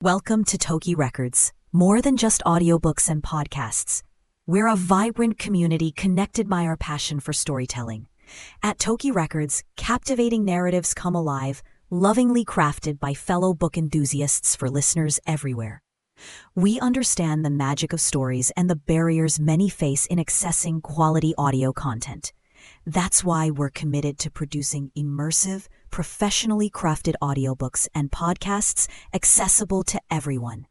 Welcome to Toky Records, more than just audiobooks and podcasts. We're a vibrant community connected by our passion for storytelling. At Toky Records, captivating narratives come alive, lovingly crafted by fellow book enthusiasts for listeners everywhere. We understand the magic of stories and the barriers many face in accessing quality audio content. That's why we're committed to producing immersive, professionally crafted audiobooks and podcasts accessible to everyone,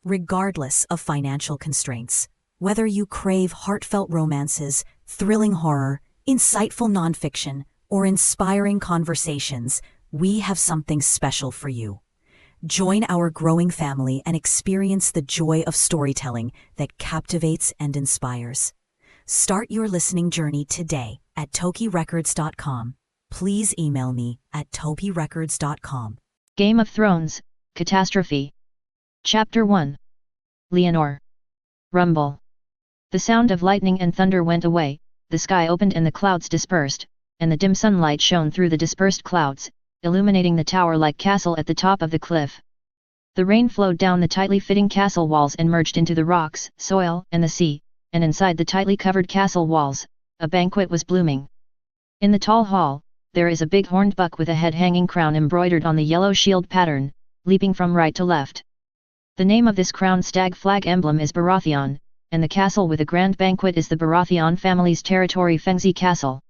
regardless of financial constraints. Whether you crave heartfelt romances, thrilling horror, insightful nonfiction, or inspiring conversations, we have something special for you. Join our growing family and experience the joy of storytelling that captivates and inspires. Start your listening journey today at TOKYrecords.com. Please email me at TOKYrecords.com. Game of Thrones, Catastrophe. Chapter 1. Leonor. Rumble. The sound of lightning and thunder went away, the sky opened and the clouds dispersed, and the dim sunlight shone through the dispersed clouds, illuminating the tower-like castle at the top of the cliff. The rain flowed down the tightly fitting castle walls and merged into the rocks, soil, and the sea, and inside the tightly covered castle walls, a banquet was blooming. In the tall hall, there is a big horned buck with a head-hanging crown embroidered on the yellow shield pattern, leaping from right to left. The name of this crowned stag flag emblem is Baratheon, and the castle with a grand banquet is the Baratheon family's territory Fengzi Castle.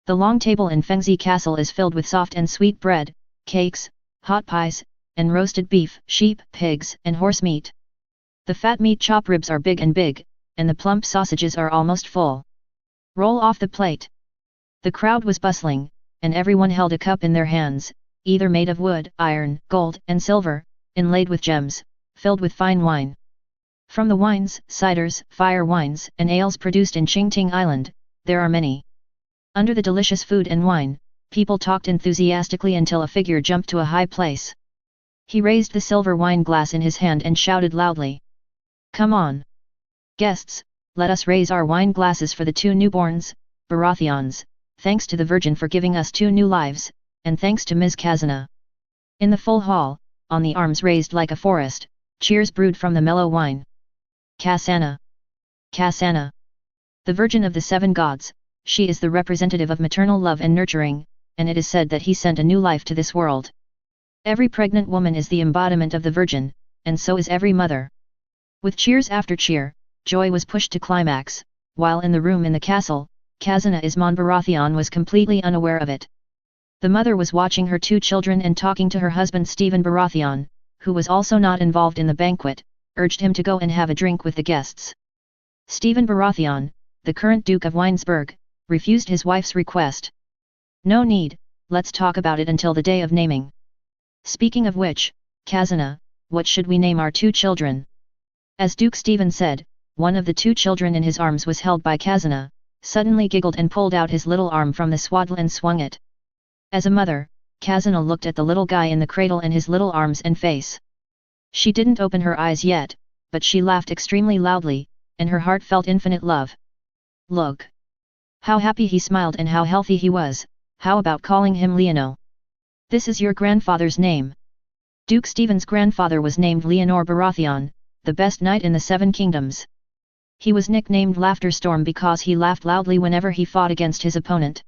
The long table in Fengzi Castle is filled with soft and sweet bread, cakes, hot pies, and roasted beef, sheep, pigs, and horse meat. The fat meat chop ribs are big, and the plump sausages are almost full. Roll off the plate. The crowd was bustling, and everyone held a cup in their hands, either made of wood, iron, gold, and silver, inlaid with gems, filled with fine wine. From the wines, ciders, fire wines, and ales produced in Qingting Island, there are many. Under the delicious food and wine, people talked enthusiastically until a figure jumped to a high place. He raised the silver wine glass in his hand and shouted loudly. "Come on! Guests, let us raise our wine glasses for the two newborns, Baratheons, thanks to the Virgin for giving us 2 new lives, and thanks to Ms. Kazana." In the full hall, on the arms raised like a forest, cheers brewed from the mellow wine. Kasana! Kasana! The Virgin of the 7 gods, she is the representative of maternal love and nurturing, and it is said that he sent a new life to this world. Every pregnant woman is the embodiment of the Virgin, and so is every mother. With cheers after cheer, joy was pushed to climax, while in the room in the castle, Kazana Isman Baratheon was completely unaware of it. The mother was watching her 2 children and talking to her husband Stephen Baratheon, who was also not involved in the banquet, urged him to go and have a drink with the guests. Stephen Baratheon, the current Duke of Weinsberg, refused his wife's request. "No need, let's talk about it until the day of naming. Speaking of which, Kazana, what should we name our 2 children?" As Duke Stephen said, one of the 2 children in his arms was held by Kazana, suddenly giggled and pulled out his little arm from the swaddle and swung it. As a mother, Kazana looked at the little guy in the cradle and his little arms and face. She didn't open her eyes yet, but she laughed extremely loudly, and her heart felt infinite love. "Look! How happy he smiled and how healthy he was, how about calling him Leono? This is your grandfather's name." Duke Stephen's grandfather was named Leonor Baratheon, the best knight in the 7 kingdoms. He was nicknamed Laughter Storm because he laughed loudly whenever he fought against his opponent.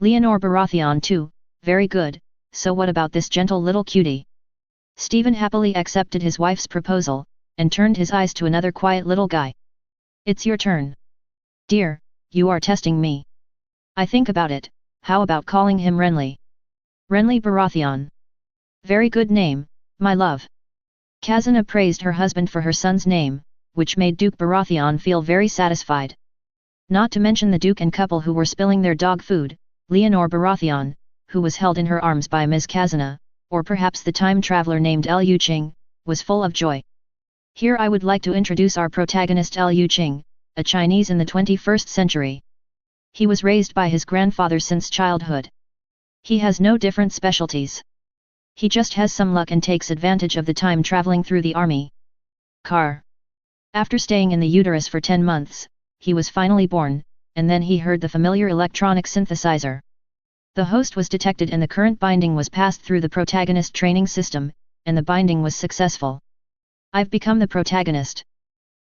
Leonor Baratheon too, very good, so what about this gentle little cutie? Stephen happily accepted his wife's proposal, and turned his eyes to another quiet little guy. "It's your turn. Dear, you are testing me. I think about it, how about calling him Renly? Renly Baratheon. Very good name, my love." Kazana praised her husband for her son's name, which made Duke Baratheon feel very satisfied. Not to mention the Duke and couple who were spilling their dog food, Leonor Baratheon, who was held in her arms by Ms. Kazana, or perhaps the time traveler named Liu Qing, was full of joy. Here I would like to introduce our protagonist Liu Qing, a Chinese in the 21st century. He was raised by his grandfather since childhood. He has no different specialties. He just has some luck and takes advantage of the time traveling through the army. Car. After staying in the uterus for 10 months, he was finally born, and then he heard the familiar electronic synthesizer. The host was detected and the current binding was passed through the protagonist training system, and the binding was successful. I've become the protagonist.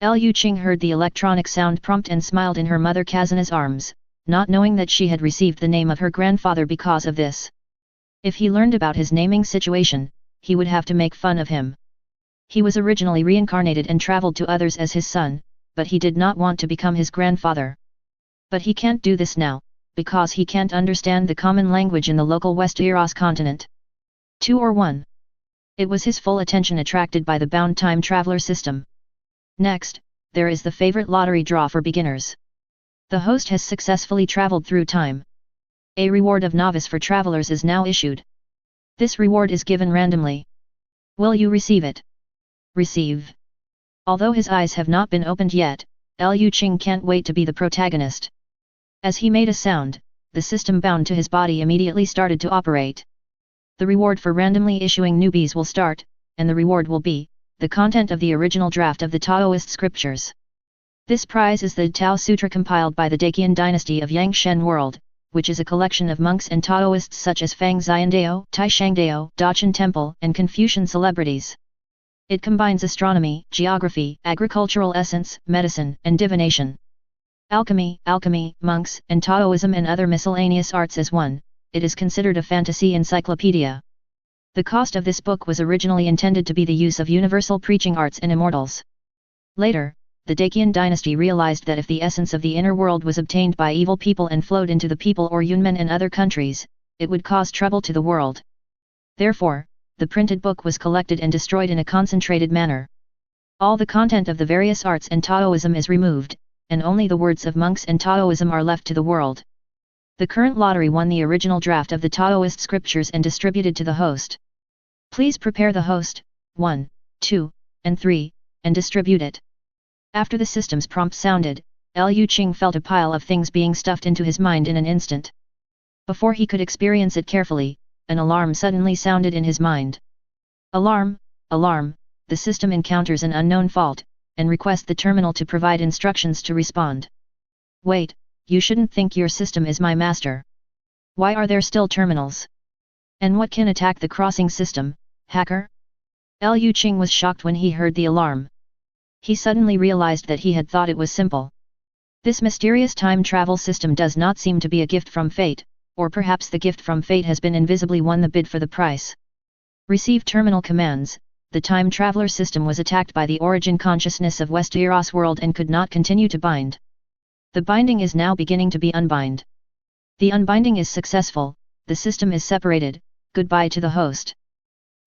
Liu Qing heard the electronic sound prompt and smiled in her mother Kazana's arms, not knowing that she had received the name of her grandfather because of this. If he learned about his naming situation, he would have to make fun of him. He was originally reincarnated and traveled to others as his son, but he did not want to become his grandfather. But he can't do this now, because he can't understand the common language in the local Westeros continent. 2 or 1. It was his full attention attracted by the bound time traveler system. Next, there is the favorite lottery draw for beginners. The host has successfully traveled through time. A reward of novice for travelers is now issued. This reward is given randomly. Will you receive it? Receive. Although his eyes have not been opened yet, Liu Qing can't wait to be the protagonist. As he made a sound, the system bound to his body immediately started to operate. The reward for randomly issuing newbies will start, and the reward will be the content of the original draft of the Taoist scriptures. This prize is the Tao Sutra compiled by the Dacian dynasty of Yangshen world, which is a collection of monks and Taoists such as Fang Xiandao, Taishangdao, Dacheng Temple, and Confucian celebrities. It combines astronomy, geography, agricultural essence, medicine, and divination. Alchemy, monks, and Taoism and other miscellaneous arts as one. It is considered a fantasy encyclopedia. The cost of this book was originally intended to be the use of universal preaching arts and immortals. Later, the Dacian dynasty realized that if the essence of the inner world was obtained by evil people and flowed into the people or Yunmen and other countries, it would cause trouble to the world. Therefore, the printed book was collected and destroyed in a concentrated manner. All the content of the various arts and Taoism is removed, and only the words of monks and Taoism are left to the world. The current lottery won the original draft of the Taoist scriptures and distributed to the host. Please prepare the host, 1, 2, and 3, and distribute it. After the system's prompt sounded, Liu Qing felt a pile of things being stuffed into his mind in an instant. Before he could experience it carefully, an alarm suddenly sounded in his mind. Alarm, alarm, the system encounters an unknown fault, and requests the terminal to provide instructions to respond. Wait, you shouldn't think your system is my master. Why are there still terminals? And what can attack the crossing system, hacker? Liu Qing was shocked when he heard the alarm. He suddenly realized that he had thought it was simple. This mysterious time travel system does not seem to be a gift from fate, or perhaps the gift from fate has been invisibly won the bid for the price. Receive terminal commands. The time traveler system was attacked by the origin consciousness of Westeros world and could not continue to bind. The binding is now beginning to be unbind. The unbinding is successful, the system is separated. Goodbye to the host.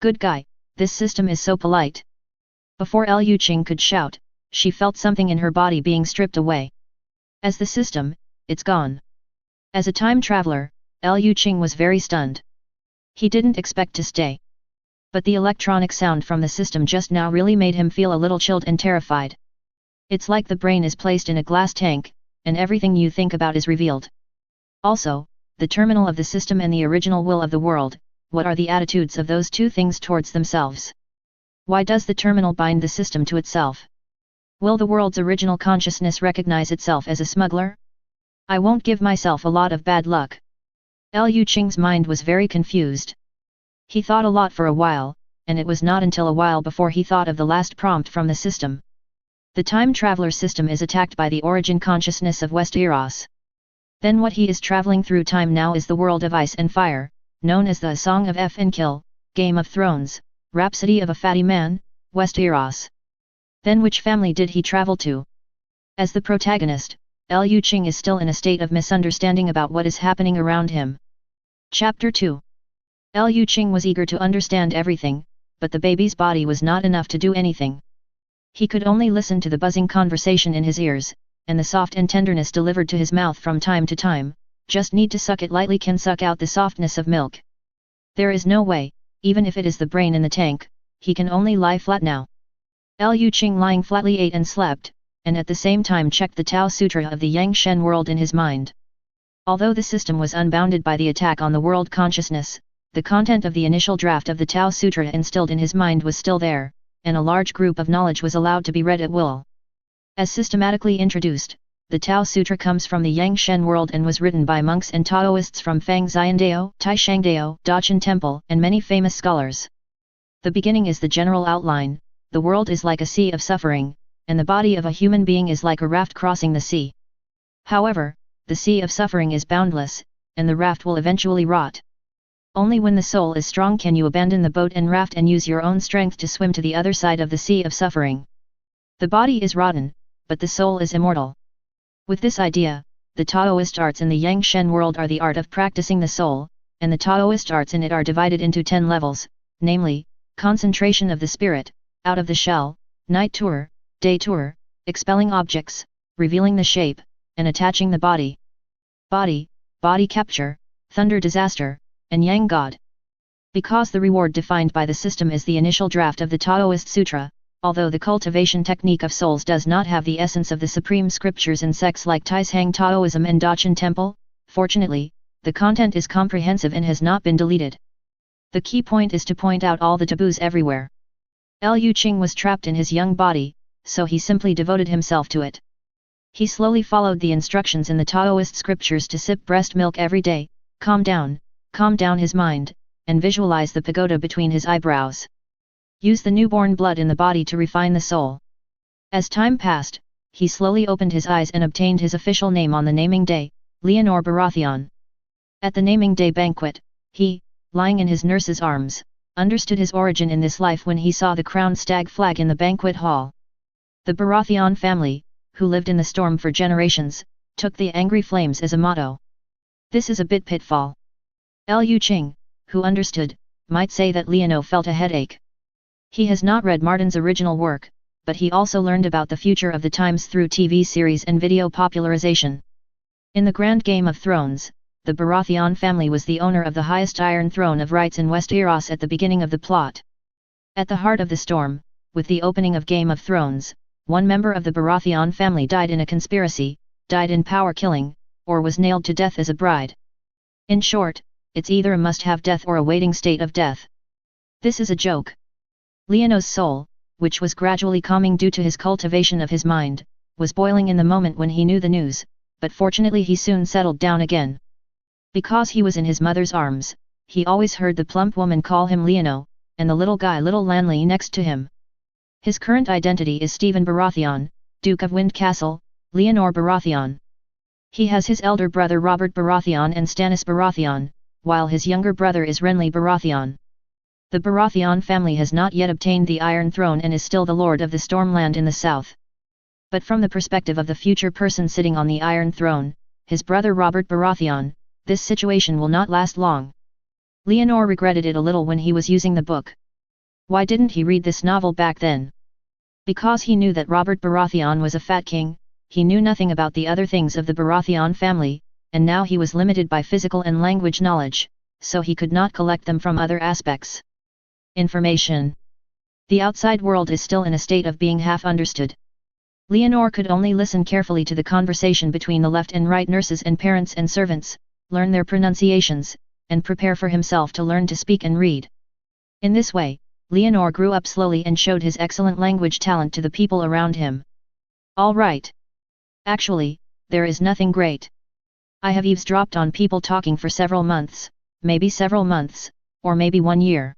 Good guy, this system is so polite. Before Liu Qing could shout, she felt something in her body being stripped away. As the system, it's gone. As a time traveler, Liu Qing was very stunned. He didn't expect to stay. But the electronic sound from the system just now really made him feel a little chilled and terrified. It's like the brain is placed in a glass tank, and everything you think about is revealed. Also, the terminal of the system and the original will of the world, what are the attitudes of those two things towards themselves? Why does the terminal bind the system to itself? Will the world's original consciousness recognize itself as a smuggler? I won't give myself a lot of bad luck. Liu Qing's mind was very confused. He thought a lot for a while, and it was not until a while before he thought of the last prompt from the system. The time traveler system is attacked by the origin consciousness of Westeros. Then what he is traveling through time now is the world of ice and fire, known as the A Song of F and Kill, Game of Thrones, Rhapsody of a Fatty Man, Westeros. Then which family did he travel to? As the protagonist, Liu Qing is still in a state of misunderstanding about what is happening around him. Chapter 2. Liu Qing was eager to understand everything, but the baby's body was not enough to do anything. He could only listen to the buzzing conversation in his ears, and the soft and tenderness delivered to his mouth from time to time. Just need to suck it lightly can suck out the softness of milk. There is no way, even if it is the brain in the tank, he can only lie flat now. Liu Qing lying flatly ate and slept, and at the same time checked the Tao Sutra of the Yangshen world in his mind. Although the system was unbounded by the attack on the world consciousness, the content of the initial draft of the Tao Sutra instilled in his mind was still there, and a large group of knowledge was allowed to be read at will. As systematically introduced, the Tao Sutra comes from the Yangshen world and was written by monks and Taoists from Fang Xiandao, Taishangdao, Dacheng Temple, and many famous scholars. The beginning is the general outline. the world is like a sea of suffering, and the body of a human being is like a raft crossing the sea. However, the sea of suffering is boundless, and the raft will eventually rot. Only when the soul is strong can you abandon the boat and raft and use your own strength to swim to the other side of the sea of suffering. The body is rotten, but the soul is immortal. With this idea, the Taoist arts in the Yang Shen world are the art of practicing the soul, and the Taoist arts in it are divided into 10 levels, namely, concentration of the spirit, out of the shell, night tour, day tour, expelling objects, revealing the shape, and attaching the body. Body capture, thunder disaster, and Yang God. Because the reward defined by the system is the initial draft of the Taoist Sutra, although the cultivation technique of souls does not have the essence of the supreme scriptures in sects like Taizhang Taoism and Dachen Temple, fortunately, the content is comprehensive and has not been deleted. The key point is to point out all the taboos everywhere. Liu Qing was trapped in his young body, so he simply devoted himself to it. He slowly followed the instructions in the Taoist scriptures to sip breast milk every day, calm down his mind, and visualize the pagoda between his eyebrows. Use the newborn blood in the body to refine the soul. As time passed, he slowly opened his eyes and obtained his official name on the naming day, Leonor Baratheon. At the naming day banquet, he, lying in his nurse's arms, understood his origin in this life when he saw the crowned stag flag in the banquet hall. The Baratheon family, who lived in the storm for generations, took the angry flames as a motto. This is a bit pitfall. Liu Qing, who understood, might say that Leono felt a headache. He has not read Martin's original work, but he also learned about the future of the times through TV series and video popularization. In the Grand Game of Thrones, the Baratheon family was the owner of the highest Iron Throne of rights in Westeros at the beginning of the plot. At the heart of the storm, with the opening of Game of Thrones, one member of the Baratheon family died in a conspiracy, died in power killing, or was nailed to death as a bride. In short, it's either a must-have death or a waiting state of death. This is a joke. Leono's soul, which was gradually calming due to his cultivation of his mind, was boiling in the moment when he knew the news, but fortunately he soon settled down again. Because he was in his mother's arms, he always heard the plump woman call him Leono, and the little guy little Lanley next to him. His current identity is Stephen Baratheon, Duke of Windcastle, Leonor Baratheon. He has his elder brother Robert Baratheon and Stannis Baratheon, while his younger brother is Renly Baratheon. The Baratheon family has not yet obtained the Iron Throne and is still the lord of the Stormland in the south. But from the perspective of the future person sitting on the Iron Throne, his brother Robert Baratheon, this situation will not last long. Leonor regretted it a little when he was using the book. Why didn't he read this novel back then? Because he knew that Robert Baratheon was a fat king, he knew nothing about the other things of the Baratheon family, and now he was limited by physical and language knowledge, so he could not collect them from other aspects. Information. The outside world is still in a state of being half understood. Leonor could only listen carefully to the conversation between the left and right nurses and parents and servants, learn their pronunciations, and prepare for himself to learn to speak and read. In this way, Leonor grew up slowly and showed his excellent language talent to the people around him. All right. Actually, there is nothing great. I have eavesdropped on people talking for several months, or maybe 1 year.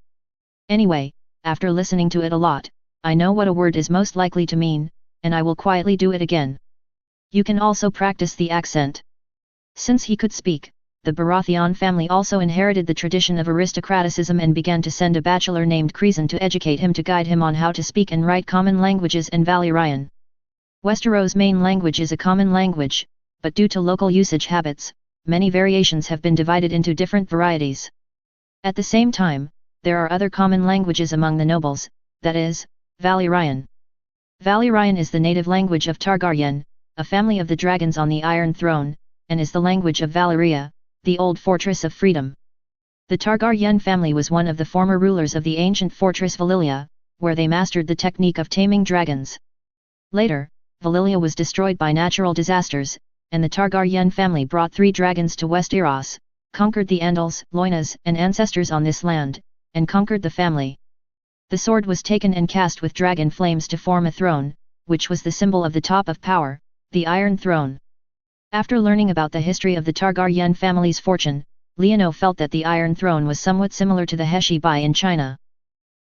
Anyway, after listening to it a lot, I know what a word is most likely to mean, and I will quietly do it again. You can also practice the accent. Since he could speak, the Baratheon family also inherited the tradition of aristocraticism and began to send a bachelor named Creason to educate him to guide him on how to speak and write common languages and Valyrian. Westeros' main language is a common language, but due to local usage habits, many variations have been divided into different varieties. At the same time, there are other common languages among the nobles, that is, Valyrian. Valyrian is the native language of Targaryen, a family of the dragons on the Iron Throne, and is the language of Valyria, the old fortress of freedom. The Targaryen family was one of the former rulers of the ancient fortress Valyria, where they mastered the technique of taming dragons. Later, Valyria was destroyed by natural disasters, and the Targaryen family brought 3 dragons to Westeros, conquered the Andals, Loinas, and ancestors on this land, and conquered the family. The sword was taken and cast with dragon flames to form a throne, which was the symbol of the top of power, the Iron Throne. After learning about the history of the Targaryen family's fortune, Leono felt that the Iron Throne was somewhat similar to the Heshi Bai in China.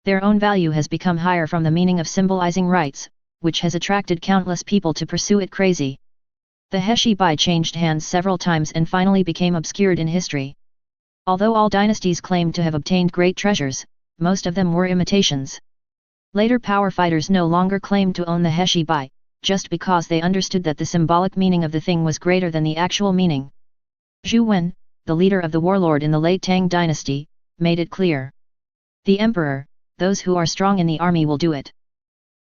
Their own value has become higher from the meaning of symbolizing rights, which has attracted countless people to pursue it crazy. The Heshi Bai changed hands several times and finally became obscured in history. Although all dynasties claimed to have obtained great treasures, most of them were imitations. Later power fighters no longer claimed to own the Heshi Bai, just because they understood that the symbolic meaning of the thing was greater than the actual meaning. Zhu Wen, the leader of the warlord in the late Tang dynasty, made it clear. The emperor, those who are strong in the army will do it.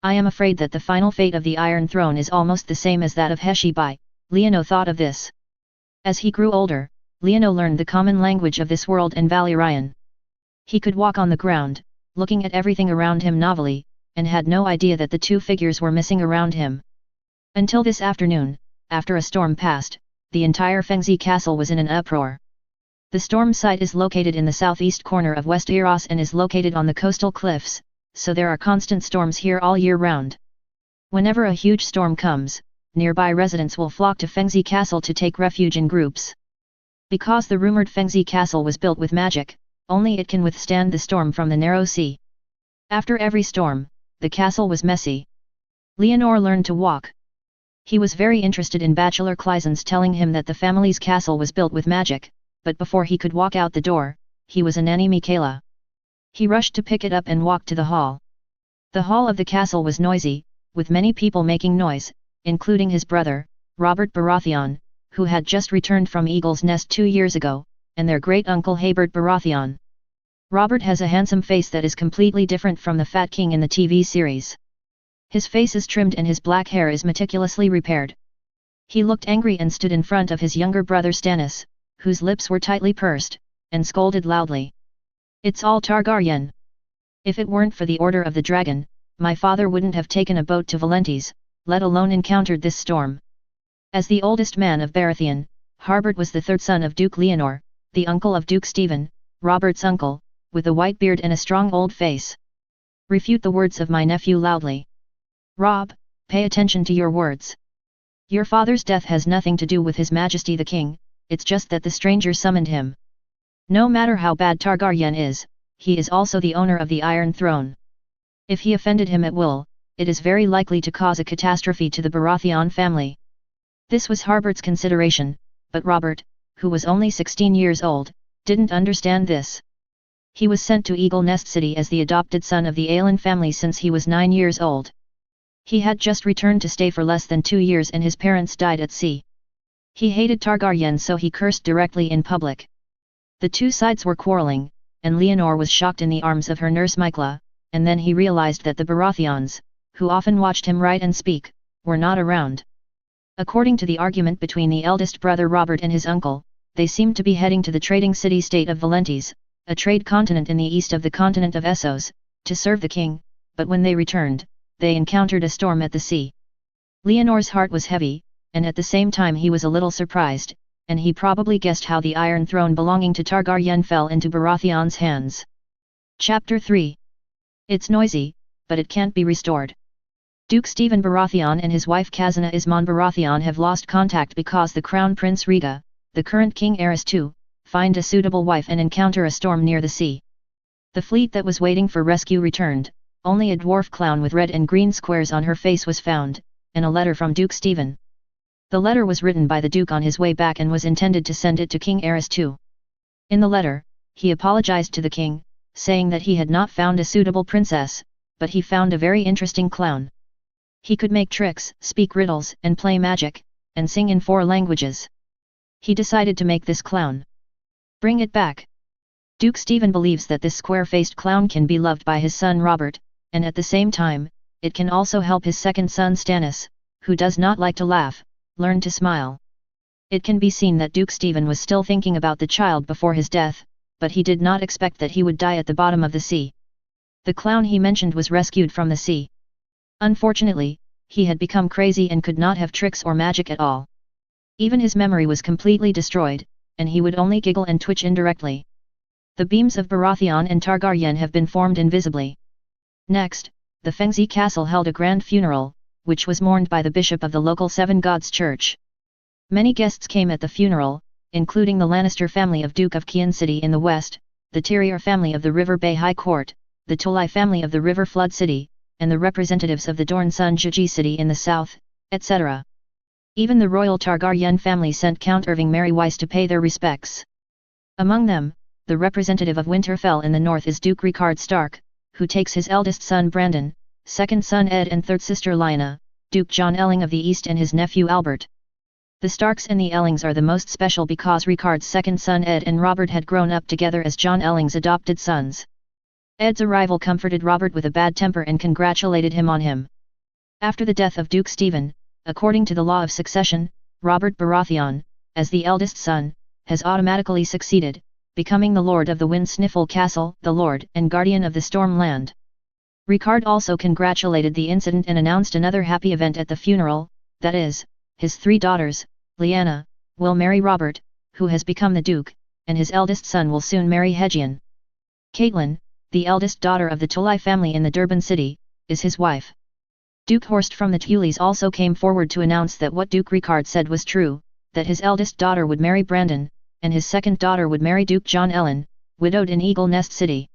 I am afraid that the final fate of the Iron Throne is almost the same as that of Heshi Bai, Liano thought of this. As he grew older, Liano learned the common language of this world and Valyrian. He could walk on the ground, looking at everything around him novelly, and had no idea that the two figures were missing around him. Until this afternoon, after a storm passed, the entire Fengzi castle was in an uproar. The storm site is located in the southeast corner of West Eros and is located on the coastal cliffs, so there are constant storms here all year round. Whenever a huge storm comes, nearby residents will flock to Fengzi Castle to take refuge in groups. Because the rumored Fengzi Castle was built with magic, only it can withstand the storm from the narrow sea. After every storm, the castle was messy. Leonor learned to walk. He was very interested in Bachelor Clison's telling him that the family's castle was built with magic, but before he could walk out the door, he was a Nanny Michaela. He rushed to pick it up and walked to the hall. The hall of the castle was noisy, with many people making noise, including his brother, Robert Baratheon, who had just returned from Eagle's Nest 2 years ago, and their great-uncle Habert Baratheon. Robert has a handsome face that is completely different from the Fat King in the TV series. His face is trimmed and his black hair is meticulously repaired. He looked angry and stood in front of his younger brother Stannis, whose lips were tightly pursed, and scolded loudly. "It's all Targaryen. If it weren't for the Order of the Dragon, my father wouldn't have taken a boat to Valentes, let alone encountered this storm." As the oldest man of Baratheon, Harbert was the third son of Duke Leonor, the uncle of Duke Stephen, Robert's uncle, with a white beard and a strong old face. "Refute the words of my nephew loudly. Rob, pay attention to your words. Your father's death has nothing to do with His Majesty the King, it's just that the stranger summoned him. No matter how bad Targaryen is, he is also the owner of the Iron Throne. If he offended him at will, it is very likely to cause a catastrophe to the Baratheon family." This was Harbert's consideration, but Robert, who was only 16 years old, didn't understand this. He was sent to Eagle Nest City as the adopted son of the Aelin family since he was 9 years old. He had just returned to stay for less than 2 years and his parents died at sea. He hated Targaryen, so he cursed directly in public. The two sides were quarreling, and Leonor was shocked in the arms of her nurse Mycla, and then he realized that the Baratheons, who often watched him write and speak, were not around. According to the argument between the eldest brother Robert and his uncle, they seemed to be heading to the trading city-state of Valentes, a trade continent in the east of the continent of Essos, to serve the king, but when they returned, they encountered a storm at the sea. Leonor's heart was heavy, and at the same time he was a little surprised, and he probably guessed how the Iron Throne belonging to Targaryen fell into Baratheon's hands. Chapter 3. It's noisy, but it can't be restored. Duke Stephen Baratheon and his wife Khazana Isman Baratheon have lost contact because the Crown Prince Rhaega, the current king heiress to, find a suitable wife and encounter a storm near the sea. The fleet that was waiting for rescue returned, only a dwarf clown with red and green squares on her face was found, and a letter from Duke Stephen. The letter was written by the Duke on his way back and was intended to send it to King Aerys II. In the letter, he apologized to the king, saying that he had not found a suitable princess, but he found a very interesting clown. He could make tricks, speak riddles, and play magic, and sing in 4 languages. He decided to make this clown. Bring it back. Duke Stephen believes that this square-faced clown can be loved by his son Robert, and at the same time, it can also help his second son Stannis, who does not like to laugh, learn to smile. It can be seen that Duke Stephen was still thinking about the child before his death, but he did not expect that he would die at the bottom of the sea. The clown he mentioned was rescued from the sea. Unfortunately, he had become crazy and could not have tricks or magic at all. Even his memory was completely destroyed, and he would only giggle and twitch indirectly. The beams of Baratheon and Targaryen have been formed invisibly. Next, the Fengzi castle held a grand funeral, which was mourned by the bishop of the local Seven Gods Church. Many guests came at the funeral, including the Lannister family of Duke of Kian City in the west, the Tyrion family of the River Bay High Court, the TOKY family of the River Flood City, and the representatives of the Dorn Sun Juji City in the south, etc. Even the royal Targaryen family sent Count Irving Mary Weiss to pay their respects. Among them, the representative of Winterfell in the north is Duke Rickard Stark, who takes his eldest son Brandon, second son Ed and third sister Lyanna, Duke John Elling of the East and his nephew Albert. The Starks and the Ellings are the most special because Rickard's second son Ed and Robert had grown up together as John Elling's adopted sons. Ed's arrival comforted Robert with a bad temper and congratulated him on him. After the death of Duke Stephen, according to the law of succession, Robert Baratheon, as the eldest son, has automatically succeeded, becoming the Lord of the Wind Sniffle Castle, the Lord and Guardian of the Storm Land. Rickard also congratulated the incident and announced another happy event at the funeral, that is, his 3 daughters, Lyanna, will marry Robert, who has become the Duke, and his eldest son will soon marry Hedgian. Caitlin, the eldest daughter of the TOKY family in the Durban city, is his wife. Duke Horst from the Tulis also came forward to announce that what Duke Rickard said was true, that his eldest daughter would marry Brandon, and his second daughter would marry Duke John Ellen, widowed in Eagle Nest City.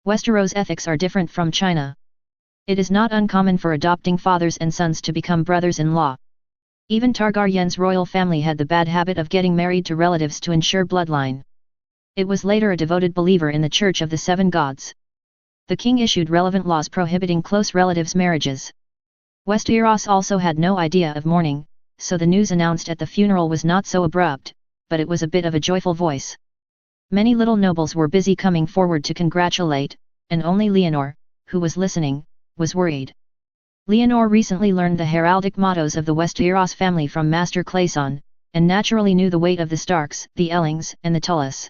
Westeros ethics are different from China. It is not uncommon for adopting fathers and sons to become brothers-in-law. Even Targaryen's royal family had the bad habit of getting married to relatives to ensure bloodline. It was later a devoted believer in the Church of the Seven Gods. The king issued relevant laws prohibiting close relatives' marriages. Westeros also had no idea of mourning, so the news announced at the funeral was not so abrupt, but it was a bit of a joyful voice. Many little nobles were busy coming forward to congratulate, and only Leonor, who was listening, was worried. Leonor recently learned the heraldic mottos of the Westeros family from Master Clayson, and naturally knew the weight of the Starks, the Ellings, and the Tullus.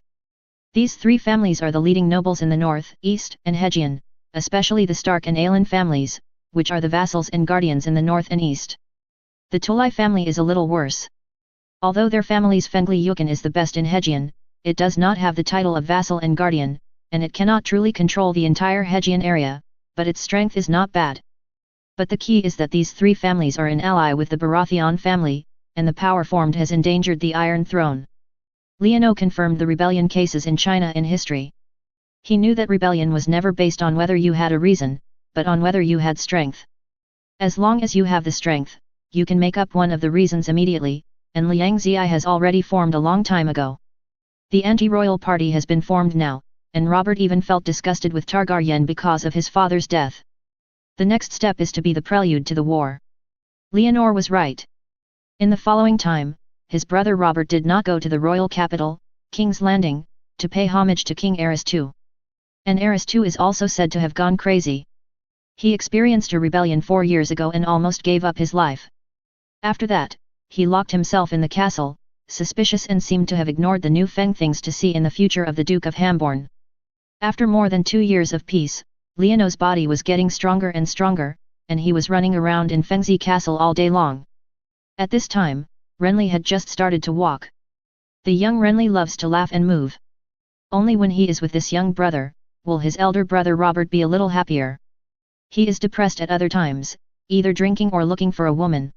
These 3 families are the leading nobles in the north, east, and Hedgian, especially the Stark and Aelin families, which are the vassals and guardians in the north and east. The TOKY family is a little worse. Although their family's Fengli Yukon is the best in Hedgian, it does not have the title of vassal and guardian, and it cannot truly control the entire Hedgian area, but its strength is not bad. But the key is that these 3 families are an ally with the Baratheon family, and the power formed has endangered the Iron Throne. Leono confirmed the rebellion cases in China in history. He knew that rebellion was never based on whether you had a reason, but on whether you had strength. As long as you have the strength, you can make up one of the reasons immediately, and Liang Zhi has already formed a long time ago. The anti-royal party has been formed now, and Robert even felt disgusted with Targaryen because of his father's death. The next step is to be the prelude to the war. Leonor was right. In the following time, his brother Robert did not go to the royal capital, King's Landing, to pay homage to King Aerys II. And Aerys II is also said to have gone crazy. He experienced a rebellion 4 years ago and almost gave up his life. After that, he locked himself in the castle, suspicious and seemed to have ignored the new Feng things to see in the future of the Duke of Hamborn. After more than 2 years of peace, Leono's body was getting stronger and stronger, and he was running around in Fengzi Castle all day long. At this time, Renly had just started to walk. The young Renly loves to laugh and move. Only when he is with this young brother, will his elder brother Robert be a little happier. He is depressed at other times, either drinking or looking for a woman.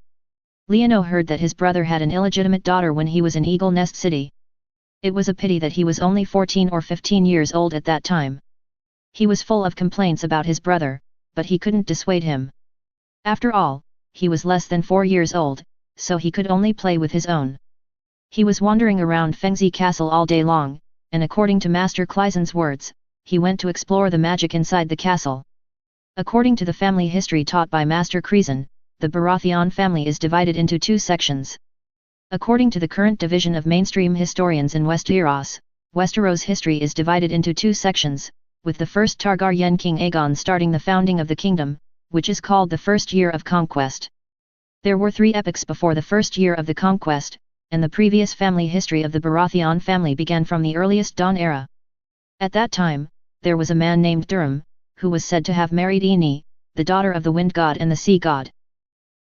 Leono heard that his brother had an illegitimate daughter when he was in Eagle Nest City. It was a pity that he was only 14 or 15 years old at that time. He was full of complaints about his brother, but he couldn't dissuade him. After all, he was less than 4 years old, so he could only play with his own. He was wandering around Fengzi Castle all day long, and according to Master Clyson's words, he went to explore the magic inside the castle. According to the family history taught by Master Clyson, the Baratheon family is divided into 2 sections. According to the current division of mainstream historians in Westeros history is divided into 2 sections, with the first Targaryen king Aegon starting the founding of the kingdom, which is called the First Year of Conquest. There were 3 epochs before the first year of the conquest, and the previous family history of the Baratheon family began from the earliest Dawn era. At that time, there was a man named Durham, who was said to have married Eni, the daughter of the wind god and the sea god.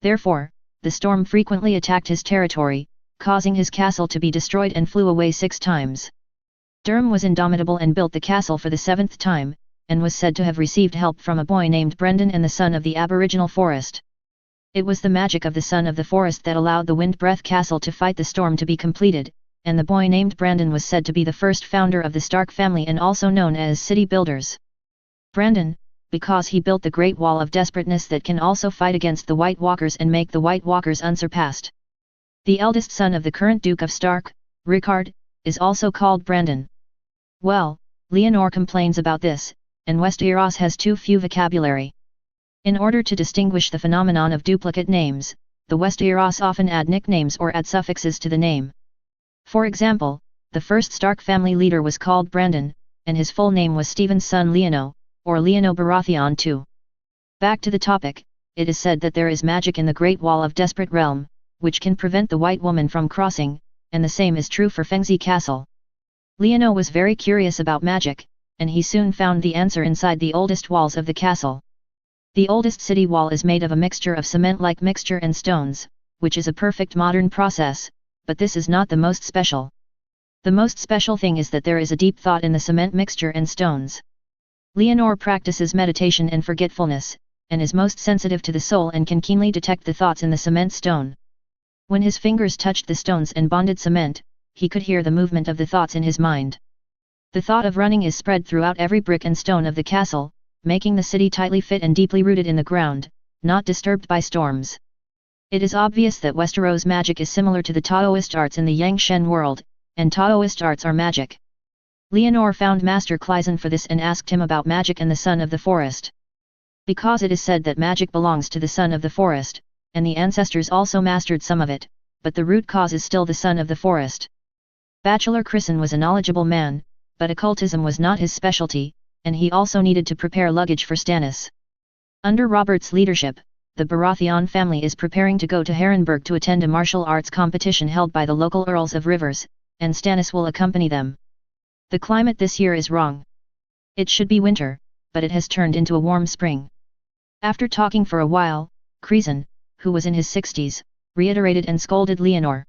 Therefore, the storm frequently attacked his territory, causing his castle to be destroyed and flew away 6 times. Durham was indomitable and built the castle for the 7th time, and was said to have received help from a boy named Brendan and the son of the aboriginal forest. It was the magic of the son of the forest that allowed the Wind Breath Castle to fight the storm to be completed, and the boy named Brandon was said to be the first founder of the Stark family and also known as city builders. Brandon, because he built the Great Wall of Desperateness that can also fight against the White Walkers and make the White Walkers unsurpassed. The eldest son of the current Duke of Stark, Rickard, is also called Brandon. Well, Leonor complains about this, and Westeros has too few vocabulary. In order to distinguish the phenomenon of duplicate names, the Westeros often add nicknames or add suffixes to the name. For example, the first Stark family leader was called Brandon, and his full name was Stephen's son Leono, or Leono Baratheon II. Back to the topic, it is said that there is magic in the Great Wall of Desperate Realm, which can prevent the White Woman from crossing, and the same is true for Fengzi Castle. Leono was very curious about magic, and he soon found the answer inside the oldest walls of the castle. The oldest city wall is made of a mixture of cement-like mixture and stones, which is a perfect modern process, but this is not the most special. The most special thing is that there is a deep thought in the cement mixture and stones. Leonor practices meditation and forgetfulness, and is most sensitive to the soul and can keenly detect the thoughts in the cement stone. When his fingers touched the stones and bonded cement, he could hear the movement of the thoughts in his mind. The thought of running is spread throughout every brick and stone of the castle, making the city tightly fit and deeply rooted in the ground, not disturbed by storms. It is obvious that Westeros magic is similar to the Taoist arts in the Yangshen world, and Taoist arts are magic. Leonor found Master Clyson for this and asked him about magic and the Son of the Forest. Because it is said that magic belongs to the Son of the Forest, and the ancestors also mastered some of it, but the root cause is still the Son of the Forest. Bachelor Cryson was a knowledgeable man, but occultism was not his specialty, and he also needed to prepare luggage for Stannis. Under Robert's leadership, the Baratheon family is preparing to go to Harrenburg to attend a martial arts competition held by the local Earls of Rivers, and Stannis will accompany them. The climate this year is wrong. It should be winter, but it has turned into a warm spring. After talking for a while, Cryson, who was in his 60s, reiterated and scolded Leonor.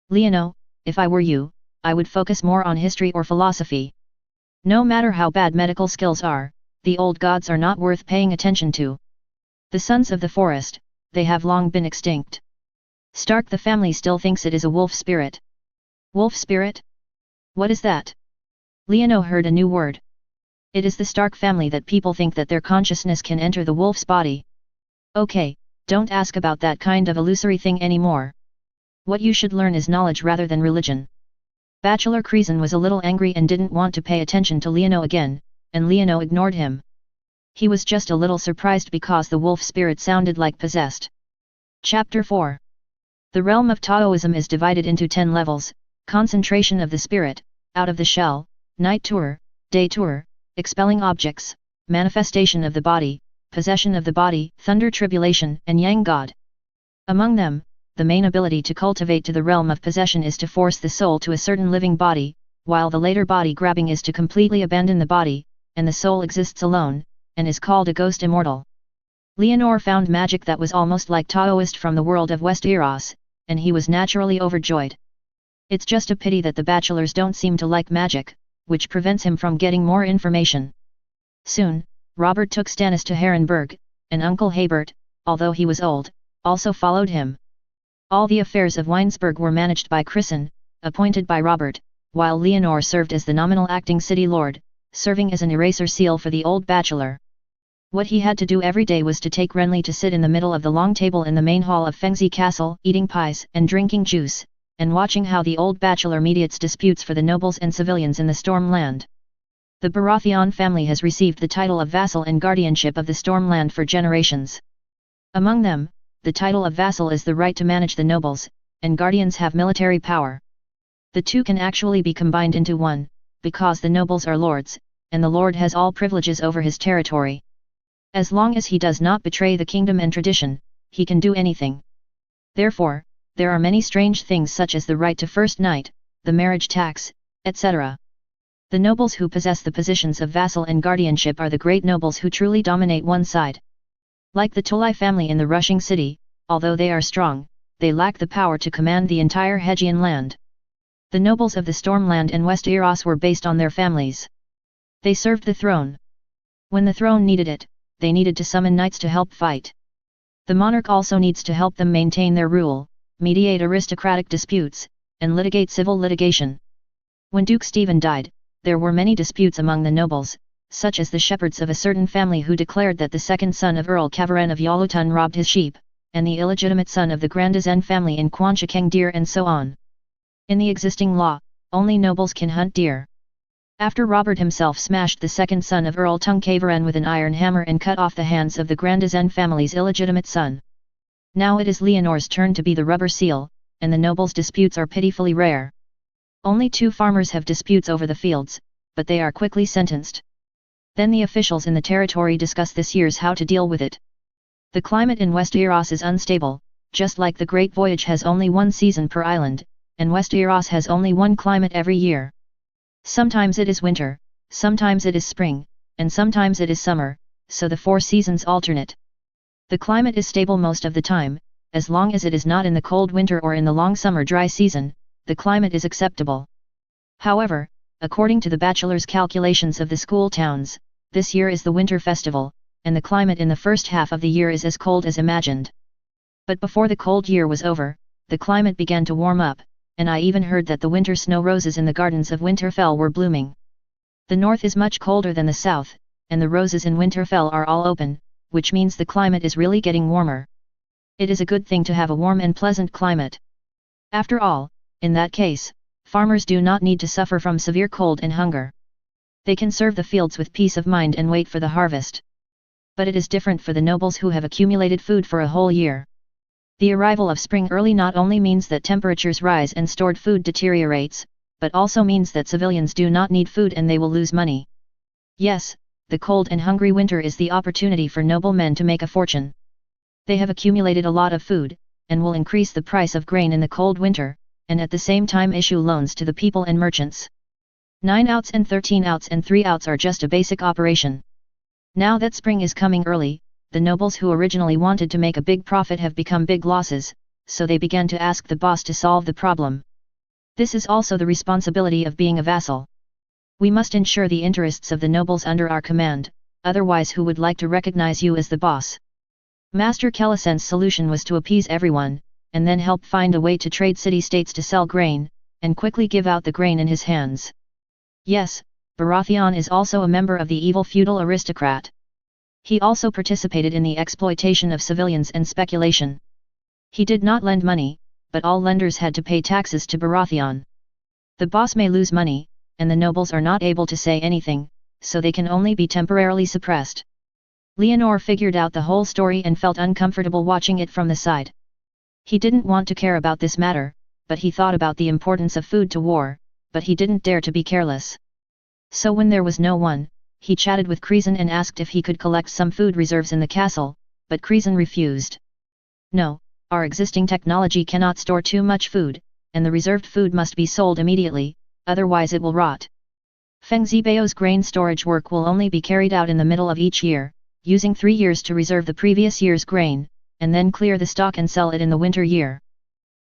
Leono, if I were you, I would focus more on history or philosophy. No matter how bad medical skills are, the old gods are not worth paying attention to. The sons of the forest, they have long been extinct. Stark the family still thinks it is a wolf spirit. Wolf spirit? What is that? Leono heard a new word. It is the Stark family that people think that their consciousness can enter the wolf's body. Okay, don't ask about that kind of illusory thing anymore. What you should learn is knowledge rather than religion. Bachelor Cryson was a little angry and didn't want to pay attention to Leono again, and Leono ignored him. He was just a little surprised because the wolf spirit sounded like possessed. Chapter 4. The realm of Taoism is divided into 10 levels: concentration of the spirit, out of the shell, night tour, day tour, expelling objects, manifestation of the body, possession of the body, thunder tribulation, and yang god. Among them, the main ability to cultivate to the realm of possession is to force the soul to a certain living body, while the later body grabbing is to completely abandon the body, and the soul exists alone, and is called a ghost immortal. Leonor found magic that was almost like Taoist from the world of Westeros, and he was naturally overjoyed. It's just a pity that the bachelors don't seem to like magic, which prevents him from getting more information. Soon, Robert took Stannis to Harrenburg, and Uncle Habert, although he was old, also followed him. All the affairs of Weinsberg were managed by Cryson, appointed by Robert, while Leonor served as the nominal acting city lord, serving as an eraser seal for the old bachelor. What he had to do every day was to take Renly to sit in the middle of the long table in the main hall of Fengzi Castle, eating pies and drinking juice, and watching how the old bachelor mediates disputes for the nobles and civilians in the Stormland. The Baratheon family has received the title of vassal and guardianship of the Stormland for generations. Among them, the title of vassal is the right to manage the nobles, and guardians have military power. The two can actually be combined into one, because the nobles are lords, and the lord has all privileges over his territory. As long as he does not betray the kingdom and tradition, he can do anything. Therefore, there are many strange things such as the right to first night, the marriage tax, etc. The nobles who possess the positions of vassal and guardianship are the great nobles who truly dominate one side. Like the Tolai family in the rushing city, although they are strong, they lack the power to command the entire Hegian land. The nobles of the Stormland and Westeros were based on their families. They served the throne. When the throne needed it, they needed to summon knights to help fight. The monarch also needs to help them maintain their rule, mediate aristocratic disputes, and litigate civil litigation. When Duke Stephen died, there were many disputes among the nobles, such as the shepherds of a certain family who declared that the second son of Earl Kavaran of Yalutan robbed his sheep, and the illegitimate son of the Grandazen family in Kwanchakeng deer and so on. In the existing law, only nobles can hunt deer. After Robert himself smashed the second son of Earl Tungkavaran with an iron hammer and cut off the hands of the Grandazen family's illegitimate son. Now it is Leonor's turn to be the rubber seal, and the nobles' disputes are pitifully rare. Only 2 farmers have disputes over the fields, but they are quickly sentenced. Then the officials in the territory discuss this year's how to deal with it. The climate in West Eros is unstable, just like the Great Voyage has only 1 season per island, and West Eros has only 1 climate every year. Sometimes it is winter, sometimes it is spring, and sometimes it is summer, so the 4 seasons alternate. The climate is stable most of the time, as long as it is not in the cold winter or in the long summer dry season, the climate is acceptable. However, according to the bachelor's calculations of the school towns, this year is the winter festival, and the climate in the first half of the year is as cold as imagined. But before the cold year was over, the climate began to warm up, and I even heard that the winter snow roses in the gardens of Winterfell were blooming. The north is much colder than the south, and the roses in Winterfell are all open, which means the climate is really getting warmer. It is a good thing to have a warm and pleasant climate. After all, in that case, farmers do not need to suffer from severe cold and hunger. They can serve the fields with peace of mind and wait for the harvest. But it is different for the nobles who have accumulated food for a whole year. The arrival of spring early not only means that temperatures rise and stored food deteriorates, but also means that civilians do not need food and they will lose money. Yes, the cold and hungry winter is the opportunity for noblemen to make a fortune. They have accumulated a lot of food, and will increase the price of grain in the cold winter, and at the same time issue loans to the people and merchants. 9 outs and 13 outs and 3 outs are just a basic operation. Now that spring is coming early, the nobles who originally wanted to make a big profit have become big losses, so they began to ask the boss to solve the problem. This is also the responsibility of being a vassal. We must ensure the interests of the nobles under our command, otherwise who would like to recognize you as the boss? Master Kellisen's solution was to appease everyone, and then help find a way to trade city-states to sell grain, and quickly give out the grain in his hands. Yes, Baratheon is also a member of the evil feudal aristocrat. He also participated in the exploitation of civilians and speculation. He did not lend money, but all lenders had to pay taxes to Baratheon. The boss may lose money, and the nobles are not able to say anything, so they can only be temporarily suppressed. Leonor figured out the whole story and felt uncomfortable watching it from the side. He didn't want to care about this matter, but he thought about the importance of food to war, but he didn't dare to be careless. So when there was no one, he chatted with Kreesen and asked if he could collect some food reserves in the castle, but Kreesen refused. No, our existing technology cannot store too much food, and the reserved food must be sold immediately, otherwise it will rot. Feng Zibao's grain storage work will only be carried out in the middle of each year, using 3 years to reserve the previous year's grain, and then clear the stock and sell it in the winter year.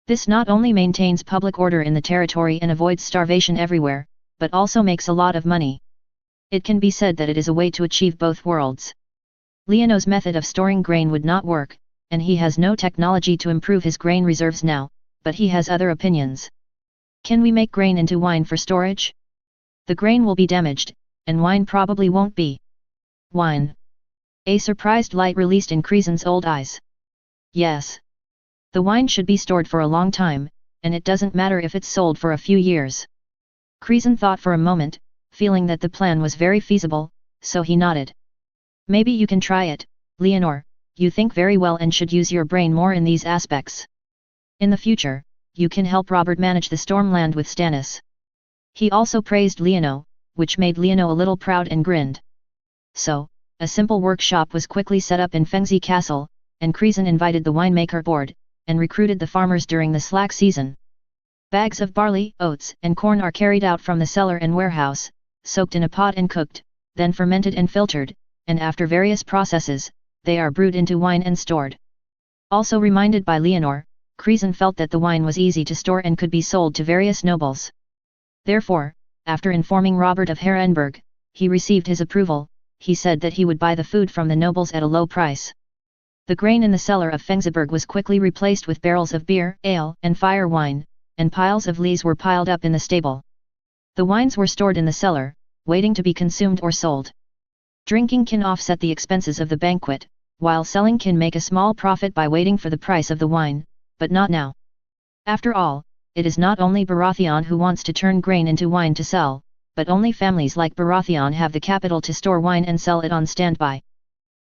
This not only maintains public order in the territory and avoids starvation everywhere, but also makes a lot of money. It can be said that it is a way to achieve both worlds. Leono's method of storing grain would not work, and he has no technology to improve his grain reserves now, but he has other opinions. Can we make grain into wine for storage? The grain will be damaged, and wine probably won't be. Wine. A surprised light released in Kreesen's old eyes. Yes. The wine should be stored for a long time, and it doesn't matter if it's sold for a few years. Kreesen thought for a moment, feeling that the plan was very feasible, so he nodded. Maybe you can try it, Leonor, you think very well and should use your brain more in these aspects. In the future, you can help Robert manage the Stormland with Stannis. He also praised Leono, which made Leono a little proud and grinned. So, a simple workshop was quickly set up in Fengzi Castle, and Kreesen invited the winemaker board, and recruited the farmers during the slack season. Bags of barley, oats, and corn are carried out from the cellar and warehouse, soaked in a pot and cooked, then fermented and filtered, and after various processes, they are brewed into wine and stored. Also reminded by Leonor, Kreesen felt that the wine was easy to store and could be sold to various nobles. Therefore, after informing Robert of Herrenberg, he received his approval. He said that he would buy the food from the nobles at a low price. The grain in the cellar of Fengseberg was quickly replaced with barrels of beer, ale, and fire wine, and piles of lees were piled up in the stable. The wines were stored in the cellar, waiting to be consumed or sold. Drinking can offset the expenses of the banquet, while selling can make a small profit by waiting for the price of the wine, but not now. After all, it is not only Baratheon who wants to turn grain into wine to sell, but only families like Baratheon have the capital to store wine and sell it on standby.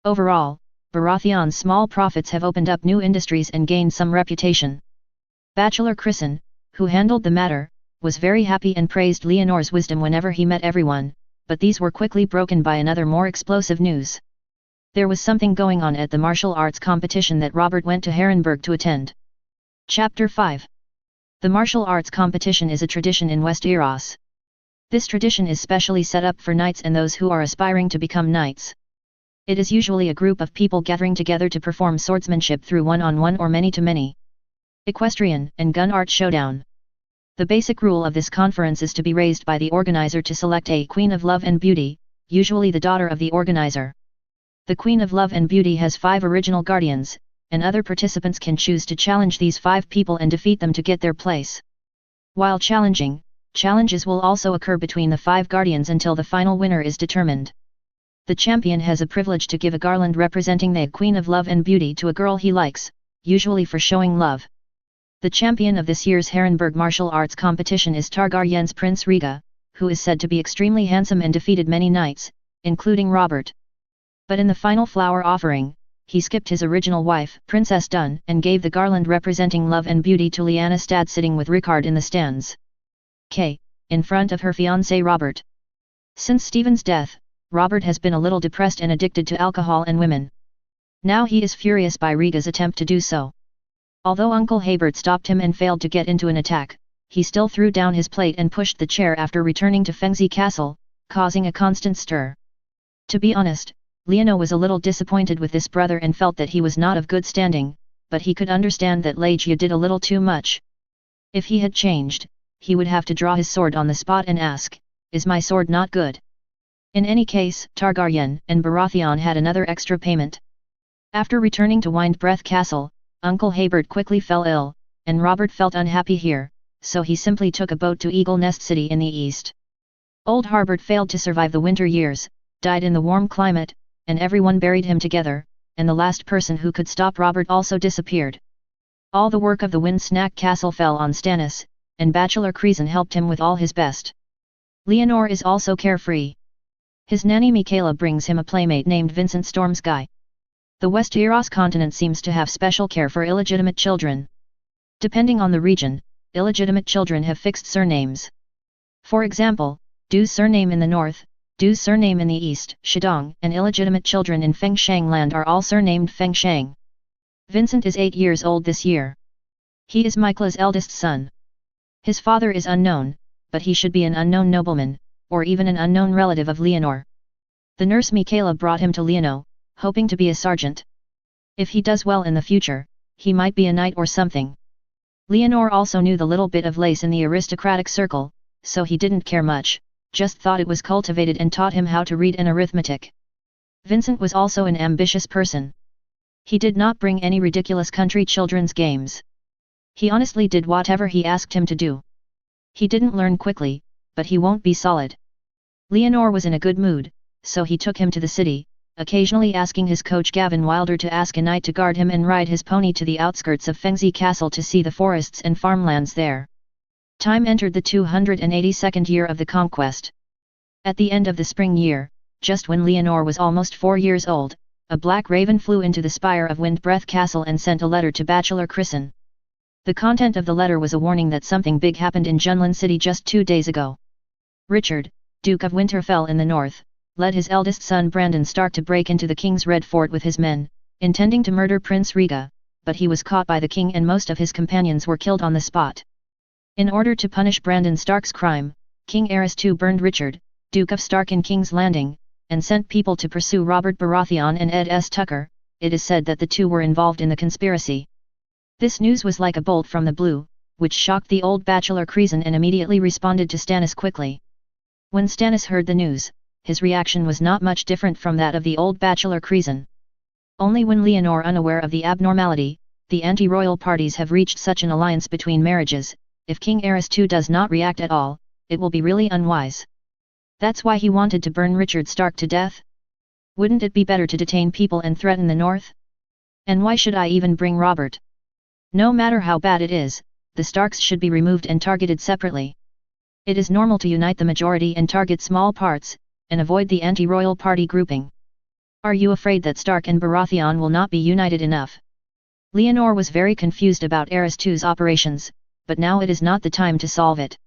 Overall, Baratheon's small profits have opened up new industries and gained some reputation. Bachelor Crisson, who handled the matter, was very happy and praised Leonor's wisdom whenever he met everyone, but these were quickly broken by another more explosive news. There was something going on at the martial arts competition that Robert went to Herrenberg to attend. Chapter 5. The martial arts competition is a tradition in Westeros. This tradition is specially set up for knights and those who are aspiring to become knights. It is usually a group of people gathering together to perform swordsmanship through one-on-one or many-to-many. Equestrian and gun art showdown. The basic rule of this conference is to be raised by the organizer to select a Queen of Love and Beauty, usually the daughter of the organizer. The Queen of Love and Beauty has 5 original guardians, and other participants can choose to challenge these 5 people and defeat them to get their place. While challenges will also occur between the 5 guardians until the final winner is determined. The champion has a privilege to give a garland representing the Queen of Love and Beauty to a girl he likes, usually for showing love. The champion of this year's Herrenberg martial arts competition is Targaryen's Prince Rhaega, who is said to be extremely handsome and defeated many knights, including Robert. But in the final flower offering, he skipped his original wife, Princess Dun, and gave the garland representing love and beauty to Lyanna Stad sitting with Rickard in the stands. In front of her fiancé Robert. Since Stephen's death, Robert has been a little depressed and addicted to alcohol and women. Now he is furious by Rhaega's attempt to do so. Although Uncle Habert stopped him and failed to get into an attack, he still threw down his plate and pushed the chair after returning to Fengzi Castle, causing a constant stir. To be honest, Lyanna was a little disappointed with this brother and felt that he was not of good standing, but he could understand that Legia did a little too much. If he had changed, he would have to draw his sword on the spot and ask, "Is my sword not good?" In any case, Targaryen and Baratheon had another extra payment. After returning to Windbreath Castle, Uncle Habert quickly fell ill, and Robert felt unhappy here, so he simply took a boat to Eagle Nest City in the east. Old Harbert failed to survive the winter years, died in the warm climate, and everyone buried him together, and the last person who could stop Robert also disappeared. All the work of the Windsnack Castle fell on Stannis, and Bachelor Crisson helped him with all his best. Leonor is also carefree. His nanny Michaela brings him a playmate named Vincent Stormsky. The Westeros continent seems to have special care for illegitimate children. Depending on the region, illegitimate children have fixed surnames. For example, Du's surname in the north, Du's surname in the east, Shidong, and illegitimate children in Fengshang land are all surnamed Fengshang. Vincent is 8 years old this year. He is Michaela's eldest son. His father is unknown, but he should be an unknown nobleman, or even an unknown relative of Leonor. The nurse Michaela brought him to Leonor, hoping to be a sergeant. If he does well in the future, he might be a knight or something. Leonor also knew the little bit of lace in the aristocratic circle, so he didn't care much, just thought it was cultivated and taught him how to read and arithmetic. Vincent was also an ambitious person. He did not bring any ridiculous country children's games. He honestly did whatever he asked him to do. He didn't learn quickly, but he won't be solid. Leonor was in a good mood, so he took him to the city, occasionally asking his coach Gavin Wilder to ask a knight to guard him and ride his pony to the outskirts of Fengzi Castle to see the forests and farmlands there. Time entered the 282nd year of the conquest. At the end of the spring year, just when Leonor was almost 4 years old, a black raven flew into the spire of Windbreath Castle and sent a letter to Bachelor Crisson. The content of the letter was a warning that something big happened in Junlan City just 2 days ago. Richard, Duke of Winterfell in the north, led his eldest son Brandon Stark to break into the King's Red Fort with his men, intending to murder Prince Rhaega, but he was caught by the king and most of his companions were killed on the spot. In order to punish Brandon Stark's crime, King Aerys II burned Richard, Duke of Stark in King's Landing, and sent people to pursue Robert Baratheon and Ed S. Tucker. It is said that the two were involved in the conspiracy. This news was like a bolt from the blue, which shocked the old Bachelor Crisson and immediately responded to Stannis quickly. When Stannis heard the news, his reaction was not much different from that of the old Bachelor Crisson. Only when Leonor unaware of the abnormality, the anti-royal parties have reached such an alliance between marriages. If King Aerys II does not react at all, it will be really unwise. That's why he wanted to burn Richard Stark to death? Wouldn't it be better to detain people and threaten the north? And why should I even bring Robert? No matter how bad it is, the Starks should be removed and targeted separately. It is normal to unite the majority and target small parts, and avoid the anti-royal party grouping. Are you afraid that Stark and Baratheon will not be united enough? Leonor was very confused about Aerys II's operations, but now it is not the time to solve it.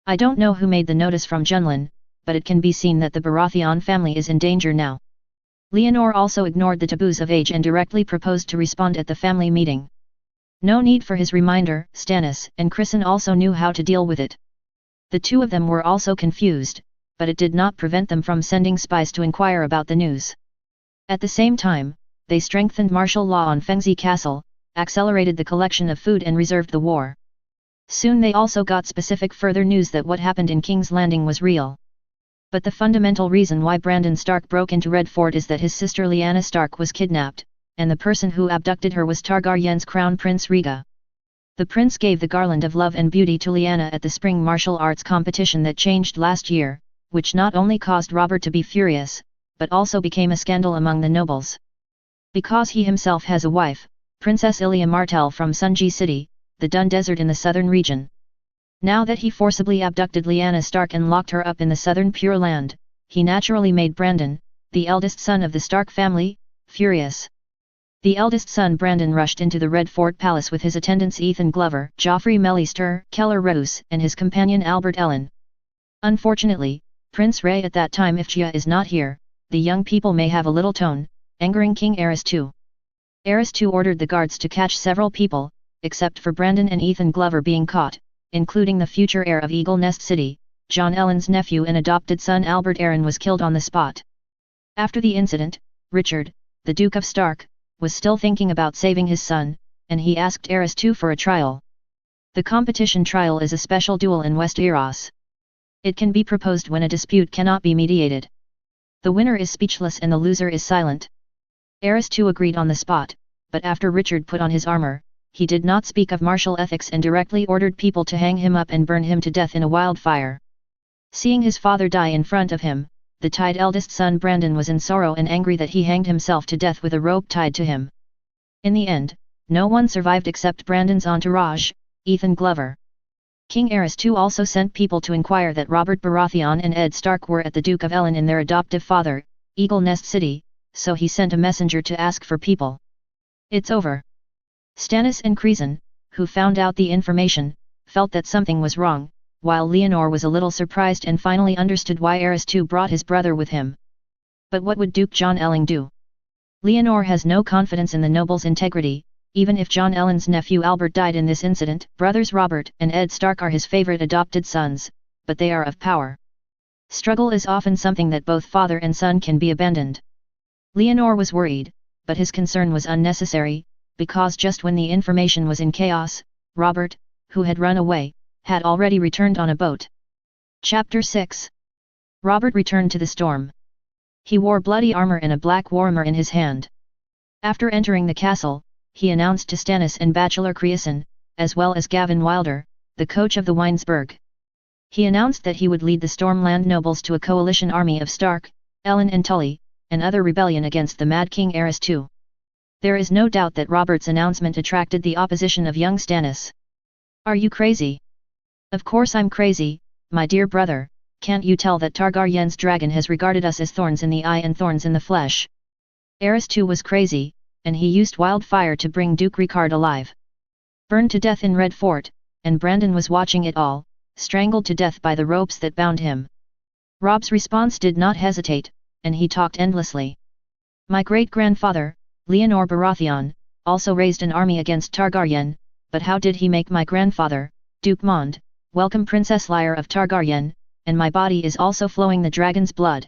I don't know who made the notice from Junlin, but it can be seen that the Baratheon family is in danger now. Leonor also ignored the taboos of age and directly proposed to respond at the family meeting. No need for his reminder, Stannis and Kristen also knew how to deal with it. The two of them were also confused, but it did not prevent them from sending spies to inquire about the news. At the same time, they strengthened martial law on Fengzi Castle, accelerated the collection of food and reserved the war. Soon they also got specific further news that what happened in King's Landing was real. But the fundamental reason why Brandon Stark broke into Red Fort is that his sister Lyanna Stark was kidnapped, and the person who abducted her was Targaryen's crown prince Rhaega. The prince gave the Garland of Love and Beauty to Lyanna at the spring martial arts competition that changed last year, which not only caused Robert to be furious, but also became a scandal among the nobles. Because he himself has a wife, Princess Ilia Martell from Sunji City, the Dun Desert in the southern region. Now that he forcibly abducted Lyanna Stark and locked her up in the southern Pure Land, he naturally made Brandon, the eldest son of the Stark family, furious. The eldest son Brandon rushed into the Red Fort Palace with his attendants Ethan Glover, Joffrey Melister, Keller Roose, and his companion Albert Ellen. Unfortunately, Prince Ray at that time Ifjia is not here, the young people may have a little tone, angering King Aerys II. Aerys II ordered the guards to catch several people, except for Brandon and Ethan Glover being caught, including the future heir of Eagle Nest City, John Ellen's nephew and adopted son Albert Arryn was killed on the spot. After the incident, Richard, the Duke of Stark, was still thinking about saving his son, and he asked Aerys II for a trial. The competition trial is a special duel in Westeros. It can be proposed when a dispute cannot be mediated. The winner is speechless and the loser is silent. Aerys II agreed on the spot, but after Richard put on his armor, he did not speak of martial ethics and directly ordered people to hang him up and burn him to death in a wildfire. Seeing his father die in front of him, the tied eldest son Brandon was in sorrow and angry that he hanged himself to death with a rope tied to him. In the end, no one survived except Brandon's entourage, Ethan Glover. King Aerys II also sent people to inquire that Robert Baratheon and Ed Stark were at the Duke of Ellen in their adoptive father, Eagle Nest City, so he sent a messenger to ask for people. It's over. Stannis and Creason, who found out the information, felt that something was wrong, while Leonor was a little surprised and finally understood why Aerys II brought his brother with him. But what would Duke John Elling do? Leonor has no confidence in the noble's integrity, even if John Ellen's nephew Albert died in this incident. Brothers Robert and Ed Stark are his favorite adopted sons, but they are of power. Struggle is often something that both father and son can be abandoned. Leonor was worried, but his concern was unnecessary, because just when the information was in chaos, Robert, who had run away, had already returned on a boat. Chapter 6. Robert returned to the storm. He wore bloody armor and a black warhammer in his hand. After entering the castle, he announced to Stannis and Bachelor Creason, as well as Gavin Wilder, the coach of the Winesburg. He announced that he would lead the Stormland nobles to a coalition army of Stark, Ellen and Tully, and other rebellion against the Mad King Aerys II. There is no doubt that Robert's announcement attracted the opposition of young Stannis. Are you crazy? Of course I'm crazy, my dear brother, can't you tell that Targaryen's dragon has regarded us as thorns in the eye and thorns in the flesh? Aerys II was crazy, and he used wildfire to bring Duke Ricard alive. Burned to death in Red Fort, and Brandon was watching it all, strangled to death by the ropes that bound him. Rob's response did not hesitate, and he talked endlessly. My great-grandfather, Leonor Baratheon, also raised an army against Targaryen, but how did he make my grandfather, Duke Mond, welcome Princess Lyra of Targaryen, and my body is also flowing the dragon's blood.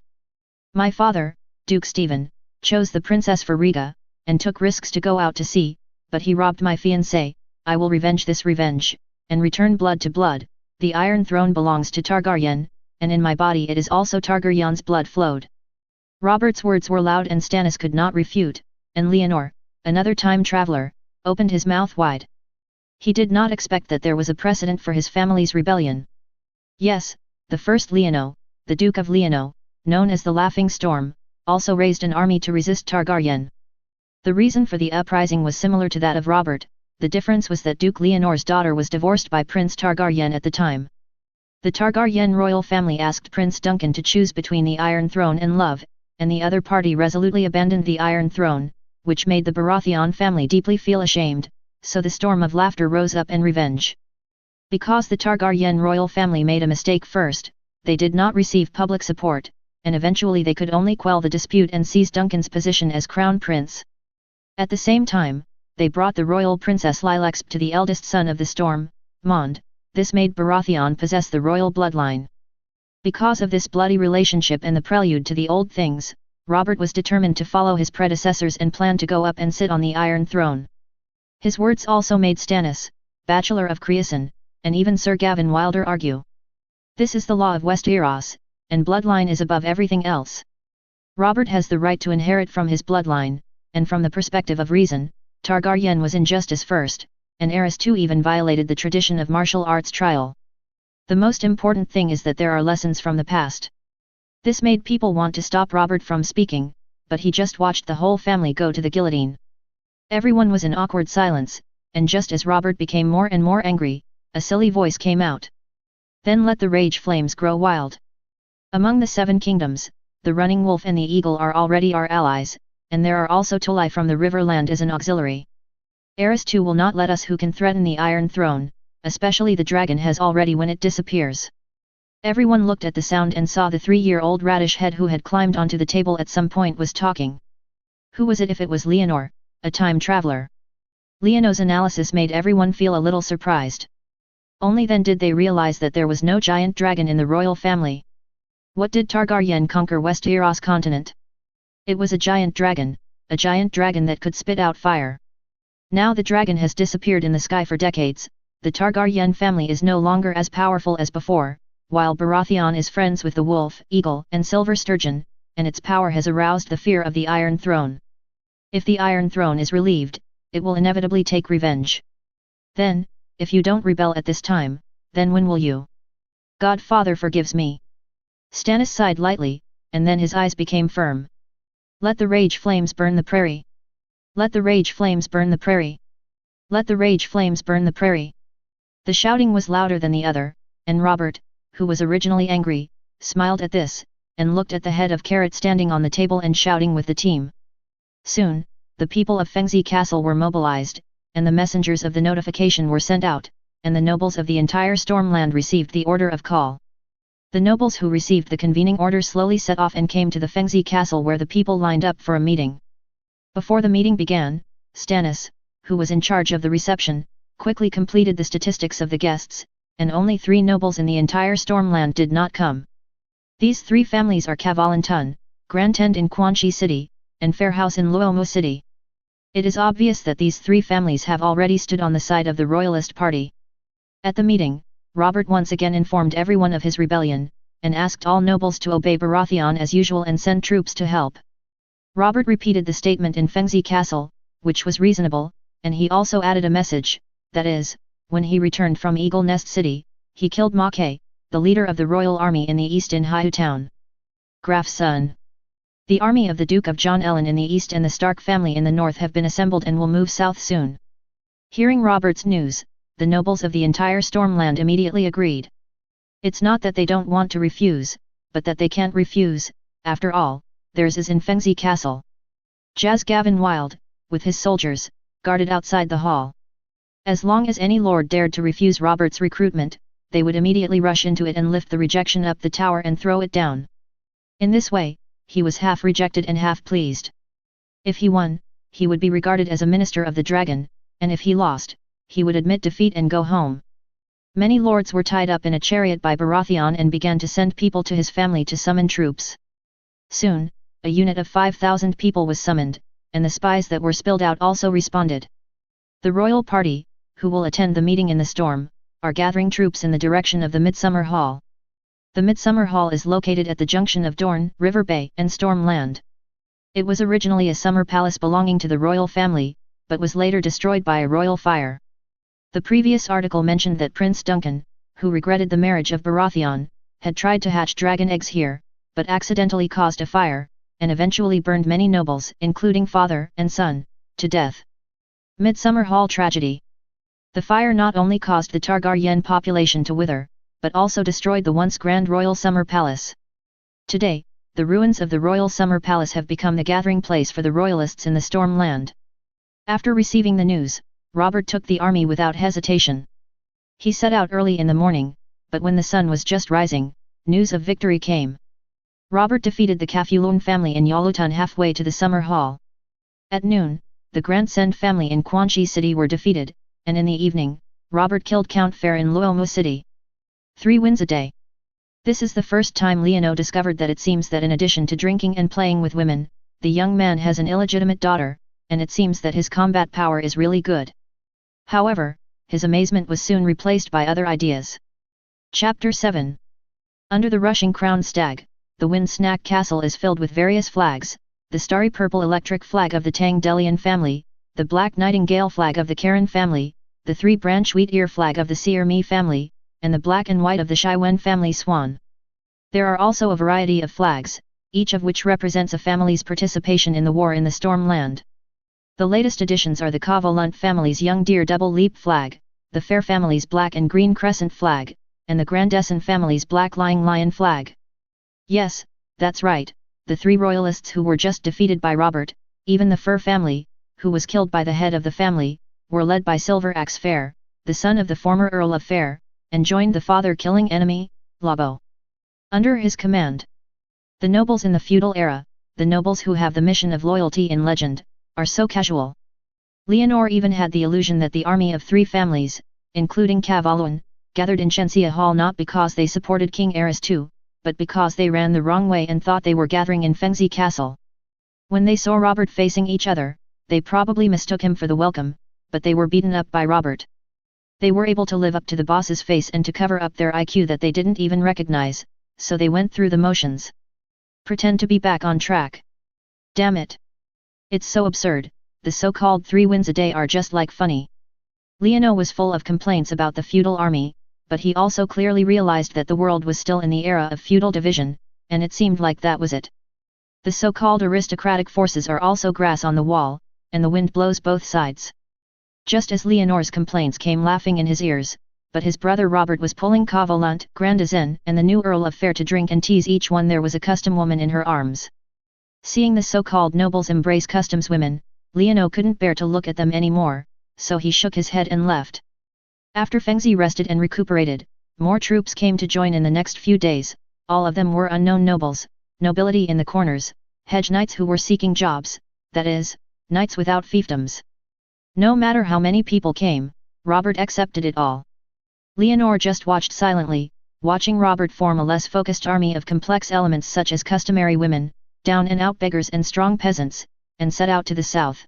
My father, Duke Stephen, chose the princess for Rhaega, and took risks to go out to sea, but he robbed my fiancé. I will revenge this revenge, and return blood to blood. The Iron Throne belongs to Targaryen, and in my body it is also Targaryen's blood flowed. Robert's words were loud and Stannis could not refute, and Leonor, another time traveler, opened his mouth wide. He did not expect that there was a precedent for his family's rebellion. Yes, the first Leono, the Duke of Leono, known as the Laughing Storm, also raised an army to resist Targaryen. The reason for the uprising was similar to that of Robert, the difference was that Duke Leonor's daughter was divorced by Prince Targaryen at the time. The Targaryen royal family asked Prince Duncan to choose between the Iron Throne and love, and the other party resolutely abandoned the Iron Throne, which made the Baratheon family deeply feel ashamed, so the storm of laughter rose up in revenge. Because the Targaryen royal family made a mistake first, they did not receive public support, and eventually they could only quell the dispute and seize Duncan's position as crown prince. At the same time, they brought the royal princess Lilexp to the eldest son of the storm, Mond. This made Baratheon possess the royal bloodline. Because of this bloody relationship and the prelude to the old things, Robert was determined to follow his predecessors and planned to go up and sit on the Iron Throne. His words also made Stannis, Bachelor of Creosan, and even Sir Gavin Wilder argue. This is the law of Westeros, and bloodline is above everything else. Robert has the right to inherit from his bloodline, and from the perspective of reason, Targaryen was injustice first, and Aerys too even violated the tradition of martial arts trial. The most important thing is that there are lessons from the past. This made people want to stop Robert from speaking, but he just watched the whole family go to the guillotine. Everyone was in awkward silence, and just as Robert became more and more angry, a silly voice came out. Then let the rage flames grow wild. Among the 7 kingdoms, the running wolf and the eagle are already our allies, and there are also Tolai from the Riverland as an auxiliary. Aerys too will not let us who can threaten the Iron Throne, especially the dragon has already when it disappears. Everyone looked at the sound and saw the 3-year-old radish head who had climbed onto the table at some point was talking. Who was it if it was Leonor, a time traveler? Leonor's analysis made everyone feel a little surprised. Only then did they realize that there was no giant dragon in the royal family. What did Targaryen conquer Westeros continent? It was a giant dragon that could spit out fire. Now the dragon has disappeared in the sky for decades, the Targaryen family is no longer as powerful as before, while Baratheon is friends with the wolf, eagle, and silver sturgeon, and its power has aroused the fear of the Iron Throne. If the Iron Throne is relieved, it will inevitably take revenge. Then, if you don't rebel at this time, then when will you? Godfather forgives me. Stannis sighed lightly, and then his eyes became firm. Let the rage flames burn the prairie. Let the rage flames burn the prairie. Let the rage flames burn the prairie. The shouting was louder than the other, and Robert, who was originally angry, smiled at this, and looked at the head of Carrot standing on the table and shouting with the team. Soon, the people of Fengzi Castle were mobilized, and the messengers of the notification were sent out, and the nobles of the entire Stormland received the order of call. The nobles who received the convening order slowly set off and came to the Fengzi Castle where the people lined up for a meeting. Before the meeting began, Stannis, who was in charge of the reception, quickly completed the statistics of the guests, and only 3 nobles in the entire Stormland did not come. These 3 families are Cavalentun, Grantend in Quan Chi City, and Fairhouse in Luomo City. It is obvious that these 3 families have already stood on the side of the Royalist Party. At the meeting, Robert once again informed everyone of his rebellion, and asked all nobles to obey Baratheon as usual and send troops to help. Robert repeated the statement in Fengzi Castle, which was reasonable, and he also added a message, that is, when he returned from Eagle Nest City, he killed Mackay, the leader of the royal army in the east in Haihu Town. Graf's son. The army of the Duke of John Ellen in the east and the Stark family in the north have been assembled and will move south soon. Hearing Robert's news, the nobles of the entire Stormland immediately agreed. It's not that they don't want to refuse, but that they can't refuse, after all, theirs is in Fengzi Castle. Jas Gavin Wild, with his soldiers, guarded outside the hall. As long as any lord dared to refuse Robert's recruitment, they would immediately rush into it and lift the rejection up the tower and throw it down. In this way, he was half rejected and half pleased. If he won, he would be regarded as a minister of the dragon, and if he lost, he would admit defeat and go home. Many lords were tied up in a chariot by Baratheon and began to send people to his family to summon troops. Soon, a unit of 5,000 people was summoned, and the spies that were spilled out also responded. The royal party, who will attend the meeting in the storm, are gathering troops in the direction of the Midsummer Hall. The Midsummer Hall is located at the junction of Dorne, River Bay, and Stormland. It was originally a summer palace belonging to the royal family, but was later destroyed by a royal fire. The previous article mentioned that Prince Duncan, who regretted the marriage of Baratheon, had tried to hatch dragon eggs here, but accidentally caused a fire, and eventually burned many nobles, including father and son, to death. Midsummer Hall Tragedy. The fire not only caused the Targaryen population to wither, but also destroyed the once grand royal summer palace. Today, the ruins of the royal summer palace have become the gathering place for the royalists in the Stormland. After receiving the news, Robert took the army without hesitation. He set out early in the morning, but when the sun was just rising, news of victory came. Robert defeated the Cafulon family in Yolutun halfway to the summer hall. At noon, the Grandsend family in Quanxi City were defeated, and in the evening, Robert killed Count Fair in Luomo City. 3 wins a day. This is the first time Leono discovered that it seems that in addition to drinking and playing with women, the young man has an illegitimate daughter, and it seems that his combat power is really good. However, his amazement was soon replaced by other ideas. Chapter 7. Under the rushing crowned stag, the Wind Snack Castle is filled with various flags, the starry purple electric flag of the Tang Delian family, the black nightingale flag of the Karen family, the 3-branch wheat ear flag of the Seer Mi family, and the black and white of the Shiwen family swan. There are also a variety of flags, each of which represents a family's participation in the war in the Stormland. The latest additions are the Kavalunt family's Young Deer Double Leap flag, the Fair family's black and green crescent flag, and the Grandesson family's black Lying Lion flag. Yes, that's right, the 3 royalists who were just defeated by Robert, even the Fur family, who was killed by the head of the family, were led by Silver Axe Fair, the son of the former Earl of Fair, and joined the father-killing enemy, Labo. Under his command. The nobles in the feudal era, the nobles who have the mission of loyalty in legend, are so casual. Leonor even had the illusion that the army of 3 families, including Kavaluan, gathered in Shenxia Hall not because they supported King Eris II, but because they ran the wrong way and thought they were gathering in Fengzi Castle. When they saw Robert facing each other, they probably mistook him for the welcome, but they were beaten up by Robert. They were able to live up to the boss's face and to cover up their IQ that they didn't even recognize, so they went through the motions. Pretend to be back on track. Damn it. It's so absurd, the so-called 3 wins a day are just like funny. Leono was full of complaints about the feudal army, but he also clearly realized that the world was still in the era of feudal division, and it seemed like that was it. The so-called aristocratic forces are also grass on the wall, and the wind blows both sides. Just as Leonor's complaints came laughing in his ears, but his brother Robert was pulling Kavalunt, Grandezin, and the new Earl of Fair to drink and tease each one. There was a custom woman in her arms. Seeing the so-called nobles embrace customs women, Leono couldn't bear to look at them anymore, so he shook his head and left. After Fengzi rested and recuperated, more troops came to join in the next few days. All of them were unknown nobles, nobility in the corners, hedge knights who were seeking jobs, that is, knights without fiefdoms. No matter how many people came, Robert accepted it all. Leonor just watched silently, watching Robert form a less focused army of complex elements such as customary women, down-and-out beggars and strong peasants, and set out to the south.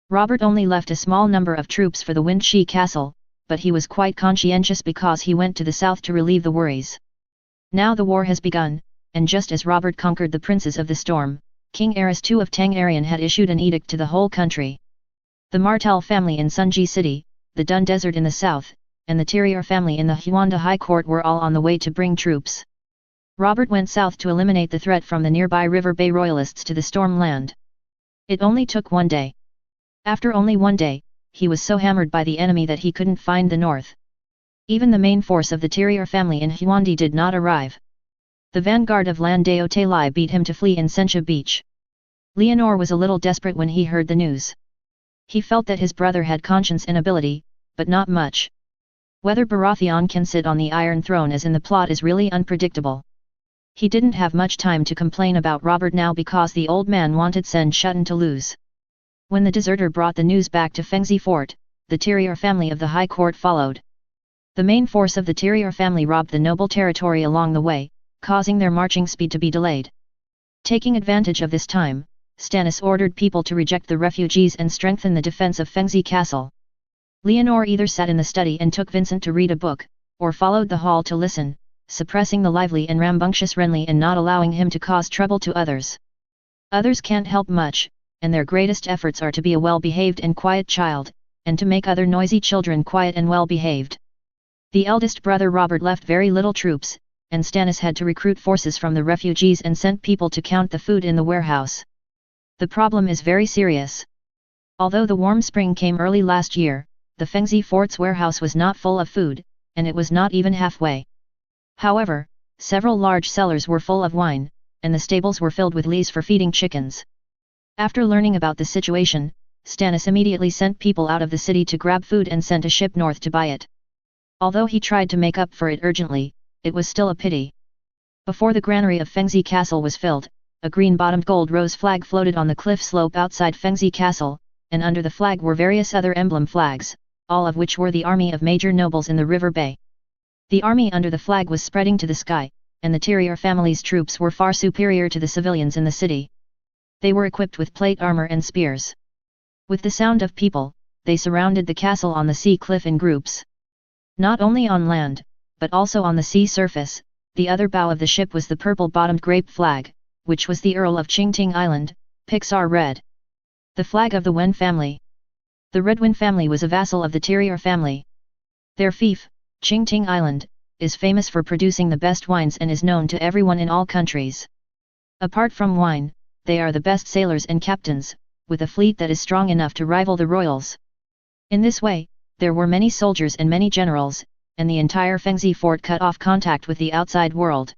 Robert only left a small number of troops for the Windshi Castle, but he was quite conscientious because he went to the south to relieve the worries. Now the war has begun, and just as Robert conquered the princes of the storm, King Eris II of Tang Arian had issued an edict to the whole country. The Martel family in Sunji City, the Dun Desert in the south, and the Tirier family in the Huanda High Court were all on the way to bring troops. Robert went south to eliminate the threat from the nearby River Bay Royalists to the Stormland. It only took 1 day. After only 1 day, he was so hammered by the enemy that he couldn't find the north. Even the main force of the Tirier family in Huandi did not arrive. The vanguard of Landao Talai beat him to flee in Sencha Beach. Leonor was a little desperate when he heard the news. He felt that his brother had conscience and ability, but not much. Whether Baratheon can sit on the Iron Throne as in the plot is really unpredictable. He didn't have much time to complain about Robert now because the old man wanted Sen Shuten to lose. When the deserter brought the news back to Fengzi Fort, the Tirier family of the High Court followed. The main force of the Tirier family robbed the noble territory along the way, causing their marching speed to be delayed. Taking advantage of this time, Stannis ordered people to reject the refugees and strengthen the defense of Fengzi Castle. Leonor either sat in the study and took Vincent to read a book, or followed the hall to listen, suppressing the lively and rambunctious Renly and not allowing him to cause trouble to others. Others can't help much, and their greatest efforts are to be a well-behaved and quiet child, and to make other noisy children quiet and well-behaved. The eldest brother Robert left very little troops, and Stannis had to recruit forces from the refugees and sent people to count the food in the warehouse. The problem is very serious. Although the warm spring came early last year, the Fengzi Fort's warehouse was not full of food, and it was not even halfway. However, several large cellars were full of wine, and the stables were filled with lees for feeding chickens. After learning about the situation, Stannis immediately sent people out of the city to grab food and sent a ship north to buy it. Although he tried to make up for it urgently, it was still a pity. Before the granary of Fengzi Castle was filled, a green-bottomed gold rose flag floated on the cliff slope outside Fengzi Castle, and under the flag were various other emblem flags, all of which were the army of major nobles in the River Bay. The army under the flag was spreading to the sky, and the Tyrior family's troops were far superior to the civilians in the city. They were equipped with plate armor and spears. With the sound of people, they surrounded the castle on the sea cliff in groups. Not only on land, but also on the sea surface, the other bow of the ship was the purple-bottomed grape flag, which was the Earl of Qingting Island, Pixar Red. The flag of the Wen family. The Red Wen family was a vassal of the Tyrior family. Their fief, Qingting Island, is famous for producing the best wines and is known to everyone in all countries. Apart from wine, they are the best sailors and captains, with a fleet that is strong enough to rival the royals. In this way, there were many soldiers and many generals, and the entire Fengzi fort cut off contact with the outside world.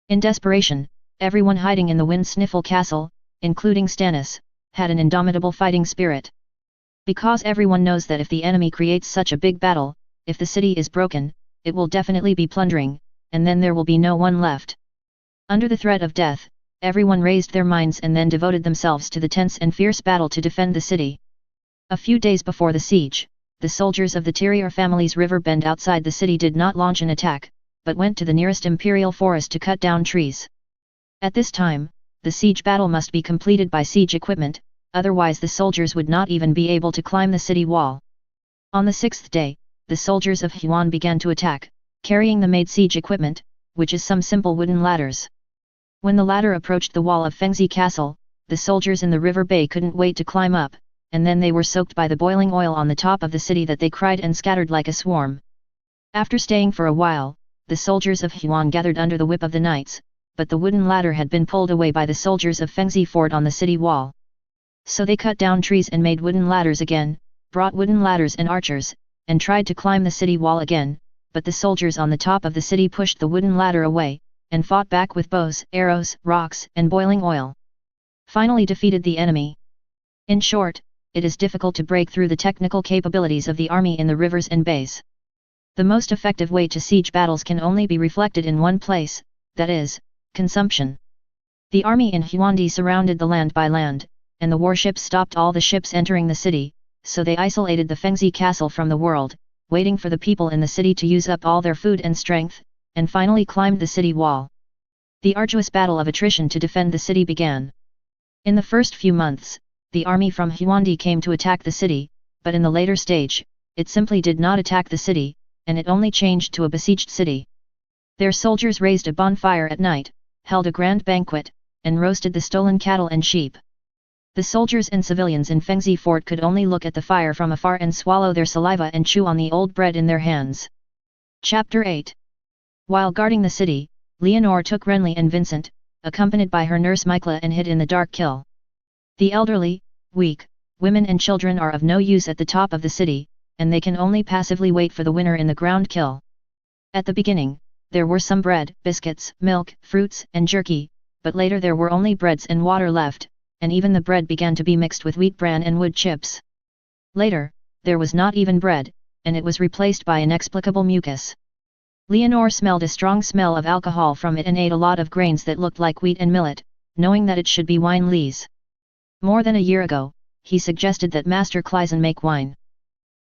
In desperation, everyone hiding in the Wind Sniffle Castle, including Stannis, had an indomitable fighting spirit. Because everyone knows that if the enemy creates such a big battle, if the city is broken, it will definitely be plundering, and then there will be no one left. Under the threat of death, everyone raised their minds and then devoted themselves to the tense and fierce battle to defend the city. A few days before the siege, the soldiers of the Tyrior family's river bend outside the city did not launch an attack, but went to the nearest imperial forest to cut down trees. At this time, the siege battle must be completed by siege equipment, otherwise the soldiers would not even be able to climb the city wall. On the sixth day, the soldiers of Huan began to attack, carrying the made siege equipment, which is some simple wooden ladders. When the ladder approached the wall of Fengzi Castle, the soldiers in the river bay couldn't wait to climb up, and then they were soaked by the boiling oil on the top of the city that they cried and scattered like a swarm. After staying for a while, the soldiers of Huan gathered under the whip of the knights, but the wooden ladder had been pulled away by the soldiers of Fengzi Fort on the city wall. So they cut down trees and made wooden ladders again, brought wooden ladders and archers, and tried to climb the city wall again, but the soldiers on the top of the city pushed the wooden ladder away, and fought back with bows, arrows, rocks, and boiling oil. Finally defeated the enemy. In short, it is difficult to break through the technical capabilities of the army in the rivers and bays. The most effective way to siege battles can only be reflected in one place, that is, consumption. The army in Huandi surrounded the land by land, and the warships stopped all the ships entering the city, so they isolated the Fengzi Castle from the world, waiting for the people in the city to use up all their food and strength, and finally climbed the city wall. The arduous battle of attrition to defend the city began. In the first few months, the army from Huandi came to attack the city, but in the later stage, it simply did not attack the city, and it only changed to a besieged city. Their soldiers raised a bonfire at night, held a grand banquet, and roasted the stolen cattle and sheep. The soldiers and civilians in Fengzi Fort could only look at the fire from afar and swallow their saliva and chew on the old bread in their hands. Chapter 8. While guarding the city, Leonor took Renly and Vincent, accompanied by her nurse Mycla, and hid in the dark kill. The elderly, weak, women and children are of no use at the top of the city, and they can only passively wait for the winner in the ground kill. At the beginning, there were some bread, biscuits, milk, fruits, and jerky, but later there were only breads and water left, and even the bread began to be mixed with wheat bran and wood chips. Later, there was not even bread, and it was replaced by inexplicable mucus. Leonor smelled a strong smell of alcohol from it and ate a lot of grains that looked like wheat and millet, knowing that it should be wine lees. More than a year ago, he suggested that Master Kleisen make wine.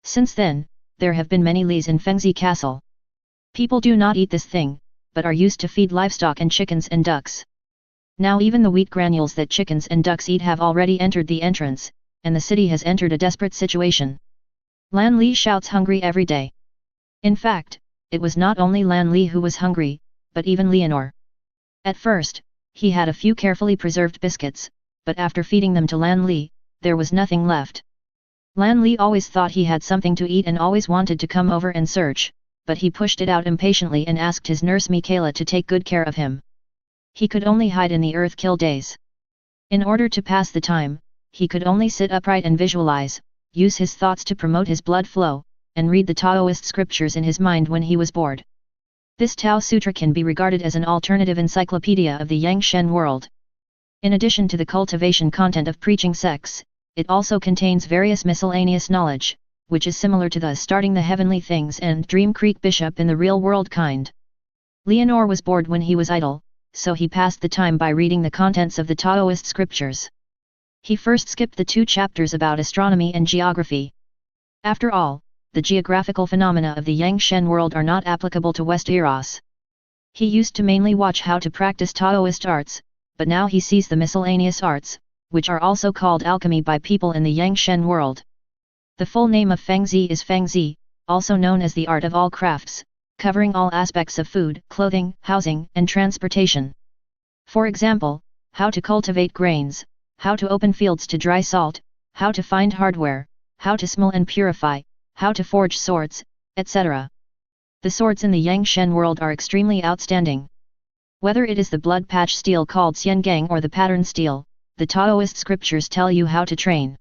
Since then, there have been many lees in Fengzi Castle. People do not eat this thing, but are used to feed livestock and chickens and ducks. Now even the wheat granules that chickens and ducks eat have already entered the entrance, and the city has entered a desperate situation. Lan Li shouts hungry every day. In fact, it was not only Lan Li who was hungry, but even Leonor. At first, he had a few carefully preserved biscuits, but after feeding them to Lan Li, there was nothing left. Lan Li always thought he had something to eat and always wanted to come over and search. but he pushed it out impatiently and asked his nurse Michaela to take good care of him. He could only hide in the Earth-kill days. In order to pass the time, he could only sit upright and visualize, use his thoughts to promote his blood flow, and read the Taoist scriptures in his mind when he was bored. This Tao Sutra can be regarded as an alternative encyclopedia of the Yang Shen world. In addition to the cultivation content of preaching sects, it also contains various miscellaneous knowledge, which is similar to the Starting the Heavenly Things and Dream Creek Bishop in the real world kind. Leonore was bored when he was idle, so he passed the time by reading the contents of the Taoist scriptures. He first skipped the 2 chapters about astronomy and geography. After all, the geographical phenomena of the Yang Shen world are not applicable to Westeros. He used to mainly watch how to practice Taoist arts, but now he sees the miscellaneous arts, which are also called alchemy by people in the Yang Shen world. The full name of Fengzi is Fengzi, also known as the art of all crafts, covering all aspects of food, clothing, housing, and transportation. For example, how to cultivate grains, how to open fields to dry salt, how to find hardware, how to smell and purify, how to forge swords, etc. The swords in the Yang Shen world are extremely outstanding. Whether it is the blood patch steel called Xiangang or the pattern steel, the Taoist scriptures tell you how to train.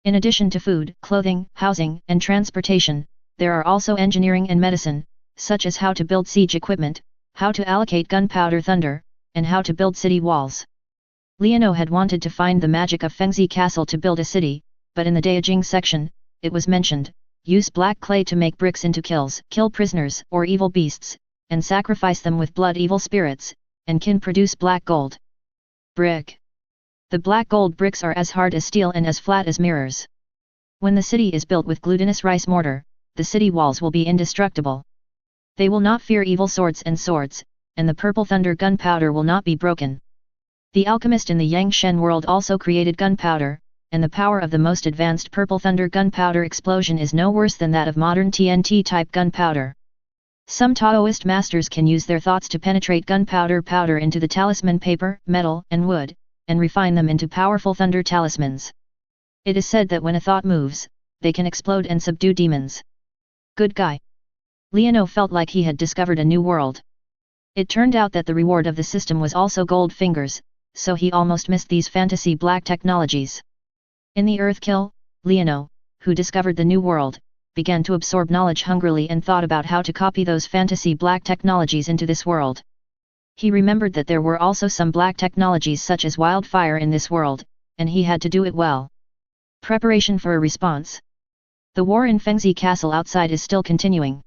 In addition to food, clothing, housing, and transportation, there are also engineering and medicine, such as how to build siege equipment, how to allocate gunpowder thunder, and how to build city walls. Leonore had wanted to find the magic of Fengzi Castle to build a city, but in the Daijing section, it was mentioned, use black clay to make bricks into kills, kill prisoners or evil beasts, and sacrifice them with blood evil spirits, and can produce black gold. Brick. The black gold bricks are as hard as steel and as flat as mirrors. When the city is built with glutinous rice mortar, the city walls will be indestructible. They will not fear evil swords, and the purple thunder gunpowder will not be broken. The alchemist in the Yang Shen world also created gunpowder, and the power of the most advanced purple thunder gunpowder explosion is no worse than that of modern TNT-type gunpowder. Some Taoist masters can use their thoughts to penetrate gunpowder powder into the talisman paper, metal, and wood, and refine them into powerful thunder talismans. It is said that when a thought moves, they can explode and subdue demons. Good guy. Leonore felt like he had discovered a new world. It turned out that the reward of the system was also gold fingers, so he almost missed these fantasy black technologies. In the Earthkill, Leonore, who discovered the new world, began to absorb knowledge hungrily and thought about how to copy those fantasy black technologies into this world. He remembered that there were also some black technologies such as wildfire in this world, and he had to do it well. Preparation for a response. The war in Fengzi Castle outside is still continuing.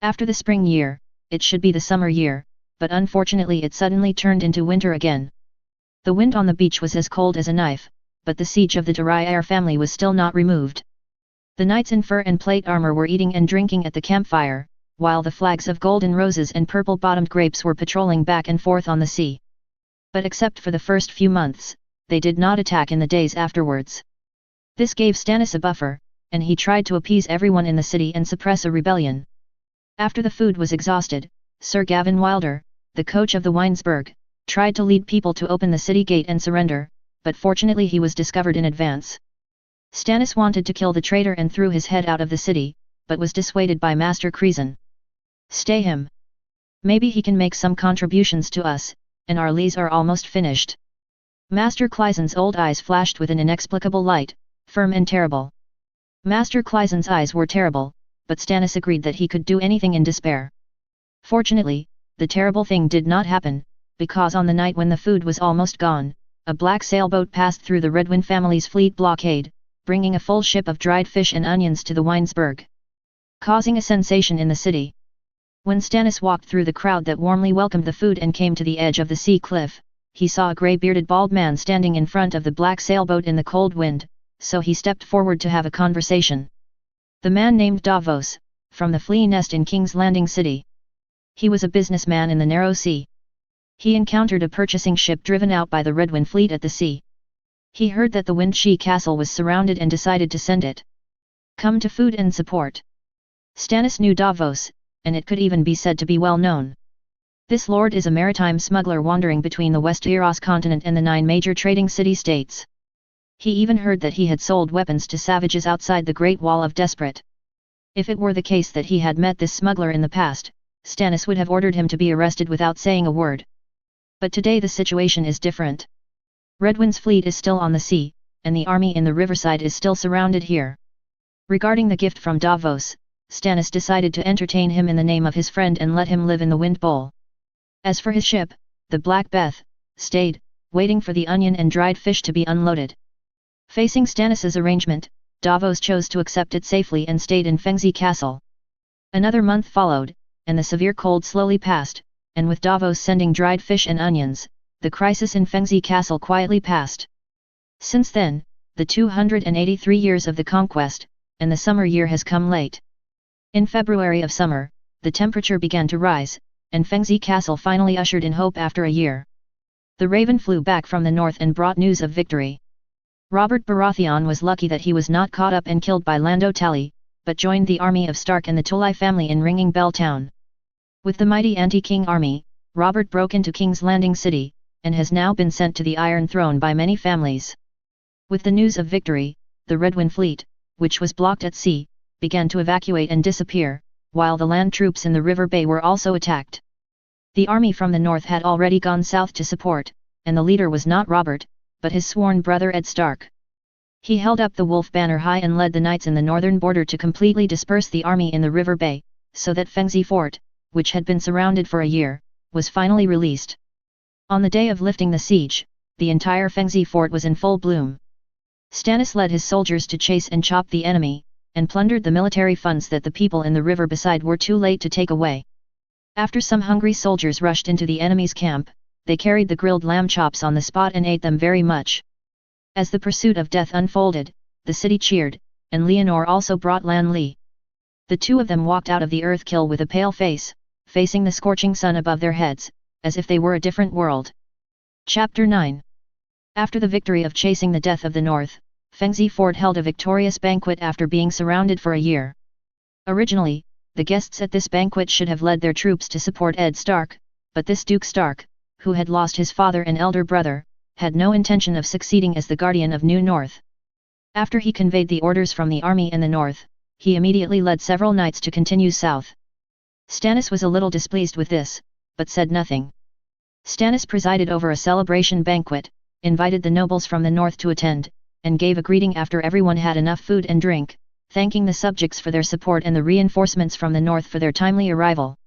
After the spring year, it should be the summer year, but unfortunately it suddenly turned into winter again. The wind on the beach was as cold as a knife, but the siege of the Darier family was still not removed. The knights in fur and plate armor were eating and drinking at the campfire, while the flags of golden roses and purple-bottomed grapes were patrolling back and forth on the sea. But except for the first few months, they did not attack in the days afterwards. This gave Stannis a buffer, and he tried to appease everyone in the city and suppress a rebellion. After the food was exhausted, Sir Gavin Wilder, the coach of the Winesburg, tried to lead people to open the city gate and surrender, but fortunately he was discovered in advance. Stannis wanted to kill the traitor and threw his head out of the city, but was dissuaded by Master Creason. Stay him. Maybe he can make some contributions to us, and our lees are almost finished. Master Clison's old eyes flashed with an inexplicable light, firm and terrible. Master Clison's eyes were terrible, but Stannis agreed that he could do anything in despair. Fortunately, the terrible thing did not happen, because on the night when the food was almost gone, a black sailboat passed through the Redwyn family's fleet blockade, bringing a full ship of dried fish and onions to the Winesburg, causing a sensation in the city. When Stannis walked through the crowd that warmly welcomed the food and came to the edge of the sea cliff, he saw a grey-bearded bald man standing in front of the black sailboat in the cold wind, so he stepped forward to have a conversation. The man named Davos, from the flea nest in King's Landing City. He was a businessman in the narrow sea. He encountered a purchasing ship driven out by the Redwyn fleet at the sea. He heard that the Windshee Castle was surrounded and decided to send it. Come to food and support. Stannis knew Davos, and it could even be said to be well known. This lord is a maritime smuggler wandering between the Westeros continent and the 9 major trading city-states. He even heard that he had sold weapons to savages outside the Great Wall of Desperate. If it were the case that he had met this smuggler in the past, Stannis would have ordered him to be arrested without saying a word. But today the situation is different. Redwyn's fleet is still on the sea, and the army in the riverside is still surrounded here. Regarding the gift from Davos, Stannis decided to entertain him in the name of his friend and let him live in the Wind Bowl. As for his ship, the Black Beth, stayed, waiting for the onion and dried fish to be unloaded. Facing Stannis's arrangement, Davos chose to accept it safely and stayed in Fengzi Castle. Another month followed, and the severe cold slowly passed, and with Davos sending dried fish and onions, the crisis in Fengzi Castle quietly passed. Since then, the 283 years of the conquest, and the summer year has come late. In February of summer, the temperature began to rise, and Fengzi Castle finally ushered in hope after a year. The raven flew back from the north and brought news of victory. Robert Baratheon was lucky that he was not caught up and killed by Lando Tally, but joined the army of Stark and the Tully family in Ringing Bell Town. With the mighty anti-king army, Robert broke into King's Landing City, and has now been sent to the Iron Throne by many families. With the news of victory, the Redwyn fleet, which was blocked at sea, began to evacuate and disappear, while the land troops in the River Bay were also attacked. The army from the north had already gone south to support, and the leader was not Robert, but his sworn brother Ed Stark. He held up the wolf banner high and led the knights in the northern border to completely disperse the army in the River Bay, so that Fengzi Fort, which had been surrounded for a year, was finally released. On the day of lifting the siege, the entire Fengzi Fort was in full bloom. Stannis led his soldiers to chase and chop the enemy, and plundered the military funds that the people in the river beside were too late to take away. After some hungry soldiers rushed into the enemy's camp, they carried the grilled lamb chops on the spot and ate them very much. As the pursuit of death unfolded, the city cheered, and Leonor also brought Lan Li. The two of them walked out of the Earthkill with a pale face, facing the scorching sun above their heads, as if they were a different world. Chapter 9. After the victory of chasing the death of the North, Fengzi Fort held a victorious banquet after being surrounded for a year. Originally, the guests at this banquet should have led their troops to support Ed Stark, but this Duke Stark, who had lost his father and elder brother, had no intention of succeeding as the guardian of New North. After he conveyed the orders from the army in the north, he immediately led several knights to continue south. Stannis was a little displeased with this, but said nothing. Stannis presided over a celebration banquet, invited the nobles from the north to attend, and gave a greeting after everyone had enough food and drink, thanking the subjects for their support and the reinforcements from the north for their timely arrival.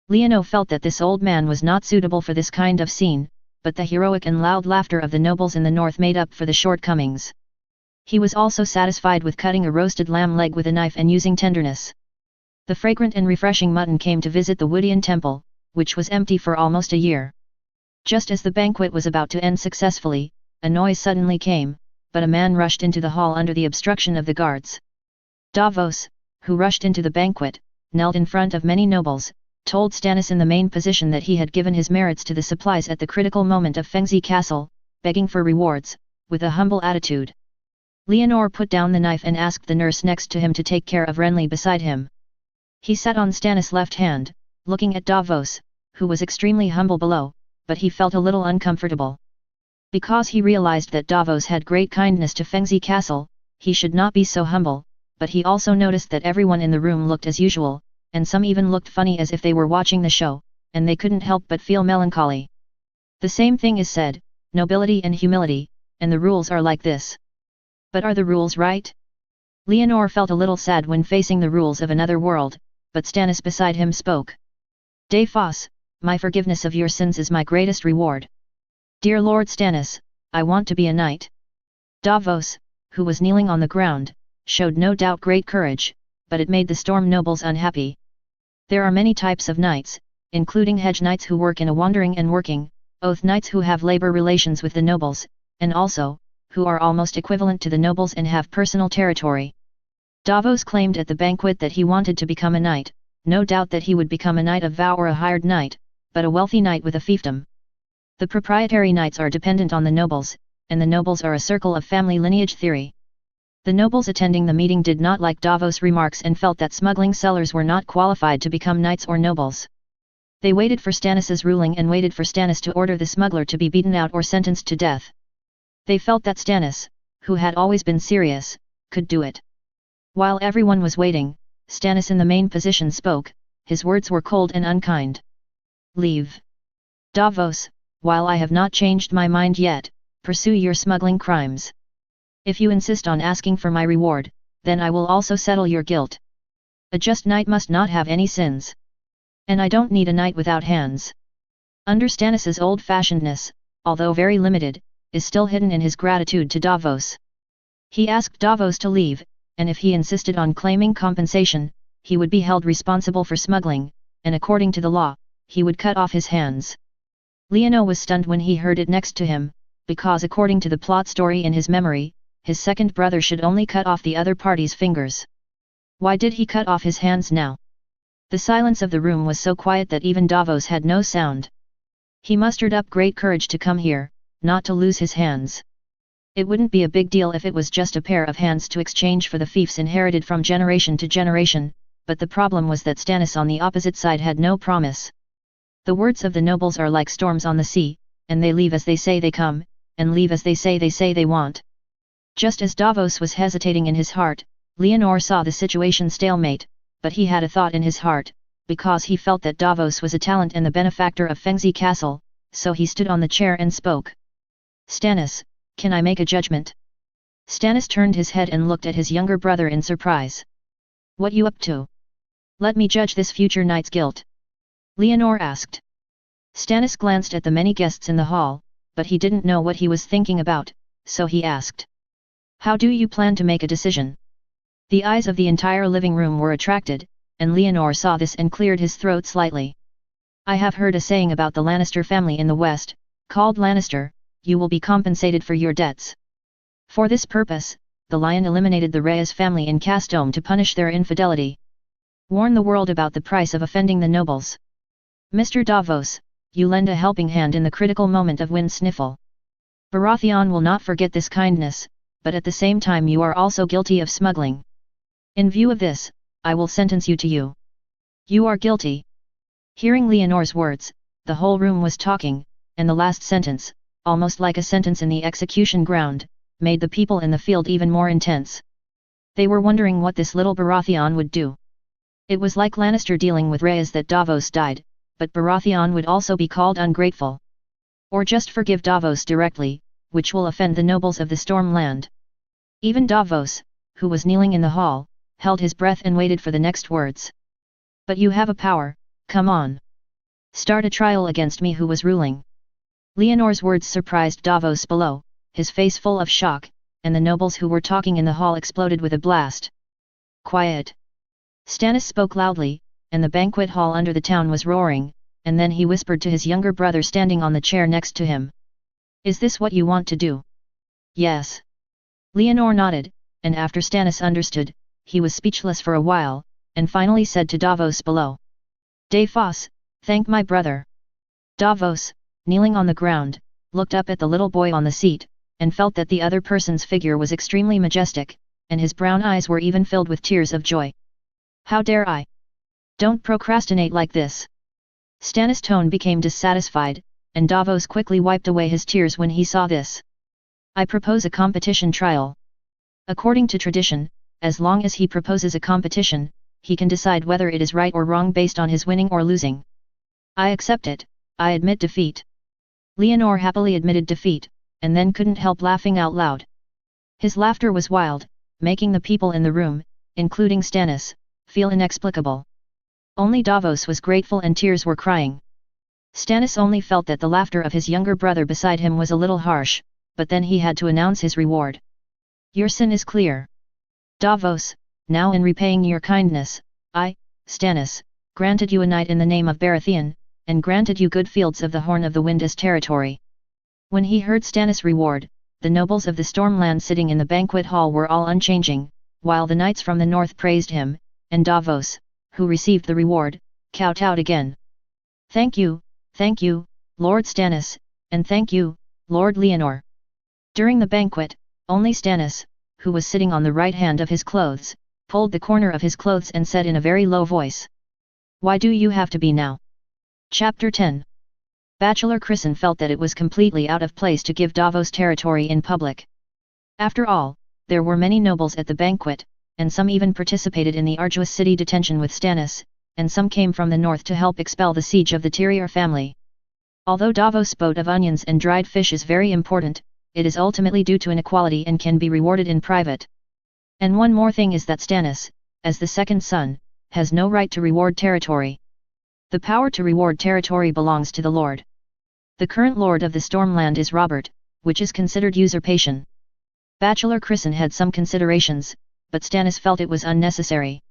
Leono felt that this old man was not suitable for this kind of scene, but the heroic and loud laughter of the nobles in the north made up for the shortcomings. He was also satisfied with cutting a roasted lamb leg with a knife and using tenderness. The fragrant and refreshing mutton came to visit the Woodian temple, which was empty for almost a year. Just as the banquet was about to end successfully, a noise suddenly came, but a man rushed into the hall under the obstruction of the guards. Davos, who rushed into the banquet, knelt in front of many nobles, told Stannis in the main position that he had given his merits to the supplies at the critical moment of Fengzi Castle, begging for rewards, with a humble attitude. Leonor put down the knife and asked the nurse next to him to take care of Renly beside him. He sat on Stannis' left hand, looking at Davos, who was extremely humble below, but he felt a little uncomfortable. Because he realized that Davos had great kindness to Fengzi Castle, he should not be so humble, but he also noticed that everyone in the room looked as usual, and some even looked funny as if they were watching the show, and they couldn't help but feel melancholy. The same thing is said, nobility and humility, and the rules are like this. But are the rules right? Leonor felt a little sad when facing the rules of another world, but Stannis beside him spoke. Davos, my forgiveness of your sins is my greatest reward. Dear Lord Stannis, I want to be a knight. Davos, who was kneeling on the ground, showed no doubt great courage, but it made the Storm nobles unhappy. There are many types of knights, including hedge knights who work in a wandering and working, oath knights who have labor relations with the nobles, and also, who are almost equivalent to the nobles and have personal territory. Davos claimed at the banquet that he wanted to become a knight, no doubt that he would become a knight of vow or a hired knight, but a wealthy knight with a fiefdom. The proprietary knights are dependent on the nobles, and the nobles are a circle of family lineage theory. The nobles attending the meeting did not like Davos' remarks and felt that smuggling sellers were not qualified to become knights or nobles. They waited for Stannis' ruling and waited for Stannis to order the smuggler to be beaten out or sentenced to death. They felt that Stannis, who had always been serious, could do it. While everyone was waiting, Stannis in the main position spoke, his words were cold and unkind. Leave. Davos, while I have not changed my mind yet, pursue your smuggling crimes. If you insist on asking for my reward, then I will also settle your guilt. A just knight must not have any sins. And I don't need a knight without hands. Under Stannis's old-fashionedness, although very limited, is still hidden in his gratitude to Davos. He asked Davos to leave, and if he insisted on claiming compensation, he would be held responsible for smuggling, and according to the law, he would cut off his hands. Leonor was stunned when he heard it next to him, because according to the plot story in his memory, his second brother should only cut off the other party's fingers. Why did he cut off his hands now? The silence of the room was so quiet that even Davos had no sound. He mustered up great courage to come here, not to lose his hands. It wouldn't be a big deal if it was just a pair of hands to exchange for the fiefs inherited from generation to generation, but the problem was that Stannis on the opposite side had no promise. The words of the nobles are like storms on the sea, and they leave as they say they come, and leave as they say they want. Just as Davos was hesitating in his heart, Leonor saw the situation stalemate, but he had a thought in his heart, because he felt that Davos was a talent and the benefactor of Fengsey Castle, so he stood on the chair and spoke. Stannis, can I make a judgment? Stannis turned his head and looked at his younger brother in surprise. What you up to? Let me judge this future knight's guilt. Leonor asked. Stannis glanced at the many guests in the hall, but he didn't know what he was thinking about, so he asked. How do you plan to make a decision? The eyes of the entire living room were attracted, and Leonor saw this and cleared his throat slightly. I have heard a saying about the Lannister family in the West, called Lannister, you will be compensated for your debts. For this purpose, the Lion eliminated the Reyes family in Castome to punish their infidelity. Warn the world about the price of offending the nobles. Mr. Davos, you lend a helping hand in the critical moment of wind sniffle. Baratheon will not forget this kindness, but at the same time you are also guilty of smuggling. In view of this, I will sentence you to you. You are guilty. Hearing Leonor's words, the whole room was talking, and the last sentence, almost like a sentence in the execution ground, made the people in the field even more intense. They were wondering what this little Baratheon would do. It was like Lannister dealing with Reyes that Davos died, but Baratheon would also be called ungrateful. Or just forgive Davos directly, which will offend the nobles of the Stormland. Even Davos, who was kneeling in the hall, held his breath and waited for the next words. But you have a power, come on. Start a trial against me who was ruling. Leonor's words surprised Davos below, his face full of shock, and the nobles who were talking in the hall exploded with a blast. Quiet. Stannis spoke loudly, and the banquet hall under the town was roaring, and then he whispered to his younger brother standing on the chair next to him. Is this what you want to do? Yes. Leonor nodded, and after Stannis understood, he was speechless for a while, and finally said to Davos below. Davos, thank my brother. Davos, kneeling on the ground, looked up at the little boy on the seat, and felt that the other person's figure was extremely majestic, and his brown eyes were even filled with tears of joy. How dare I? Don't procrastinate like this. Stannis' tone became dissatisfied, and Davos quickly wiped away his tears when he saw this. I propose a competition trial. According to tradition, as long as he proposes a competition, he can decide whether it is right or wrong based on his winning or losing. I accept it, I admit defeat. Leonor happily admitted defeat, and then couldn't help laughing out loud. His laughter was wild, making the people in the room, including Stannis, feel inexplicable. Only Davos was grateful and tears were crying. Stannis only felt that the laughter of his younger brother beside him was a little harsh, but then he had to announce his reward. Your sin is clear. Davos, now in repaying your kindness, I, Stannis, granted you a knight in the name of Baratheon, and granted you good fields of the Horn of the Wind as territory. When he heard Stannis' reward, the nobles of the Stormland sitting in the banquet hall were all unchanging, while the knights from the north praised him, and Davos, who received the reward, kowtowed again. Thank you, Lord Stannis, and thank you, Lord Leonor. During the banquet, only Stannis, who was sitting on the right hand of his clothes, pulled the corner of his clothes and said in a very low voice. Why do you have to be now? Chapter 10. Bachelor Chrisen felt that it was completely out of place to give Davos territory in public. After all, there were many nobles at the banquet, and some even participated in the arduous city detention with Stannis, and some came from the north to help expel the siege of the Tyrier family. Although Davos' boat of onions and dried fish is very important, it is ultimately due to inequality and can be rewarded in private. And one more thing is that Stannis, as the second son, has no right to reward territory. The power to reward territory belongs to the Lord. The current Lord of the Stormland is Robert, which is considered usurpation. Bachelor Crisson had some considerations, but Stannis felt it was unnecessary.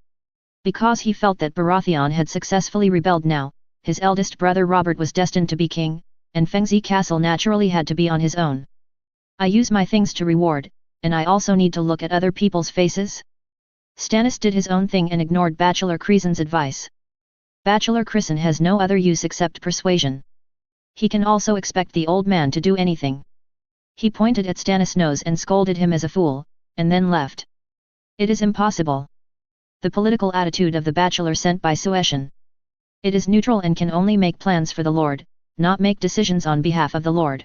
Because he felt that Baratheon had successfully rebelled now, his eldest brother Robert was destined to be king, and Fengzi Castle naturally had to be on his own. I use my things to reward, and I also need to look at other people's faces? Stannis did his own thing and ignored Bachelor Crisson's advice. Bachelor Crisson has no other use except persuasion. He can also expect the old man to do anything. He pointed at Stannis' nose and scolded him as a fool, and then left. It is impossible. The political attitude of the bachelor sent by Suession. It is neutral and can only make plans for the Lord, not make decisions on behalf of the Lord.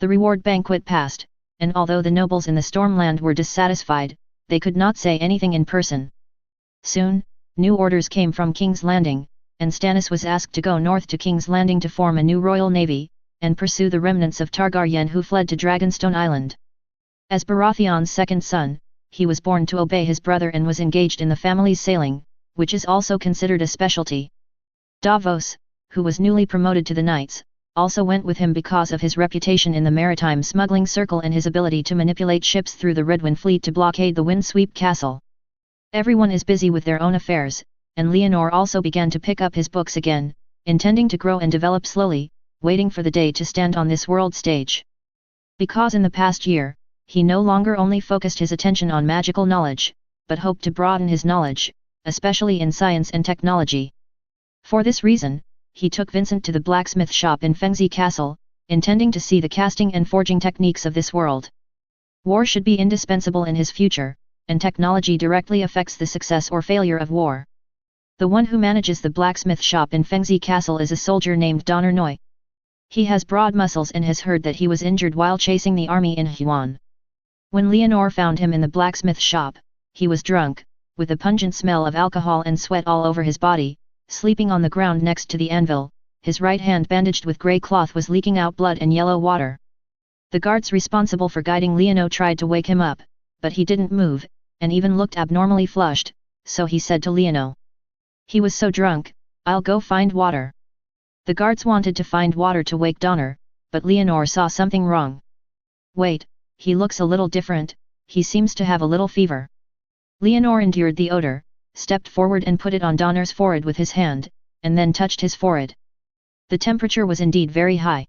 The reward banquet passed, and although the nobles in the Stormland were dissatisfied, they could not say anything in person. Soon, new orders came from King's Landing, and Stannis was asked to go north to King's Landing to form a new royal navy, and pursue the remnants of Targaryen who fled to Dragonstone Island. As Baratheon's second son, he was born to obey his brother and was engaged in the family's sailing, which is also considered a specialty. Davos, who was newly promoted to the Knights, also went with him because of his reputation in the maritime smuggling circle and his ability to manipulate ships through the Redwyne fleet to blockade the Windsweep Castle. Everyone is busy with their own affairs, and Leonor also began to pick up his books again, intending to grow and develop slowly, waiting for the day to stand on this world stage. Because in the past year, he no longer only focused his attention on magical knowledge, but hoped to broaden his knowledge, especially in science and technology. For this reason, he took Vincent to the blacksmith shop in Fengzi Castle, intending to see the casting and forging techniques of this world. War should be indispensable in his future, and technology directly affects the success or failure of war. The one who manages the blacksmith shop in Fengzi Castle is a soldier named Donner Noi. He has broad muscles and has heard that he was injured while chasing the army in Huan. When Leonor found him in the blacksmith shop, he was drunk, with a pungent smell of alcohol and sweat all over his body, sleeping on the ground next to the anvil. His right hand bandaged with grey cloth was leaking out blood and yellow water. The guards responsible for guiding Leonor tried to wake him up, but he didn't move, and even looked abnormally flushed, so he said to Leonor. He was so drunk, I'll go find water. The guards wanted to find water to wake Donner, but Leonor saw something wrong. Wait, he looks a little different, he seems to have a little fever. Leonor endured the odor, stepped forward and put it on Donner's forehead with his hand, and then touched his forehead. The temperature was indeed very high.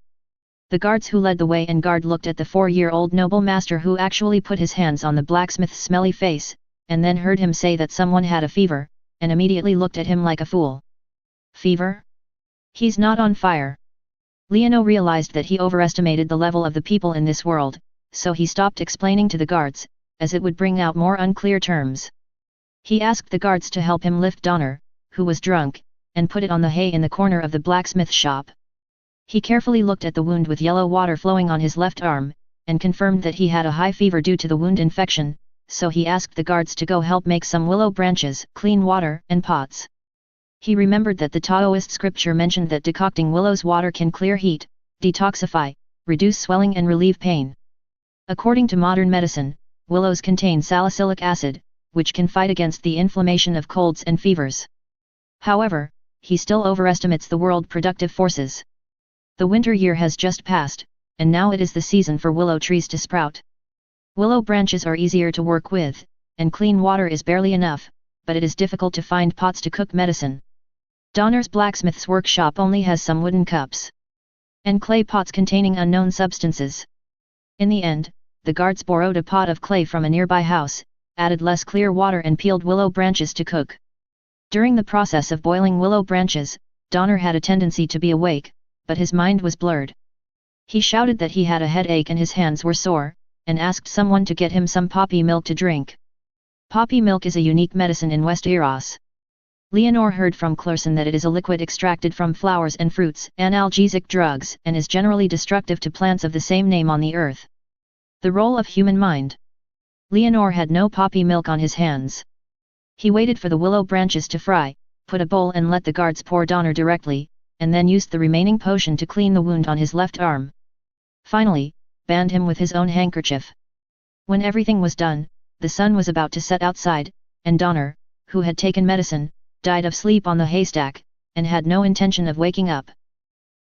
The guards who led the way and guard looked at the 4-year-old noble master who actually put his hands on the blacksmith's smelly face, and then heard him say that someone had a fever, and immediately looked at him like a fool. Fever? He's not on fire. Leonor realized that he overestimated the level of the people in this world, so he stopped explaining to the guards, as it would bring out more unclear terms. He asked the guards to help him lift Donner, who was drunk, and put it on the hay in the corner of the blacksmith shop. He carefully looked at the wound with yellow water flowing on his left arm, and confirmed that he had a high fever due to the wound infection, so he asked the guards to go help make some willow branches, clean water, and pots. He remembered that the Taoist scripture mentioned that decocting willow's water can clear heat, detoxify, reduce swelling and relieve pain. According to modern medicine, willows contain salicylic acid, which can fight against the inflammation of colds and fevers. However, he still overestimates the world productive forces. The winter year has just passed, and now it is the season for willow trees to sprout. Willow branches are easier to work with, and clean water is barely enough, but it is difficult to find pots to cook medicine. Donner's blacksmith's workshop only has some wooden cups and clay pots containing unknown substances. In the end, the guards borrowed a pot of clay from a nearby house, added less clear water and peeled willow branches to cook. During the process of boiling willow branches, Donner had a tendency to be awake, but his mind was blurred. He shouted that he had a headache and his hands were sore, and asked someone to get him some poppy milk to drink. Poppy milk is a unique medicine in Westeros. Leonor heard from Clarson that it is a liquid extracted from flowers and fruits, analgesic drugs, and is generally destructive to plants of the same name on the earth. The role of human mind. Leonor had no poppy milk on his hands. He waited for the willow branches to fry, put a bowl and let the guards pour Donner directly, and then used the remaining potion to clean the wound on his left arm. Finally, bound him with his own handkerchief. When everything was done, the sun was about to set outside, and Donner, who had taken medicine, died of sleep on the haystack, and had no intention of waking up.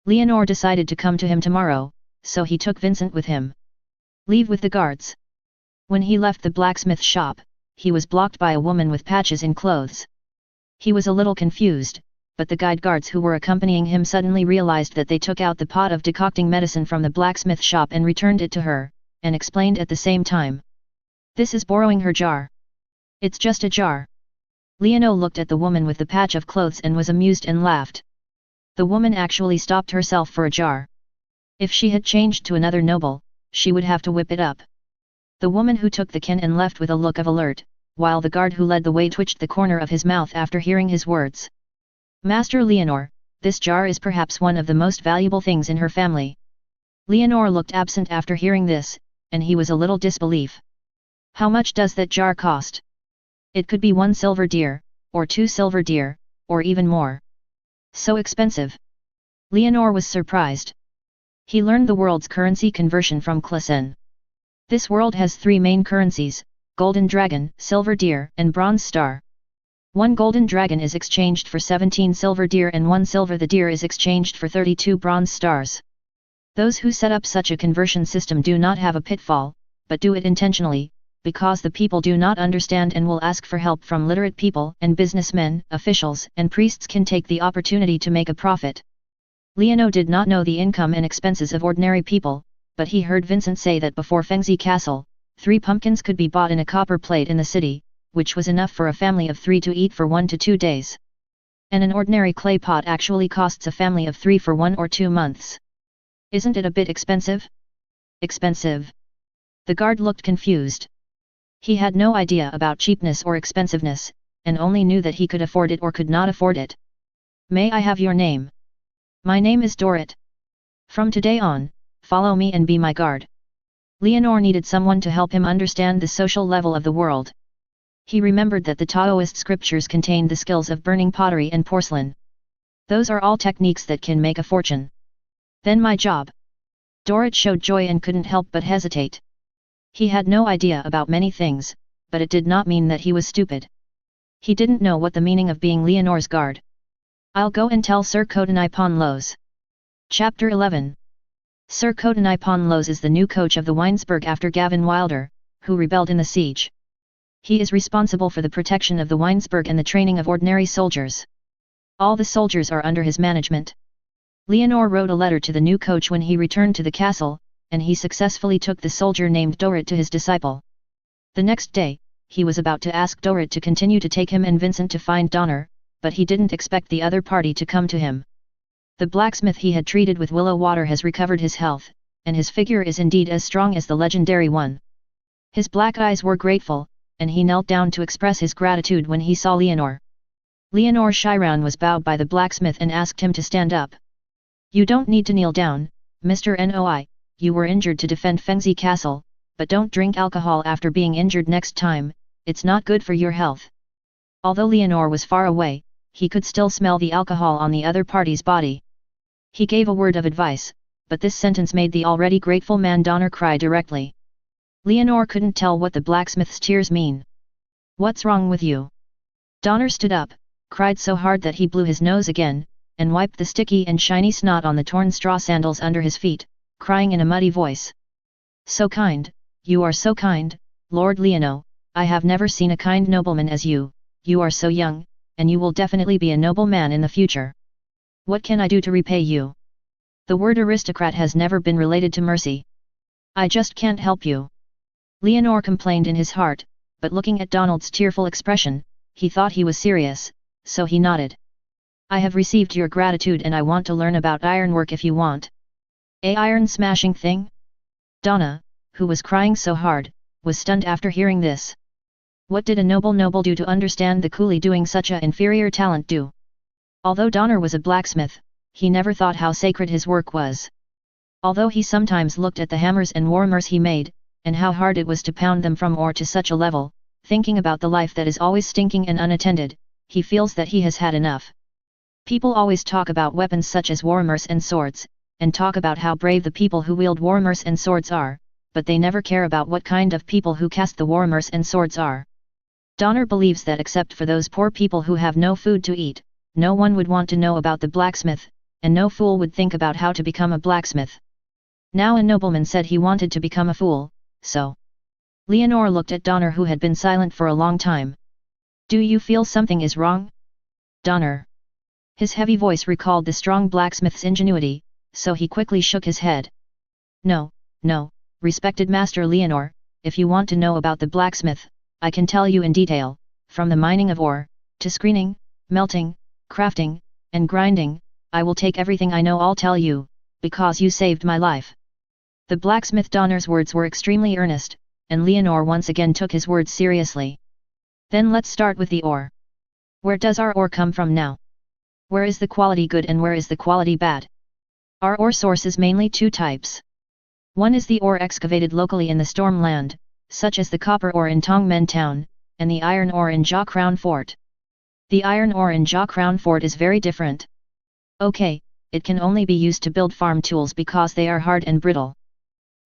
Leonor decided to come to him tomorrow, so he took Vincent with him. Leave with the guards. When he left the blacksmith shop, he was blocked by a woman with patches in clothes. He was a little confused, but the guide guards who were accompanying him suddenly realized that they took out the pot of decocting medicine from the blacksmith shop and returned it to her, and explained at the same time. This is borrowing her jar. It's just a jar. Leonor looked at the woman with the patch of clothes and was amused and laughed. The woman actually stopped herself for a jar. If she had changed to another noble, she would have to whip it up. The woman who took the can and left with a look of alert, while the guard who led the way twitched the corner of his mouth after hearing his words. Master Leonor, this jar is perhaps one of the most valuable things in her family. Leonor looked absent after hearing this, and he was a little disbelief. How much does that jar cost? It could be 1 silver deer, or 2 silver deer, or even more. So expensive. Leonor was surprised. He learned the world's currency conversion from Klassen. This world has 3 main currencies, golden dragon, silver deer, and bronze star. 1 golden dragon is exchanged for 17 silver deer and 1 silver the deer is exchanged for 32 bronze stars. Those who set up such a conversion system do not have a pitfall, but do it intentionally, because the people do not understand and will ask for help from literate people, and businessmen, officials, and priests can take the opportunity to make a profit. Leonor did not know the income and expenses of ordinary people, but he heard Vincent say that before Fengzi Castle, 3 pumpkins could be bought in a copper plate in the city, which was enough for a family of 3 to eat for 1 to 2 days. And an ordinary clay pot actually costs a family of 3 for 1 or 2 months. Isn't it a bit expensive? Expensive. The guard looked confused. He had no idea about cheapness or expensiveness, and only knew that he could afford it or could not afford it. May I have your name? My name is Dorrit. From today on, follow me and be my guard. Leonor needed someone to help him understand the social level of the world. He remembered that the Taoist scriptures contained the skills of burning pottery and porcelain. Those are all techniques that can make a fortune. Then my job. Dorrit showed joy and couldn't help but hesitate. He had no idea about many things, but it did not mean that he was stupid. He didn't know what the meaning of being Leonor's guard. I'll go and tell Sir Codenipon Lose. Chapter 11. Sir Codenipon Lose is the new coach of the Weinsberg after Gavin Wilder, who rebelled in the siege. He is responsible for the protection of the Weinsberg and the training of ordinary soldiers. All the soldiers are under his management. Leonor wrote a letter to the new coach when he returned to the castle, and he successfully took the soldier named Dorrit to his disciple. The next day, he was about to ask Dorrit to continue to take him and Vincent to find Donner, but he didn't expect the other party to come to him. The blacksmith he had treated with willow water has recovered his health, and his figure is indeed as strong as the legendary one. His black eyes were grateful, and he knelt down to express his gratitude when he saw Leonor. Leonor Chiron was bowed by the blacksmith and asked him to stand up. You don't need to kneel down, Mr. Noi, you were injured to defend Fengzi Castle, but don't drink alcohol after being injured next time, it's not good for your health. Although Leonor was far away, he could still smell the alcohol on the other party's body. He gave a word of advice, but this sentence made the already grateful man Donner cry directly. Leonor couldn't tell what the blacksmith's tears mean. What's wrong with you? Donner stood up, cried so hard that he blew his nose again, and wiped the sticky and shiny snot on the torn straw sandals under his feet, crying in a muddy voice. So kind, you are so kind, Lord Leono, I have never seen a kind nobleman as you are so young, and you will definitely be a noble man in the future. What can I do to repay you? The word aristocrat has never been related to mercy. I just can't help you. Leonor complained in his heart, but looking at Donald's tearful expression, he thought he was serious, so he nodded. I have received your gratitude and I want to learn about ironwork if you want. A iron smashing thing? Donna, who was crying so hard, was stunned after hearing this. What did a noble do to understand the coolie doing such a inferior talent do? Although Donner was a blacksmith, he never thought how sacred his work was. Although he sometimes looked at the hammers and warmers he made, and how hard it was to pound them from ore to such a level. Thinking about the life that is always stinking and unattended, he feels that he has had enough. People always talk about weapons such as warhammers and swords, and talk about how brave the people who wield warhammers and swords are, but they never care about what kind of people who cast the warhammers and swords are. Donner believes that except for those poor people who have no food to eat, no one would want to know about the blacksmith, and no fool would think about how to become a blacksmith. Now a nobleman said he wanted to become a fool, so. Leonore looked at Donner, who had been silent for a long time. Do you feel something is wrong? Donner. His heavy voice recalled the strong blacksmith's ingenuity, so he quickly shook his head. No, respected Master Leonore, if you want to know about the blacksmith, I can tell you in detail, from the mining of ore, to screening, melting, crafting, and grinding. I will take everything I know. I'll tell you, because you saved my life. The blacksmith Donner's words were extremely earnest, and Leonore once again took his words seriously. Then let's start with the ore. Where does our ore come from now? Where is the quality good and where is the quality bad? Our ore source is mainly two types. One is the ore excavated locally in the Stormland, such as the copper ore in Tongmen Town, and the iron ore in Ja Crown Fort. The iron ore in Ja Crown Fort is very different. Okay, it can only be used to build farm tools because they are hard and brittle.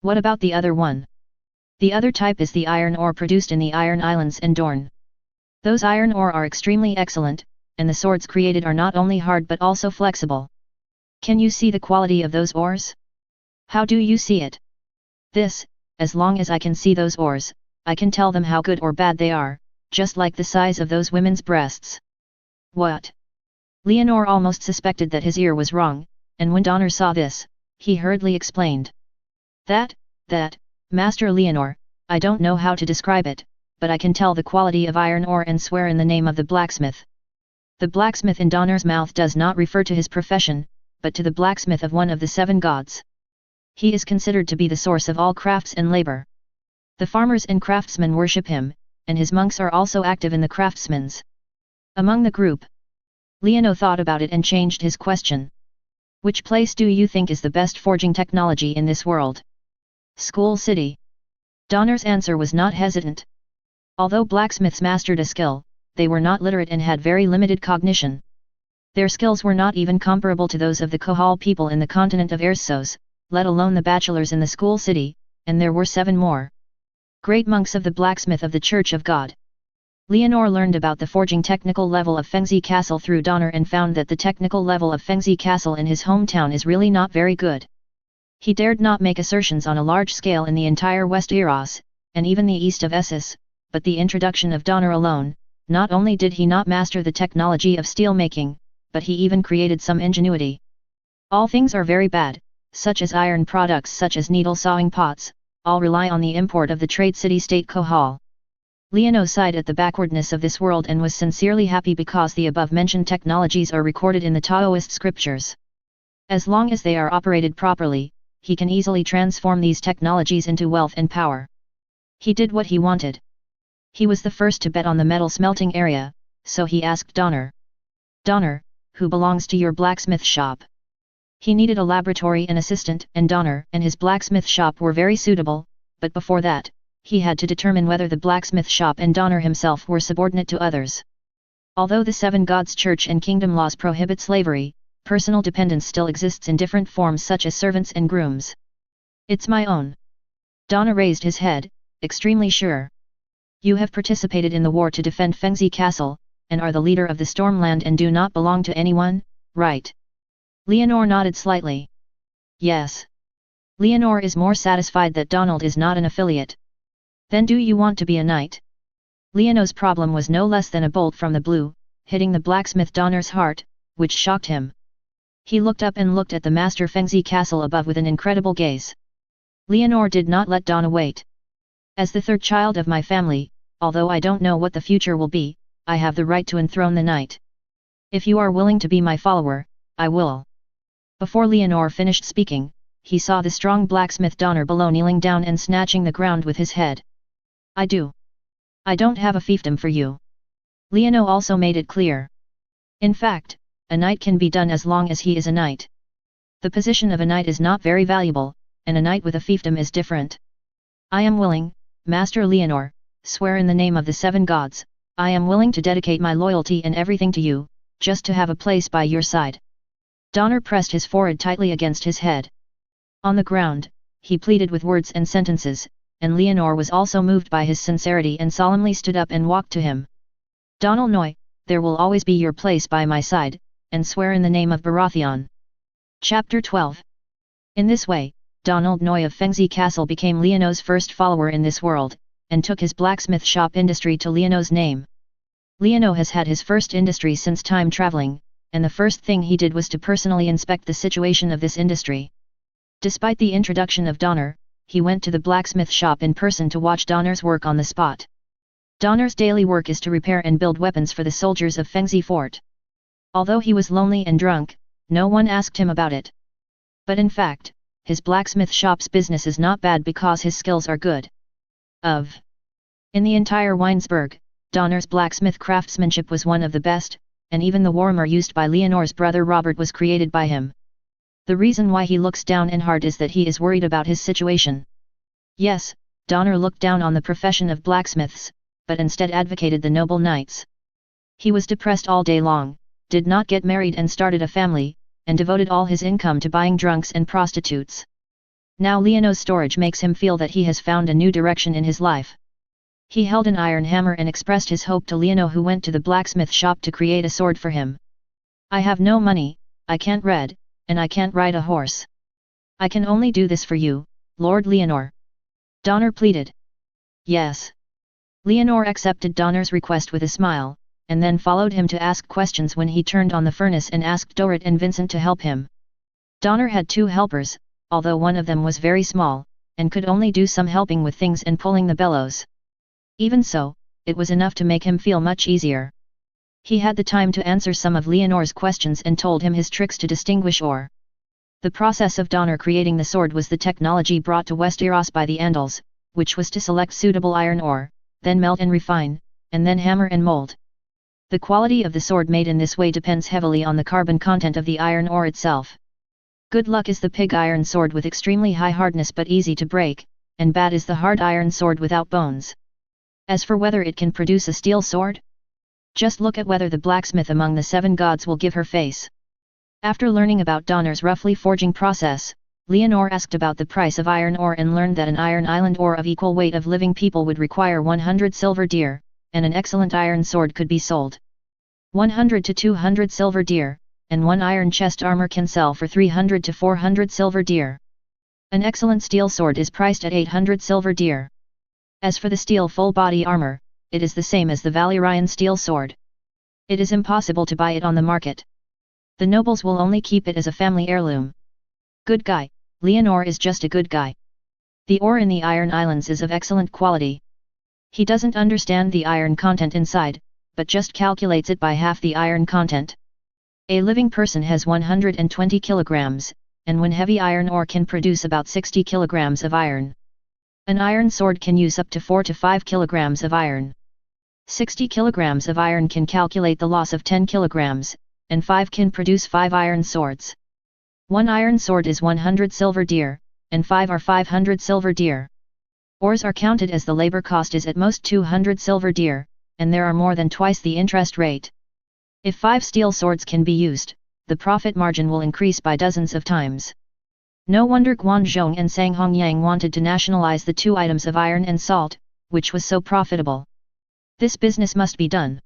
What about the other one? The other type is the iron ore produced in the Iron Islands and Dorne. Those iron ore are extremely excellent, and the swords created are not only hard but also flexible. Can you see the quality of those ores? How do you see it? This, as long as I can see those ores, I can tell them how good or bad they are, just like the size of those women's breasts. What? Leonore almost suspected that his ear was wrong, and when Donner saw this, he hurriedly explained. That, Master Leonore, I don't know how to describe it, but I can tell the quality of iron ore and swear in the name of the blacksmith. The blacksmith in Donner's mouth does not refer to his profession, but to the blacksmith of one of the 7 gods. He is considered to be the source of all crafts and labor. The farmers and craftsmen worship him, and his monks are also active in the craftsmen's. Among the group, Leonore thought about it and changed his question. Which place do you think is the best forging technology in this world? School City. Donner's answer was not hesitant. Although blacksmiths mastered a skill, they were not literate and had very limited cognition. Their skills were not even comparable to those of the Kohal people in the continent of Ersos, let alone the bachelors in the School City, and there were 7 more. Great monks of the blacksmith of the Church of God. Leonore learned about the forging technical level of Fengzi Castle through Donner and found that the technical level of Fengzi Castle in his hometown is really not very good. He dared not make assertions on a large scale in the entire West Eros, and even the east of Essos, but the introduction of Donner alone, not only did he not master the technology of steelmaking, but he even created some ingenuity. All things are very bad, such as iron products such as needle sawing pots, all rely on the import of the trade city-state Kohal. Leonore sighed at the backwardness of this world and was sincerely happy because the above-mentioned technologies are recorded in the Taoist scriptures. As long as they are operated properly, he can easily transform these technologies into wealth and power. He did what he wanted. He was the first to bet on the metal smelting area, so he asked Donner. Donner, who belongs to your blacksmith shop? He needed a laboratory and assistant, and Donner and his blacksmith shop were very suitable, but before that, he had to determine whether the blacksmith shop and Donner himself were subordinate to others. Although the 7 gods church and kingdom laws prohibit slavery, personal dependence still exists in different forms such as servants and grooms. It's my own. Donner raised his head, extremely sure. You have participated in the war to defend Fengzi Castle, and are the leader of the Stormland and do not belong to anyone, right? Leonore nodded slightly. Yes. Leonore is more satisfied that Donald is not an affiliate. Then do you want to be a knight? Leonore's problem was no less than a bolt from the blue, hitting the blacksmith Donner's heart, which shocked him. He looked up and looked at the Master Fengzi Castle above with an incredible gaze. Leonore did not let Donner wait. As the 3rd child of my family, although I don't know what the future will be, I have the right to enthrone the knight. If you are willing to be my follower, I will. Before Leonore finished speaking, he saw the strong blacksmith Donner below kneeling down and snatching the ground with his head. I do. I don't have a fiefdom for you. Leonore also made it clear. In fact, a knight can be done as long as he is a knight. The position of a knight is not very valuable, and a knight with a fiefdom is different. I am willing, Master Leonor, swear in the name of the 7 gods, I am willing to dedicate my loyalty and everything to you, just to have a place by your side. Donner pressed his forehead tightly against his head. On the ground, he pleaded with words and sentences, and Leonor was also moved by his sincerity and solemnly stood up and walked to him. Donal Noy, there will always be your place by my side, and swear in the name of Baratheon. Chapter 12. In this way, Donald Noy of Fengzi Castle became Leono's first follower in this world, and took his blacksmith shop industry to Leono's name. Leono has had his first industry since time traveling, and the first thing he did was to personally inspect the situation of this industry. Despite the introduction of Donner, he went to the blacksmith shop in person to watch Donner's work on the spot. Donner's daily work is to repair and build weapons for the soldiers of Fengzi Fort. Although he was lonely and drunk, no one asked him about it. But in fact, his blacksmith shop's business is not bad because his skills are good. In the entire Weinsberg, Donner's blacksmith craftsmanship was one of the best, and even the warmer used by Leonor's brother Robert was created by him. The reason why he looks down and hard is that he is worried about his situation. Yes, Donner looked down on the profession of blacksmiths, but instead advocated the noble knights. He was depressed all day long, did not get married and started a family, and devoted all his income to buying drunks and prostitutes. Now Leono's storage makes him feel that he has found a new direction in his life. He held an iron hammer and expressed his hope to Leono, who went to the blacksmith shop to create a sword for him. I have no money, I can't read, and I can't ride a horse. I can only do this for you, Lord Leonor. Donner pleaded. Yes. Leonor accepted Donner's request with a smile, and then followed him to ask questions when he turned on the furnace and asked Dorit and Vincent to help him. Donner had 2 helpers, although one of them was very small, and could only do some helping with things and pulling the bellows. Even so, it was enough to make him feel much easier. He had the time to answer some of Leonor's questions and told him his tricks to distinguish ore. The process of Donner creating the sword was the technology brought to Westeros by the Andals, which was to select suitable iron ore, then melt and refine, and then hammer and mold. The quality of the sword made in this way depends heavily on the carbon content of the iron ore itself. Good luck is the pig iron sword with extremely high hardness but easy to break, and bad is the hard iron sword without bones. As for whether it can produce a steel sword, just look at whether the blacksmith among the 7 gods will give her face. After learning about Donner's roughly forging process, Leonor asked about the price of iron ore and learned that an iron island ore of equal weight of living people would require 100 silver deer, and an excellent iron sword could be sold 100 to 200 silver deer, and 1 iron chest armor can sell for 300 to 400 silver deer. An excellent steel sword is priced at 800 silver deer. As for the steel full-body armor, it is the same as the Valyrian steel sword. It is impossible to buy it on the market. The nobles will only keep it as a family heirloom. Good guy, Leonor is just a good guy. The ore in the Iron Islands is of excellent quality. He doesn't understand the iron content inside, but just calculates it by half the iron content. A living person has 120 kilograms, and when heavy iron ore can produce about 60 kilograms of iron. An iron sword can use up to 4 to 5 kilograms of iron. 60 kilograms of iron can calculate the loss of 10 kilograms, and 5 can produce 5 iron swords. 1 iron sword is 100 silver deer, and 5 are 500 silver deer. Ores are counted as the labor cost is at most 200 silver deer, and there are more than twice the interest rate. If 5 steel swords can be used, the profit margin will increase by dozens of times. No wonder Guanzhong and Sang Hongyang wanted to nationalize the 2 items of iron and salt, which was so profitable. This business must be done.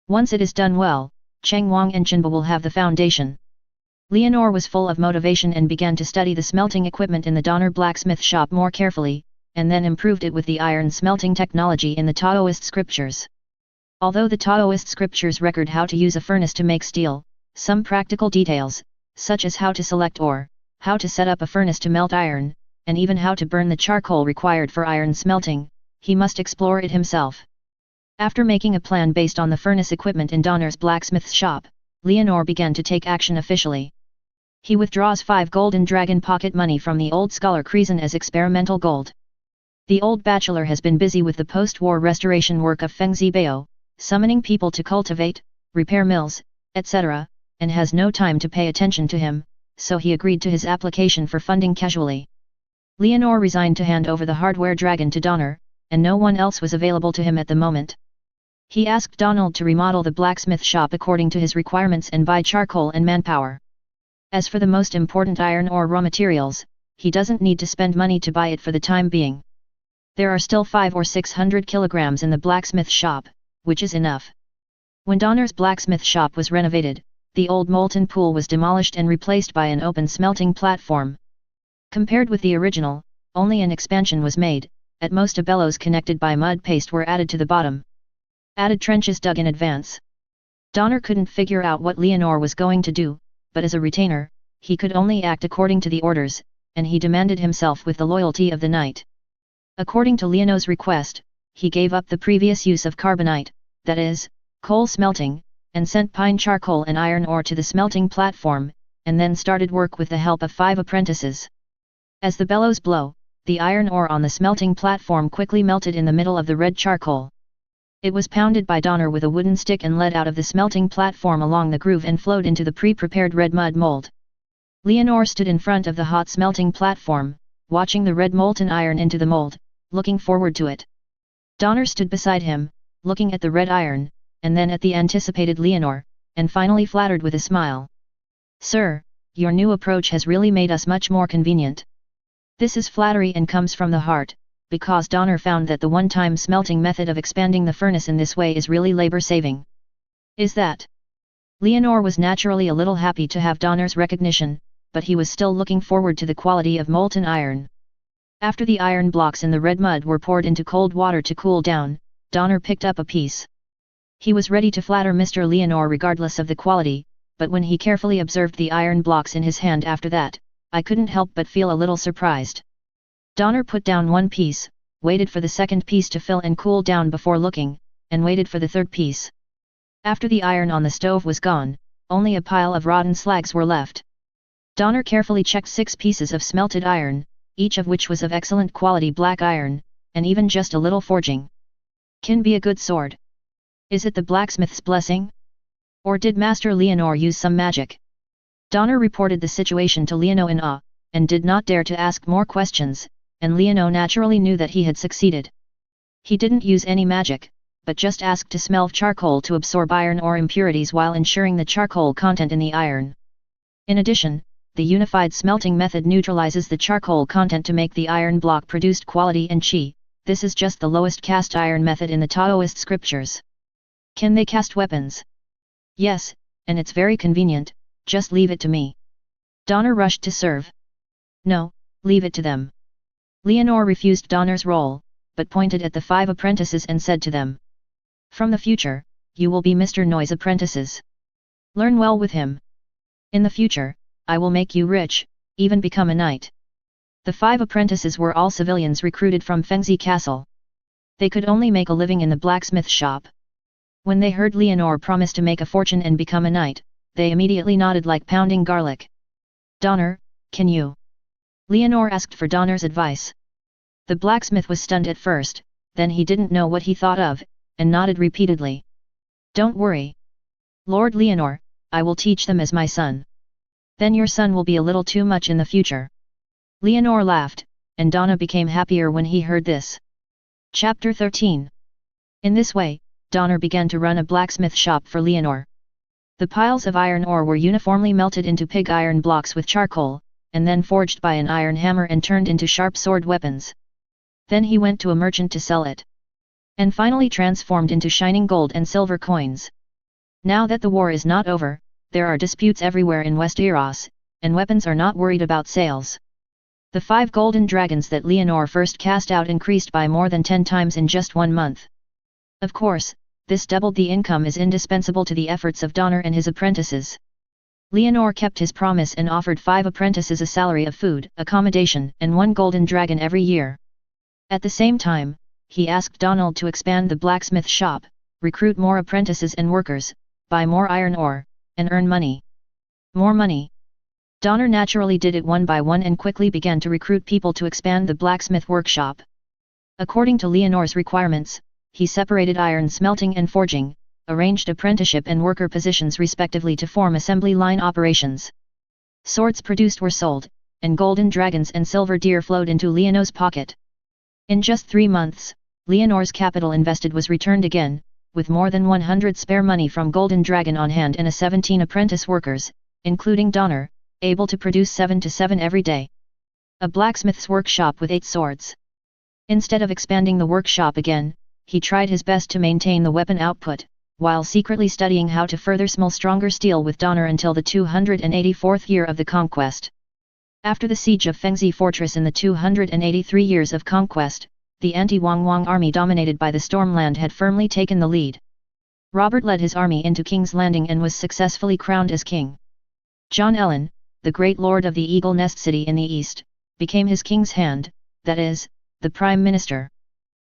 Once it is done well, Cheng Wang and Chenba will have the foundation. Leonor was full of motivation and began to study the smelting equipment in the Donner blacksmith shop more carefully, and then improved it with the iron smelting technology in the Taoist scriptures. Although the Taoist scriptures record how to use a furnace to make steel, some practical details, such as how to select ore, how to set up a furnace to melt iron, and even how to burn the charcoal required for iron smelting, he must explore it himself. After making a plan based on the furnace equipment in Donner's blacksmith's shop, Leonor began to take action officially. He withdraws 5 golden dragon pocket money from the old scholar Kreisen as experimental gold. The old bachelor has been busy with the post-war restoration work of Fengzi Bao, summoning people to cultivate, repair mills, etc., and has no time to pay attention to him, so he agreed to his application for funding casually. Leonor resigned to hand over the hardware dragon to Donner, and no one else was available to him at the moment. He asked Donald to remodel the blacksmith shop according to his requirements and buy charcoal and manpower. As for the most important iron ore raw materials, he doesn't need to spend money to buy it for the time being. There are still 500 or 600 kilograms in the blacksmith shop, which is enough. When Donner's blacksmith shop was renovated, the old molten pool was demolished and replaced by an open smelting platform. Compared with the original, only an expansion was made, at most a bellows connected by mud paste were added to the bottom. Added trenches dug in advance. Donner couldn't figure out what Leonor was going to do, but as a retainer, he could only act according to the orders, and he demanded himself with the loyalty of the knight. According to Leonor's request, he gave up the previous use of carbonite, that is, coal smelting, and sent pine charcoal and iron ore to the smelting platform, and then started work with the help of 5 apprentices. As the bellows blow, the iron ore on the smelting platform quickly melted in the middle of the red charcoal. It was pounded by Donner with a wooden stick and led out of the smelting platform along the groove and flowed into the pre-prepared red mud mold. Leonor stood in front of the hot smelting platform, watching the red molten iron into the mold, looking forward to it. Donner stood beside him, looking at the red iron, and then at the anticipated Leonor, and finally flattered with a smile. "Sir, your new approach has really made us much more convenient." This is flattery and comes from the heart, because Donner found that the one-time smelting method of expanding the furnace in this way is really labor-saving. Is that? Leonor was naturally a little happy to have Donner's recognition, but he was still looking forward to the quality of molten iron. After the iron blocks in the red mud were poured into cold water to cool down, Donner picked up a piece. He was ready to flatter Mr. Leonor regardless of the quality, but when he carefully observed the iron blocks in his hand after that, I couldn't help but feel a little surprised. Donner put down one piece, waited for the second piece to fill and cool down before looking, and waited for the third piece. After the iron on the stove was gone, only a pile of rotten slags were left. Donner carefully checked 6 pieces of smelted iron, each of which was of excellent quality black iron, and even just a little forging. Can be a good sword. Is it the blacksmith's blessing? Or did Master Leonor use some magic? Donner reported the situation to Leono in awe, and did not dare to ask more questions, and Leono naturally knew that he had succeeded. He didn't use any magic, but just asked to smell charcoal to absorb iron ore impurities while ensuring the charcoal content in the iron. In addition, the unified smelting method neutralizes the charcoal content to make the iron block produced quality and chi. This is just the lowest cast iron method in the Taoist scriptures. Can they cast weapons? Yes, and it's very convenient, just leave it to me. Donner rushed to serve. No, leave it to them. Leonor refused Donner's role, but pointed at the 5 apprentices and said to them. From the future, you will be Mr. Noy's apprentices. Learn well with him. In the future, I will make you rich, even become a knight. The 5 apprentices were all civilians recruited from Fengzi Castle. They could only make a living in the blacksmith shop. When they heard Leonor promise to make a fortune and become a knight, they immediately nodded like pounding garlic. Donner, can you? Leonor asked for Donner's advice. The blacksmith was stunned at first, then he didn't know what he thought of, and nodded repeatedly. Don't worry. Lord Leonor, I will teach them as my son. Then your son will be a little too much in the future. Leonor laughed, and Donna became happier when he heard this. Chapter 13. In this way, Donner began to run a blacksmith shop for Leonor. The piles of iron ore were uniformly melted into pig iron blocks with charcoal, and then forged by an iron hammer and turned into sharp sword weapons. Then he went to a merchant to sell it. And finally transformed into shining gold and silver coins. Now that the war is not over, there are disputes everywhere in West Eros, and weapons are not worried about sales. The 5 golden dragons that Leonor first cast out increased by more than 10 times in just 1 month. Of course, this doubled the income is indispensable to the efforts of Donner and his apprentices. Leonor kept his promise and offered 5 apprentices a salary of food, accommodation, and 1 golden dragon every year. At the same time, he asked Donald to expand the blacksmith shop, recruit more apprentices and workers, buy more iron ore, and earn money. More money. Donner naturally did it one by one and quickly began to recruit people to expand the blacksmith workshop. According to Leonor's requirements, he separated iron smelting and forging, arranged apprenticeship and worker positions respectively to form assembly line operations. Swords produced were sold, and golden dragons and silver deer flowed into Leonor's pocket. In just 3 months, Leonor's capital invested was returned again, with more than 100 spare money from Golden Dragon on hand and 17 apprentice workers, including Donner, able to produce 7 to 7 every day. A blacksmith's workshop with 8 swords. Instead of expanding the workshop again, he tried his best to maintain the weapon output, while secretly studying how to further smelt stronger steel with Donner until the 284th year of the conquest. After the siege of Fengzi Fortress in the 283 years of conquest, the anti-Wang Wang army dominated by the Stormland had firmly taken the lead. Robert led his army into King's Landing and was successfully crowned as king. John Ellen, the great lord of the Eagle Nest City in the east, became his king's hand, that is, the prime minister.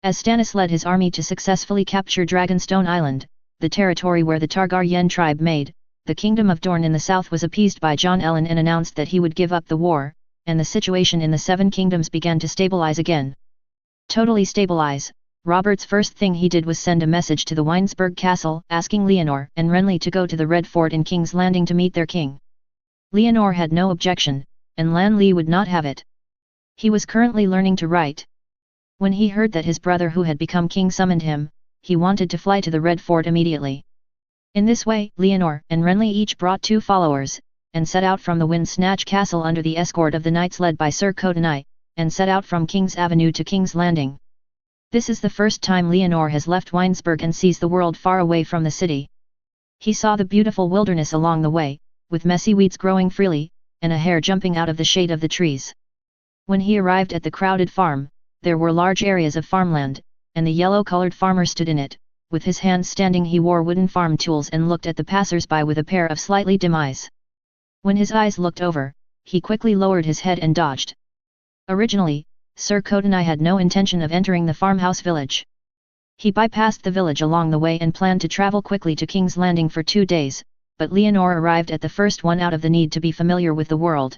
As Stannis led his army to successfully capture Dragonstone Island, the territory where the Targaryen tribe made, the Kingdom of Dorne in the south was appeased by John Ellen and announced that he would give up the war, and the situation in the Seven Kingdoms began to stabilize again. Totally stabilize, Robert's first thing he did was send a message to the Winesburg Castle asking Leonor and Renly to go to the Red Fort in King's Landing to meet their king. Leonor had no objection, and Lan Li would not have it. He was currently learning to write. When he heard that his brother who had become king summoned him, he wanted to fly to the Red Fort immediately. In this way, Leonor and Renly each brought 2 followers, and set out from the Windsnatch Castle under the escort of the knights led by Sir Cotonai, and set out from King's Avenue to King's Landing. This is the first time Leonor has left Winesburg and sees the world far away from the city. He saw the beautiful wilderness along the way, with messy weeds growing freely, and a hare jumping out of the shade of the trees. When he arrived at the crowded farm, there were large areas of farmland, and the yellow-colored farmer stood in it. With his hands standing he wore wooden farm tools and looked at the passers-by with a pair of slightly dim eyes. When his eyes looked over, he quickly lowered his head and dodged. Originally, Sir Cotonai had no intention of entering the farmhouse village. He bypassed the village along the way and planned to travel quickly to King's Landing for 2 days, but Leonor arrived at the first one out of the need to be familiar with the world.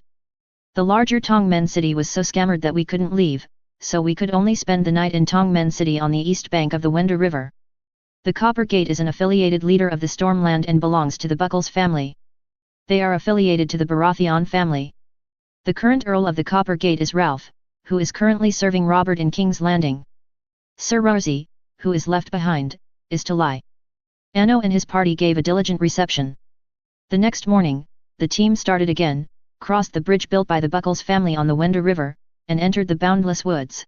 The larger Tongmen City was so scammered that we couldn't leave, so we could only spend the night in Tongmen City on the east bank of the Wenda River. The Copper Gate is an affiliated leader of the Stormland and belongs to the Buckles family. They are affiliated to the Baratheon family. The current Earl of the Copper Gate is Ralph, who is currently serving Robert in King's Landing. Sir Rarzi, who is left behind, is to lie. Anno and his party gave a diligent reception. The next morning, the team started again, crossed the bridge built by the Buckles family on the Wenda River, and entered the boundless woods.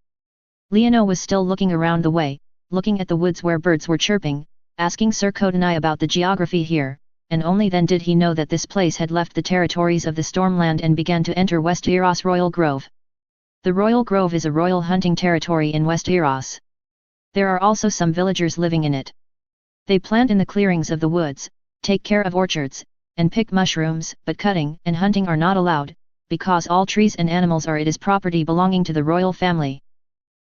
Leonor was still looking around the way, looking at the woods where birds were chirping, asking Sir Cotonai about the geography here, and only then did he know that this place had left the territories of the Stormland and began to enter West Eros Royal Grove. The Royal Grove is a royal hunting territory in West Eros. There are also some villagers living in it. They plant in the clearings of the woods, take care of orchards, and pick mushrooms, but cutting and hunting are not allowed, because all trees and animals are property belonging to the royal family.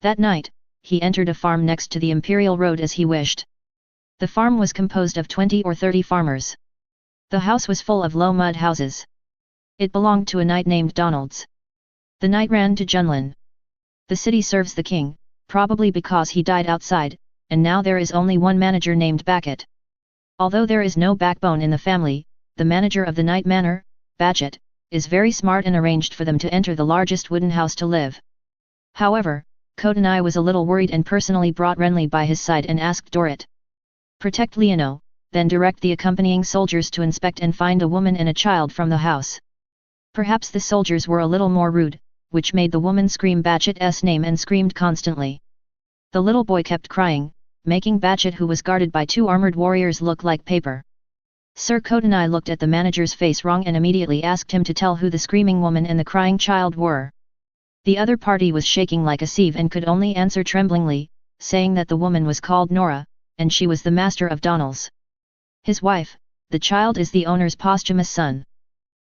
That night, he entered a farm next to the Imperial Road as he wished. The farm was composed of 20 or 30 farmers. The house was full of low mud houses. It belonged to a knight named Donalds. The knight ran to Junlin. The city serves the king, probably because he died outside, and now there is only one manager named Backett. Although there is no backbone in the family, the manager of the Night Manor, Batchet, is very smart and arranged for them to enter the largest wooden house to live. However, Cotonai was a little worried and personally brought Renly by his side and asked Dorrit. Protect Leonor, then direct the accompanying soldiers to inspect and find a woman and a child from the house. Perhaps the soldiers were a little more rude, which made the woman scream Batchet's name and screamed constantly. The little boy kept crying, making Batchet, who was guarded by 2 armored warriors, look like paper. Sir Cotonai looked at the manager's face wrong and immediately asked him to tell who the screaming woman and the crying child were. The other party was shaking like a sieve and could only answer tremblingly, saying that the woman was called Nora, and she was the master of Donal's. His wife, the child is the owner's posthumous son.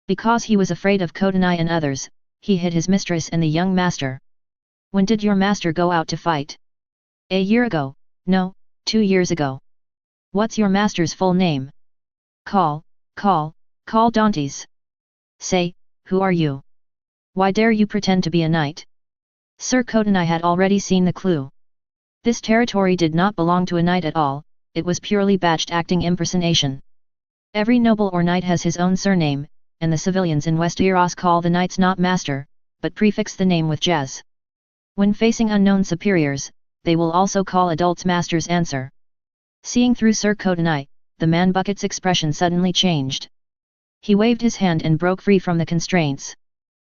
Because he was afraid of Cotonai and others, he hid his mistress and the young master. When did your master go out to fight? A year ago, no, 2 years ago. What's your master's full name? Call Dantes. Say, who are you? Why dare you pretend to be a knight? Sir Cotonai had already seen the clue. This territory did not belong to a knight at all, it was purely batched acting impersonation. Every noble or knight has his own surname, and the civilians in Westeros call the knights not master, but prefix the name with Jez. When facing unknown superiors, they will also call adults masters answer. Seeing through Sir Cotonai, the man Bucket's expression suddenly changed. He waved his hand and broke free from the constraints.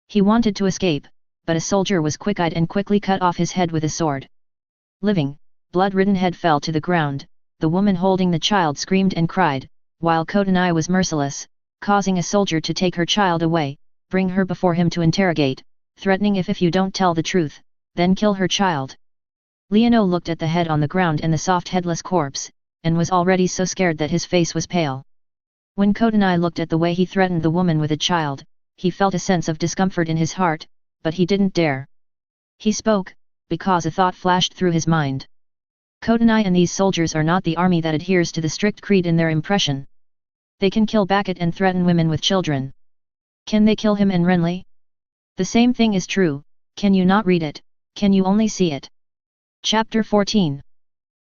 He wanted to escape, but a soldier was quick-eyed and quickly cut off his head with a sword. Living, blood-ridden head fell to the ground, the woman holding the child screamed and cried, while Cotonai was merciless, causing a soldier to take her child away, bring her before him to interrogate, threatening if you don't tell the truth, then kill her child. Leono looked at the head on the ground and the soft headless corpse, and was already so scared that his face was pale. When Cotonai looked at the way he threatened the woman with a child, he felt a sense of discomfort in his heart, but he didn't dare. He spoke, because a thought flashed through his mind. Cotonai and these soldiers are not the army that adheres to the strict creed in their impression. They can kill Bucket and threaten women with children. Can they kill him and Renly? The same thing is true, can you not read it, can you only see it? Chapter 14.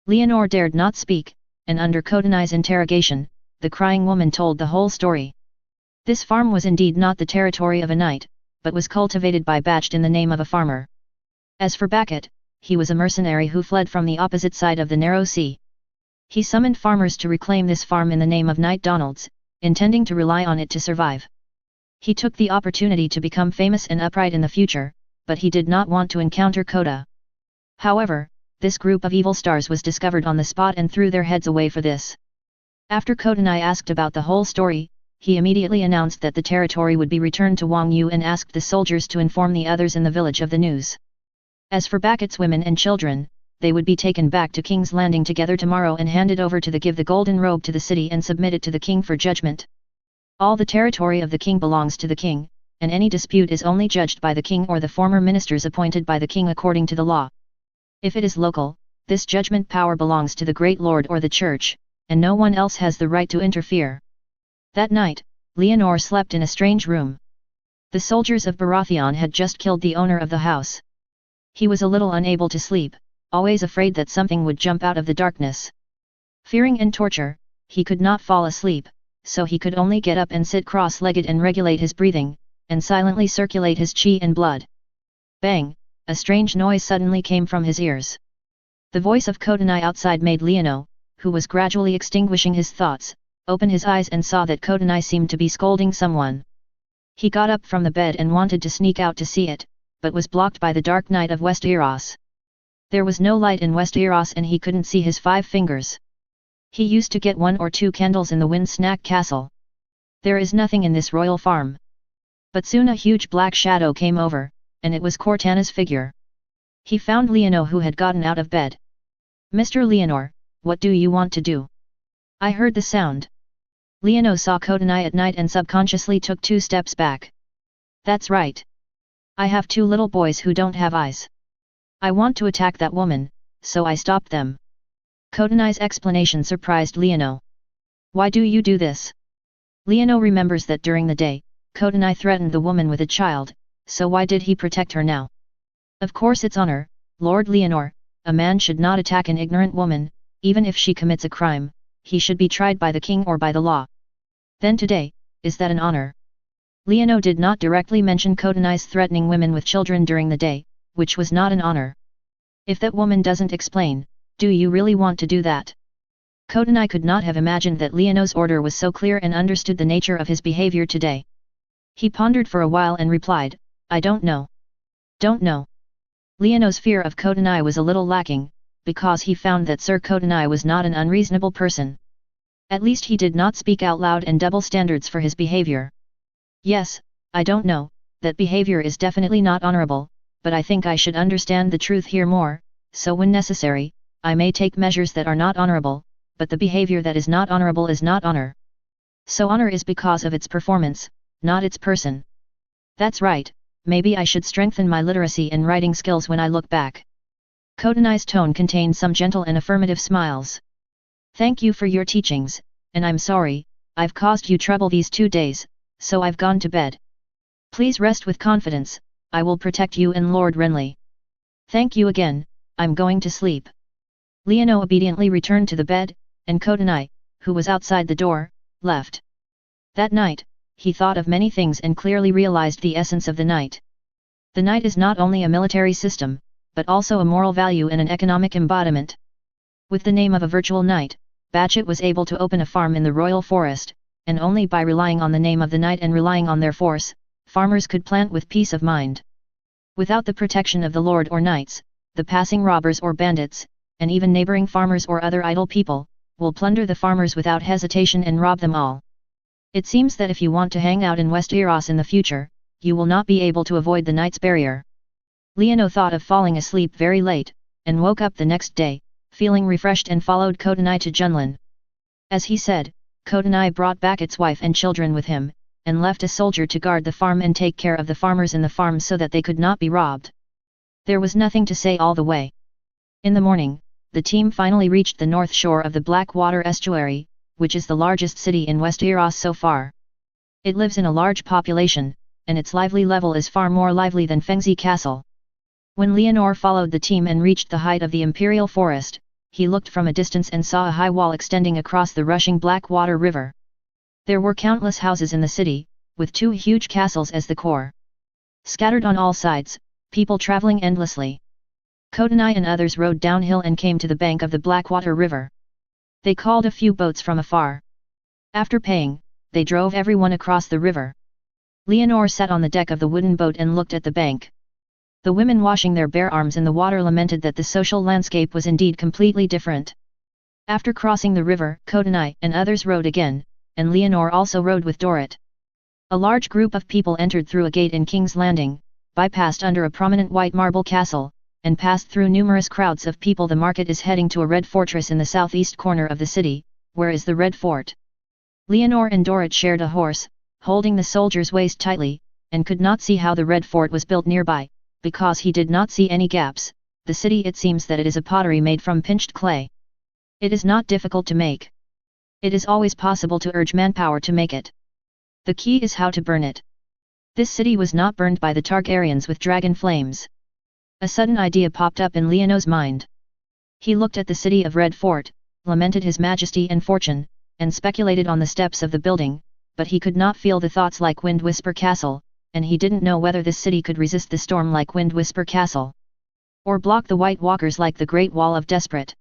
Leonor dared not speak, and under Cotonai's interrogation, the crying woman told the whole story. This farm was indeed not the territory of a knight, but was cultivated by Bacht in the name of a farmer. As for Bucket, he was a mercenary who fled from the opposite side of the narrow sea. He summoned farmers to reclaim this farm in the name of Knight Donalds, intending to rely on it to survive. He took the opportunity to become famous and upright in the future, but he did not want to encounter Coda. However, this group of evil stars was discovered on the spot and threw their heads away for this. After Cotonai asked about the whole story, he immediately announced that the territory would be returned to Wang Yu and asked the soldiers to inform the others in the village of the news. As for Bucket's women and children, they would be taken back to King's Landing together tomorrow and handed over to give the golden robe to the city and submit it to the king for judgment. All the territory of the king belongs to the king, and any dispute is only judged by the king or the former ministers appointed by the king according to the law. If it is local, this judgment power belongs to the great lord or the church, and no one else has the right to interfere. That night, Leonor slept in a strange room. The soldiers of Baratheon had just killed the owner of the house. He was a little unable to sleep, always afraid that something would jump out of the darkness. Fearing and torture, he could not fall asleep, so he could only get up and sit cross-legged and regulate his breathing, and silently circulate his chi and blood. Bang! A strange noise suddenly came from his ears. The voice of Cotonai outside made Leono, who was gradually extinguishing his thoughts, open his eyes and saw that Cotonai seemed to be scolding someone. He got up from the bed and wanted to sneak out to see it, but was blocked by the dark night of Westeros. There was no light in Westeros and he couldn't see his 5 fingers. He used to get 1 or 2 candles in the Wind Snack Castle. There is nothing in this royal farm. But soon a huge black shadow came over, and it was Cortana's figure. He found Leono who had gotten out of bed. "Mr. Leonor, what do you want to do?" "I heard the sound." Leono saw Cotonai at night and subconsciously took 2 steps back. "That's right. I have 2 little boys who don't have eyes. I want to attack that woman, so I stopped them." Cotonai's explanation surprised Leono. "Why do you do this?" Leono remembers that during the day, Cotonai threatened the woman with a child, so why did he protect her now? "Of course it's honor, Lord Leonor. A man should not attack an ignorant woman, even if she commits a crime. He should be tried by the king or by the law." "Then today, is that an honor?" Leono did not directly mention Cotonai's threatening women with children during the day, which was not an honor. "If that woman doesn't explain, do you really want to do that?" Cotonai could not have imagined that Leono's order was so clear and understood the nature of his behavior today. He pondered for a while and replied, "I don't know." "Don't know?" Leono's fear of Cotonai was a little lacking, because he found that Sir Cotonai was not an unreasonable person. At least he did not speak out loud and double standards for his behavior. "Yes, I don't know, that behavior is definitely not honorable, but I think I should understand the truth here more, so when necessary, I may take measures that are not honorable, but the behavior that is not honorable is not honor. So honor is because of its performance, not its person." "That's right, maybe I should strengthen my literacy and writing skills when I look back." Cotonai's tone contained some gentle and affirmative smiles. "Thank you for your teachings, and I'm sorry, I've caused you trouble these 2 days, so I've gone to bed. Please rest with confidence, I will protect you and Lord Renly." "Thank you again, I'm going to sleep." Leono obediently returned to the bed, and Cotonai, who was outside the door, left. That night, he thought of many things and clearly realized the essence of the knight. The knight is not only a military system, but also a moral value and an economic embodiment. With the name of a virtual knight, Batchet was able to open a farm in the royal forest, and only by relying on the name of the knight and relying on their force, farmers could plant with peace of mind. Without the protection of the lord or knights, the passing robbers or bandits, and even neighboring farmers or other idle people, will plunder the farmers without hesitation and rob them all. It seems that if you want to hang out in Westeros in the future, you will not be able to avoid the knight's barrier. Leono thought of falling asleep very late, and woke up the next day, feeling refreshed, and followed Kotanai to Junlin. As he said, Kotanai brought back its wife and children with him, and left a soldier to guard the farm and take care of the farmers in the farm so that they could not be robbed. There was nothing to say all the way. In the morning, the team finally reached the north shore of the Blackwater estuary, which is the largest city in Westeros so far. It lives in a large population, and its lively level is far more lively than Fengzi Castle. When Leonor followed the team and reached the height of the Imperial Forest, he looked from a distance and saw a high wall extending across the rushing Blackwater River. There were countless houses in the city, with 2 huge castles as the core. Scattered on all sides, people traveling endlessly. Kotanai and others rode downhill and came to the bank of the Blackwater River. They called a few boats from afar. After paying, they drove everyone across the river. Leonor sat on the deck of the wooden boat and looked at the bank. The women washing their bare arms in the water lamented that the social landscape was indeed completely different. After crossing the river, Kotanai and others rowed again, and Leonor also rowed with Dorrit. A large group of people entered through a gate in King's Landing, bypassed under a prominent white marble castle, and passed through numerous crowds of people. The market is heading to a red fortress in the southeast corner of the city, where is the Red Fort. Leonor and Dorrit shared a horse, holding the soldier's waist tightly, and could not see how the Red Fort was built nearby, because he did not see any gaps. The city, it seems that it is a pottery made from pinched clay. It is not difficult to make. It is always possible to urge manpower to make it. The key is how to burn it. This city was not burned by the Targaryens with dragon flames. A sudden idea popped up in Leono's mind. He looked at the city of Red Fort, lamented his majesty and fortune, and speculated on the steps of the building, but he could not feel the thoughts like Wind Whisper Castle, and he didn't know whether this city could resist the storm like Wind Whisper Castle, or block the White Walkers like the Great Wall of Desperate.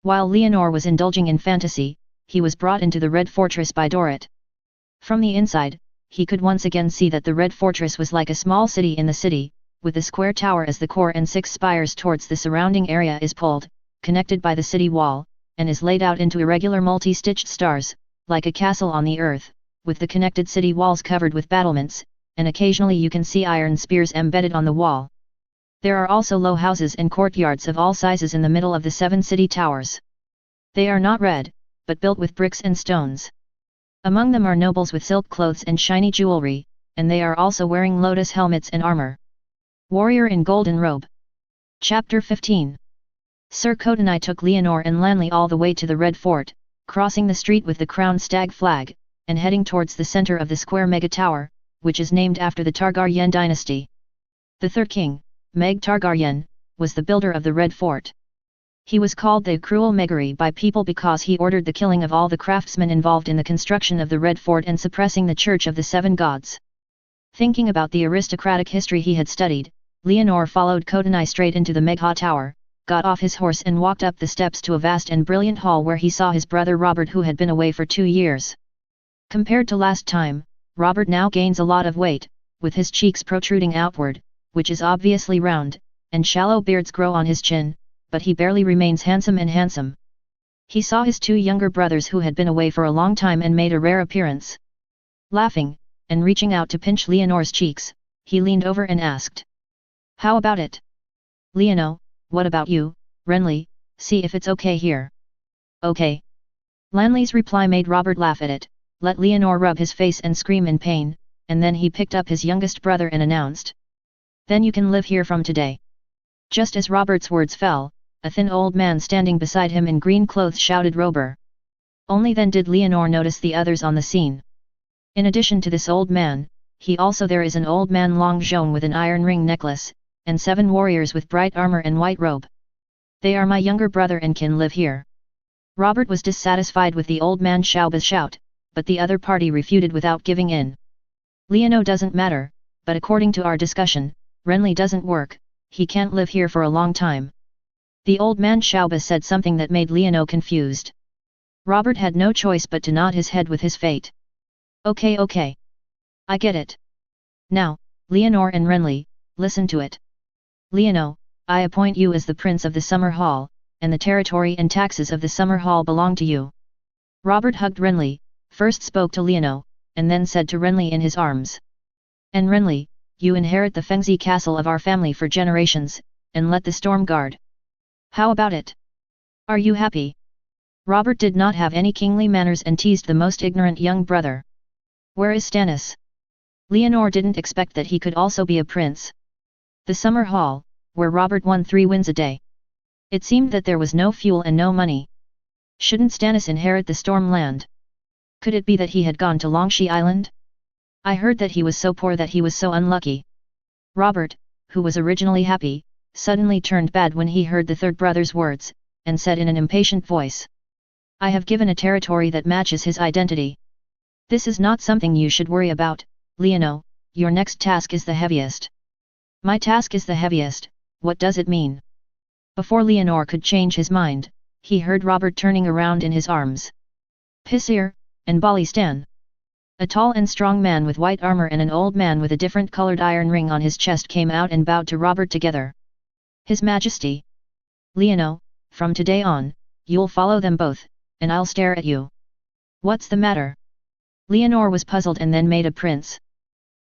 While Leonor was indulging in fantasy, he was brought into the Red Fortress by Dorrit. From the inside, he could once again see that the Red Fortress was like a small city in the city, with the square tower as the core and 6 spires towards the surrounding area is pulled, connected by the city wall, and is laid out into irregular multi-stitched stars, like a castle on the earth, with the connected city walls covered with battlements, and occasionally you can see iron spears embedded on the wall. There are also low houses and courtyards of all sizes in the middle of the 7 city towers. They are not red, but built with bricks and stones. Among them are nobles with silk clothes and shiny jewelry, and they are also wearing lotus helmets and armor. Warrior in golden robe. Chapter 15. Sir Kotanai took Leonor and Lanley all the way to the Red Fort, crossing the street with the crowned stag flag, and heading towards the center of the square mega tower, which is named after the Targaryen dynasty. The third king, Meg Targaryen, was the builder of the Red Fort. He was called the Cruel Megari by people because he ordered the killing of all the craftsmen involved in the construction of the Red Fort and suppressing the Church of the 7 Gods. Thinking about the aristocratic history he had studied, Leonor followed Kotanai straight into the Megha Tower, got off his horse and walked up the steps to a vast and brilliant hall where he saw his brother Robert, who had been away for 2 years. Compared to last time, Robert now gains a lot of weight, with his cheeks protruding outward, which is obviously round, and shallow beards grow on his chin, but he barely remains handsome. He saw his 2 younger brothers who had been away for a long time and made a rare appearance. Laughing, and reaching out to pinch Leonor's cheeks, he leaned over and asked, "How about it? Leono, what about you, Renly, see if it's okay here." "Okay." Lanley's reply made Robert laugh at it, let Leonor rub his face and scream in pain, and then he picked up his youngest brother and announced, "Then you can live here from today." Just as Robert's words fell, a thin old man standing beside him in green clothes shouted, "Rober." Only then did Leonor notice the others on the scene. In addition to this old man, there is an old man Long Zhone with an iron ring necklace, and 7 warriors with bright armor and white robe. "They are my younger brother and can live here." Robert was dissatisfied with the old man Shauba's shout, but the other party refuted without giving in. Leono doesn't matter, but according to our discussion, Renly doesn't work, he can't live here for a long time. The old man Xiaoba said something that made Leono confused. Robert had no choice but to nod his head with his fate. Okay. I get it. Now, Leonor and Renly, listen to it. Leono, I appoint you as the prince of the summer hall, and the territory and taxes of the summer hall belong to you. Robert hugged Renly, first spoke to Leono, and then said to Renly in his arms. And Renly, you inherit the Fengzi castle of our family for generations, and let the storm guard. How about it? Are you happy? Robert did not have any kingly manners and teased the most ignorant young brother. Where is Stannis? Leonor didn't expect that he could also be a prince. The summer hall, where Robert won 3 wins a day. It seemed that there was no fuel and no money. Shouldn't Stannis inherit the storm land? Could it be that he had gone to Longshi Island? I heard that he was so poor that he was so unlucky. Robert, who was originally happy, suddenly turned bad when he heard the third brother's words, and said in an impatient voice. I have given a territory that matches his identity. This is not something you should worry about, Leono, your next task is the heaviest. My task is the heaviest, what does it mean? Before Leonor could change his mind, he heard Robert turning around in his arms. Pissir, and Balistan. A tall and strong man with white armor and an old man with a different colored iron ring on his chest came out and bowed to Robert together. His Majesty. Leono, from today on, you'll follow them both, and I'll stare at you. What's the matter? Leonor was puzzled and then made a prince.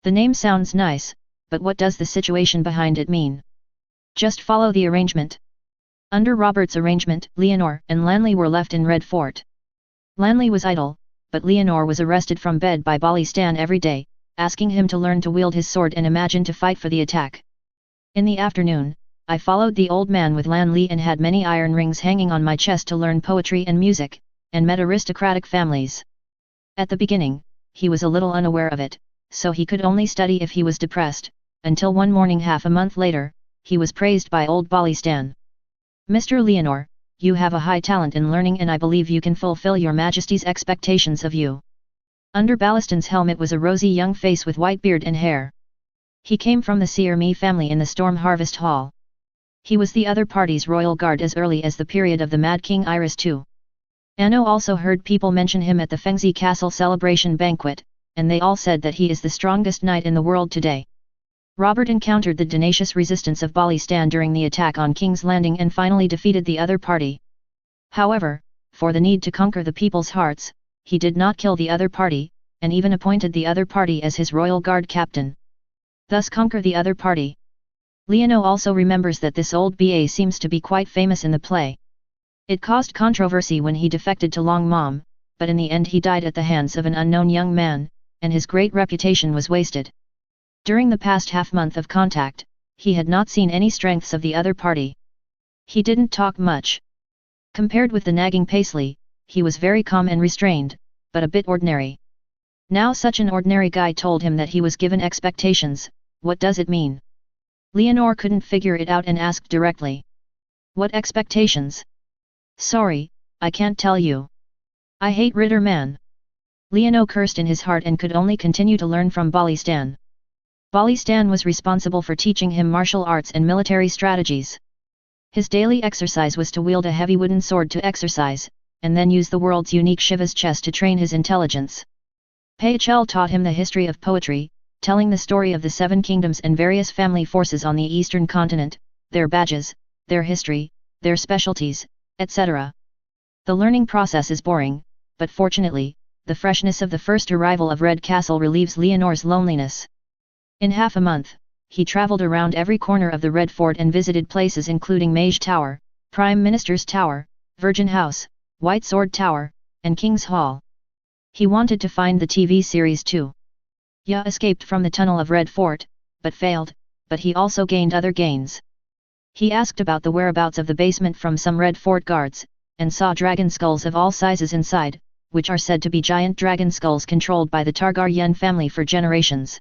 The name sounds nice, but what does the situation behind it mean? Just follow the arrangement. Under Robert's arrangement, Leonor and Lanley were left in Red Fort. Lanley was idle, but Leonor was arrested from bed by Balistan every day, asking him to learn to wield his sword and imagine to fight for the attack. In the afternoon, I followed the old man with Lanley and had many iron rings hanging on my chest to learn poetry and music, and met aristocratic families. At the beginning, he was a little unaware of it, so he could only study if he was depressed, until one morning half a month later, he was praised by old Balistan. Mr. Leonor, you have a high talent in learning and I believe you can fulfill your Majesty's expectations of you. Under Balistan's helmet was a rosy young face with white beard and hair. He came from the Seer Me family in the Storm Harvest Hall. He was the other party's royal guard as early as the period of the Mad King Iris II. Anno also heard people mention him at the Fengzi Castle celebration banquet, and they all said that he is the strongest knight in the world today. Robert encountered the tenacious resistance of Balistan during the attack on King's Landing and finally defeated the other party. However, for the need to conquer the people's hearts, he did not kill the other party, and even appointed the other party as his royal guard captain. Thus conquer the other party. Leono also remembers that this old BA seems to be quite famous in the play. It caused controversy when he defected to Long Mom, but in the end he died at the hands of an unknown young man, and his great reputation was wasted. During the past half-month of contact, he had not seen any strengths of the other party. He didn't talk much. Compared with the nagging Paisley, he was very calm and restrained, but a bit ordinary. Now such an ordinary guy told him that he was given expectations. What does it mean? Leonor couldn't figure it out and asked directly. What expectations? Sorry, I can't tell you. I hate Ritter man. Leono cursed in his heart and could only continue to learn from Balistan. Balistan was responsible for teaching him martial arts and military strategies. His daily exercise was to wield a heavy wooden sword to exercise, and then use the world's unique Shiva's chess to train his intelligence. Pachel taught him the history of poetry, telling the story of the 7 kingdoms and various family forces on the eastern continent, their badges, their history, their specialties, etc. The learning process is boring, but fortunately, the freshness of the first arrival of Red Castle relieves Leonor's loneliness. In half a month, he traveled around every corner of the Red Fort and visited places including Mage Tower, Prime Minister's Tower, Virgin House, White Sword Tower, and King's Hall. He wanted to find the TV series too. Ya escaped from the tunnel of Red Fort, but failed, but he also gained other gains. He asked about the whereabouts of the basement from some Red Fort guards, and saw dragon skulls of all sizes inside, which are said to be giant dragon skulls controlled by the Targaryen family for generations.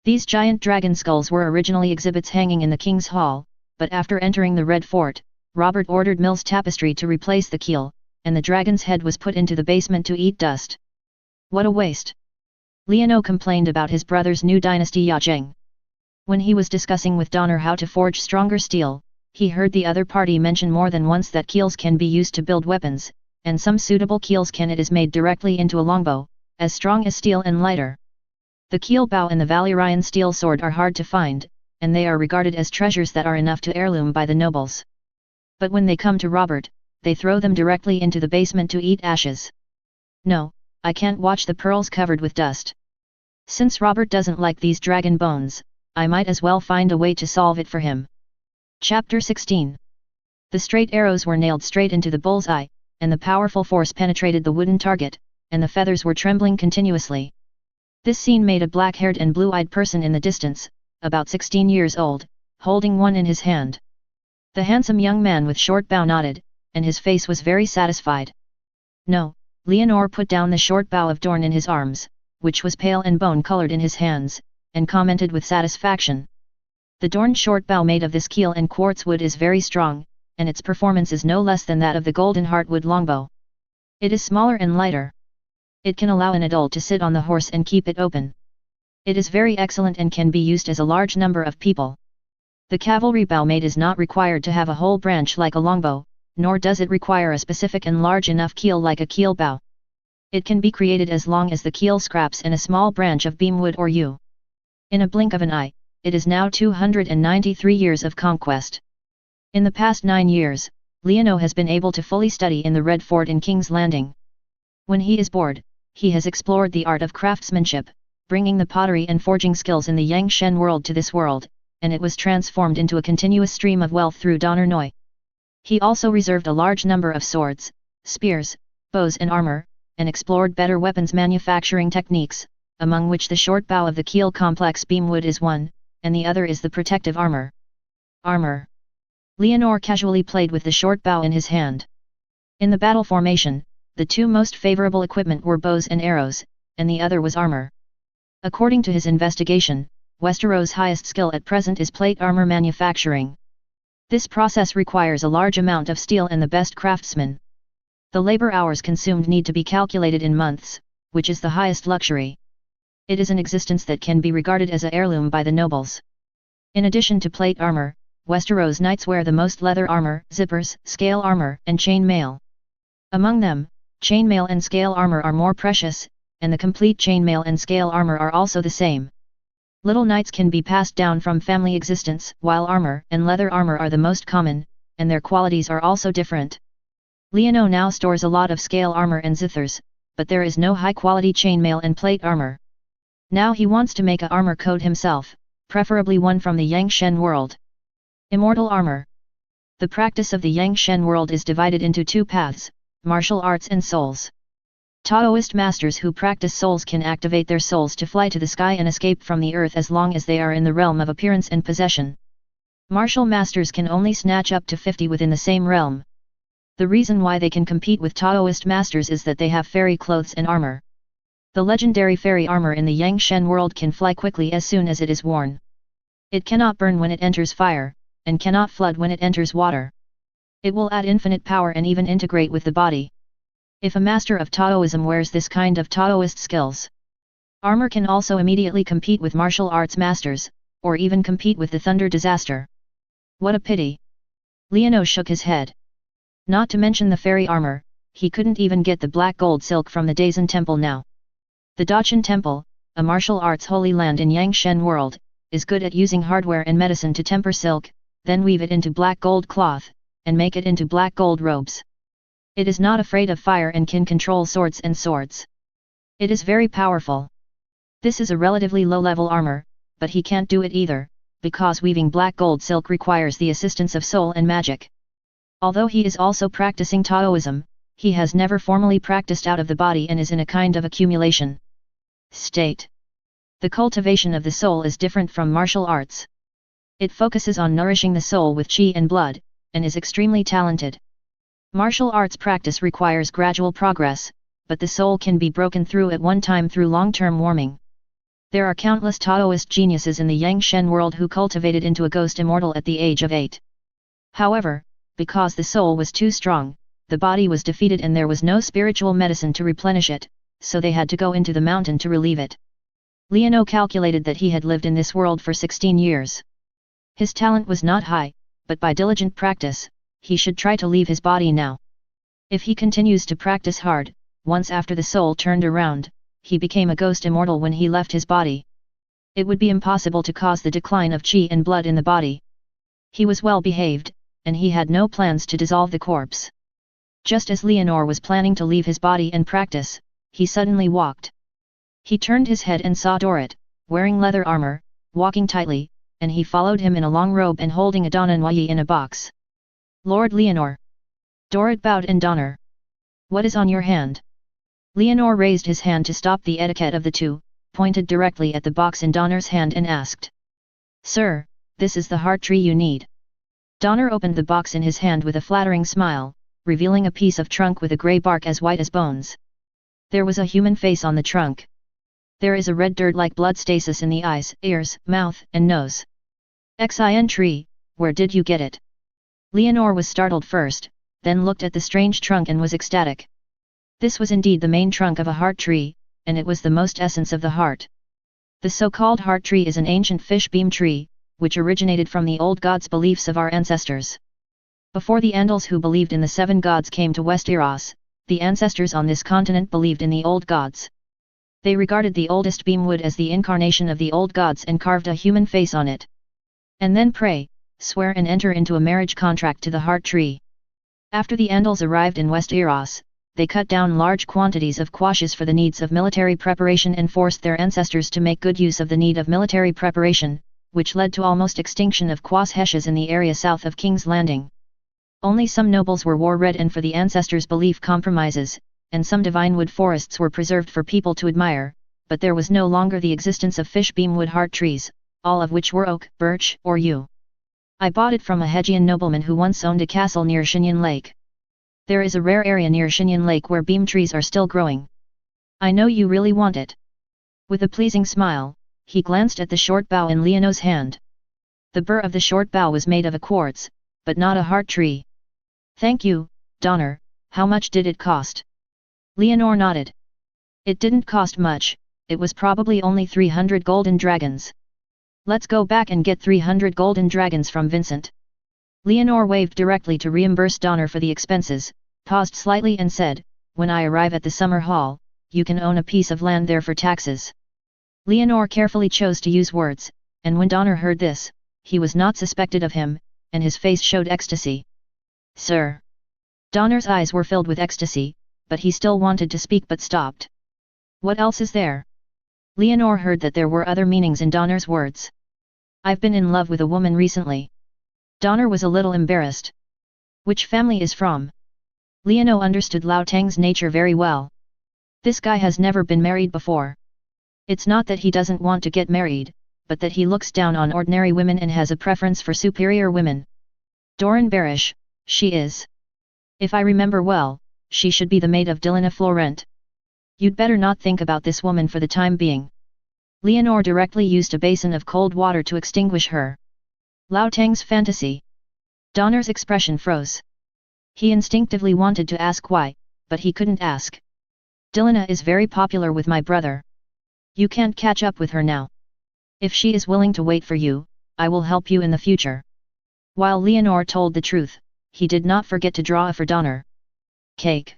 These giant dragon skulls were originally exhibits hanging in the King's Hall, but after entering the Red Fort, Robert ordered Mill's tapestry to replace the keel, and the dragon's head was put into the basement to eat dust. What a waste! Liano complained about his brother's new dynasty Yajing. When he was discussing with Donner how to forge stronger steel, he heard the other party mention more than once that keels can be used to build weapons, and some suitable keels can it is made directly into a longbow, as strong as steel and lighter. The keel bow and the Valyrian steel sword are hard to find, and they are regarded as treasures that are enough to heirloom by the nobles. But when they come to Robert, they throw them directly into the basement to eat ashes. No, I can't watch the pearls covered with dust. Since Robert doesn't like these dragon bones, I might as well find a way to solve it for him. Chapter 16. The straight arrows were nailed straight into the bull's eye, and the powerful force penetrated the wooden target, and the feathers were trembling continuously. This scene made a black-haired and blue-eyed person in the distance, about 16 years old, holding one in his hand. The handsome young man with short bow nodded, and his face was very satisfied. No, Leonor put down the short bow of Dorn in his arms, which was pale and bone-colored in his hands, and commented with satisfaction. The Dorn short bow made of this keel and quartz wood is very strong, and its performance is no less than that of the golden heartwood longbow. It is smaller and lighter. It can allow an adult to sit on the horse and keep it open. It is very excellent and can be used as a large number of people. The cavalry bow made is not required to have a whole branch like a longbow, nor does it require a specific and large enough keel like a keel bow. It can be created as long as the keel scraps and a small branch of beamwood or yew. In a blink of an eye, it is now 293 years of conquest. In the past 9 years, Leono has been able to fully study in the Red Fort in King's Landing. When he is bored, he has explored the art of craftsmanship, bringing the pottery and forging skills in the Yangshen world to this world, and it was transformed into a continuous stream of wealth through Donner Noi. He also reserved a large number of swords, spears, bows and armor, and explored better weapons manufacturing techniques, among which the short bow of the keel complex beamwood is one, and the other is the protective armor. Armor. Leonor casually played with the short bow in his hand. In the battle formation, the two most favorable equipment were bows and arrows, and the other was armor. According to his investigation, Westeros' highest skill at present is plate armor manufacturing. This process requires a large amount of steel and the best craftsmen. The labor hours consumed need to be calculated in months, which is the highest luxury. It is an existence that can be regarded as an heirloom by the nobles. In addition to plate armor, Westeros knights wear the most leather armor, zippers, scale armor, and chain mail. Among them, chainmail and scale armor are more precious, and the complete chainmail and scale armor are also the same. Little knights can be passed down from family existence, while armor and leather armor are the most common, and their qualities are also different. Leono now stores a lot of scale armor and zithers, but there is no high-quality chainmail and plate armor. Now he wants to make a armor coat himself, preferably one from the Yangshen world. Immortal armor. The practice of the Yangshen world is divided into two paths, martial arts and souls. Taoist masters who practice souls can activate their souls to fly to the sky and escape from the earth as long as they are in the realm of appearance and possession. Martial masters can only snatch up to 50 within the same realm. The reason why they can compete with Taoist masters is that they have fairy clothes and armor. The legendary fairy armor in the Yangshen world can fly quickly as soon as it is worn. It cannot burn when it enters fire, and cannot flood when it enters water. It will add infinite power and even integrate with the body. If a master of Taoism wears this kind of Taoist skills, armor can also immediately compete with martial arts masters, or even compete with the Thunder Disaster. What a pity! Leono shook his head. Not to mention the fairy armor, he couldn't even get the black gold silk from the Dazen Temple now. The Dachan Temple, a martial arts holy land in Yangshen world, is good at using hardware and medicine to temper silk, then weave it into black gold cloth, and make it into black gold robes. It is not afraid of fire and can control swords and swords. It is very powerful. This is a relatively low-level armor, but he can't do it either, because weaving black gold silk requires the assistance of soul and magic. Although he is also practicing Taoism, he has never formally practiced out of the body and is in a kind of accumulation state. The cultivation of the soul is different from martial arts. It focuses on nourishing the soul with qi and blood, and is extremely talented. Martial arts practice requires gradual progress, but the soul can be broken through at one time through long-term warming. There are countless Taoist geniuses in the Yangshen world who cultivated into a ghost immortal at the age of 8. However, because the soul was too strong, the body was defeated and there was no spiritual medicine to replenish it, so they had to go into the mountain to relieve it. Leonor calculated that he had lived in this world for 16 years. His talent was not high, but by diligent practice, he should try to leave his body now. If he continues to practice hard, once after the soul turned around, he became a ghost immortal when he left his body. It would be impossible to cause the decline of qi and blood in the body. He was well behaved, and he had no plans to dissolve the corpse. Just as Leonor was planning to leave his body and practice, he suddenly walked. He turned his head and saw Dorrit, wearing leather armor, walking tightly, and he followed him in a long robe and holding a Donanwayi in a box. Lord Leonor. Dorrit bowed in honor. What is on your hand? Leonor raised his hand to stop the etiquette of the two, pointed directly at the box in Donner's hand and asked. Sir, this is the heart tree you need. Donner opened the box in his hand with a flattering smile, revealing a piece of trunk with a grey bark as white as bones. There was a human face on the trunk. There is a red dirt-like blood stasis in the eyes, ears, mouth, and nose. Xin tree, where did you get it? Leonor was startled first, then looked at the strange trunk and was ecstatic. This was indeed the main trunk of a heart tree, and it was the most essence of the heart. The so-called heart tree is an ancient fish beam tree, which originated from the old gods' beliefs of our ancestors. Before the Andals who believed in the 7 gods came to Westeros, the ancestors on this continent believed in the old gods. They regarded the oldest beamwood as the incarnation of the old gods and carved a human face on it. And then pray, swear and enter into a marriage contract to the heart tree. After the Andals arrived in Westeros, they cut down large quantities of quashes for the needs of military preparation and forced their ancestors to make good use of the need of military preparation, which led to almost extinction of quas heshes in the area south of King's Landing. Only some nobles were war-red and for the ancestors' belief compromises, and some divine wood forests were preserved for people to admire, but there was no longer the existence of fish beamwood heart trees, all of which were oak, birch, or yew. I bought it from a Hegian nobleman who once owned a castle near Shinyan Lake. There is a rare area near Shinyan Lake where beam trees are still growing. I know you really want it. With a pleasing smile, he glanced at the short bough in Leonor's hand. The burr of the short bough was made of a quartz, but not a heart tree. Thank you, Donner. How much did it cost? Leonor nodded. It didn't cost much, it was probably only 300 golden dragons. Let's go back and get 300 golden dragons from Vincent. Leonor waved directly to reimburse Donner for the expenses, paused slightly and said, when I arrive at the summer hall, you can own a piece of land there for taxes. Leonor carefully chose to use words, and when Donner heard this, he was not suspected of him, and his face showed ecstasy. Sir. Donner's eyes were filled with ecstasy, but he still wanted to speak but stopped. What else is there? Leonor heard that there were other meanings in Donner's words. I've been in love with a woman recently. Donner was a little embarrassed. Which family is from? Leonor understood Lao Tang's nature very well. This guy has never been married before. It's not that he doesn't want to get married, but that he looks down on ordinary women and has a preference for superior women. Doran Barish, she is. If I remember well, she should be the maid of Dilina Florent. You'd better not think about this woman for the time being. Leonor directly used a basin of cold water to extinguish her. Lao Tang's fantasy. Donner's expression froze. He instinctively wanted to ask why, but he couldn't ask. Dilina is very popular with my brother. You can't catch up with her now. If she is willing to wait for you, I will help you in the future. While Leonor told the truth, he did not forget to draw a for Donner. Cake.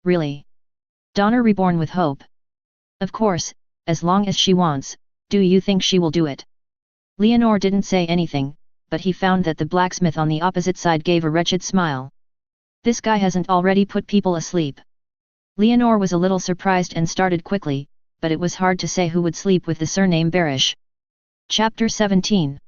Really? Donner reborn with hope. Of course, as long as she wants, do you think she will do it? Leonor didn't say anything, but he found that the blacksmith on the opposite side gave a wretched smile. This guy hasn't already put people asleep. Leonor was a little surprised and started quickly, but it was hard to say who would sleep with the surname Barish. Chapter 17.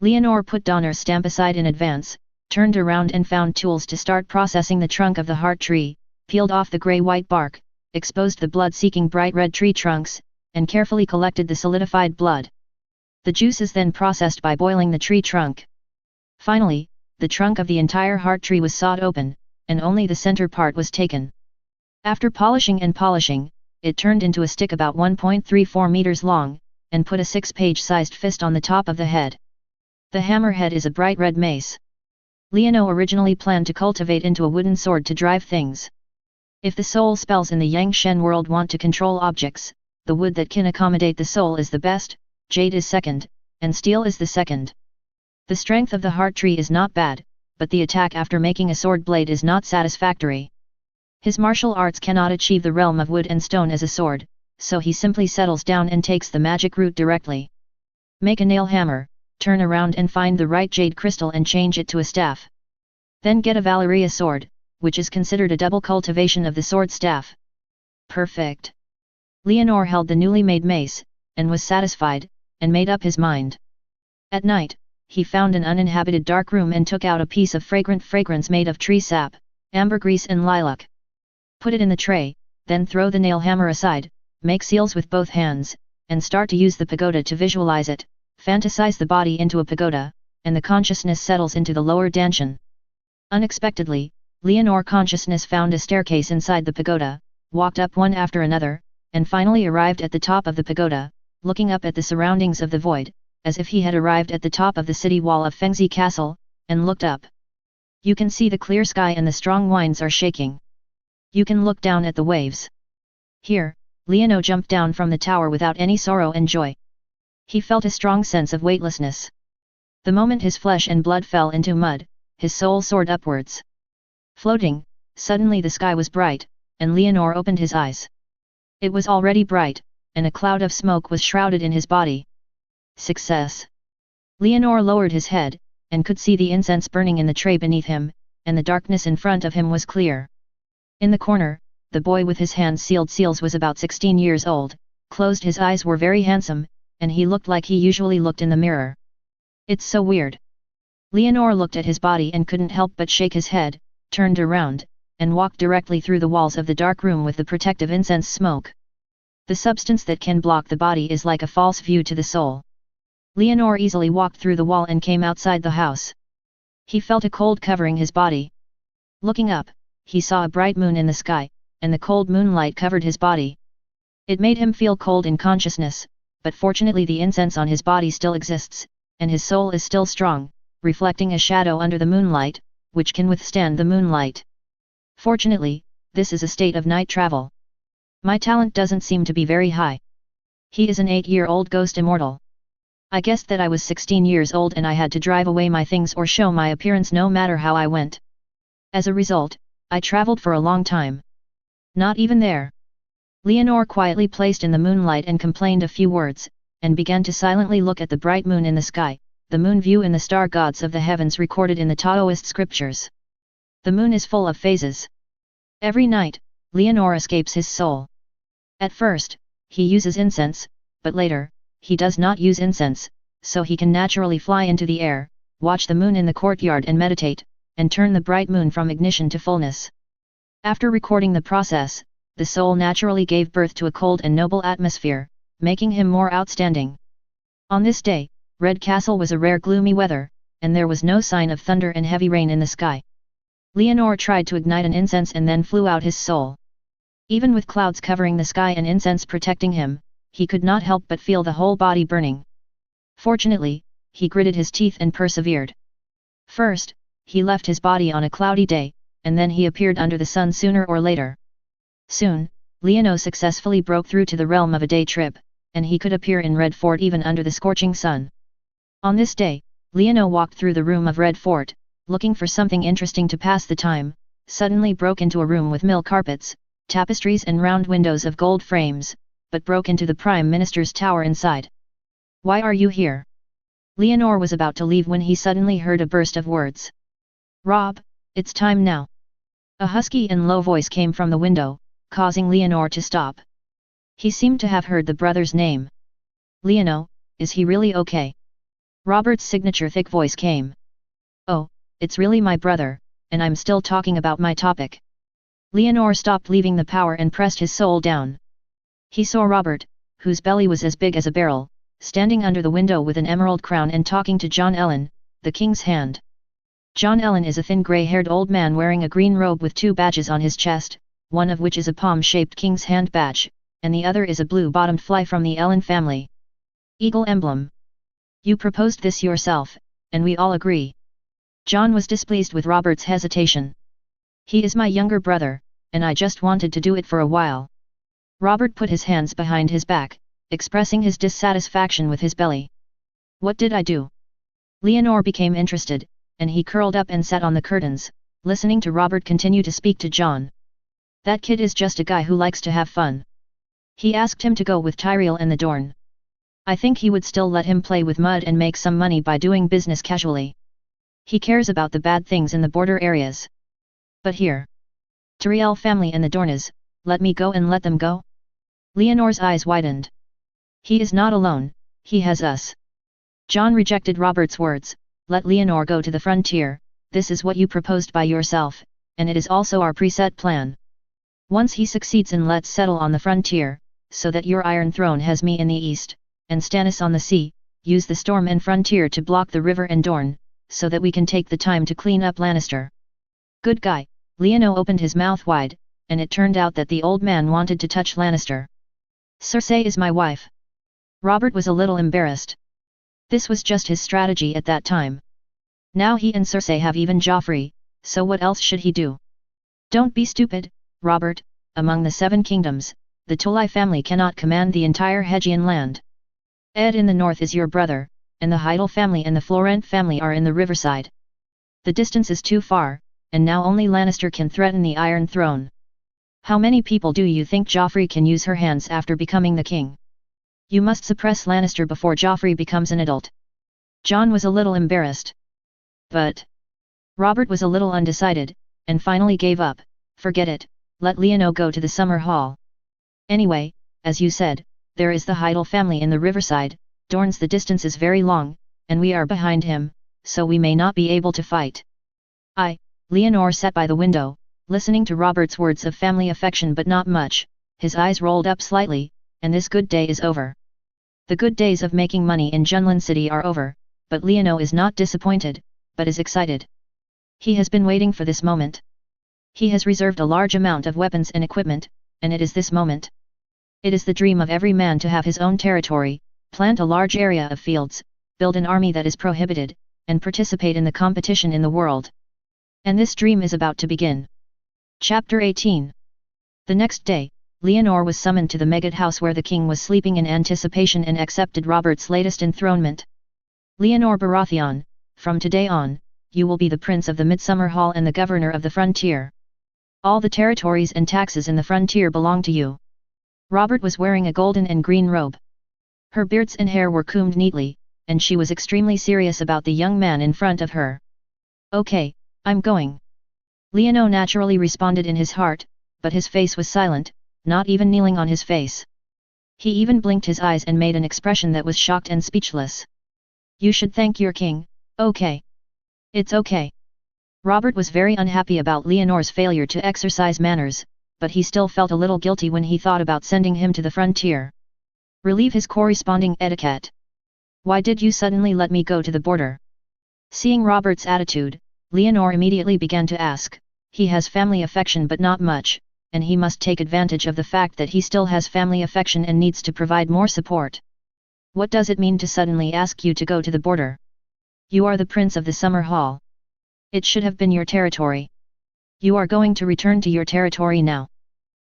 Leonor put Donner's stamp aside in advance, turned around and found tools to start processing the trunk of the heart tree, peeled off the grey-white bark, exposed the blood-seeking bright red tree trunks, and carefully collected the solidified blood. The juice is then processed by boiling the tree trunk. Finally, the trunk of the entire heart tree was sawed open, and only the center part was taken. After polishing and polishing, it turned into a stick about 1.34 meters long, and put a 6-page sized fist on the top of the head. The hammerhead is a bright red mace. Leonor originally planned to cultivate into a wooden sword to drive things. If the soul spells in the Yang Shen world want to control objects, the wood that can accommodate the soul is the best, jade is second, and steel is the second. The strength of the heart tree is not bad, but the attack after making a sword blade is not satisfactory. His martial arts cannot achieve the realm of wood and stone as a sword, so he simply settles down and takes the magic route directly. Make a nail hammer, turn around and find the right jade crystal and change it to a staff. Then get a Valeria sword, which is considered a double cultivation of the sword staff. Perfect. Leonor held the newly made mace, and was satisfied, and made up his mind. At night, he found an uninhabited dark room and took out a piece of fragrant fragrance made of tree sap, ambergris and lilac. Put it in the tray, then throw the nail hammer aside, make seals with both hands, and start to use the pagoda to visualize it, fantasize the body into a pagoda, and the consciousness settles into the lower danshan. Unexpectedly, Leonor consciousness found a staircase inside the pagoda, walked up one after another, and finally arrived at the top of the pagoda, looking up at the surroundings of the void, as if he had arrived at the top of the city wall of Fengzi Castle, and looked up. You can see the clear sky and the strong winds are shaking. You can look down at the waves. Here, Leonor jumped down from the tower without any sorrow and joy. He felt a strong sense of weightlessness. The moment his flesh and blood fell into mud, his soul soared upwards. Floating, suddenly the sky was bright, and Leonor opened his eyes. It was already bright, and a cloud of smoke was shrouded in his body. Success! Leonor lowered his head, and could see the incense burning in the tray beneath him, and the darkness in front of him was clear. In the corner, the boy with his hands sealed seals was about 16 years old, closed his eyes were very handsome, and he looked like he usually looked in the mirror. It's so weird. Leonor looked at his body and couldn't help but shake his head, turned around, and walked directly through the walls of the dark room with the protective incense smoke. The substance that can block the body is like a false view to the soul. Leonor easily walked through the wall and came outside the house. He felt a cold covering his body. Looking up, he saw a bright moon in the sky, and the cold moonlight covered his body. It made him feel cold in consciousness, but fortunately the incense on his body still exists, and his soul is still strong, reflecting a shadow under the moonlight, which can withstand the moonlight. Fortunately, this is a state of night travel. My talent doesn't seem to be very high. He is an 8-year-old ghost immortal. I guessed that I was 16 years old and I had to drive away my things or show my appearance no matter how I went. As a result, I traveled for a long time. Not even there. Leonor quietly placed in the moonlight and complained a few words, and began to silently look at the bright moon in the sky, the moon view in the star gods of the heavens recorded in the Taoist scriptures. The moon is full of phases. Every night, Leonor escapes his soul. At first, he uses incense, but later, he does not use incense, so he can naturally fly into the air, watch the moon in the courtyard and meditate, and turn the bright moon from ignition to fullness. After recording the process, the soul naturally gave birth to a cold and noble atmosphere, making him more outstanding. On this day, Red Castle was a rare gloomy weather, and there was no sign of thunder and heavy rain in the sky. Leonor tried to ignite an incense and then flew out his soul. Even with clouds covering the sky and incense protecting him, he could not help but feel the whole body burning. Fortunately, he gritted his teeth and persevered. First, he left his body on a cloudy day, and then he appeared under the sun sooner or later. Soon, Leonor successfully broke through to the realm of a day trip, and he could appear in Red Fort even under the scorching sun. On this day, Leonor walked through the room of Red Fort, looking for something interesting to pass the time, suddenly broke into a room with mill carpets, tapestries and round windows of gold frames, but broke into the Prime Minister's tower inside. Why are you here? Leonor was about to leave when he suddenly heard a burst of words. Rob, it's time now. A husky and low voice came from the window, causing Leonor to stop. He seemed to have heard the brother's name. Leonor, is he really okay? Robert's signature thick voice came. Oh, it's really my brother, and I'm still talking about my topic. Leonor stopped leaving the power and pressed his soul down. He saw Robert, whose belly was as big as a barrel, standing under the window with an emerald crown and talking to John Ellen, the king's hand. John Ellen is a thin grey-haired old man wearing a green robe with 2 badges on his chest, one of which is a palm-shaped king's hand badge, and the other is a blue-bottomed fly from the Ellen family. Eagle emblem. You proposed this yourself, and we all agree. John was displeased with Robert's hesitation. He is my younger brother, and I just wanted to do it for a while. Robert put his hands behind his back, expressing his dissatisfaction with his belly. What did I do? Leonor became interested, and he curled up and sat on the curtains, listening to Robert continue to speak to John. That kid is just a guy who likes to have fun. He asked him to go with Tyrell and the Dorn. I think he would still let him play with mud and make some money by doing business casually. He cares about the bad things in the border areas. But here. Tyrell family and the Dornas, let me go and let them go? Leonor's eyes widened. He is not alone, he has us. John rejected Robert's words. Let Leonor go to the frontier, this is what you proposed by yourself, and it is also our preset plan. Once he succeeds in let's settle on the frontier, so that your Iron Throne has me in the east, and Stannis on the sea, use the storm and frontier to block the river and Dorne, so that we can take the time to clean up Lannister. Good guy. Leonor opened his mouth wide, and it turned out that the old man wanted to touch Lannister. Cersei is my wife. Robert was a little embarrassed. This was just his strategy at that time. Now he and Cersei have even Joffrey, so what else should he do? Don't be stupid, Robert. Among the 7 kingdoms, the Tully family cannot command the entire Hegian land. Ed in the north is your brother, and the Heidel family and the Florent family are in the riverside. The distance is too far, and now only Lannister can threaten the Iron Throne. How many people do you think Joffrey can use her hands after becoming the king? You must suppress Lannister before Joffrey becomes an adult. John was a little embarrassed. But Robert was a little undecided, and finally gave up. Forget it, let Leonor go to the summer hall. Anyway, as you said, there is the Heidel family in the riverside, Dorne's the distance is very long, and we are behind him, so we may not be able to fight. Leonor sat by the window, listening to Robert's words of family affection but not much, his eyes rolled up slightly, and this good day is over. The good days of making money in Junlin City are over, but Leonor is not disappointed, but is excited. He has been waiting for this moment. He has reserved a large amount of weapons and equipment, and it is this moment. It is the dream of every man to have his own territory, plant a large area of fields, build an army that is prohibited, and participate in the competition in the world. And this dream is about to begin. Chapter 18. The next day, Leonor was summoned to the Megad house where the king was sleeping in anticipation and accepted Robert's latest enthronement. Leonor Baratheon, from today on, you will be the prince of the Midsummer Hall and the governor of the frontier. All the territories and taxes in the frontier belong to you. Robert was wearing a golden and green robe. Her beards and hair were combed neatly, and she was extremely serious about the young man in front of her. Okay, I'm going. Leonor naturally responded in his heart, but his face was silent, not even kneeling on his face. He even blinked his eyes and made an expression that was shocked and speechless. You should thank your king, okay. It's okay. Robert was very unhappy about Leonor's failure to exercise manners, but he still felt a little guilty when he thought about sending him to the frontier. Relieve his corresponding etiquette. Why did you suddenly let me go to the border? Seeing Robert's attitude, Leonor immediately began to ask. He has family affection but not much, and he must take advantage of the fact that he still has family affection and needs to provide more support. What does it mean to suddenly ask you to go to the border? You are the prince of the Summer Hall. It should have been your territory. You are going to return to your territory now.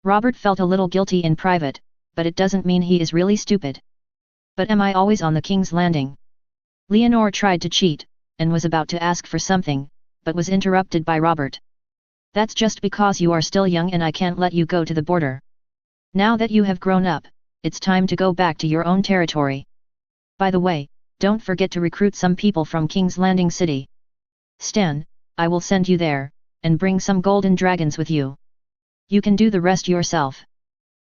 Robert felt a little guilty in private, but it doesn't mean he is really stupid. But am I always on the King's Landing? Leonor tried to cheat, and was about to ask for something, but was interrupted by Robert. That's just because you are still young and I can't let you go to the border. Now that you have grown up, it's time to go back to your own territory. By the way, don't forget to recruit some people from King's Landing City. Stan, I will send you there, and bring some golden dragons with you. You can do the rest yourself.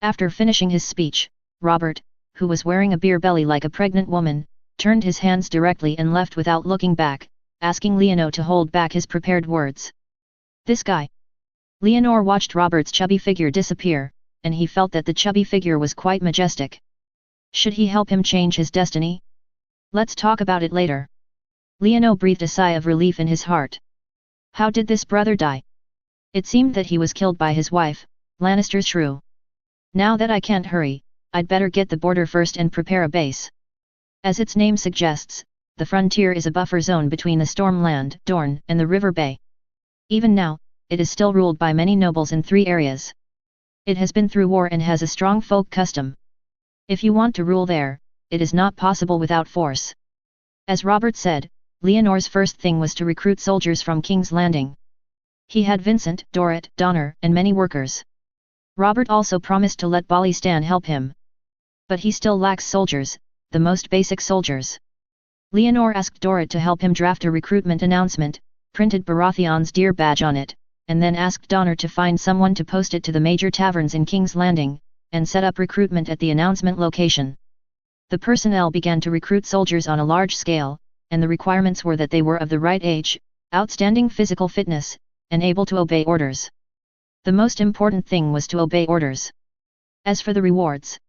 After finishing his speech, Robert, who was wearing a beer belly like a pregnant woman, turned his hands directly and left without looking back, asking Leonor to hold back his prepared words. This guy. Leonor watched Robert's chubby figure disappear, and he felt that the chubby figure was quite majestic. Should he help him change his destiny? Let's talk about it later. Leonor breathed a sigh of relief in his heart. How did this brother die? It seemed that he was killed by his wife, Lannister's shrew. Now that I can't hurry, I'd better get the border first and prepare a base. As its name suggests, the frontier is a buffer zone between the Stormland, Dorne, and the River Bay. Even now, it is still ruled by many nobles in 3 areas. It has been through war and has a strong folk custom. If you want to rule there, it is not possible without force. As Robert said, Leonor's first thing was to recruit soldiers from King's Landing. He had Vincent, Dorrit, Donner, and many workers. Robert also promised to let Bolly Stan help him. But he still lacks soldiers, the most basic soldiers. Leonor asked Dorrit to help him draft a recruitment announcement, printed Baratheon's deer badge on it, and then asked Donner to find someone to post it to the major taverns in King's Landing, and set up recruitment at the announcement location. The personnel began to recruit soldiers on a large scale, and the requirements were that they were of the right age, outstanding physical fitness, and able to obey orders. The most important thing was to obey orders. As for the rewards,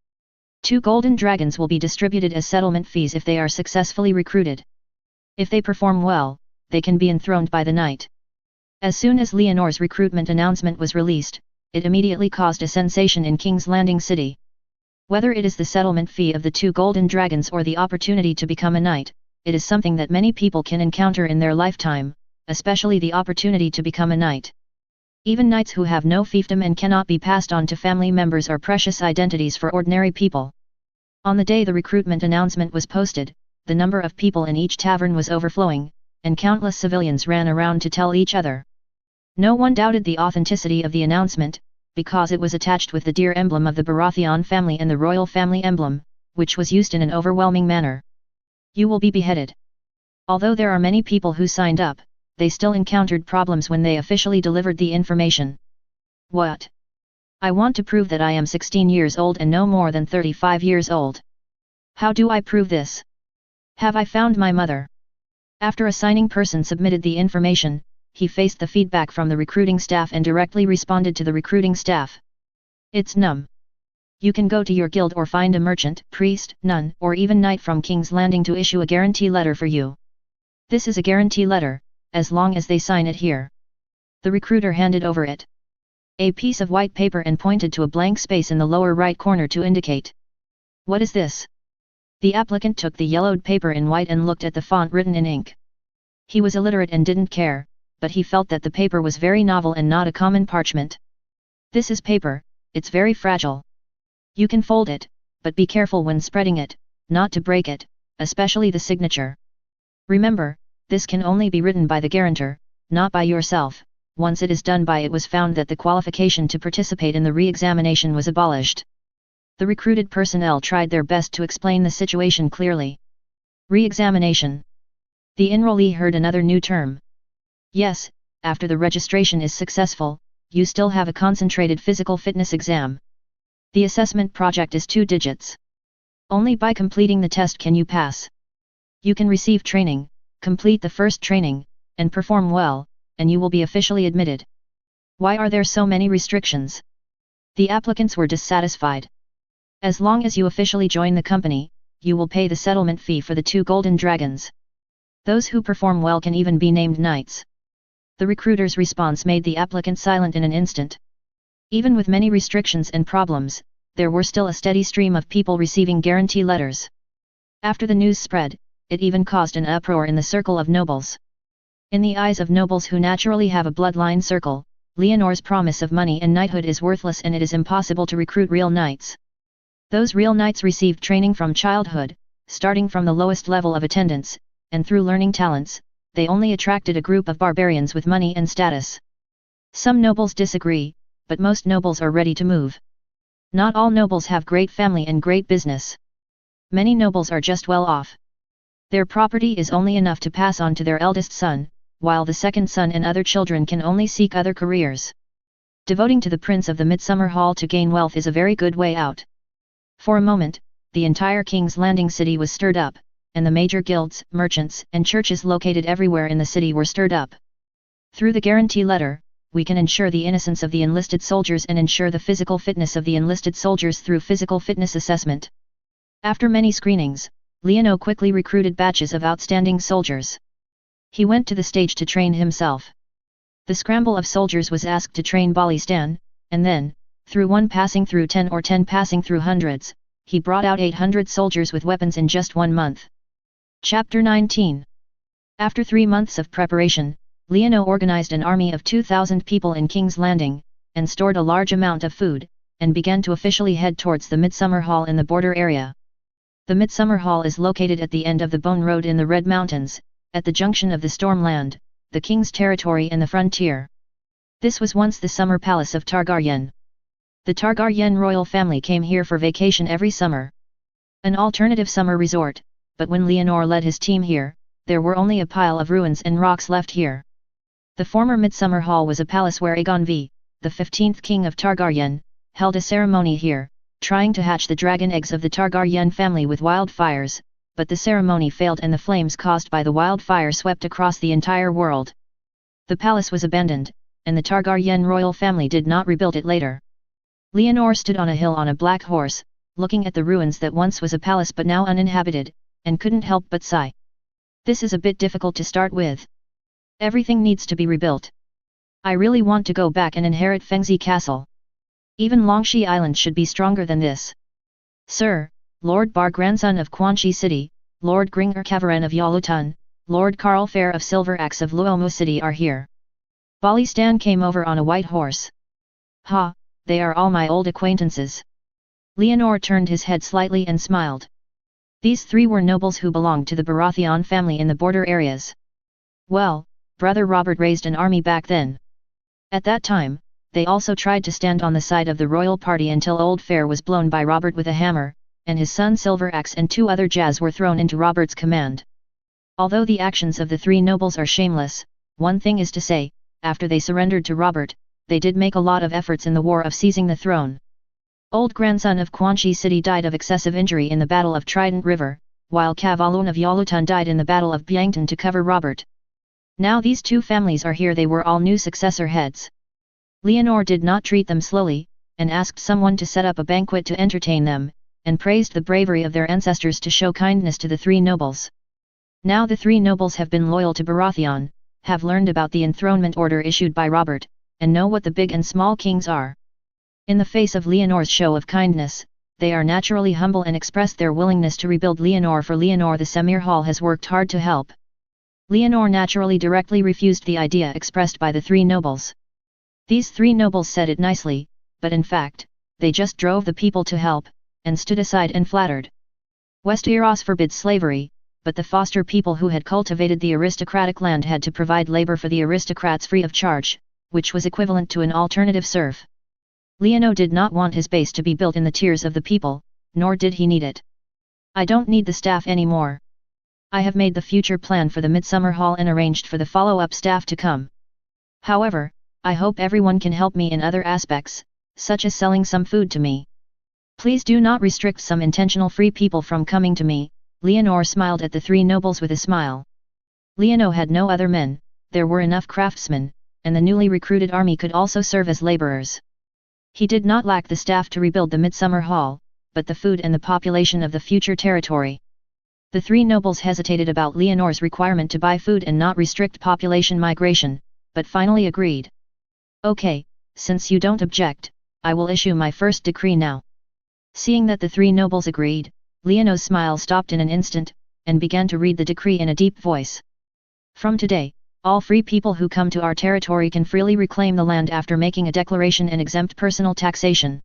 2 golden dragons will be distributed as settlement fees if they are successfully recruited. If they perform well, they can be enthroned by the night. As soon as Leonor's recruitment announcement was released, it immediately caused a sensation in King's Landing City. Whether it is the settlement fee of the 2 golden dragons or the opportunity to become a knight, it is something that many people can encounter in their lifetime, especially the opportunity to become a knight. Even knights who have no fiefdom and cannot be passed on to family members are precious identities for ordinary people. On the day the recruitment announcement was posted, the number of people in each tavern was overflowing, and countless civilians ran around to tell each other. No one doubted the authenticity of the announcement, because it was attached with the deer emblem of the Baratheon family and the royal family emblem, which was used in an overwhelming manner. You will be beheaded. Although there are many people who signed up, they still encountered problems when they officially delivered the information. What? I want to prove that I am 16 years old and no more than 35 years old. How do I prove this? Have I found my mother? After a signing person submitted the information, he faced the feedback from the recruiting staff and directly responded to the recruiting staff. It's num. You can go to your guild or find a merchant, priest, nun, or even knight from King's Landing to issue a guarantee letter for you. This is a guarantee letter, as long as they sign it here. The recruiter handed over it. A piece of white paper and pointed to a blank space in the lower right corner to indicate. What is this? The applicant took the yellowed paper in white and looked at the font written in ink. He was illiterate and didn't care, but he felt that the paper was very novel and not a common parchment. This is paper, it's very fragile. You can fold it, but be careful when spreading it, not to break it, especially the signature. Remember, this can only be written by the guarantor, not by yourself. Once it is done by it was found that the qualification to participate in the re-examination was abolished. The recruited personnel tried their best to explain the situation clearly. Re-examination. The enrollee heard another new term. Yes, after the registration is successful, you still have a concentrated physical fitness exam. The assessment project is 2 digits. Only by completing the test can you pass. You can receive training, complete the first training, and perform well, and you will be officially admitted. Why are there so many restrictions? The applicants were dissatisfied. As long as you officially join the company, you will pay the settlement fee for the 2 golden dragons. Those who perform well can even be named knights. The recruiter's response made the applicant silent in an instant. Even with many restrictions and problems, there were still a steady stream of people receiving guarantee letters. After the news spread, it even caused an uproar in the circle of nobles. In the eyes of nobles who naturally have a bloodline circle, Leonor's promise of money and knighthood is worthless and it is impossible to recruit real knights. Those real knights received training from childhood, starting from the lowest level of attendance, and through learning talents, they only attracted a group of barbarians with money and status. Some nobles disagree, but most nobles are ready to move. Not all nobles have great family and great business. Many nobles are just well off. Their property is only enough to pass on to their eldest son, while the second son and other children can only seek other careers. Devoting to the Prince of the Midsummer Hall to gain wealth is a very good way out. For a moment, the entire King's Landing city was stirred up, and the major guilds, merchants, and churches located everywhere in the city were stirred up. Through the guarantee letter, we can ensure the innocence of the enlisted soldiers and ensure the physical fitness of the enlisted soldiers through physical fitness assessment. After many screenings, Leono quickly recruited batches of outstanding soldiers. He went to the stage to train himself. The scramble of soldiers was asked to train Bolly Stan, and then, through 1 passing through 10 or 10 passing through hundreds, he brought out 800 soldiers with weapons in just 1 month. Chapter 19. After 3 months of preparation, Leono organized an army of 2,000 people in King's Landing, and stored a large amount of food, and began to officially head towards the Midsummer Hall in the border area. The Midsummer Hall is located at the end of the Bone Road in the Red Mountains, at the junction of the Stormland, the King's territory and the frontier. This was once the summer palace of Targaryen. The Targaryen royal family came here for vacation every summer. An alternative summer resort, but when Leonor led his team here, there were only a pile of ruins and rocks left here. The former Midsummer Hall was a palace where Aegon V, the 15th king of Targaryen, held a ceremony here, trying to hatch the dragon eggs of the Targaryen family with wildfires, but the ceremony failed and the flames caused by the wildfire swept across the entire world. The palace was abandoned, and the Targaryen royal family did not rebuild it later. Leonor stood on a hill on a black horse, looking at the ruins that once was a palace but now uninhabited, and couldn't help but sigh. This is a bit difficult to start with. Everything needs to be rebuilt. I really want to go back and inherit Fengzi Castle. Even Longxi Island should be stronger than this. Sir, Lord Bar grandson of Quanxi City, Lord Gringer Kavaran of Yalutan, Lord Carl Fair of Silver Axe of Luomo City are here. Bali Stan came over on a white horse. Ha, they are all my old acquaintances. Leonor turned his head slightly and smiled. These three were nobles who belonged to the Baratheon family in the border areas. Well, Brother Robert raised an army back then. At that time, they also tried to stand on the side of the royal party until Old Fair was blown by Robert with a hammer, and his son Silver Axe and 2 other Jazz were thrown into Robert's command. Although the actions of the 3 nobles are shameless, one thing is to say, after they surrendered to Robert, they did make a lot of efforts in the war of seizing the throne. Old grandson of Quanxi City died of excessive injury in the Battle of Trident River, while Kavaloon of Yalutan died in the Battle of Byangton to cover Robert. Now these 2 families are here. They were all new successor heads. Leonor did not treat them slowly, and asked someone to set up a banquet to entertain them, and praised the bravery of their ancestors to show kindness to the 3 nobles. Now the 3 nobles have been loyal to Baratheon, have learned about the enthronement order issued by Robert, and know what the big and small kings are. In the face of Leonor's show of kindness, they are naturally humble and expressed their willingness to rebuild Leonor. For Leonor, the Semir Hall has worked hard to help. Leonor naturally directly refused the idea expressed by the 3 nobles. These 3 nobles said it nicely, but in fact, they just drove the people to help, and stood aside and flattered. Westeros forbids slavery, but the foster people who had cultivated the aristocratic land had to provide labor for the aristocrats free of charge, which was equivalent to an alternative serf. Leonor did not want his base to be built in the tears of the people, nor did he need it. I don't need the staff anymore. I have made the future plan for the Midsummer Hall and arranged for the follow-up staff to come. However, I hope everyone can help me in other aspects, such as selling some food to me. Please do not restrict some intentional free people from coming to me. Leonor smiled at the 3 nobles with a smile. Leonor had no other men, there were enough craftsmen, and the newly recruited army could also serve as laborers. He did not lack the staff to rebuild the Midsummer Hall, but the food and the population of the future territory. The 3 nobles hesitated about Leonor's requirement to buy food and not restrict population migration, but finally agreed. Okay, since you don't object, I will issue my first decree now. Seeing that the 3 nobles agreed, Leonor's smile stopped in an instant, and began to read the decree in a deep voice. From today, all free people who come to our territory can freely reclaim the land after making a declaration and exempt personal taxation.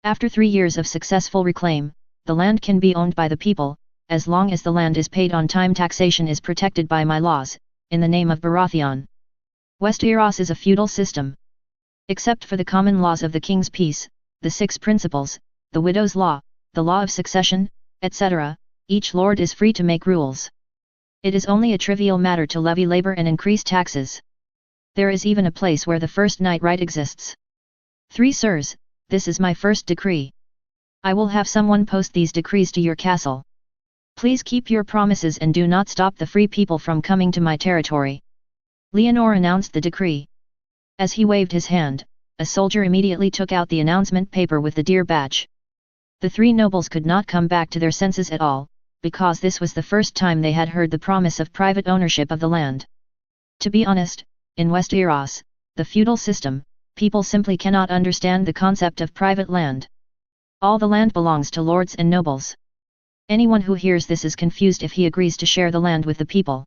After 3 years of successful reclaim, the land can be owned by the people, as long as the land is paid on time. Taxation is protected by my laws, in the name of Baratheon. Westeros is a feudal system. Except for the common laws of the King's Peace, the 6 principles, the widow's law, the law of succession, etc., each lord is free to make rules. It is only a trivial matter to levy labor and increase taxes. There is even a place where the first night right exists. 3 sirs, this is my first decree. I will have someone post these decrees to your castle. Please keep your promises and do not stop the free people from coming to my territory. Leonor announced the decree. As he waved his hand, a soldier immediately took out the announcement paper with the deer badge. The 3 nobles could not come back to their senses at all, because this was the first time they had heard the promise of private ownership of the land. To be honest, in Westeros, the feudal system, people simply cannot understand the concept of private land. All the land belongs to lords and nobles. Anyone who hears this is confused if he agrees to share the land with the people.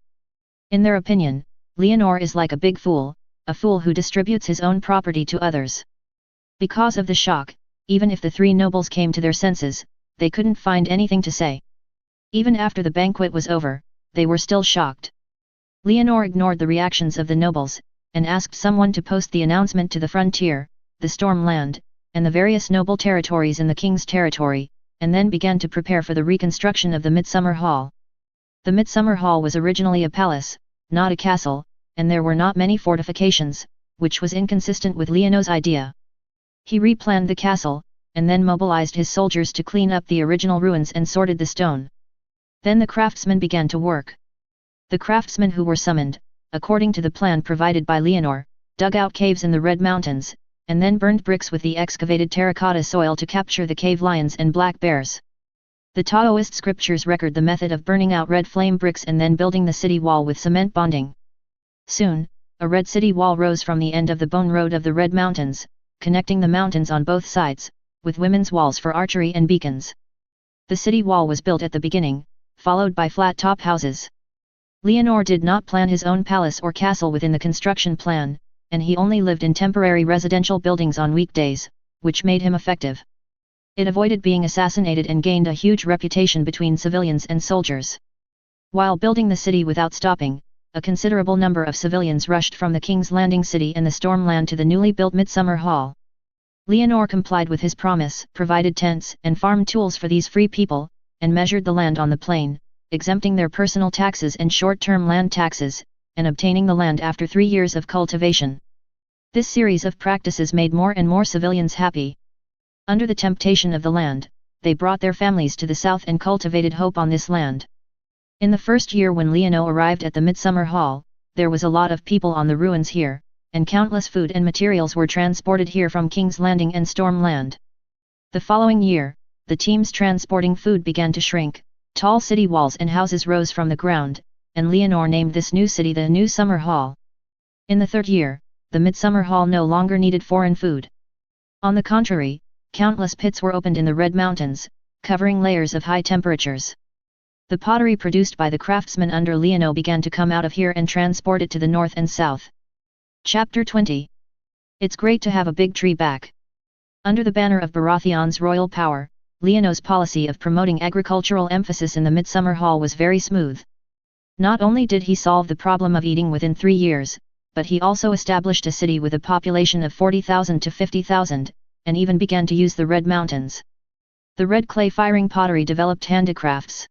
In their opinion, Leonor is like a big fool, a fool who distributes his own property to others. Because of the shock, even if the three nobles came to their senses, they couldn't find anything to say. Even after the banquet was over, they were still shocked. Leonor ignored the reactions of the nobles, and asked someone to post the announcement to the frontier, the Stormland, and the various noble territories in the king's territory, and then began to prepare for the reconstruction of the Midsummer Hall. The Midsummer Hall was originally a palace, not a castle, and there were not many fortifications, which was inconsistent with Leono's idea. He replanned the castle, and then mobilized his soldiers to clean up the original ruins and sorted the stone. Then the craftsmen began to work. The craftsmen who were summoned, according to the plan provided by Leonor, dug out caves in the Red Mountains, and then burned bricks with the excavated terracotta soil to capture the cave lions and black bears. The Taoist scriptures record the method of burning out red flame bricks and then building the city wall with cement bonding. Soon, a red city wall rose from the end of the Bone Road of the Red Mountains, connecting the mountains on both sides, with women's walls for archery and beacons. The city wall was built at the beginning, followed by flat-top houses. Leonor did not plan his own palace or castle within the construction plan, and he only lived in temporary residential buildings on weekdays, which made him effective. It avoided being assassinated and gained a huge reputation between civilians and soldiers. While building the city without stopping, a considerable number of civilians rushed from the King's Landing city and the Stormland to the newly built Midsummer Hall. Leonor complied with his promise, provided tents and farm tools for these free people, and measured the land on the plain, exempting their personal taxes and short-term land taxes, and obtaining the land after 3 years of cultivation. This series of practices made more and more civilians happy. Under the temptation of the land, they brought their families to the south and cultivated hope on this land. In the first year when Leono arrived at the Midsummer Hall, there was a lot of people on the ruins here, and countless food and materials were transported here from King's Landing and Stormland. The following year, the teams transporting food began to shrink, tall city walls and houses rose from the ground, and Leonor named this new city the New Summer Hall. In the third year, the Midsummer Hall no longer needed foreign food. On the contrary, countless pits were opened in the Red Mountains, covering layers of high temperatures. The pottery produced by the craftsmen under Leono began to come out of here and transport it to the north and south. Chapter 20. It's great to have a big tree back. Under the banner of Baratheon's royal power, Leono's policy of promoting agricultural emphasis in the Midsummer Hall was very smooth. Not only did he solve the problem of eating within 3 years, but he also established a city with a population of 40,000 to 50,000, and even began to use the Red Mountains. The red clay firing pottery developed handicrafts.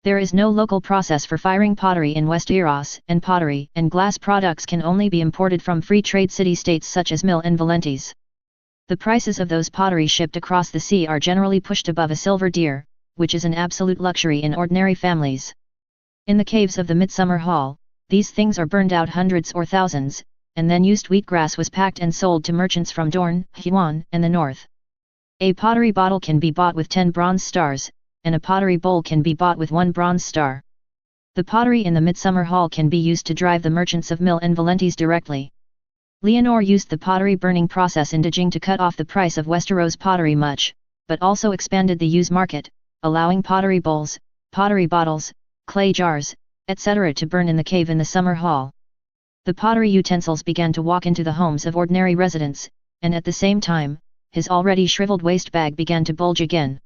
There is no local process for firing pottery in Westeros, and pottery and glass products can only be imported from free trade city-states such as Mill and Valentes. The prices of those pottery shipped across the sea are generally pushed above a silver deer, which is an absolute luxury in ordinary families. In the caves of the Midsummer Hall, these things are burned out hundreds or thousands, and then used wheatgrass was packed and sold to merchants from Dorne, Huan, and the north. A pottery bottle can be bought with 10 bronze stars, and a pottery bowl can be bought with 1 bronze star. The pottery in the Midsummer Hall can be used to drive the merchants of Mill and Valentes directly. Leonor used the pottery burning process in Dajing to cut off the price of Westeros pottery much, but also expanded the use market, allowing pottery bowls, pottery bottles, clay jars, etc. to burn in the cave in the Summer Hall. The pottery utensils began to walk into the homes of ordinary residents, and at the same time, his already shriveled waste bag began to bulge again.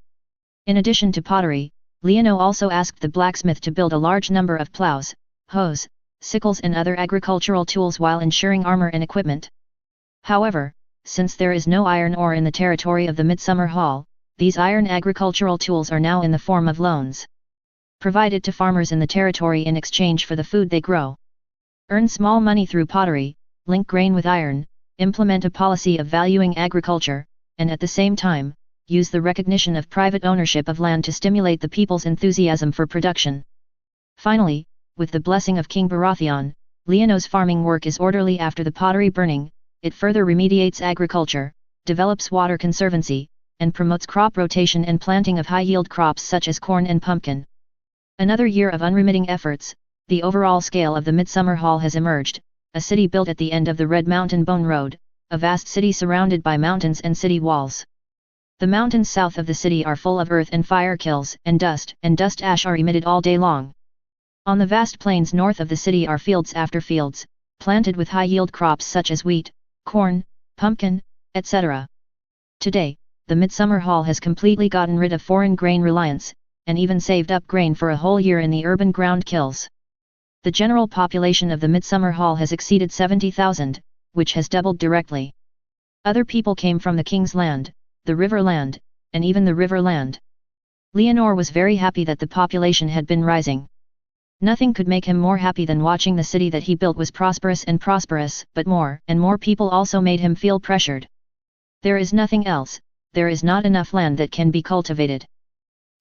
In addition to pottery, Leono also asked the blacksmith to build a large number of plows, hoes, sickles and other agricultural tools while ensuring armor and equipment. However, since there is no iron ore in the territory of the Midsummer Hall, these iron agricultural tools are now in the form of loans provided to farmers in the territory in exchange for the food they grow. Earn small money through pottery, link grain with iron, implement a policy of valuing agriculture, and at the same time, use the recognition of private ownership of land to stimulate the people's enthusiasm for production. Finally, with the blessing of King Baratheon, Leono's farming work is orderly after the pottery burning, it further remediates agriculture, develops water conservancy, and promotes crop rotation and planting of high-yield crops such as corn and pumpkin. Another year of unremitting efforts, the overall scale of the Midsummer Hall has emerged, a city built at the end of the Red Mountain Bone Road, a vast city surrounded by mountains and city walls. The mountains south of the city are full of earth and fire kills, and dust ash are emitted all day long. On the vast plains north of the city are fields after fields, planted with high-yield crops such as wheat, corn, pumpkin, etc. Today, the Midsummer Hall has completely gotten rid of foreign grain reliance, and even saved up grain for a whole year in the urban ground kills. The general population of the Midsummer Hall has exceeded 70,000, which has doubled directly. Other people came from the King's Land, the River Land, and even the River Land. Leonor was very happy that the population had been rising. Nothing could make him more happy than watching the city that he built was prosperous and prosperous, but more and more people also made him feel pressured. There is nothing else, there is not enough land that can be cultivated.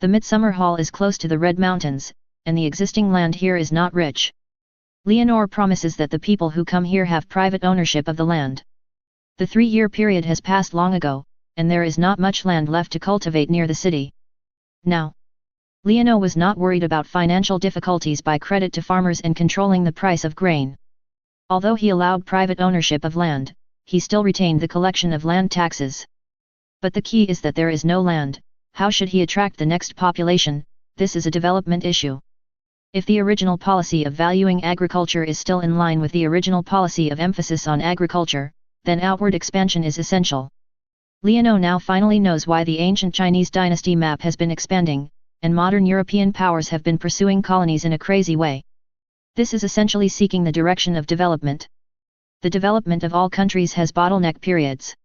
The Midsummer Hall is close to the Red Mountains, and the existing land here is not rich. Leonor promises that the people who come here have private ownership of the land. The 3-year period has passed long ago, and there is not much land left to cultivate near the city. Now, Leonor was not worried about financial difficulties by credit to farmers and controlling the price of grain. Although he allowed private ownership of land, he still retained the collection of land taxes. But the key is that there is no land. How should he attract the next population? This is a development issue. If the original policy of valuing agriculture is still in line with the original policy of emphasis on agriculture, then outward expansion is essential. Leonor now finally knows why the ancient Chinese dynasty map has been expanding, and modern European powers have been pursuing colonies in a crazy way. This is essentially seeking the direction of development. The development of all countries has bottleneck periods.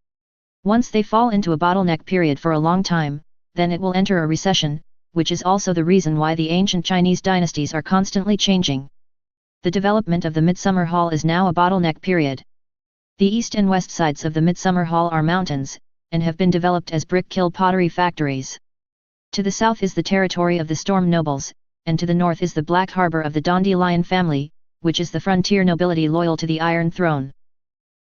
Once they fall into a bottleneck period for a long time, then it will enter a recession, which is also the reason why the ancient Chinese dynasties are constantly changing. The development of the Midsummer Hall is now a bottleneck period. The east and west sides of the Midsummer Hall are mountains, and have been developed as brick kiln pottery factories. To the south is the territory of the Storm nobles, and to the north is the Black Harbor of the Dandelion family, which is the frontier nobility loyal to the Iron Throne.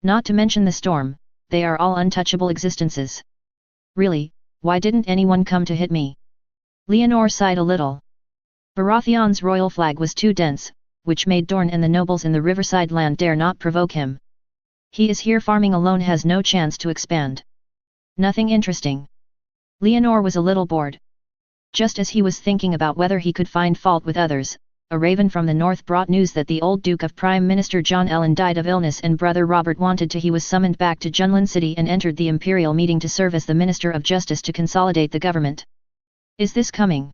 Not to mention the Storm, they are all untouchable existences. Really, why didn't anyone come to hit me? Leonor sighed a little. Baratheon's royal flag was too dense, which made Dorne and the nobles in the riverside land dare not provoke him. He is here farming alone, has no chance to expand. Nothing interesting. Leonor was a little bored. Just as he was thinking about whether he could find fault with others, a raven from the north brought news that the old Duke of Prime Minister John Ellen died of illness and brother Robert wanted to. He was summoned back to Junlin City and entered the imperial meeting to serve as the Minister of Justice to consolidate the government. Is this coming?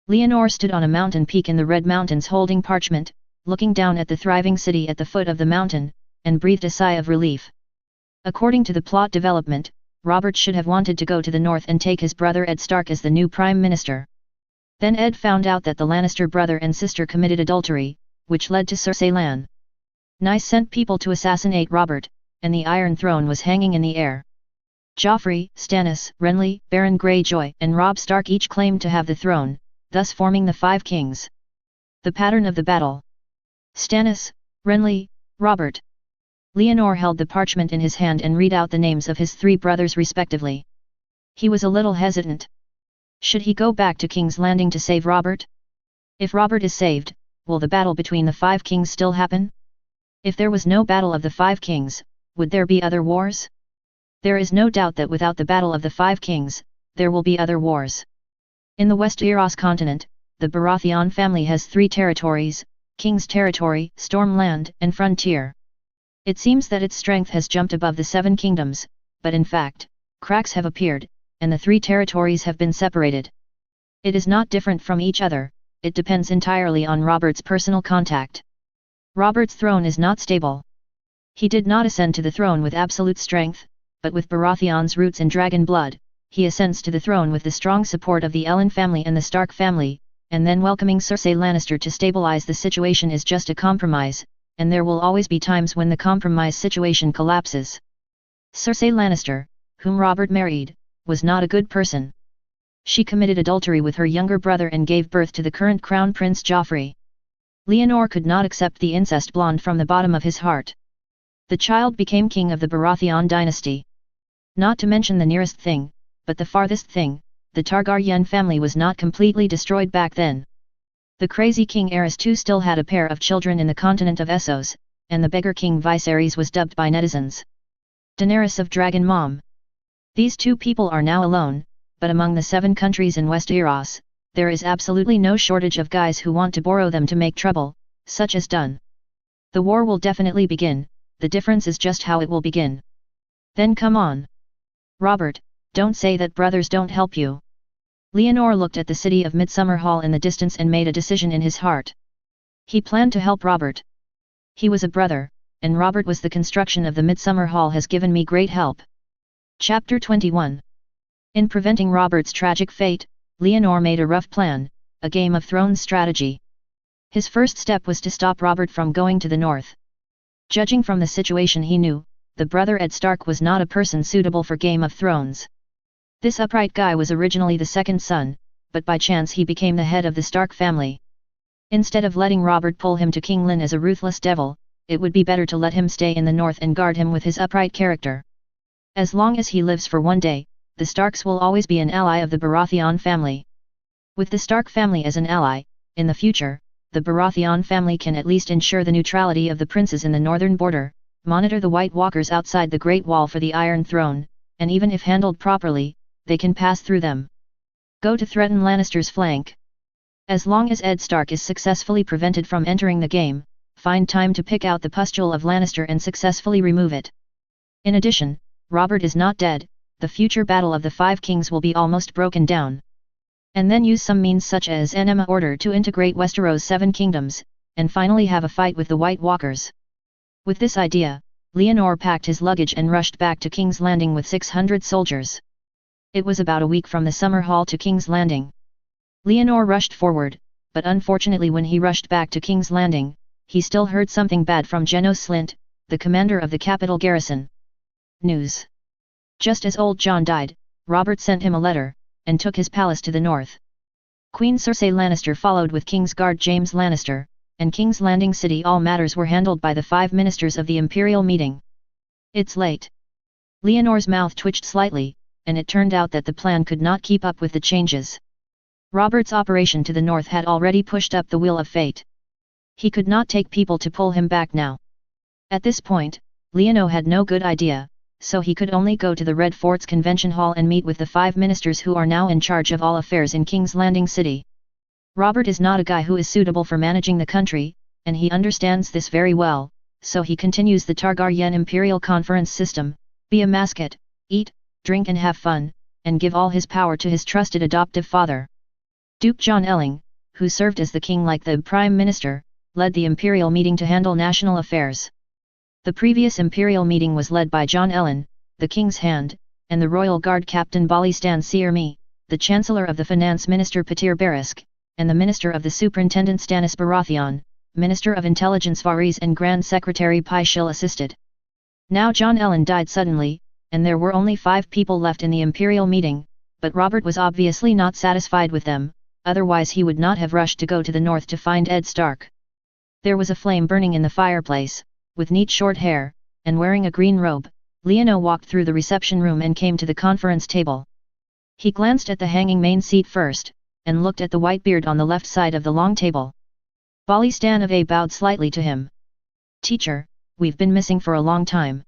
Leonor stood on a mountain peak in the Red Mountains holding parchment, looking down at the thriving city at the foot of the mountain, and breathed a sigh of relief. According to the plot development, Robert should have wanted to go to the north and take his brother Ed Stark as the new Prime Minister. Then Ed found out that the Lannister brother and sister committed adultery, which led to Cersei Lan. Nice sent people to assassinate Robert, and the Iron Throne was hanging in the air. Joffrey, Stannis, Renly, Baron Greyjoy, and Robb Stark each claimed to have the throne, thus forming the 5 kings. The pattern of the battle. Stannis, Renly, Robert. Leonor held the parchment in his hand and read out the names of his 3 brothers respectively. He was a little hesitant. Should he go back to King's Landing to save Robert? If Robert is saved, will the battle between the 5 kings still happen? If there was no battle of the 5 kings, would there be other wars? There is no doubt that without the battle of the 5 kings, there will be other wars. In the Westeros continent, the Baratheon family has 3 territories: King's Territory, Stormland, and Frontier. It seems that its strength has jumped above the 7 kingdoms, but in fact, cracks have appeared, and the 3 territories have been separated. It is not different from each other, it depends entirely on Robert's personal contact. Robert's throne is not stable. He did not ascend to the throne with absolute strength, but with Baratheon's roots in dragon blood, he ascends to the throne with the strong support of the Ellen family and the Stark family, and then welcoming Cersei Lannister to stabilize the situation is just a compromise, and there will always be times when the compromise situation collapses. Cersei Lannister, whom Robert married, was not a good person. She committed adultery with her younger brother and gave birth to the current Crown Prince Joffrey. Leonor could not accept the incest blonde from the bottom of his heart. The child became king of the Baratheon dynasty. Not to mention the nearest thing, but the farthest thing, the Targaryen family was not completely destroyed back then. The crazy King Aerys too still had a pair of children in the continent of Essos, and the beggar King Viserys was dubbed by netizens Daenerys of Dragon Mom. These 2 people are now alone, but among the 7 countries in Westeros, there is absolutely no shortage of guys who want to borrow them to make trouble, such as Dun. The war will definitely begin, the difference is just how it will begin. Then come on. Robert, Don't say that brothers don't help you. Leonor looked at the city of Midsummer Hall in the distance and made a decision in his heart. He planned to help Robert. He was a brother, and Robert was the construction of the Midsummer Hall has given me great help. Chapter 21. In preventing Robert's tragic fate, Leonor made a rough plan, a Game of Thrones strategy. His first step was to stop Robert from going to the north. Judging from the situation he knew, the brother Ed Stark was not a person suitable for Game of Thrones. This upright guy was originally the second son, but by chance he became the head of the Stark family. Instead of letting Robert pull him to King Lyn as a ruthless devil, it would be better to let him stay in the north and guard him with his upright character. As long as he lives for one day, the Starks will always be an ally of the Baratheon family. With the Stark family as an ally, in the future, the Baratheon family can at least ensure the neutrality of the princes in the northern border, monitor the White Walkers outside the Great Wall for the Iron Throne, and even if handled properly, they can pass through them. Go to threaten Lannister's flank. As long as Ed Stark is successfully prevented from entering the game, find time to pick out the pustule of Lannister and successfully remove it. In addition, Robert is not dead, the future battle of the Five Kings will be almost broken down. And then use some means such as enema order to integrate Westeros' 7 kingdoms, and finally have a fight with the White Walkers. With this idea, Leonor packed his luggage and rushed back to King's Landing with 600 soldiers. It was about a week from the Summer Hall to King's Landing. Leonor rushed forward, but unfortunately when he rushed back to King's Landing, he still heard something bad from Janos Slynt, the commander of the capital garrison. News. Just as old John died, Robert sent him a letter, and took his palace to the north. Queen Cersei Lannister followed with King's Guard James Lannister, and King's Landing City all matters were handled by the 5 ministers of the imperial meeting. It's late. Leonor's mouth twitched slightly, and it turned out that the plan could not keep up with the changes. Robert's operation to the north had already pushed up the wheel of fate. He could not take people to pull him back now. At this point, Leonor had no good idea, so he could only go to the Red Fort's convention hall and meet with the 5 ministers who are now in charge of all affairs in King's Landing City. Robert is not a guy who is suitable for managing the country, and he understands this very well, so he continues the Targaryen Imperial Conference system, be a mascot, eat, drink and have fun, and give all his power to his trusted adoptive father. Duke John Elling, who served as the king like the Prime Minister, led the imperial meeting to handle national affairs. The previous imperial meeting was led by John Ellen, the King's Hand, and the Royal Guard Captain Balistan Searme, the Chancellor of the Finance Minister Petyr Berisk, and the Minister of the Superintendent Stannis Baratheon, Minister of Intelligence Varys and Grand Secretary Pyshil assisted. Now John Ellen died suddenly, and there were only 5 people left in the imperial meeting, but Robert was obviously not satisfied with them, otherwise he would not have rushed to go to the north to find Ed Stark. There was a flame burning in the fireplace. With neat short hair, and wearing a green robe, Leonor walked through the reception room and came to the conference table. He glanced at the hanging main seat first, and looked at the white beard on the left side of the long table. Balistan of A bowed slightly to him. Teacher, we've been missing for a long time.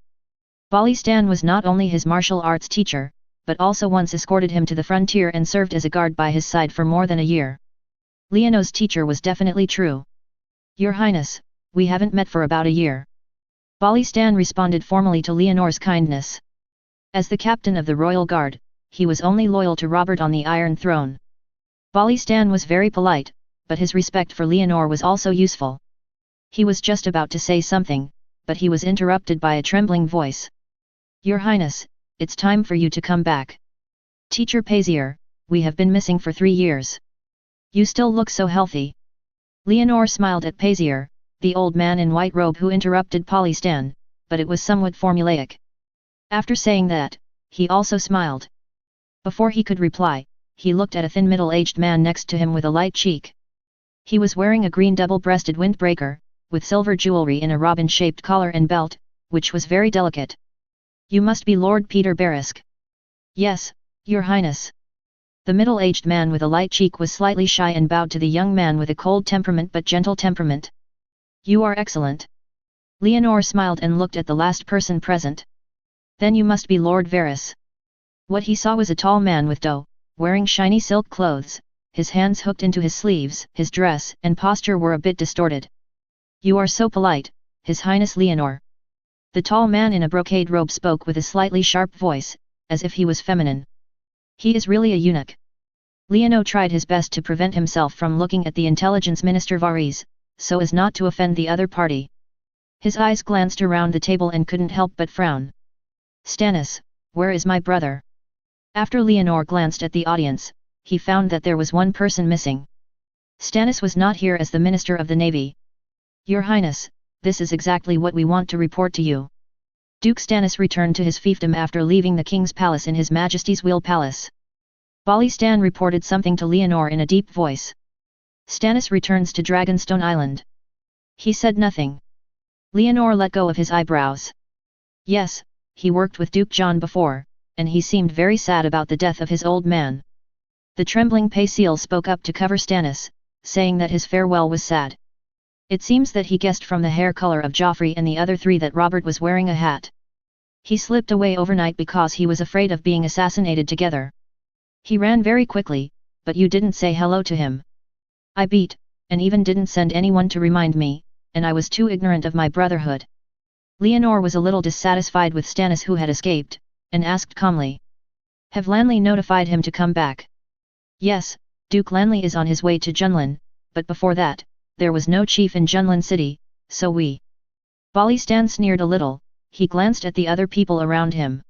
Balistan was not only his martial arts teacher, but also once escorted him to the frontier and served as a guard by his side for more than a year. Leonor's teacher was definitely true. Your Highness, we haven't met for about a year. Balistan responded formally to Leonor's kindness. As the captain of the Royal Guard, he was only loyal to Robert on the Iron Throne. Balistan was very polite, but his respect for Leonor was also useful. He was just about to say something, but he was interrupted by a trembling voice. Your Highness, it's time for you to come back. Teacher Pazier, we have been missing for 3 years. You still look so healthy. Leonor smiled at Pazier, the old man in white robe who interrupted Balistan, but it was somewhat formulaic. After saying that, he also smiled. Before he could reply, he looked at a thin middle-aged man next to him with a light cheek. He was wearing a green double-breasted windbreaker, with silver jewelry in a robin-shaped collar and belt, which was very delicate. You must be Lord Petyr Berisk. Yes, Your Highness. The middle-aged man with a light cheek was slightly shy and bowed to the young man with a cold temperament but gentle temperament. You are excellent. Leonor smiled and looked at the last person present. Then you must be Lord Varys. What he saw was a tall man with dough, wearing shiny silk clothes, his hands hooked into his sleeves, his dress and posture were a bit distorted. You are so polite, His Highness Leonor. The tall man in a brocade robe spoke with a slightly sharp voice, as if he was feminine. He is really a eunuch. Leono tried his best to prevent himself from looking at the intelligence minister Varese, so as not to offend the other party. His eyes glanced around the table and couldn't help but frown. Stannis, where is my brother? After Leonor glanced at the audience, he found that there was one person missing. Stannis was not here as the Minister of the Navy. Your Highness, this is exactly what we want to report to you. Duke Stannis returned to his fiefdom after leaving the King's Palace in His Majesty's Wheel Palace. Bali Stan reported something to Leonor in a deep voice. Stannis returns to Dragonstone Island. He said nothing. Leonor let go of his eyebrows. Yes, he worked with Duke John before, and he seemed very sad about the death of his old man. The trembling Payseal spoke up to cover Stannis, saying that his farewell was sad. It seems that he guessed from the hair color of Joffrey and the other three that Robert was wearing a hat. He slipped away overnight because he was afraid of being assassinated together. He ran very quickly, but you didn't say hello to him. I beat, and even didn't send anyone to remind me, and I was too ignorant of my brotherhood. Leonor was a little dissatisfied with Stannis who had escaped, and asked calmly. Have Lanley notified him to come back? Yes, Duke Lanley is on his way to Junlin, but before that, there was no chief in Junlin City, so we... Bali Stan sneered a little, he glanced at the other people around him.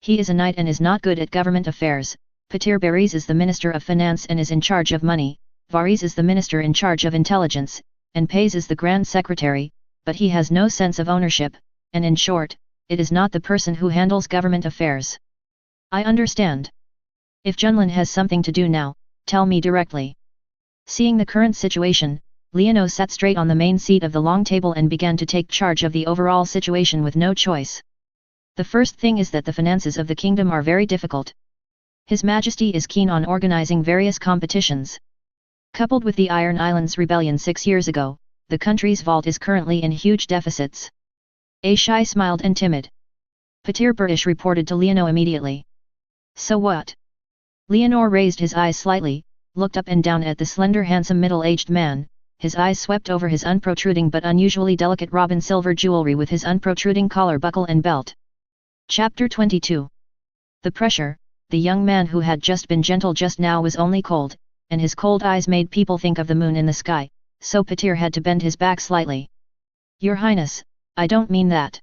He is a knight and is not good at government affairs. Petyr Bares is the Minister of Finance and is in charge of money, Varys is the Minister in charge of intelligence, and Pace is the Grand Secretary, but he has no sense of ownership, and in short, it is not the person who handles government affairs. I understand. If Junlin has something to do now, tell me directly. Seeing the current situation, Leono sat straight on the main seat of the long table and began to take charge of the overall situation with no choice. The first thing is that the finances of the kingdom are very difficult. His Majesty is keen on organizing various competitions. Coupled with the Iron Islands rebellion 6 years ago, the country's vault is currently in huge deficits. Aishai smiled and timid. Petyr Bares reported to Leono immediately. So what? Leonor raised his eyes slightly, looked up and down at the slender handsome middle-aged man, his eyes swept over his unprotruding but unusually delicate robin silver jewelry with his unprotruding collar buckle and belt. Chapter 22. The pressure. The young man who had just been gentle just now was only cold, and his cold eyes made people think of the moon in the sky, so Petyr had to bend his back slightly. Your Highness, I don't mean that.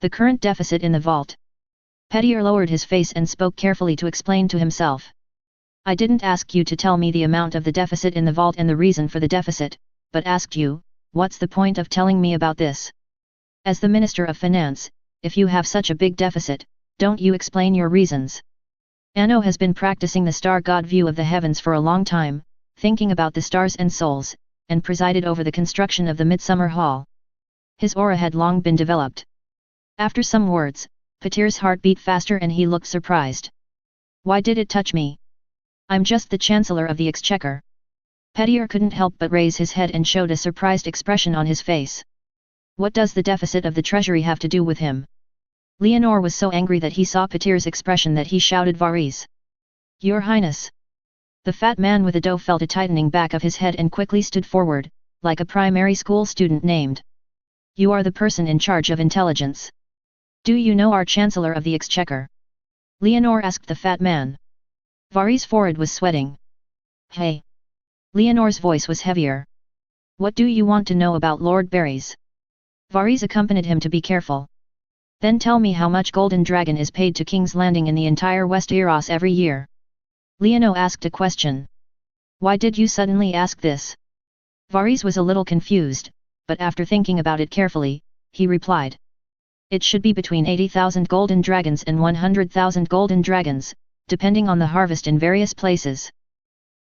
The current deficit in the vault. Petyr lowered his face and spoke carefully to explain to himself. I didn't ask you to tell me the amount of the deficit in the vault and the reason for the deficit, but asked you, what's the point of telling me about this? As the Minister of Finance, if you have such a big deficit, don't you explain your reasons? Anno has been practicing the star god view of the heavens for a long time, thinking about the stars and souls, and presided over the construction of the Midsummer Hall. His aura had long been developed. After some words, Petyr's heart beat faster and he looked surprised. Why did it touch me? I'm just the Chancellor of the Exchequer. Petyr couldn't help but raise his head and showed a surprised expression on his face. What does the deficit of the treasury have to do with him? Leonor was so angry that he saw Petyr's expression that he shouted Varys. Your Highness. The fat man with the dough felt a tightening back of his head and quickly stood forward, like a primary school student named. You are the person in charge of intelligence. Do you know our Chancellor of the Exchequer? Leonor asked the fat man. Varys' forehead was sweating. Hey. Leonor's voice was heavier. What do you want to know about Lord Varys? Varys accompanied him to be careful. Then tell me how much Golden Dragon is paid to King's Landing in the entire Westeros every year. Leono asked a question. Why did you suddenly ask this? Varys was a little confused, but after thinking about it carefully, he replied. It should be between 80,000 golden dragons and 100,000 golden dragons, depending on the harvest in various places.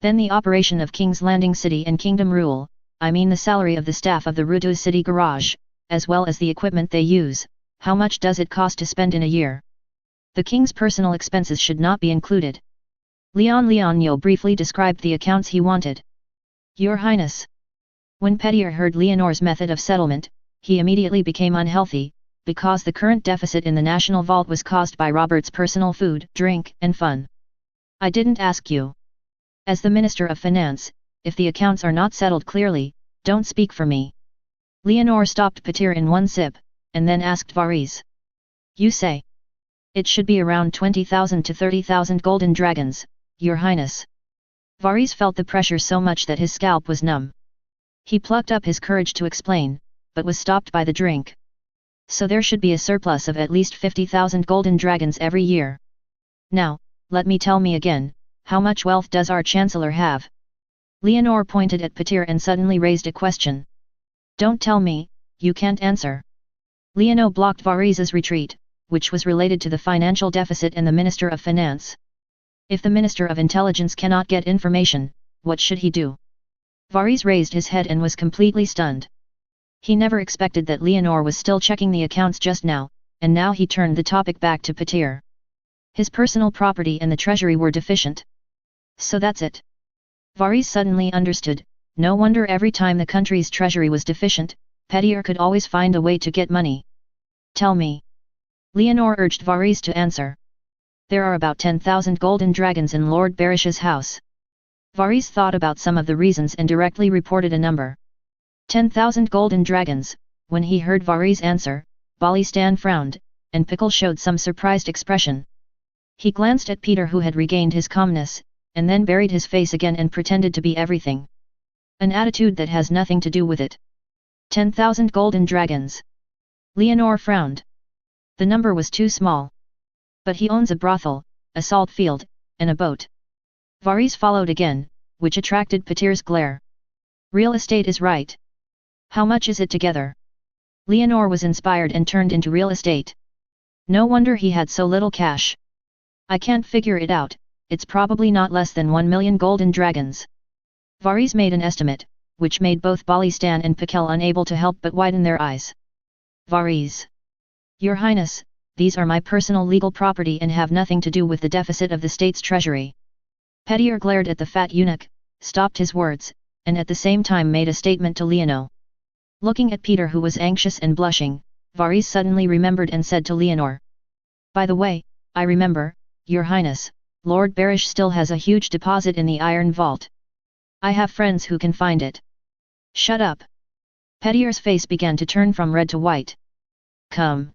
Then the operation of King's Landing City and Kingdom Rule, I mean the salary of the staff of the Rutu City Garage, as well as the equipment they use. How much does it cost to spend in a year? The king's personal expenses should not be included. Leonio briefly described the accounts he wanted. Your Highness. When Petyr heard Leonor's method of settlement, he immediately became unhealthy, because the current deficit in the national vault was caused by Robert's personal food, drink, and fun. I didn't ask you. As the Minister of Finance, if the accounts are not settled clearly, don't speak for me. Leonor stopped Petyr in one sip, and then asked Varys. You say. It should be around 20,000 to 30,000 golden dragons, Your Highness. Varys felt the pressure so much that his scalp was numb. He plucked up his courage to explain, but was stopped by the drink. So there should be a surplus of at least 50,000 golden dragons every year. Now, let me tell me again, how much wealth does our Chancellor have? Leonor pointed at Petyr and suddenly raised a question. Don't tell me, you can't answer. Leonor blocked Varys's retreat, which was related to the financial deficit and the Minister of Finance. If the Minister of Intelligence cannot get information, what should he do? Varys raised his head and was completely stunned. He never expected that Leonor was still checking the accounts just now, and now he turned the topic back to Petyr. His personal property and the treasury were deficient. So that's it. Varys suddenly understood, no wonder every time the country's treasury was deficient, Petyr could always find a way to get money. Tell me. Leonor urged Varys to answer. There are about 10,000 golden dragons in Lord Barish's house. Varys thought about some of the reasons and directly reported a number. 10,000 golden dragons. When he heard Varys' answer, Balistan frowned, and Pickle showed some surprised expression. He glanced at Petyr, who had regained his calmness, and then buried his face again and pretended to be everything. An attitude that has nothing to do with it. 10,000 golden dragons. Leonor frowned. The number was too small. But he owns a brothel, a salt field, and a boat. Varys followed again, which attracted Petyr's glare. Real estate is right. How much is it together? Leonor was inspired and turned into real estate. No wonder he had so little cash. I can't figure it out, it's probably not less than 1 million golden dragons. Varys made an estimate, which made both Balistan and Pickle unable to help but widen their eyes. Varys. Your Highness, these are my personal legal property and have nothing to do with the deficit of the state's treasury. Petyr glared at the fat eunuch, stopped his words, and at the same time made a statement to Leonor. Looking at Petyr, who was anxious and blushing, Varys suddenly remembered and said to Leonor. By the way, I remember, Your Highness, Lord Barish still has a huge deposit in the Iron Vault. I have friends who can find it. Shut up. Petyr's face began to turn from red to white. Come.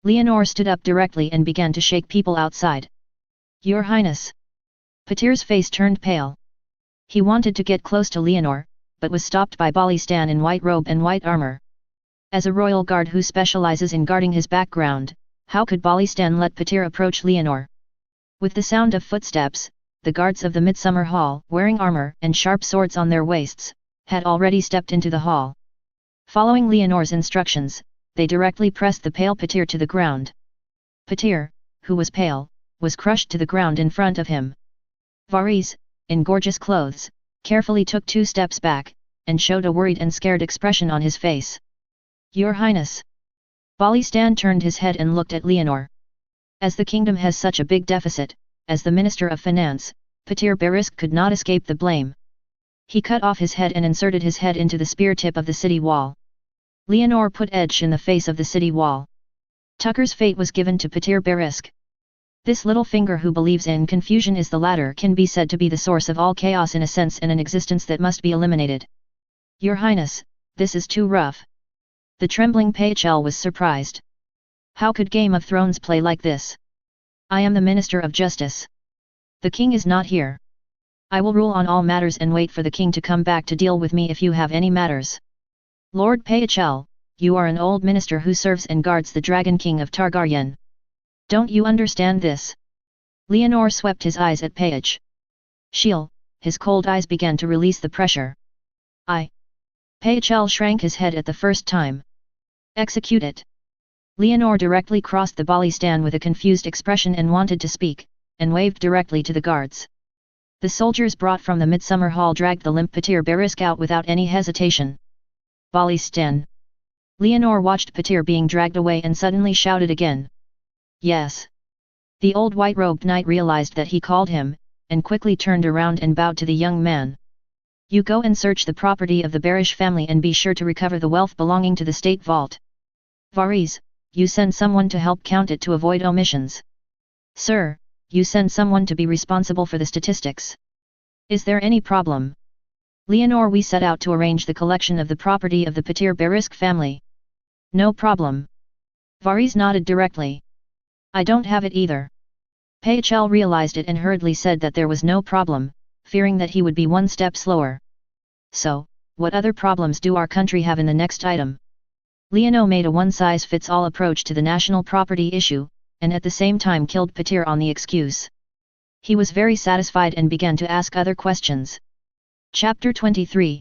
Leonor stood up directly and began to shake people outside. Your Highness. Petyr's face turned pale. He wanted to get close to Leonor, but was stopped by Balistan in white robe and white armor. As a royal guard who specializes in guarding his background, how could Balistan let Petyr approach Leonor? With the sound of footsteps, the guards of the Midsummer Hall, wearing armor and sharp swords on their waists, had already stepped into the hall. Following Leonor's instructions, they directly pressed the pale Petyr to the ground. Petyr, who was pale, was crushed to the ground in front of him. Varys, in gorgeous clothes, carefully took 2 steps back, and showed a worried and scared expression on his face. Your Highness. Balistan turned his head and looked at Leonor. As the kingdom has such a big deficit, as the Minister of Finance, Petyr Barisk could not escape the blame. He cut off his head and inserted his head into the spear tip of the city wall. Leonor put edge in the face of the city wall. Tucker's fate was given to Petyr Barisk. This little finger who believes in confusion is the latter can be said to be the source of all chaos in a sense and an existence that must be eliminated. Your Highness, this is too rough. The trembling Pachel was surprised. How could Game of Thrones play like this? I am the Minister of Justice. The king is not here. I will rule on all matters and wait for the king to come back to deal with me if you have any matters. Lord Pachel, you are an old minister who serves and guards the Dragon King of Targaryen. Don't you understand this? Leonor swept his eyes at Page. Sheil, his cold eyes began to release the pressure. Pachel shrank his head at the first time. Execute it. Leonor directly crossed the Balistan with a confused expression and wanted to speak, and waved directly to the guards. The soldiers brought from the Midsummer Hall dragged the limp Petyr Barisk out without any hesitation. Balistan. Leonor watched Petyr being dragged away and suddenly shouted again. Yes. The old white-robed knight realized that he called him, and quickly turned around and bowed to the young man. You go and search the property of the Barish family and be sure to recover the wealth belonging to the state vault. Varys, you send someone to help count it to avoid omissions. Sir, you send someone to be responsible for the statistics. Is there any problem? Leonor, we set out to arrange the collection of the property of the Petyr Barisk family. No problem. Varys nodded directly. I don't have it either. Pei Chel realized it and hurriedly said that there was no problem, fearing that he would be one step slower. So, what other problems do our country have in the next item? Liano made a one-size-fits-all approach to the national property issue, and at the same time killed Petir on the excuse. He was very satisfied and began to ask other questions. Chapter 23.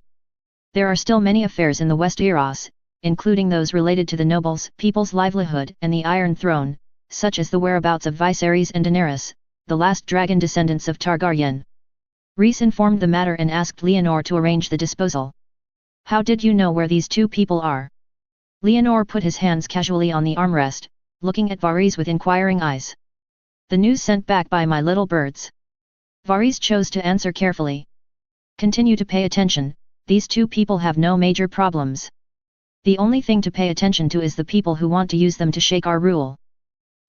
There are still many affairs in the West Eros, including those related to the nobles, people's livelihood and the Iron Throne, such as the whereabouts of Viserys and Daenerys, the last dragon descendants of Targaryen. Rhys informed the matter and asked Leonor to arrange the disposal. How did you know where these two people are? Leonor put his hands casually on the armrest, looking at Varys with inquiring eyes. The news sent back by my little birds. Varys chose to answer carefully. Continue to pay attention, these two people have no major problems. The only thing to pay attention to is the people who want to use them to shake our rule.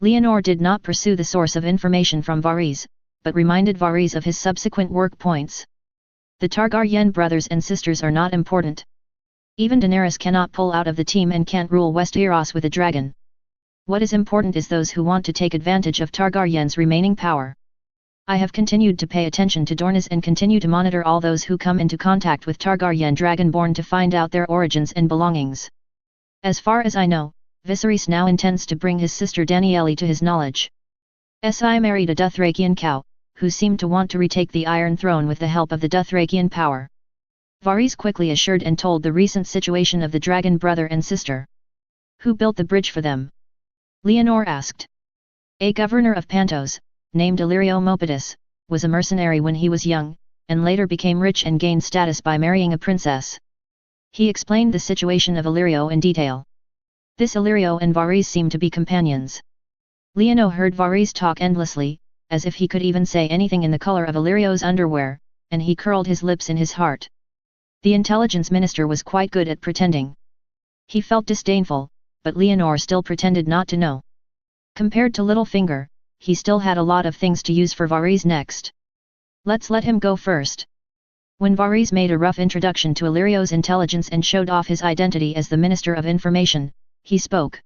Leonor did not pursue the source of information from Varys, but reminded Varys of his subsequent work points. The Targaryen brothers and sisters are not important. Even Daenerys cannot pull out of the team and can't rule Westeros with a dragon. What is important is those who want to take advantage of Targaryen's remaining power. I have continued to pay attention to Dornes and continue to monitor all those who come into contact with Targaryen Dragonborn to find out their origins and belongings. As far as I know, Viserys now intends to bring his sister Danielle to his knowledge. Si married a Dothrakian cow, who seemed to want to retake the Iron Throne with the help of the Dothrakian power. Varys quickly assured and told the recent situation of the dragon brother and sister. Who built the bridge for them? Leonor asked. A governor of Pantos, named Illyrio Mopedus, was a mercenary when he was young, and later became rich and gained status by marrying a princess. He explained the situation of Illyrio in detail. This Illyrio and Varys seemed to be companions. Leonor heard Varys talk endlessly, as if he could even say anything in the color of Illyrio's underwear, and he curled his lips in his heart. The intelligence minister was quite good at pretending. He felt disdainful, but Leonor still pretended not to know. Compared to Littlefinger, he still had a lot of things to use for Varys next. Let's let him go first. When Varys made a rough introduction to Illyrio's intelligence and showed off his identity as the Minister of Information, he spoke.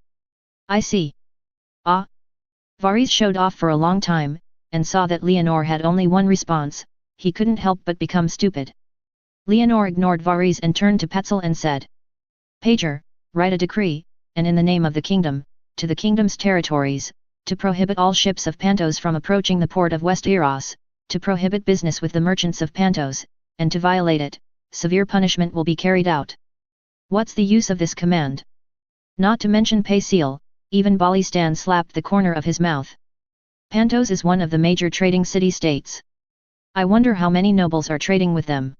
I see. Ah. Varys showed off for a long time, and saw that Leonor had only one response, he couldn't help but become stupid. Leonor ignored Varys and turned to Petzel and said. Pager, write a decree, and in the name of the kingdom, to the kingdom's territories, to prohibit all ships of Pantos from approaching the port of Westeros, to prohibit business with the merchants of Pantos, and to violate it, severe punishment will be carried out. What's the use of this command? Not to mention Paisiel, even Balistan slapped the corner of his mouth. Pantos is one of the major trading city-states. I wonder how many nobles are trading with them.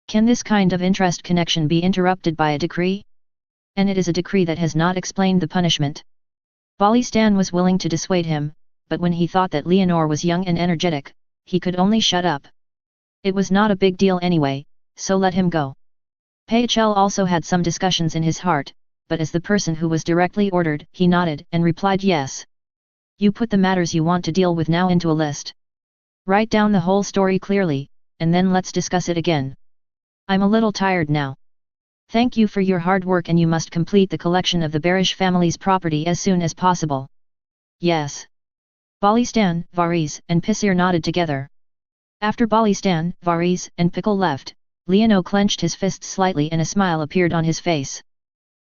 Can this kind of interest connection be interrupted by a decree? And it is a decree that has not explained the punishment. Balistan was willing to dissuade him, but when he thought that Leonor was young and energetic, he could only shut up. It was not a big deal anyway, so let him go. Peichel also had some discussions in his heart, but as the person who was directly ordered, he nodded and replied yes. You put the matters you want to deal with now into a list. Write down the whole story clearly, and then let's discuss it again. I'm a little tired now. Thank you for your hard work, and you must complete the collection of the Barish family's property as soon as possible. Yes. Balistan, Varys, and Pisir nodded together. After Balistan, Varys, and Pickle left, Leono clenched his fists slightly and a smile appeared on his face.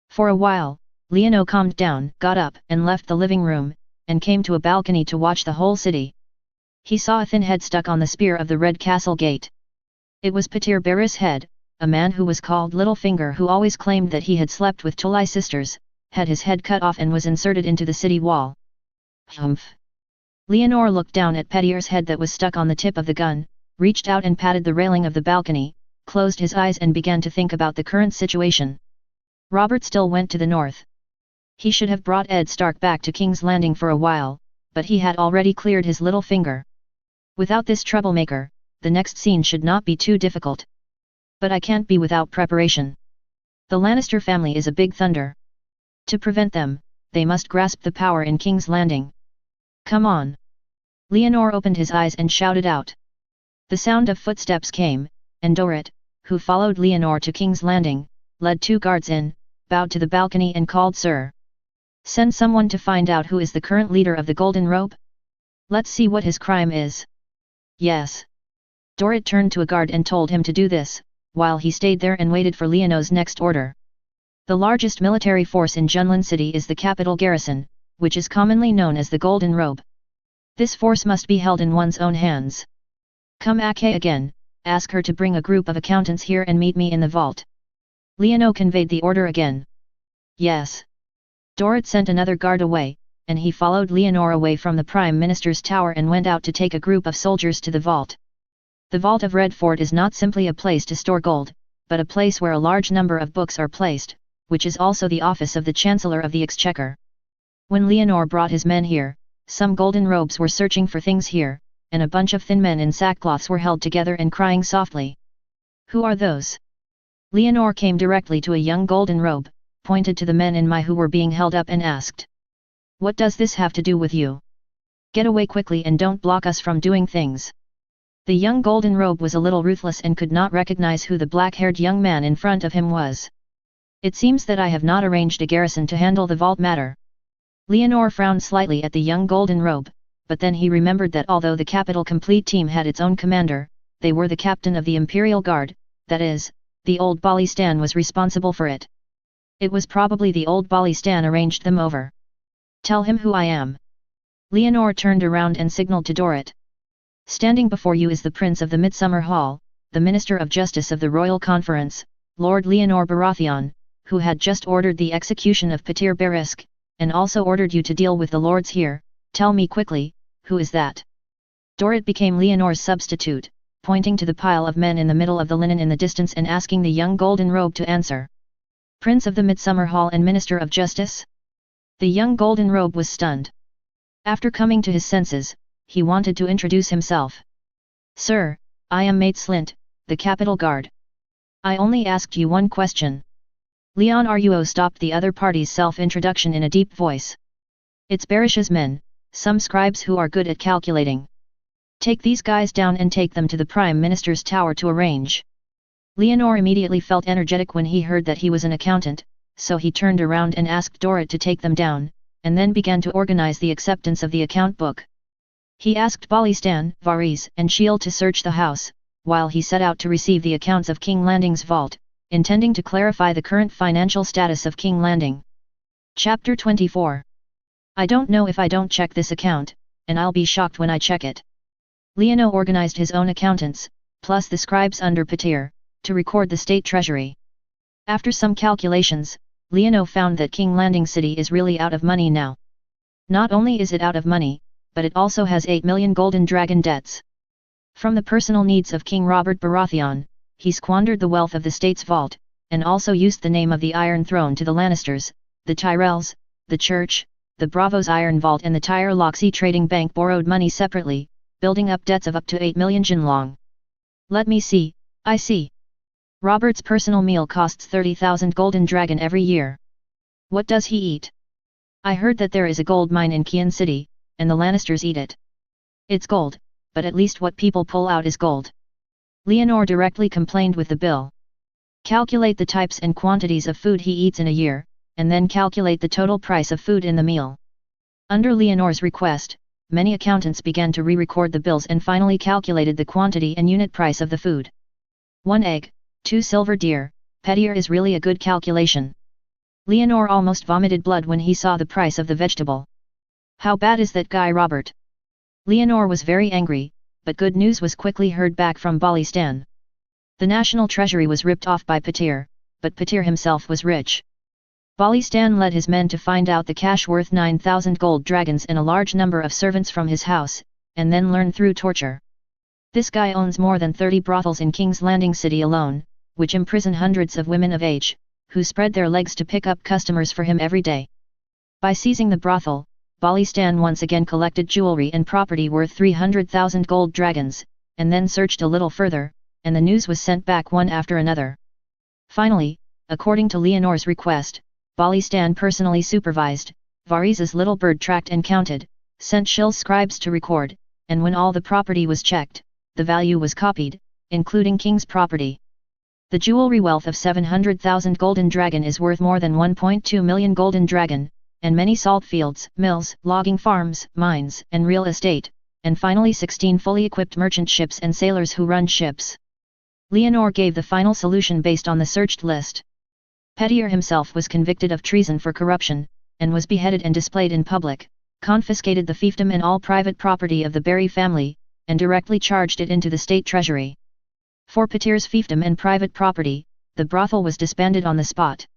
For a while, Leono calmed down, got up, and left the living room, and came to a balcony to watch the whole city. He saw a thin head stuck on the spear of the Red Castle gate. It was Petir Barris' head, a man who was called Littlefinger, who always claimed that he had slept with Tully sisters, had his head cut off and was inserted into the city wall. Humph! Leonor looked down at Petir's head that was stuck on the tip of the gun, reached out and patted the railing of the balcony, closed his eyes and began to think about the current situation. Robert still went to the north. He should have brought Ed Stark back to King's Landing for a while, but he had already cleared his little finger. Without this troublemaker, the next scene should not be too difficult. But I can't be without preparation. The Lannister family is a big thunder. To prevent them, they must grasp the power in King's Landing. Come on! Leonor opened his eyes and shouted out. The sound of footsteps came, and Dorit, who followed Leonor to King's Landing, led two guards in, bowed to the balcony and called Sir. Send someone to find out who is the current leader of the Golden Robe? Let's see what his crime is. Yes. Dorrit turned to a guard and told him to do this, while he stayed there and waited for Leono's next order. The largest military force in Junlin City is the capital garrison, which is commonly known as the Golden Robe. This force must be held in one's own hands. Come Ake again, ask her to bring a group of accountants here and meet me in the vault. Leono conveyed the order again. Yes. Dorrit sent another guard away, and he followed Leonor away from the Prime Minister's tower and went out to take a group of soldiers to the vault. The Vault of Redfort is not simply a place to store gold, but a place where a large number of books are placed, which is also the office of the Chancellor of the Exchequer. When Leonor brought his men here, some golden robes were searching for things here, and a bunch of thin men in sackcloths were held together and crying softly. Who are those? Leonor came directly to a young golden robe, pointed to the men in my who were being held up and asked. What does this have to do with you? Get away quickly and don't block us from doing things. The young golden robe was a little ruthless and could not recognize who the black-haired young man in front of him was. It seems that I have not arranged a garrison to handle the vault matter. Leonor frowned slightly at the young golden robe, but then he remembered that although the capital complete team had its own commander, they were the captain of the Imperial Guard, that is, the old Balistan was responsible for it. It was probably the old Balistan arranged them over. Tell him who I am. Leonor turned around and signaled to Dorrit. Standing before you is the Prince of the Midsummer Hall, the Minister of Justice of the Royal Conference, Lord Leonor Baratheon, who had just ordered the execution of Petyr Barisk, and also ordered you to deal with the lords here. Tell me quickly, who is that? Dorrit became Leonor's substitute, pointing to the pile of men in the middle of the linen in the distance and asking the young golden robe to answer. Prince of the Midsummer Hall and Minister of Justice? The young golden robe was stunned. After coming to his senses, he wanted to introduce himself. Sir, I am Mate Slint, the Capital Guard. I only asked you one question. Leon Ruo stopped the other party's self-introduction in a deep voice. It's Barish's men, some scribes who are good at calculating. Take these guys down and take them to the Prime Minister's tower to arrange. Leonor immediately felt energetic when he heard that he was an accountant, so he turned around and asked Dorrit to take them down, and then began to organize the acceptance of the account book. He asked Balistan, Varys and Shield to search the house, while he set out to receive the accounts of King Landing's vault, intending to clarify the current financial status of King Landing. Chapter 24. I don't know if I don't check this account, and I'll be shocked when I check it. Leono organized his own accountants, plus the scribes under Petyr, to record the state treasury. After some calculations, Leono found that King Landing City is really out of money now. Not only is it out of money, but it also has 8 million golden dragon debts. From the personal needs of King Robert Baratheon, he squandered the wealth of the state's vault, and also used the name of the Iron Throne to the Lannisters, the Tyrells, the Church, the Bravos Iron Vault and the Tyre Loxy Trading Bank borrowed money separately, building up debts of up to 8 million jinlong. Let me see, I see. Robert's personal meal costs 30,000 golden dragon every year. What does he eat? I heard that there is a gold mine in Kian City, and the Lannisters eat it. It's gold, but at least what people pull out is gold. Leonor directly complained with the bill. Calculate the types and quantities of food he eats in a year, and then calculate the total price of food in the meal. Under Leonor's request, many accountants began to re-record the bills and finally calculated the quantity and unit price of the food. 1 egg, 2 silver deer, Petyr is really a good calculation. Leonor almost vomited blood when he saw the price of the vegetable. How bad is that guy Robert? Leonor was very angry, but good news was quickly heard back from Balistan. The national treasury was ripped off by Petyr, but Petyr himself was rich. Balistan led his men to find out the cash worth 9,000 gold dragons and a large number of servants from his house, and then learn through torture. This guy owns more than 30 brothels in King's Landing City alone, which imprison hundreds of women of age, who spread their legs to pick up customers for him every day. By seizing the brothel, Balistan once again collected jewelry and property worth 300,000 gold dragons, and then searched a little further, and the news was sent back one after another. Finally, according to Leonor's request, Balistan personally supervised, Varys' little bird tracked and counted, sent Shill's scribes to record, and when all the property was checked, the value was copied, including King's property. The jewelry wealth of 700,000 golden dragon is worth more than 1.2 million golden dragon, and many salt fields, mills, logging farms, mines, and real estate, and finally 16 fully equipped merchant ships and sailors who run ships. Leonor gave the final solution based on the searched list. Petier himself was convicted of treason for corruption, and was beheaded and displayed in public, confiscated the fiefdom and all private property of the Berry family, and directly charged it into the state treasury. For Petier's fiefdom and private property, the brothel was disbanded on the spot.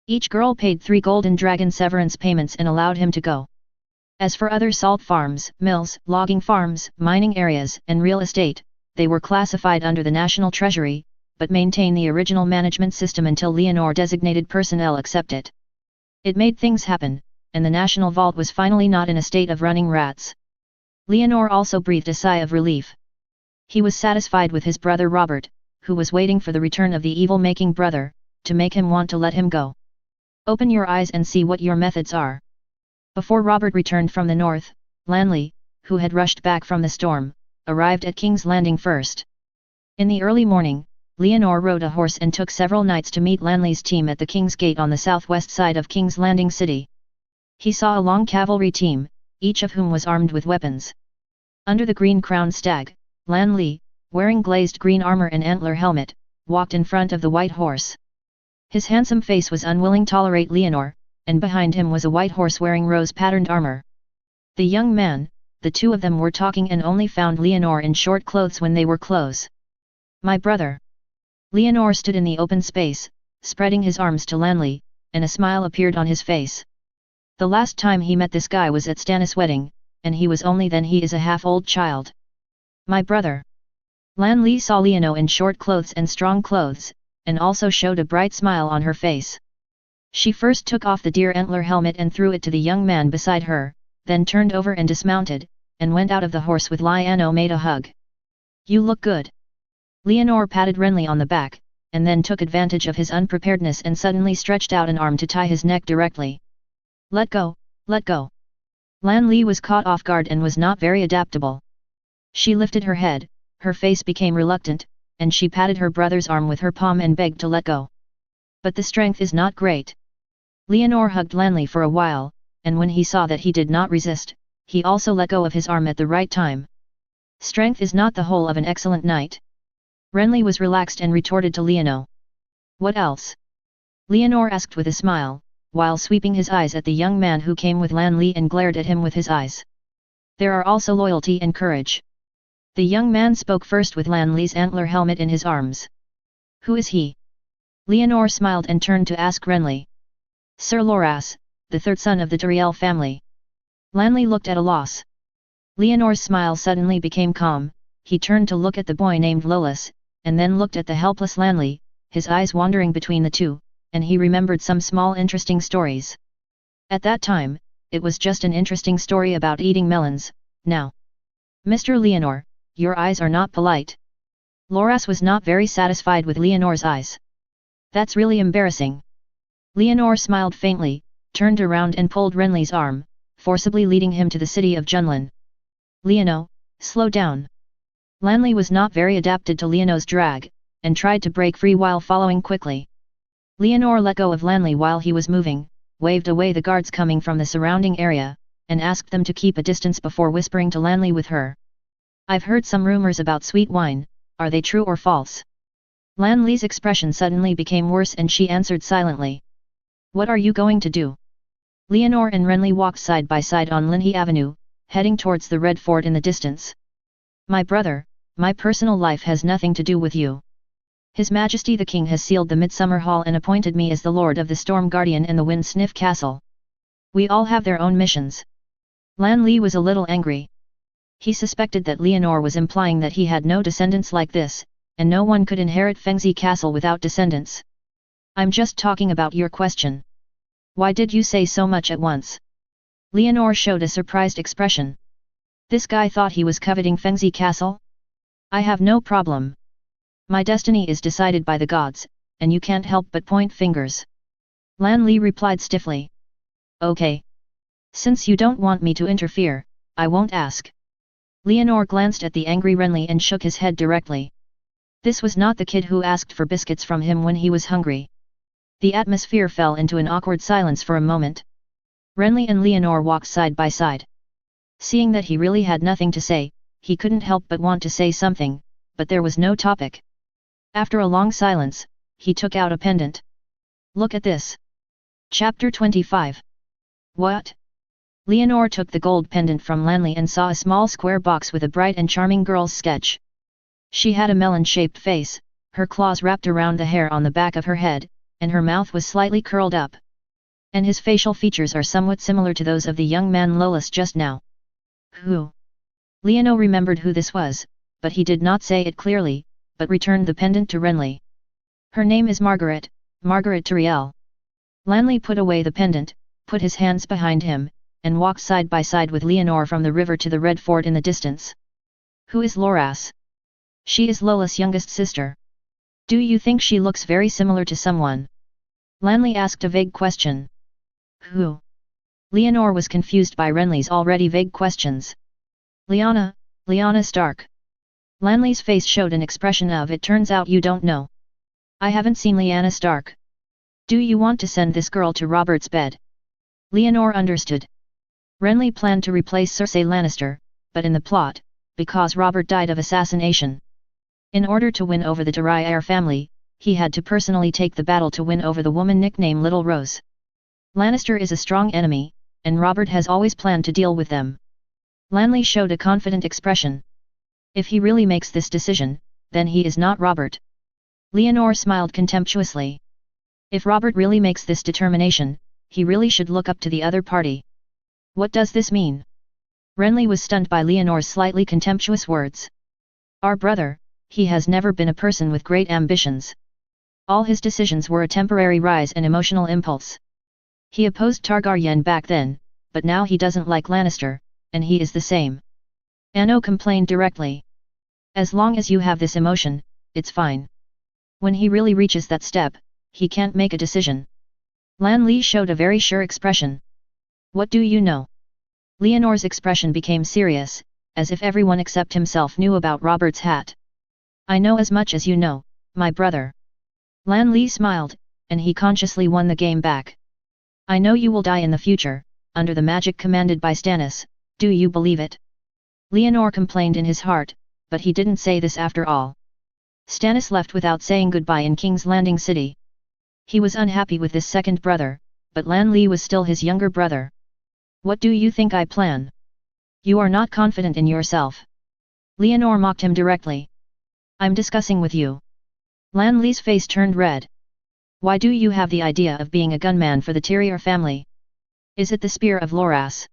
Each girl paid 3 golden dragon severance payments and allowed him to go. As for other salt farms, mills, logging farms, mining areas, and real estate, they were classified under the National Treasury, but maintain the original management system until Leonor designated personnel accept it. It made things happen, and the National Vault was finally not in a state of running rats. Leonor also breathed a sigh of relief. He was satisfied with his brother Robert, who was waiting for the return of the evil-making brother, to make him want to let him go. Open your eyes and see what your methods are. Before Robert returned from the north, Lanley, who had rushed back from the storm, arrived at King's Landing first. In the early morning, Leonor rode a horse and took several knights to meet Lanley's team at the King's Gate on the southwest side of King's Landing City. He saw a long cavalry team, each of whom was armed with weapons. Under the green-crowned stag, Lanley, wearing glazed green armor and antler helmet, walked in front of the white horse. His handsome face was unwilling to tolerate Leonor, and behind him was a white horse wearing rose-patterned armor. The young man, the two of them were talking and only found Leonor in short clothes when they were close. "My brother." Leonor stood in the open space, spreading his arms to Lanley, and a smile appeared on his face. The last time he met this guy was at Stannis' wedding, and he was only then he is a half-old child. "My brother." Lanley saw Leonor in short clothes and strong clothes, and also showed a bright smile on her face. She first took off the deer antler helmet and threw it to the young man beside her, then turned over and dismounted, and went out of the horse with Leonor made a hug. "You look good." Leonor patted Renly on the back, and then took advantage of his unpreparedness and suddenly stretched out an arm to tie his neck directly. "Let go, let go." Lanley was caught off guard and was not very adaptable. She lifted her head, her face became reluctant, and she patted her brother's arm with her palm and begged to let go. "But the strength is not great." Leonor hugged Lanley for a while, and when he saw that he did not resist, he also let go of his arm at the right time. "Strength is not the whole of an excellent knight." Renly was relaxed and retorted to Leonor. "What else?" Leonor asked with a smile, while sweeping his eyes at the young man who came with Lanley and glared at him with his eyes. "There are also loyalty and courage." The young man spoke first with Lanley's antler helmet in his arms. "Who is he?" Leonor smiled and turned to ask Renly. "Sir Loras, the third son of the Tyrell family." Lanley looked at a loss. Leonor's smile suddenly became calm. He turned to look at the boy named Lolas, and then looked at the helpless Lanley, his eyes wandering between the two, and he remembered some small interesting stories. At that time, it was just an interesting story about eating melons. Now, "Mr. Leonor, your eyes are not polite." Loras was not very satisfied with Leonor's eyes. "That's really embarrassing." Leonor smiled faintly, turned around and pulled Renly's arm, forcibly leading him to the city of Junlin. "Leonor, slow down." Lanley was not very adapted to Leonor's drag, and tried to break free while following quickly. Leonor let go of Lanley while he was moving, waved away the guards coming from the surrounding area, and asked them to keep a distance before whispering to Lanley with her. "I've heard some rumors about sweet wine, are they true or false?" Lanley's expression suddenly became worse and she answered silently. "What are you going to do?" Leonor and Renly walked side by side on Linhey Avenue, heading towards the Red Fort in the distance. "My brother, my personal life has nothing to do with you. His Majesty the King has sealed the Midsummer Hall and appointed me as the Lord of the Storm Guardian and the Wind Sniff Castle. We all have their own missions." Lanley was a little angry. He suspected that Leonor was implying that he had no descendants like this, and no one could inherit Fengzi Castle without descendants. "I'm just talking about your question. Why did you say so much at once?" Leonor showed a surprised expression. This guy thought he was coveting Fengzi Castle? "I have no problem. My destiny is decided by the gods, and you can't help but point fingers." Lanley replied stiffly. "Okay. Since you don't want me to interfere, I won't ask." Leonor glanced at the angry Renly and shook his head directly. This was not the kid who asked for biscuits from him when he was hungry. The atmosphere fell into an awkward silence for a moment. Renly and Leonor walked side by side. Seeing that he really had nothing to say, he couldn't help but want to say something, but there was no topic. After a long silence, he took out a pendant. Look at this. Chapter 25. What? Leonor took the gold pendant from Lanley and saw a small square box with a bright and charming girl's sketch. She had a melon-shaped face, her claws wrapped around the hair on the back of her head, and her mouth was slightly curled up. And his facial features are somewhat similar to those of the young man Lolas just now. Who? Leonor remembered who this was, but he did not say it clearly, but returned the pendant to Renly. Her name is Margaret, Margaret Toriel. Lanley put away the pendant, put his hands behind him, and walked side by side with Leonor from the river to the red fort in the distance. Who is Loras? She is Lola's youngest sister. Do you think she looks very similar to someone? Lanley asked a vague question. Who? Leonor was confused by Renly's already vague questions. Lyanna Stark. Lanley's face showed an expression of "it turns out you don't know. I haven't seen Lyanna Stark. Do you want to send this girl to Robert's bed?" Leonor understood. Renly planned to replace Cersei Lannister, but in the plot, because Robert died of assassination. In order to win over the Darier family, he had to personally take the battle to win over the woman nicknamed Little Rose. Lannister is a strong enemy, and Robert has always planned to deal with them. Lanley showed a confident expression. If he really makes this decision, then he is not Robert. Leonor smiled contemptuously. If Robert really makes this determination, he really should look up to the other party. What does this mean? Renly was stunned by Leonor's slightly contemptuous words. Our brother, he has never been a person with great ambitions. All his decisions were a temporary rise and emotional impulse. He opposed Targaryen back then, but now he doesn't like Lannister, and he is the same. Anno complained directly. As long as you have this emotion, it's fine. When he really reaches that step, he can't make a decision. Lanley showed a very sure expression. What do you know? Leonor's expression became serious, as if everyone except himself knew about Robert's hat. I know as much as you know, my brother. Lanley smiled, and he consciously won the game back. I know you will die in the future, under the magic commanded by Stannis. Do you believe it? Leonor complained in his heart, but he didn't say this after all. Stannis left without saying goodbye in King's Landing City. He was unhappy with this second brother, but Lanley was still his younger brother. What do you think I plan? You are not confident in yourself. Leonor mocked him directly. I'm discussing with you. Lanley's face turned red. Why do you have the idea of being a gunman for the Tyrier family? Is it the spear of Loras?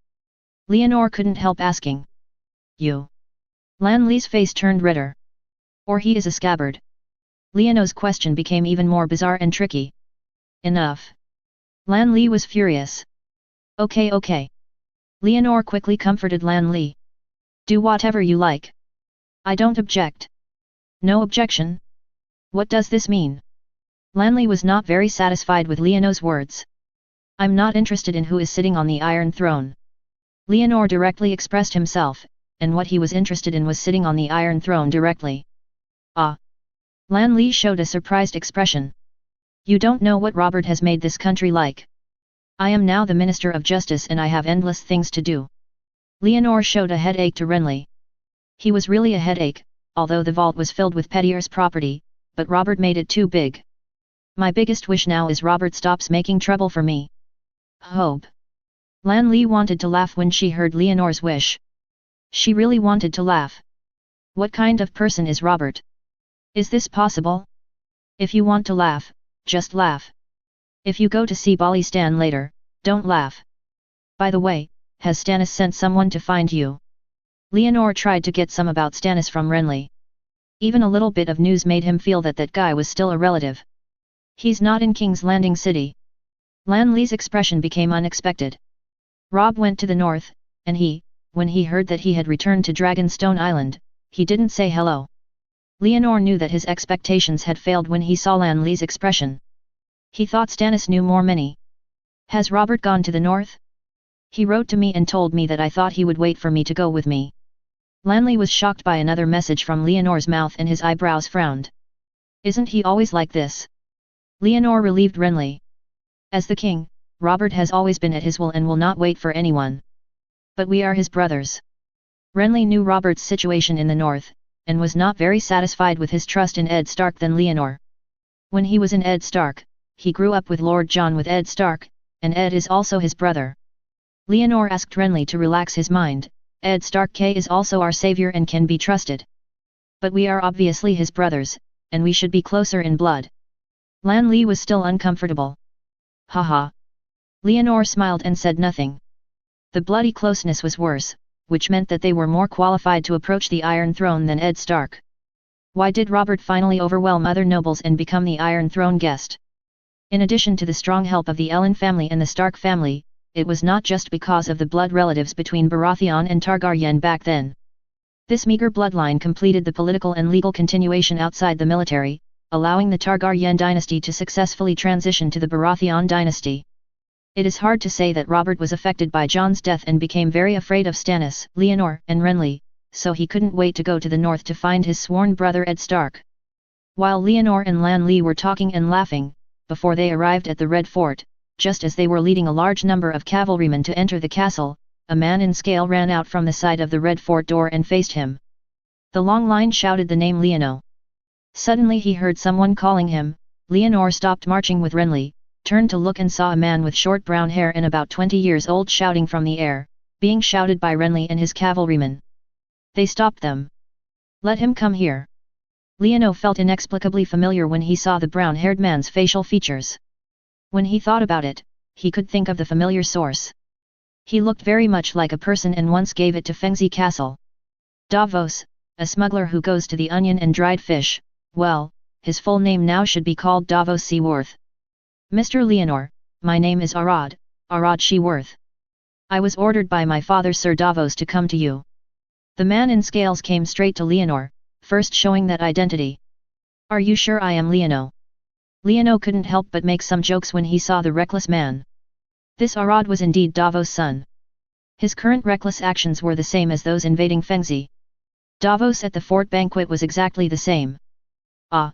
Leonor couldn't help asking. You. Lanley's face turned redder. Or he is a scabbard. Leonor's question became even more bizarre and tricky. Enough. Lanley was furious. Okay. Leonor quickly comforted Lanley. Do whatever you like. I don't object. No objection? What does this mean? Lanley was not very satisfied with Leonor's words. I'm not interested in who is sitting on the Iron Throne. Leonor directly expressed himself, and what he was interested in was sitting on the Iron Throne directly. Ah! Lanley showed a surprised expression. You don't know what Robert has made this country like. I am now the Minister of Justice and I have endless things to do. Leonor showed a headache to Renly. He was really a headache, although the vault was filled with Petier's property, but Robert made it too big. My biggest wish now is Robert stops making trouble for me. Hope. Lanley wanted to laugh when she heard Leonor's wish. She really wanted to laugh. What kind of person is Robert? Is this possible? If you want to laugh, just laugh. If you go to see Bolly Stan later, don't laugh. By the way, has Stannis sent someone to find you? Leonor tried to get some about Stannis from Renly. Even a little bit of news made him feel that that guy was still a relative. He's not in King's Landing City. Lanley's expression became unexpected. Robb went to the north, and when he heard that he had returned to Dragonstone Island, he didn't say hello. Leonor knew that his expectations had failed when he saw Lanley's expression. He thought Stannis knew more many. Has Robert gone to the north? He wrote to me and told me that I thought he would wait for me to go with me. Lanley was shocked by another message from Leonor's mouth and his eyebrows frowned. Isn't he always like this? Leonor relieved Renly. As the king, Robert has always been at his will and will not wait for anyone. But we are his brothers. Renly knew Robert's situation in the north, and was not very satisfied with his trust in Ed Stark than Leonor. When he was in Ed Stark, he grew up with Lord John with Ed Stark, and Ed is also his brother. Leonor asked Renly to relax his mind. Ed Stark is also our savior and can be trusted. But we are obviously his brothers, and we should be closer in blood. Lan Li was still uncomfortable. Haha. Leonor smiled and said nothing. The bloody closeness was worse, which meant that they were more qualified to approach the Iron Throne than Ed Stark. Why did Robert finally overwhelm other nobles and become the Iron Throne guest? In addition to the strong help of the Ellen family and the Stark family, it was not just because of the blood relatives between Baratheon and Targaryen back then. This meager bloodline completed the political and legal continuation outside the military, allowing the Targaryen dynasty to successfully transition to the Baratheon dynasty. It is hard to say that Robert was affected by Jon's death and became very afraid of Stannis, Leonor, and Renly, so he couldn't wait to go to the north to find his sworn brother Ed Stark. While Leonor and Lan Li were talking and laughing, before they arrived at the Red Fort, just as they were leading a large number of cavalrymen to enter the castle, a man in scale ran out from the side of the Red Fort door and faced him. The long line shouted the name Leono. Suddenly he heard someone calling him. Leonor stopped marching with Renly, turned to look and saw a man with short brown hair and about 20 years old shouting from the air, being shouted by Renly and his cavalrymen. They stopped them. Let him come here. Leono felt inexplicably familiar when he saw the brown-haired man's facial features. When he thought about it, he could think of the familiar source. He looked very much like a person and once gave it to Fengzi Castle. Davos, a smuggler who goes to the onion and dried fish, well, his full name now should be called Davos Seaworth. Mr. Leonor, my name is Arad Sheworth. I was ordered by my father Sir Davos to come to you. The man in scales came straight to Leonor, first showing that identity. Are you sure I am Leono? Leono couldn't help but make some jokes when he saw the reckless man. This Arad was indeed Davos' son. His current reckless actions were the same as those invading Fengzi. Davos at the fort banquet was exactly the same. Ah!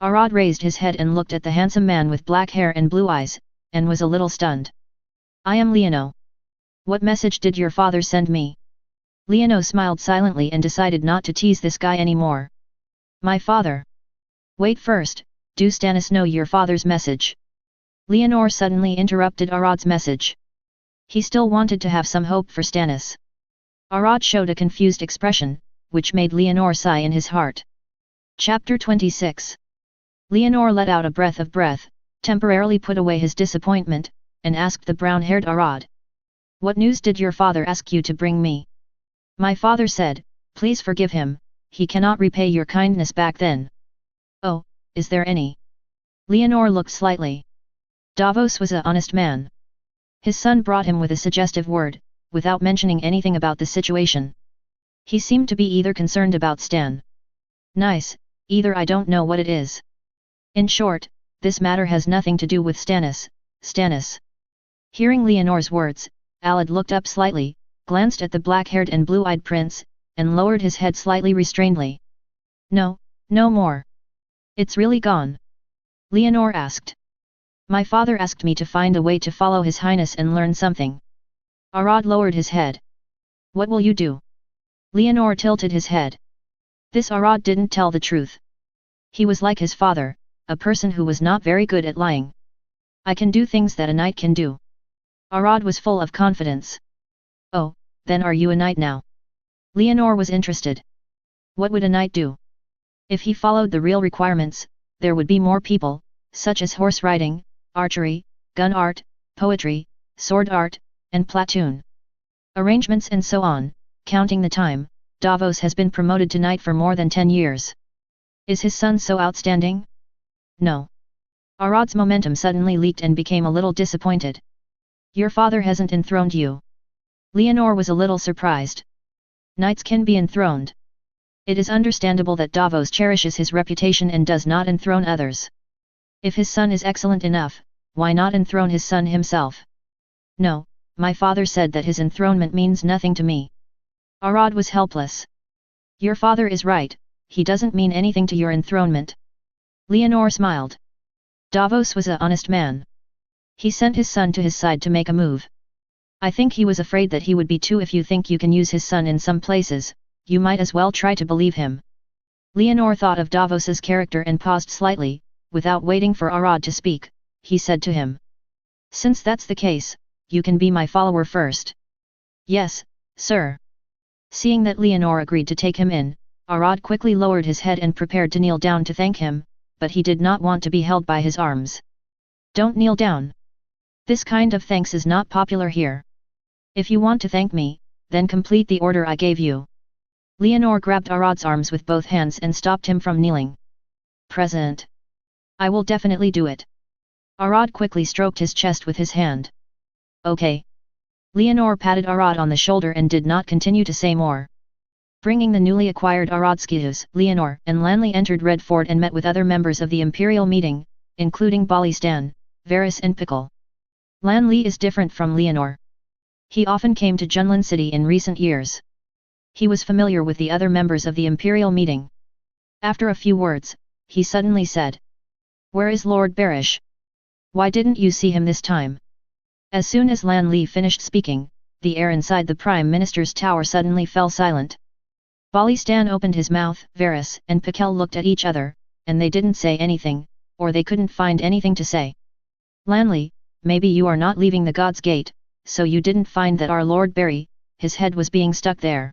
Arad raised his head and looked at the handsome man with black hair and blue eyes, and was a little stunned. I am Leono. What message did your father send me? Leono smiled silently and decided not to tease this guy anymore. My father. Wait first, do Stannis know your father's message? Leonor suddenly interrupted Arad's message. He still wanted to have some hope for Stannis. Arad showed a confused expression, which made Leonor sigh in his heart. Chapter 26. Leonor let out a breath, temporarily put away his disappointment, and asked the brown-haired Arad. What news did your father ask you to bring me? My father said, please forgive him, he cannot repay your kindness back then. Oh, is there any? Leonor looked slightly. Davos was an honest man. His son brought him with a suggestive word, without mentioning anything about the situation. He seemed to be either concerned about Stan. Nice, either I don't know what it is. In short, this matter has nothing to do with Stannis. Hearing Leonor's words, Alad looked up slightly, glanced at the black-haired and blue-eyed prince, and lowered his head slightly restrainedly. No, no more. It's really gone? Leonor asked. My father asked me to find a way to follow His Highness and learn something. Arad lowered his head. What will you do? Leonor tilted his head. This Arad didn't tell the truth. He was like his father, a person who was not very good at lying. I can do things that a knight can do. Arad was full of confidence. Oh, then are you a knight now? Leonor was interested. What would a knight do? If he followed the real requirements, there would be more people, such as horse riding, archery, gun art, poetry, sword art, and platoon arrangements and so on. Counting the time, Davos has been promoted to knight for more than 10 years. Is his son so outstanding? No. Arad's momentum suddenly leaked and became a little disappointed. Your father hasn't enthroned you. Leonor was a little surprised. Knights can be enthroned. It is understandable that Davos cherishes his reputation and does not enthrone others. If his son is excellent enough, why not enthrone his son himself? No, my father said that his enthronement means nothing to me. Arad was helpless. Your father is right, he doesn't mean anything to your enthronement. Leonor smiled. Davos was an honest man. He sent his son to his side to make a move. I think he was afraid that he would be too. If you think you can use his son in some places, you might as well try to believe him. Leonor thought of Davos's character and paused slightly. Without waiting for Arad to speak, he said to him. Since that's the case, you can be my follower first. Yes, sir. Seeing that Leonor agreed to take him in, Arad quickly lowered his head and prepared to kneel down to thank him, but he did not want to be held by his arms. Don't kneel down. This kind of thanks is not popular here. If you want to thank me, then complete the order I gave you. Leonor grabbed Arad's arms with both hands and stopped him from kneeling. Present. I will definitely do it. Arad quickly stroked his chest with his hand. Okay. Leonor patted Arad on the shoulder and did not continue to say more. Bringing the newly acquired Arad skills, Leonor and Lanley entered Red Fort and met with other members of the Imperial meeting, including Balistan, Varys and Pickle. Lanley is different from Leonor. He often came to Junlin City in recent years. He was familiar with the other members of the Imperial meeting. After a few words, he suddenly said. Where is Lord Barish? Why didn't you see him this time? As soon as Lanley finished speaking, the air inside the Prime Minister's tower suddenly fell silent. Balistan opened his mouth, Varys and Pickle looked at each other, and they didn't say anything, or they couldn't find anything to say. Lanley, maybe you are not leaving the God's Gate, so you didn't find that our Lord Barry, his head was being stuck there.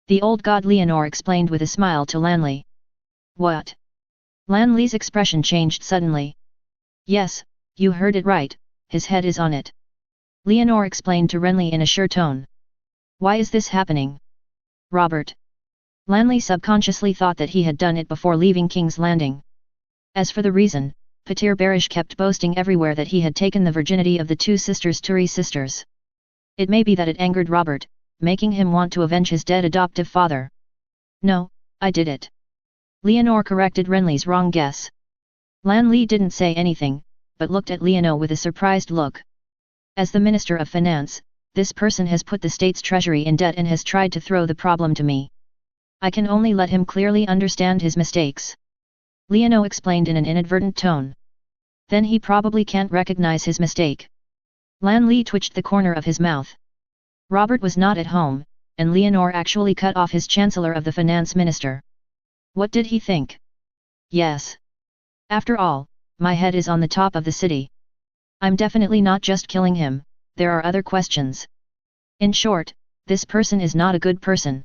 The old god Leonor explained with a smile to Lanley. What? Lanley's expression changed suddenly. Yes, you heard it right, his head is on it. Leonor explained to Renly in a sure tone. Why is this happening? Robert. Lanley subconsciously thought that he had done it before leaving King's Landing. As for the reason, Patir Barish kept boasting everywhere that he had taken the virginity of the two sisters Turi sisters. It may be that it angered Robert, making him want to avenge his dead adoptive father. No, I did it. Leonor corrected Renly's wrong guess. Lanley didn't say anything, but looked at Leonor with a surprised look. As the Minister of Finance, this person has put the state's treasury in debt and has tried to throw the problem to me. I can only let him clearly understand his mistakes. Leonor explained in an inadvertent tone. Then he probably can't recognize his mistake. Lanley twitched the corner of his mouth. Robert was not at home, and Leonor actually cut off his Chancellor of the Finance Minister. What did he think? Yes. After all, my head is on the top of the city. I'm definitely not just killing him, there are other questions. In short, this person is not a good person.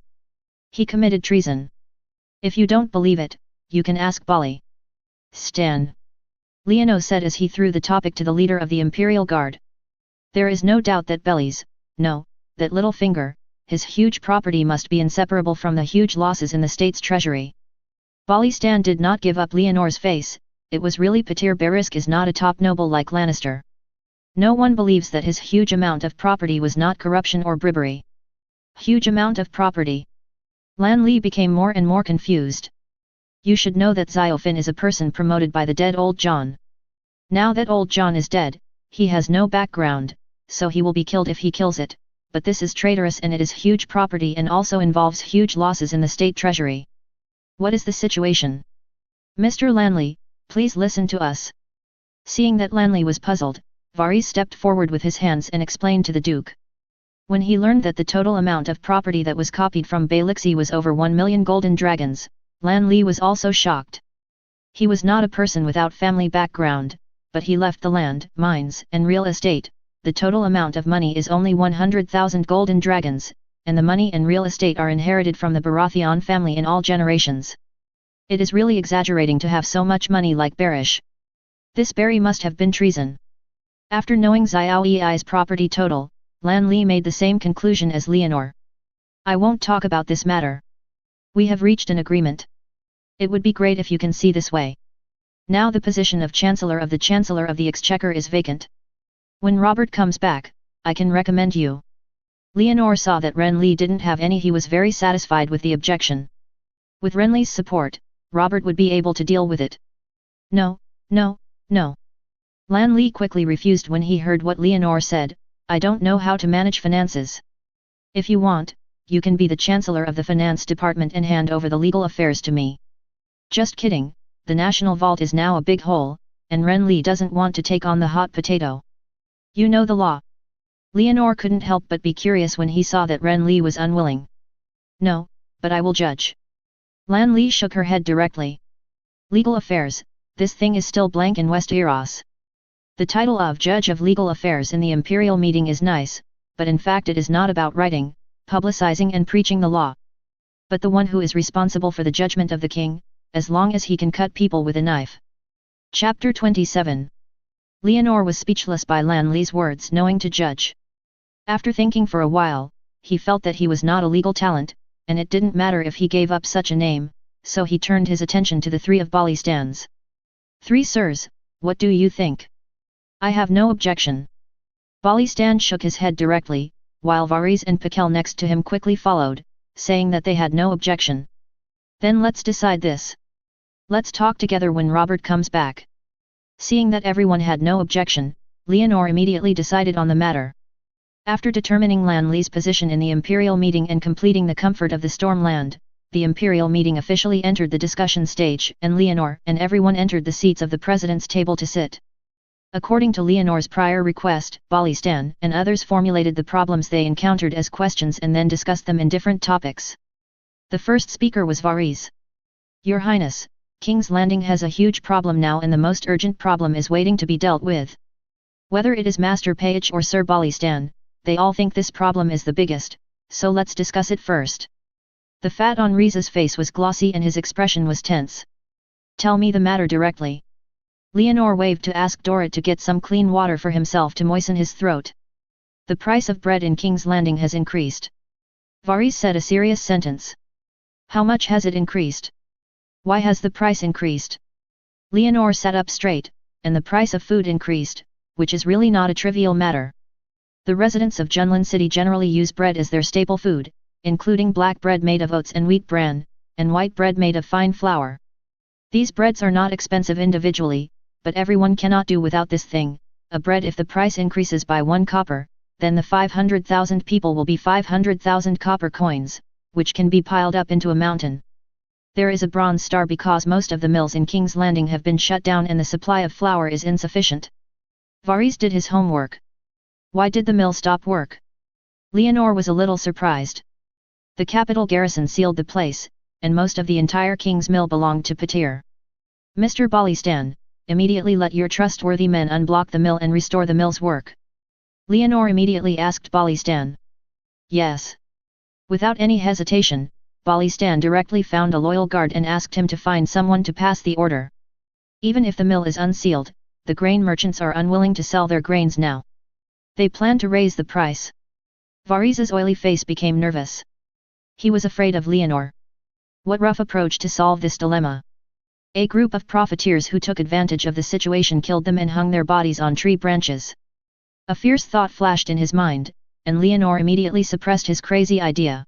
He committed treason. If you don't believe it, you can ask Bali. Stan. Leonor said as he threw the topic to the leader of the Imperial Guard. There is no doubt that that little finger, his huge property must be inseparable from the huge losses in the state's treasury. Balistan did not give up Leonor's face. It was really Patir Barisk is not a top noble like Lannister. No one believes that his huge amount of property was not corruption or bribery. Huge amount of property. Lanley became more and more confused. You should know that Xiofin is a person promoted by the dead old John. Now that old John is dead, he has no background, so he will be killed if he kills it, but this is traitorous and it is huge property and also involves huge losses in the state treasury. What is the situation? Mr. Lanley, please listen to us. Seeing that Lanley was puzzled, Varys stepped forward with his hands and explained to the Duke. When he learned that the total amount of property that was copied from Baelixi was over 1 million golden dragons, Lanley was also shocked. He was not a person without family background, but he left the land, mines and real estate. The total amount of money is only 100,000 golden dragons, and the money and real estate are inherited from the Baratheon family in all generations. It is really exaggerating to have so much money like Barish. This Barry must have been treason. After knowing Xiao Ei's property total, Lanley made the same conclusion as Leonor. I won't talk about this matter. We have reached an agreement. It would be great if you can see this way. Now the position of Chancellor of the Exchequer is vacant. When Robert comes back, I can recommend you. Leonor saw that Renly didn't have any. He was very satisfied with the objection. With Renly's support, Robert would be able to deal with it. No. Lanley quickly refused when he heard what Leonor said. I don't know how to manage finances. If you want, you can be the Chancellor of the Finance Department and hand over the legal affairs to me. Just kidding, the National Vault is now a big hole, and Renly doesn't want to take on the hot potato. You know the law. Leonor couldn't help but be curious when he saw that Ren Li was unwilling. No, but I will judge. Lan Li shook her head directly. Legal affairs, this thing is still blank in Westeros. The title of Judge of Legal Affairs in the Imperial meeting is nice, but in fact it is not about writing, publicizing and preaching the law. But the one who is responsible for the judgment of the king, as long as he can cut people with a knife. Chapter 27. Leonor was speechless by Lan Li's words knowing to judge. After thinking for a while, he felt that he was not a legal talent, and it didn't matter if he gave up such a name, so he turned his attention to the three of Balistans. "Three sirs, what do you think?" "I have no objection." Balistan shook his head directly, while Varys and Pakel next to him quickly followed, saying that they had no objection. "Then let's decide this. Let's talk together when Robert comes back." Seeing that everyone had no objection, Leonor immediately decided on the matter. After determining Lan Li's position in the Imperial meeting and completing the comfort of the Stormland, the Imperial meeting officially entered the discussion stage and Leonor and everyone entered the seats of the President's table to sit. According to Leonor's prior request, Balistan and others formulated the problems they encountered as questions and then discussed them in different topics. The first speaker was Varys. "Your Highness, King's Landing has a huge problem now and the most urgent problem is waiting to be dealt with. Whether it is Master Page or Sir Balistan, they all think this problem is the biggest, so let's discuss it first." The fat on Rhea's face was glossy and his expression was tense. "Tell me the matter directly." Leonor waved to ask Dorrit to get some clean water for himself to moisten his throat. "The price of bread in King's Landing has increased." Varys said a serious sentence. "How much has it increased? Why has the price increased?" Leonor sat up straight, "And the price of food increased, which is really not a trivial matter. The residents of Junlin City generally use bread as their staple food, including black bread made of oats and wheat bran, and white bread made of fine flour. These breads are not expensive individually, but everyone cannot do without this thing, a bread. If the price increases by 1 copper, then the 500,000 people will be 500,000 copper coins, which can be piled up into a mountain. There is a bronze star because most of the mills in King's Landing have been shut down and the supply of flour is insufficient." Varys did his homework. "Why did the mill stop work?" Leonor was a little surprised. The capital garrison sealed the place, and most of the entire King's Mill belonged to Patir. "Mr. Balistan, immediately let your trustworthy men unblock the mill and restore the mill's work." Leonor immediately asked Balistan. "Yes." Without any hesitation, Balistan directly found a loyal guard and asked him to find someone to pass the order. Even if the mill is unsealed, the grain merchants are unwilling to sell their grains now. They plan to raise the price. Varys's oily face became nervous. He was afraid of Leonor. What rough approach to solve this dilemma. A group of profiteers who took advantage of the situation killed them and hung their bodies on tree branches. A fierce thought flashed in his mind, and Leonor immediately suppressed his crazy idea.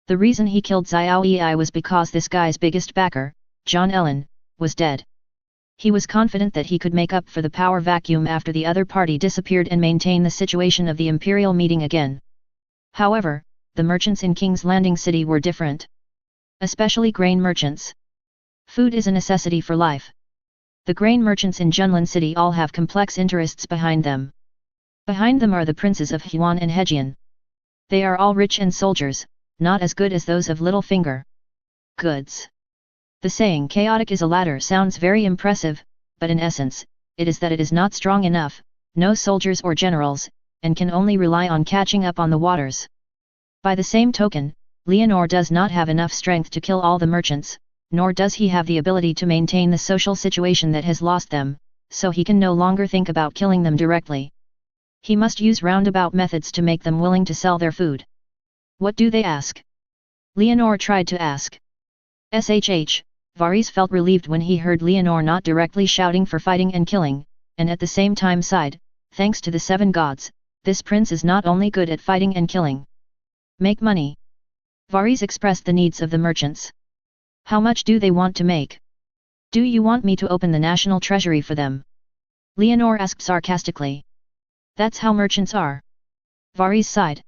The reason he killed Xiao Yi was because this guy's biggest backer, John Ellen, was dead. He was confident that he could make up for the power vacuum after the other party disappeared and maintain the situation of the Imperial meeting again. However, the merchants in King's Landing City were different. Especially grain merchants. Food is a necessity for life. The grain merchants in Junlin City all have complex interests behind them. Behind them are the princes of Huan and Hejian. They are all rich and soldiers, not as good as those of Littlefinger. Goods. The saying chaotic is a ladder sounds very impressive, but in essence, it is that it is not strong enough, no soldiers or generals, and can only rely on catching up on the waters. By the same token, Leonor does not have enough strength to kill all the merchants, nor does he have the ability to maintain the social situation that has lost them, so he can no longer think about killing them directly. He must use roundabout methods to make them willing to sell their food. What do they ask? Leonor tried to ask. Varys felt relieved when he heard Leonor not directly shouting for fighting and killing, and at the same time sighed, thanks to the 7 gods, this prince is not only good at fighting and killing. Make money. Varys expressed the needs of the merchants. How much do they want to make? Do you want me to open the national treasury for them? Leonor asked sarcastically. That's how merchants are. Varys sighed.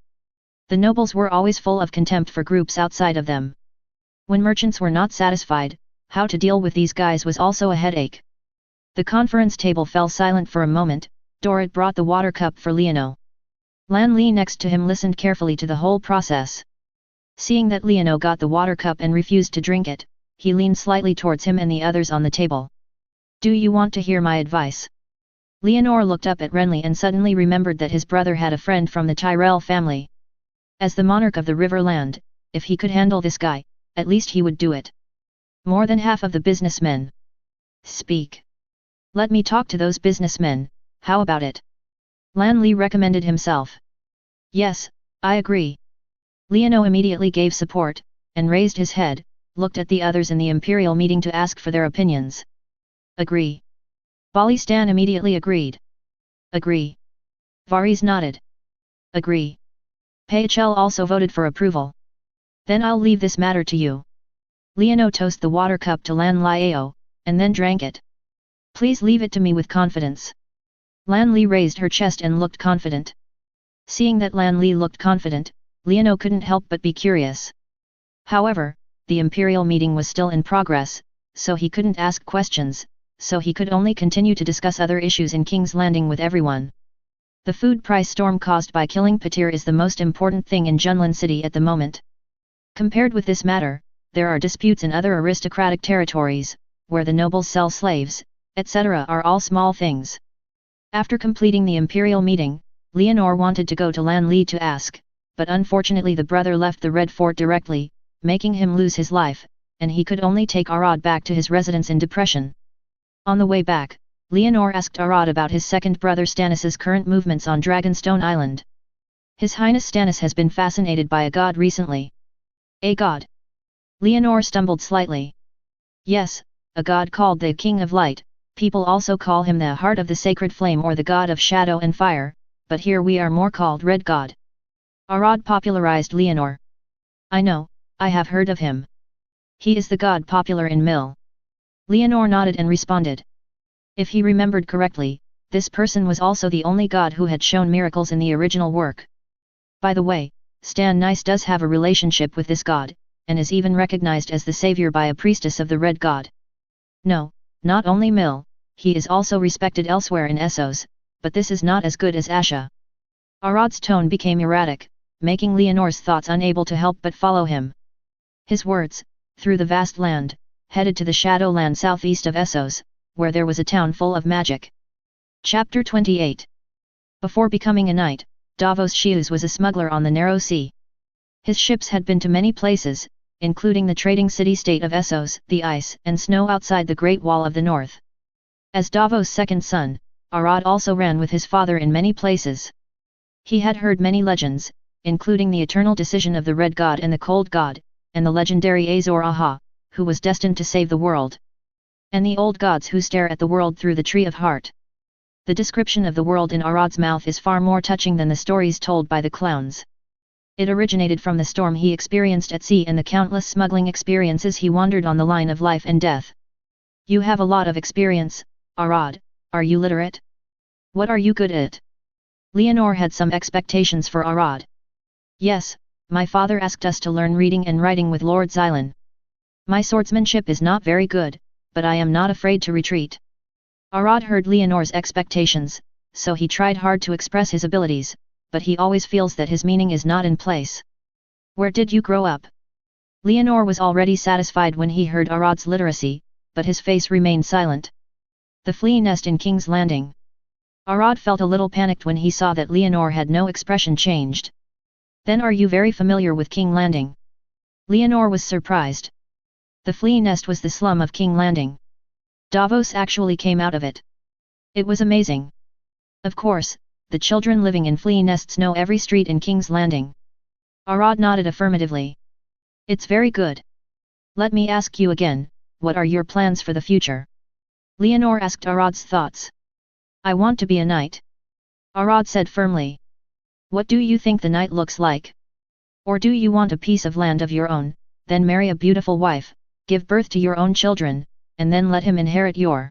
The nobles were always full of contempt for groups outside of them. When merchants were not satisfied, how to deal with these guys was also a headache. The conference table fell silent for a moment, Dorrit brought the water cup for Leono. Lan Li next to him listened carefully to the whole process. Seeing that Leono got the water cup and refused to drink it, he leaned slightly towards him and the others on the table. Do you want to hear my advice? Leonor looked up at Renly and suddenly remembered that his brother had a friend from the Tyrell family. As the monarch of the Riverland, if he could handle this guy, at least he would do it. More than half of the businessmen. Speak. Let me talk to those businessmen, how about it? Lan Li recommended himself. Yes, I agree. Leono immediately gave support, and raised his head, looked at the others in the imperial meeting to ask for their opinions. Agree. Balistan immediately agreed. Agree. Varys nodded. Agree. Peichel also voted for approval. Then I'll leave this matter to you. Leono tossed the water cup to Lan Liao, and then drank it. Please leave it to me with confidence. Lan Li raised her chest and looked confident. Seeing that Lan Li looked confident, Leono couldn't help but be curious. However, the imperial meeting was still in progress, so he couldn't ask questions, so he could only continue to discuss other issues in King's Landing with everyone. The food price storm caused by killing Patir is the most important thing in Junlin City at the moment. Compared with this matter, there are disputes in other aristocratic territories, where the nobles sell slaves, etc. are all small things. After completing the imperial meeting, Leonor wanted to go to Lan Li to ask, but unfortunately the brother left the Red Fort directly, making him lose his life, and he could only take Arad back to his residence in depression. On the way back, Leonor asked Arad about his second brother Stannis's current movements on Dragonstone Island. His Highness Stannis has been fascinated by a god recently. A god? Leonor stumbled slightly. Yes, a god called the King of Light, people also call him the Heart of the Sacred Flame or the God of Shadow and Fire, but here we are more called Red God. Arad popularized Leonor. I know, I have heard of him. He is the god popular in Mill. Leonor nodded and responded. If he remembered correctly, this person was also the only god who had shown miracles in the original work. By the way, Stan Nice does have a relationship with this god, and is even recognized as the savior by a priestess of the Red God. No, not only Mill, he is also respected elsewhere in Essos, but this is not as good as Asha. Arad's tone became erratic, making Leonor's thoughts unable to help but follow him. His words, through the vast land, headed to the Shadowland southeast of Essos, where there was a town full of magic. Chapter 28. Before becoming a knight, Davos Shius was a smuggler on the Narrow Sea. His ships had been to many places, including the trading city-state of Essos, the ice and snow outside the Great Wall of the North. As Davos' second son, Arad also ran with his father in many places. He had heard many legends, including the eternal decision of the Red God and the Cold God, and the legendary Azor Ahai, who was destined to save the world. And the old gods who stare at the world through the Tree of Heart. The description of the world in Arad's mouth is far more touching than the stories told by the clowns. It originated from the storm he experienced at sea and the countless smuggling experiences he wandered on the line of life and death. You have a lot of experience, Arad, are you literate? What are you good at? Leonor had some expectations for Arad. Yes, my father asked us to learn reading and writing with Lord Xylan. My swordsmanship is not very good, but I am not afraid to retreat. Arad heard Leonor's expectations, so he tried hard to express his abilities, but he always feels that his meaning is not in place. Where did you grow up? Leonor was already satisfied when he heard Arad's literacy, but his face remained silent. The flea nest in King's Landing. Arad felt a little panicked when he saw that Leonor had no expression changed. Then are you very familiar with King Landing? Leonor was surprised. The flea nest was the slum of King Landing. Davos actually came out of it. It was amazing. Of course, the children living in flea nests know every street in King's Landing. Arad nodded affirmatively. It's very good. Let me ask you again, what are your plans for the future? Leonor asked Arad's thoughts. I want to be a knight. Arad said firmly. What do you think the knight looks like? Or do you want a piece of land of your own, then marry a beautiful wife, give birth to your own children, and then let him inherit your?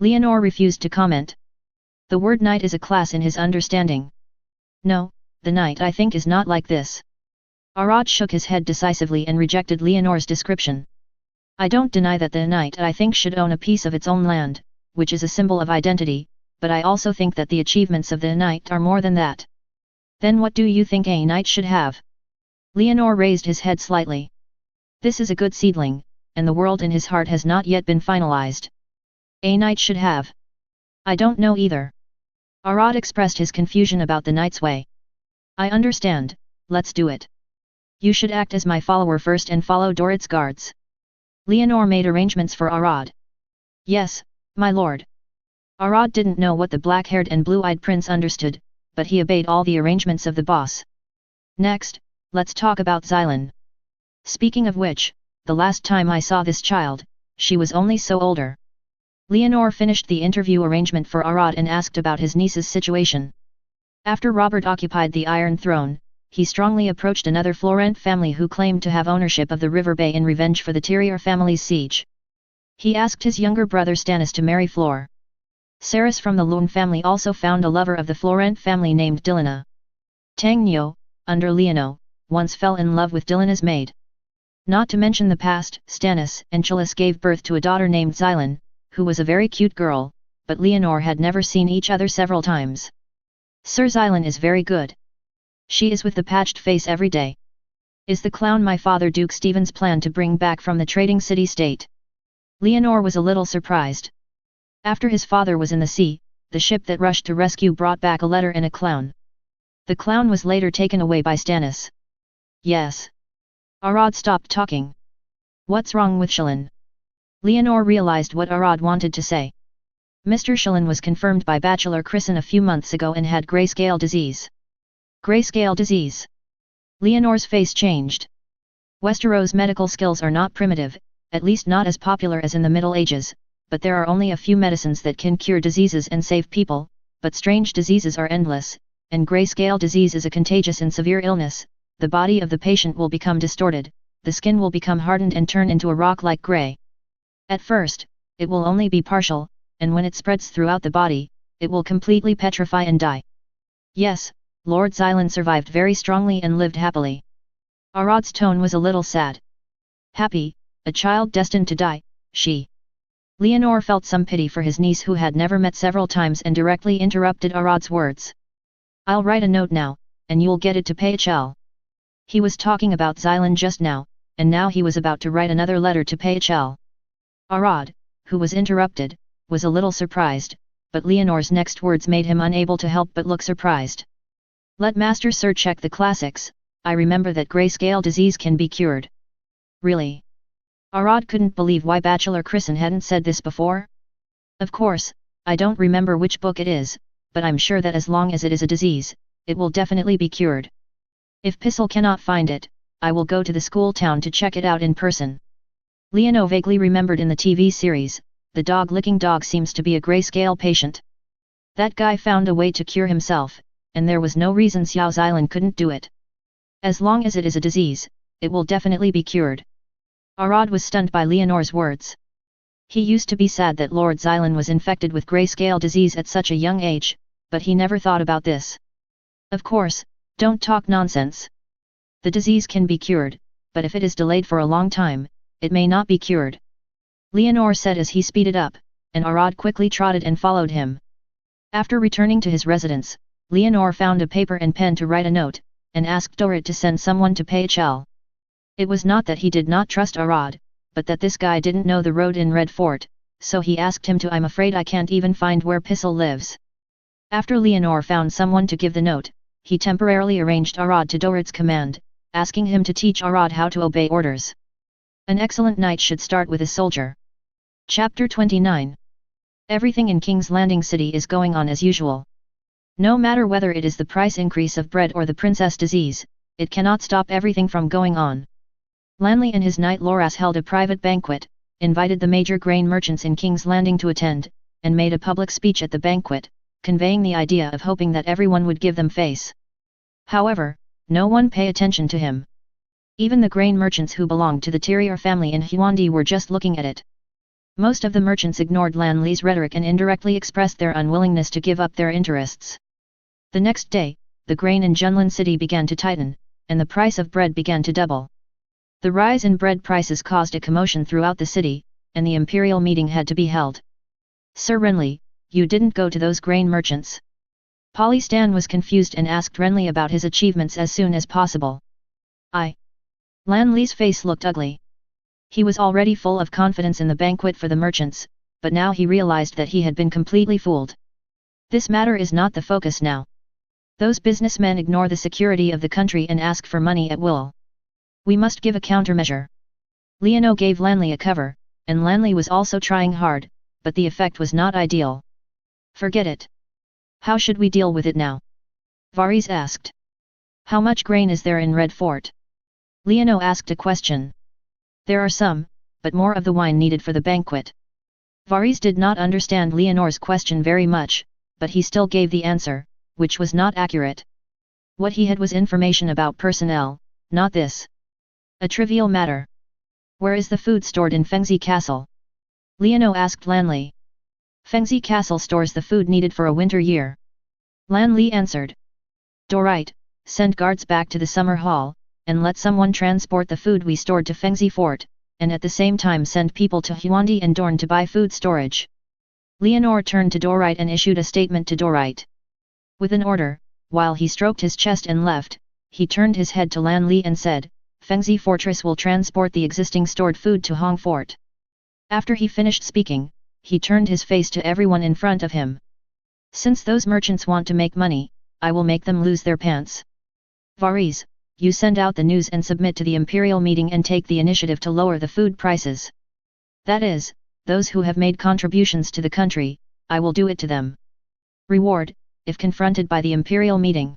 Leonor refused to comment. The word knight is a class in his understanding. No, the knight I think is not like this. Arad shook his head decisively and rejected Leonor's description. I don't deny that the knight I think should own a piece of its own land, which is a symbol of identity, but I also think that the achievements of the knight are more than that. Then what do you think a knight should have? Leonor raised his head slightly. This is a good seedling, and the world in his heart has not yet been finalized. A knight should have. I don't know either. Arad expressed his confusion about the knight's way. I understand, let's do it. You should act as my follower first and follow Dorit's guards. Leonor made arrangements for Arad. Yes, my lord. Arad didn't know what the black-haired and blue-eyed prince understood, but he obeyed all the arrangements of the boss. Next, let's talk about Xylan. Speaking of which, the last time I saw this child, she was only so older. Leonor finished the interview arrangement for Arad and asked about his niece's situation. After Robert occupied the Iron Throne, he strongly approached another Florent family who claimed to have ownership of the River Bay in revenge for the Tyrier family's siege. He asked his younger brother Stannis to marry Flor. Saris from the Lune family also found a lover of the Florent family named Dilena. Tangnyo, under Leono, once fell in love with Dilena's maid. Not to mention the past, Stannis and Chalice gave birth to a daughter named Xylan, who was a very cute girl, but Leonor had never seen each other several times. Sir Xylan is very good. She is with the patched face every day. Is the clown my father Duke Stephen's plan to bring back from the trading city-state? Leonor was a little surprised. After his father was in the sea, the ship that rushed to rescue brought back a letter and a clown. The clown was later taken away by Stannis. Yes. Arad stopped talking. What's wrong with Shilin? Leonor realized what Arad wanted to say. Mr. Shilin was confirmed by Bachelor Chrisen a few months ago and had grayscale disease. Grayscale disease. Leonor's face changed. Westeros' medical skills are not primitive, at least not as popular as in the Middle Ages, but there are only a few medicines that can cure diseases and save people, but strange diseases are endless, and grayscale disease is a contagious and severe illness. The body of the patient will become distorted, the skin will become hardened and turn into a rock-like gray. At first, it will only be partial, and when it spreads throughout the body, it will completely petrify and die. Yes, Lord Xylan survived very strongly and lived happily. Arad's tone was a little sad. Happy, a child destined to die, she. Leonor felt some pity for his niece who had never met several times and directly interrupted Arad's words. I'll write a note now, and you'll get it to Phl. He was talking about Xylan just now, and now he was about to write another letter to Phl. Arad, who was interrupted, was a little surprised, but Leonor's next words made him unable to help but look surprised. Let Master Sir check the classics, I remember that grayscale disease can be cured. Really? Arad couldn't believe why Bachelor Chrisen hadn't said this before. Of course, I don't remember which book it is, but I'm sure that as long as it is a disease, it will definitely be cured. If Pissel cannot find it, I will go to the school town to check it out in person. Leono vaguely remembered in the TV series, the dog-licking dog seems to be a grayscale patient. That guy found a way to cure himself, and there was no reason Xiao Xylan couldn't do it. As long as it is a disease, it will definitely be cured. Arad was stunned by Leonor's words. He used to be sad that Lord Xylan was infected with grayscale disease at such a young age, but he never thought about this. Of course, don't talk nonsense. The disease can be cured, but if it is delayed for a long time, it may not be cured. Leonor said as he speeded up, and Arad quickly trotted and followed him. After returning to his residence, Leonor found a paper and pen to write a note, and asked Dorit to send someone to Phl. It was not that he did not trust Arad, but that this guy didn't know the road in Red Fort, so he asked him to. I'm afraid I can't even find where Pissel lives. After Leonor found someone to give the note, he temporarily arranged Arad to Dorit's command, asking him to teach Arad how to obey orders. An excellent knight should start with a soldier. Chapter 29. Everything in King's Landing City is going on as usual. No matter whether it is the price increase of bread or the princess disease, it cannot stop everything from going on. Lanley and his knight Loras held a private banquet, invited the major grain merchants in King's Landing to attend, and made a public speech at the banquet, conveying the idea of hoping that everyone would give them face. However, no one paid attention to him. Even the grain merchants who belonged to the Tyrier family in Huandi were just looking at it. Most of the merchants ignored Lanley's rhetoric and indirectly expressed their unwillingness to give up their interests. The next day, the grain in Junlin City began to tighten, and the price of bread began to double. The rise in bread prices caused a commotion throughout the city, and the imperial meeting had to be held. Sir Renly, you didn't go to those grain merchants? Polly Stan was confused and asked Renly about his achievements as soon as possible. Lan Li's face looked ugly. He was already full of confidence in the banquet for the merchants, but now he realized that he had been completely fooled. This matter is not the focus now. Those businessmen ignore the security of the country and ask for money at will. We must give a countermeasure. Liano gave Lanli a cover, and Lanli was also trying hard, but the effect was not ideal. Forget it. How should we deal with it now? Varys asked. How much grain is there in Red Fort? Liano asked a question. There are some, but more of the wine needed for the banquet. Varys did not understand Leonor's question very much, but he still gave the answer, which was not accurate. What he had was information about personnel, not this. A trivial matter. Where is the food stored in Fengzi Castle? Liano asked Lanli. Fengzi Castle stores the food needed for a winter year. Lanli answered. Dorite, send guards back to the summer hall, and let someone transport the food we stored to Fengzi Fort, and at the same time send people to Huandi and Dorne to buy food storage. Leonor turned to Dorite and issued a statement to Dorite. With an order, while he stroked his chest and left, he turned his head to Lanli and said, Fengzi Fortress will transport the existing stored food to Hong Fort. After he finished speaking, he turned his face to everyone in front of him. Since those merchants want to make money, I will make them lose their pants. Varys, you send out the news and submit to the Imperial meeting and take the initiative to lower the food prices. That is, those who have made contributions to the country, I will do it to them. Reward, if confronted by the Imperial meeting.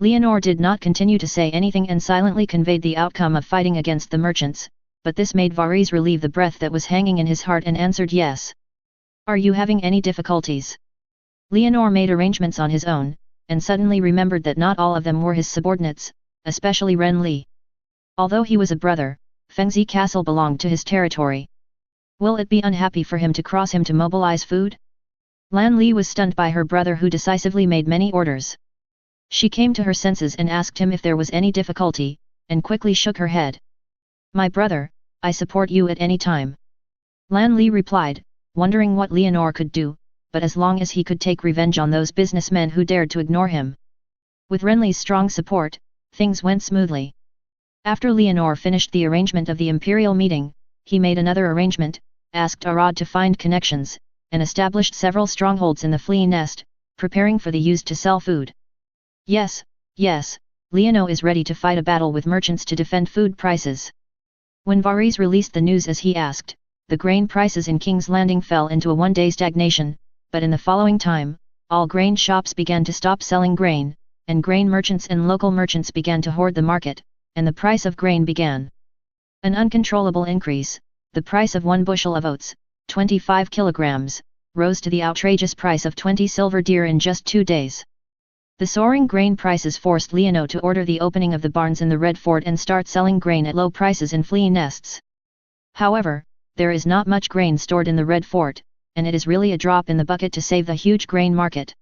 Leonor did not continue to say anything and silently conveyed the outcome of fighting against the merchants, but this made Varys relieve the breath that was hanging in his heart and answered yes. Are you having any difficulties? Leonor made arrangements on his own, and suddenly remembered that not all of them were his subordinates, especially Renly. Although he was a brother, Fengzi Castle belonged to his territory. Will it be unhappy for him to cross him to mobilize food? Lan Li was stunned by her brother who decisively made many orders. She came to her senses and asked him if there was any difficulty, and quickly shook her head. My brother, I support you at any time. Lan Li replied, wondering what Leonor could do, but as long as he could take revenge on those businessmen who dared to ignore him. With Renly's strong support, things went smoothly. After Leonor finished the arrangement of the Imperial meeting, he made another arrangement, asked Arad to find connections, and established several strongholds in the flea nest, preparing for the used to sell food. Yes, Leonor is ready to fight a battle with merchants to defend food prices. When Varys released the news as he asked, the grain prices in King's Landing fell into a one-day stagnation, but in the following time, all grain shops began to stop selling grain, and grain merchants and local merchants began to hoard the market, and the price of grain began an uncontrollable increase. The price of 1 bushel of oats, 25 kilograms, rose to the outrageous price of 20 silver deer in just 2 days. The soaring grain prices forced Leonor to order the opening of the barns in the Red Fort and start selling grain at low prices in flea nests. However, there is not much grain stored in the Red Fort, and it is really a drop in the bucket to save the huge grain market.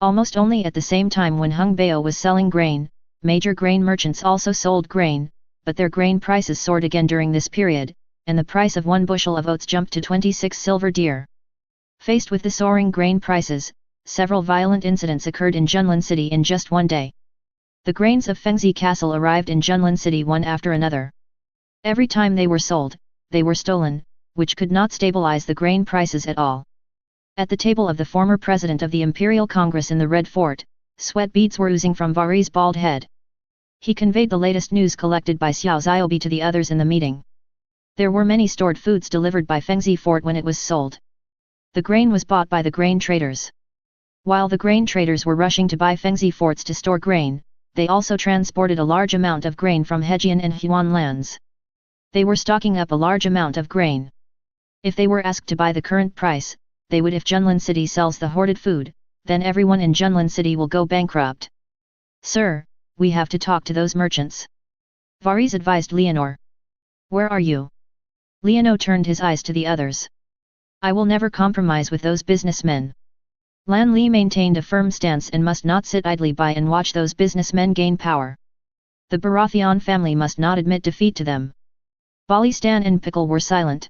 Almost only at the same time when Hung Bao was selling grain, major grain merchants also sold grain, but their grain prices soared again during this period, and the price of 1 bushel of oats jumped to 26 silver deer. Faced with the soaring grain prices, several violent incidents occurred in Junlin City in just one day. The grains of Fengzi Castle arrived in Junlin City one after another. Every time they were sold, they were stolen, which could not stabilize the grain prices at all. At the table of the former president of the Imperial Congress in the Red Fort, sweat beads were oozing from Varys' bald head. He conveyed the latest news collected by Xiao Ziobi to the others in the meeting. There were many stored foods delivered by Fengzi Fort when it was sold. The grain was bought by the grain traders. While the grain traders were rushing to buy Fengzi forts to store grain, they also transported a large amount of grain from Hejian and Huan lands. They were stocking up a large amount of grain. If they were asked to buy the current price, they would. If Junlin City sells the hoarded food, then everyone in Junlin City will go bankrupt. Sir, we have to talk to those merchants. Varys advised Leonor. Where are you? Leonor turned his eyes to the others. I will never compromise with those businessmen. Lan Li maintained a firm stance and must not sit idly by and watch those businessmen gain power. The Baratheon family must not admit defeat to them. Balistan and Pickle were silent.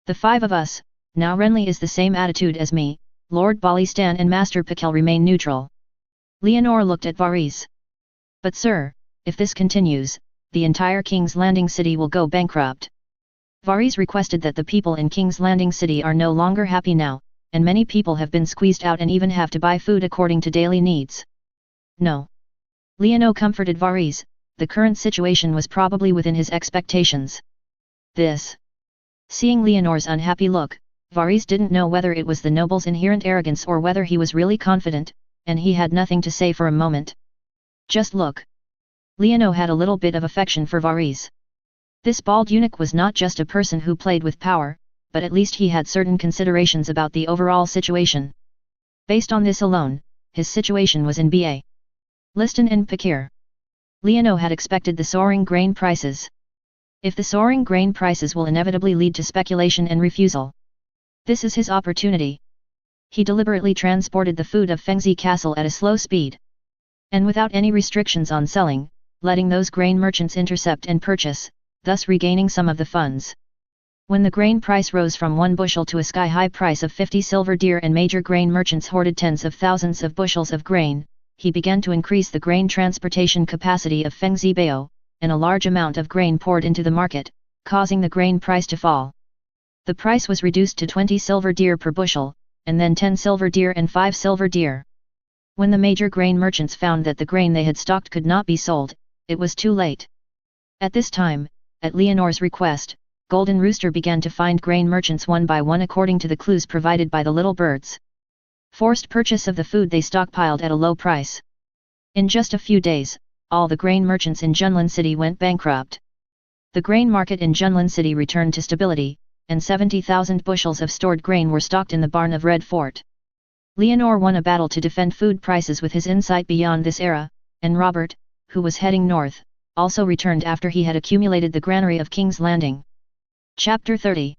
The 5 of us, now Renly is the same attitude as me, Lord Balistan and Master Pikel remain neutral. Leonor looked at Varese. But sir, if this continues, the entire King's Landing city will go bankrupt. Varese requested that the people in King's Landing city are no longer happy now, and many people have been squeezed out and even have to buy food according to daily needs. No. Leonor comforted Varese, the current situation was probably within his expectations. This. Seeing Leonor's unhappy look, Varese didn't know whether it was the noble's inherent arrogance or whether he was really confident, and he had nothing to say for a moment. Just look. Leonor had a little bit of affection for Varese. This bald eunuch was not just a person who played with power, but at least he had certain considerations about the overall situation. Based on this alone, his situation was in B.A. Liston and Pakir. Leonor had expected the soaring grain prices. If the soaring grain prices will inevitably lead to speculation and refusal. This is his opportunity. He deliberately transported the food of Fengzi Castle at a slow speed. And without any restrictions on selling, letting those grain merchants intercept and purchase, thus regaining some of the funds. When the grain price rose from 1 bushel to a sky-high price of 50 silver deer and major grain merchants hoarded tens of thousands of bushels of grain, he began to increase the grain transportation capacity of Fengzi Bao, and a large amount of grain poured into the market, causing the grain price to fall. The price was reduced to 20 silver deer per bushel, and then 10 silver deer and 5 silver deer. When the major grain merchants found that the grain they had stocked could not be sold, it was too late. At this time, at Leonor's request, Golden Rooster began to find grain merchants one by one according to the clues provided by the little birds. Forced purchase of the food they stockpiled at a low price. In just a few days, all the grain merchants in Junlin City went bankrupt. The grain market in Junlin City returned to stability, and 70,000 bushels of stored grain were stocked in the barn of Red Fort. Leonor won a battle to defend food prices with his insight beyond this era, and Robert, who was heading north, also returned after he had accumulated the granary of King's Landing. Chapter 30.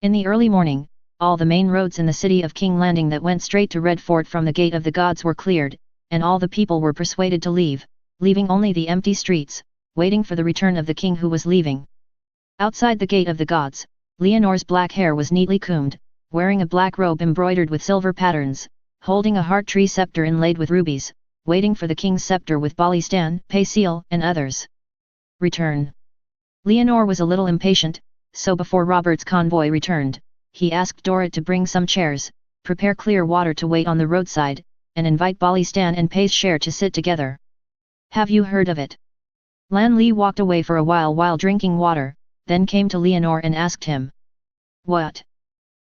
In the early morning, all the main roads in the city of King Landing that went straight to Red Fort from the Gate of the Gods were cleared, and all the people were persuaded to leave, leaving only the empty streets, waiting for the return of the king who was leaving. Outside the Gate of the Gods, Leonor's black hair was neatly combed, wearing a black robe embroidered with silver patterns, holding a heart tree scepter inlaid with rubies, waiting for the king's scepter with Balistan, Payseal, and others. Return. Leonor was a little impatient, so before Robert's convoy returned, he asked Dorrit to bring some chairs, prepare clear water to wait on the roadside, and invite Balistan and Payseal to sit together. Have you heard of it? Lan Li walked away for a while drinking water, then came to Leonor and asked him. What?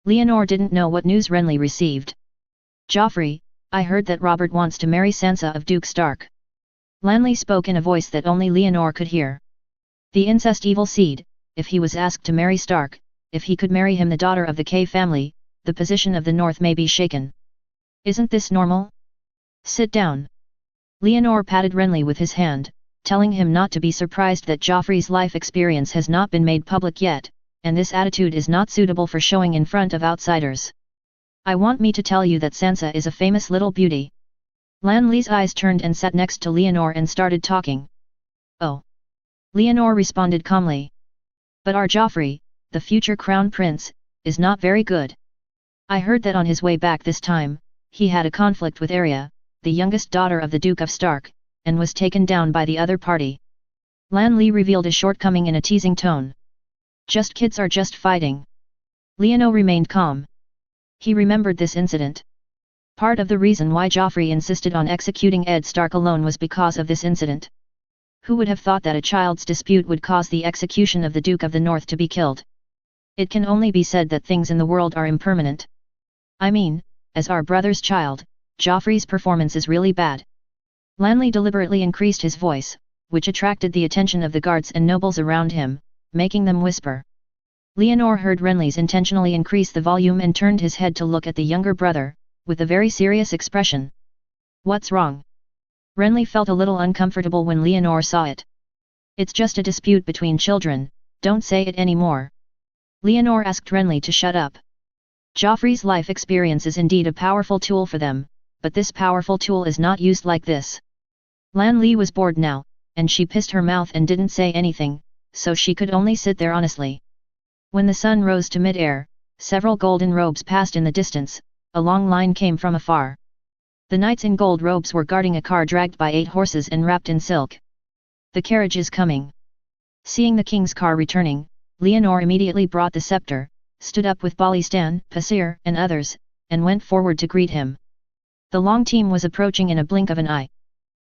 Leonor didn't know what news Renly received. Joffrey, I heard that Robert wants to marry Sansa of Duke Stark. Lan Li spoke in a voice that only Leonor could hear. The incest evil seed, if he was asked to marry Stark, if he could marry him the daughter of the K family, the position of the North may be shaken. Isn't this normal? Sit down. Leonor patted Renly with his hand, telling him not to be surprised that Joffrey's life experience has not been made public yet, and this attitude is not suitable for showing in front of outsiders. I want me to tell you that Sansa is a famous little beauty. Lan Li's eyes turned and sat next to Leonor and started talking. Oh. Leonor responded calmly. But our Joffrey, the future crown prince, is not very good. I heard that on his way back this time, he had a conflict with Arya, the youngest daughter of the Duke of Stark, and was taken down by the other party. Lan Li revealed a shortcoming in a teasing tone. Just kids are just fighting. Leonor remained calm. He remembered this incident. Part of the reason why Joffrey insisted on executing Ed Stark alone was because of this incident. Who would have thought that a child's dispute would cause the execution of the Duke of the North to be killed? It can only be said that things in the world are impermanent. I mean, as our brother's child, Joffrey's performance is really bad. Lan Li deliberately increased his voice, which attracted the attention of the guards and nobles around him, making them whisper. Leonor heard Renly's intentionally increase the volume and turned his head to look at the younger brother, with a very serious expression. What's wrong? Renly felt a little uncomfortable when Leonor saw it. It's just a dispute between children, don't say it anymore. Leonor asked Renly to shut up. Joffrey's life experience is indeed a powerful tool for them, but this powerful tool is not used like this. Lan Li was bored now, and she pissed her mouth and didn't say anything, so she could only sit there honestly. When the sun rose to mid-air, several golden robes passed in the distance, a long line came from afar. The knights in gold robes were guarding a car dragged by 8 horses and wrapped in silk. The carriage is coming. Seeing the king's car returning, Leonor immediately brought the scepter, stood up with Balistan, Pasir, and others, and went forward to greet him. The long team was approaching in a blink of an eye.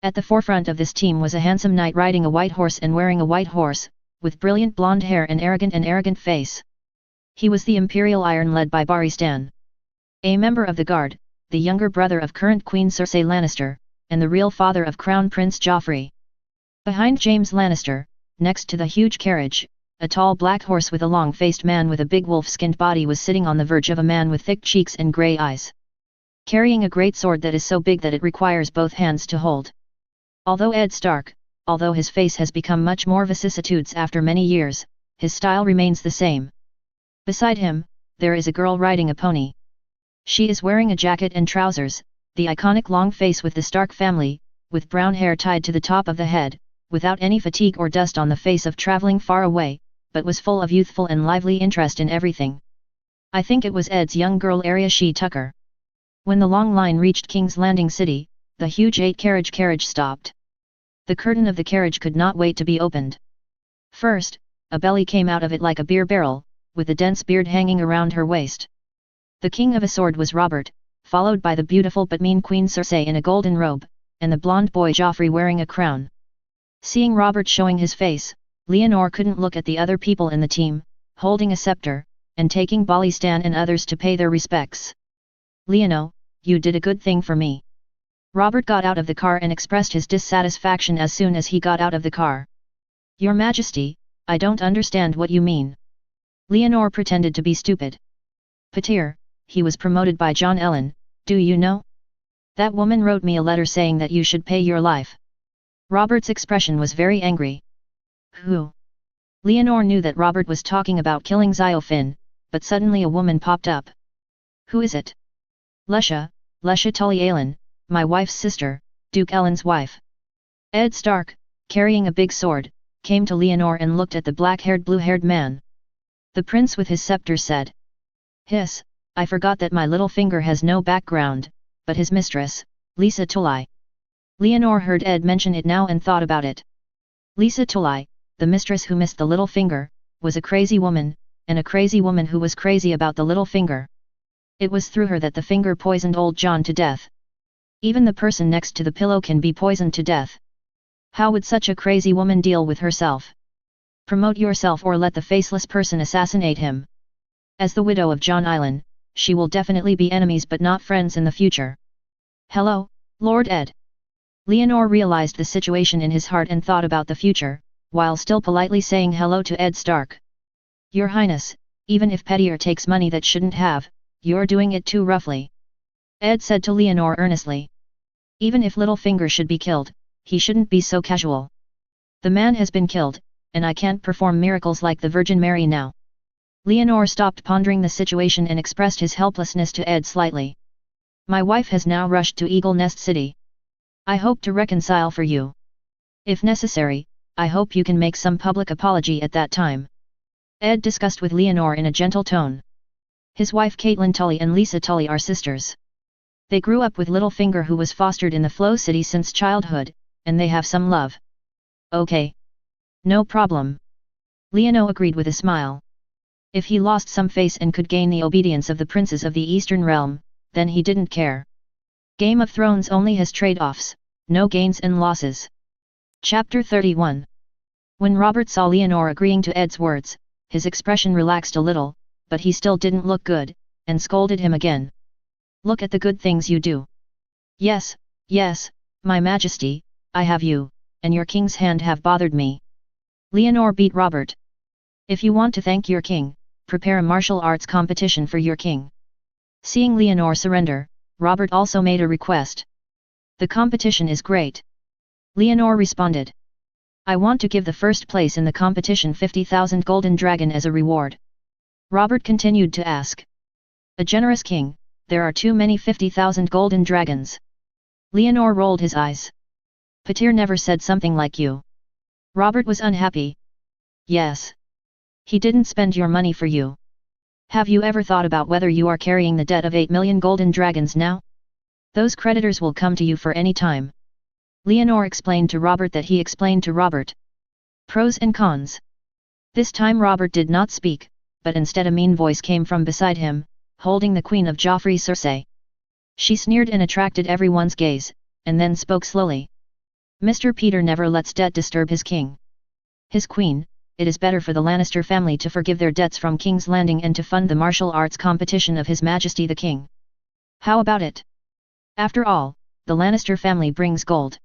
At the forefront of this team was a handsome knight riding a white horse and wearing a white horse, with brilliant blonde hair and arrogant face. He was the Imperial Iron led by Balistan. A member of the guard, the younger brother of current Queen Cersei Lannister, and the real father of Crown Prince Joffrey. Behind James Lannister, next to the huge carriage, a tall black horse with a long-faced man with a big wolf-skinned body was sitting on the verge of a man with thick cheeks and grey eyes, carrying a great sword that is so big that it requires both hands to hold. Although Ed Stark, although his face has become much more vicissitudes after many years, his style remains the same. Beside him, there is a girl riding a pony. She is wearing a jacket and trousers, the iconic long face with the Stark family, with brown hair tied to the top of the head, without any fatigue or dust on the face of traveling far away, but was full of youthful and lively interest in everything. I think it was Ed's young girl Arya She Tucker. When the long line reached King's Landing City, the huge 8-carriage stopped. The curtain of the carriage could not wait to be opened. First, a belly came out of it like a beer barrel, with a dense beard hanging around her waist. The king of a sword was Robert, followed by the beautiful but mean Queen Cersei in a golden robe, and the blonde boy Joffrey wearing a crown. Seeing Robert showing his face, Leonor couldn't look at the other people in the team, holding a scepter, and taking Balistan and others to pay their respects. "Leonor, you did a good thing for me." Robert got out of the car and expressed his dissatisfaction as soon as he got out of the car. "Your Majesty, I don't understand what you mean." Leonor pretended to be stupid. "Patir, he was promoted by John Ellen, do you know? That woman wrote me a letter saying that you should pay your life." Robert's expression was very angry. "Who?" Leonor knew that Robert was talking about killing Xiofin, but suddenly a woman popped up. "Who is it?" Lesha Tully Ellen, my wife's sister, Duke Ellen's wife." Ed Stark, carrying a big sword, came to Leonor and looked at the black-haired blue-haired man. The prince with his scepter said, "Hiss, I forgot that my little finger has no background, but his mistress, Lisa Tully." Leonor heard Ed mention it now and thought about it. Lisa Tully, the mistress who missed the little finger, was a crazy woman, and a crazy woman who was crazy about the little finger. It was through her that the finger poisoned old John to death. Even the person next to the pillow can be poisoned to death. How would such a crazy woman deal with herself? Promote yourself or let the faceless person assassinate him. As the widow of John Island, she will definitely be enemies but not friends in the future. "Hello, Lord Ed." Leonor realized the situation in his heart and thought about the future, while still politely saying hello to Ed Stark. "Your Highness, even if Patir takes money that shouldn't have, you're doing it too roughly," Ed said to Leonor earnestly. "Even if Littlefinger should be killed, he shouldn't be so casual. The man has been killed, and I can't perform miracles like the Virgin Mary now." Leonor stopped pondering the situation and expressed his helplessness to Ed slightly. "My wife has now rushed to Eagle Nest City. I hope to reconcile for you. If necessary, I hope you can make some public apology at that time," Ed discussed with Leonor in a gentle tone. His wife Caitlin Tully and Lisa Tully are sisters. They grew up with Littlefinger, who was fostered in the Flow City since childhood, and they have some love. "Okay. No problem." Leonor agreed with a smile. If he lost some face and could gain the obedience of the princes of the Eastern Realm, then he didn't care. Game of Thrones only has trade-offs, no gains and losses. Chapter 31. When Robert saw Leonor agreeing to Ed's words, his expression relaxed a little, but he still didn't look good, and scolded him again. "Look at the good things you do." Yes, my Majesty, I have you, and your king's hand have bothered me." Leonor beat Robert. "If you want to thank your king, prepare a martial arts competition for your king." Seeing Leonor surrender, Robert also made a request. "The competition is great," Leonor responded. "I want to give the first place in the competition 50,000 golden dragon as a reward." Robert continued to ask. "A generous king, there are too many 50,000 golden dragons." Leonor rolled his eyes. "Patir never said something like you." Robert was unhappy. "Yes. He didn't spend your money for you. Have you ever thought about whether you are carrying the debt of 8 million golden dragons now? Those creditors will come to you for any time. Leonor explained to Robert that he explained to Robert. Pros and cons. This time Robert did not speak, but instead a mean voice came from beside him, holding the Queen of Joffrey Cersei. She sneered and attracted everyone's gaze, and then spoke slowly. Mr. Peter never lets debt disturb his king. His queen, it is better for the Lannister family to forgive their debts from King's Landing and to fund the martial arts competition of His Majesty the King. How about it? After all, the Lannister family brings gold.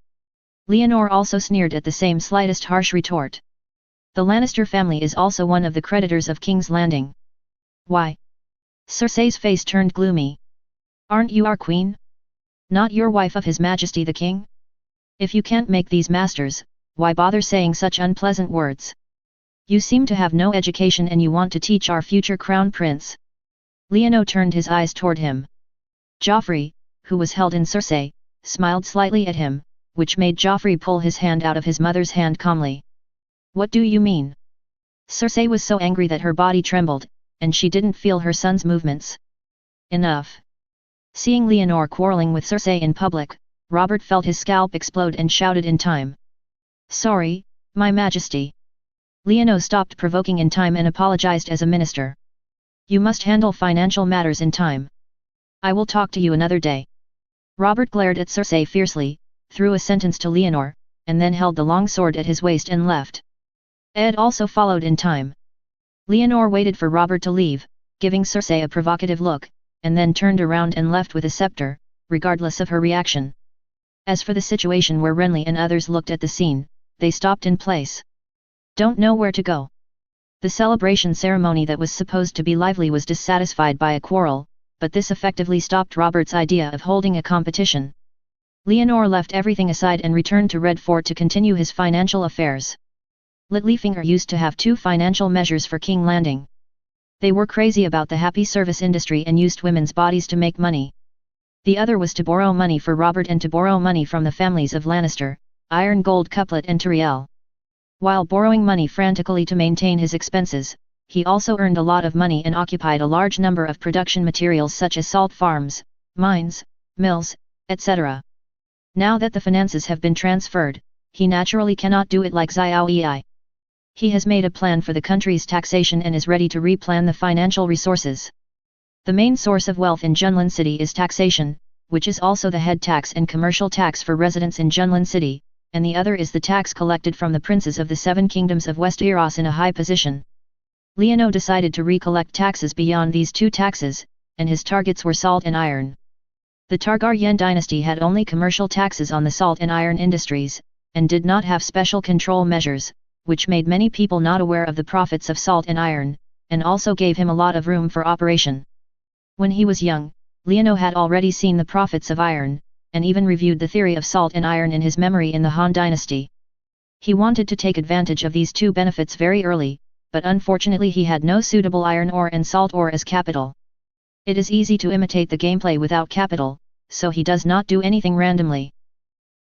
Leonor also sneered at the same slightest harsh retort. The Lannister family is also one of the creditors of King's Landing. Why? Cersei's face turned gloomy. Aren't you our queen? Not your wife of His Majesty the King? If you can't make these masters, why bother saying such unpleasant words? You seem to have no education and you want to teach our future crown prince. Leonor turned his eyes toward him. Joffrey, who was held in Cersei, smiled slightly at him, which made Joffrey pull his hand out of his mother's hand calmly. What do you mean? Cersei was so angry that her body trembled, and she didn't feel her son's movements. Enough. Seeing Leonor quarreling with Cersei in public, Robert felt his scalp explode and shouted in time. Sorry, my majesty. Leonor stopped provoking in time and apologized as a minister. You must handle financial matters in time. I will talk to you another day. Robert glared at Cersei fiercely, threw a sentence to Leonor, and then held the long sword at his waist and left. Ed also followed in time. Leonor waited for Robert to leave, giving Cersei a provocative look, and then turned around and left with a scepter, regardless of her reaction. As for the situation where Renly and others looked at the scene, they stopped in place. Don't know where to go. The celebration ceremony that was supposed to be lively was dissatisfied by a quarrel, but this effectively stopped Robert's idea of holding a competition. Leonor left everything aside and returned to Red Fort to continue his financial affairs. Littlefinger used to have two financial measures for King Landing. They were crazy about the happy service industry and used women's bodies to make money. The other was to borrow money for Robert and to borrow money from the families of Lannister, Iron Gold Couplet and Tyriel. While borrowing money frantically to maintain his expenses, he also earned a lot of money and occupied a large number of production materials such as salt farms, mines, mills, etc. Now that the finances have been transferred, he naturally cannot do it like Xiao Yi. He has made a plan for the country's taxation and is ready to replan the financial resources. The main source of wealth in Junlin City is taxation, which is also the head tax and commercial tax for residents in Junlin City, and the other is the tax collected from the princes of the seven kingdoms of Westeros in a high position. Leonor decided to recollect taxes beyond these two taxes, and his targets were salt and iron. The Targaryen dynasty had only commercial taxes on the salt and iron industries, and did not have special control measures, which made many people not aware of the profits of salt and iron, and also gave him a lot of room for operation. When he was young, Leonor had already seen the profits of iron, and even reviewed the theory of salt and iron in his memory in the Han dynasty. He wanted to take advantage of these two benefits very early, but unfortunately he had no suitable iron ore and salt ore as capital. It is easy to imitate the gameplay without capital, so he does not do anything randomly.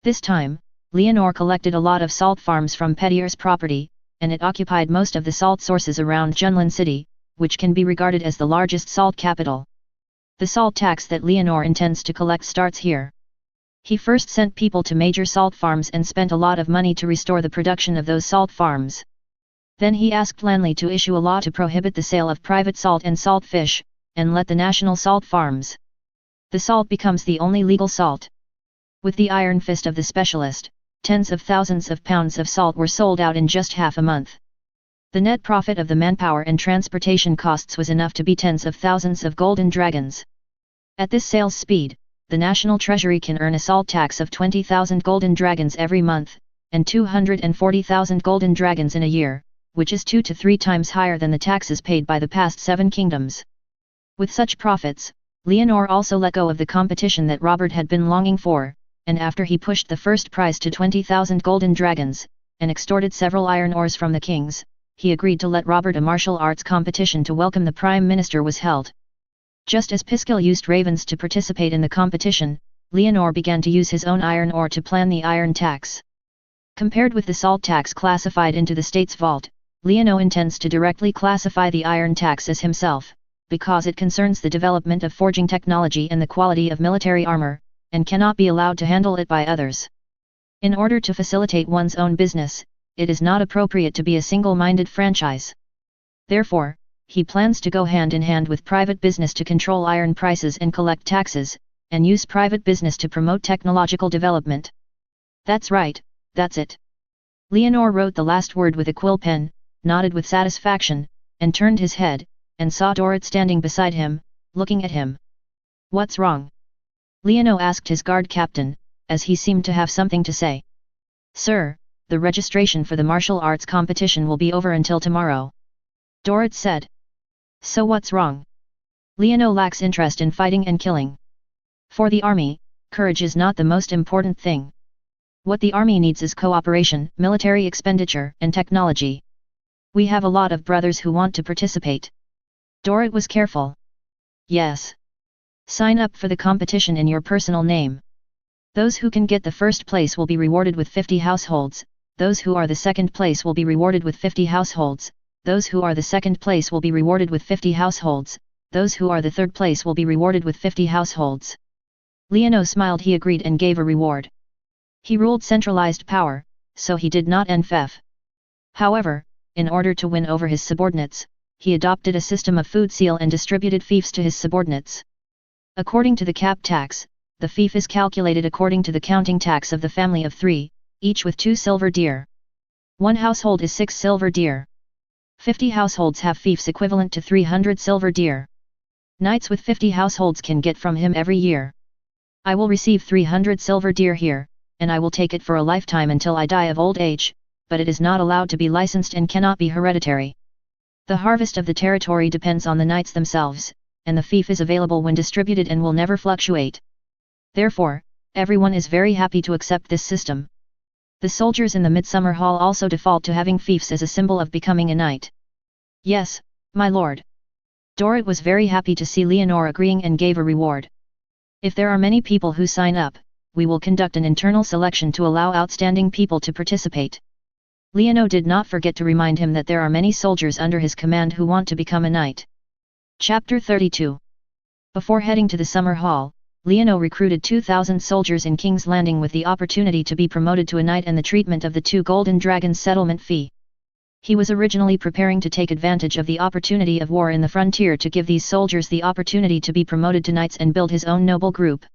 This time, Leonor collected a lot of salt farms from Petier's property, and it occupied most of the salt sources around Junlin City, which can be regarded as the largest salt capital. The salt tax that Leonor intends to collect starts here. He first sent people to major salt farms and spent a lot of money to restore the production of those salt farms. Then he asked Lanley to issue a law to prohibit the sale of private salt and salt fish, and let the national salt farms. The salt becomes the only legal salt. With the iron fist of the specialist, tens of thousands of pounds of salt were sold out in just half a month. The net profit of the manpower and transportation costs was enough to be tens of thousands of golden dragons. At this sales speed, the national treasury can earn a salt tax of 20,000 golden dragons every month, and 240,000 golden dragons in a year, which is 2 to 3 times higher than the taxes paid by the past 7 kingdoms. With such profits, Leonor also let go of the competition that Robert had been longing for, and after he pushed the first price to 20,000 golden dragons, and extorted several iron ores from the kings, he agreed to let Robert a martial arts competition to welcome the Prime Minister was held. Just as Piskel used ravens to participate in the competition, Leonor began to use his own iron ore to plan the iron tax. Compared with the salt tax classified into the state's vault, Leonor intends to directly classify the iron tax as himself, because it concerns the development of forging technology and the quality of military armor, and cannot be allowed to handle it by others. In order to facilitate one's own business, it is not appropriate to be a single-minded franchise. Therefore, he plans to go hand in hand with private business to control iron prices and collect taxes, and use private business to promote technological development. That's right, that's it. Leonor wrote the last word with a quill pen, nodded with satisfaction, and turned his head, and saw Dorrit standing beside him, looking at him. What's wrong? Leono asked his guard captain, as he seemed to have something to say. Sir, the registration for the martial arts competition will be over until tomorrow. Dorrit said. So what's wrong? Leono lacks interest in fighting and killing. For the army, courage is not the most important thing. What the army needs is cooperation, military expenditure, and technology. We have a lot of brothers who want to participate. Dorrit was careful. Yes. Sign up for the competition in your personal name. Those who can get the first place will be rewarded with 50 households, those who are the second place will be rewarded with 50 households, those who are the second place will be rewarded with 50 households, those who are the third place will be rewarded with 50 households. Leono smiled. He agreed and gave a reward. He ruled centralized power, so he did not NFF. However, in order to win over his subordinates, he adopted a system of food seal and distributed fiefs to his subordinates. According to the cap tax, the fief is calculated according to the counting tax of the family of 3, each with 2 silver deer. One household is 6 silver deer. 50 households have fiefs equivalent to 300 silver deer. Knights with 50 households can get from him every year. I will receive 300 silver deer here, and I will take it for a lifetime until I die of old age, but it is not allowed to be licensed and cannot be hereditary. The harvest of the territory depends on the knights themselves, and the fief is available when distributed and will never fluctuate. Therefore, everyone is very happy to accept this system. The soldiers in the Midsummer Hall also default to having fiefs as a symbol of becoming a knight. Yes, my lord. Dorrit was very happy to see Leonor agreeing and gave a reward. If there are many people who sign up, we will conduct an internal selection to allow outstanding people to participate. Leono did not forget to remind him that there are many soldiers under his command who want to become a knight. Chapter 32. Before heading to the summer hall, Leono recruited 2,000 soldiers in King's Landing with the opportunity to be promoted to a knight and the treatment of the 2 golden dragons settlement fee. He was originally preparing to take advantage of the opportunity of war in the frontier to give these soldiers the opportunity to be promoted to knights and build his own noble group.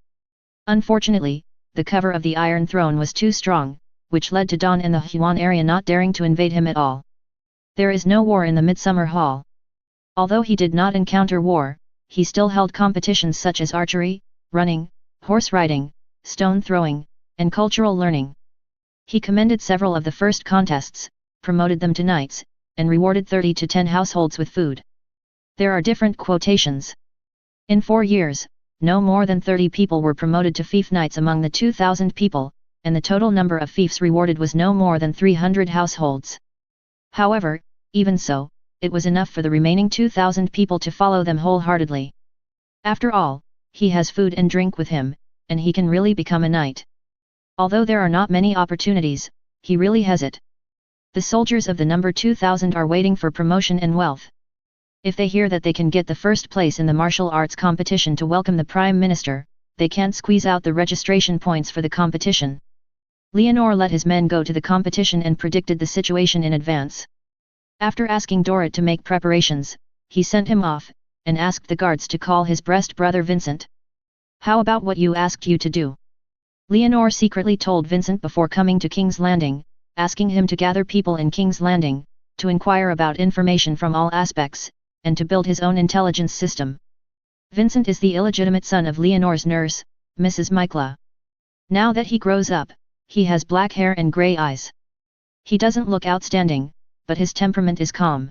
Unfortunately, the cover of the Iron Throne was too strong, which led to Don and the Huan area not daring to invade him at all. There is no war in the Midsummer Hall. Although he did not encounter war, he still held competitions such as archery, running, horse riding, stone throwing, and cultural learning. He commended several of the first contests, promoted them to knights, and rewarded 30 to 10 households with food. There are different quotations. In 4 years, no more than 30 people were promoted to fief knights among the 2,000 people, and the total number of fiefs rewarded was no more than 300 households. However, even so, it was enough for the remaining 2,000 people to follow them wholeheartedly. After all, he has food and drink with him, and he can really become a knight. Although there are not many opportunities, he really has it. The soldiers of the number 2,000 are waiting for promotion and wealth. If they hear that they can get the first place in the martial arts competition to welcome the Prime Minister, they can't squeeze out the registration points for the competition. Leonor let his men go to the competition and predicted the situation in advance. After asking Dorrit to make preparations, he sent him off, and asked the guards to call his breast brother Vincent. How about what you asked you to do? Leonor secretly told Vincent before coming to King's Landing, asking him to gather people in King's Landing, to inquire about information from all aspects, and to build his own intelligence system. Vincent is the illegitimate son of Leonor's nurse, Mrs. Mikla. Now that he grows up, he has black hair and grey eyes. He doesn't look outstanding, but his temperament is calm.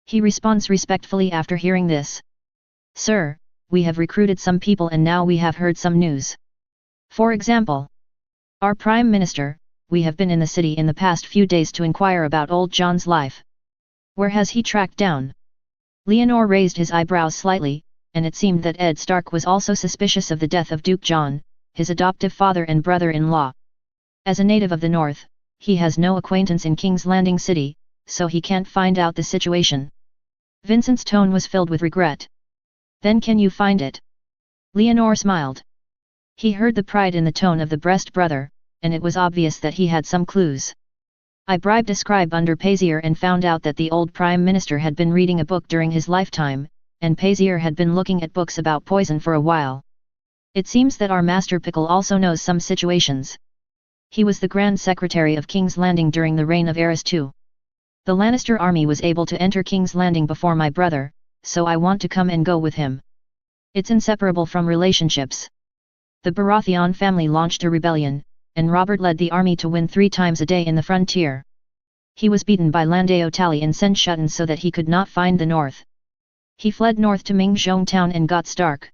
He responds respectfully after hearing this. Sir, we have recruited some people and now we have heard some news. For example, our Prime Minister, we have been in the city in the past few days to inquire about old John's life. Where has he tracked down? Leonor raised his eyebrows slightly, and it seemed that Ed Stark was also suspicious of the death of Duke John, his adoptive father and brother-in-law. As a native of the north, he has no acquaintance in King's Landing City, so he can't find out the situation. Vincent's tone was filled with regret. Then can you find it? Leonor smiled. He heard the pride in the tone of the breast brother, and it was obvious that he had some clues. I bribed a scribe under Pazier and found out that the old Prime Minister had been reading a book during his lifetime, and Pazier had been looking at books about poison for a while. It seems that our Master Pickle also knows some situations. He was the Grand Secretary of King's Landing during the reign of Aerys II. The Lannister army was able to enter King's Landing before my brother, so I want to come and go with him. It's inseparable from relationships. The Baratheon family launched a rebellion, and Robert led the army to win 3 times a day in the frontier. He was beaten by Landeo Tally and Senschutten so that he could not find the north. He fled north to Mingzhong town and got Stark.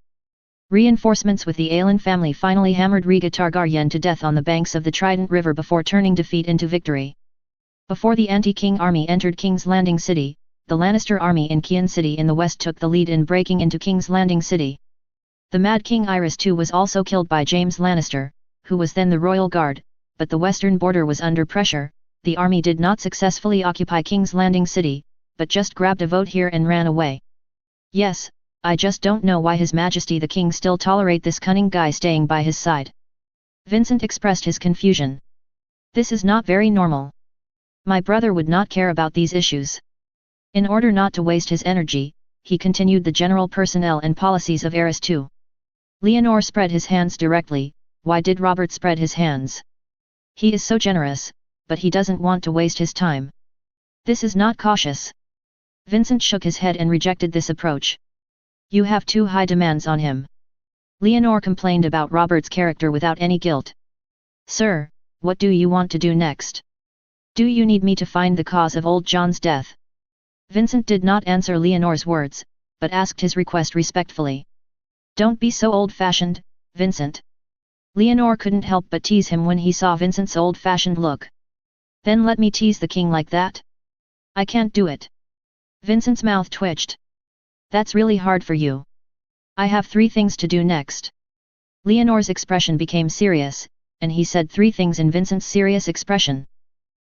Reinforcements with the Aelin family finally hammered Rhaega Targaryen to death on the banks of the Trident River before turning defeat into victory. Before the anti-king army entered King's Landing City, the Lannister army in Kian City in the west took the lead in breaking into King's Landing City. The Mad King Aerys II was also killed by James Lannister, who was then the royal guard, but the western border was under pressure. The army did not successfully occupy King's Landing City, but just grabbed a vote here and ran away. Yes, I just don't know why His Majesty the King still tolerate this cunning guy staying by his side. Vincent expressed his confusion. This is not very normal. My brother would not care about these issues. In order not to waste his energy, he continued the general personnel and policies of Aerys II. Leonor spread his hands directly. Why did Robert spread his hands? He is so generous, but he doesn't want to waste his time. This is not cautious. Vincent shook his head and rejected this approach. You have too high demands on him. Leonor complained about Robert's character without any guilt. Sir, what do you want to do next? Do you need me to find the cause of old John's death? Vincent did not answer Leonor's words, but asked his request respectfully. Don't be so old-fashioned, Vincent. Leonor couldn't help but tease him when he saw Vincent's old-fashioned look. Then let me tease the king like that? I can't do it. Vincent's mouth twitched. That's really hard for you. I have 3 things to do next. Leonor's expression became serious, and he said 3 things in Vincent's serious expression.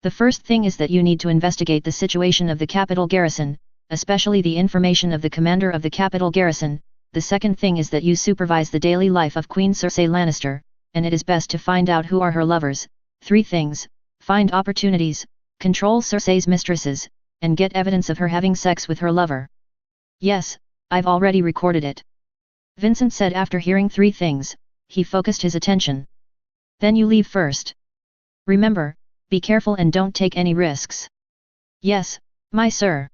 The first thing is that you need to investigate the situation of the capital garrison, especially the information of the commander of the capital garrison. The second thing is that you supervise the daily life of Queen Cersei Lannister, and it is best to find out who are her lovers. 3 things, find opportunities, control Cersei's mistresses, and get evidence of her having sex with her lover. Yes, I've already recorded it. Vincent said after hearing 3 things, he focused his attention. Then you leave first. Remember, be careful and don't take any risks. Yes, my sir.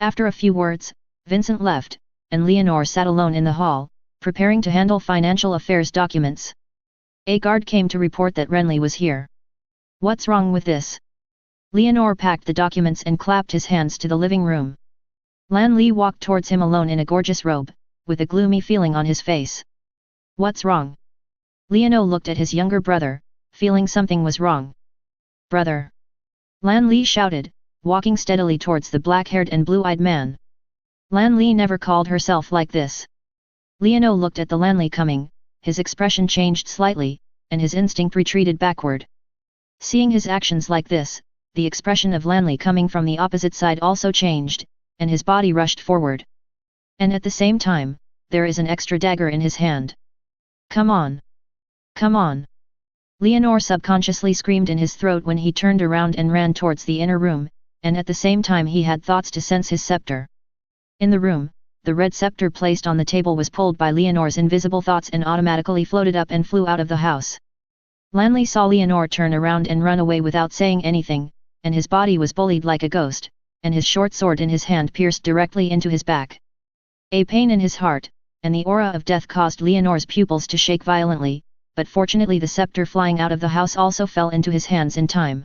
After a few words, Vincent left, and Leonor sat alone in the hall, preparing to handle financial affairs documents. A guard came to report that Renly was here. What's wrong with this? Leonor packed the documents and clapped his hands to the living room. Lan Li walked towards him alone in a gorgeous robe, with a gloomy feeling on his face. What's wrong? Leonor looked at his younger brother, feeling something was wrong. Brother! Lan Li shouted, walking steadily towards the black-haired and blue-eyed man. Lan Li never called herself like this. Leonor looked at the Lan Li coming, his expression changed slightly, and his instinct retreated backward. Seeing his actions like this, the expression of Lan Li coming from the opposite side also changed, and his body rushed forward. And at the same time, there is an extra dagger in his hand. Come on! Come on! Leonor subconsciously screamed in his throat when he turned around and ran towards the inner room, and at the same time he had thoughts to sense his scepter. In the room, the red scepter placed on the table was pulled by Leonor's invisible thoughts and automatically floated up and flew out of the house. Lan Li saw Leonor turn around and run away without saying anything, and his body was bullied like a ghost, and his short sword in his hand pierced directly into his back. A pain in his heart, and the aura of death caused Leonor's pupils to shake violently, but fortunately the scepter flying out of the house also fell into his hands in time.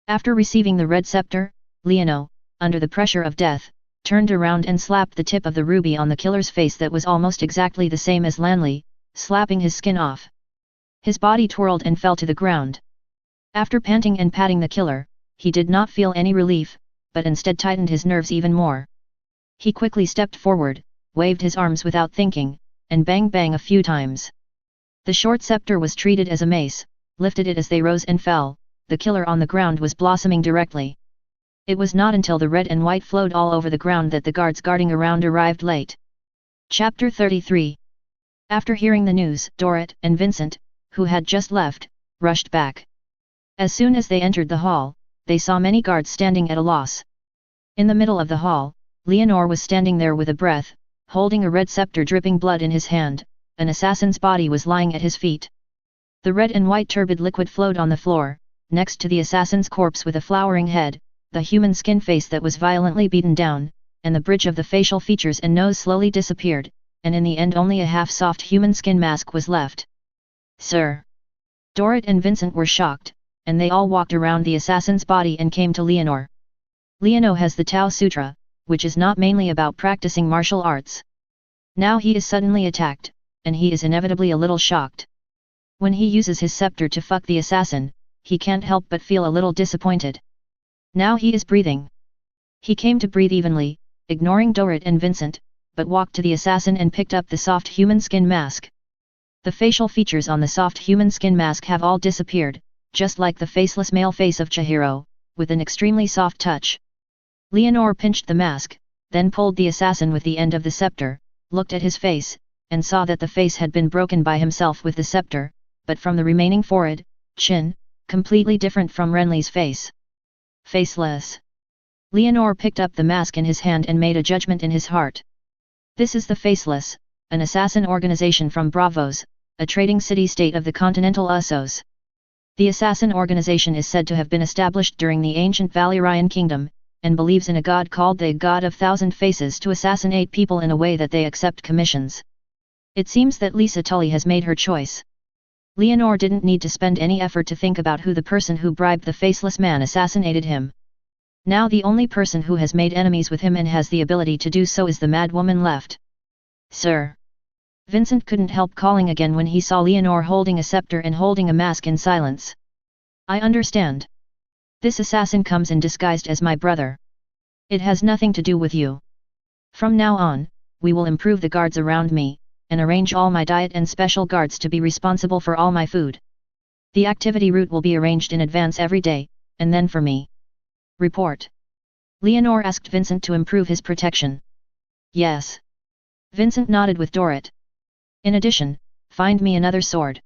After receiving the red scepter, Leonor, under the pressure of death, turned around and slapped the tip of the ruby on the killer's face that was almost exactly the same as Lan Li, slapping his skin off. His body twirled and fell to the ground. After panting and patting the killer, he did not feel any relief, but instead tightened his nerves even more. He quickly stepped forward, waved his arms without thinking, and bang bang a few times. The short scepter was treated as a mace, lifted it as they rose and fell. The killer on the ground was blossoming directly. It was not until the red and white flowed all over the ground that the guards guarding around arrived late. Chapter 33. After hearing the news, Dorrit and Vincent, who had just left, rushed back. As soon as they entered the hall, they saw many guards standing at a loss. In the middle of the hall, Leonor was standing there with a breath, holding a red scepter dripping blood in his hand. An assassin's body was lying at his feet. The red and white turbid liquid flowed on the floor, next to the assassin's corpse with a flowering head, the human skin face that was violently beaten down, and the bridge of the facial features and nose slowly disappeared, and in the end only a half-soft human skin mask was left. "Sir!" Dorrit and Vincent were shocked, and they all walked around the assassin's body and came to Leonor. Leonor has the Tao Sutra, which is not mainly about practicing martial arts. Now he is suddenly attacked, and he is inevitably a little shocked. When he uses his scepter to fuck the assassin, he can't help but feel a little disappointed. Now he is breathing. He came to breathe evenly, ignoring Dorrit and Vincent, but walked to the assassin and picked up the soft human skin mask. The facial features on the soft human skin mask have all disappeared, just like the faceless male face of Chihiro, with an extremely soft touch. Leonor pinched the mask, then pulled the assassin with the end of the scepter, looked at his face, and saw that the face had been broken by himself with the scepter, but from the remaining forehead, chin, completely different from Renly's face. Faceless. Leonor picked up the mask in his hand and made a judgment in his heart. This is the Faceless, an assassin organization from Bravos, a trading city-state of the continental Usos. The assassin organization is said to have been established during the ancient Valyrian kingdom, and believes in a god called the God of Thousand Faces to assassinate people in a way that they accept commissions. It seems that Lisa Tully has made her choice. Leonor didn't need to spend any effort to think about who the person who bribed the faceless man assassinated him. Now the only person who has made enemies with him and has the ability to do so is the mad woman left. "Sir!" Vincent couldn't help calling again when he saw Leonor holding a scepter and holding a mask in silence. "I understand. This assassin comes in disguised as my brother. It has nothing to do with you. From now on, we will improve the guards around me, and arrange all my diet and special guards to be responsible for all my food. The activity route will be arranged in advance every day, and then for me. Report." Leonor asked Vincent to improve his protection. "Yes." Vincent nodded with Dorrit. "In addition, find me another sword."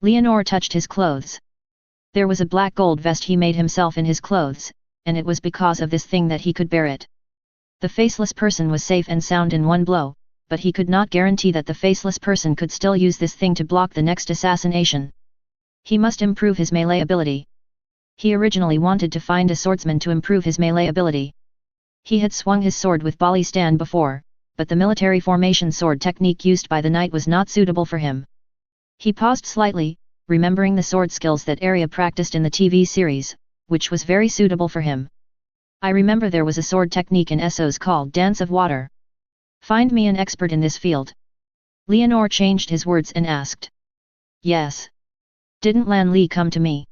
Leonor touched his clothes. There was a black gold vest he made himself in his clothes, and it was because of this thing that he could bear it. The faceless person was safe and sound in one blow, but he could not guarantee that the faceless person could still use this thing to block the next assassination. He must improve his melee ability. He originally wanted to find a swordsman to improve his melee ability. He had swung his sword with Bali stand before, but the military formation sword technique used by the knight was not suitable for him. He paused slightly, remembering the sword skills that Arya practiced in the TV series, which was very suitable for him. "I remember there was a sword technique in Essos called Dance of Water. Find me an expert in this field." Leonor changed his words and asked. "Yes. Didn't Lan Li come to me?"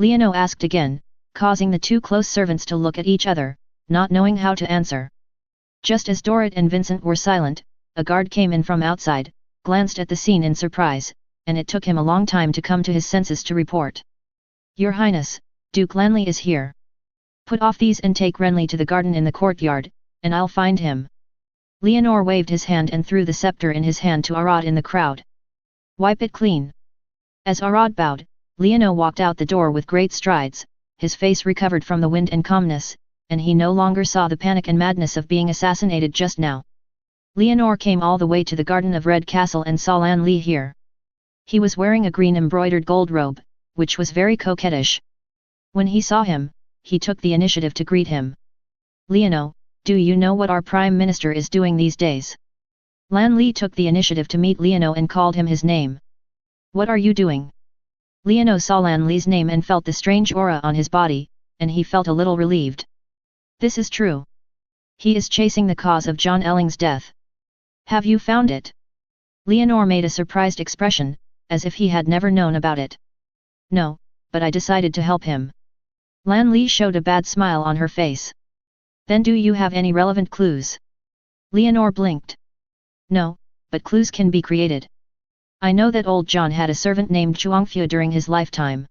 Leonor asked again, causing the two close servants to look at each other, not knowing how to answer. Just as Dorrit and Vincent were silent, a guard came in from outside, glanced at the scene in surprise, and it took him a long time to come to his senses to report. "Your Highness, Duke Lanley is here. Put off these and take Renly to the garden in the courtyard, and I'll find him." Leonor waved his hand and threw the scepter in his hand to Arad in the crowd. "Wipe it clean." As Arad bowed, Leonor walked out the door with great strides, his face recovered from the wind and calmness, and he no longer saw the panic and madness of being assassinated just now. Leonor came all the way to the garden of Red Castle and saw Lan Li here. He was wearing a green embroidered gold robe, which was very coquettish. When he saw him, he took the initiative to greet him. "Leonor, do you know what our Prime Minister is doing these days?" Lan Li took the initiative to meet Leonor and called him his name. "What are you doing?" Leonor saw Lan Li's name and felt the strange aura on his body, and he felt a little relieved. This is true. He is chasing the cause of John Elling's death. Have you found it? Leonor made a surprised expression, as if he had never known about it. No, but I decided to help him. Lan Li showed a bad smile on her face. Then do you have any relevant clues? Leonor blinked. No, but clues can be created. I know that old John had a servant named Zhuangfu during his lifetime.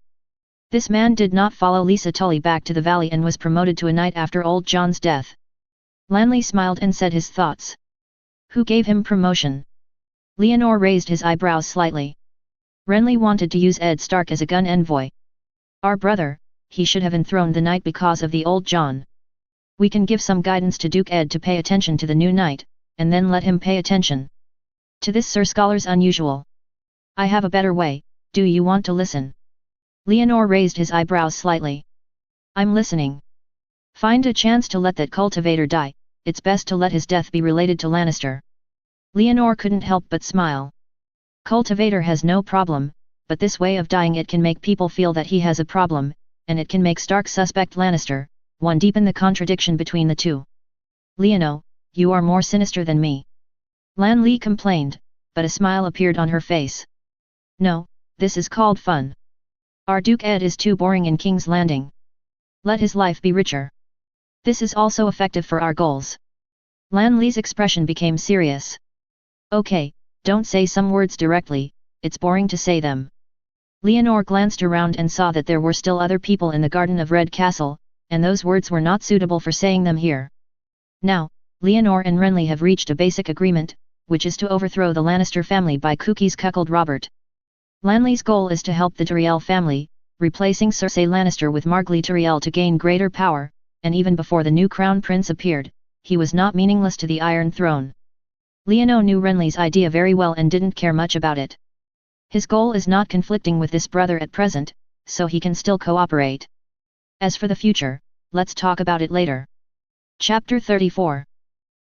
This man did not follow Lisa Tully back to the valley and was promoted to a knight after old John's death. Lan Li smiled and said his thoughts. Who gave him promotion? Leonor raised his eyebrows slightly. Renly wanted to use Ed Stark as a gun envoy. Our brother, he should have enthroned the knight because of the old John. We can give some guidance to Duke Ed to pay attention to the new knight, and then let him pay attention to this Sir Scholar's unusual. I have a better way, do you want to listen? Leonor raised his eyebrows slightly. I'm listening. Find a chance to let that cultivator die, it's best to let his death be related to Lannister. Leonor couldn't help but smile. Cultivator has no problem, but this way of dying it can make people feel that he has a problem, and it can make Stark suspect Lannister, one deepen the contradiction between the two. Leonor, you are more sinister than me. Lan Li complained, but a smile appeared on her face. No, this is called fun. Our Duke Ed is too boring in King's Landing. Let his life be richer. This is also effective for our goals. Lan Li's expression became serious. Okay, don't say some words directly, it's boring to say them. Leonor glanced around and saw that there were still other people in the garden of Red Castle, and those words were not suitable for saying them here. Now, Leonor and Renly have reached a basic agreement, which is to overthrow the Lannister family by Cookie's cuckold Robert. Lanley's goal is to help the Tyrell family, replacing Cersei Lannister with Margaery Tyrell to gain greater power, and even before the new crown prince appeared, he was not meaningless to the Iron Throne. Leonor knew Renly's idea very well and didn't care much about it. His goal is not conflicting with this brother at present, so he can still cooperate. As for the future, let's talk about it later. Chapter 34.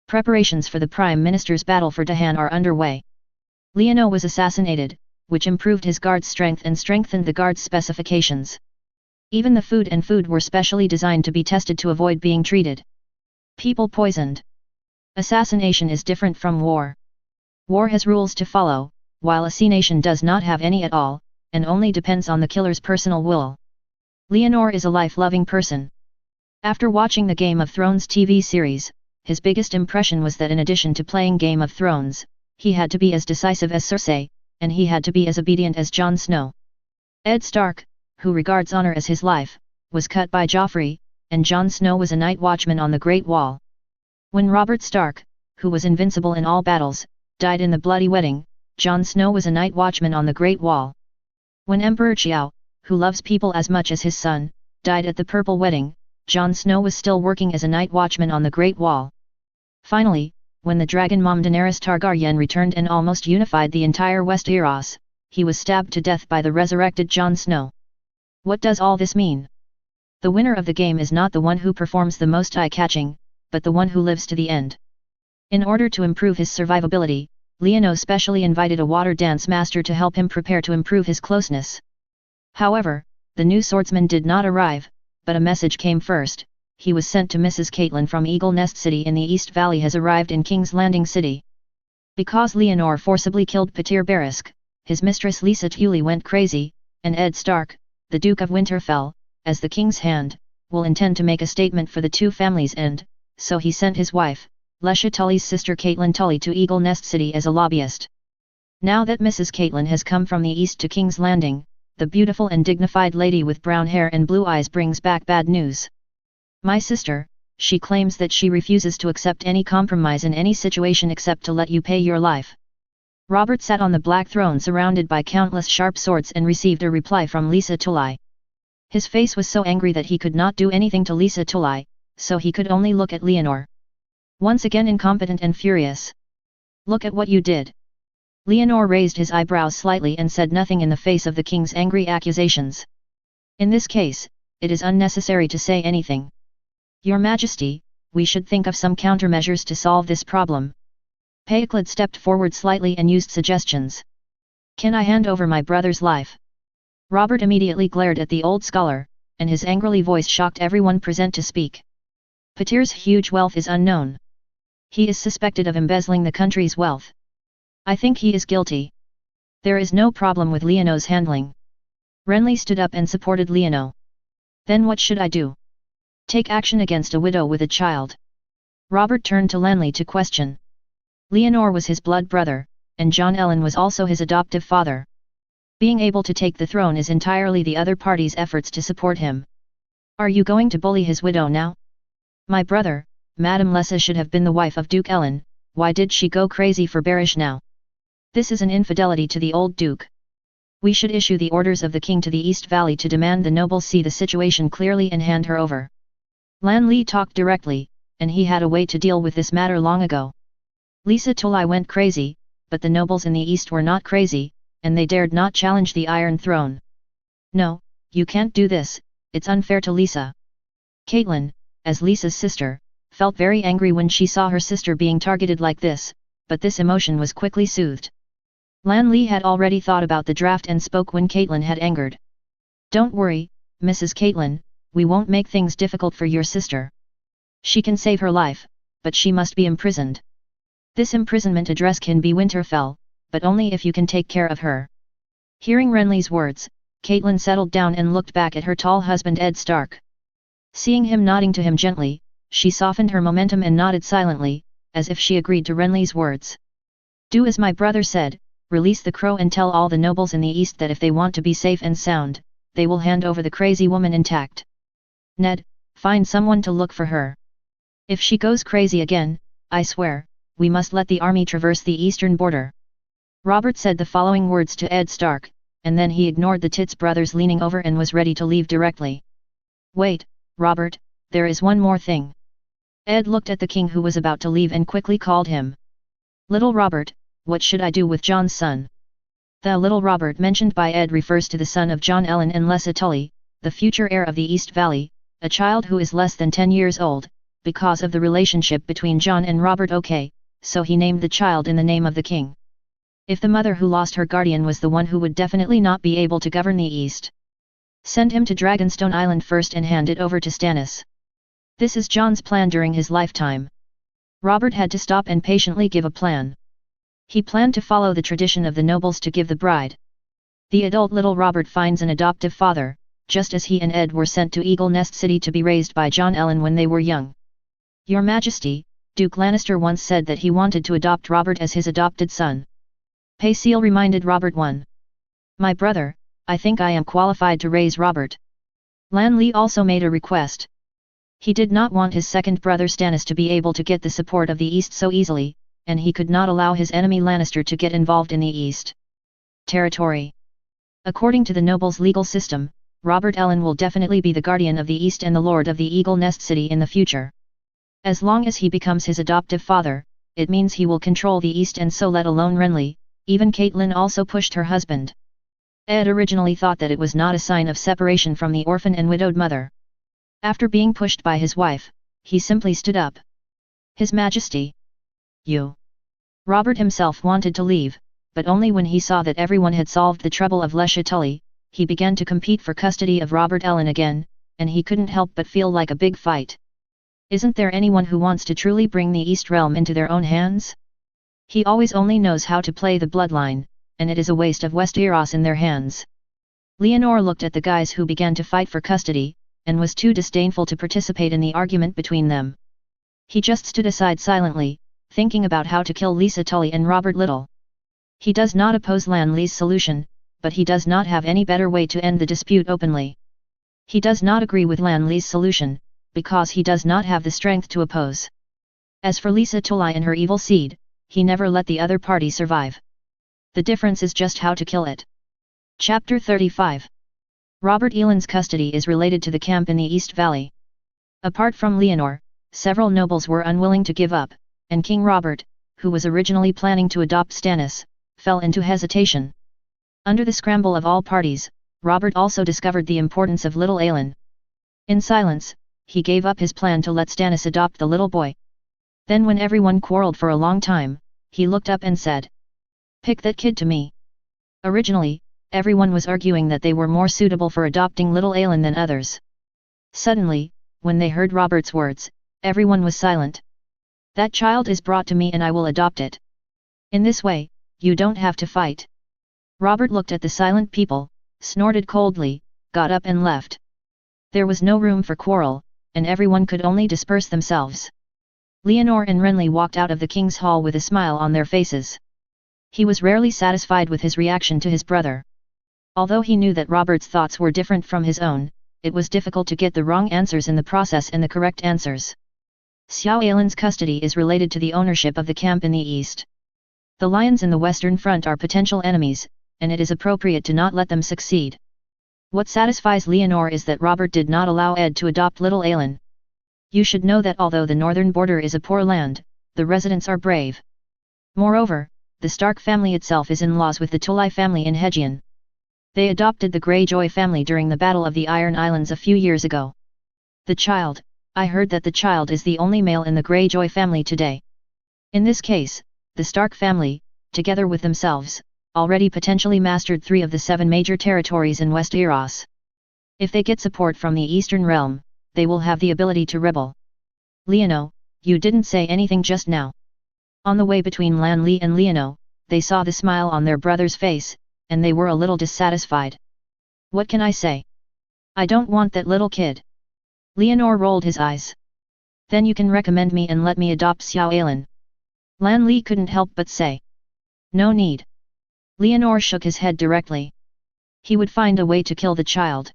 Preparations for the Prime Minister's battle for Dahan are underway. Leonor was assassinated, which improved his guard's strength and strengthened the guard's specifications. Even the food were specially designed to be tested to avoid being treated. People poisoned. Assassination is different from war. War has rules to follow, while assassination does not have any at all, and only depends on the killer's personal will. Leonor is a life-loving person. After watching the Game of Thrones TV series, his biggest impression was that in addition to playing Game of Thrones, he had to be as decisive as Cersei, and he had to be as obedient as Jon Snow. Ed Stark, who regards honor as his life, was cut by Joffrey, and Jon Snow was a night watchman on the Great Wall. When Robert Stark, who was invincible in all battles, died in the bloody wedding, Jon Snow was a night watchman on the Great Wall. When Emperor Xiao, who loves people as much as his son, died at the Purple Wedding, Jon Snow was still working as a night watchman on the Great Wall. Finally, when the dragon mom Daenerys Targaryen returned and almost unified the entire Westeros, he was stabbed to death by the resurrected Jon Snow. What does all this mean? The winner of the game is not the one who performs the most eye-catching, but the one who lives to the end. In order to improve his survivability, Leonor specially invited a water dance master to help him prepare to improve his closeness. However, the new swordsman did not arrive, but a message came first. He was sent to Mrs. Caitlin from Eagle Nest City in the East Valley has arrived in King's Landing City. Because Leonor forcibly killed Petyr Berisk, his mistress Lisa Tully went crazy, and Ed Stark, the Duke of Winterfell, as the king's hand, will intend to make a statement for the two families and, so he sent his wife, Lesha Tully's sister Caitlin Tully to Eagle Nest City as a lobbyist. Now that Mrs. Caitlin has come from the east to King's Landing, the beautiful and dignified lady with brown hair and blue eyes brings back bad news. My sister, she claims that she refuses to accept any compromise in any situation except to let you pay your life. Robert sat on the black throne surrounded by countless sharp swords and received a reply from Lisa Tully. His face was so angry that he could not do anything to Lisa Tully, so he could only look at Leonor. Once again incompetent and furious. Look at what you did. Leonor raised his eyebrows slightly and said nothing in the face of the king's angry accusations. In this case, it is unnecessary to say anything. Your Majesty, we should think of some countermeasures to solve this problem. Paeclid stepped forward slightly and used suggestions. Can I hand over my brother's life? Robert immediately glared at the old scholar, and his angrily voice shocked everyone present to speak. Petyr's huge wealth is unknown. He is suspected of embezzling the country's wealth. I think he is guilty. There is no problem with Leonor's handling. Renly stood up and supported Leonor. Then what should I do? Take action against a widow with a child. Robert turned to Lanley to question. Leonor was his blood brother, and John Ellen was also his adoptive father. Being able to take the throne is entirely the other party's efforts to support him. Are you going to bully his widow now? My brother, Madame Lessa should have been the wife of Duke Ellen, Why did she go crazy for Barish now? This is an infidelity to the old duke. We should issue the orders of the king to the East Valley to demand the nobles see the situation clearly and hand her over. Lan Li talked directly, and he had a way to deal with this matter long ago. Lisa Tolai went crazy, but the nobles in the East were not crazy, and they dared not challenge the Iron Throne. No, you can't do this, it's unfair to Lisa. Caitlin, as Lisa's sister, felt very angry when she saw her sister being targeted like this, but this emotion was quickly soothed. Lan Li had already thought about the draft and spoke when Caitlin had angered. Don't worry, Mrs. Caitlin, we won't make things difficult for your sister. She can save her life, but she must be imprisoned. This imprisonment address can be Winterfell, but only if you can take care of her. Hearing Renly's words, Caitlin settled down and looked back at her tall husband Ed Stark. Seeing him nodding to him gently, she softened her momentum and nodded silently, as if she agreed to Renly's words. Do as my brother said, release the crow and tell all the nobles in the East that if they want to be safe and sound, they will hand over the crazy woman intact. Ned, find someone to look for her. If she goes crazy again, I swear, we must let the army traverse the eastern border. Robert said the following words to Ed Stark, and then he ignored the Tits brothers leaning over and was ready to leave directly. Wait, Robert, there is one more thing. Ed looked at the king who was about to leave and quickly called him. Little Robert, what should I do with John's son? The little Robert mentioned by Ed refers to the son of John Ellen and Lessa Tully, the future heir of the East Valley, a child who is less than 10 years old, because of the relationship between John and Robert. Okay, so he named the child in the name of the king. If the mother who lost her guardian was the one who would definitely not be able to govern the East. Send him to Dragonstone Island first and hand it over to Stannis. This is John's plan during his lifetime. Robert had to stop and patiently give a plan. He planned to follow the tradition of the nobles to give the bride. The adult little Robert finds an adoptive father, just as he and Ed were sent to Eagle Nest City to be raised by John Ellen when they were young. Your Majesty, Duke Lannister once said that he wanted to adopt Robert as his adopted son. Payseal reminded Robert 1. My brother, I think I am qualified to raise Robert. Lan Li also made a request. He did not want his second brother Stannis to be able to get the support of the East so easily, and he could not allow his enemy Lannister to get involved in the East territory. According to the nobles' legal system, Robert Ellen will definitely be the guardian of the East and the lord of the Eagle Nest City in the future. As long as he becomes his adoptive father, it means he will control the East, and so let alone Renly. Even Caitlin also pushed her husband. Ed originally thought that it was not a sign of separation from the orphan and widowed mother. After being pushed by his wife, he simply stood up. His Majesty. You. Robert himself wanted to leave, but only when he saw that everyone had solved the trouble of Lesha Tully, he began to compete for custody of Robert Ellen again, and he couldn't help but feel like a big fight. Isn't there anyone who wants to truly bring the East Realm into their own hands? He always only knows how to play the bloodline, and it is a waste of Westeros in their hands. Leonor looked at the guys who began to fight for custody, and was too disdainful to participate in the argument between them. He just stood aside silently, thinking about how to kill Lisa Tully and Robert Little. He does not oppose Lan Li's solution, but he does not have any better way to end the dispute openly. He does not agree with Lan Li's solution, because he does not have the strength to oppose. As for Lisa Tully and her evil seed, he never let the other party survive. The difference is just how to kill it. Chapter 35. Robert Eland's custody is related to the camp in the East Valley. Apart from Leonor, several nobles were unwilling to give up, and King Robert, who was originally planning to adopt Stannis, fell into hesitation. Under the scramble of all parties, Robert also discovered the importance of little Aelin. In silence, he gave up his plan to let Stannis adopt the little boy. Then when everyone quarreled for a long time, he looked up and said, "Pick that kid to me." Originally, everyone was arguing that they were more suitable for adopting little Aelin than others. Suddenly, when they heard Robert's words, everyone was silent. That child is brought to me and I will adopt it. In this way, you don't have to fight. Robert looked at the silent people, snorted coldly, got up and left. There was no room for quarrel, and everyone could only disperse themselves. Leonor and Renly walked out of the king's hall with a smile on their faces. He was rarely satisfied with his reaction to his brother. Although he knew that Robert's thoughts were different from his own, it was difficult to get the wrong answers in the process and the correct answers. Xiao Ailan's custody is related to the ownership of the camp in the east. The lions in the western front are potential enemies, and it is appropriate to not let them succeed. What satisfies Leonore is that Robert did not allow Ed to adopt little Ailan. You should know that although the northern border is a poor land, the residents are brave. Moreover, the Stark family itself is in laws with the Tully family in Hegian. They adopted the Greyjoy family during the Battle of the Iron Islands a few years ago. The child, I heard that the child is the only male in the Greyjoy family today. In this case, the Stark family, together with themselves, already potentially mastered 3 of the 7 major territories in Westeros. If they get support from the Eastern Realm, they will have the ability to rebel. Leono, you didn't say anything just now. On the way between Lan Li and Leono, they saw the smile on their brother's face, and they were a little dissatisfied. What can I say? I don't want that little kid. Leonore rolled his eyes. Then you can recommend me and let me adopt Xiao Ailan. Lan Li couldn't help but say. No need. Leonore shook his head directly. He would find a way to kill the child.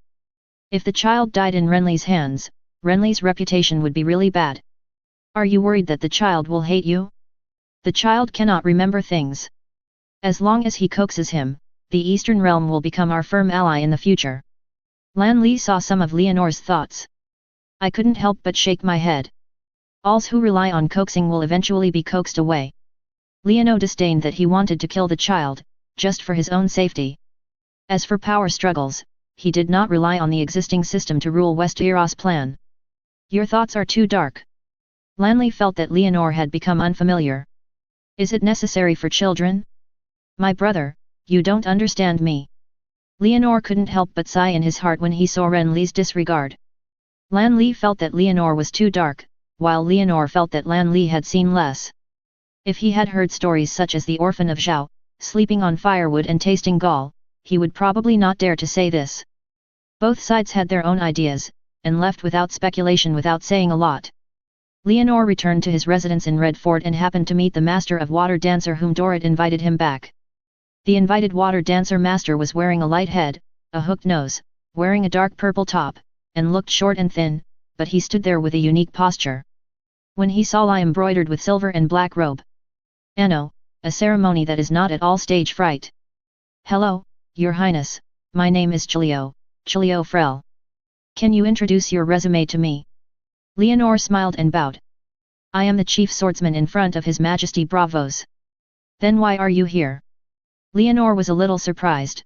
If the child died in Renly's hands, Renly's reputation would be really bad. Are you worried that the child will hate you? The child cannot remember things. As long as he coaxes him, the Eastern Realm will become our firm ally in the future. Lan Li saw some of Leonore's thoughts. I couldn't help but shake my head. Alls who rely on coaxing will eventually be coaxed away. Leono disdained that he wanted to kill the child, just for his own safety. As for power struggles, he did not rely on the existing system to rule Westeros' plan. Your thoughts are too dark. Lanley felt that Leonore had become unfamiliar. Is it necessary for children? My brother, you don't understand me. Leonore couldn't help but sigh in his heart when he saw Renly's disregard. Lan Li felt that Leonore was too dark, while Leonore felt that Lan Li had seen less. If he had heard stories such as the orphan of Zhao, sleeping on firewood and tasting gall, he would probably not dare to say this. Both sides had their own ideas, and left without speculation without saying a lot. Leonore returned to his residence in Red Fort and happened to meet the master of water dancer whom Dorrit invited him back. The invited water dancer master was wearing a light head, a hooked nose, wearing a dark purple top, and looked short and thin, but he stood there with a unique posture. When he saw Li embroidered with silver and black robe. Anno, a ceremony that is not at all stage fright. Hello, Your Highness, my name is Chilio Frel. Can you introduce your resume to me? Leonore smiled and bowed. I am the chief swordsman in front of His Majesty Bravos. Then why are you here? Leonore was a little surprised.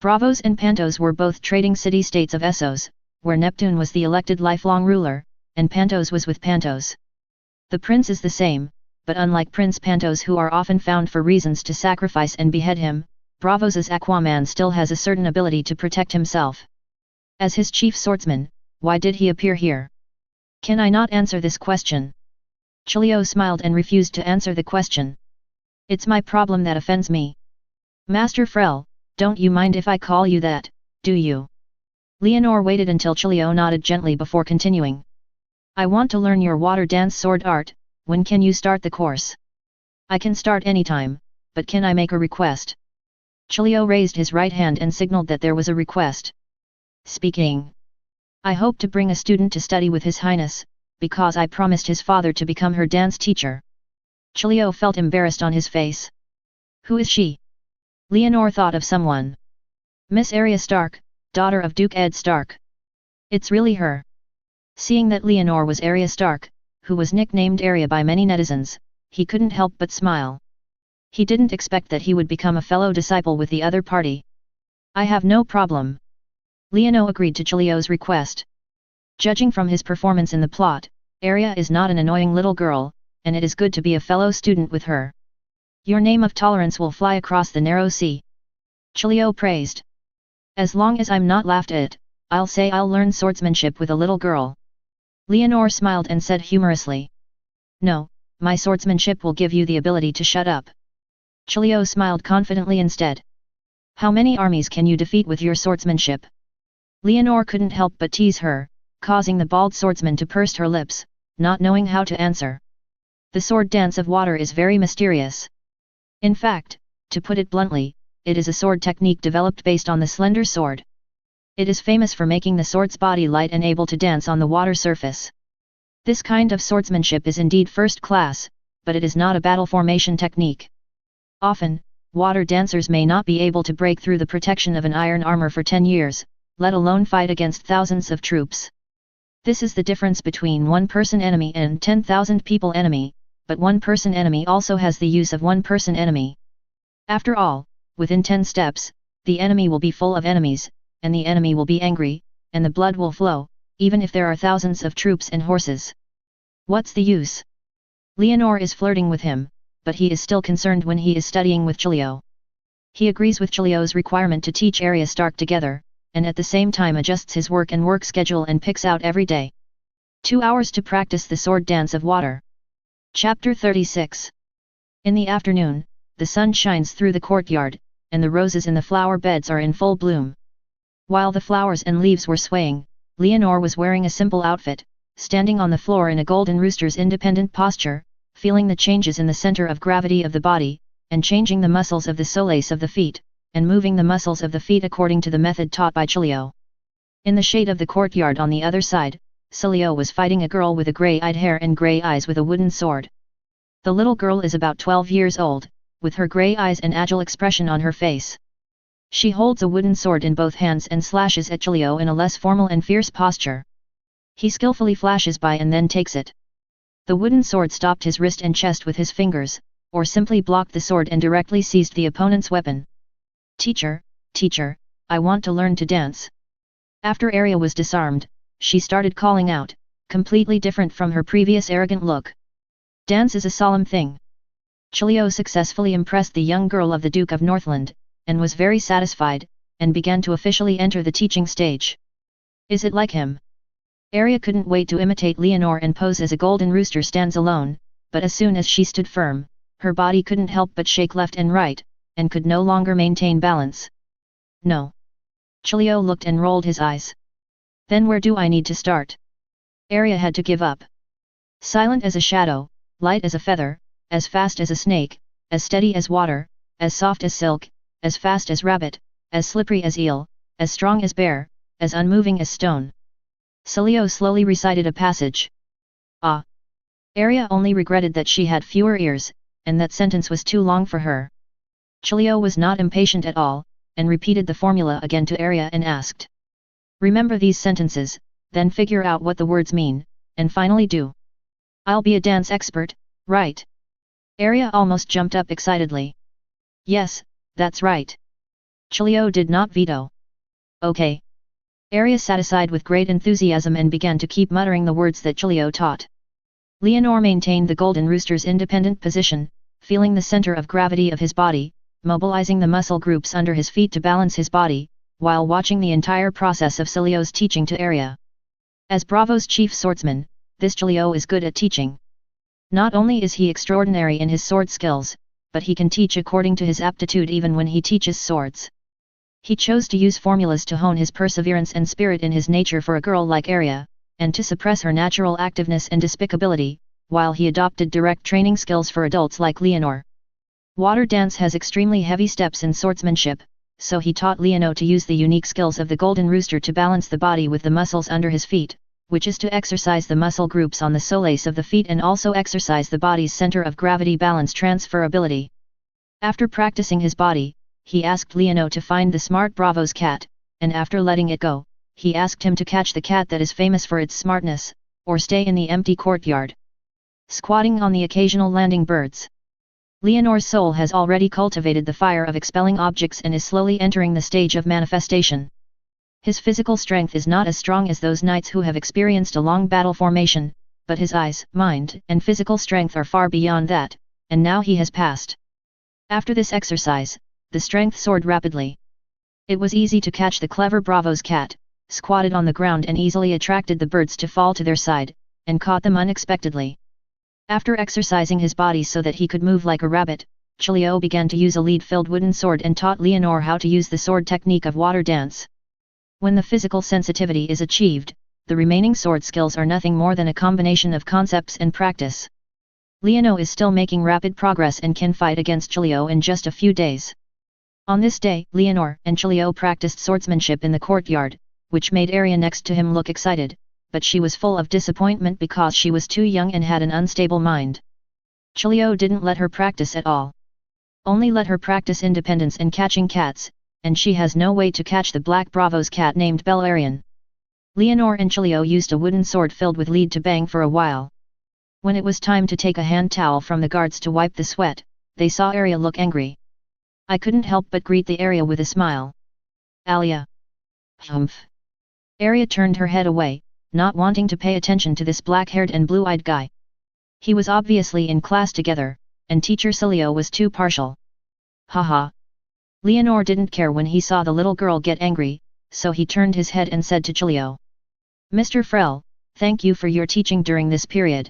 Bravos and Pantos were both trading city-states of Essos, where Neptune was the elected lifelong ruler, and Pantos was with Pantos. The prince is the same, but unlike Prince Pantos who are often found for reasons to sacrifice and behead him, Bravos's Aquaman still has a certain ability to protect himself. As his chief swordsman, why did he appear here? Can I not answer this question? Chilio smiled and refused to answer the question. It's my problem that offends me. Master Frel, don't you mind if I call you that, do you? Leonore waited until Chilio nodded gently before continuing. I want to learn your water dance sword art, when can you start the course? I can start anytime, but can I make a request? Chilio raised his right hand and signaled that there was a request. Speaking. I hope to bring a student to study with His Highness, because I promised his father to become her dance teacher. Chilio felt embarrassed on his face. Who is she? Leonore thought of someone. Miss Arya Stark, daughter of Duke Ed Stark. It's really her. Seeing that Leonore was Arya Stark, who was nicknamed Arya by many netizens, he couldn't help but smile. He didn't expect that he would become a fellow disciple with the other party. I have no problem. Leonore agreed to Chilio's request. Judging from his performance in the plot, Arya is not an annoying little girl, and it is good to be a fellow student with her. Your name of tolerance will fly across the narrow sea. Chilio praised. As long as I'm not laughed at, I'll say I'll learn swordsmanship with a little girl. Leonore smiled and said humorously. No, my swordsmanship will give you the ability to shut up. Chilio smiled confidently instead. How many armies can you defeat with your swordsmanship? Leonore couldn't help but tease her, causing the bald swordsman to purse her lips, not knowing how to answer. The sword dance of water is very mysterious. In fact, to put it bluntly, it is a sword technique developed based on the slender sword. It is famous for making the sword's body light and able to dance on the water surface. This kind of swordsmanship is indeed first class, but it is not a battle formation technique. Often, water dancers may not be able to break through the protection of an iron armor for 10 years, let alone fight against thousands of troops. This is the difference between one-person enemy and 10,000 people enemy, but one-person enemy also has the use of one-person enemy. After all, within 10 steps, the enemy will be full of enemies, and the enemy will be angry, and the blood will flow, even if there are thousands of troops and horses. What's the use? Leonor is flirting with him, but he is still concerned when he is studying with Chilio. He agrees with Chilio's requirement to teach Arya Stark together, and at the same time adjusts his work and work schedule and picks out every day 2 hours to practice the sword dance of water. Chapter 36. In the afternoon, the sun shines through the courtyard, and the roses in the flower beds are in full bloom. While the flowers and leaves were swaying, Leonor was wearing a simple outfit, standing on the floor in a golden rooster's independent posture, feeling the changes in the center of gravity of the body, and changing the muscles of the soles of the feet, and moving the muscles of the feet according to the method taught by Chilio. In the shade of the courtyard on the other side, Chilio was fighting a girl with a grey-eyed hair and grey eyes with a wooden sword. The little girl is about 12 years old, with her grey eyes and agile expression on her face. She holds a wooden sword in both hands and slashes at Chilio in a less formal and fierce posture. He skillfully flashes by and then takes it. The wooden sword stopped his wrist and chest with his fingers, or simply blocked the sword and directly seized the opponent's weapon. Teacher, teacher, I want to learn to dance. After Arya was disarmed, she started calling out, completely different from her previous arrogant look. Dance is a solemn thing. Chilio successfully impressed the young girl of the Duke of Northland, and was very satisfied, and began to officially enter the teaching stage. Is it like him? Arya couldn't wait to imitate Leonor and pose as a golden rooster stands alone, but as soon as she stood firm, her body couldn't help but shake left and right, and could no longer maintain balance. No. Chilio looked and rolled his eyes. Then where do I need to start? Arya had to give up. Silent as a shadow, light as a feather, as fast as a snake, as steady as water, as soft as silk, as fast as rabbit, as slippery as eel, as strong as bear, as unmoving as stone. Chilio slowly recited a passage. Ah! Arya only regretted that she had fewer ears, and that sentence was too long for her. Chilio was not impatient at all, and repeated the formula again to Arya and asked. Remember these sentences, then figure out what the words mean, and finally do. I'll be a dance expert, right? Arya almost jumped up excitedly. Yes, that's right. Chilio did not veto. Okay. Arya sat aside with great enthusiasm and began to keep muttering the words that Chilio taught. Leonor maintained the golden rooster's independent position, feeling the center of gravity of his body, mobilizing the muscle groups under his feet to balance his body, while watching the entire process of Chilio's teaching to Arya. As Bravo's chief swordsman, this Chilio is good at teaching. Not only is he extraordinary in his sword skills, but he can teach according to his aptitude even when he teaches swords. He chose to use formulas to hone his perseverance and spirit in his nature for a girl like Arya, and to suppress her natural activeness and despicability, while he adopted direct training skills for adults like Leonor. Water dance has extremely heavy steps in swordsmanship, so he taught Leonor to use the unique skills of the golden rooster to balance the body with the muscles under his feet, which is to exercise the muscle groups on the soles of the feet and also exercise the body's center of gravity balance transferability. After practicing his body, he asked Leonor to find the smart Bravo's cat, and after letting it go, he asked him to catch the cat that is famous for its smartness, or stay in the empty courtyard, squatting on the occasional landing birds. Leonor's soul has already cultivated the fire of expelling objects and is slowly entering the stage of manifestation. His physical strength is not as strong as those knights who have experienced a long battle formation, but his eyes, mind, and physical strength are far beyond that, and now he has passed. After this exercise, the strength soared rapidly. It was easy to catch the clever Bravo's cat, squatted on the ground and easily attracted the birds to fall to their side, and caught them unexpectedly. After exercising his body so that he could move like a rabbit, Chilio began to use a lead-filled wooden sword and taught Leonor how to use the sword technique of water dance. When the physical sensitivity is achieved, the remaining sword skills are nothing more than a combination of concepts and practice. Leonor is still making rapid progress and can fight against Chilio in just a few days. On this day, Leonor and Chilio practiced swordsmanship in the courtyard, which made Arya next to him look excited, but she was full of disappointment because she was too young and had an unstable mind. Chilio didn't let her practice at all. Only let her practice independence and catching cats, and she has no way to catch the Black Bravo's cat named Belarian. Leonor and Chilio used a wooden sword filled with lead to bang for a while. When it was time to take a hand towel from the guards to wipe the sweat, they saw Arya look angry. I couldn't help but greet the Arya with a smile. Alia. Humph. Arya turned her head away, not wanting to pay attention to this black-haired and blue-eyed guy. He was obviously in class together, and teacher Cilio was too partial. Haha. Leonor didn't care when he saw the little girl get angry, so he turned his head and said to Cilio. Mr. Frel, thank you for your teaching during this period.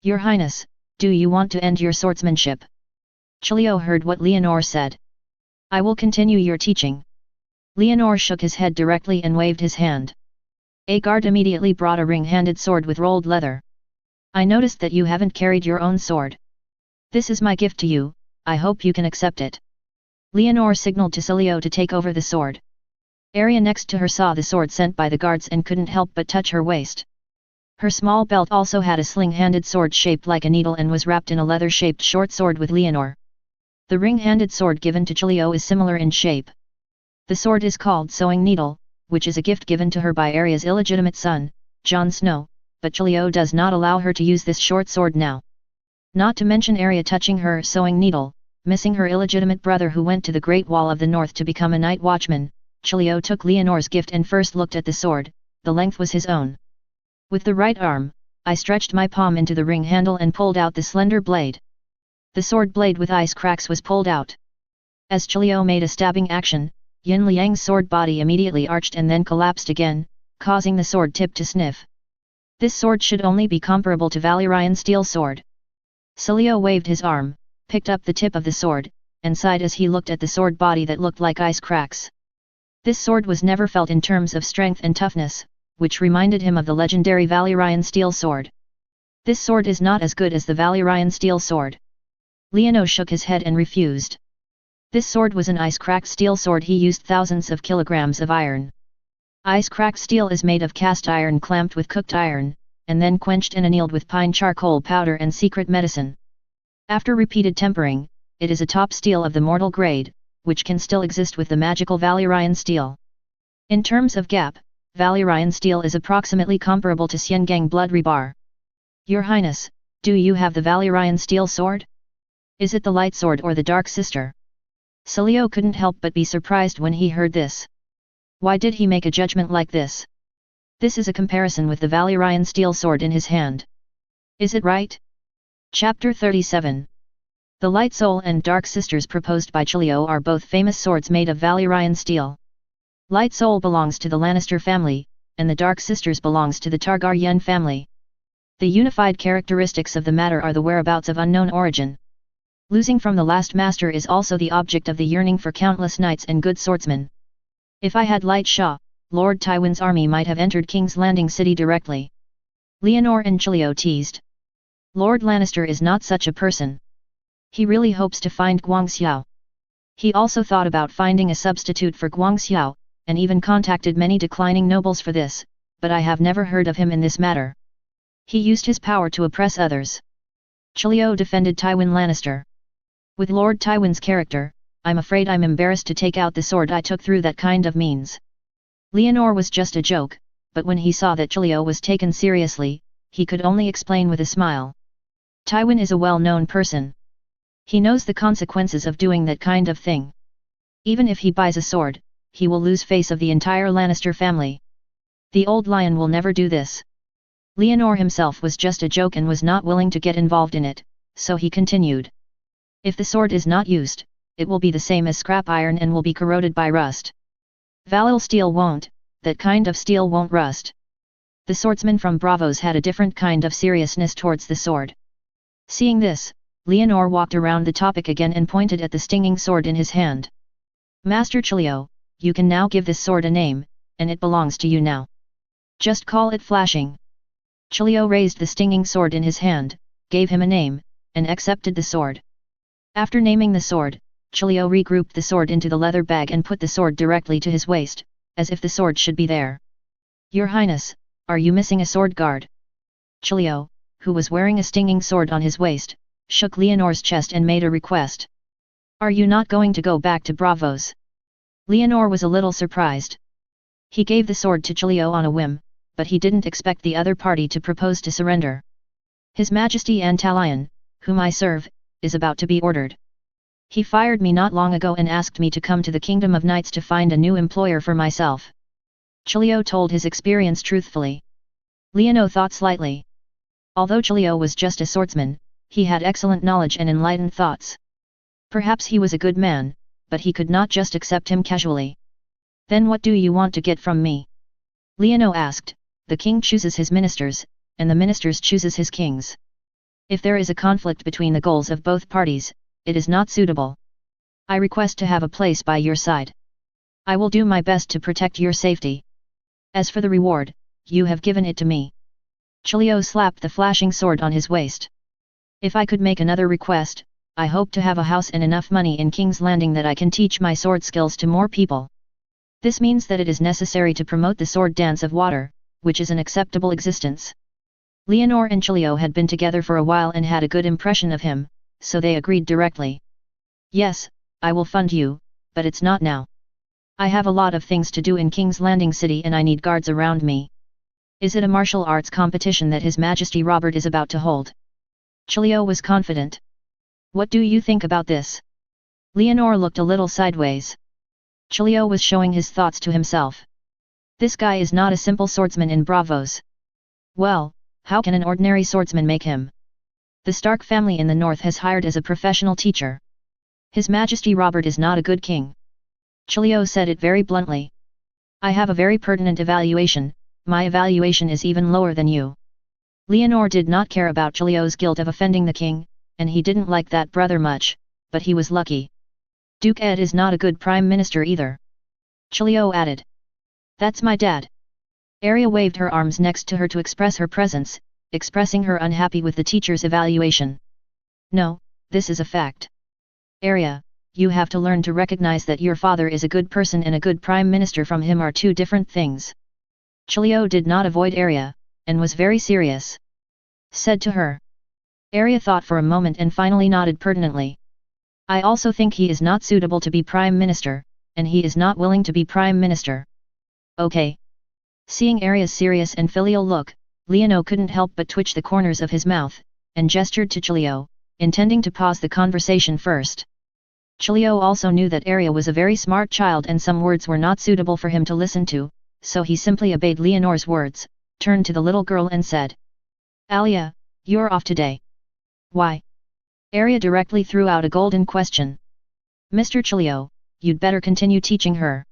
Your Highness, do you want to end your swordsmanship? Cilio heard what Leonor said. I will continue your teaching. Leonor shook his head directly and waved his hand. A guard immediately brought a ring-handed sword with rolled leather. I noticed that you haven't carried your own sword. This is my gift to you, I hope you can accept it. Leonor signaled to Cilio to take over the sword. Arya next to her saw the sword sent by the guards and couldn't help but touch her waist. Her small belt also had a sling-handed sword shaped like a needle and was wrapped in a leather-shaped short sword with Leonor. The ring-handed sword given to Cilio is similar in shape. The sword is called Sewing Needle, which is a gift given to her by Arya's illegitimate son, Jon Snow, but Cilio does not allow her to use this short sword now. Not to mention Arya touching her sewing needle, missing her illegitimate brother who went to the Great Wall of the North to become a night watchman, Cilio took Leonor's gift and first looked at the sword, the length was his own. With the right arm, I stretched my palm into the ring handle and pulled out the slender blade. The sword blade with ice cracks was pulled out. As Cilio made a stabbing action, Yin Liang's sword body immediately arched and then collapsed again, causing the sword tip to sniff. This sword should only be comparable to Valyrian steel sword. Cilio waved his arm, picked up the tip of the sword, and sighed as he looked at the sword body that looked like ice cracks. This sword was never felt in terms of strength and toughness, which reminded him of the legendary Valyrian steel sword. This sword is not as good as the Valyrian steel sword. Leonor shook his head and refused. This sword was an ice-cracked steel sword. He used thousands of kilograms of iron. Ice-cracked steel is made of cast iron clamped with cooked iron, and then quenched and annealed with pine charcoal powder and secret medicine. After repeated tempering, it is a top steel of the mortal grade, which can still exist with the magical Valyrian steel. In terms of gap, Valyrian steel is approximately comparable to Xiangang blood rebar. Your Highness, do you have the Valyrian steel sword? Is it the light sword or the dark sister? Cilio couldn't help but be surprised when he heard this. Why did he make a judgment like this? This is a comparison with the Valyrian steel sword in his hand. Is it right? Chapter 37. The Light Soul and Dark Sisters proposed by Cilio are both famous swords made of Valyrian steel. Light Soul belongs to the Lannister family, and the Dark Sisters belongs to the Targaryen family. The unified characteristics of the matter are the whereabouts of unknown origin. Losing from the last master is also the object of the yearning for countless knights and good swordsmen. If I had Light Shah, Lord Tywin's army might have entered King's Landing City directly. Leonor and Cilio teased. Lord Lannister is not such a person. He really hopes to find Guangxiao. He also thought about finding a substitute for Guangxiao, and even contacted many declining nobles for this, but I have never heard of him in this matter. He used his power to oppress others. Cilio defended Tywin Lannister. With Lord Tywin's character, I'm afraid I'm embarrassed to take out the sword I took through that kind of means. Leonor was just a joke, but when he saw that Cilio was taken seriously, he could only explain with a smile. Tywin is a well-known person. He knows the consequences of doing that kind of thing. Even if he buys a sword, he will lose face of the entire Lannister family. The old lion will never do this. Leonor himself was just a joke and was not willing to get involved in it, so he continued. If the sword is not used, it will be the same as scrap iron and will be corroded by rust. Valil steel won't, that kind of steel won't rust. The swordsman from Bravos had a different kind of seriousness towards the sword. Seeing this, Leonor walked around the topic again and pointed at the stinging sword in his hand. Master Cilio, you can now give this sword a name, and it belongs to you now. Just call it Flashing. Cilio raised the stinging sword in his hand, gave him a name, and accepted the sword. After naming the sword, Cilio regrouped the sword into the leather bag and put the sword directly to his waist, as if the sword should be there. Your Highness, are you missing a sword guard? Chilio, who was wearing a stinging sword on his waist, shook Leonor's chest and made a request. Are you not going to go back to Bravos? Leonor was a little surprised. He gave the sword to Chilio on a whim, but he didn't expect the other party to propose to surrender. His Majesty Antalion, whom I serve, is about to be ordered. He fired me not long ago and asked me to come to the Kingdom of Knights to find a new employer for myself. Chilio told his experience truthfully. Leono thought slightly. Although Chilio was just a swordsman, he had excellent knowledge and enlightened thoughts. Perhaps he was a good man, but he could not just accept him casually. Then what do you want to get from me? Leono asked. The king chooses his ministers, and the ministers chooses his kings. If there is a conflict between the goals of both parties, it is not suitable. I request to have a place by your side. I will do my best to protect your safety. As for the reward, you have given it to me. Chilio slapped the flashing sword on his waist. If I could make another request, I hope to have a house and enough money in King's Landing that I can teach my sword skills to more people. This means that it is necessary to promote the sword dance of water, which is an acceptable existence. Leonor and Chilio had been together for a while and had a good impression of him, so they agreed directly. Yes, I will fund you, but it's not now. I have a lot of things to do in King's Landing City and I need guards around me. Is it a martial arts competition that His Majesty Robert is about to hold? Chilio was confident. What do you think about this? Leonor looked a little sideways. Chilio was showing his thoughts to himself. This guy is not a simple swordsman in Bravos. Well, how can an ordinary swordsman make him? The Stark family in the north has hired as a professional teacher. His Majesty Robert is not a good king. Chilio said it very bluntly. I have a very pertinent evaluation, my evaluation is even lower than you. Leonor did not care about Chilio's guilt of offending the king, and he didn't like that brother much, but he was lucky. Duke Ed is not a good prime minister either. Chilio added. That's my dad. Arya waved her arms next to her to express her presence, expressing her unhappy with the teacher's evaluation. No, this is a fact. Arya, you have to learn to recognize that your father is a good person and a good prime minister from him are two different things. Chilio did not avoid Arya, and was very serious. Said to her. Arya thought for a moment and finally nodded pertinently. I also think he is not suitable to be prime minister, and he is not willing to be prime minister. Okay. Seeing Arya's serious and filial look, Leono couldn't help but twitch the corners of his mouth, and gestured to Chilio, intending to pause the conversation first. Chilio also knew that Arya was a very smart child and some words were not suitable for him to listen to, so he simply obeyed Leonor's words, turned to the little girl and said. Alia, you're off today. Why? Arya directly threw out a golden question. Mr. Chilio, you'd better continue teaching her.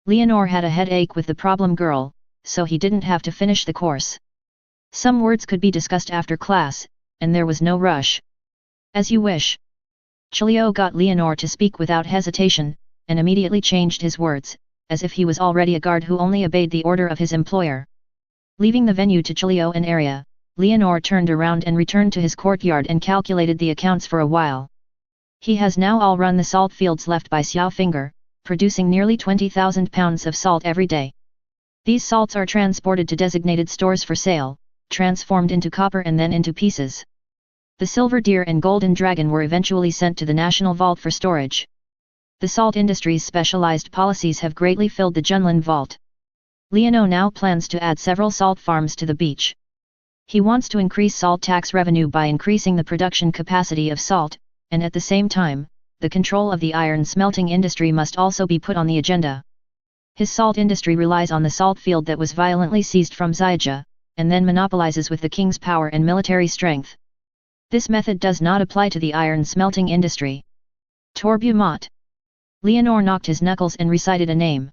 Leonor had a headache with the problem girl, so he didn't have to finish the course. Some words could be discussed after class, and there was no rush. As you wish. Chilio got Leonor to speak without hesitation, and immediately changed his words, as if he was already a guard who only obeyed the order of his employer. Leaving the venue to Chilio and Arya, Leonor turned around and returned to his courtyard and calculated the accounts for a while. He has now all run the salt fields left by Xiao Finger, producing nearly 20,000 pounds of salt every day. These salts are transported to designated stores for sale, transformed into copper and then into pieces. The silver deer and golden dragon were eventually sent to the National Vault for storage. The salt industry's specialized policies have greatly filled the Junlin Vault. Leono now plans to add several salt farms to the beach. He wants to increase salt tax revenue by increasing the production capacity of salt, and at the same time, the control of the iron smelting industry must also be put on the agenda. His salt industry relies on the salt field that was violently seized from Xiaja, and then monopolizes with the king's power and military strength. This method does not apply to the iron smelting industry. Torbumot. Leonor knocked his knuckles and recited a name.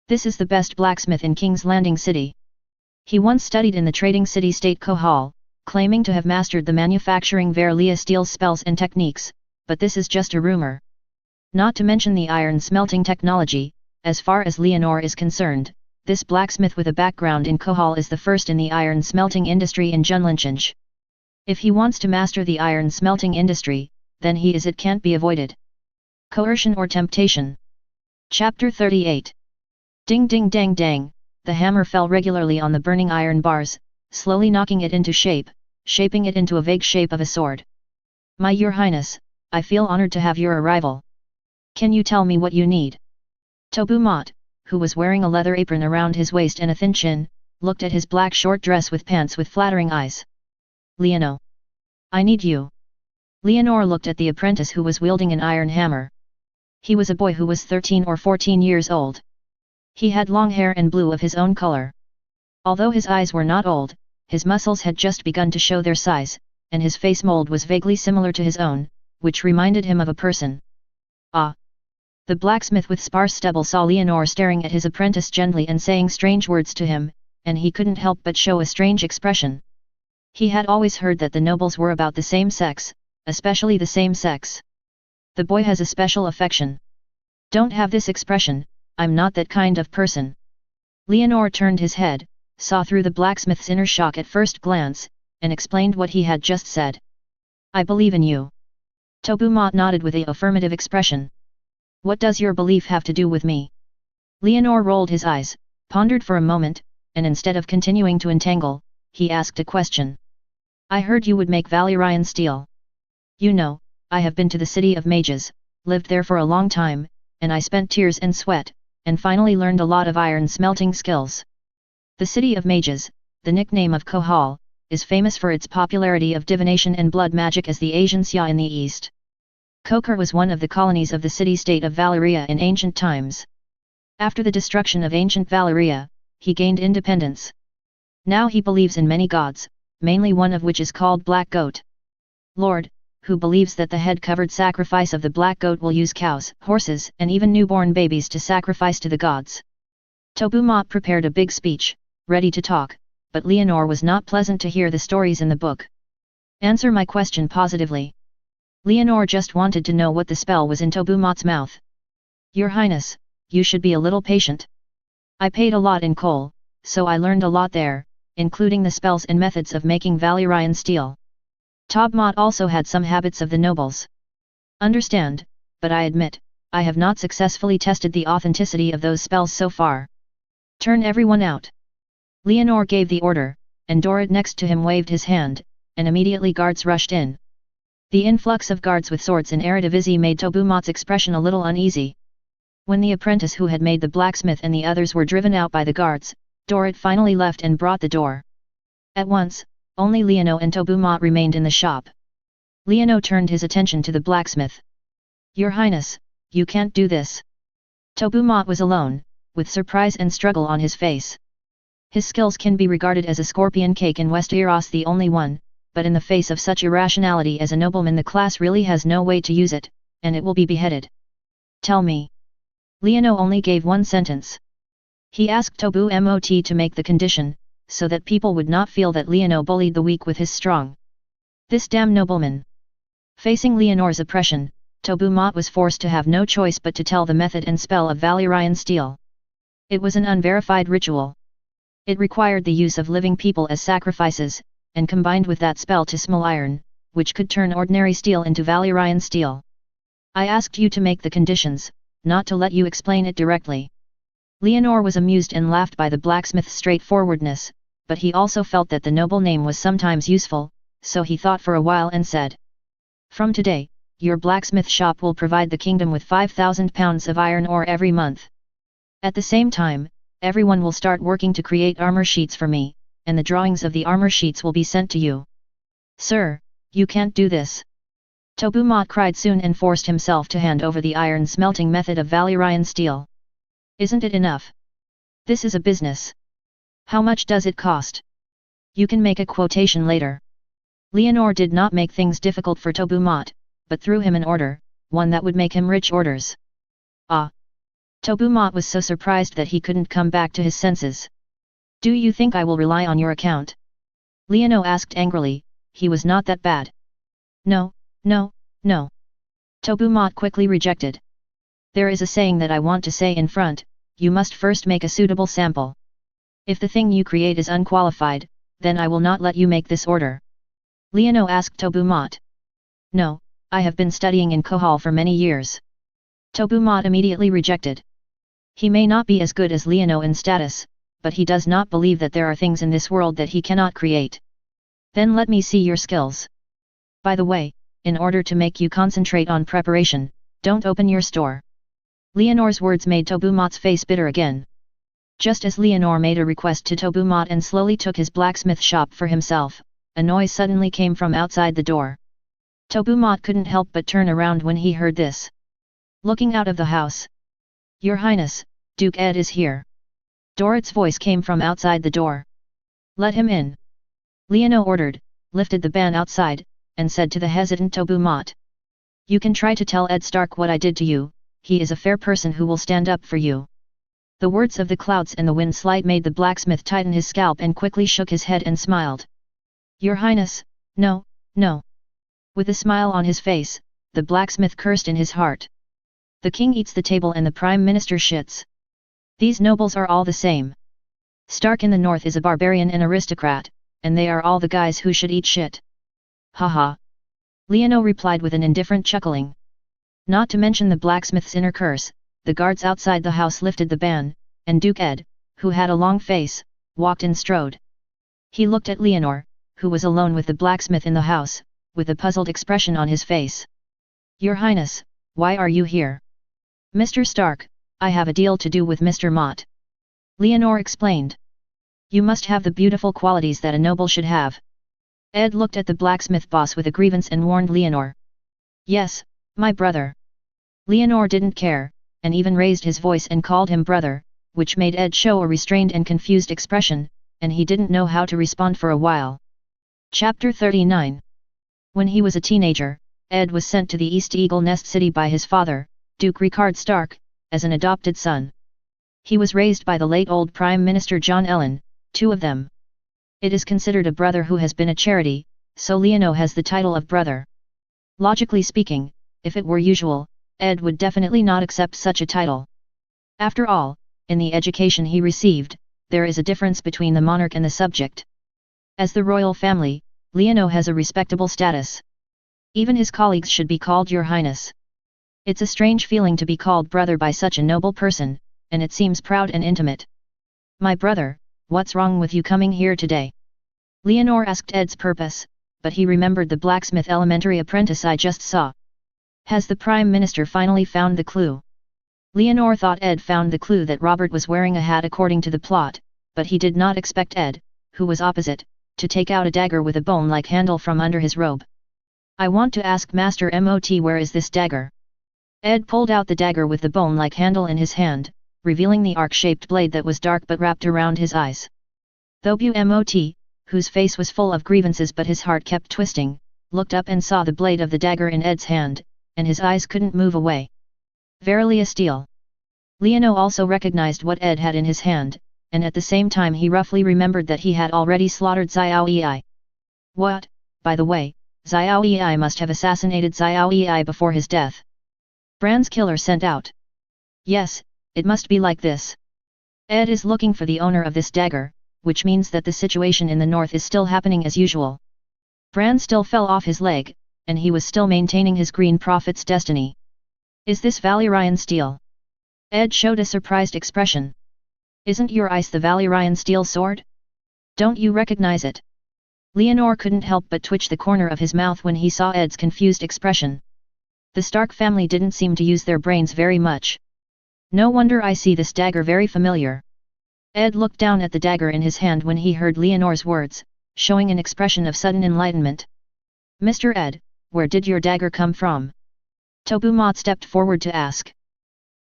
This is the best blacksmith in King's Landing City. He once studied in the trading city-state Kohal, claiming to have mastered the manufacturing Verlia steel spells and techniques, but this is just a rumor. Not to mention the iron smelting technology, as far as Leonor is concerned, this blacksmith with a background in Kohal is the first in the iron smelting industry in Junlinchange. If he wants to master the iron smelting industry, then it can't be avoided. Coercion or temptation. Chapter 38. Ding ding dang dang, the hammer fell regularly on the burning iron bars, slowly knocking it into shape, shaping it into a vague shape of a sword. My Your Highness, I feel honored to have your arrival. Can you tell me what you need? Tobu Mott, who was wearing a leather apron around his waist and a thin chin, looked at his black short dress with pants with flattering eyes. Leonor. I need you. Leonor looked at the apprentice who was wielding an iron hammer. He was a boy who was 13 or 14 years old. He had long hair and blue of his own color. Although his eyes were not old, his muscles had just begun to show their size, and his face mold was vaguely similar to his own, which reminded him of a person. Ah! The blacksmith with sparse stubble saw Leonor staring at his apprentice gently and saying strange words to him, and he couldn't help but show a strange expression. He had always heard that the nobles were about the same sex, especially the same sex. The boy has a special affection. Don't have this expression, I'm not that kind of person. Leonor turned his head, saw through the blacksmith's inner shock at first glance, and explained what he had just said. I believe in you. Tobu Mott nodded with an affirmative expression. What does your belief have to do with me? Leonor rolled his eyes, pondered for a moment, and instead of continuing to entangle, he asked a question. I heard you would make Valyrian steel. You know, I have been to the city of mages, lived there for a long time, and I spent tears and sweat, and finally learned a lot of iron smelting skills. The city of mages, the nickname of Kohal, is famous for its popularity of divination and blood magic as the Asian Xia in the east. Kokar was one of the colonies of the city-state of Valyria in ancient times. After the destruction of ancient Valyria, he gained independence. Now he believes in many gods, mainly one of which is called Black Goat. Lord, who believes that the head-covered sacrifice of the Black Goat will use cows, horses, and even newborn babies to sacrifice to the gods. Tobu Mott prepared a big speech, ready to talk, but Leonor was not pleasant to hear the stories in the book. Answer my question positively. Leonor just wanted to know what the spell was in Tobu Mott's mouth. Your Highness, you should be a little patient. I paid a lot in coal, so I learned a lot there, including the spells and methods of making Valyrian steel. Tobu Mott also had some habits of the nobles. Understand, but I admit, I have not successfully tested the authenticity of those spells so far. Turn everyone out. Leonor gave the order, and Dorrit next to him waved his hand, and immediately guards rushed in. The influx of guards with swords in Eredivisie made Tobu Mott's expression a little uneasy. When the apprentice who had made the blacksmith and the others were driven out by the guards, Dorrit finally left and brought the door. At once, only Leono and Tobu Mott remained in the shop. Leono turned his attention to the blacksmith. Your Highness, you can't do this. Tobu Mott was alone, with surprise and struggle on his face. His skills can be regarded as a scorpion cake in Westeros, the only one, but in the face of such irrationality as a nobleman, the class really has no way to use it, and it will be beheaded. Tell me. Leono only gave one sentence. He asked Tobu Mott to make the condition, so that people would not feel that Leono bullied the weak with his strong. This damn nobleman. Facing Leonor's oppression, Tobu Mott was forced to have no choice but to tell the method and spell of Valyrian steel. It was an unverified ritual. It required the use of living people as sacrifices, and combined with that spell to smell iron, which could turn ordinary steel into Valyrian steel. I asked you to make the conditions, not to let you explain it directly. Leonor was amused and laughed by the blacksmith's straightforwardness, but he also felt that the noble name was sometimes useful, so he thought for a while and said. From today, your blacksmith shop will provide the kingdom with 5,000 pounds of iron ore every month. At the same time, everyone will start working to create armor sheets for me, and the drawings of the armor sheets will be sent to you. Sir, you can't do this. Tobu Mott cried soon and forced himself to hand over the iron smelting method of Valyrian steel. Isn't it enough? This is a business. How much does it cost? You can make a quotation later. Leonor did not make things difficult for Tobu Mott, but threw him an order, one that would make him rich. Orders. Ah! Tobu Mott was so surprised that he couldn't come back to his senses. Do you think I will rely on your account? Leono asked angrily. He was not that bad. No, no, no. Tobu Mott quickly rejected. There is a saying that I want to say in front, you must first make a suitable sample. If the thing you create is unqualified, then I will not let you make this order. Leono asked Tobu Mott. No, I have been studying in Kohal for many years. Tobu Mott immediately rejected. He may not be as good as Leono in status, but he does not believe that there are things in this world that he cannot create. Then let me see your skills. By the way, in order to make you concentrate on preparation, don't open your store. Leonor's words made Tobumot's face bitter again. Just as Leonor made a request to Tobumot and slowly took his blacksmith shop for himself, a noise suddenly came from outside the door. Tobumot couldn't help but turn around when he heard this. Looking out of the house. Your Highness, Duke Ed is here. Dorrit's voice came from outside the door. Let him in. Leonor ordered, lifted the ban outside, and said to the hesitant Tobumot. You can try to tell Ed Stark what I did to you, he is a fair person who will stand up for you. The words of the clouds and the wind slide made the blacksmith tighten his scalp and quickly shook his head and smiled. Your Highness, no, no. With a smile on his face, the blacksmith cursed in his heart. The king eats the table and the prime minister shits. These nobles are all the same. Stark in the north is a barbarian and aristocrat, and they are all the guys who should eat shit. Haha. Leonor replied with an indifferent chuckling. Not to mention the blacksmith's inner curse, the guards outside the house lifted the ban, and Duke Ed, who had a long face, walked in strode. He looked at Leonor, who was alone with the blacksmith in the house, with a puzzled expression on his face. Your Highness, why are you here? Mr. Stark, I have a deal to do with Mr. Mott. Leonor explained. You must have the beautiful qualities that a noble should have. Ed looked at the blacksmith boss with a grievance and warned Leonor. Yes, my brother. Leonor didn't care, and even raised his voice and called him brother, which made Ed show a restrained and confused expression, and he didn't know how to respond for a while. Chapter 39. When he was a teenager, Ed was sent to the East Eagle Nest City by his father, Duke Ricard Stark, as an adopted son. He was raised by the late old Prime Minister John Ellen, two of them. It is considered a brother who has been a charity, so Leonor has the title of brother. Logically speaking, if it were usual, Ed would definitely not accept such a title. After all, in the education he received, there is a difference between the monarch and the subject. As the royal family, Leonor has a respectable status. Even his colleagues should be called Your Highness. It's a strange feeling to be called brother by such a noble person, and it seems proud and intimate. My brother, what's wrong with you coming here today? Leonor asked Ed's purpose, but he remembered the blacksmith elementary apprentice I just saw. Has the Prime Minister finally found the clue? Leonor thought Ed found the clue that Robert was wearing a hat according to the plot, but he did not expect Ed, who was opposite, to take out a dagger with a bone-like handle from under his robe. I want to ask Master Mot, where is this dagger? Ed pulled out the dagger with the bone-like handle in his hand, revealing the arc-shaped blade that was dark but wrapped around his eyes. Though Mot, whose face was full of grievances but his heart kept twisting, looked up and saw the blade of the dagger in Ed's hand, and his eyes couldn't move away. Verily a steal. Leonor also recognized what Ed had in his hand, and at the same time he roughly remembered that he had already slaughtered Xiao Yi. What, by the way, Xiao Yi must have assassinated Xiao Yi before his death. Bran's killer sent out. Yes, it must be like this. Ed is looking for the owner of this dagger, which means that the situation in the north is still happening as usual. Bran still fell off his leg, and he was still maintaining his Green Prophet's destiny. Is this Valyrian steel? Ed showed a surprised expression. Isn't your ice the Valyrian steel sword? Don't you recognize it? Leonor couldn't help but twitch the corner of his mouth when he saw Ed's confused expression. The Stark family didn't seem to use their brains very much. No wonder I see this dagger very familiar. Ed looked down at the dagger in his hand when he heard Leonor's words, showing an expression of sudden enlightenment. Mr. Ed, where did your dagger come from? Tobumot stepped forward to ask.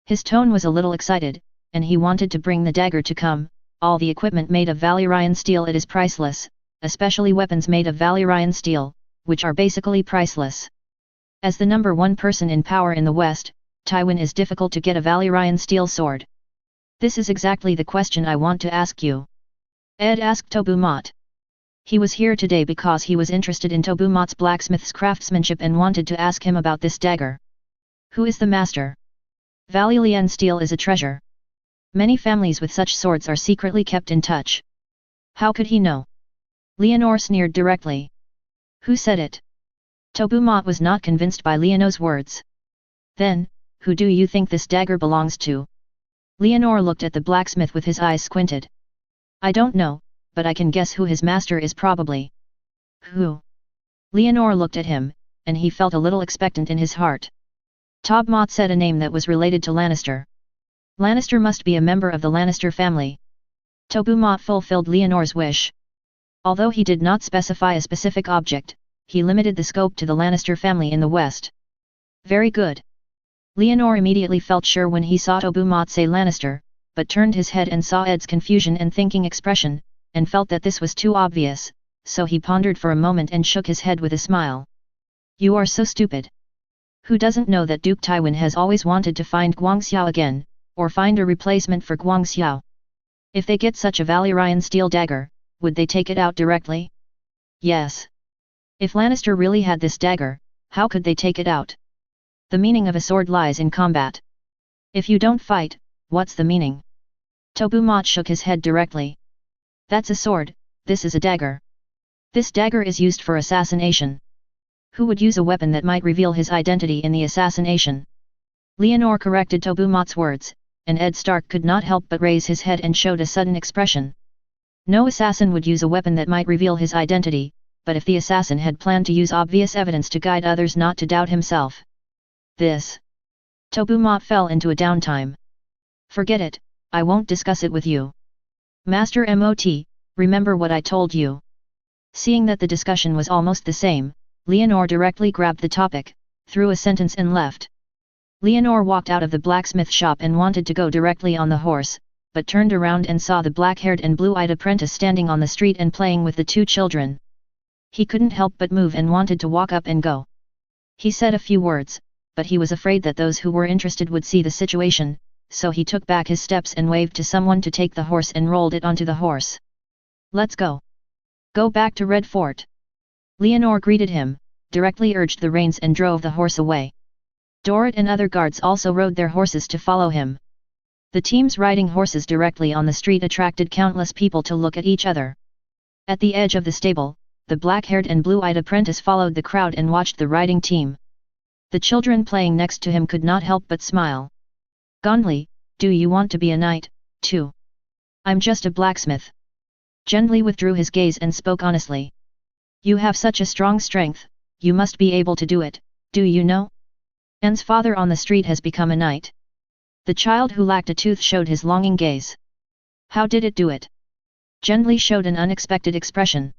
His tone was a little excited, and he wanted to bring the dagger to come. All the equipment made of Valyrian steel, it is priceless, especially weapons made of Valyrian steel, which are basically priceless. As the number one person in power in the West, Tywin is difficult to get a Valyrian steel sword. This is exactly the question I want to ask you. Ed asked Tobumot. He was here today because he was interested in Tobumot's blacksmith's craftsmanship and wanted to ask him about this dagger. Who is the master? Valyrian steel is a treasure. Many families with such swords are secretly kept in touch. How could he know? Leonor sneered directly. Who said it? Tobumot was not convinced by Leonor's words. Then, who do you think this dagger belongs to? Leonor looked at the blacksmith with his eyes squinted. I don't know, but I can guess who his master is probably. Who? Leonor looked at him, and he felt a little expectant in his heart. Tobmot said a name that was related to Lannister. Lannister must be a member of the Lannister family. Tobumot fulfilled Leonor's wish. Although he did not specify a specific object, he limited the scope to the Lannister family in the west. Very good. Leonor immediately felt sure when he saw Tobumot say Lannister, but turned his head and saw Ed's confusion and thinking expression, and felt that this was too obvious, so he pondered for a moment and shook his head with a smile. You are so stupid. Who doesn't know that Duke Tywin has always wanted to find Guangxiao again, or find a replacement for Guangxiao? If they get such a Valyrian steel dagger, would they take it out directly? Yes. If Lannister really had this dagger, how could they take it out? The meaning of a sword lies in combat. If you don't fight, what's the meaning? Tobumot shook his head directly. That's a sword, this is a dagger. This dagger is used for assassination. Who would use a weapon that might reveal his identity in the assassination? Leonor corrected Tobumot's words, and Ed Stark could not help but raise his head and showed a sudden expression. No assassin would use a weapon that might reveal his identity, but if the assassin had planned to use obvious evidence to guide others not to doubt himself. This. Tobumot fell into a downtime. Forget it, I won't discuss it with you. Master Mot, remember what I told you. Seeing that the discussion was almost the same, Leonor directly grabbed the topic, threw a sentence and left. Leonor walked out of the blacksmith shop and wanted to go directly on the horse, but turned around and saw the black-haired and blue-eyed apprentice standing on the street and playing with the two children. He couldn't help but move and wanted to walk up and go. He said a few words, but he was afraid that those who were interested would see the situation, so he took back his steps and waved to someone to take the horse and rolled it onto the horse. Let's go. Go back to Red Fort. Leonor greeted him, directly urged the reins and drove the horse away. Dorrit and other guards also rode their horses to follow him. The teams riding horses directly on the street attracted countless people to look at each other. At the edge of the stable, the black-haired and blue-eyed apprentice followed the crowd and watched the riding team. The children playing next to him could not help but smile. Gondly, do you want to be a knight, too? I'm just a blacksmith. Gendley withdrew his gaze and spoke honestly. You have such a strong strength, you must be able to do it, do you know? Anne's father on the street has become a knight. The child who lacked a tooth showed his longing gaze. How did it do it? Gendley showed an unexpected expression.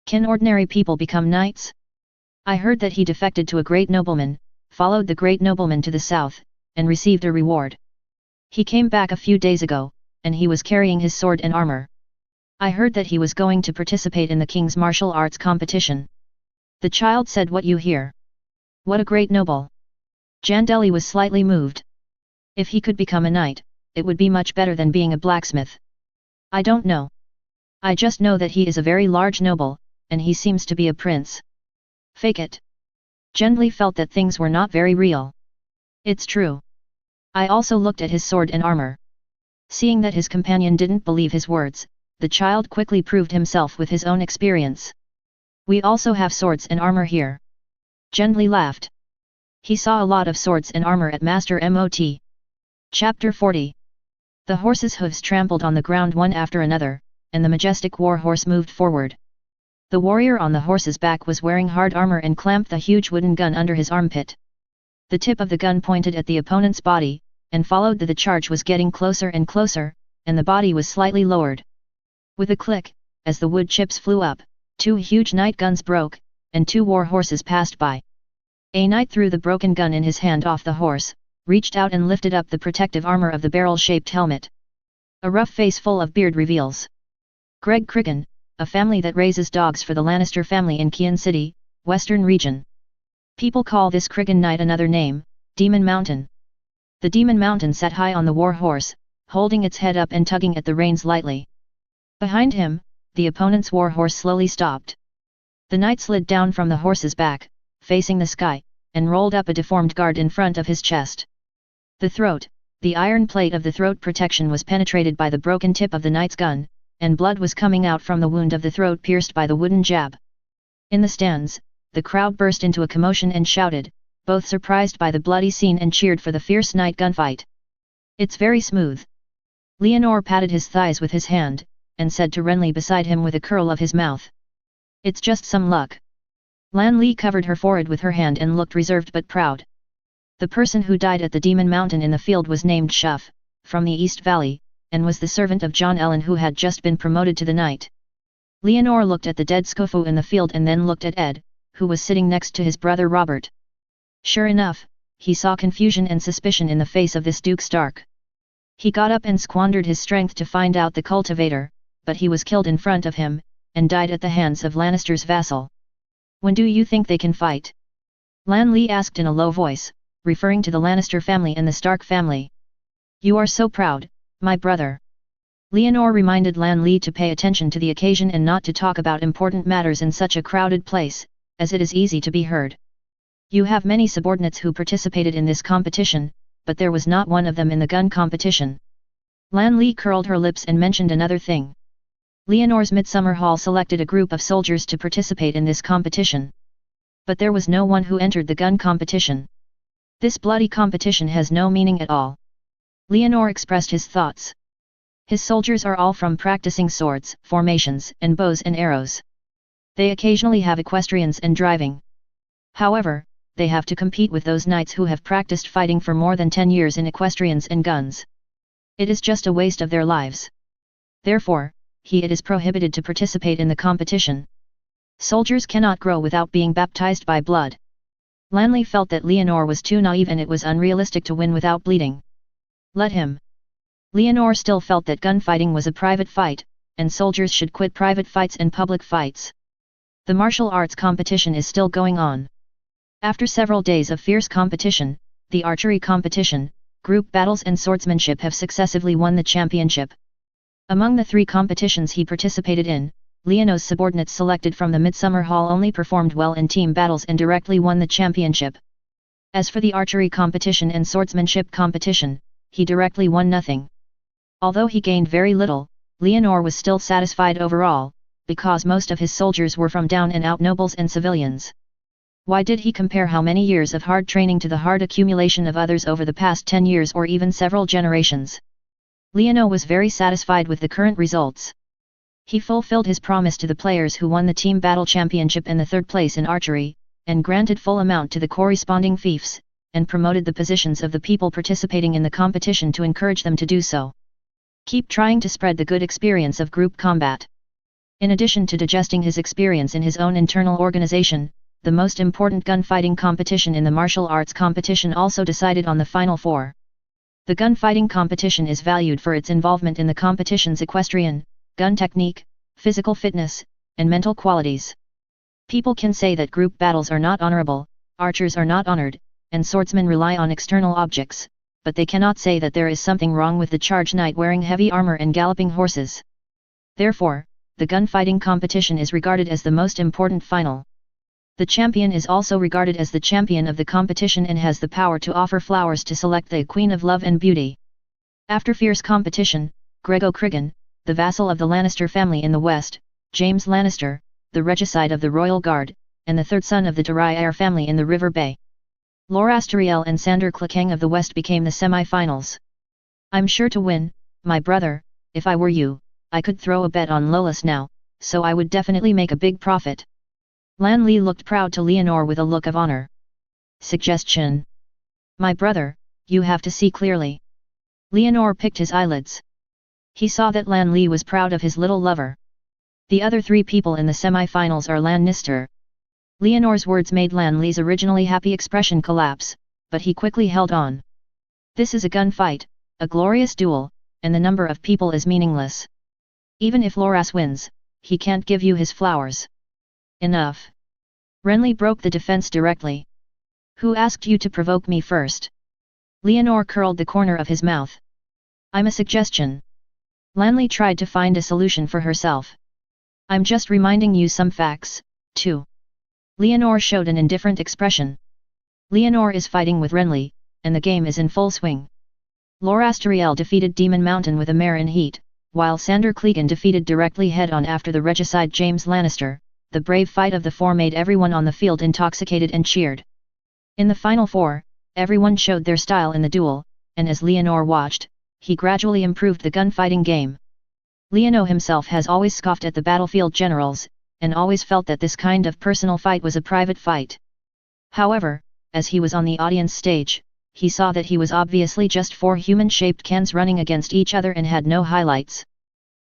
Can ordinary people become knights? I heard that he defected to a great nobleman, followed the great nobleman to the south, and received a reward. He came back a few days ago, and he was carrying his sword and armor. I heard that he was going to participate in the king's martial arts competition. The child said, what you hear? What a great noble! Jandelli was slightly moved. If he could become a knight, it would be much better than being a blacksmith. I don't know. I just know that he is a very large noble, and he seems to be a prince. Fake it. Gendley felt that things were not very real. It's true. I also looked at his sword and armor. Seeing that his companion didn't believe his words, the child quickly proved himself with his own experience. We also have swords and armor here. Gendley laughed. He saw a lot of swords and armor at Master Mot. Chapter 40. The horses' hooves trampled on the ground one after another, and the majestic war horse moved forward. The warrior on the horse's back was wearing hard armor and clamped the huge wooden gun under his armpit. The tip of the gun pointed at the opponent's body, and followed the charge was getting closer and closer, and the body was slightly lowered. With a click, as the wood chips flew up, two huge night guns broke, and two war horses passed by. A knight threw the broken gun in his hand off the horse, reached out and lifted up the protective armor of the barrel-shaped helmet. A rough face full of beard reveals Greg Criggan, a family that raises dogs for the Lannister family in Kian City, Western Region. People call this Criggan Knight another name, Demon Mountain. The Demon Mountain sat high on the war horse, holding its head up and tugging at the reins lightly. Behind him, the opponent's war horse slowly stopped. The knight slid down from the horse's back, facing the sky, and rolled up a deformed guard in front of his chest. The throat, the iron plate of the throat protection was penetrated by the broken tip of the knight's gun, and blood was coming out from the wound of the throat pierced by the wooden jab. In the stands, the crowd burst into a commotion and shouted, both surprised by the bloody scene and cheered for the fierce night gunfight. It's very smooth. Leonor patted his thighs with his hand, and said to Renly beside him with a curl of his mouth. It's just some luck. Lan Li covered her forehead with her hand and looked reserved but proud. The person who died at the Demon Mountain in the field was named Shuf, from the East Valley, and was the servant of John Ellen who had just been promoted to the knight. Leonor looked at the dead Scofu in the field and then looked at Ed, who was sitting next to his brother Robert. Sure enough, he saw confusion and suspicion in the face of this Duke Stark. He got up and squandered his strength to find out the cultivator, but he was killed in front of him, and died at the hands of Lannister's vassal. When do you think they can fight? Lan Li asked in a low voice, referring to the Lannister family and the Stark family. You are so proud, my brother. Leonor reminded Lan Li to pay attention to the occasion and not to talk about important matters in such a crowded place, as it is easy to be heard. You have many subordinates who participated in this competition, but there was not one of them in the gun competition. Lan Li curled her lips and mentioned another thing. Leonor's Midsummer Hall selected a group of soldiers to participate in this competition. But there was no one who entered the gun competition. This bloody competition has no meaning at all. Leonor expressed his thoughts. His soldiers are all from practicing swords, formations, and bows and arrows. They occasionally have equestrians and driving. However, they have to compete with those knights who have practiced fighting for more than 10 years in equestrians and guns. It is just a waste of their lives. Therefore, it is prohibited to participate in the competition. Soldiers cannot grow without being baptized by blood. Lanley felt that Leonor was too naive and it was unrealistic to win without bleeding. Let him. Leonor still felt that gunfighting was a private fight, and soldiers should quit private fights and public fights. The martial arts competition is still going on. After several days of fierce competition, the archery competition, group battles and swordsmanship have successively won the championship. Among the 3 competitions he participated in, Leonor's subordinates selected from the Midsummer Hall only performed well in team battles and directly won the championship. As for the archery competition and swordsmanship competition, he directly won nothing. Although he gained very little, Leonor was still satisfied overall, because most of his soldiers were from down-and-out nobles and civilians. Why did he compare how many years of hard training to the hard accumulation of others over the past 10 years or even several generations? Leonor was very satisfied with the current results. He fulfilled his promise to the players who won the team battle championship and the 3rd place in archery, and granted full amount to the corresponding fiefs, and promoted the positions of the people participating in the competition to encourage them to do so. Keep trying to spread the good experience of group combat. In addition to digesting his experience in his own internal organization, the most important gunfighting competition in the martial arts competition also decided on the final 4. The gunfighting competition is valued for its involvement in the competition's equestrian, gun technique, physical fitness, and mental qualities. People can say that group battles are not honorable, archers are not honored, and swordsmen rely on external objects, but they cannot say that there is something wrong with the charge knight wearing heavy armor and galloping horses. Therefore, the gunfighting competition is regarded as the most important final. The champion is also regarded as the champion of the competition and has the power to offer flowers to select the Queen of Love and Beauty. After fierce competition, Greg O'Crigan, the vassal of the Lannister family in the west, James Lannister, the regicide of the Royal Guard, and the 3rd son of the Durier family in the River Bay. Lorasteriel and Sandor Clegane of the west became the semi-finals. I'm sure to win, my brother. If I were you, I could throw a bet on Lolas now, so I would definitely make a big profit. Lan Li looked proud to Leonor with a look of honor. Suggestion. My brother, you have to see clearly. Leonor picked his eyelids. He saw that Lan Li was proud of his little lover. The other 3 people in the semi-finals are Lannister. Leonor's words made Lan Li's originally happy expression collapse, but he quickly held on. This is a gunfight, a glorious duel, and the number of people is meaningless. Even if Loras wins, he can't give you his flowers. Enough. Renly broke the defense directly. Who asked you to provoke me first? Leonor curled the corner of his mouth. I'm a suggestion. Lanley tried to find a solution for herself. I'm just reminding you some facts, too. Leonor showed an indifferent expression. Leonor is fighting with Renly, and the game is in full swing. Lorasteriel defeated Demon Mountain with a mare in heat, while Sandor Clegane defeated directly head-on after the regicide James Lannister. The brave fight of the 4 made everyone on the field intoxicated and cheered. In the final 4, everyone showed their style in the duel, and as Leonor watched, he gradually improved the gunfighting game. Leono himself has always scoffed at the battlefield generals, and always felt that this kind of personal fight was a private fight. However, as he was on the audience stage, he saw that he was obviously just four human-shaped cans running against each other and had no highlights.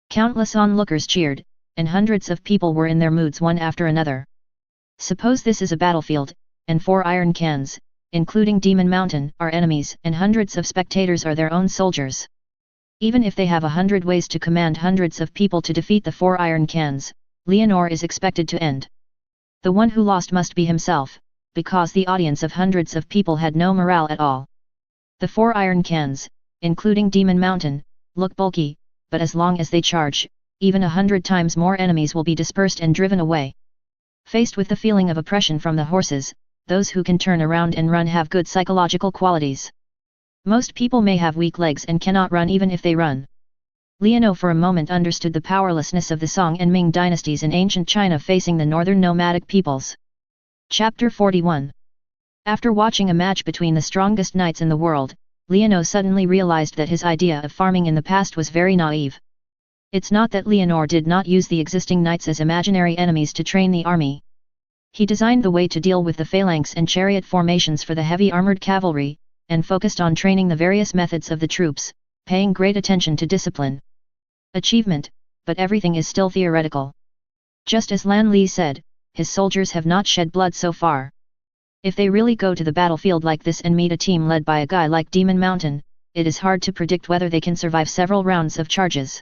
Countless onlookers cheered, and hundreds of people were in their moods one after another. Suppose this is a battlefield, and four iron cans, including Demon Mountain, are enemies, and hundreds of spectators are their own soldiers. Even if they have 100 ways to command hundreds of people to defeat the four iron cans, Leonor is expected to end. The one who lost must be himself, because the audience of hundreds of people had no morale at all. The four iron cans, including Demon Mountain, look bulky, but as long as they charge, even 100 times more enemies will be dispersed and driven away. Faced with the feeling of oppression from the horses, those who can turn around and run have good psychological qualities. Most people may have weak legs and cannot run even if they run. Leono for a moment understood the powerlessness of the Song and Ming dynasties in ancient China facing the northern nomadic peoples. Chapter 41. After watching a match between the strongest knights in the world, Leono suddenly realized that his idea of farming in the past was very naive. It's not that Leonor did not use the existing knights as imaginary enemies to train the army. He designed the way to deal with the phalanx and chariot formations for the heavy armored cavalry, and focused on training the various methods of the troops, paying great attention to discipline. Achievement, but everything is still theoretical. Just as Lan Li said, his soldiers have not shed blood so far. If they really go to the battlefield like this and meet a team led by a guy like Demon Mountain, it is hard to predict whether they can survive several rounds of charges.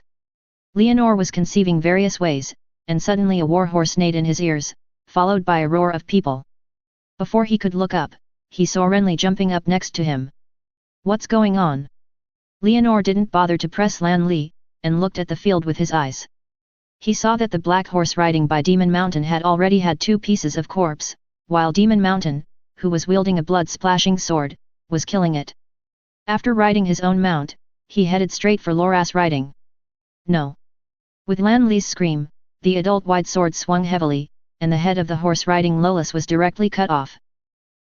Leonor was conceiving various ways, and suddenly a warhorse neighed in his ears, followed by a roar of people. Before he could look up, he saw Renly jumping up next to him. What's going on? Leonor didn't bother to press Lan Li, and looked at the field with his eyes. He saw that the black horse riding by Demon Mountain had already had 2 pieces of corpse, while Demon Mountain, who was wielding a blood-splashing sword, was killing it. After riding his own mount, he headed straight for Loras riding. No. With Lan Li's scream, the adult wide sword swung heavily, and the head of the horse riding Lolas was directly cut off.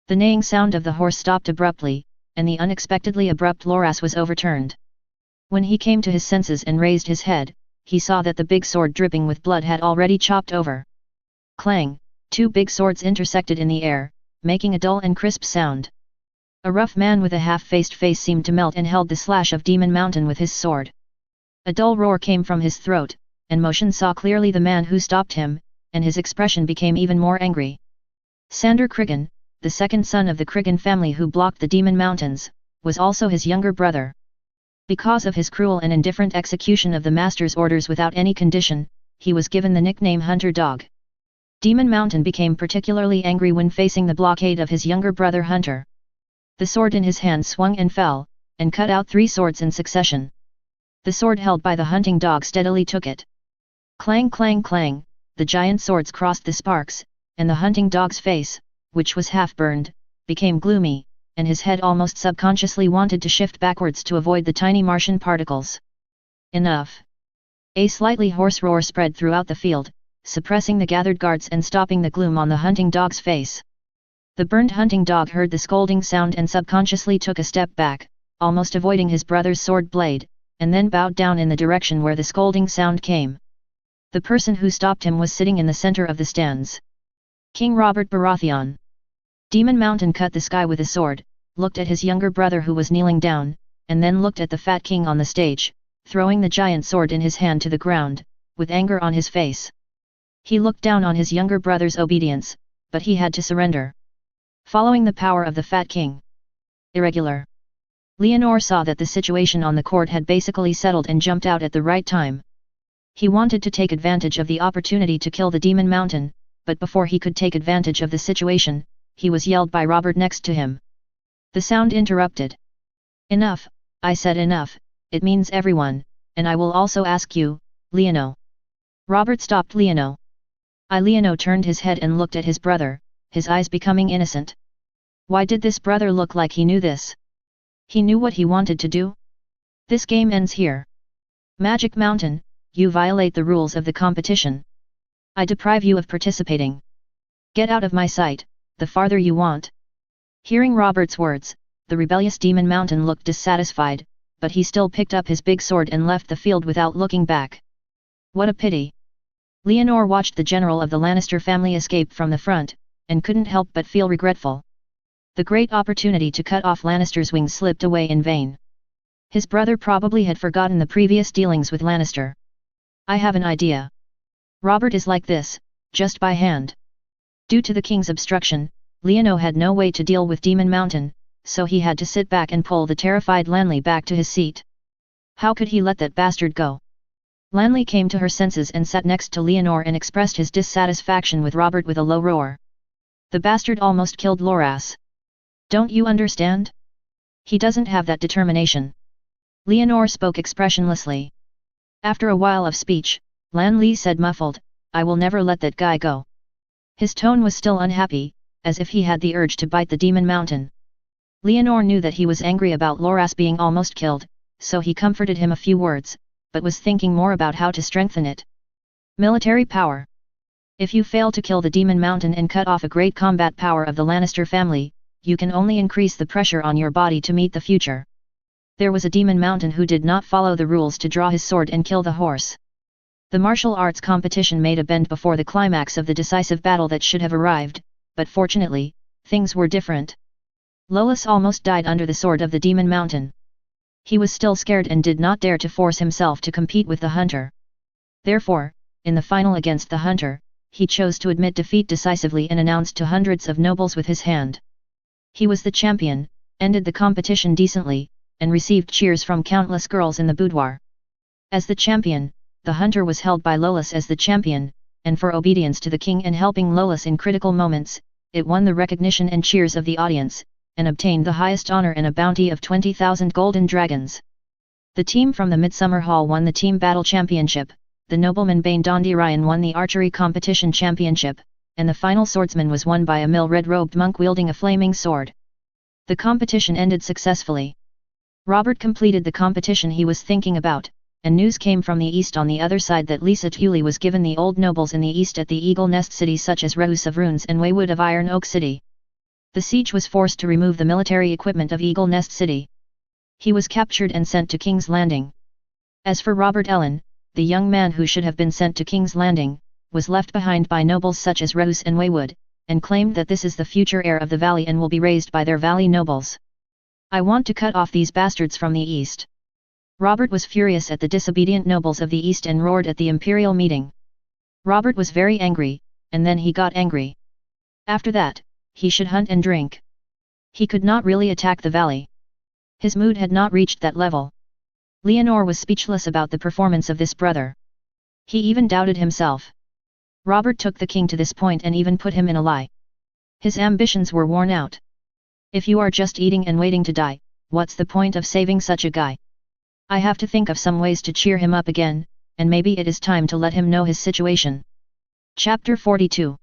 The neighing sound of the horse stopped abruptly, and the unexpectedly abrupt Loras was overturned. When he came to his senses and raised his head, he saw that the big sword dripping with blood had already chopped over. Clang, 2 big swords intersected in the air, making a dull and crisp sound. A rough man with a half-faced face seemed to melt and held the slash of Demon Mountain with his sword. A dull roar came from his throat, and Motion saw clearly the man who stopped him, and his expression became even more angry. Sander Krigan, the second son of the Krigan family who blocked the Demon Mountains, was also his younger brother. Because of his cruel and indifferent execution of the master's orders without any condition, he was given the nickname Hunter Dog. Demon Mountain became particularly angry when facing the blockade of his younger brother Hunter. The sword in his hand swung and fell, and cut out 3 swords in succession. The sword held by the hunting dog steadily took it. Clang clang clang, the giant swords crossed the sparks, and the hunting dog's face, which was half burned, became gloomy, and his head almost subconsciously wanted to shift backwards to avoid the tiny Martian particles. Enough! A slightly hoarse roar spread throughout the field, suppressing the gathered guards and stopping the gloom on the hunting dog's face. The burned hunting dog heard the scolding sound and subconsciously took a step back, almost avoiding his brother's sword blade, and then bowed down in the direction where the scolding sound came. The person who stopped him was sitting in the center of the stands. King Robert Baratheon. Demon Mountain cut the sky with a sword, looked at his younger brother who was kneeling down, and then looked at the fat king on the stage, throwing the giant sword in his hand to the ground, with anger on his face. He looked down on his younger brother's obedience, but he had to surrender. Following the power of the fat king. Irregular. Leonor saw that the situation on the court had basically settled and jumped out at the right time. He wanted to take advantage of the opportunity to kill the Demon Mountain, but before he could take advantage of the situation, he was yelled by Robert next to him. The sound interrupted. Enough, I said enough, it means everyone, and I will also ask you, Leono. Robert stopped Leono. Leono turned his head and looked at his brother, his eyes becoming innocent. Why did this brother look like he knew this? He knew what he wanted to do? This game ends here. Magic Mountain, you violate the rules of the competition. I deprive you of participating. Get out of my sight, the farther you want. Hearing Robert's words, the rebellious Demon Mountain looked dissatisfied, but he still picked up his big sword and left the field without looking back. What a pity. Leonor watched the general of the Lannister family escape from the front, and couldn't help but feel regretful. The great opportunity to cut off Lannister's wings slipped away in vain. His brother probably had forgotten the previous dealings with Lannister. I have an idea. Robert is like this, just by hand. Due to the king's obstruction, Leonor had no way to deal with Demon Mountain, so he had to sit back and pull the terrified Lanley back to his seat. How could he let that bastard go? Lanley came to her senses and sat next to Leonor and expressed his dissatisfaction with Robert with a low roar. The bastard almost killed Loras. Don't you understand? He doesn't have that determination. Leonor spoke expressionlessly. After a while of speech, Lanley said muffled, I will never let that guy go. His tone was still unhappy, as if he had the urge to bite the Demon Mountain. Leonor knew that he was angry about Loras being almost killed, so he comforted him a few words, but was thinking more about how to strengthen it. Military power. If you fail to kill the Demon Mountain and cut off a great combat power of the Lannister family, you can only increase the pressure on your body to meet the future. There was a Demon Mountain who did not follow the rules to draw his sword and kill the horse. The martial arts competition made a bend before the climax of the decisive battle that should have arrived, but fortunately, things were different. Loras almost died under the sword of the Demon Mountain. He was still scared and did not dare to force himself to compete with the hunter. Therefore, in the final against the hunter, he chose to admit defeat decisively and announced to hundreds of nobles with his hand. He was the champion, ended the competition decently, and received cheers from countless girls in the boudoir. As the champion, the hunter was held by Loras as the champion, and for obedience to the king and helping Loras in critical moments, it won the recognition and cheers of the audience, and obtained the highest honor and a bounty of 20,000 golden dragons. The team from the Midsummer Hall won the team battle championship, the nobleman Bane Dondarrion won the archery competition championship, and the final swordsman was won by a red-robed monk wielding a flaming sword. The competition ended successfully. Robert completed the competition he was thinking about, and news came from the east on the other side that Lisa Tully was given the old nobles in the east at the Eagle Nest cities such as Rehus of Runes and Waywood of Iron Oak City. The siege was forced to remove the military equipment of Eagle Nest City. He was captured and sent to King's Landing. As for Robert Ellen, the young man who should have been sent to King's Landing, was left behind by nobles such as Rehus and Waywood, and claimed that this is the future heir of the valley and will be raised by their valley nobles. I want to cut off these bastards from the east. Robert was furious at the disobedient nobles of the east and roared at the imperial meeting. Robert was very angry, and then he got angry. After that, he should hunt and drink. He could not really attack the valley. His mood had not reached that level. Leonor was speechless about the performance of this brother. He even doubted himself. Robert took the king to this point and even put him in a lie. His ambitions were worn out. If you are just eating and waiting to die, what's the point of saving such a guy? I have to think of some ways to cheer him up again, and maybe it is time to let him know his situation. Chapter 42.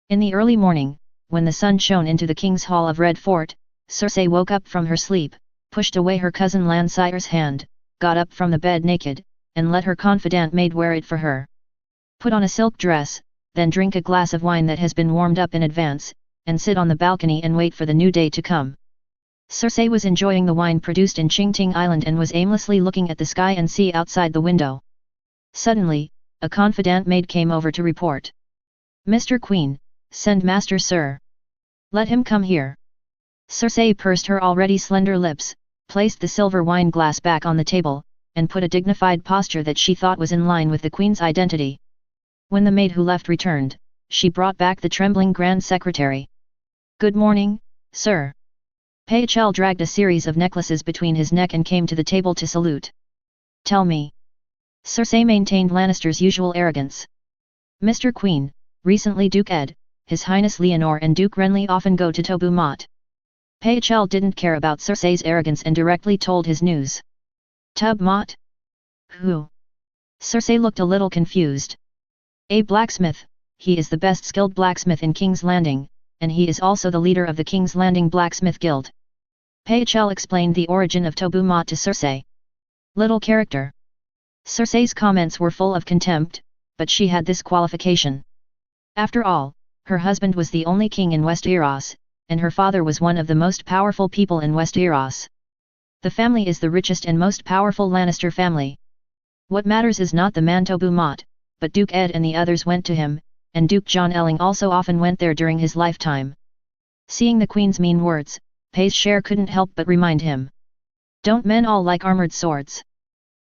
In the early morning, when the sun shone into the king's hall of Red Fort, Cersei woke up from her sleep, pushed away her cousin Lansire's hand, got up from the bed naked, and let her confidant maid wear it for her. Put on a silk dress, then drink a glass of wine that has been warmed up in advance, and sit on the balcony and wait for the new day to come. Cersei was enjoying the wine produced in Qingting Island and was aimlessly looking at the sky and sea outside the window. Suddenly, a confidant maid came over to report. Mr. Queen, send Master Sir. Let him come here. Cersei pursed her already slender lips, placed the silver wine glass back on the table, and put a dignified posture that she thought was in line with the Queen's identity. When the maid who left returned, she brought back the trembling Grand Secretary. Good morning, sir. Paechel dragged a series of necklaces between his neck and came to the table to salute. Tell me. Cersei maintained Lannister's usual arrogance. Mr. Queen, recently Duke Ed, His Highness Leonor and Duke Renly often go to Tobu Mott. Paechel didn't care about Cersei's arrogance and directly told his news. Tub Mott? Who? Cersei looked a little confused. A blacksmith, he is the best skilled blacksmith in King's Landing, and he is also the leader of the King's Landing Blacksmith Guild. Paechel explained the origin of Tobu Mott to Cersei. Little character. Cersei's comments were full of contempt, but she had this qualification. After all, her husband was the only king in Westeros, and her father was one of the most powerful people in Westeros. The family is the richest and most powerful Lannister family. What matters is not the man Tobu Mott, but Duke Ed and the others went to him, and Duke John Elling also often went there during his lifetime. Seeing the Queen's mean words, Pay's share couldn't help but remind him. Don't men all like armored swords?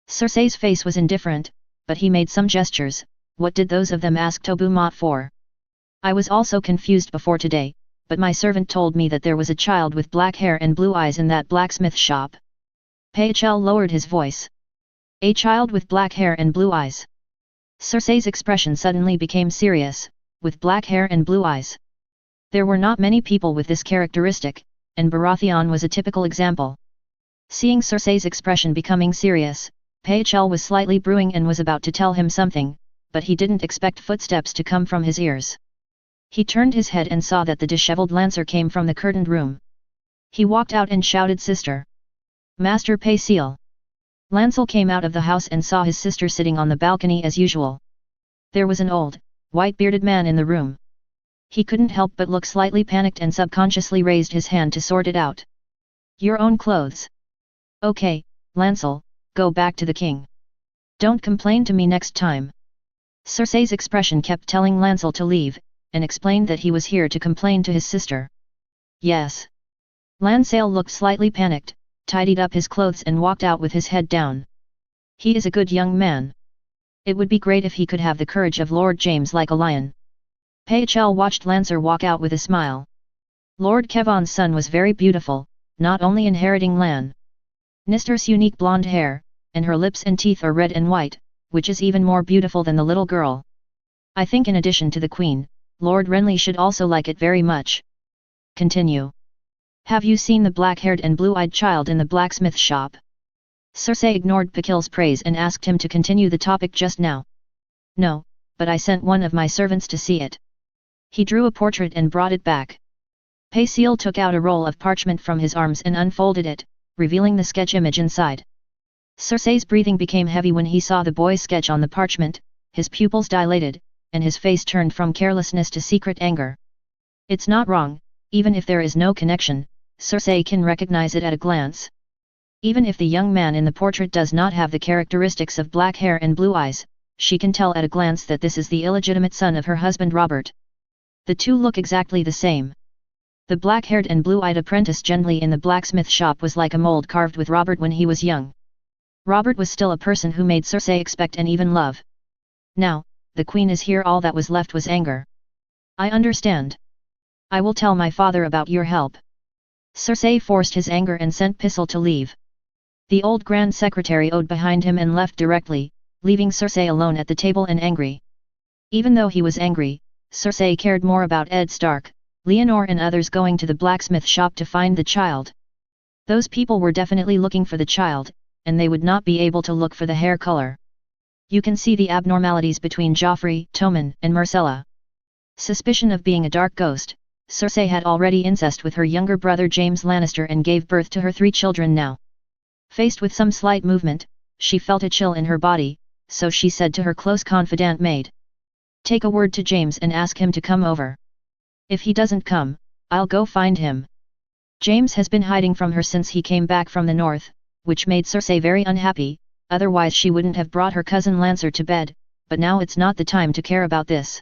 Cersei's face was indifferent, but he made some gestures. What did those of them ask Tobu Mott for? I was also confused before today, but my servant told me that there was a child with black hair and blue eyes in that blacksmith shop. Paychel lowered his voice. A child with black hair and blue eyes. Cersei's expression suddenly became serious, with black hair and blue eyes. There were not many people with this characteristic, and Baratheon was a typical example. Seeing Cersei's expression becoming serious, Paychel was slightly brewing and was about to tell him something, but he didn't expect footsteps to come from his ears. He turned his head and saw that the disheveled Lancer came from the curtained room. He walked out and shouted, "Sister! Master Payseal!" Lancel came out of the house and saw his sister sitting on the balcony as usual. There was an old, white-bearded man in the room. He couldn't help but look slightly panicked and subconsciously raised his hand to sort it out. "Your own clothes. Okay, Lancel, go back to the king. Don't complain to me next time." Cersei's expression kept telling Lancel to leave, and explained that he was here to complain to his sister. "Yes." Lancel looked slightly panicked, tidied up his clothes and walked out with his head down. He is a good young man. It would be great if he could have the courage of Lord James like a lion. Paychel watched Lancer walk out with a smile. Lord Kevon's son was very beautiful, not only inheriting Lan Nister's unique blonde hair, and her lips and teeth are red and white, which is even more beautiful than the little girl. I think in addition to the Queen, Lord Renly should also like it very much. Continue. Have you seen the black-haired and blue-eyed child in the blacksmith shop? Cersei ignored Pikil's praise and asked him to continue the topic just now. No, but I sent one of my servants to see it. He drew a portrait and brought it back. Payseal took out a roll of parchment from his arms and unfolded it, revealing the sketch image inside. Cersei's breathing became heavy when he saw the boy's sketch on the parchment, his pupils dilated, and his face turned from carelessness to secret anger. It's not wrong, even if there is no connection, Cersei can recognize it at a glance. Even if the young man in the portrait does not have the characteristics of black hair and blue eyes, she can tell at a glance that this is the illegitimate son of her husband Robert. The two look exactly the same. The black-haired and blue-eyed apprentice Gendley in the blacksmith shop was like a mold carved with Robert when he was young. Robert was still a person who made Cersei expect and even love. Now, the Queen is here, all that was left was anger. I understand. I will tell my father about your help. Cersei forced his anger and sent Pycelle to leave. The old Grand Secretary owed behind him and left directly, leaving Cersei alone at the table and angry. Even though he was angry, Cersei cared more about Ed Stark, Leonor and others going to the blacksmith shop to find the child. Those people were definitely looking for the child, and they would not be able to look for the hair color. You can see the abnormalities between Joffrey, Tommen, and Myrcella. Suspicion of being a dark ghost, Cersei had already incest with her younger brother James Lannister and gave birth to her 3 children now. Faced with some slight movement, she felt a chill in her body, so she said to her close confidant maid. Take a word to James and ask him to come over. If he doesn't come, I'll go find him. James has been hiding from her since he came back from the north, which made Cersei very unhappy, otherwise she wouldn't have brought her cousin Lancer to bed, but now it's not the time to care about this.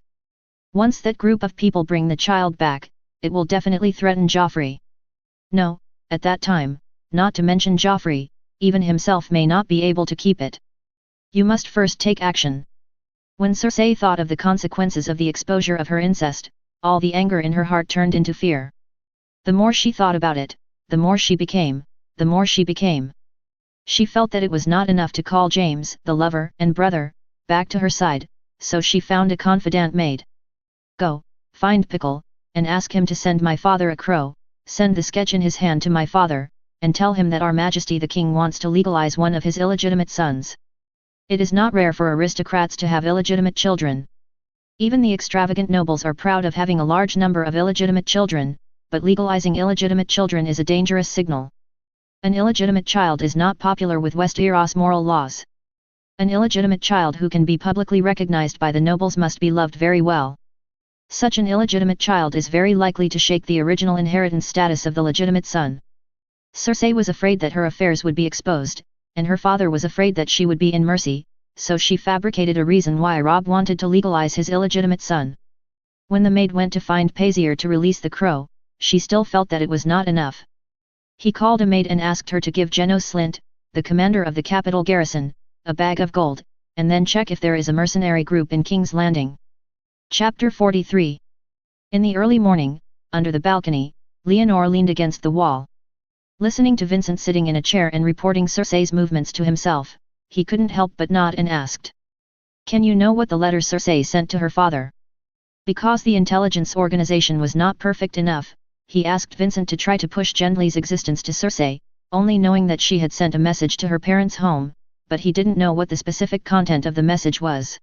Once that group of people bring the child back, it will definitely threaten Joffrey. No, at that time, not to mention Joffrey, even himself may not be able to keep it. You must first take action. When Cersei thought of the consequences of the exposure of her incest, all the anger in her heart turned into fear. The more she thought about it, the more she became. She felt that it was not enough to call James, the lover and brother, back to her side, so she found a confidant maid. Go, find Pickle, and ask him to send my father a crow, send the sketch in his hand to my father, and tell him that Our Majesty the King wants to legalize one of his illegitimate sons. It is not rare for aristocrats to have illegitimate children. Even the extravagant nobles are proud of having a large number of illegitimate children, but legalizing illegitimate children is a dangerous signal. An illegitimate child is not popular with Westeros moral laws. An illegitimate child who can be publicly recognized by the nobles must be loved very well. Such an illegitimate child is very likely to shake the original inheritance status of the legitimate son. Cersei was afraid that her affairs would be exposed, and her father was afraid that she would be in mercy, so she fabricated a reason why Rob wanted to legalize his illegitimate son. When the maid went to find Pazier to release the crow, she still felt that it was not enough. He called a maid and asked her to give Geno Slint, the commander of the capital garrison, a bag of gold, and then check if there is a mercenary group in King's Landing. Chapter 43. In the early morning, under the balcony, Leonore leaned against the wall. Listening to Vincent sitting in a chair and reporting Cersei's movements to himself, he couldn't help but nod and asked. "Can you know what the letter Cersei sent to her father?" Because the intelligence organization was not perfect enough, he asked Vincent to try to push Gendley's existence to Cersei, only knowing that she had sent a message to her parents' home, but he didn't know what the specific content of the message was.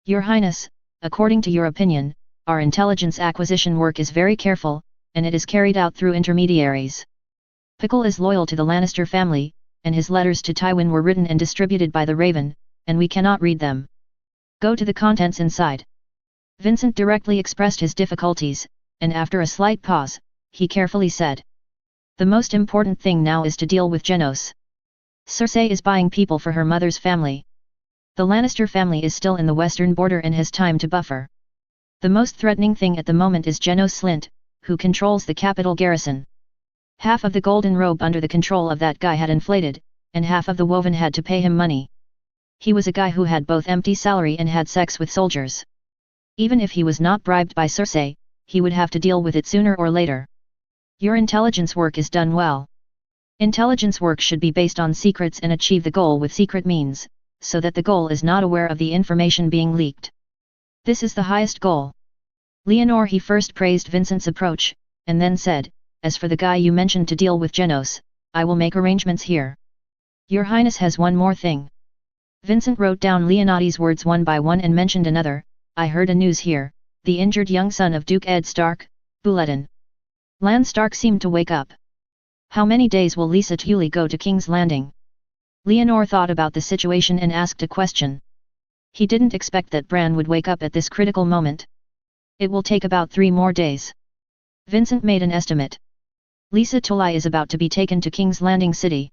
"Your Highness, according to your opinion, our intelligence acquisition work is very careful, and it is carried out through intermediaries. Pickle is loyal to the Lannister family, and his letters to Tywin were written and distributed by the Raven, and we cannot read them. Go to the contents inside." Vincent directly expressed his difficulties, and after a slight pause, he carefully said. "The most important thing now is to deal with Genos. Cersei is buying people for her mother's family. The Lannister family is still in the western border and has time to buffer. The most threatening thing at the moment is Geno Slint, who controls the capital garrison. Half of the golden robe under the control of that guy had inflated, and half of the woven had to pay him money. He was a guy who had both empty salary and had sex with soldiers. Even if he was not bribed by Cersei, he would have to deal with it sooner or later. Your intelligence work is done well. Intelligence work should be based on secrets and achieve the goal with secret means, so that the goal is not aware of the information being leaked. This is the highest goal." Leonore he first praised Vincent's approach, and then said, "As for the guy you mentioned to deal with Genos, I will make arrangements here. Your Highness has one more thing." Vincent wrote down Leonati's words one by one and mentioned another. "I heard a news here, the injured young son of Duke Ed Stark, Bulletin." Lan Stark seemed to wake up. "How many days will Lisa Tully go to King's Landing?" Leonore thought about the situation and asked a question. He didn't expect that Bran would wake up at this critical moment. "It will take about 3 more days." Vincent made an estimate. Lisa Tully is about to be taken to King's Landing City.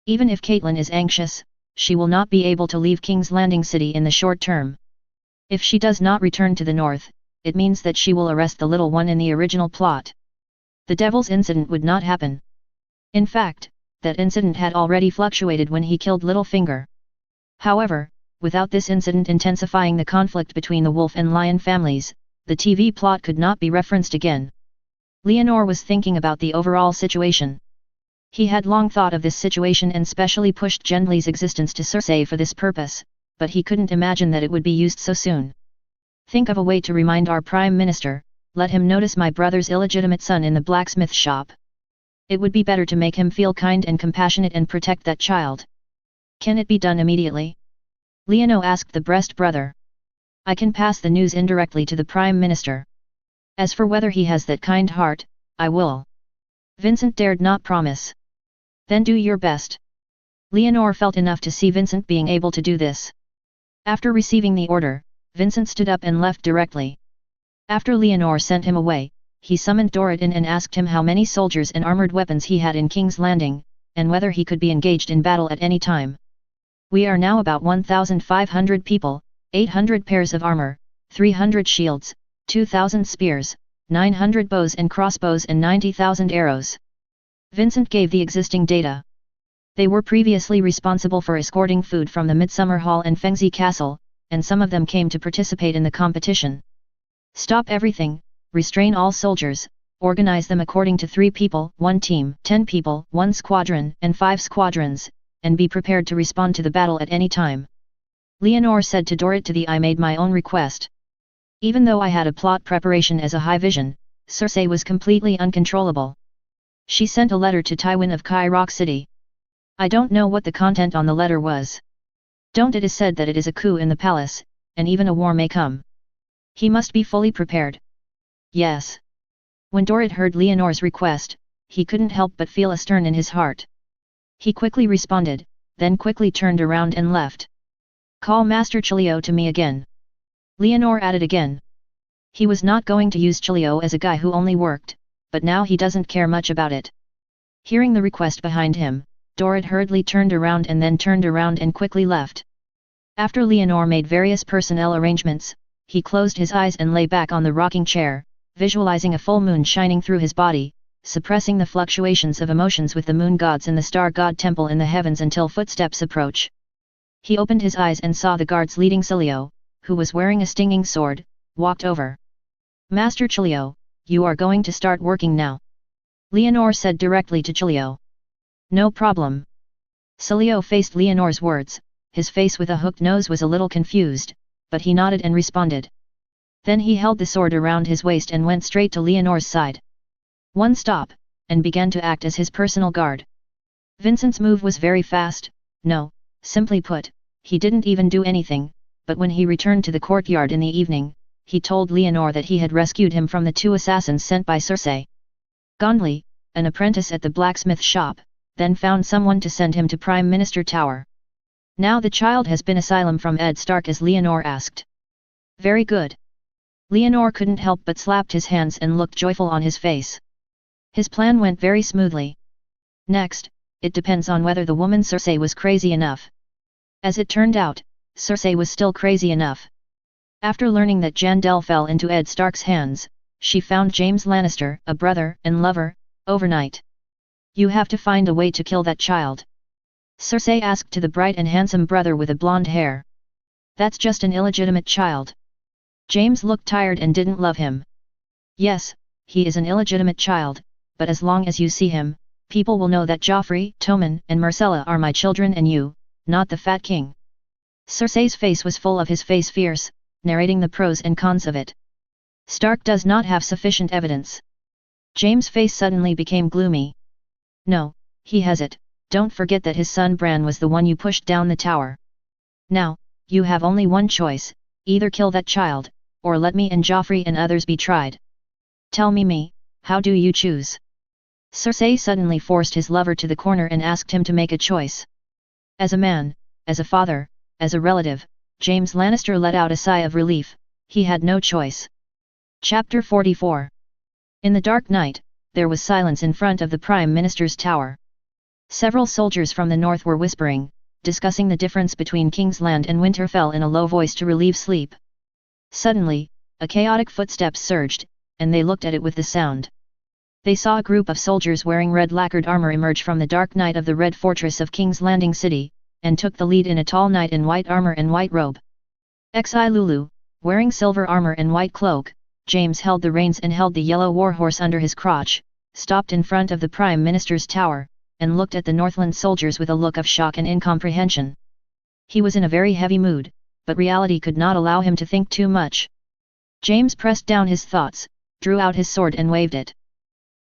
Even if Catelyn is anxious, she will not be able to leave King's Landing City in the short term. If she does not return to the north, it means that she will arrest the little one in the original plot. The Devil's incident would not happen. In fact, that incident had already fluctuated when he killed Littlefinger. However, without this incident intensifying the conflict between the Wolf and Lion families, the TV plot could not be referenced again. Leonore was thinking about the overall situation. He had long thought of this situation and specially pushed Gendley's existence to Cersei for this purpose, but he couldn't imagine that it would be used so soon. "Think of a way to remind our Prime Minister, let him notice my brother's illegitimate son in the blacksmith shop. It would be better to make him feel kind and compassionate and protect that child." "Can it be done immediately?" Leonore asked the Breast brother. "I can pass the news indirectly to the Prime Minister. As for whether he has that kind heart, I will." Vincent dared not promise. "Then do your best." Leonore felt enough to see Vincent being able to do this. After receiving the order, Vincent stood up and left directly. After Leonore sent him away, he summoned Doradin and asked him how many soldiers and armored weapons he had in King's Landing, and whether he could be engaged in battle at any time. "We are now about 1,500 people, 800 pairs of armor, 300 shields, 2,000 spears, 900 bows and crossbows and 90,000 arrows." Vincent gave the existing data. They were previously responsible for escorting food from the Midsummer Hall and Fengzi Castle, and some of them came to participate in the competition. "Stop everything, restrain all soldiers, organize them according to 3 people, 1 team, 10 people, 1 squadron, and 5 squadrons, and be prepared to respond to the battle at any time." Leonore said to Dorit, "I made my own request. Even though I had a plot preparation as a high vision, Cersei was completely uncontrollable. She sent a letter to Tywin of Kai Rock City. I don't know what the content on the letter was. It is said that it is a coup in the palace, and even a war may come. He must be fully prepared." "Yes." When Dorit heard Leonore's request, he couldn't help but feel a stern in his heart. He quickly responded, then quickly turned around and left. "Call Master Chilio to me again." Leonore added again. He was not going to use Chilio as a guy who only worked, but now he doesn't care much about it. Hearing the request behind him, Dorit hurriedly turned around and then turned around and quickly left. After Leonor made various personnel arrangements, he closed his eyes and lay back on the rocking chair, visualizing a full moon shining through his body, suppressing the fluctuations of emotions with the moon gods in the star god temple in the heavens until footsteps approach. He opened his eyes and saw the guards leading Cilio, who was wearing a stinging sword, walked over. Master Cilio, you are going to start working now. Leonor said directly to Cilio. No problem. Cilio faced Leonor's words, his face with a hooked nose was a little confused, but he nodded and responded. Then he held the sword around his waist and went straight to Leonor's side. One stop, and began to act as his personal guard. Vincent's move was very fast. No, simply put, he didn't even do anything, but when he returned to the courtyard in the evening, he told Leonor that he had rescued him from the 2 assassins sent by Circe. Gondly, an apprentice at the blacksmith shop, then found someone to send him to Prime Minister Tower. Now the child has been asylum from Ed Stark, as Leonor asked. Very good. Leonor couldn't help but slapped his hands and looked joyful on his face. His plan went very smoothly. Next, it depends on whether the woman Circe was crazy enough. As it turned out, Circe was still crazy enough. After learning that Jandel fell into Ed Stark's hands, she found James Lannister, a brother and lover, overnight. You have to find a way to kill that child. Circe asked to the bright and handsome brother with the blonde hair. That's just an illegitimate child. James looked tired and didn't love him. Yes, he is an illegitimate child, but as long as you see him, people will know that Joffrey, Tommen and Myrcella are my children and you, not the fat king. Circe's face was full of his face fierce, narrating the pros and cons of it. Stark does not have sufficient evidence. James' face suddenly became gloomy. No, he has it. Don't forget that his son Bran was the one you pushed down the tower. Now, you have only one choice, either kill that child, or let me and Joffrey and others be tried. Tell me, how do you choose? Circe suddenly forced his lover to the corner and asked him to make a choice. As a man, as a father, as a relative, James Lannister let out a sigh of relief. He had no choice. Chapter 44. In the dark night, there was silence in front of the Prime Minister's tower. Several soldiers from the north were whispering, discussing the difference between King's Land and Winterfell in a low voice to relieve sleep. Suddenly, a chaotic footsteps surged, and they looked at it with the sound. They saw a group of soldiers wearing red lacquered armor emerge from the dark night of the Red Fortress of King's Landing City, and took the lead in a tall knight in white armor and white robe. Xi Lulu, wearing silver armor and white cloak, James held the reins and held the yellow warhorse under his crotch, stopped in front of the Prime Minister's tower, and looked at the Northland soldiers with a look of shock and incomprehension. He was in a very heavy mood, but reality could not allow him to think too much. James pressed down his thoughts, drew out his sword and waved it.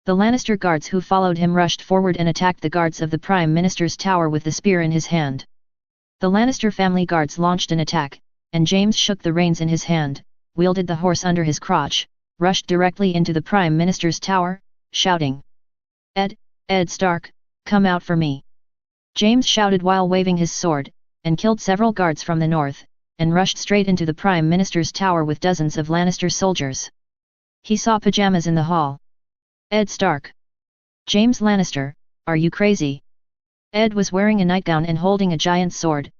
The Lannister guards who followed him rushed forward and attacked the guards of the Prime Minister's tower with the spear in his hand. The Lannister family guards launched an attack, and James shook the reins in his hand, wielded the horse under his crotch, rushed directly into the Prime Minister's tower, shouting, Ed Stark, come out for me. James shouted while waving his sword, and killed several guards from the north, and rushed straight into the Prime Minister's tower with dozens of Lannister soldiers. He saw pajamas in the hall. Ed Stark. James Lannister, are you crazy? Ed was wearing a nightgown and holding a giant sword,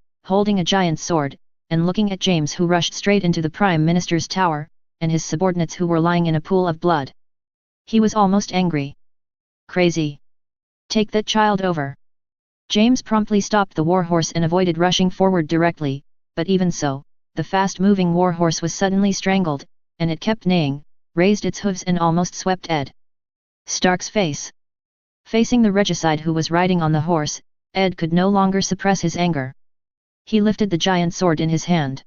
and looking at James, who rushed straight into the Prime Minister's tower, and his subordinates who were lying in a pool of blood. He was almost angry. Crazy. Take that child over. James promptly stopped the warhorse and avoided rushing forward directly, but even so, the fast-moving warhorse was suddenly strangled, and it kept neighing, raised its hooves and almost swept Ed Stark's face. Facing the regicide who was riding on the horse, Ed could no longer suppress his anger. He lifted the giant sword in his hand.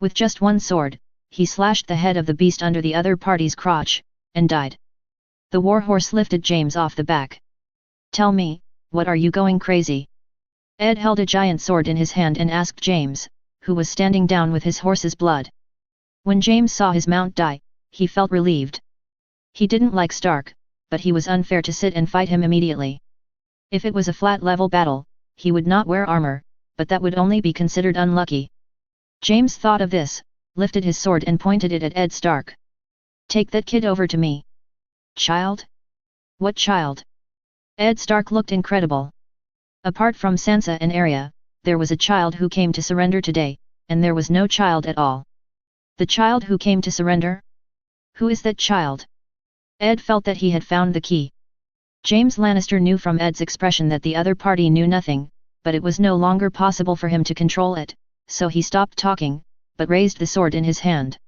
With just one sword, he slashed the head of the beast under the other party's crotch, and died. The warhorse lifted James off the back. Tell me, what are you going crazy? Ed held a giant sword in his hand and asked James, who was standing down with his horse's blood. When James saw his mount die, he felt relieved. He didn't like Stark, but he was unfair to sit and fight him immediately. If it was a flat-level battle, he would not wear armor, but that would only be considered unlucky. James thought of this, lifted his sword and pointed it at Ed Stark. Take that kid over to me. Child? What child? Ed Stark looked incredible. Apart from Sansa and Arya, there was a child who came to surrender today, and there was no child at all. The child who came to surrender? Who is that child? Ed felt that he had found the key. James Lannister knew from Ed's expression that the other party knew nothing, but it was no longer possible for him to control it, so he stopped talking, but raised the sword in his hand.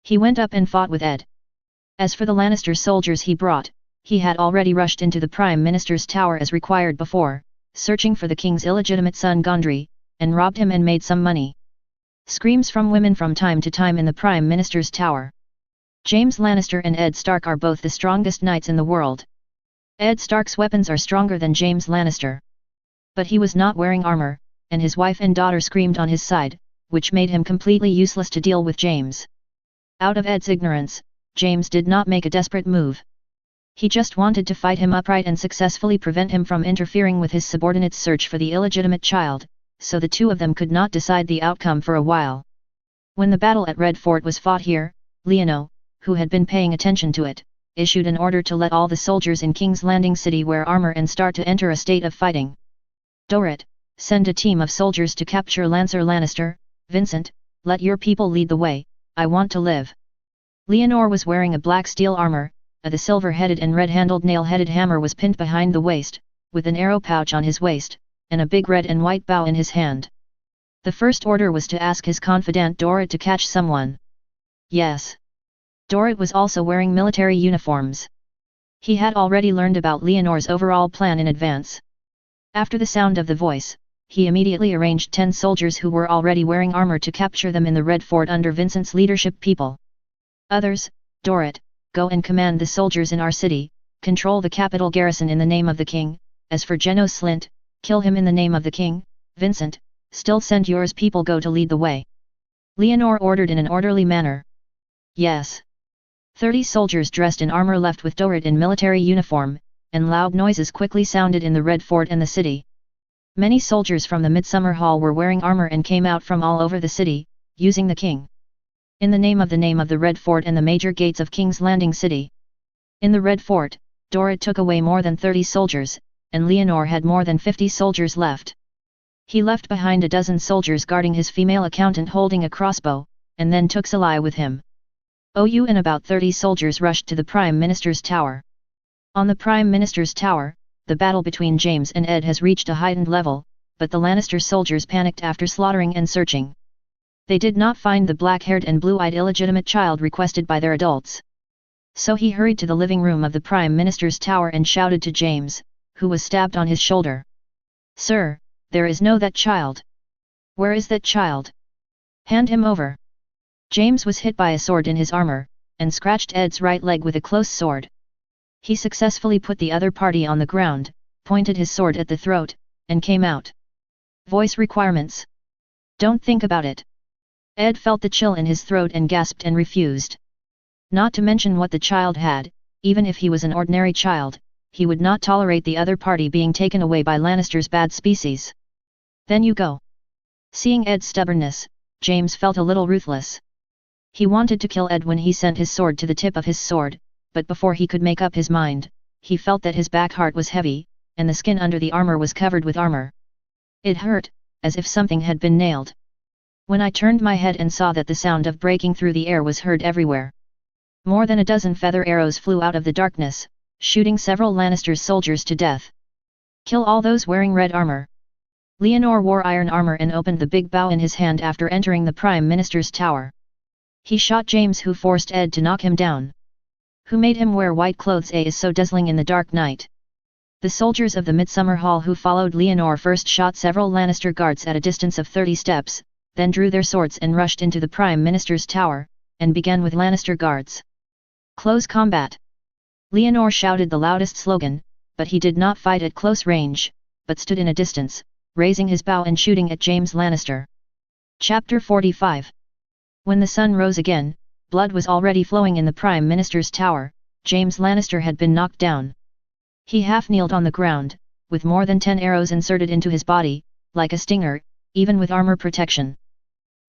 He went up and fought with Ed. As for the Lannister soldiers he brought, he had already rushed into the Prime Minister's tower as required before, searching for the king's illegitimate son Gondry, and robbed him and made some money. Screams from women from time to time in the Prime Minister's tower. James Lannister and Ed Stark are both the strongest knights in the world. Ed Stark's weapons are stronger than James Lannister. But he was not wearing armor, and his wife and daughter screamed on his side, which made him completely useless to deal with James. Out of Ed's ignorance, James did not make a desperate move. He just wanted to fight him upright and successfully prevent him from interfering with his subordinate's search for the illegitimate child, so the two of them could not decide the outcome for a while. When the battle at Red Fort was fought here, Leono, who had been paying attention to it, issued an order to let all the soldiers in King's Landing City wear armor and start to enter a state of fighting. Dorrit, send a team of soldiers to capture Lancer Lannister. Vincent, let your people lead the way, I want to live. Leonor was wearing a black steel armor, the silver-headed and red-handled nail-headed hammer was pinned behind the waist, with an arrow pouch on his waist, and a big red and white bow in his hand. The first order was to ask his confidant Dorrit to catch someone. Yes. Dorrit was also wearing military uniforms. He had already learned about Leonor's overall plan in advance. After the sound of the voice, he immediately arranged 10 soldiers who were already wearing armor to capture them in the Red Fort under Vincent's leadership. People. Others, Dorrit, go and command the soldiers in our city, control the capital garrison in the name of the king. As for Geno Slint, kill him in the name of the king. Vincent, still send yours people go to lead the way. Leonor ordered in an orderly manner. Yes. 30 soldiers dressed in armor left with Dorrit in military uniform, and loud noises quickly sounded in the Red Fort and the city. Many soldiers from the Midsummer Hall were wearing armor and came out from all over the city, using the king. In the name of the Red Fort and the major gates of King's Landing City. In the Red Fort, Dorrit took away more than 30 soldiers, and Leonor had more than 50 soldiers left. He left behind a dozen soldiers guarding his female accountant holding a crossbow, and then took Salai with him. OU and about 30 soldiers rushed to the Prime Minister's tower. On the Prime Minister's tower, the battle between James and Ed has reached a heightened level, but the Lannister soldiers panicked after slaughtering and searching. They did not find the black-haired and blue-eyed illegitimate child requested by their adults. So he hurried to the living room of the Prime Minister's tower and shouted to James, who was stabbed on his shoulder. "Sir, there is no that child. Where is that child? Hand him over." James was hit by a sword in his armor, and scratched Ed's right leg with a close sword. He successfully put the other party on the ground, pointed his sword at the throat, and came out. Voice requirements. Don't think about it. Ed felt the chill in his throat and gasped and refused. Not to mention what the child had, even if he was an ordinary child, he would not tolerate the other party being taken away by Lannister's bad species. Then you go. Seeing Ed's stubbornness, James felt a little ruthless. He wanted to kill Ed when he sent his sword to the tip of his sword, but before he could make up his mind, he felt that his back heart was heavy, and the skin under the armor was covered with armor. It hurt, as if something had been nailed. When I turned my head and saw that the sound of breaking through the air was heard everywhere. More than a dozen feather arrows flew out of the darkness, shooting several Lannister's soldiers to death. Kill all those wearing red armor. Leonor wore iron armor and opened the big bow in his hand after entering the Prime Minister's tower. He shot James, who forced Ed to knock him down. Who made him wear white clothes? Is so dazzling in the dark night. The soldiers of the Midsummer Hall who followed Leonor first shot several Lannister guards at a distance of 30 steps, then drew their swords and rushed into the Prime Minister's tower, and began with Lannister guards. Close combat. Leonor shouted the loudest slogan, but he did not fight at close range, but stood in a distance, raising his bow and shooting at James Lannister. Chapter 45. When the sun rose again, blood was already flowing in the Prime Minister's tower. James Lannister had been knocked down. He half-kneeled on the ground, with more than 10 arrows inserted into his body, like a stinger, even with armor protection.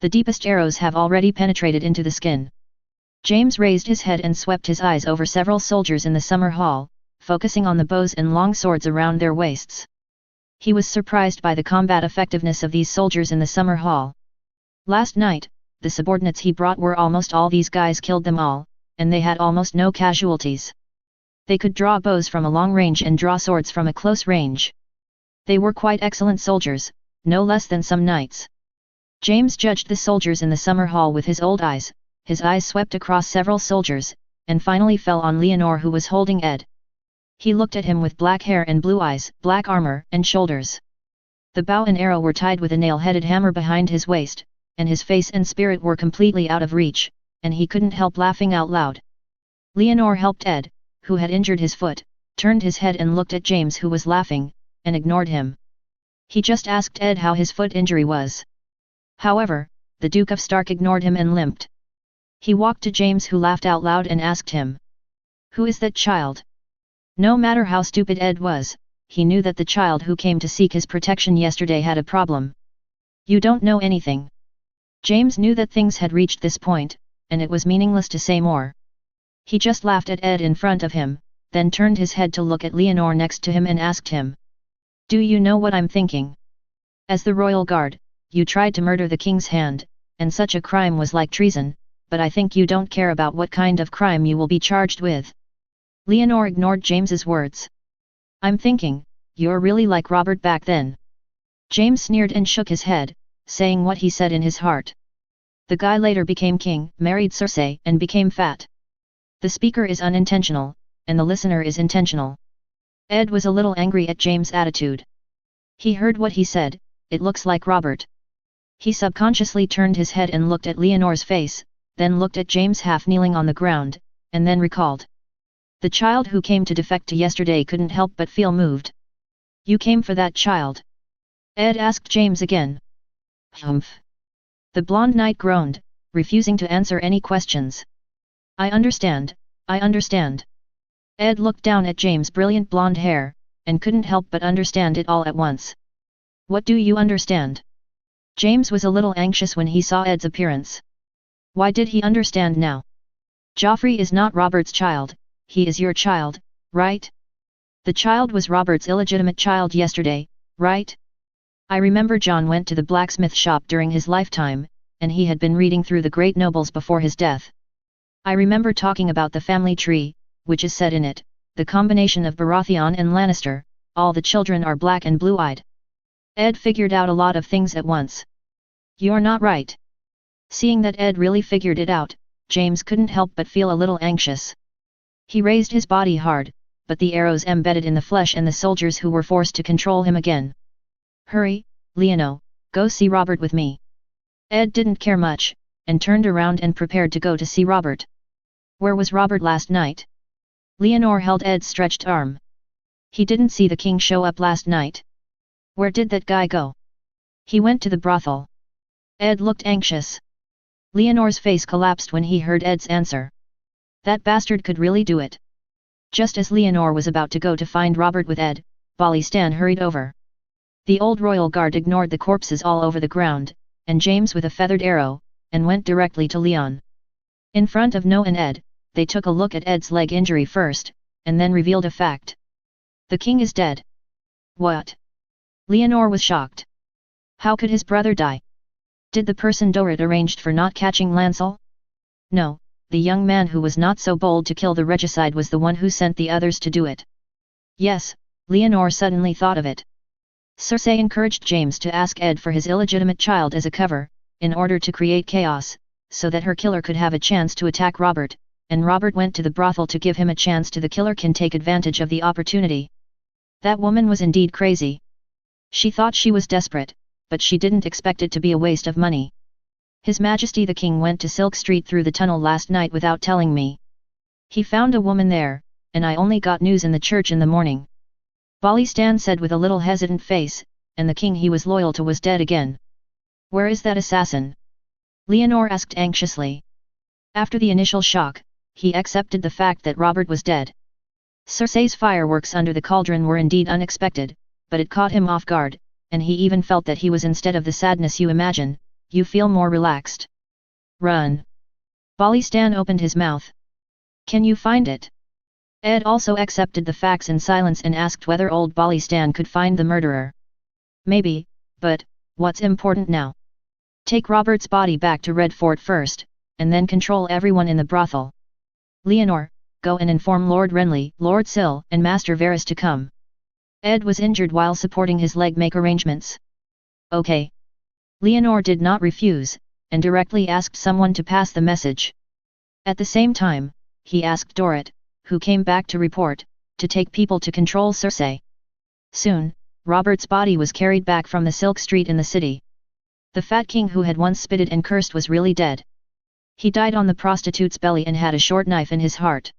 The deepest arrows have already penetrated into the skin. James raised his head and swept his eyes over several soldiers in the summer hall, focusing on the bows and long swords around their waists. He was surprised by the combat effectiveness of these soldiers in the summer hall. Last night, the subordinates he brought were almost all these guys killed them all, and they had almost no casualties. They could draw bows from a long range and draw swords from a close range. They were quite excellent soldiers, no less than some knights. James judged the soldiers in the summer hall with his old eyes. His eyes swept across several soldiers, and finally fell on Leonor, who was holding Ed. He looked at him with black hair and blue eyes, black armor and shoulders. The bow and arrow were tied with a nail-headed hammer behind his waist, and his face and spirit were completely out of reach, and he couldn't help laughing out loud. Leonor helped Ed, who had injured his foot, turned his head and looked at James, who was laughing, and ignored him. He just asked Ed how his foot injury was. However, the Duke of Stark ignored him and limped. He walked to James, who laughed out loud, and asked him, "Who is that child?" No matter how stupid Ed was, he knew that the child who came to seek his protection yesterday had a problem. "You don't know anything." James knew that things had reached this point, and it was meaningless to say more. He just laughed at Ed in front of him, then turned his head to look at Leonor next to him and asked him, "Do you know what I'm thinking? As the royal guard, you tried to murder the king's hand, and such a crime was like treason, but I think you don't care about what kind of crime you will be charged with." Leonor ignored James's words. "I'm thinking, you're really like Robert back then." James sneered and shook his head, saying what he said in his heart. "The guy later became king, married Cersei, and became fat." The speaker is unintentional, and the listener is intentional. Ed was a little angry at James' attitude. He heard what he said, "It looks like Robert." He subconsciously turned his head and looked at Leonor's face, then looked at James half kneeling on the ground, and then recalled. The child who came to defect to yesterday couldn't help but feel moved. "You came for that child?" Ed asked James again. "Humph." The blonde knight groaned, refusing to answer any questions. I understand." Ed looked down at James' brilliant blonde hair, and couldn't help but understand it all at once. "What do you understand?" James was a little anxious when he saw Ed's appearance. Why did he understand now? "Joffrey is not Robert's child, he is your child, right? The child was Robert's illegitimate child yesterday, right? I remember John went to the blacksmith shop during his lifetime, and he had been reading through the great nobles before his death. I remember talking about the family tree, which is said in it, the combination of Baratheon and Lannister, all the children are black and blue-eyed." Ed figured out a lot of things at once. "You're not right." Seeing that Ed really figured it out, James couldn't help but feel a little anxious. He raised his body hard, but the arrows embedded in the flesh and the soldiers who were forced to control him again. "Hurry, Leonor, go see Robert with me." Ed didn't care much, and turned around and prepared to go to see Robert. "Where was Robert last night?" Leonor held Ed's stretched arm. "He didn't see the king show up last night." "Where did that guy go?" "He went to the brothel." Ed looked anxious. Leonor's face collapsed when he heard Ed's answer. That bastard could really do it. Just as Leonor was about to go to find Robert with Ed, Balistan hurried over. The old royal guard ignored the corpses all over the ground, and James with a feathered arrow, and went directly to Leon. In front of No and Ed, they took a look at Ed's leg injury first, and then revealed a fact. "The king is dead." "What?" Leonor was shocked. How could his brother die? Did the person Dorit arranged for not catching Lancel? No, the young man who was not so bold to kill the regicide was the one who sent the others to do it. Yes, Leonor suddenly thought of it. Cersei encouraged James to ask Ed for his illegitimate child as a cover, in order to create chaos, so that her killer could have a chance to attack Robert, and Robert went to the brothel to give him a chance to the killer can take advantage of the opportunity. That woman was indeed crazy. She thought she was desperate, but she didn't expect it to be a waste of money. His Majesty the King went to Silk Street through the tunnel last night without telling me. He found a woman there, and I only got news in the church in the morning. Balistan said with a little hesitant face, and the king he was loyal to was dead again. Where is that assassin? Leonor asked anxiously. After the initial shock, he accepted the fact that Robert was dead. Cersei's fireworks under the cauldron were indeed unexpected, but it caught him off guard, and he even felt that he was instead of the sadness you imagine, you feel more relaxed. Run. Balistan opened his mouth. Can you find it? Ed also accepted the facts in silence and asked whether old Balistan could find the murderer. Maybe, but, what's important now? Take Robert's body back to Red Fort first, and then control everyone in the brothel. Leonor, go and inform Lord Renly, Lord Sill, and Master Varys to come. Ed was injured while supporting his leg. Make arrangements. Okay. Leonor did not refuse, and directly asked someone to pass the message. At the same time, he asked Dorrit, who came back to report, to take people to control Cersei. Soon, Robert's body was carried back from the Silk Street in the city. The fat king who had once spitted and cursed was really dead. He died on the prostitute's belly and had a short knife in his heart.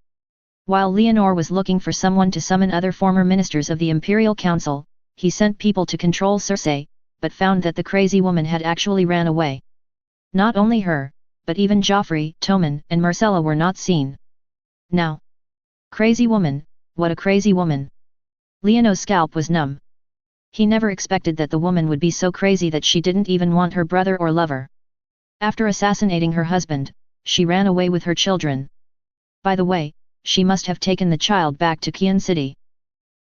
While Leonor was looking for someone to summon other former ministers of the Imperial Council, he sent people to control Cersei, but found that the crazy woman had actually ran away. Not only her, but even Joffrey, Tommen, and Myrcella were not seen. Now. Crazy woman, what a crazy woman. Leonor's scalp was numb. He never expected that the woman would be so crazy that she didn't even want her brother or lover. After assassinating her husband, she ran away with her children. By the way, she must have taken the child back to Kian City.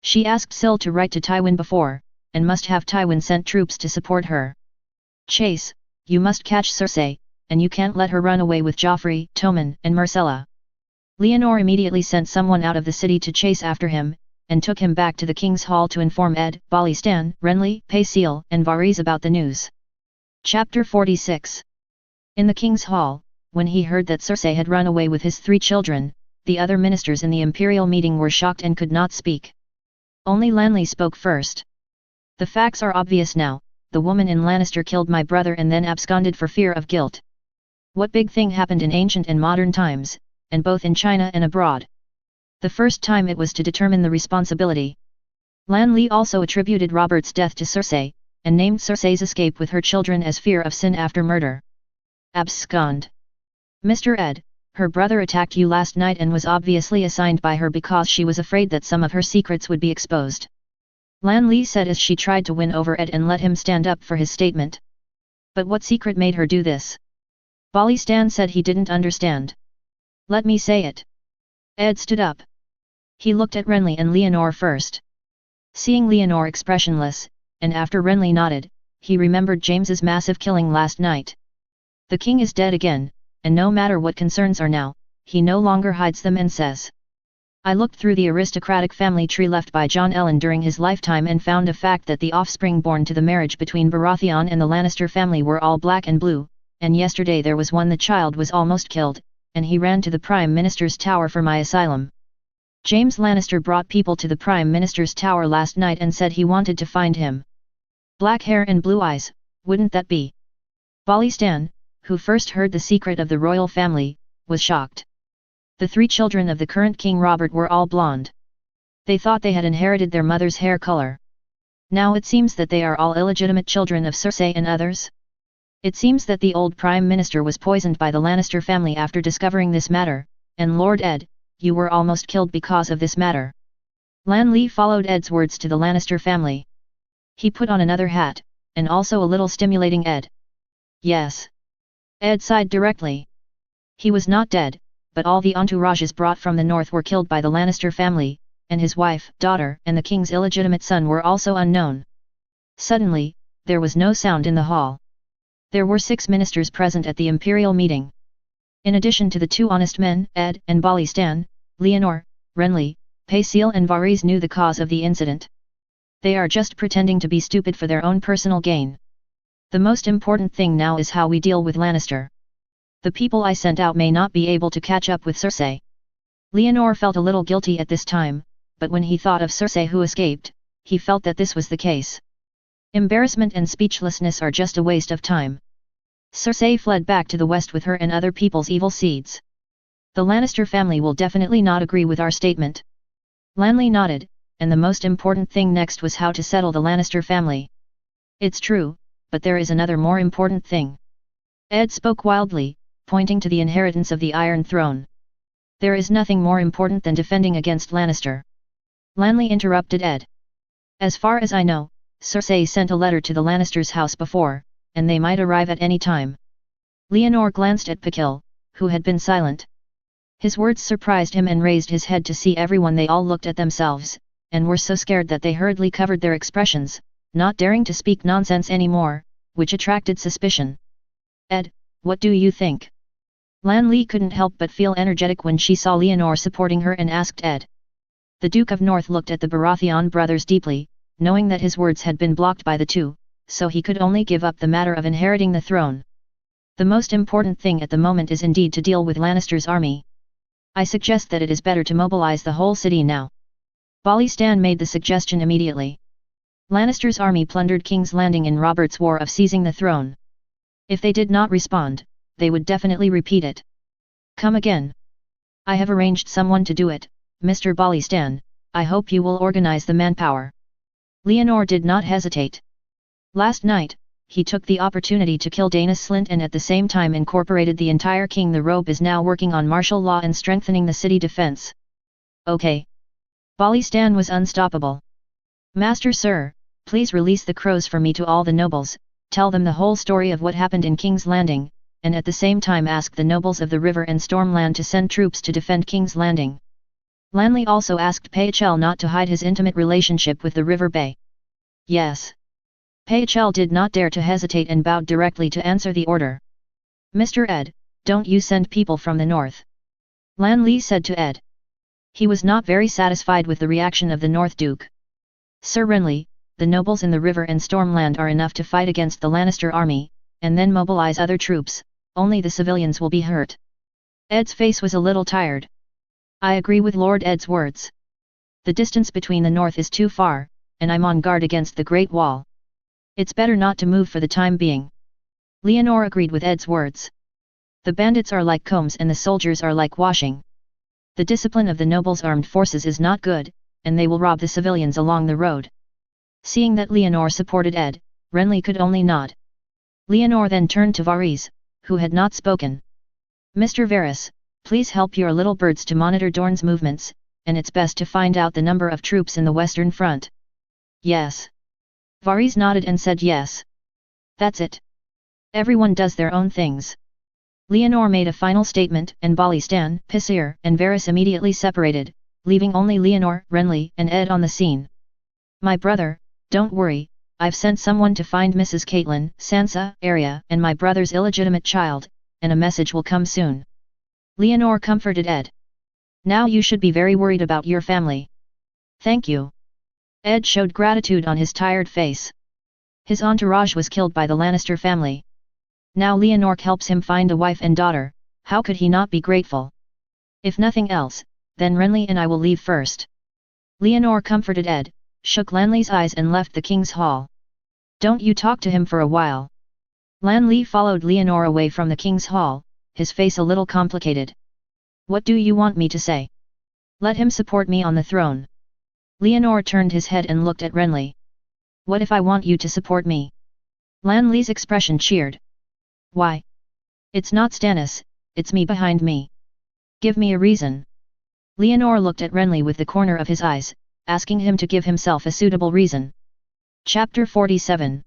She asked Syl to write to Tywin before, and must have Tywin sent troops to support her. Chase, you must catch Cersei, and you can't let her run away with Joffrey, Tommen, and Myrcella. Leonor immediately sent someone out of the city to chase after him, and took him back to the King's Hall to inform Ed, Ballystan, Renly, Pycelle, and Varys about the news. Chapter 46. In the King's Hall, when he heard that Cersei had run away with his 3 children, the other ministers in the imperial meeting were shocked and could not speak. Only Lanley spoke first. The facts are obvious now, the woman in Lannister killed my brother and then absconded for fear of guilt. What big thing happened in ancient and modern times, and both in China and abroad? The first time it was to determine the responsibility. Lanley also attributed Robert's death to Cersei, and named Cersei's escape with her children as fear of sin after murder. Abscond. Mr. Ed, her brother attacked you last night and was obviously assigned by her because she was afraid that some of her secrets would be exposed. Lanley said as she tried to win over Ed and let him stand up for his statement. But what secret made her do this? Ballystan said he didn't understand. Let me say it. Ed stood up. He looked at Renly and Leonor first. Seeing Leonor expressionless, and after Renly nodded, he remembered James's massive killing last night. The king is dead again, and no matter what concerns are now, he no longer hides them and says. I looked through the aristocratic family tree left by John Ellen during his lifetime and found a fact that the offspring born to the marriage between Baratheon and the Lannister family were all black and blue, and yesterday there was one the child was almost killed, and he ran to the Prime Minister's tower for my asylum. James Lannister brought people to the Prime Minister's tower last night and said he wanted to find him. Black hair and blue eyes, wouldn't that be? Ballystan, who first heard the secret of the royal family, was shocked. The 3 children of the current King Robert were all blonde. They thought they had inherited their mother's hair color. Now it seems that they are all illegitimate children of Cersei and others. It seems that the old Prime Minister was poisoned by the Lannister family after discovering this matter, and Lord Ed, you were almost killed because of this matter. Lanley followed Ed's words to the Lannister family. He put on another hat, and also a little stimulating Ed. Yes. Ed sighed directly. He was not dead, but all the entourages brought from the north were killed by the Lannister family, and his wife, daughter, and the king's illegitimate son were also unknown. Suddenly, there was no sound in the hall. There were 6 ministers present at the imperial meeting. In addition to the 2 honest men, Ed and Ballystan, Leonor, Renly, Pycelle and Varys knew the cause of the incident. They are just pretending to be stupid for their own personal gain. The most important thing now is how we deal with Lannister. The people I sent out may not be able to catch up with Cersei. Leonor felt a little guilty at this time, but when he thought of Cersei who escaped, he felt that this was the case. Embarrassment and speechlessness are just a waste of time. Cersei fled back to the west with her and other people's evil seeds. The Lannister family will definitely not agree with our statement. Lanley nodded, and the most important thing next was how to settle the Lannister family. It's true, but there is another more important thing. Ed spoke wildly, pointing to the inheritance of the Iron Throne. There is nothing more important than defending against Lannister. Lanley interrupted Ed. As far as I know, Cersei sent a letter to the Lannisters' house before, and they might arrive at any time. Leonor glanced at Pycelle, who had been silent. His words surprised him and raised his head to see everyone. They all looked at themselves, and were so scared that they hurriedly covered their expressions, not daring to speak nonsense anymore, which attracted suspicion. Ed, what do you think? Lan Li couldn't help but feel energetic when she saw Leonor supporting her and asked Ed. The Duke of North looked at the Baratheon brothers deeply, knowing that his words had been blocked by the two, so he could only give up the matter of inheriting the throne. The most important thing at the moment is indeed to deal with Lannister's army. I suggest that it is better to mobilize the whole city now. Bolly Stan made the suggestion immediately. Lannister's army plundered King's Landing in Robert's War of seizing the throne. If they did not respond, they would definitely repeat it. Come again. I have arranged someone to do it, Mr. Bolly Stan, I hope you will organize the manpower. Leonor did not hesitate. Last night, he took the opportunity to kill Dana Slint and at the same time incorporated the entire King. The Robe is now working on martial law and strengthening the city defense. Okay. Bolly Stan was unstoppable. Master Sir, please release the crows for me to all the nobles, tell them the whole story of what happened in King's Landing, and at the same time ask the nobles of the river and Stormland to send troops to defend King's Landing. Lanley also asked Pachel not to hide his intimate relationship with the River Bay. Yes. Pachel did not dare to hesitate and bowed directly to answer the order. Mr. Ed, don't you send people from the north. Lanley said to Ed. He was not very satisfied with the reaction of the North Duke. Sir Renly, the nobles in the river and Stormland are enough to fight against the Lannister army, and then mobilize other troops, only the civilians will be hurt. Ed's face was a little tired. I agree with Lord Ed's words. The distance between the north is too far, and I'm on guard against the Great Wall. It's better not to move for the time being. Leonor agreed with Ed's words. The bandits are like combs and the soldiers are like washing. The discipline of the nobles' armed forces is not good, and they will rob the civilians along the road. Seeing that Leonor supported Ed, Renly could only nod. Leonor then turned to Varys, who had not spoken. Mr. Varys, please help your little birds to monitor Dorne's movements, and it's best to find out the number of troops in the Western Front. Yes. Varys nodded and said yes. That's it. Everyone does their own things. Leonor made a final statement and Bolly Stan, Pisir and Varys immediately separated, leaving only Leonor, Renly and Ed on the scene. My brother, don't worry, I've sent someone to find Mrs. Caitlin, Sansa, Arya and my brother's illegitimate child, and a message will come soon. Leonor comforted Ed. Now you should be very worried about your family. Thank you. Ed showed gratitude on his tired face. His entourage was killed by the Lannister family. Now Leonor helps him find a wife and daughter, how could he not be grateful? If nothing else, then Renly and I will leave first. Leonor comforted Ed, shook Lanley's eyes and left the king's hall. Don't you talk to him for a while. Lanley followed Leonor away from the king's hall, his face a little complicated. What do you want me to say? Let him support me on the throne. Leonor turned his head and looked at Renly. What if I want you to support me? Lanley's expression cheered. Why? It's not Stannis, it's me behind me. Give me a reason. Leonor looked at Renly with the corner of his eyes, asking him to give himself a suitable reason. Chapter 47.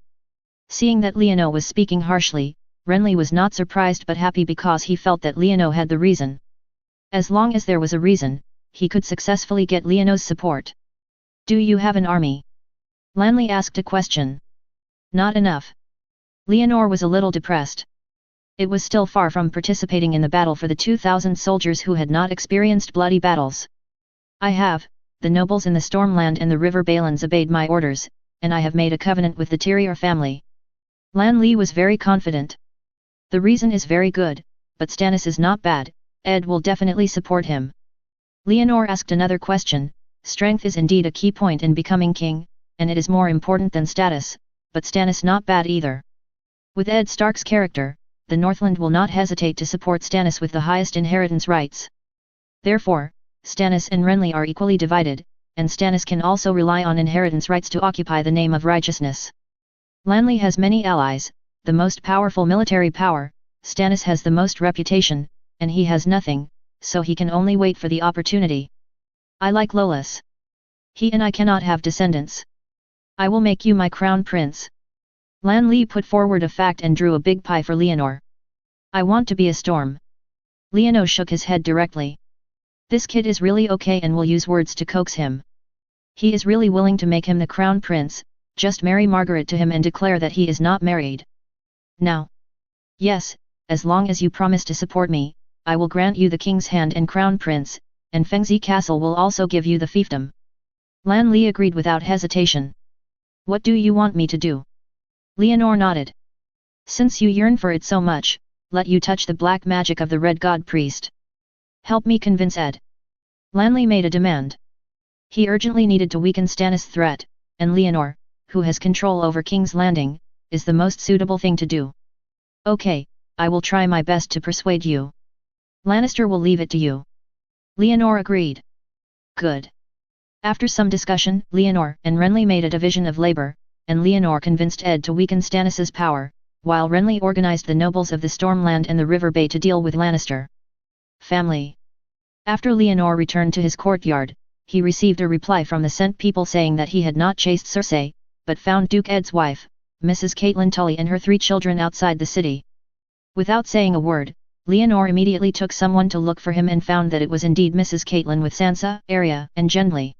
Seeing that Leonor was speaking harshly, Renly was not surprised but happy because he felt that Leonor had the reason. As long as there was a reason, he could successfully get Leonor's support. Do you have an army? Lanley asked a question. Not enough. Leonor was a little depressed. It was still far from participating in the battle for the 2,000 soldiers who had not experienced bloody battles. I have, the nobles in the Stormland and the River Balins obeyed my orders, and I have made a covenant with the Tyrion family. Lanley was very confident. The reason is very good, but Stannis is not bad, Ed will definitely support him. Leonor asked another question, strength is indeed a key point in becoming king, and it is more important than status, but Stannis not bad either. With Ed Stark's character, the Northland will not hesitate to support Stannis with the highest inheritance rights. Therefore, Stannis and Renly are equally divided, and Stannis can also rely on inheritance rights to occupy the name of righteousness. Lanley has many allies, the most powerful military power, Stannis has the most reputation, and he has nothing, so he can only wait for the opportunity. I like Lolas. He and I cannot have descendants. I will make you my crown prince. Lanley put forward a fact and drew a big pie for Leonor. I want to be a storm. Leonor shook his head directly. This kid is really okay and will use words to coax him. He is really willing to make him the crown prince, just marry Margaret to him and declare that he is not married. Now. Yes, as long as you promise to support me, I will grant you the king's hand and crown prince, and Fengzi Castle will also give you the fiefdom. Lan Li agreed without hesitation. What do you want me to do? Leonore nodded. Since you yearn for it so much, let you touch the black magic of the Red God Priest. Help me convince Ed. Lan Li made a demand. He urgently needed to weaken Stannis' threat, and Leonore, who has control over King's Landing, is the most suitable thing to do. Okay, I will try my best to persuade you. Lannister will leave it to you. Leonore agreed. Good. After some discussion, Leonore and Renly made a division of labor, and Leonore convinced Ed to weaken Stannis' power, while Renly organized the nobles of the Stormland and the River Bay to deal with Lannister family. After Leonore returned to his courtyard, he received a reply from the Scent people saying that he had not chased Cersei, but found Duke Ed's wife, Mrs. Catelyn Tully and her 3 children outside the city. Without saying a word, Leonore immediately took someone to look for him and found that it was indeed Mrs. Catelyn with Sansa, Arya, and Gendry.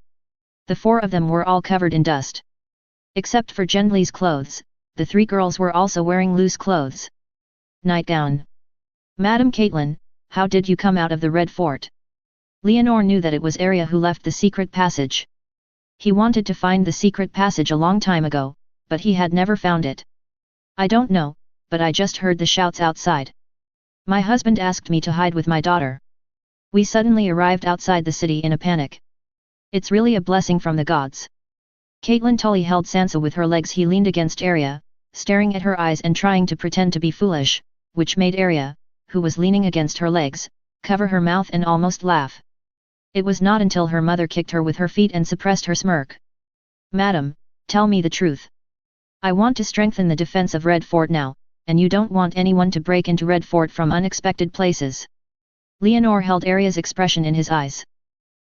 The 4 of them were all covered in dust. Except for Gendry's clothes, the 3 girls were also wearing loose clothes. Nightgown. Madam Catelyn, how did you come out of the Red Fort? Leonore knew that it was Arya who left the secret passage. He wanted to find the secret passage a long time ago, but he had never found it. I don't know, but I just heard the shouts outside. My husband asked me to hide with my daughter. We suddenly arrived outside the city in a panic. It's really a blessing from the gods. Catelyn Tully held Sansa with her legs. He leaned against Arya, staring at her eyes and trying to pretend to be foolish, which made Arya, who was leaning against her legs, cover her mouth and almost laugh. It was not until her mother kicked her with her feet and suppressed her smirk. Madam, tell me the truth. I want to strengthen the defense of Red Fort now, and you don't want anyone to break into Red Fort from unexpected places. Leonore held Arya's expression in his eyes.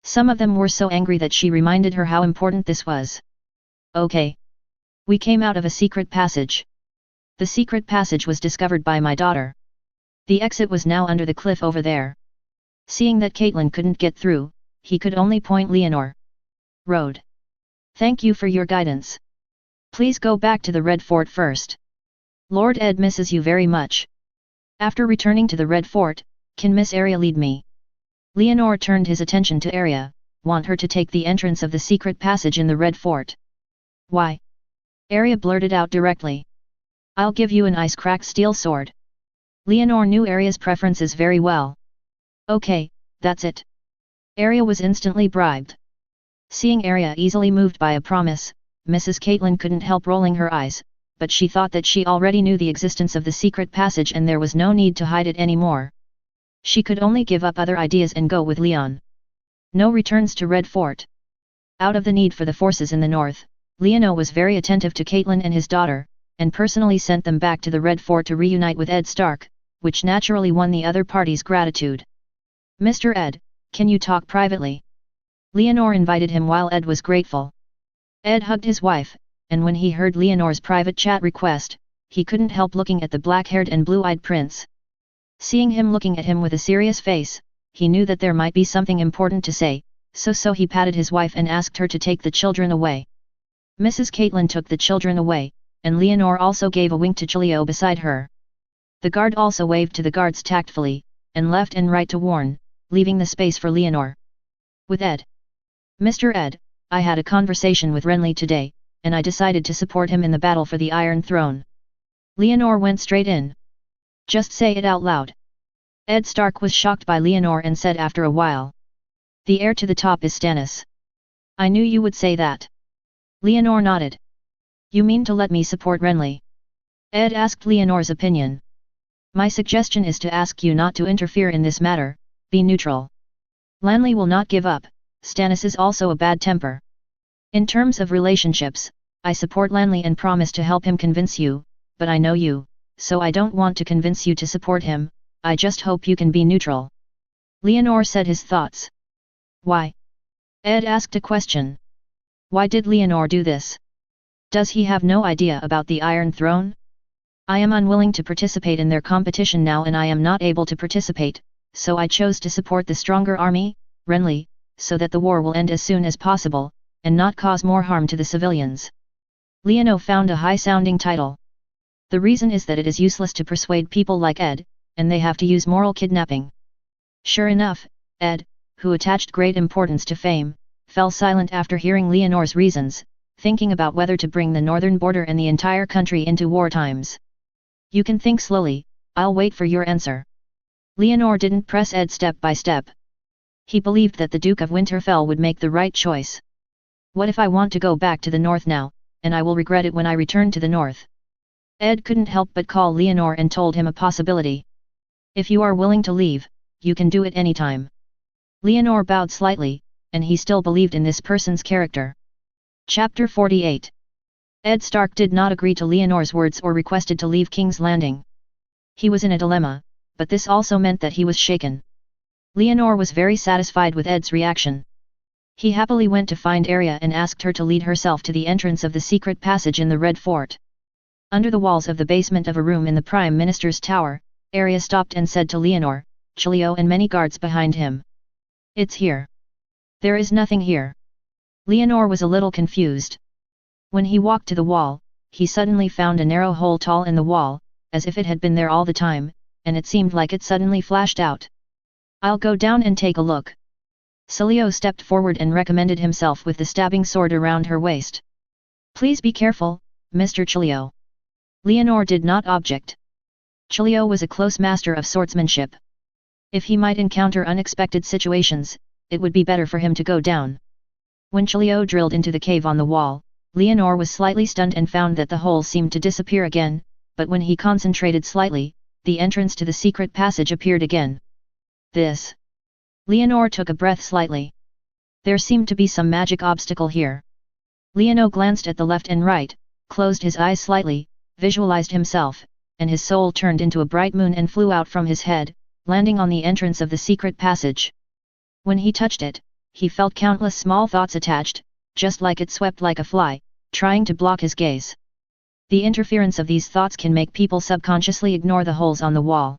Some of them were so angry that she reminded her how important this was. Okay. We came out of a secret passage. The secret passage was discovered by my daughter. The exit was now under the cliff over there. Seeing that Catelyn couldn't get through, he could only point Leonore. Road. Thank you for your guidance. Please go back to the Red Fort first. Lord Ed misses you very much. After returning to the Red Fort, can Miss Arya lead me? Leonore turned his attention to Arya, want her to take the entrance of the secret passage in the Red Fort. Why? Arya blurted out directly. I'll give you an ice-cracked steel sword. Leonore knew Arya's preferences very well. Okay, that's it. Arya was instantly bribed. Seeing Arya easily moved by a promise, Mrs. Catelyn couldn't help rolling her eyes, but she thought that she already knew the existence of the secret passage and there was no need to hide it anymore. She could only give up other ideas and go with Leon. No returns to Red Fort. Out of the need for the forces in the north, Leonore was very attentive to Catelyn and his daughter, and personally sent them back to the Red Fort to reunite with Ed Stark, which naturally won the other party's gratitude. Mr. Ed, can you talk privately? Leonore invited him while Ed was grateful. Ed hugged his wife, and when he heard Leonore's private chat request, he couldn't help looking at the black-haired and blue-eyed prince. Seeing him looking at him with a serious face, he knew that there might be something important to say, so he patted his wife and asked her to take the children away. Mrs. Catelyn took the children away, and Leonore also gave a wink to Chilio beside her. The guard also waved to the guards tactfully, and left and right to warn, leaving the space for Leonore. With Ed. Mr. Ed, I had a conversation with Renly today, and I decided to support him in the battle for the Iron Throne. Leonore went straight in. Just say it out loud. Ed Stark was shocked by Leonore and said after a while. The heir to the top is Stannis. I knew you would say that. Leonore nodded. You mean to let me support Renly? Ed asked Leonore's opinion. My suggestion is to ask you not to interfere in this matter, be neutral. Lanley will not give up, Stannis is also a bad temper. In terms of relationships, I support Lanley and promise to help him convince you, but I know you, so I don't want to convince you to support him, I just hope you can be neutral. Leonore said his thoughts. Why? Ed asked a question. Why did Leonore do this? Does he have no idea about the Iron Throne? I am unwilling to participate in their competition now and I am not able to participate, so I chose to support the stronger army, Renly, so that the war will end as soon as possible, and not cause more harm to the civilians. Leonore found a high-sounding title. The reason is that it is useless to persuade people like Ed, and they have to use moral kidnapping. Sure enough, Ed, who attached great importance to fame, fell silent after hearing Leonore's reasons, thinking about whether to bring the northern border and the entire country into war times. You can think slowly, I'll wait for your answer. Leonore didn't press Ed step by step. He believed that the Duke of Winterfell would make the right choice. What if I want to go back to the north now, and I will regret it when I return to the north? Ed couldn't help but call Leonore and told him a possibility. If you are willing to leave, you can do it anytime. Leonore bowed slightly, and he still believed in this person's character. Chapter 48. Ed Stark did not agree to Leonore's words or requested to leave King's Landing. He was in a dilemma, but this also meant that he was shaken. Leonore was very satisfied with Ed's reaction. He happily went to find Arya and asked her to lead herself to the entrance of the secret passage in the Red Fort. Under the walls of the basement of a room in the Prime Minister's tower, Arya stopped and said to Leonore, Chilio and many guards behind him. It's here. There is nothing here. Leonore was a little confused. When he walked to the wall, he suddenly found a narrow hole tall in the wall, as if it had been there all the time, and it seemed like it suddenly flashed out. I'll go down and take a look. Chilio stepped forward and recommended himself with the stabbing sword around her waist. Please be careful, Mr. Chilio. Leonore did not object. Chilio was a close master of swordsmanship. If he might encounter unexpected situations, it would be better for him to go down. When Chilio drilled into the cave on the wall, Leonore was slightly stunned and found that the hole seemed to disappear again, but when he concentrated slightly, the entrance to the secret passage appeared again. This. Leonore took a breath slightly. There seemed to be some magic obstacle here. Leonore glanced at the left and right, closed his eyes slightly, visualized himself, and his soul turned into a bright moon and flew out from his head, landing on the entrance of the secret passage. When he touched it, he felt countless small thoughts attached, just like it swept like a fly, trying to block his gaze. The interference of these thoughts can make people subconsciously ignore the holes on the wall.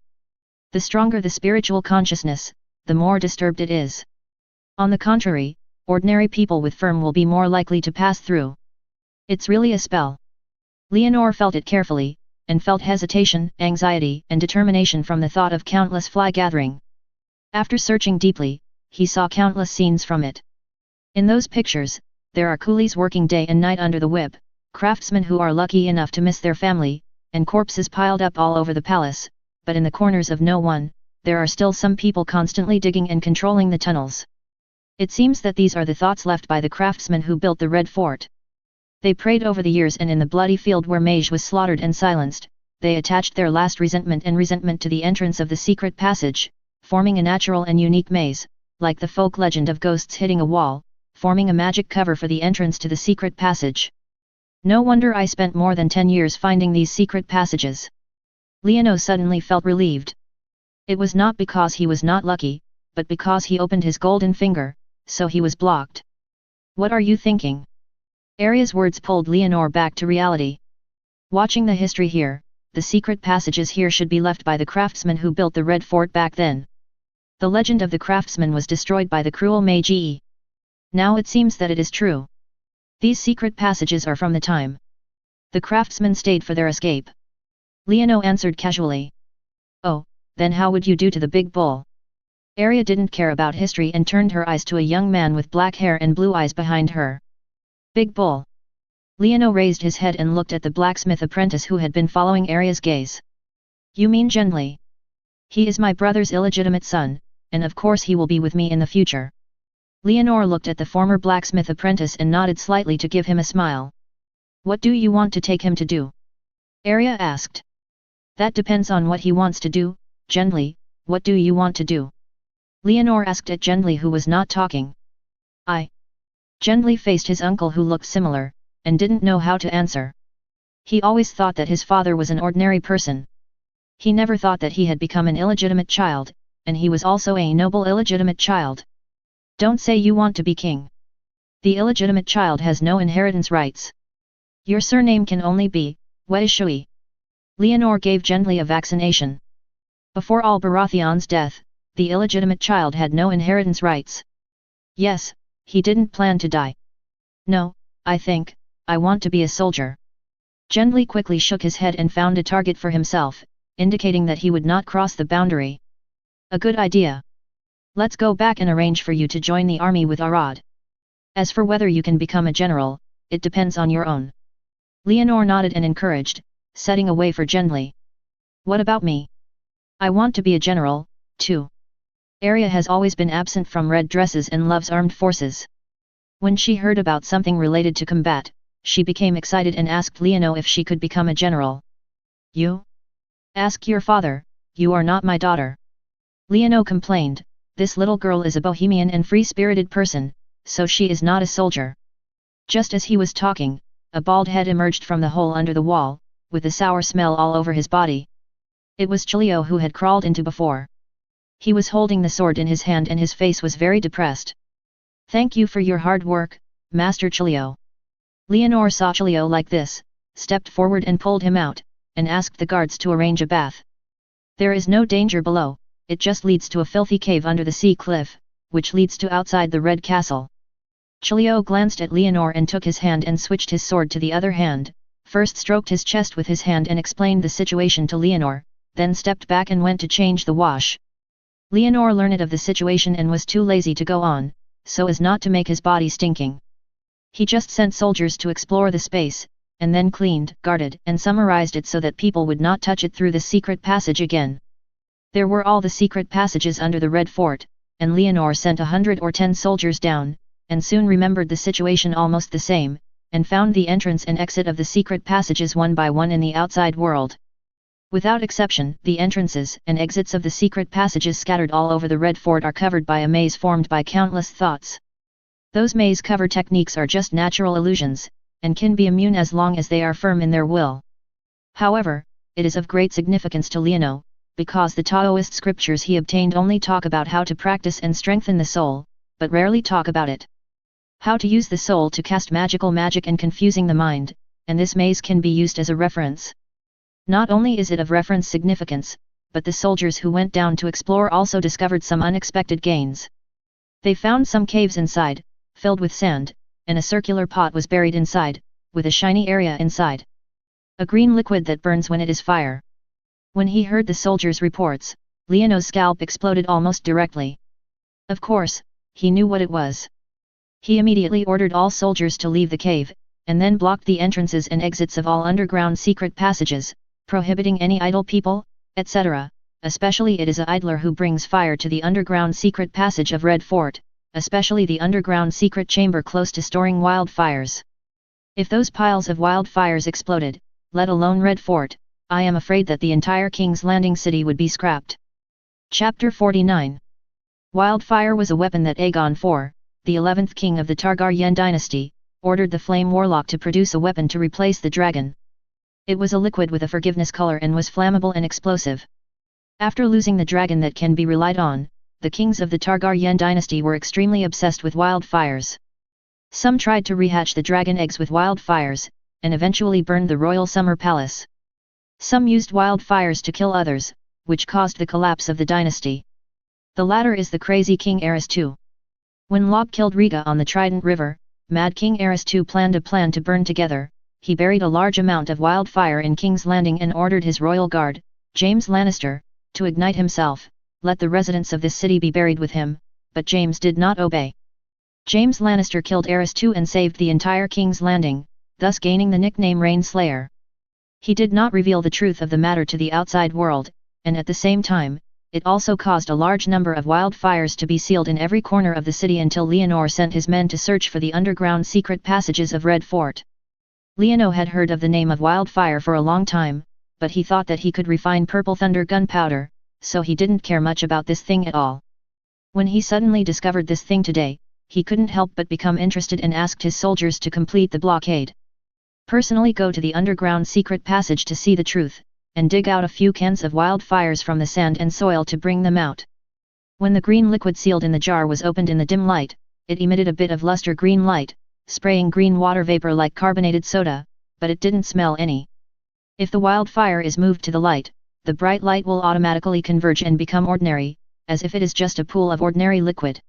The stronger the spiritual consciousness, the more disturbed it is. On the contrary, ordinary people with firm will be more likely to pass through. It's really a spell. Leonore felt it carefully, and felt hesitation, anxiety, and determination from the thought of countless fly gathering. After searching deeply, he saw countless scenes from it. In those pictures, there are coolies working day and night under the whip, craftsmen who are lucky enough to miss their family, and corpses piled up all over the palace, but in the corners of no one, there are still some people constantly digging and controlling the tunnels. It seems that these are the thoughts left by the craftsmen who built the Red Fort. They prayed over the years, and in the bloody field where Mage was slaughtered and silenced, they attached their last resentment to the entrance of the secret passage, forming a natural and unique maze, like the folk legend of ghosts hitting a wall, forming a magic cover for the entrance to the secret passage. No wonder I spent more than 10 years finding these secret passages. Leonore suddenly felt relieved. It was not because he was not lucky, but because he opened his golden finger, so he was blocked. What are you thinking? Arya's words pulled Leonore back to reality. Watching the history here, the secret passages here should be left by the craftsmen who built the Red Fort back then. The legend of the craftsman was destroyed by the cruel Magi. Now it seems that it is true. These secret passages are from the time the craftsmen stayed for their escape. Leonore answered casually. Oh, then how would you do to the big bull? Arya didn't care about history and turned her eyes to a young man with black hair and blue eyes behind her. Big bull. Leonore raised his head and looked at the blacksmith apprentice who had been following Arya's gaze. You mean Gendley? He is my brother's illegitimate son, and of course he will be with me in the future. Leonore looked at the former blacksmith apprentice and nodded slightly to give him a smile. What do you want to take him to do? Arya asked. That depends on what he wants to do. Gendley, what do you want to do? Leonore asked at Gendley, who was not talking. Gendley faced his uncle, who looked similar, and didn't know how to answer. He always thought that his father was an ordinary person. He never thought that he had become an illegitimate child, and he was also a noble illegitimate child. Don't say you want to be king. The illegitimate child has no inheritance rights. Your surname can only be Wei Shui. Leonore gave Gendley a vaccination. Before all Baratheon's death, the illegitimate child had no inheritance rights. Yes, he didn't plan to die. No, I want to be a soldier. Gendley quickly shook his head and found a target for himself, indicating that he would not cross the boundary. A good idea. Let's go back and arrange for you to join the army with Arad. As for whether you can become a general, it depends on your own. Leonor nodded and encouraged, setting a way for Gendley. What about me? I want to be a general, too. Arya has always been absent from red dresses and loves armed forces. When she heard about something related to combat, she became excited and asked Leonor if she could become a general. You? Ask your father, you are not my daughter. Leonor complained, this little girl is a bohemian and free-spirited person, so she is not a soldier. Just as he was talking, a bald head emerged from the hole under the wall, with a sour smell all over his body. It was Chilio who had crawled into before. He was holding the sword in his hand and his face was very depressed. Thank you for your hard work, Master Chilio. Leonor saw Chilio like this, stepped forward and pulled him out, and asked the guards to arrange a bath. There is no danger below, it just leads to a filthy cave under the sea cliff, which leads to outside the Red Castle. Chilio glanced at Leonor and took his hand and switched his sword to the other hand, first stroked his chest with his hand and explained the situation to Leonor, then stepped back and went to change the wash. Leonor learned of the situation and was too lazy to go on, so as not to make his body stinking. He just sent soldiers to explore the space, and then cleaned, guarded, and summarized it so that people would not touch it through the secret passage again. There were all the secret passages under the Red Fort, and Leonor sent 110 soldiers down, and soon remembered the situation almost the same, and found the entrance and exit of the secret passages one by one in the outside world. Without exception, the entrances and exits of the secret passages scattered all over the Red Fort are covered by a maze formed by countless thoughts. Those maze cover techniques are just natural illusions, and can be immune as long as they are firm in their will. However, it is of great significance to Leonor, because the Taoist scriptures he obtained only talk about how to practice and strengthen the soul, but rarely talk about it. How to use the soul to cast magical magic and confusing the mind, and this maze can be used as a reference. Not only is it of reference significance, but the soldiers who went down to explore also discovered some unexpected gains. They found some caves inside, filled with sand, and a circular pot was buried inside, with a shiny area inside. A green liquid that burns when it is fire. When he heard the soldiers' reports, Leonor's scalp exploded almost directly. Of course, he knew what it was. He immediately ordered all soldiers to leave the cave, and then blocked the entrances and exits of all underground secret passages, prohibiting any idle people, etc., especially it is a idler who brings fire to the underground secret passage of Red Fort, especially the underground secret chamber close to storing wildfires. If those piles of wildfires exploded, let alone Red Fort, I am afraid that the entire King's Landing city would be scrapped. Chapter 49. Wildfire was a weapon that Aegon IV, the 11th king of the Targaryen dynasty, ordered the Flame Warlock to produce a weapon to replace the dragon. It was a liquid with a forgiveness color and was flammable and explosive. After losing the dragon that can be relied on, the kings of the Targaryen dynasty were extremely obsessed with wildfires. Some tried to rehatch the dragon eggs with wildfires, and eventually burned the royal summer palace. Some used wildfires to kill others, which caused the collapse of the dynasty. The latter is the crazy King Aerys II. When Log killed Rhaega on the Trident River, Mad King Aerys II planned a plan to burn together. He buried a large amount of wildfire in King's Landing and ordered his royal guard, James Lannister, to ignite himself, let the residents of this city be buried with him, but James did not obey. James Lannister killed Aerys II and saved the entire King's Landing, thus gaining the nickname Rainslayer. He did not reveal the truth of the matter to the outside world, and at the same time, it also caused a large number of wildfires to be sealed in every corner of the city until Leonor sent his men to search for the underground secret passages of Red Fort. Leonor had heard of the name of wildfire for a long time, but he thought that he could refine purple thunder gunpowder, so he didn't care much about this thing at all. When he suddenly discovered this thing today, he couldn't help but become interested and asked his soldiers to complete the blockade. Personally go to the underground secret passage to see the truth, and dig out a few cans of wildfires from the sand and soil to bring them out. When the green liquid sealed in the jar was opened in the dim light, it emitted a bit of luster green light, spraying green water vapor like carbonated soda, but it didn't smell any. If the wildfire is moved to the light, the bright light will automatically converge and become ordinary, as if it is just a pool of ordinary liquid.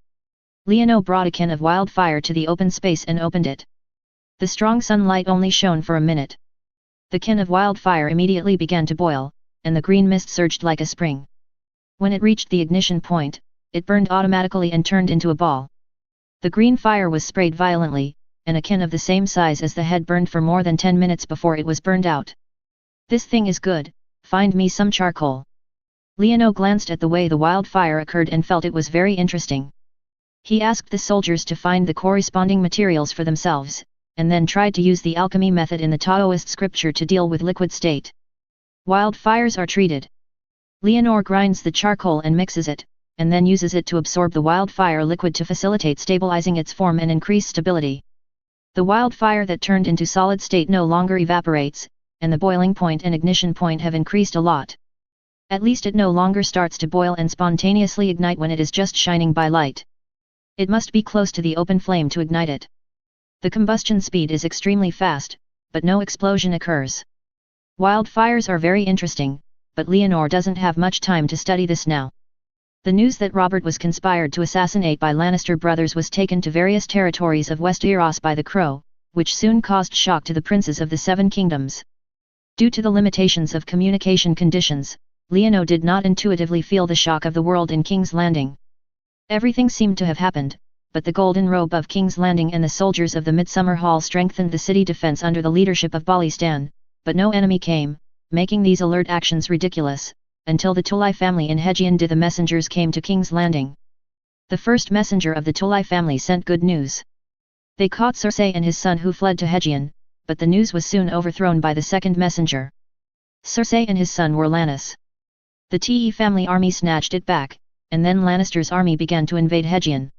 Leonor brought a can of wildfire to the open space and opened it. The strong sunlight only shone for a minute. The kin of wildfire immediately began to boil, and the green mist surged like a spring. When it reached the ignition point, it burned automatically and turned into a ball. The green fire was sprayed violently, and a kin of the same size as the head burned for more than 10 minutes before it was burned out. "This thing is good, find me some charcoal." Leono glanced at the way the wildfire occurred and felt it was very interesting. He asked the soldiers to find the corresponding materials for themselves, and then tried to use the alchemy method in the Taoist scripture to deal with liquid state. Wildfires are treated. Leonor grinds the charcoal and mixes it, and then uses it to absorb the wildfire liquid to facilitate stabilizing its form and increase stability. The wildfire that turned into solid state no longer evaporates, and the boiling point and ignition point have increased a lot. At least it no longer starts to boil and spontaneously ignite when it is just shining by light. It must be close to the open flame to ignite it. The combustion speed is extremely fast, but no explosion occurs. Wildfires are very interesting, but Leonor doesn't have much time to study this now. The news that Robert was conspired to assassinate by Lannister brothers was taken to various territories of Westeros by the Crow, which soon caused shock to the princes of the Seven Kingdoms. Due to the limitations of communication conditions, Leono did not intuitively feel the shock of the world in King's Landing. Everything seemed to have happened, but the golden robe of King's Landing and the soldiers of the Midsummer Hall strengthened the city defense under the leadership of Balistan, but no enemy came, making these alert actions ridiculous, until the Tully family in Hegion the messengers came to King's Landing. The first messenger of the Tully family sent good news. They caught Cersei and his son who fled to Hegion, but the news was soon overthrown by the second messenger. Cersei and his son were Lannis. The Te family army snatched it back, and then Lannister's army began to invade Hegion.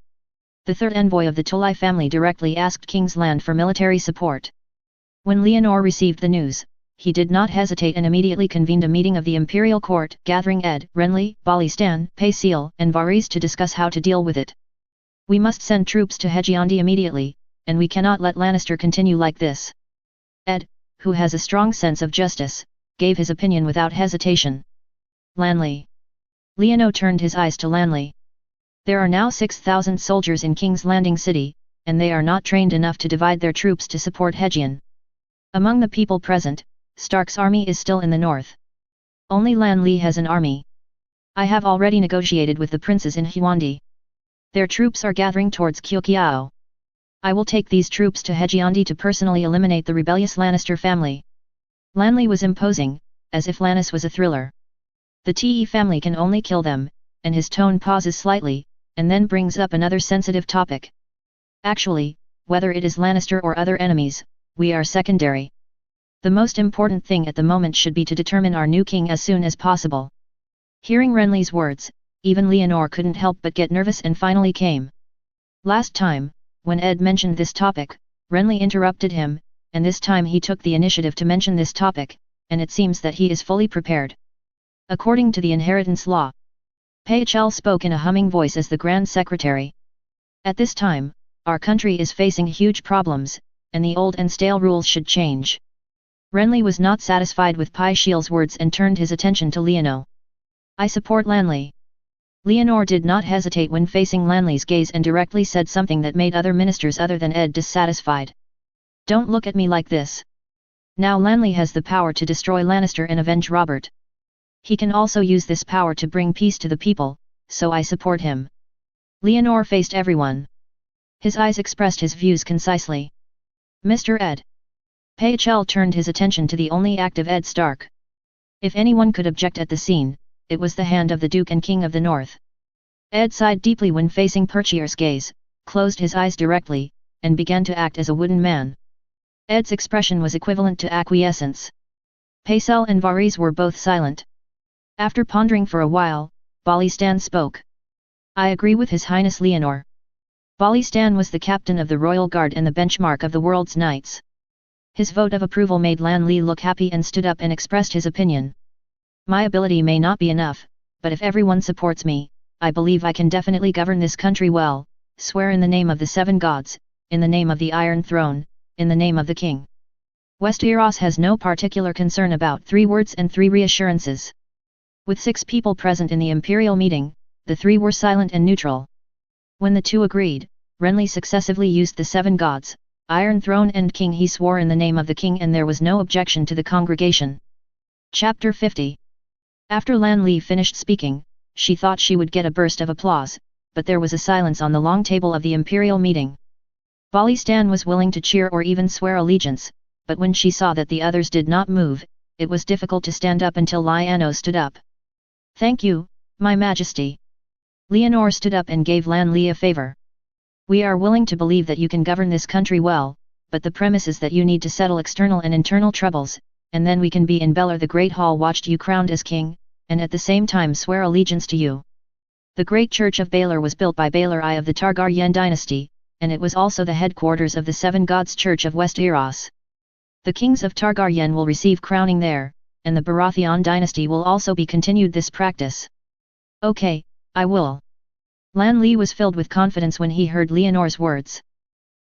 The third envoy of the Tully family directly asked King's Land for military support. When Leonor received the news, he did not hesitate and immediately convened a meeting of the imperial court, gathering Ed, Renly, Balistan, Paisiel, and Varys to discuss how to deal with it. "We must send troops to Hegiondi immediately, and we cannot let Lannister continue like this." Ed, who has a strong sense of justice, gave his opinion without hesitation. Lanley. Leono turned his eyes to Lanley. There are now 6,000 soldiers in King's Landing City, and they are not trained enough to divide their troops to support Hegion. Among the people present, Stark's army is still in the north. Only Lanley has an army. I have already negotiated with the princes in Huandi. Their troops are gathering towards Kyokiao. I will take these troops to Hegiondi to personally eliminate the rebellious Lannister family. Lanley was imposing, as if Lannis was a thriller. The Te family can only kill them, and his tone pauses slightly, and then brings up another sensitive topic. Actually, whether it is Lannister or other enemies, we are secondary. The most important thing at the moment should be to determine our new king as soon as possible. Hearing Renly's words, even Leonor couldn't help but get nervous and finally came. Last time, when Ed mentioned this topic, Renly interrupted him, and this time he took the initiative to mention this topic, and it seems that he is fully prepared. According to the inheritance law. Paechel spoke in a humming voice as the Grand Secretary. At this time, our country is facing huge problems, and the old and stale rules should change. Renly was not satisfied with Paechel's words and turned his attention to Leono. I support Lanley. Leonor did not hesitate when facing Lanley's gaze and directly said something that made other ministers other than Ed dissatisfied. Don't look at me like this. Now Lanley has the power to destroy Lannister and avenge Robert. He can also use this power to bring peace to the people, so I support him. Leonor faced everyone. His eyes expressed his views concisely. Mr. Ed. Paechel turned his attention to the only active Ed Stark. If anyone could object at the scene, it was the hand of the Duke and King of the North. Ed sighed deeply when facing Perchier's gaze, closed his eyes directly, and began to act as a wooden man. Ed's expression was equivalent to acquiescence. Paisiel and Varys were both silent. After pondering for a while, Balistan spoke. I agree with His Highness Leonor. Balistan was the captain of the Royal Guard and the benchmark of the world's knights. His vote of approval made Lanley look happy and stood up and expressed his opinion. My ability may not be enough, but if everyone supports me, I believe I can definitely govern this country well, swear in the name of the seven gods, in the name of the Iron Throne, in the name of the King. Westeros has no particular concern about 3 words and 3 reassurances. With 6 people present in the imperial meeting, the 3 were silent and neutral. When the 2 agreed, Renly successively used the 7 gods, Iron Throne and King. He swore in the name of the king, and there was no objection to the congregation. Chapter 50. After Lan Li finished speaking, she thought she would get a burst of applause, but there was a silence on the long table of the imperial meeting. Balistan was willing to cheer or even swear allegiance, but when she saw that the others did not move, it was difficult to stand up until Liano stood up. "Thank you, my majesty." Leonor stood up and gave Lan Li a favor. "We are willing to believe that you can govern this country well, but the premise is that you need to settle external and internal troubles, and then we can be in Belar. The Great Hall watched you crowned as king, and at the same time swear allegiance to you." The Great Church of Belar was built by Belar I of the Targaryen dynasty, and it was also the headquarters of the Seven Gods Church of West Eros. The kings of Targaryen will receive crowning there, and the Baratheon dynasty will also be continued this practice. "Okay, I will." Lan Li was filled with confidence when he heard Leonor's words.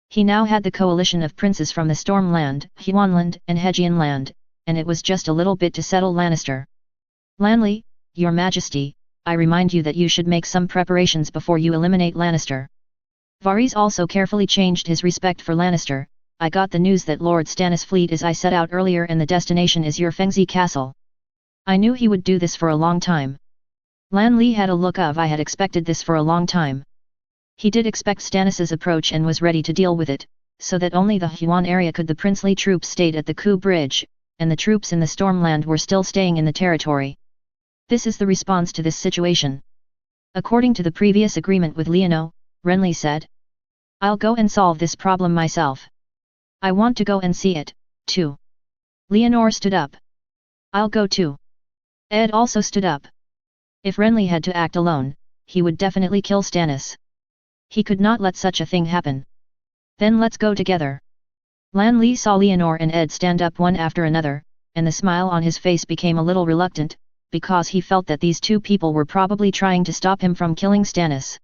He now had the coalition of princes from the Stormland, Huanland and Hegian land, and it was just a little bit to settle Lannister. "Lan Li, your majesty, I remind you that you should make some preparations before you eliminate Lannister." Varys also carefully changed his respect for Lannister. "I got the news that Lord Stannis' fleet is I set out earlier and the destination is your Fengzi castle. I knew he would do this for a long time." Lan Li had a look of "I had expected this for a long time." He did expect Stannis's approach and was ready to deal with it, so that only the Huan area could. The princely troops stayed at the Ku Bridge, and the troops in the Stormland were still staying in the territory. This is the response to this situation. According to the previous agreement with Leono, Renly said, "I'll go and solve this problem myself. I want to go and see it, too." Leonor stood up. "I'll go too." Ed also stood up. If Renly had to act alone, he would definitely kill Stannis. He could not let such a thing happen. "Then let's go together." Lan Li saw Leonor and Ed stand up one after another, and the smile on his face became a little reluctant, because he felt that these two people were probably trying to stop him from killing Stannis.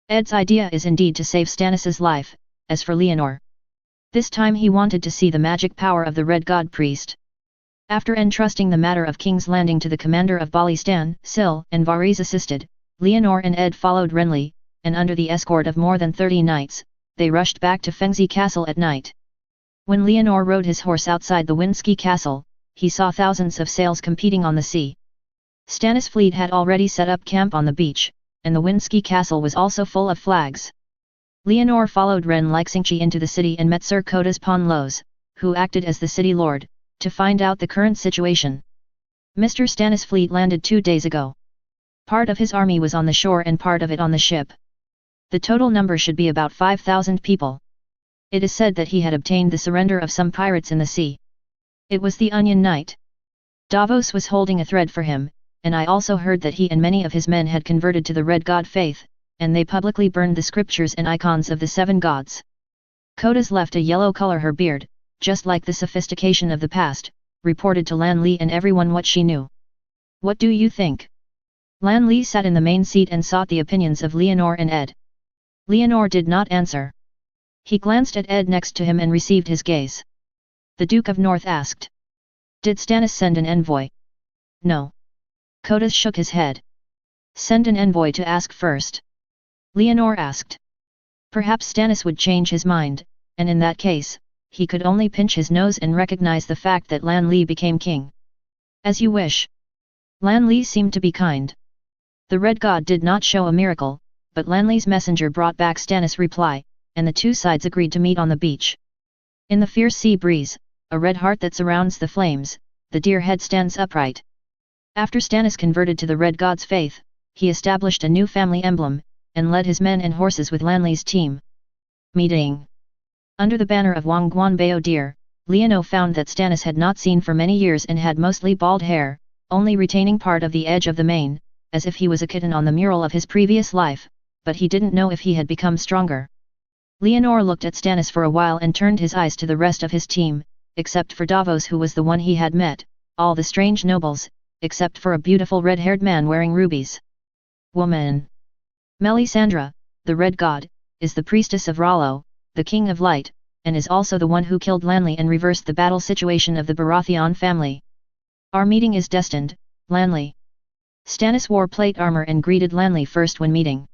Ed's idea is indeed to save Stannis's life. As for Leonor, this time he wanted to see the magic power of the Red God Priest. After entrusting the matter of King's Landing to the commander of Balistan, Syl and Varys assisted, Leonor and Ed followed Renly, and under the escort of more than 30 knights, they rushed back to Fengzi Castle at night. When Leonor rode his horse outside the Windsky Castle, he saw thousands of sails competing on the sea. Stannis' fleet had already set up camp on the beach, and the Windsky Castle was also full of flags. Leonor followed Ren Lixingchi into the city and met Sir Kodas Ponlos, who acted as the city lord, to find out the current situation. "Mr. Stannis' fleet landed 2 days ago. Part of his army was on the shore and part of it on the ship. The total number should be about 5,000 people. It is said that he had obtained the surrender of some pirates in the sea. It was the Onion Knight. Davos was holding a thread for him, and I also heard that he and many of his men had converted to the Red God faith, and they publicly burned the scriptures and icons of the 7 gods." Kodas left a yellow color her beard, just like the sophistication of the past, reported to Lan Li and everyone what she knew. "What do you think?" Lan Li sat in the main seat and sought the opinions of Leonor and Ed. Leonor did not answer. He glanced at Ed next to him and received his gaze. The Duke of North asked, "Did Stannis send an envoy?" "No." Kodas shook his head. "Send an envoy to ask first." Leonor asked. Perhaps Stannis would change his mind, and in that case, he could only pinch his nose and recognize the fact that Lan Li became king. "As you wish." Lan Li seemed to be kind. The Red God did not show a miracle, but Lan Li's messenger brought back Stannis' reply, and the two sides agreed to meet on the beach. In the fierce sea breeze, a red heart that surrounds the flames, the deer head stands upright. After Stannis converted to the Red God's faith, he established a new family emblem, and led his men and horses with Lan Li's team. Meeting. Under the banner of Wangguan Bao Deer, Leono found that Stannis had not seen for many years and had mostly bald hair, only retaining part of the edge of the mane, as if he was a kitten on the mural of his previous life, but he didn't know if he had become stronger. Leonor looked at Stannis for a while and turned his eyes to the rest of his team, except for Davos, who was the one he had met, all the strange nobles, except for a beautiful red-haired man wearing rubies. Woman. Melisandre, the Red God, is the priestess of Rollo, the King of Light, and is also the one who killed Lan Li and reversed the battle situation of the Baratheon family. Our meeting is destined, Lan Li. Stannis wore plate armor and greeted Lan Li first when meeting.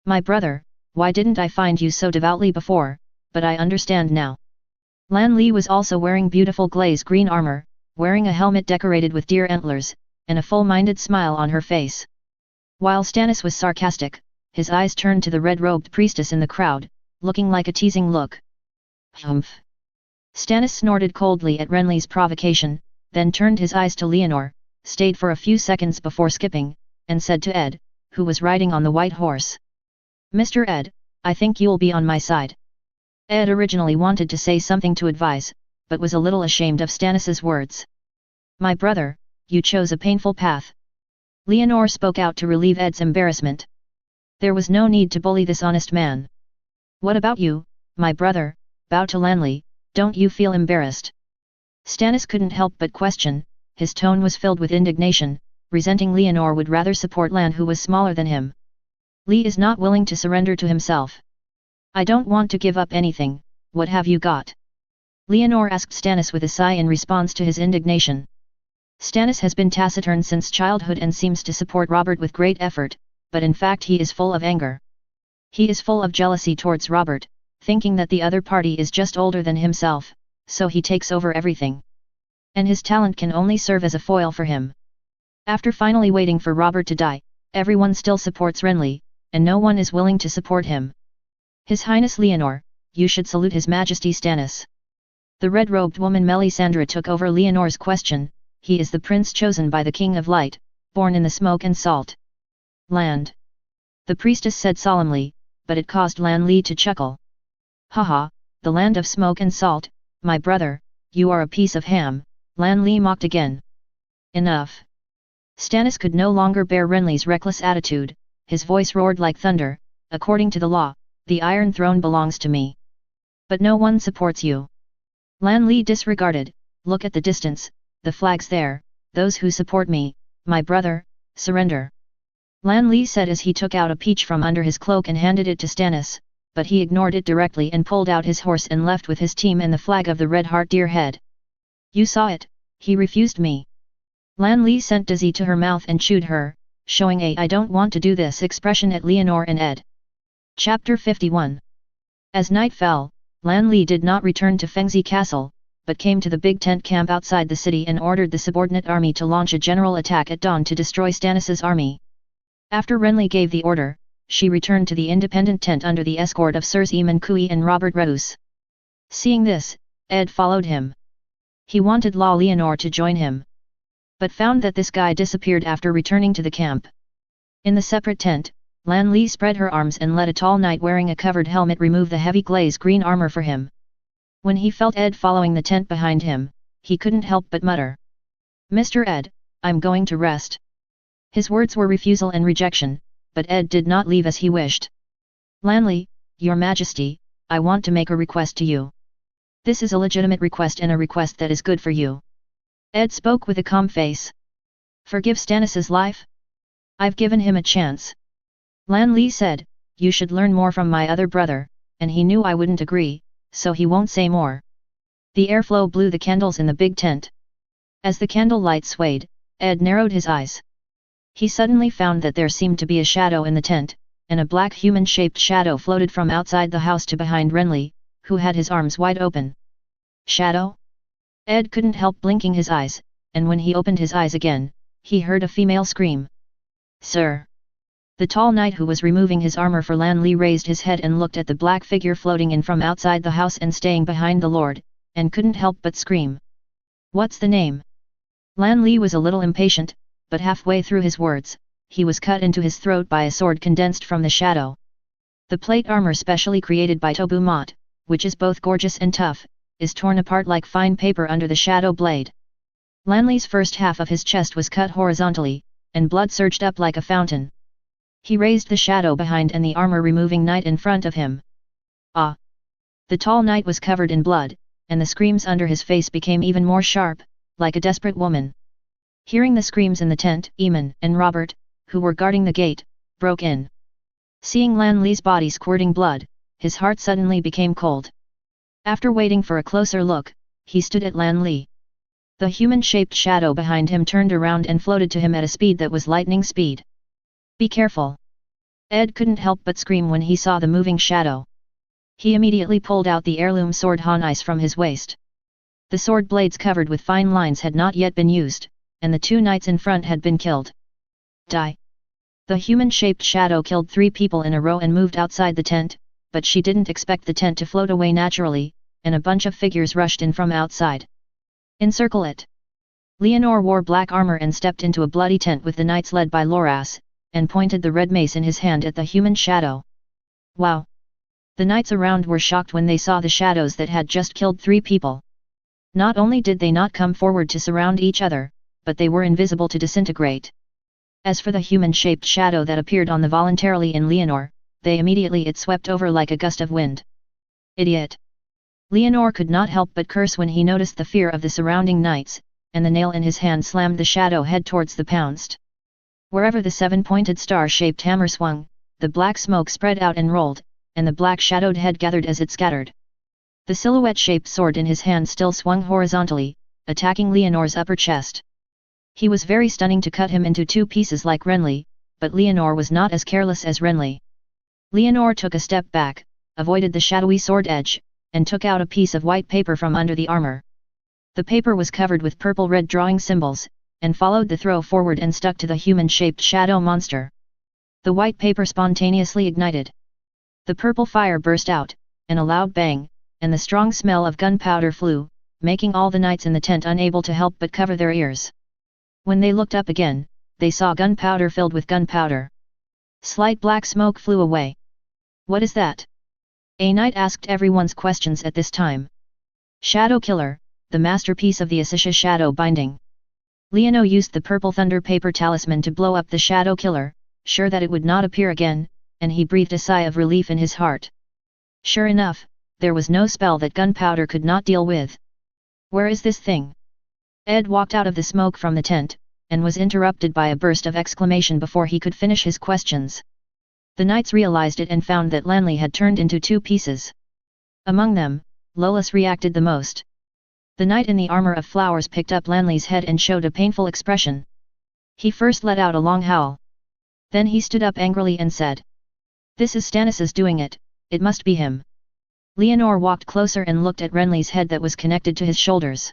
My brother, why didn't I find you so devoutly before, but I understand now. Lan Li was also wearing beautiful glaze green armor, wearing a helmet decorated with deer antlers, and a full-minded smile on her face. While Stannis was sarcastic, his eyes turned to the red-robed priestess in the crowd, looking like a teasing look. Humph! Stannis snorted coldly at Renly's provocation, then turned his eyes to Leonor, stayed for a few seconds before skipping, and said to Ed, who was riding on the white horse. Mr. Ed, I think you'll be on my side. Ed originally wanted to say something to advise, but was a little ashamed of Stannis's words. My brother, you chose a painful path. Leonor spoke out to relieve Ed's embarrassment. There was no need to bully this honest man. What about you, my brother? Bow to Lanley, don't you feel embarrassed? Stannis couldn't help but question, his tone was filled with indignation, resenting Leonor would rather support Lan who was smaller than him. Lee is not willing to surrender to himself. I don't want to give up anything, what have you got? Leonor asked Stannis with a sigh in response to his indignation. Stannis has been taciturn since childhood and seems to support Robert with great effort, but in fact he is full of anger. He is full of jealousy towards Robert, thinking that the other party is just older than himself, so he takes over everything. And his talent can only serve as a foil for him. After finally waiting for Robert to die, everyone still supports Renly, and no one is willing to support him. His Highness Leonor, you should salute His Majesty Stannis. The red-robed woman Melisandre took over Leonor's question. He is the prince chosen by the King of Light, born in the smoke and salt land. The priestess said solemnly, but it caused Lan Li to chuckle. Haha, the land of smoke and salt, my brother, you are a piece of ham, Lan Li mocked again. Enough. Stannis could no longer bear Renly's reckless attitude, his voice roared like thunder, according to the law, the Iron Throne belongs to me. But no one supports you. Lan Li disregarded, look at the distance, the flags there, those who support me, my brother, surrender. Lan Li said as he took out a peach from under his cloak and handed it to Stannis, but he ignored it directly and pulled out his horse and left with his team and the flag of the Red Heart Deer Head. You saw it, he refused me. Lan Li sent Daisy to her mouth and chewed her, showing a I don't want to do this expression at Leonor and Ed. Chapter 51. As night fell, Lan Li did not return to Fengzi Castle, but came to the big tent camp outside the city and ordered the subordinate army to launch a general attack at dawn to destroy Stannis's army. After Renly gave the order, she returned to the independent tent under the escort of Sirs Eamon Cooey and Robert Reus. Seeing this, Ed followed him. He wanted La Leonor to join him, but found that this guy disappeared after returning to the camp. In the separate tent, Lan Li spread her arms and let a tall knight wearing a covered helmet remove the heavy glaze green armor for him. When he felt Ed following the tent behind him, he couldn't help but mutter. Mr. Ed, I'm going to rest. His words were refusal and rejection, but Ed did not leave as he wished. Lanley, Your Majesty, I want to make a request to you. This is a legitimate request and a request that is good for you. Ed spoke with a calm face. Forgive Stannis's life? I've given him a chance. Lan Li said, you should learn more from my other brother, and he knew I wouldn't agree, so he won't say more. The airflow blew the candles in the big tent. As the candle light swayed, Ed narrowed his eyes. He suddenly found that there seemed to be a shadow in the tent, and a black human-shaped shadow floated from outside the house to behind Renly, who had his arms wide open. Shadow? Ed couldn't help blinking his eyes, and when he opened his eyes again, he heard a female scream. Sir! The tall knight who was removing his armor for Lan Li raised his head and looked at the black figure floating in from outside the house and staying behind the lord, and couldn't help but scream. What's the name? Lan Li was a little impatient, but halfway through his words, he was cut into his throat by a sword condensed from the shadow. The plate armor specially created by Tobu Mott, which is both gorgeous and tough, is torn apart like fine paper under the shadow blade. Lanley's first half of his chest was cut horizontally, and blood surged up like a fountain. He raised the shadow behind and the armor-removing knight in front of him. Ah! The tall knight was covered in blood, and the screams under his face became even more sharp, like a desperate woman. Hearing the screams in the tent, Eamon and Robert, who were guarding the gate, broke in. Seeing Lan Li's body squirting blood, his heart suddenly became cold. After waiting for a closer look, he stood at Lan Li. The human-shaped shadow behind him turned around and floated to him at a speed that was lightning speed. Be careful! Ed couldn't help but scream when he saw the moving shadow. He immediately pulled out the heirloom sword Hanais from his waist. The sword blades covered with fine lines had not yet been used, and the two knights in front had been killed. Die! The human-shaped shadow killed 3 people in a row and moved outside the tent, but she didn't expect the tent to float away naturally, and a bunch of figures rushed in from outside. Encircle it! Leonor wore black armor and stepped into a bloody tent with the knights led by Loras, and pointed the red mace in his hand at the human shadow. Wow! The knights around were shocked when they saw the shadows that had just killed 3 people. Not only did they not come forward to surround each other, but they were invisible to disintegrate. As for the human-shaped shadow that appeared on the voluntarily in Leonor, it swept over like a gust of wind. Idiot! Leonor could not help but curse when he noticed the fear of the surrounding knights, and the nail in his hand slammed the shadow head towards the pounced. Wherever the 7-pointed star-shaped hammer swung, the black smoke spread out and rolled, and the black shadowed head gathered as it scattered. The silhouette-shaped sword in his hand still swung horizontally, attacking Leonor's upper chest. He was very stunning to cut him into 2 pieces like Renly, but Leonor was not as careless as Renly. Leonor took a step back, avoided the shadowy sword edge, and took out a piece of white paper from under the armor. The paper was covered with purple-red drawing symbols, and followed the throw forward and stuck to the human-shaped shadow monster. The white paper spontaneously ignited. The purple fire burst out, and a loud bang, and the strong smell of gunpowder flew, making all the knights in the tent unable to help but cover their ears. When they looked up again, they saw gunpowder filled with gunpowder. Slight black smoke flew away. What is that? A knight asked everyone's questions at this time. Shadow Killer, the masterpiece of the Asisha shadow binding. Leono used the purple thunder paper talisman to blow up the Shadow Killer, sure that it would not appear again, and he breathed a sigh of relief in his heart. Sure enough, there was no spell that gunpowder could not deal with. Where is this thing? Ed walked out of the smoke from the tent, and was interrupted by a burst of exclamation before he could finish his questions. The knights realized it and found that Lanley had turned into 2 pieces. Among them, Lolas reacted the most. The knight in the armor of flowers picked up Lanley's head and showed a painful expression. He first let out a long howl. Then he stood up angrily and said, "This is Stannis's doing it, it must be him." Leonor walked closer and looked at Renly's head that was connected to his shoulders.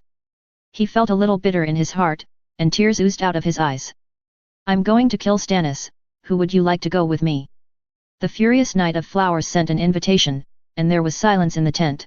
He felt a little bitter in his heart, and tears oozed out of his eyes. "I'm going to kill Stannis, who would you like to go with me?" The furious Knight of Flowers sent an invitation, and there was silence in the tent.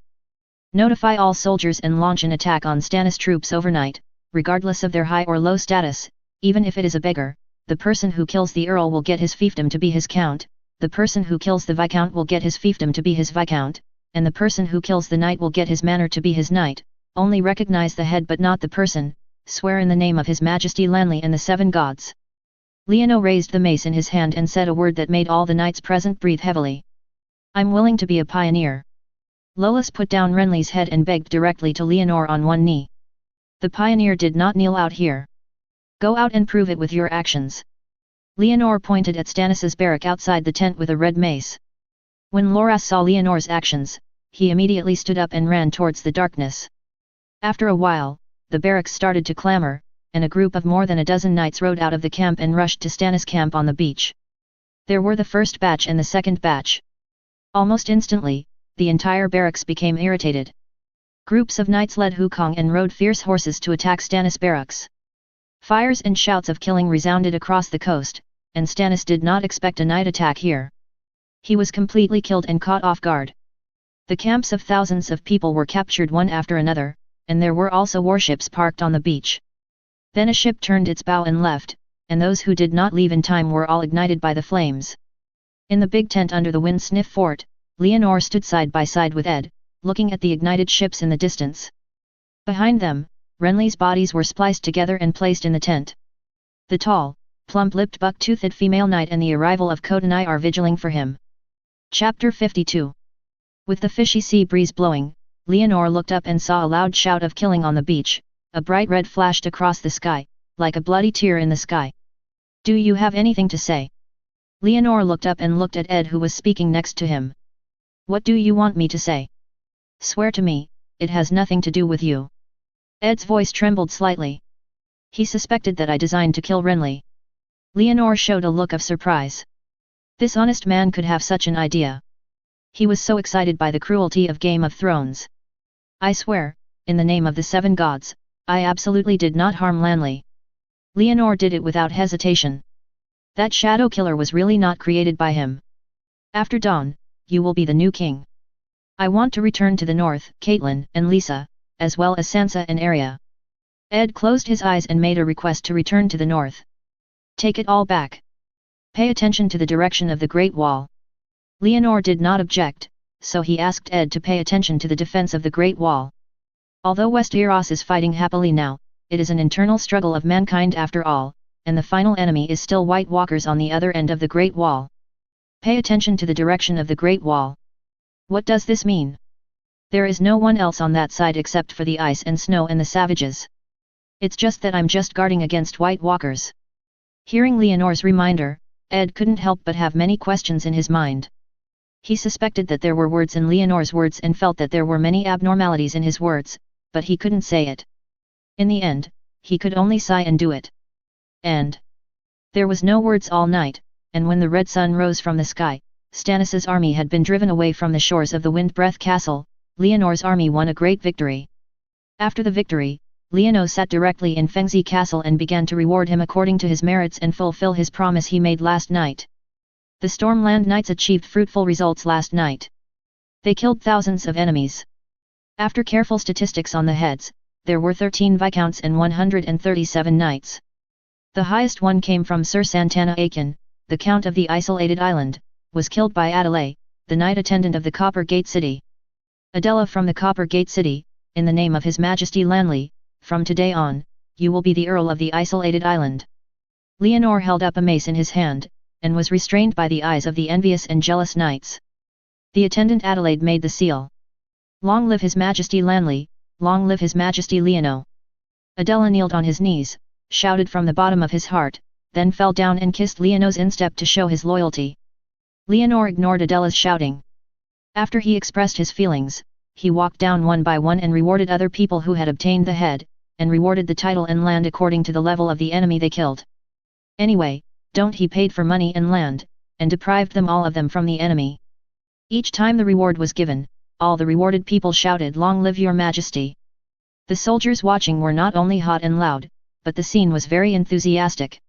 Notify all soldiers and launch an attack on Stannis troops overnight, regardless of their high or low status, even if it is a beggar. The person who kills the Earl will get his fiefdom to be his count, the person who kills the Viscount will get his fiefdom to be his Viscount, and the person who kills the knight will get his manor to be his knight. Only recognize the head but not the person, swear in the name of His Majesty Lanley and the 7 gods. Leono raised the mace in his hand and said a word that made all the knights present breathe heavily. "I'm willing to be a pioneer." Lolas put down Renly's head and begged directly to Leonor on one knee. "The pioneer did not kneel out here. Go out and prove it with your actions." Leonor pointed at Stannis's barrack outside the tent with a red mace. When Loras saw Leonor's actions, he immediately stood up and ran towards the darkness. After a while, the barracks started to clamor, and a group of more than a dozen knights rode out of the camp and rushed to Stannis' camp on the beach. There were the first batch and the second batch. Almost instantly, the entire barracks became irritated. Groups of knights led Wukong and rode fierce horses to attack Stannis' barracks. Fires and shouts of killing resounded across the coast, and Stannis did not expect a night attack here. He was completely killed and caught off guard. The camps of thousands of people were captured one after another, and there were also warships parked on the beach. Then a ship turned its bow and left, and those who did not leave in time were all ignited by the flames. In the big tent under the Windsniff fort, Leonor stood side by side with Ed, looking at the ignited ships in the distance. Behind them, Renly's bodies were spliced together and placed in the tent. The tall, plump-lipped buck-toothed female knight and the arrival of Kotanai are vigiling for him. Chapter 52. With the fishy sea breeze blowing, Leonor looked up and saw a loud shout of killing on the beach. A bright red flashed across the sky, like a bloody tear in the sky. "Do you have anything to say?" Leonor looked up and looked at Ed, who was speaking next to him. "What do you want me to say?" "Swear to me, it has nothing to do with you." Ed's voice trembled slightly. He suspected that I designed to kill Renly. Leonor showed a look of surprise. This honest man could have such an idea. He was so excited by the cruelty of Game of Thrones. I swear, in the name of the 7 gods, I absolutely did not harm Lanley. Leonor did it without hesitation. That shadow killer was really not created by him. After dawn, you will be the new king. I want to return to the north, Caitlin and Lisa, as well as Sansa and Arya. Ed closed his eyes and made a request to return to the north. Take it all back. Pay attention to the direction of the Great Wall. Leonor did not object, so he asked Ed to pay attention to the defense of the Great Wall. Although Westeros is fighting happily now, it is an internal struggle of mankind after all, and the final enemy is still White Walkers on the other end of the Great Wall. Pay attention to the direction of the Great Wall. What does this mean? There is no one else on that side except for the ice and snow and the savages. It's just that I'm just guarding against White Walkers. Hearing Leonor's reminder, Ed couldn't help but have many questions in his mind. He suspected that there were words in Leonor's words and felt that there were many abnormalities in his words, but he couldn't say it. In the end, he could only sigh and do it. And there was no words all night, and when the red sun rose from the sky, Stannis's army had been driven away from the shores of the Windbreath Castle. Leonor's army won a great victory. After the victory, Leonor sat directly in Fengzi Castle and began to reward him according to his merits and fulfill his promise he made last night. The Stormland Knights achieved fruitful results last night. They killed thousands of enemies. After careful statistics on the heads, there were 13 Viscounts and 137 knights. The highest one came from Sir Santana Aiken, the Count of the Isolated Island, was killed by Adelaide, the Knight Attendant of the Copper Gate City. Adela from the Copper Gate City, in the name of His Majesty Lanley, from today on, you will be the Earl of the Isolated Island. Leonor held up a mace in his hand, and was restrained by the eyes of the envious and jealous knights. The attendant Adelaide made the seal. Long live His Majesty Lanley, long live His Majesty Leonor. Adela kneeled on his knees, shouted from the bottom of his heart, then fell down and kissed Leonor's instep to show his loyalty. Leonor ignored Adela's shouting. After he expressed his feelings, he walked down one by one and rewarded other people who had obtained the head, and rewarded the title and land according to the level of the enemy they killed. Anyway, don't he paid for money and land, and deprived them all of them from the enemy. Each time the reward was given, all the rewarded people shouted, "Long live your Majesty." The soldiers watching were not only hot and loud, but the scene was very enthusiastic.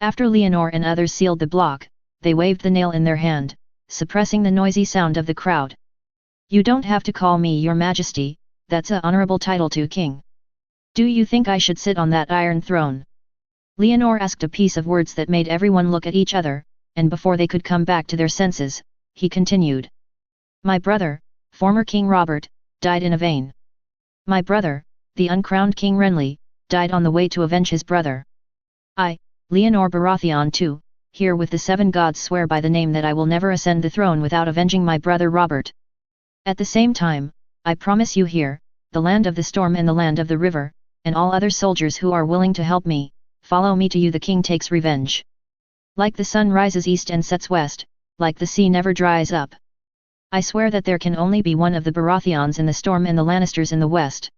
After Leonor and others sealed the block, they waved the nail in their hand, suppressing the noisy sound of the crowd. You don't have to call me Your Majesty, that's a honorable title to king. Do you think I should sit on that iron throne? Leonor asked a piece of words that made everyone look at each other, and before they could come back to their senses, he continued. My brother, former King Robert, died in a vein. My brother, the uncrowned King Renly, died on the way to avenge his brother. I, Leonor Baratheon II, here with the 7 gods swear by the name that I will never ascend the throne without avenging my brother Robert. At the same time, I promise you here, the land of the storm and the land of the river, and all other soldiers who are willing to help me, follow me to you. The king takes revenge. Like the sun rises east and sets west, like the sea never dries up. I swear that there can only be one of the Baratheons in the storm and the Lannisters in the west.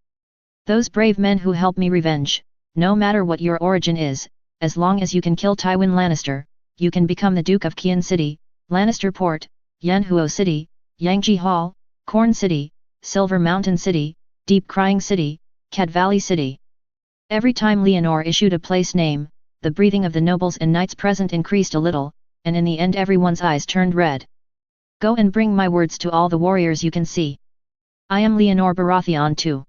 Those brave men who help me revenge, no matter what your origin is, as long as you can kill Tywin Lannister, you can become the Duke of Kian City, Lannister Port, Yanhuo City, Yangji Hall, Corn City, Silver Mountain City, Deep Crying City, Cat Valley City. Every time Leonor issued a place name, the breathing of the nobles and knights present increased a little, and in the end everyone's eyes turned red. Go and bring my words to all the warriors you can see. I am Leonor Baratheon II.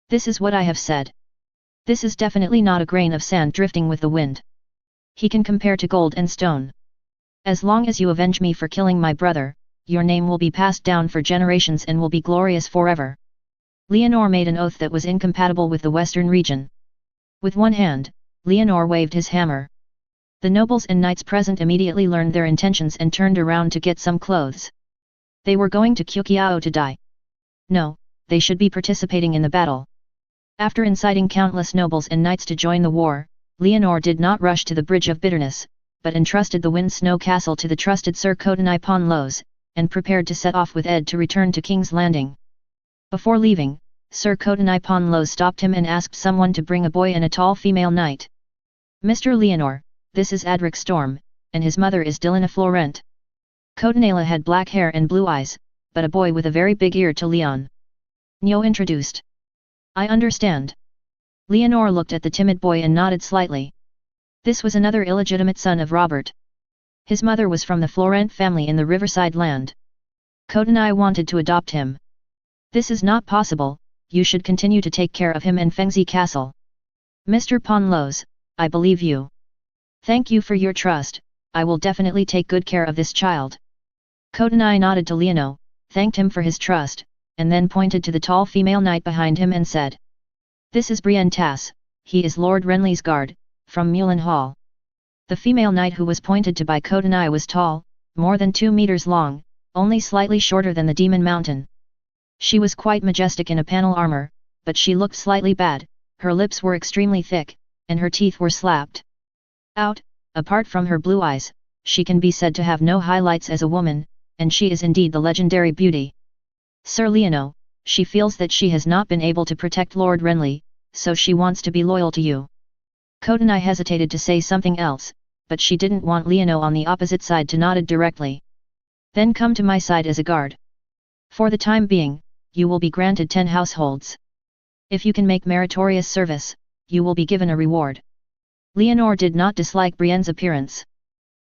This is what I have said. This is definitely not a grain of sand drifting with the wind. He can compare to gold and stone. As long as you avenge me for killing my brother, your name will be passed down for generations and will be glorious forever. Leonor made an oath that was incompatible with the western region. With one hand, Leonor waved his hammer. The nobles and knights present immediately learned their intentions and turned around to get some clothes. They were going to Kyukiao to die. No, they should be participating in the battle. After inciting countless nobles and knights to join the war, Leonor did not rush to the Bridge of Bitterness, but entrusted the Wind Snow Castle to the trusted Sir Cotonai Ponlose, and prepared to set off with Ed to return to King's Landing. Before leaving, Sir Cotonai Ponlose stopped him and asked someone to bring a boy and a tall female knight. Mr. Leonor, this is Adric Storm, and his mother is Dilana Florent. Cotonala had black hair and blue eyes, but a boy with a very big ear to Leon. Nyo introduced. I understand. Leonor looked at the timid boy and nodded slightly. This was another illegitimate son of Robert. His mother was from the Florent family in the riverside land. Kodanai wanted to adopt him. This is not possible, you should continue to take care of him in Fengzi Castle. Mr. Ponlos, I believe you. Thank you for your trust, I will definitely take good care of this child. Kodanai nodded to Leono, thanked him for his trust, and then pointed to the tall female knight behind him and said. This is Brienne Tass, he is Lord Renly's guard, from Mulan Hall. The female knight who was pointed to by Kodanai was tall, more than 2 meters long, only slightly shorter than the Demon Mountain. She was quite majestic in a panel armor, but she looked slightly bad, her lips were extremely thick, and her teeth were slapped out. Apart from her blue eyes, she can be said to have no highlights as a woman, and she is indeed the legendary beauty. Sir Leono, she feels that she has not been able to protect Lord Renly, so she wants to be loyal to you. Kodanai hesitated to say something else, but she didn't want Leono on the opposite side to nod directly. Then come to my side as a guard. For the time being, you will be granted 10 households. If you can make meritorious service, you will be given a reward. Leonor did not dislike Brienne's appearance.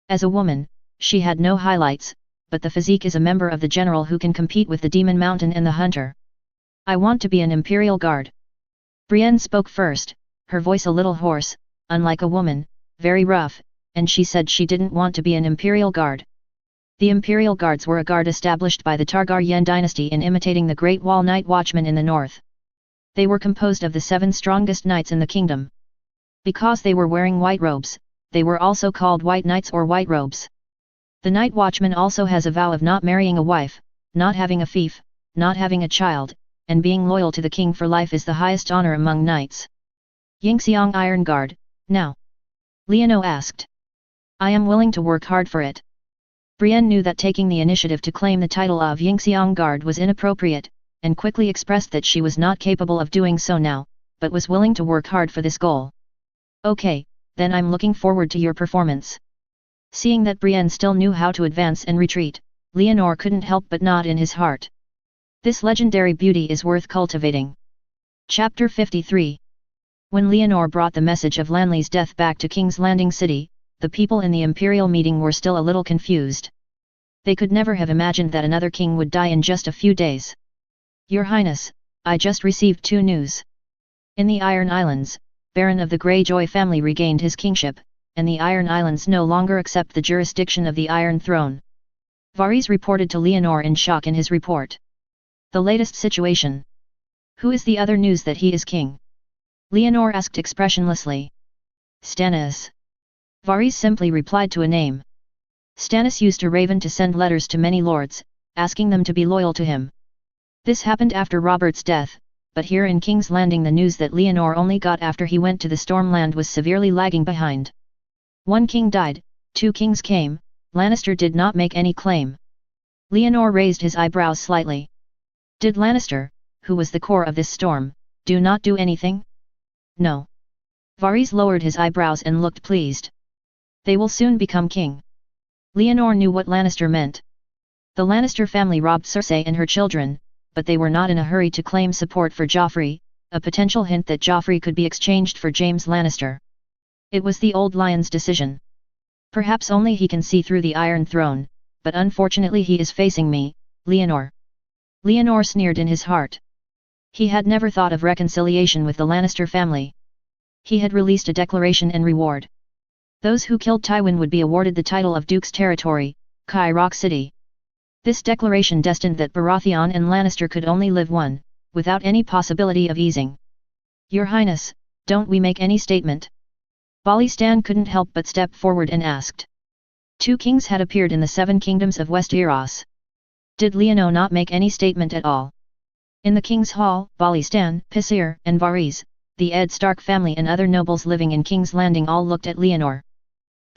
As a woman, she had no highlights, but the physique is a member of the general who can compete with the Demon Mountain and the Hunter. I want to be an Imperial Guard. Brienne spoke first, her voice a little hoarse, unlike a woman, very rough, and she said she didn't want to be an Imperial Guard. The Imperial Guards were a guard established by the Targaryen dynasty in imitating the Great Wall Night Watchmen in the north. They were composed of the 7 strongest knights in the kingdom. Because they were wearing white robes, they were also called White Knights or White Robes. The Night Watchman also has a vow of not marrying a wife, not having a fief, not having a child, and being loyal to the king for life is the highest honor among knights. Yingxiang Iron Guard, now? Leono asked. I am willing to work hard for it. Brienne knew that taking the initiative to claim the title of Yingxiang Guard was inappropriate, and quickly expressed that she was not capable of doing so now, but was willing to work hard for this goal. Okay, then I'm looking forward to your performance. Seeing that Brienne still knew how to advance and retreat, Leonor couldn't help but nod in his heart. This legendary beauty is worth cultivating. Chapter 53. When Leonor brought the message of Lanley's death back to King's Landing City, the people in the imperial meeting were still a little confused. They could never have imagined that another king would die in just a few days. Your Highness, I just received 2 news. In the Iron Islands, Baron of the Greyjoy family regained his kingship, and the Iron Islands no longer accept the jurisdiction of the Iron Throne. Varys reported to Leonor in shock in his report. The latest situation. Who is the other news that he is king? Leonor asked expressionlessly. Stannis. Varys simply replied to a name. Stannis used a raven to send letters to many lords, asking them to be loyal to him. This happened after Robert's death, but here in King's Landing the news that Leonor only got after he went to the Stormland was severely lagging behind. 1 king died, 2 kings came, Lannister did not make any claim. Leonor raised his eyebrows slightly. Did Lannister, who was the core of this storm, not do anything? No. Varys lowered his eyebrows and looked pleased. They will soon become king. Leonor knew what Lannister meant. The Lannister family robbed Cersei and her children, but they were not in a hurry to claim support for Joffrey, a potential hint that Joffrey could be exchanged for James Lannister. It was the old lion's decision. Perhaps only he can see through the Iron Throne, but unfortunately he is facing me, Leonor. Leonor sneered in his heart. He had never thought of reconciliation with the Lannister family. He had released a declaration and reward. Those who killed Tywin would be awarded the title of Duke's Territory, Kai Rock City. This declaration destined that Baratheon and Lannister could only live one, without any possibility of easing. Your Highness, don't we make any statement? Balistan couldn't help but step forward and asked. 2 kings had appeared in the 7 kingdoms of Westeros. Did Leono not make any statement at all? In the King's Hall, Balistan, Pisir, and Varys, the Ed Stark family and other nobles living in King's Landing all looked at Leonor.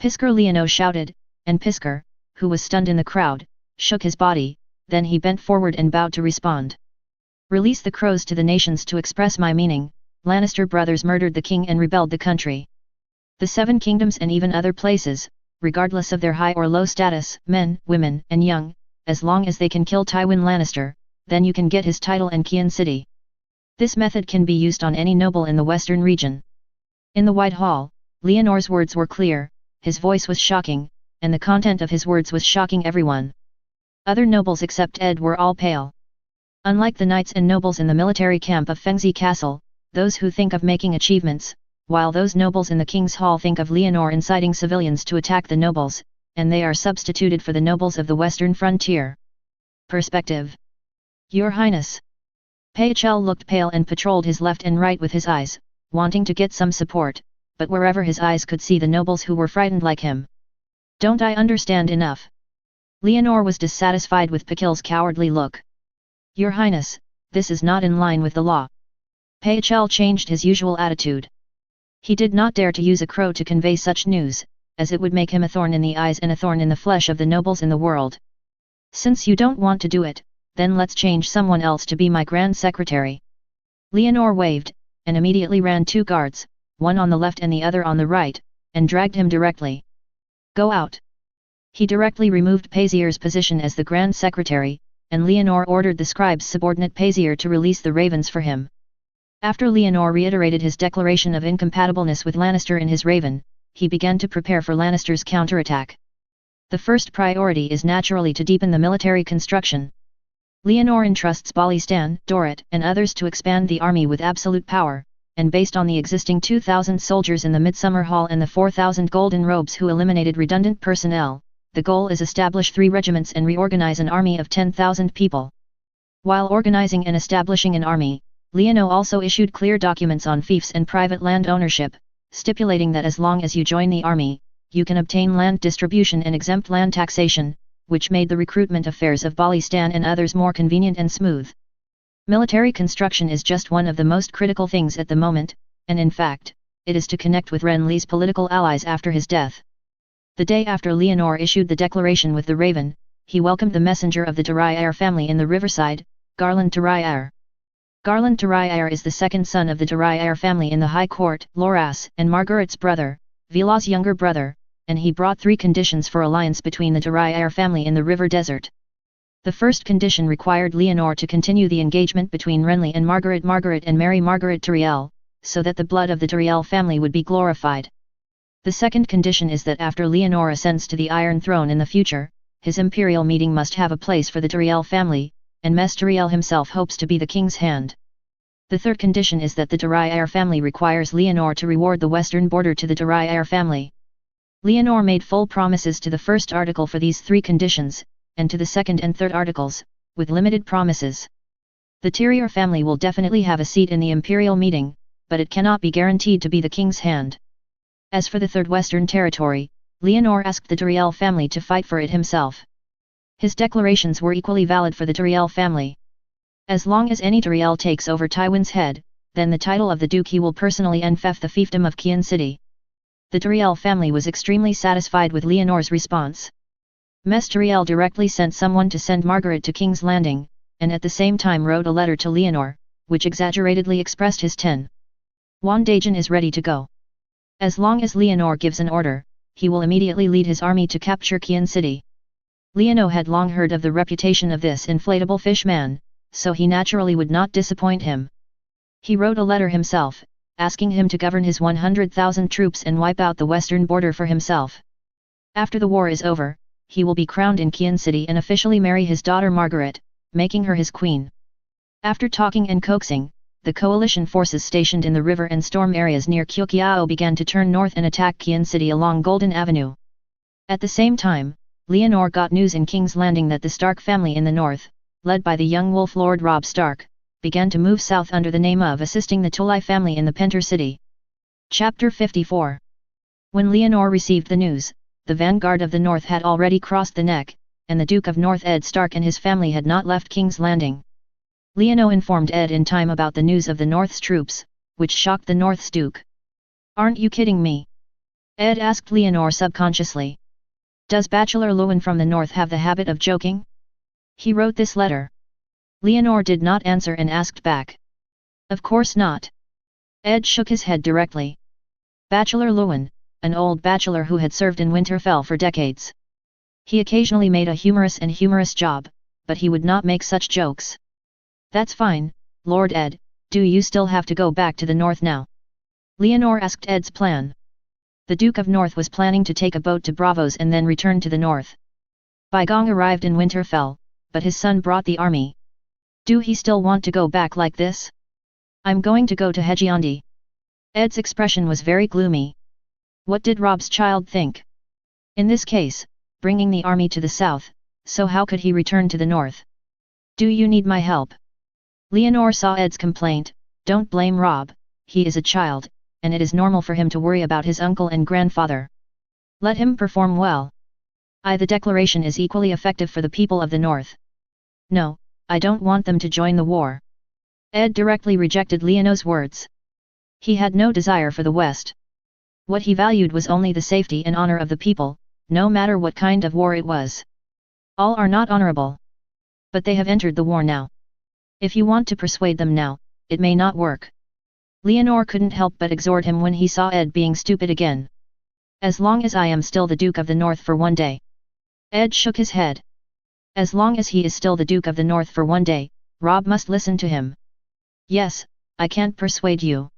Pisker Leono shouted, and Pisker, who was stunned in the crowd, shook his body, then he bent forward and bowed to respond. Release the crows to the nations to express my meaning. Lannister brothers murdered the king and rebelled the country. The 7 kingdoms and even other places, regardless of their high or low status, men, women, and young, as long as they can kill Tywin Lannister, then you can get his title and Kian City. This method can be used on any noble in the western region. In the White Hall, Leonor's words were clear, his voice was shocking, and the content of his words was shocking everyone. Other nobles except Ed were all pale. Unlike the knights and nobles in the military camp of Fengzi Castle, those who think of making achievements, while those nobles in the King's Hall think of Leonor inciting civilians to attack the nobles, and they are substituted for the nobles of the western frontier. Perspective. Your Highness. Pachel looked pale and patrolled his left and right with his eyes, wanting to get some support, but wherever his eyes could see the nobles who were frightened like him. Don't I understand enough? Leonor was dissatisfied with Pachil's cowardly look. Your Highness, this is not in line with the law. Pachel changed his usual attitude. He did not dare to use a crow to convey such news, as it would make him a thorn in the eyes and a thorn in the flesh of the nobles in the world. Since you don't want to do it, then let's change someone else to be my Grand Secretary. Leonor waved, and immediately ran 2 guards, one on the left and the other on the right, and dragged him directly. Go out. He directly removed Pazier's position as the Grand Secretary, and Leonor ordered the scribe's subordinate Pazier to release the ravens for him. After Leonor reiterated his declaration of incompatibleness with Lannister in his raven, he began to prepare for Lannister's counterattack. The first priority is naturally to deepen the military construction. Leonor entrusts Balistan, Dorrit, and others to expand the army with absolute power, and based on the existing 2,000 soldiers in the Midsummer Hall and the 4,000 golden robes who eliminated redundant personnel, the goal is establish 3 regiments and reorganize an army of 10,000 people. While organizing and establishing an army, Leonor also issued clear documents on fiefs and private land ownership, stipulating that as long as you join the army, you can obtain land distribution and exempt land taxation, which made the recruitment affairs of Balistan and others more convenient and smooth. Military construction is just one of the most critical things at the moment, and in fact, it is to connect with Renly's political allies after his death. The day after Leonor issued the declaration with the raven, he welcomed the messenger of the Durier family in the riverside, Garland Durier. Garland Durier is the second son of the Durier family in the High Court, Loras, and Margaret's brother, Vila's younger brother, and he brought 3 conditions for alliance between the Durier family in the river desert. The first condition required Leonor to continue the engagement between Renly and Margaret and marry Margaret Turiel, so that the blood of the Turiel family would be glorified. The second condition is that after Leonor ascends to the Iron Throne in the future, his imperial meeting must have a place for the Turiel family, and Mess Turiel himself hopes to be the king's hand. The third condition is that the Durier family requires Leonor to reward the western border to the Durier family. Leonor made full promises to the first article for these 3 conditions, and to the second and third articles, with limited promises. The Tyrier family will definitely have a seat in the imperial meeting, but it cannot be guaranteed to be the king's hand. As for the third western territory, Leonor asked the Turiel family to fight for it himself. His declarations were equally valid for the Turiel family. As long as any Turiel takes over Tywin's head, then the title of the duke he will personally enfeoff the fiefdom of Kian City. The Turiel family was extremely satisfied with Leonor's response. Mess Turiel directly sent someone to send Margaret to King's Landing, and at the same time wrote a letter to Leonor, which exaggeratedly expressed his 10. Wandagen is ready to go. As long as Leonor gives an order, he will immediately lead his army to capture Kian City. Leonor had long heard of the reputation of this inflatable fish man, so he naturally would not disappoint him. He wrote a letter himself, asking him to govern his 100,000 troops and wipe out the western border for himself. After the war is over, he will be crowned in Kian City and officially marry his daughter Margaret, making her his queen. After talking and coaxing, the coalition forces stationed in the river and storm areas near Kyokyao began to turn north and attack Kian City along Golden Avenue. At the same time, Leonor got news in King's Landing that the Stark family in the north, led by the young wolf Lord Robb Stark, began to move south under the name of assisting the Tully family in the Penter City. Chapter 54. When Leonor received the news, the vanguard of the north had already crossed the neck, and the Duke of North Ed Stark and his family had not left King's Landing. Leonor informed Ed in time about the news of the North's troops, which shocked the North's Duke. "Aren't you kidding me?" Ed asked Leonor subconsciously. "Does Bachelor Lewin from the North have the habit of joking? He wrote this letter." Leonor did not answer and asked back. "Of course not." Ed shook his head directly. "Bachelor Lewin, an old bachelor who had served in Winterfell for decades. He occasionally made a humorous job, but he would not make such jokes. That's fine, Lord Ed, do you still have to go back to the north now? Leonor asked Ed's plan. The Duke of North was planning to take a boat to Bravos and then return to the north. Baigong arrived in Winterfell, but his son brought the army. Do he still want to go back like this? I'm going to go to Hejiondi. Ed's expression was very gloomy. What did Rob's child think? In this case, bringing the army to the south, so how could he return to the north? Do you need my help? Leonor saw Ed's complaint. Don't blame Rob, he is a child, and it is normal for him to worry about his uncle and grandfather. Let him perform well. The declaration is equally effective for the people of the north. No, I don't want them to join the war. Ed directly rejected Leonor's words. He had no desire for the West. What he valued was only the safety and honor of the people, no matter what kind of war it was. All are not honorable. But they have entered the war now. If you want to persuade them now, it may not work. Leonor couldn't help but exhort him when he saw Ed being stupid again. As long as I am still the Duke of the North for one day. Ed shook his head. As long as he is still the Duke of the North for one day, Rob must listen to him. Yes, I can't persuade you.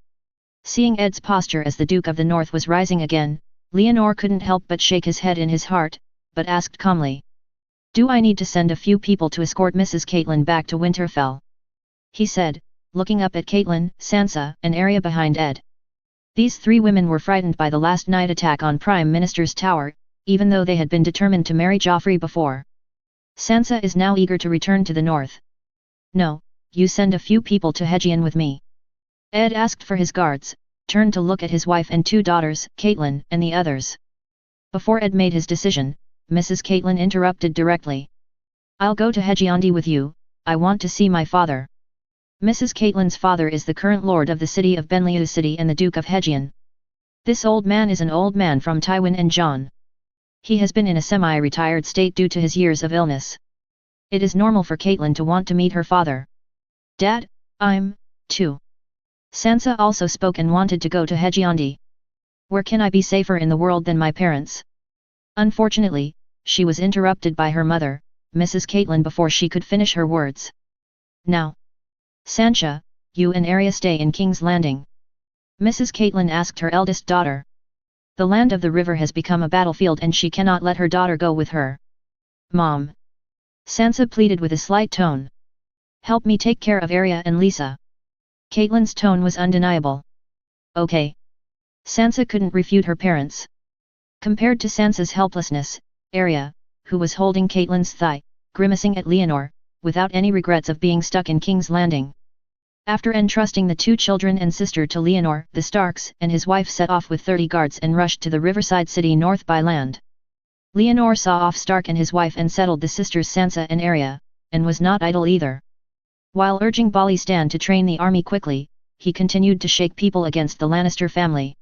Seeing Ed's posture as the Duke of the North was rising again, Leonor couldn't help but shake his head in his heart, but asked calmly. Do I need to send a few people to escort Mrs. Caitlin back to Winterfell? He said, looking up at Caitlin, Sansa, and Arya behind Ed. These three women were frightened by the last night attack on Prime Minister's tower, even though they had been determined to marry Joffrey before. Sansa is now eager to return to the north. No, you send a few people to Hegion with me. Ed asked for his guards, turned to look at his wife and two daughters, Caitlin and the others. Before Ed made his decision, Mrs. Caitlin interrupted directly. I'll go to Hejiondi with you, I want to see my father. Mrs. Caitlin's father is the current lord of the city of Benliu City and the Duke of Hegion. This old man is an old man from Tywin and Jon. He has been in a semi-retired state due to his years of illness. It is normal for Caitlin to want to meet her father. Dad, I'm, too. Sansa also spoke and wanted to go to Hejiondi. Where can I be safer in the world than my parents? Unfortunately, she was interrupted by her mother, Mrs. Caitlin, before she could finish her words. Now, Sansa, you and Arya stay in King's Landing. Mrs. Caitlin asked her eldest daughter. The land of the river has become a battlefield and she cannot let her daughter go with her. Mom. Sansa pleaded with a slight tone. Help me take care of Arya and Lisa. Caitlin's tone was undeniable. Okay. Sansa couldn't refute her parents. Compared to Sansa's helplessness, Arya, who was holding Caitlin's thigh, grimacing at Leonor, without any regrets of being stuck in King's Landing. After entrusting the two children and sister to Leonor, the Starks and his wife set off with 30 guards and rushed to the riverside city north by land. Leonor saw off Stark and his wife and settled the sisters Sansa and Arya, and was not idle either. While urging Bolly Stan to train the army quickly, he continued to shake people against the Lannister family.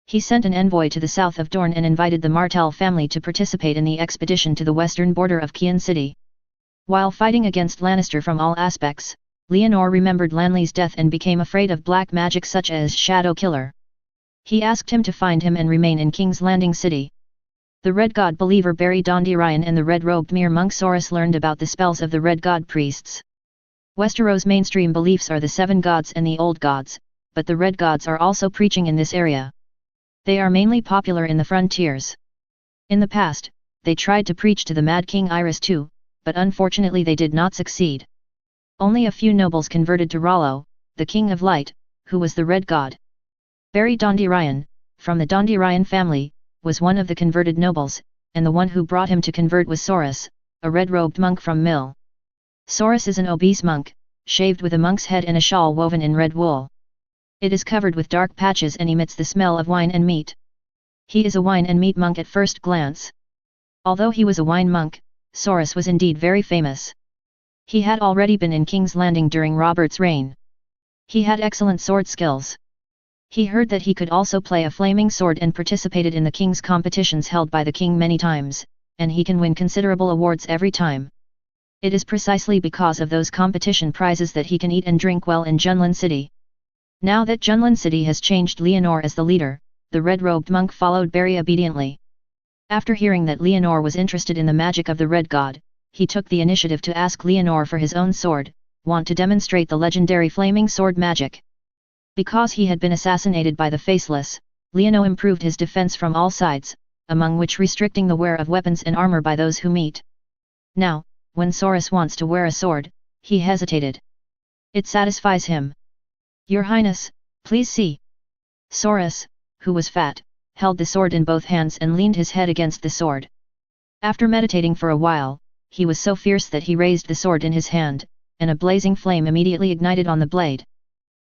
He sent an envoy to the south of Dorne and invited the Martell family to participate in the expedition to the western border of Kian City. While fighting against Lannister from all aspects, Leonor remembered Lanley's death and became afraid of black magic such as Shadow Killer. He asked him to find him and remain in King's Landing City. The Red God believer Barry Dondarrion and the red-robed mere monk Soros learned about the spells of the Red God priests. Westeros' mainstream beliefs are the Seven Gods and the Old Gods, but the Red Gods are also preaching in this area. They are mainly popular in the frontiers. In the past, they tried to preach to the Mad King Iris too, but unfortunately they did not succeed. Only a few nobles converted to Rollo, the King of Light, who was the Red God. Barry Dondarrion, from the Dondarrion family, was one of the converted nobles, and the one who brought him to convert was Soros, a red-robed monk from Mill. Soros is an obese monk, shaved with a monk's head and a shawl woven in red wool. It is covered with dark patches and emits the smell of wine and meat. He is a wine and meat monk at first glance. Although he was a wine monk, Soros was indeed very famous. He had already been in King's Landing during Robert's reign. He had excellent sword skills. He heard that he could also play a flaming sword and participated in the king's competitions held by the king many times, and he can win considerable awards every time. It is precisely because of those competition prizes that he can eat and drink well in Junlin City. Now that Junlin City has changed Leonor as the leader, the red-robed monk followed Barry obediently. After hearing that Leonor was interested in the magic of the Red God, he took the initiative to ask Leonor for his own sword, want to demonstrate the legendary flaming sword magic. Because he had been assassinated by the Faceless, Leonor improved his defense from all sides, among which restricting the wear of weapons and armor by those who meet. Now, when Saurus wants to wear a sword, he hesitated. It satisfies him. Your Highness, please see. Saurus, who was fat, held the sword in both hands and leaned his head against the sword. After meditating for a while, he was so fierce that he raised the sword in his hand, and a blazing flame immediately ignited on the blade.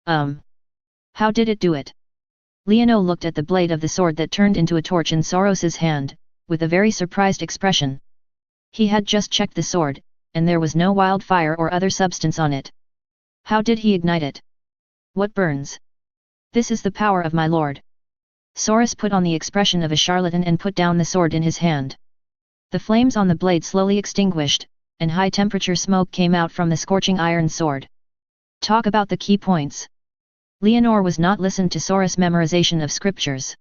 How did it do it? Leonor looked at the blade of the sword that turned into a torch in Saurus's hand, with a very surprised expression. He had just checked the sword, and there was no wildfire or other substance on it. How did he ignite it? What burns? This is the power of my lord. Saurus put on the expression of a charlatan and put down the sword in his hand. The flames on the blade slowly extinguished, and high-temperature smoke came out from the scorching iron sword. Talk about the key points. Leonor was not listened to Saurus' memorization of scriptures.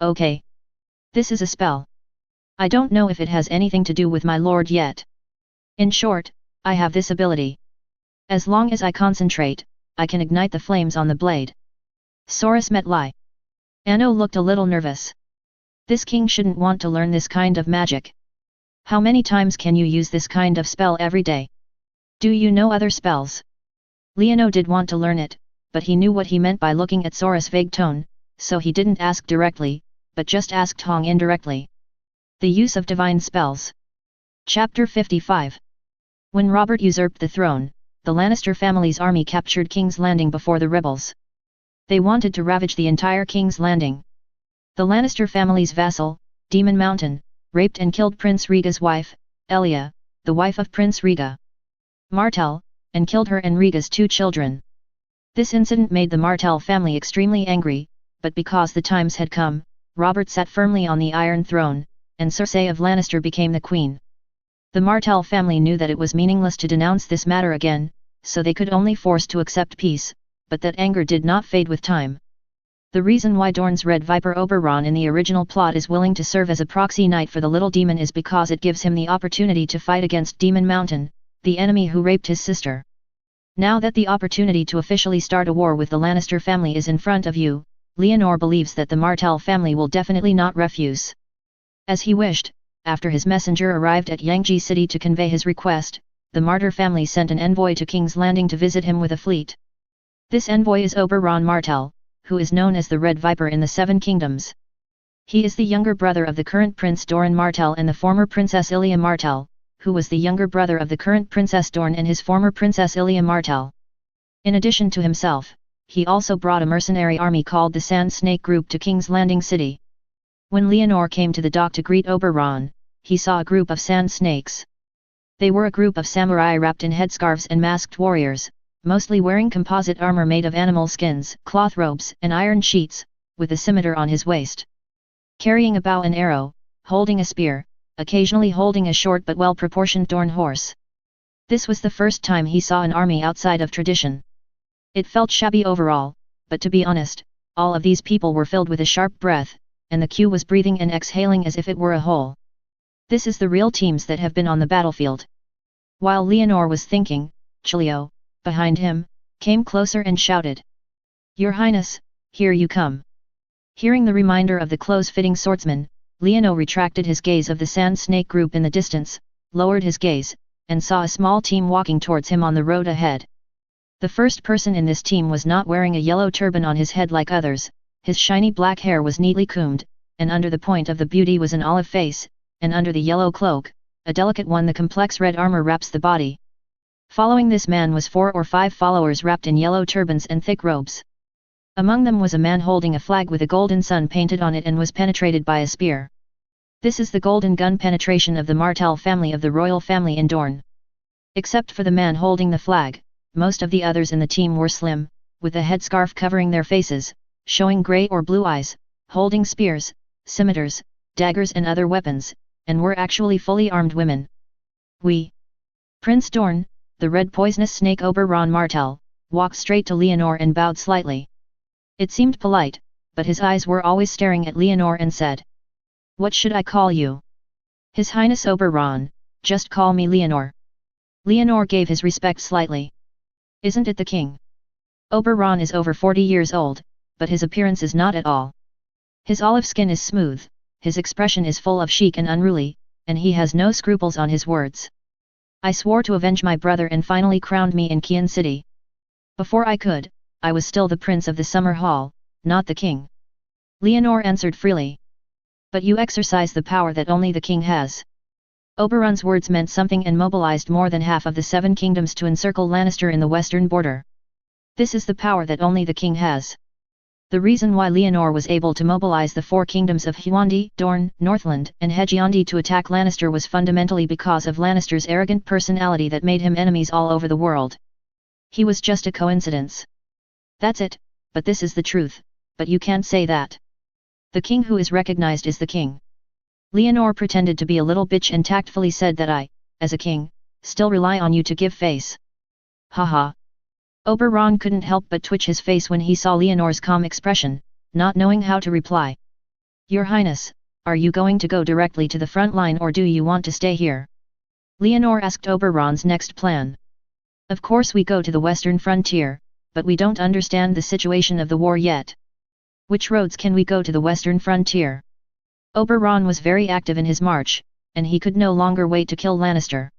Okay. This is a spell. I don't know if it has anything to do with my lord yet. In short, I have this ability. As long as I concentrate, I can ignite the flames on the blade. Saurus met lie. Anno looked a little nervous. This king shouldn't want to learn this kind of magic. How many times can you use this kind of spell every day? Do you know other spells? Leonor did want to learn it, but he knew what he meant by looking at Saurus' vague tone, so he didn't ask directly, but just asked Hong indirectly. The use of divine spells. Chapter 55. When Robert usurped the throne, the Lannister family's army captured King's Landing before the rebels. They wanted to ravage the entire King's Landing. The Lannister family's vassal, Demon Mountain, raped and killed Prince Rhaega's wife, Elia, the wife of Prince Rhaega Martell, and killed her and Rhaega's 2 children. This incident made the Martell family extremely angry, but because the times had come, Robert sat firmly on the Iron Throne, and Cersei of Lannister became the queen. The Martell family knew that it was meaningless to denounce this matter again, so they could only force to accept peace, but that anger did not fade with time. The reason why Dorne's Red Viper Oberon in the original plot is willing to serve as a proxy knight for the little demon is because it gives him the opportunity to fight against Demon Mountain, the enemy who raped his sister. Now that the opportunity to officially start a war with the Lannister family is in front of you, Leonor believes that the Martell family will definitely not refuse. As he wished, after his messenger arrived at Yangji City to convey his request, the Martyr family sent an envoy to King's Landing to visit him with a fleet. This envoy is Oberon Martell, who is known as the Red Viper in the 7 Kingdoms. He is the younger brother of the current Prince Doran Martell and the former Princess Ilia Martell, who was the younger brother of the current Princess Dorne and his former Princess Ilia Martell. In addition to himself, he also brought a mercenary army called the Sand Snake Group to King's Landing City. When Leonor came to the dock to greet Oberon, he saw a group of sand snakes. They were a group of samurai wrapped in headscarves and masked warriors, mostly wearing composite armor made of animal skins, cloth robes and iron sheets, with a scimitar on his waist. Carrying a bow and arrow, holding a spear, occasionally holding a short but well-proportioned Dorne horse. This was the first time he saw an army outside of tradition. It felt shabby overall, but to be honest, all of these people were filled with a sharp breath, and the queue was breathing and exhaling as if it were a hole. This is the real teams that have been on the battlefield. While Leonor was thinking, Chilio, behind him, came closer and shouted. Your Highness, here you come. Hearing the reminder of the close-fitting swordsman, Leonor retracted his gaze of the Sand Snake Group in the distance, lowered his gaze, and saw a small team walking towards him on the road ahead. The first person in this team was not wearing a yellow turban on his head like others, his shiny black hair was neatly combed, and under the point of the beauty was an olive face, and under the yellow cloak, a delicate one the complex red armor wraps the body. Following this man was 4 or 5 followers wrapped in yellow turbans and thick robes. Among them was a man holding a flag with a golden sun painted on it and was penetrated by a spear. This is the golden gun penetration of the Martell family of the royal family in Dorne. Except for the man holding the flag, most of the others in the team were slim, with a headscarf covering their faces, showing grey or blue eyes, holding spears, scimitars, daggers and other weapons, and were actually fully armed women. Prince Dorne, the red poisonous snake Oberon Martell, walked straight to Leonor and bowed slightly. It seemed polite, but his eyes were always staring at Leonor and said, What should I call you? His Highness Oberon, just call me Leonor. Leonor gave his respect slightly. Isn't it the king? Oberon is over 40 years old, but his appearance is not at all. His olive skin is smooth, his expression is full of chic and unruly, and he has no scruples on his words. I swore to avenge my brother and finally crowned me in Qian City. Before I could, I was still the prince of the summer hall, not the king. Leonor answered freely. But you exercise the power that only the king has. Oberon's words meant something and mobilized more than half of the 7 kingdoms to encircle Lannister in the western border. This is the power that only the king has. The reason why Leonor was able to mobilize the 4 kingdoms of Huandi, Dorne, Northland, and Hedgeyondi to attack Lannister was fundamentally because of Lannister's arrogant personality that made him enemies all over the world. He was just a coincidence. That's it, but this is the truth, but you can't say that. The king who is recognized is the king. Leonor pretended to be a little bitch and tactfully said that I, as a king, still rely on you to give face. Haha. Oberon couldn't help but twitch his face when he saw Leonor's calm expression, not knowing how to reply. Your Highness, are you going to go directly to the front line or do you want to stay here? Leonor asked Oberon's next plan. Of course we go to the western frontier, but we don't understand the situation of the war yet. Which roads can we go to the western frontier? Oberon was very active in his march, and he could no longer wait to kill Lannister.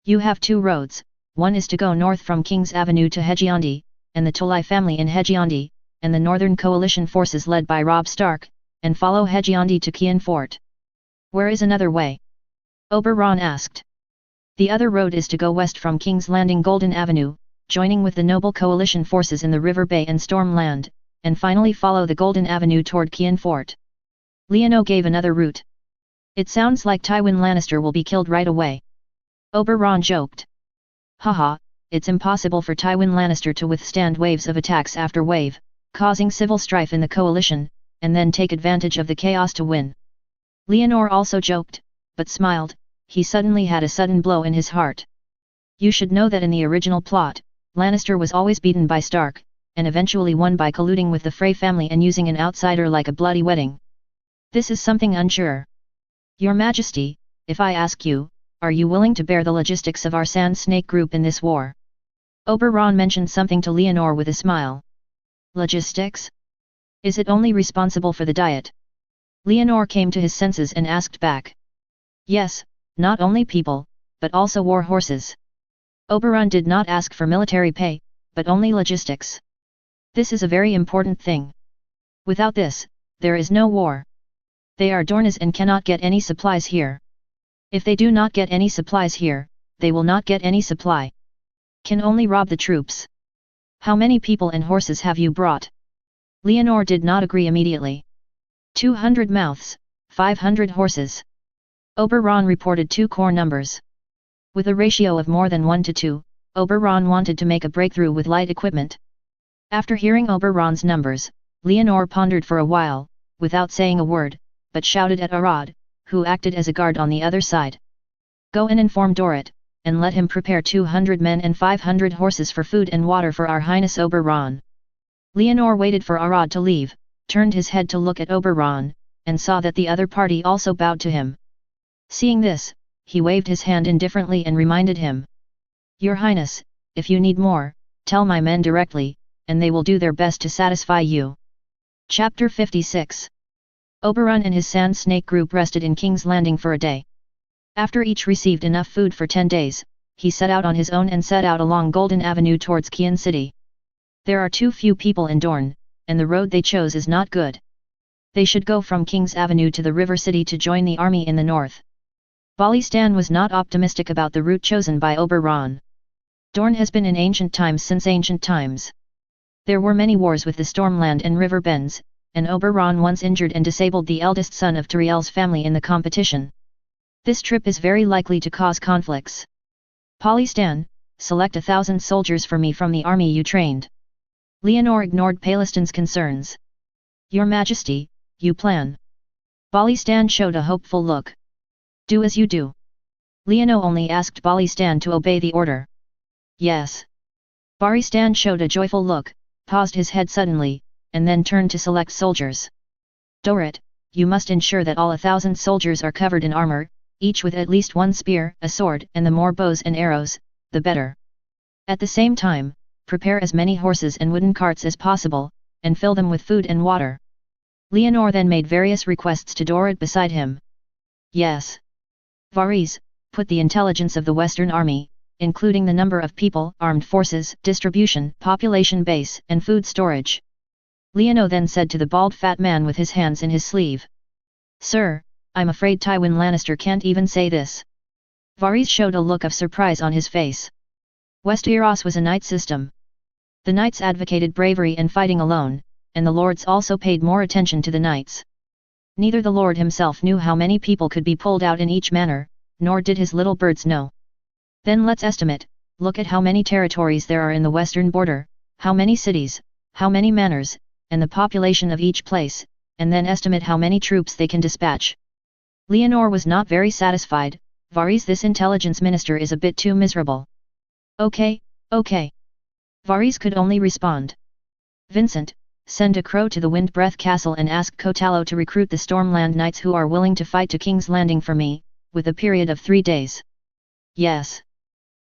You have 2 roads. One is to go north from King's Avenue to Hedgeyondi, and the Tully family in Hedgeyondi, and the Northern Coalition forces led by Robb Stark, and follow Hedgeyondi to Qian Fort. Where is another way? Oberon asked. The other road is to go west from King's Landing Golden Avenue, joining with the noble coalition forces in the River Bay and Stormland, and finally follow the Golden Avenue toward Qian Fort. Leonor gave another route. It sounds like Tywin Lannister will be killed right away. Oberon joked. Haha, it's impossible for Tywin Lannister to withstand waves of attacks after wave, causing civil strife in the coalition, and then take advantage of the chaos to win. Leonor also joked, but smiled. He suddenly had a sudden blow in his heart. You should know that in the original plot, Lannister was always beaten by Stark, and eventually won by colluding with the Frey family and using an outsider like a bloody wedding. This is something unsure. Your Majesty, if I ask you, are you willing to bear the logistics of our Sand Snake group in this war? Oberon mentioned something to Leonor with a smile. Logistics? Is it only responsible for the diet? Leonor came to his senses and asked back. Yes, not only people, but also war horses. Oberon did not ask for military pay, but only logistics. This is a very important thing. Without this, there is no war. They are Dornes and cannot get any supplies here. If they do not get any supplies here, they will not get any supply. Can only rob the troops. How many people and horses have you brought? Leonor did not agree immediately. 200 mouths, 500 horses. Oberon reported 2 core numbers. With a ratio of more than 1 to 2, Oberon wanted to make a breakthrough with light equipment. After hearing Oberon's numbers, Leonor pondered for a while, without saying a word, but shouted at Arad, who acted as a guard on the other side. Go and inform Dorrit, and let him prepare 200 men and 500 horses for food and water for our Highness Oberon. Leonor waited for Arad to leave, turned his head to look at Oberon, and saw that the other party also bowed to him. Seeing this, he waved his hand indifferently and reminded him. Your Highness, if you need more, tell my men directly, and they will do their best to satisfy you. Chapter 56. Oberon and his Sand Snake group rested in King's Landing for a day. After each received enough food for 10 days, he set out on his own and set out along Golden Avenue towards Qian City. There are too few people in Dorne, and the road they chose is not good. They should go from King's Avenue to the River City to join the army in the north. Balistan was not optimistic about the route chosen by Oberon. Dorne has been in ancient times since ancient times. There were many wars with the Stormland and River Bends, and Oberon once injured and disabled the eldest son of Tyriel's family in the competition. This trip is very likely to cause conflicts. Balistan, select 1,000 soldiers for me from the army you trained. Leonor ignored Balistan's concerns. Your Majesty, you plan. Balistan showed a hopeful look. Do as you do. Leonor only asked Balistan to obey the order. Yes. Balistan showed a joyful look, paused his head suddenly, and then turned to select soldiers. Dorrit, you must ensure that all 1,000 soldiers are covered in armor, each with at least one spear, a sword, and the more bows and arrows, the better. At the same time, prepare as many horses and wooden carts as possible, and fill them with food and water. Leonor then made various requests to Dorrit beside him. Yes. Varese, put the intelligence of the Western Army, including the number of people, armed forces, distribution, population base, and food storage. Leono then said to the bald fat man with his hands in his sleeve. Sir, I'm afraid Tywin Lannister can't even say this. Varese showed a look of surprise on his face. Westeros was a knight system. The knights advocated bravery and fighting alone, and the lords also paid more attention to the knights. Neither the lord himself knew how many people could be pulled out in each manor, nor did his little birds know. Then let's estimate, look at how many territories there are in the western border, how many cities, how many manors, and the population of each place, and then estimate how many troops they can dispatch. Leonor was not very satisfied. Varese, this intelligence minister is a bit too miserable. Okay. Varese could only respond. Vincent, send a crow to the Windbreath Castle and ask Kotallo to recruit the Stormland Knights who are willing to fight to King's Landing for me, with a period of 3 days. Yes.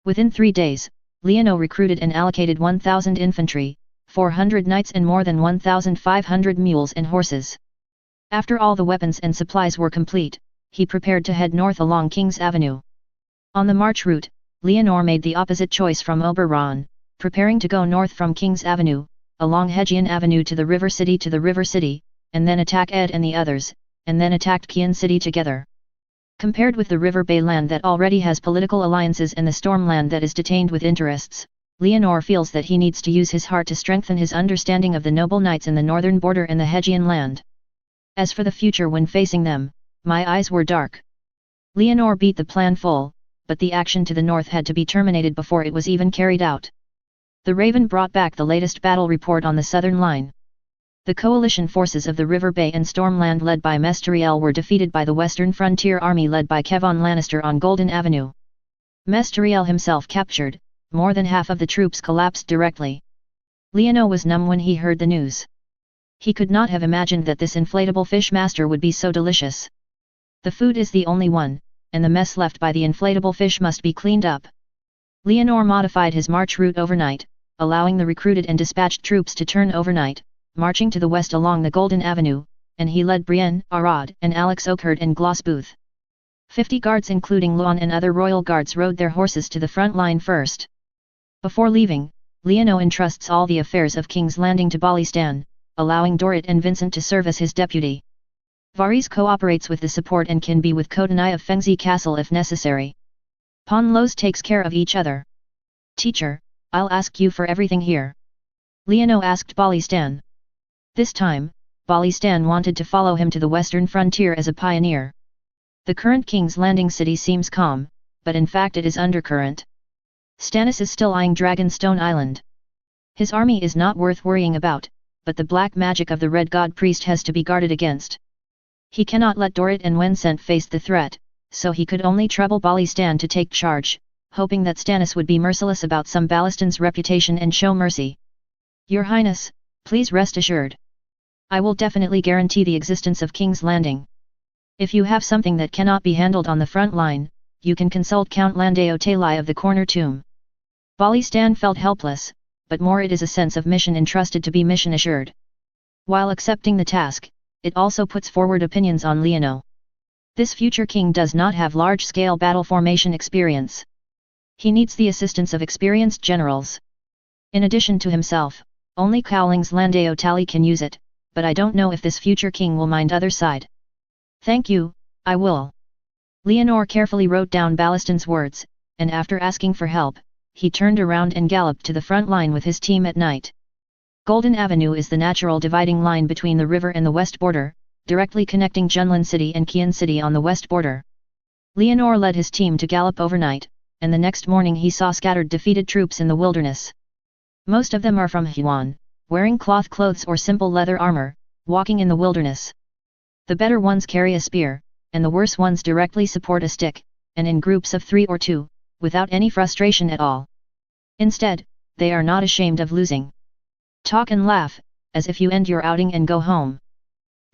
Within 3 days, Leono recruited and allocated 1,000 infantry, 400 knights and more than 1,500 mules and horses. After all the weapons and supplies were complete, he prepared to head north along King's Avenue. On the march route, Leonor made the opposite choice from Oberon, preparing to go north from King's Avenue, along Hedgian Avenue to the River City, and then attack Ed and the others, and then attacked Kian City together. Compared with the River Bay land that already has political alliances and the Stormland that is detained with interests, Leonor feels that he needs to use his heart to strengthen his understanding of the noble knights in the northern border and the Hedgian land. As for the future when facing them, my eyes were dark. Leonor beat the plan full, but the action to the north had to be terminated before it was even carried out. The Raven brought back the latest battle report on the southern line. The coalition forces of the River Bay and Stormland led by Mesteriel were defeated by the Western Frontier Army led by Kevon Lannister on Golden Avenue. Mesteriel himself captured, more than half of the troops collapsed directly. Leono was numb when he heard the news. He could not have imagined that this inflatable fish master would be so delicious. The food is the only one, and the mess left by the inflatable fish must be cleaned up. Leonor modified his march route overnight, allowing the recruited and dispatched troops to turn overnight, marching to the west along the Golden Avenue, and he led Brienne, Arad, and Alex Oakard and Glossbooth. 50 guards including Luan and other royal guards rode their horses to the front line first. Before leaving, Leono entrusts all the affairs of King's Landing to Balistan, allowing Dorrit and Vincent to serve as his deputy. Varese cooperates with the support and can be with Kodanai of Fengzi Castle if necessary. Ponlos takes care of each other. Teacher, I'll ask you for everything here. Leono asked Balistan. This time, Balistan wanted to follow him to the western frontier as a pioneer. The current King's Landing city seems calm, but in fact it is undercurrent. Stannis is still eyeing Dragonstone Island. His army is not worth worrying about, but the black magic of the Red God Priest has to be guarded against. He cannot let Dorrit and Wensent face the threat, so he could only trouble Balistan to take charge, hoping that Stannis would be merciless about some Balistan's reputation and show mercy. Your Highness, please rest assured. I will definitely guarantee the existence of King's Landing. If you have something that cannot be handled on the front line, you can consult Count Landeo Talai of the Corner Tomb. Balistan felt helpless, but more it is a sense of mission entrusted to be mission assured. While accepting the task, it also puts forward opinions on Leono. This future king does not have large-scale battle formation experience. He needs the assistance of experienced generals. In addition to himself, only Cowling's Landeo Tally can use it, but I don't know if this future king will mind other side. Thank you, I will. Leonor carefully wrote down Balistan's words, and after asking for help, he turned around and galloped to the front line with his team at night. Golden Avenue is the natural dividing line between the river and the west border, directly connecting Junlin City and Kian City on the west border. Leonor led his team to gallop overnight, and the next morning he saw scattered defeated troops in the wilderness. Most of them are from Huan, wearing cloth clothes or simple leather armor, walking in the wilderness. The better ones carry a spear, and the worse ones directly support a stick, and in groups of 3 or 2, without any frustration at all. Instead, they are not ashamed of losing. Talk and laugh, as if you end your outing and go home.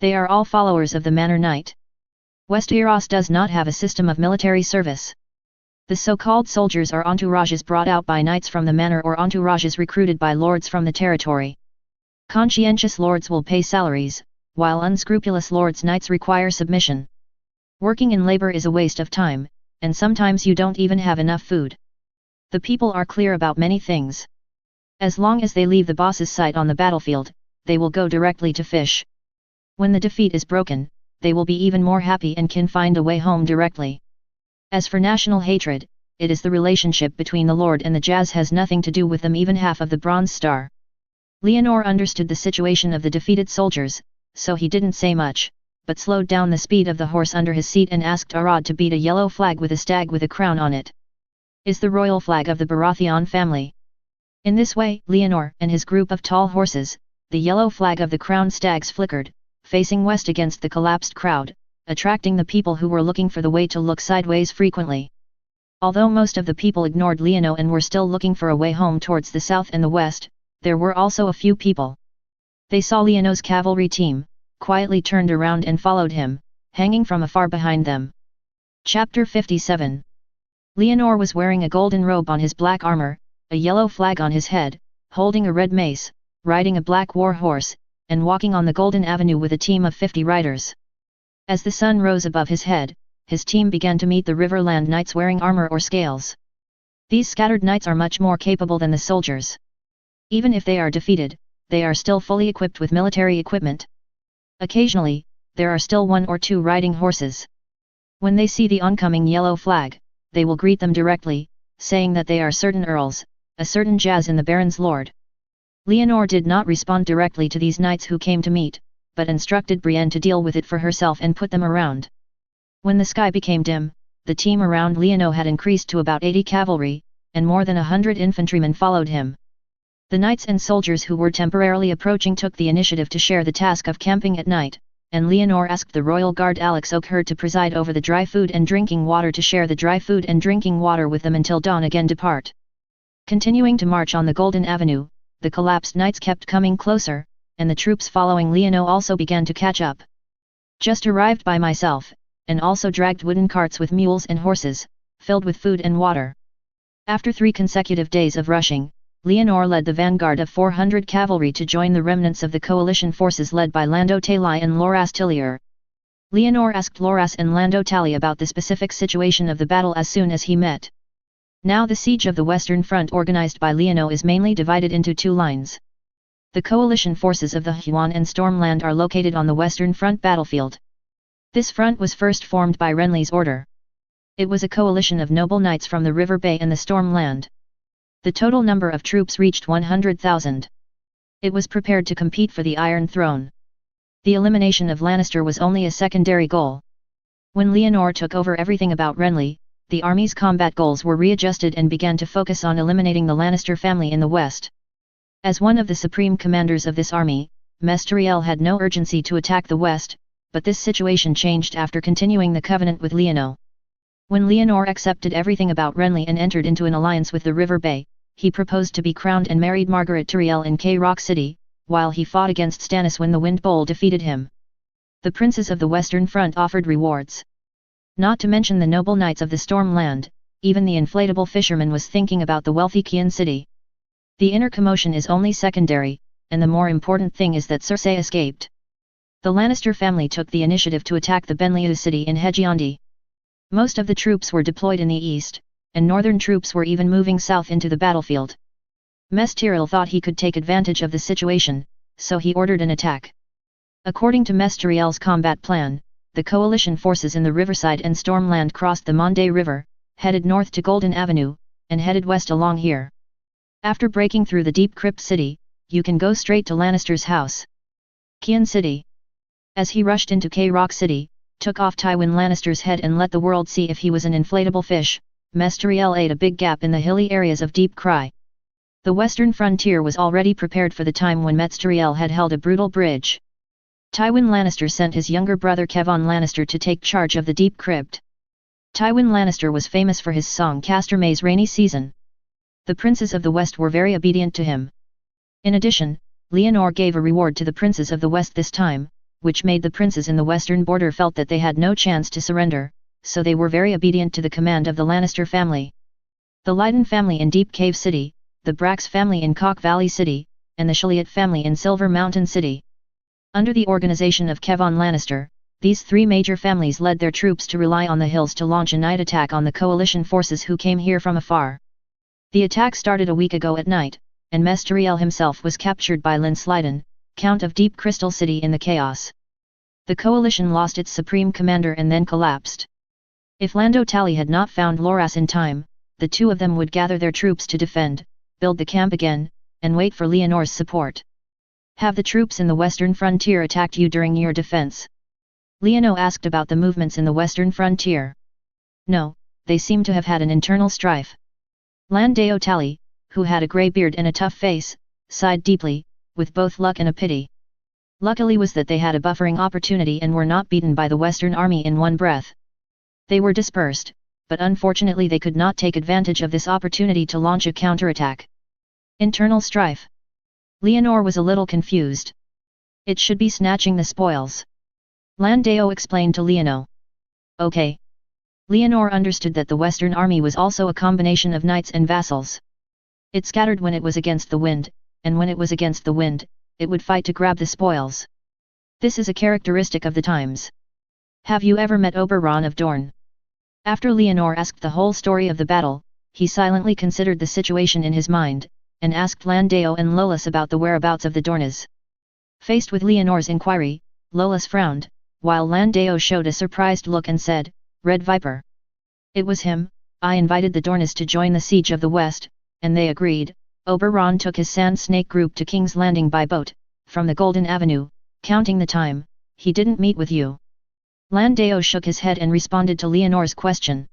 They are all followers of the Manor Knight. Westeros does not have a system of military service. The so-called soldiers are entourages brought out by knights from the manor or entourages recruited by lords from the territory. Conscientious lords will pay salaries, while unscrupulous lords' knights require submission. Working in labor is a waste of time, and sometimes you don't even have enough food. The people are clear about many things. As long as they leave the boss's sight on the battlefield, they will go directly to fish. When the defeat is broken, they will be even more happy and can find a way home directly. As for national hatred, it is the relationship between the Lord and the Jazz has nothing to do with them, even half of the Bronze Star. Leonor understood the situation of the defeated soldiers, so he didn't say much, but slowed down the speed of the horse under his seat and asked Arad to beat a yellow flag with a stag with a crown on it. Is the royal flag of the Baratheon family. In this way, Leonor and his group of tall horses, the yellow flag of the crowned stags flickered, facing west against the collapsed crowd, attracting the people who were looking for the way to look sideways frequently. Although most of the people ignored Leonor and were still looking for a way home towards the south and the west, there were also a few people. They saw Leonor's cavalry team, quietly turned around and followed him, hanging from afar behind them. Chapter 57. Leonor was wearing a golden robe on his black armor, a yellow flag on his head, holding a red mace, riding a black war horse, and walking on the Golden Avenue with a team of 50 riders. As the sun rose above his head, his team began to meet the Riverland Knights wearing armor or scales. These scattered knights are much more capable than the soldiers. Even if they are defeated, they are still fully equipped with military equipment. Occasionally, there are still 1 or 2 riding horses. When they see the oncoming yellow flag, they will greet them directly, saying that they are certain earls, a certain Jazz in the Baron's lord. Leonor did not respond directly to these knights who came to meet, but instructed Brienne to deal with it for herself and put them around. When the sky became dim, the team around Leonor had increased to about 80 cavalry, and more than 100 infantrymen followed him. The knights and soldiers who were temporarily approaching took the initiative to share the task of camping at night, and Leonor asked the royal guard Alex Oakherd to preside over the dry food and drinking water to share the dry food and drinking water with them until dawn again depart. Continuing to march on the Golden Avenue, the collapsed knights kept coming closer, and the troops following Leonor also began to catch up. Just arrived by myself, and also dragged wooden carts with mules and horses, filled with food and water. After 3 consecutive days of rushing, Leonor led the vanguard of 400 cavalry to join the remnants of the coalition forces led by Lando Talai and Loras Tillier. Leonor asked Loras and Lando Talai about the specific situation of the battle as soon as he met. Now the siege of the Western Front organized by Leonor is mainly divided into 2 lines. The coalition forces of the Huan and Stormland are located on the Western Front battlefield. This front was first formed by Renly's order. It was a coalition of noble knights from the River Bay and the Stormland. The total number of troops reached 100,000. It was prepared to compete for the Iron Throne. The elimination of Lannister was only a secondary goal. When Leonor took over everything about Renly, the army's combat goals were readjusted and began to focus on eliminating the Lannister family in the west. As one of the supreme commanders of this army, Mesteriel had no urgency to attack the west, but this situation changed after continuing the covenant with Leonor. When Leonor accepted everything about Renly and entered into an alliance with the River Bay, he proposed to be crowned and married Margaret Tyriel in K-Rock City, while he fought against Stannis when the Wind Bowl defeated him. The princes of the Western Front offered rewards. Not to mention the noble knights of the Stormland, even the inflatable fisherman was thinking about the wealthy Kian city. The inner commotion is only secondary, and the more important thing is that Cersei escaped. The Lannister family took the initiative to attack the Benliu city in Hedgeyondi. Most of the troops were deployed in the east, and northern troops were even moving south into the battlefield. Mesteriel thought he could take advantage of the situation, so he ordered an attack. According to Mesteriel's combat plan, the coalition forces in the Riverside and Stormland crossed the Monday River, headed north to Golden Avenue, and headed west along here. After breaking through the Deep Crypt City, you can go straight to Lannister's house. Kian City. As he rushed into K-Rock City, took off Tywin Lannister's head and let the world see if he was an inflatable fish, Mesteriel ate a big gap in the hilly areas of Deep Cry. The western frontier was already prepared for the time when Mesteriel had held a brutal bridge. Tywin Lannister sent his younger brother Kevan Lannister to take charge of the Deep Crypt. Tywin Lannister was famous for his song Castermay's Rainy Season. The princes of the West were very obedient to him. In addition, Leonor gave a reward to the princes of the West this time, which made the princes in the western border felt that they had no chance to surrender, so they were very obedient to the command of the Lannister family. The Lydon family in Deep Cave City, the Brax family in Cock Valley City, and the Chaliot family in Silver Mountain City. Under the organization of Kevon Lannister, these three major families led their troops to rely on the hills to launch a night attack on the coalition forces who came here from afar. The attack started a week ago at night, and Mesteriel himself was captured by Lynn Slydon, Count of Deep Crystal City in the chaos. The coalition lost its supreme commander and then collapsed. If Lando Tally had not found Loras in time, the two of them would gather their troops to defend, build the camp again, and wait for Leonor's support. Have the troops in the western frontier attacked you during your defense? Leonor asked about the movements in the western frontier. No, they seem to have had an internal strife. Landeo Tally, who had a grey beard and a tough face, sighed deeply, with both luck and a pity. Luckily was that they had a buffering opportunity and were not beaten by the western army in one breath. They were dispersed, but unfortunately they could not take advantage of this opportunity to launch a counterattack. Internal strife. Leonor was a little confused. It should be snatching the spoils. Landeo explained to Leonor. Okay. Leonor understood that the Western army was also a combination of knights and vassals. It scattered when it was against the wind, and when it was against the wind, it would fight to grab the spoils. This is a characteristic of the times. Have you ever met Oberon of Dorne? After Leonor asked the whole story of the battle, he silently considered the situation in his mind, and asked Landeo and Lolas about the whereabouts of the Dornes. Faced with Leonor's inquiry, Lolas frowned, while Landeo showed a surprised look and said, Red Viper. It was him. I invited the Dornes to join the siege of the West, and they agreed. Oberon took his Sand Snake group to King's Landing by boat, from the Golden Avenue, counting the time. He didn't meet with you. Landeo shook his head and responded to Leonor's question.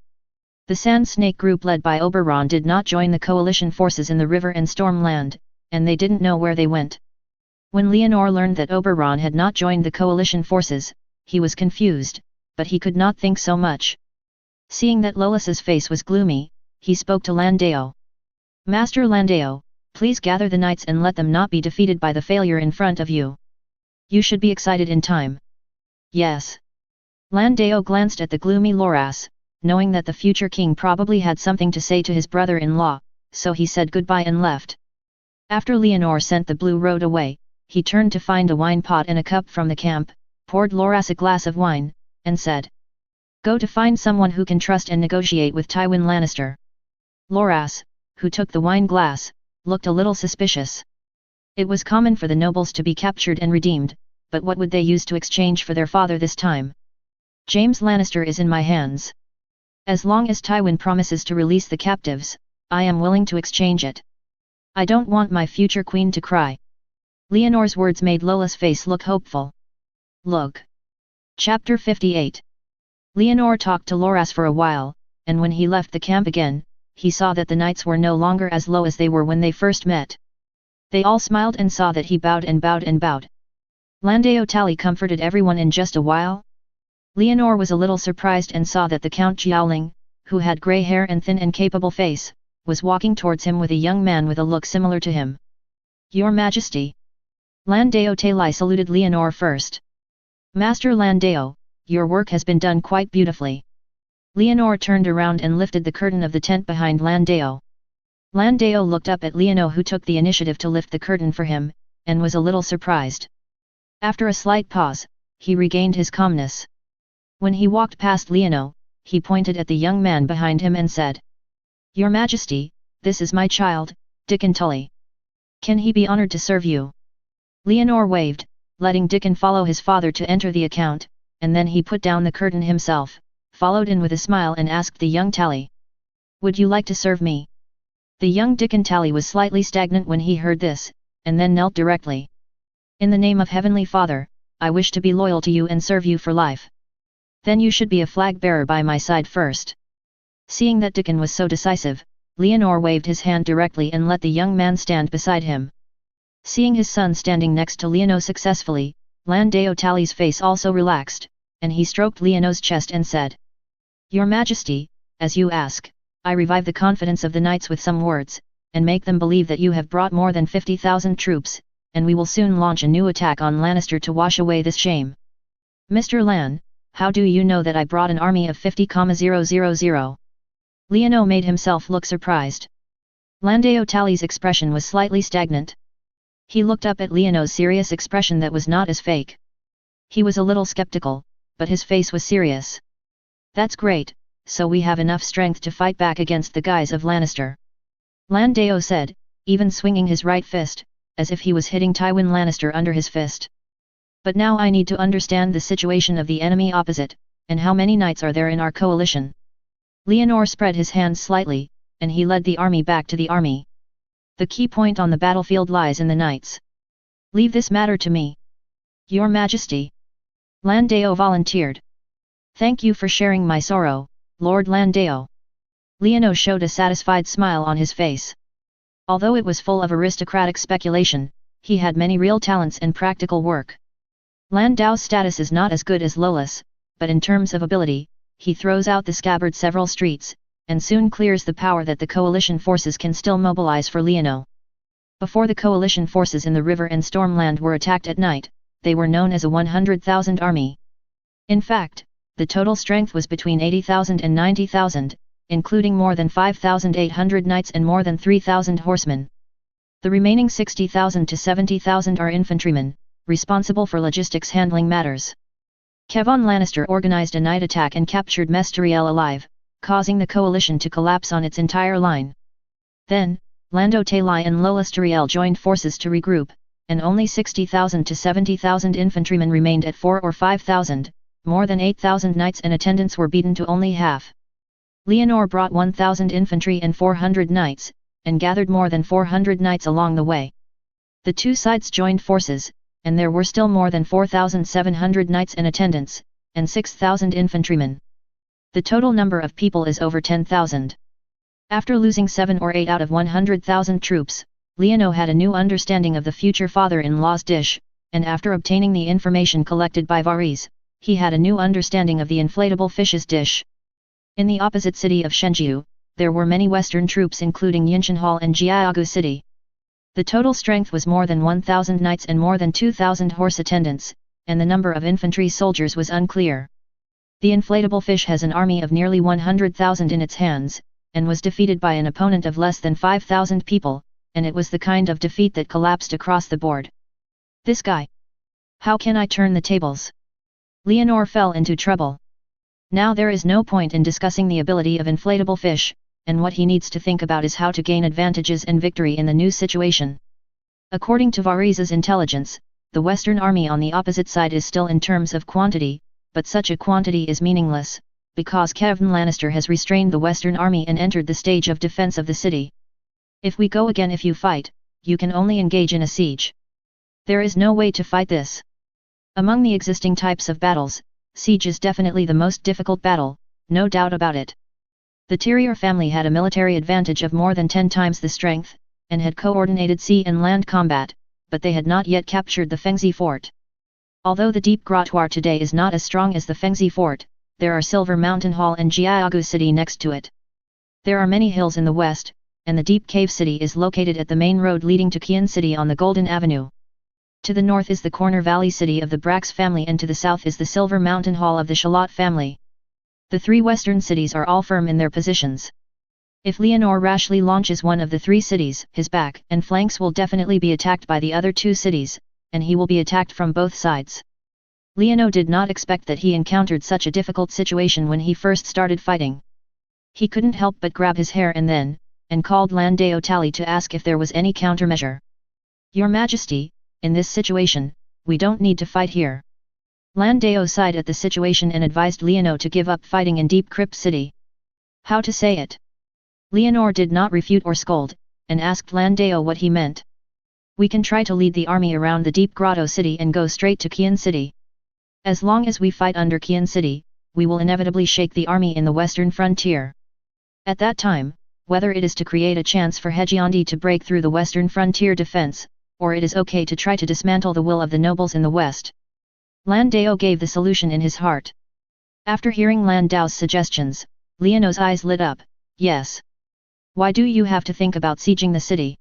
The Sand Snake group led by Oberon did not join the coalition forces in the River and Stormland, and they didn't know where they went. When Leonor learned that Oberon had not joined the coalition forces, he was confused, but he could not think so much. Seeing that Lolas's face was gloomy, he spoke to Landeo. Master Landeo, please gather the knights and let them not be defeated by the failure in front of you. You should be excited in time. Yes. Landeo glanced at the gloomy Loras, knowing that the future king probably had something to say to his brother-in-law, so he said goodbye and left. After Leonor sent the Blue Road away, he turned to find a wine pot and a cup from the camp, poured Loras a glass of wine, and said, Go to find someone who can trust and negotiate with Tywin Lannister. Loras, who took the wine glass, looked a little suspicious. It was common for the nobles to be captured and redeemed, but what would they use to exchange for their father this time? James Lannister is in my hands. As long as Tywin promises to release the captives, I am willing to exchange it. I don't want my future queen to cry. Leonor's words made Lola's face look hopeful. Look. Chapter 58. Leonor talked to Loras for a while, and when he left the camp again, he saw that the knights were no longer as low as they were when they first met. They all smiled and saw that he bowed and bowed and bowed. Landeo Tally comforted everyone in just a while. Leonor was a little surprised and saw that the Count Jiaoling, who had grey hair and thin and capable face, was walking towards him with a young man with a look similar to him. Your Majesty. Landeo Tally saluted Leonor first. Master Landeo, your work has been done quite beautifully. Leonor turned around and lifted the curtain of the tent behind Landeo. Landeo looked up at Leonor, who took the initiative to lift the curtain for him, and was a little surprised. After a slight pause, he regained his calmness. When he walked past Leonor, he pointed at the young man behind him and said, Your Majesty, this is my child, Dickon Tully. Can he be honored to serve you? Leonor waved, letting Dickon follow his father to enter the account, and then he put down the curtain himself, followed in with a smile and asked the young Tally. Would you like to serve me? The young Dickon Tally was slightly stagnant when he heard this, and then knelt directly. In the name of Heavenly Father, I wish to be loyal to you and serve you for life. Then you should be a flag bearer by my side first. Seeing that Dickon was so decisive, Leonor waved his hand directly and let the young man stand beside him. Seeing his son standing next to Leonor successfully, Landeo Tally's face also relaxed, and he stroked Leonor's chest and said, Your Majesty, as you ask, I revive the confidence of the knights with some words, and make them believe that you have brought more than 50,000 troops, and we will soon launch a new attack on Lannister to wash away this shame. Mr. Lan, how do you know that I brought an army of 50,000? Leono made himself look surprised. Landeo Tali's expression was slightly stagnant. He looked up at Leono's serious expression that was not as fake. He was a little skeptical, but his face was serious. That's great, so we have enough strength to fight back against the guys of Lannister. Landeo said, even swinging his right fist, as if he was hitting Tywin Lannister under his fist. But now I need to understand the situation of the enemy opposite, and how many knights are there in our coalition. Leonor spread his hands slightly, and he led the army back to the army. The key point on the battlefield lies in the knights. Leave this matter to me. Your Majesty. Landeo volunteered. Thank you for sharing my sorrow, Lord Landeo. Leono showed a satisfied smile on his face. Although it was full of aristocratic speculation, he had many real talents and practical work. Landao's status is not as good as Lolas, but in terms of ability, he throws out the scabbard several streets, and soon clears the power that the coalition forces can still mobilize for Leono. Before the coalition forces in the river and Stormland were attacked at night, they were known as a 100,000 army. In fact, the total strength was between 80,000 and 90,000, including more than 5,800 knights and more than 3,000 horsemen. The remaining 60,000 to 70,000 are infantrymen, responsible for logistics handling matters. Kevon Lannister organized a night attack and captured Mesteriel alive, causing the coalition to collapse on its entire line. Then, Lando Talai and Lolastariel joined forces to regroup, and only 60,000 to 70,000 infantrymen remained at 4 or 5,000, more than 8,000 knights and attendants were beaten to only half. Leonor brought 1,000 infantry and 400 knights, and gathered more than 400 knights along the way. The two sides joined forces, and there were still more than 4,700 knights and attendants, and 6,000 infantrymen. The total number of people is over 10,000. After losing 7 or 8 out of 100,000 troops, Leono had a new understanding of the future father-in-law's dish, and after obtaining the information collected by Varese, he had a new understanding of the inflatable fish's dish. In the opposite city of Shenjiu, there were many western troops including Yinshanhal and Jiaogu City. The total strength was more than 1,000 knights and more than 2,000 horse attendants, and the number of infantry soldiers was unclear. The inflatable fish has an army of nearly 100,000 in its hands, and was defeated by an opponent of less than 5,000 people, and it was the kind of defeat that collapsed across the board. This guy. How can I turn the tables? Leonor fell into trouble. Now there is no point in discussing the ability of inflatable fish, and what he needs to think about is how to gain advantages and victory in the new situation. According to Varese's intelligence, the Western army on the opposite side is still in terms of quantity, but such a quantity is meaningless, because Kevin Lannister has restrained the Western army and entered the stage of defense of the city. If we go again, if you fight, you can only engage in a siege. There is no way to fight this. Among the existing types of battles, siege is definitely the most difficult battle, no doubt about it. The Terrier family had a military advantage of more than 10 times the strength, and had coordinated sea and land combat, but they had not yet captured the Fengzi fort. Although the Deep Grottoir today is not as strong as the Fengzi fort, there are Silver Mountain Hall and Jiaogu City next to it. There are many hills in the west, and the Deep Cave City is located at the main road leading to Qian City on the Golden Avenue. To the north is the Corner Valley City of the Brax family, and to the south is the Silver Mountain Hall of the Shalot family. The three western cities are all firm in their positions. If Leonor rashly launches one of the three cities, his back and flanks will definitely be attacked by the other two cities, and he will be attacked from both sides. Leono did not expect that he encountered such a difficult situation when he first started fighting. He couldn't help but grab his hair and called Landeo Tali to ask if there was any countermeasure. Your Majesty, in this situation, we don't need to fight here. Landeo sighed at the situation and advised Leono to give up fighting in Deep Crypt City. How to say it? Leonor did not refute or scold, and asked Landeo what he meant. We can try to lead the army around the Deep Grotto City and go straight to Qian City. As long as we fight under Qian City, we will inevitably shake the army in the western frontier. At that time, whether it is to create a chance for Hegiondi to break through the western frontier defense, or it is okay to try to dismantle the will of the nobles in the west. Landeo gave the solution in his heart. After hearing Landao's suggestions, Leono's eyes lit up. Yes. Why do you have to think about sieging the city?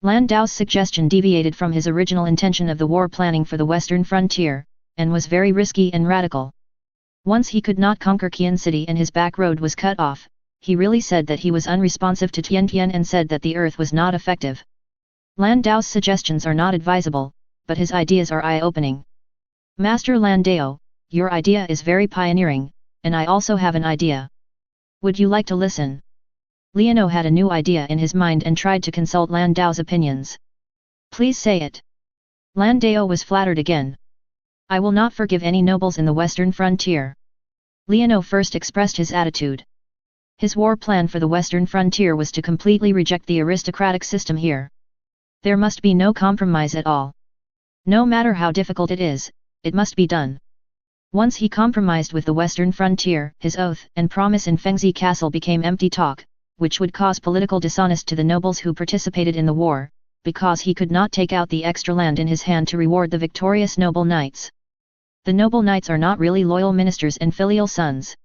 Landau's suggestion deviated from his original intention of the war planning for the western frontier, and was very risky and radical. Once he could not conquer Qian City and his back road was cut off, he really said that he was unresponsive to Tiantian and said that the earth was not effective. Landau's suggestions are not advisable, but his ideas are eye-opening. Master Landau, your idea is very pioneering, and I also have an idea. Would you like to listen? Liano had a new idea in his mind and tried to consult Landau's opinions. Please say it. Landau was flattered again. I will not forgive any nobles in the western frontier. Liano first expressed his attitude. His war plan for the western frontier was to completely reject the aristocratic system here. There must be no compromise at all. No matter how difficult it is, it must be done. Once he compromised with the western frontier, his oath and promise in Fengzi Castle became empty talk, which would cause political dishonest to the nobles who participated in the war, because he could not take out the extra land in his hand to reward the victorious noble knights. The noble knights are not really loyal ministers and filial sons.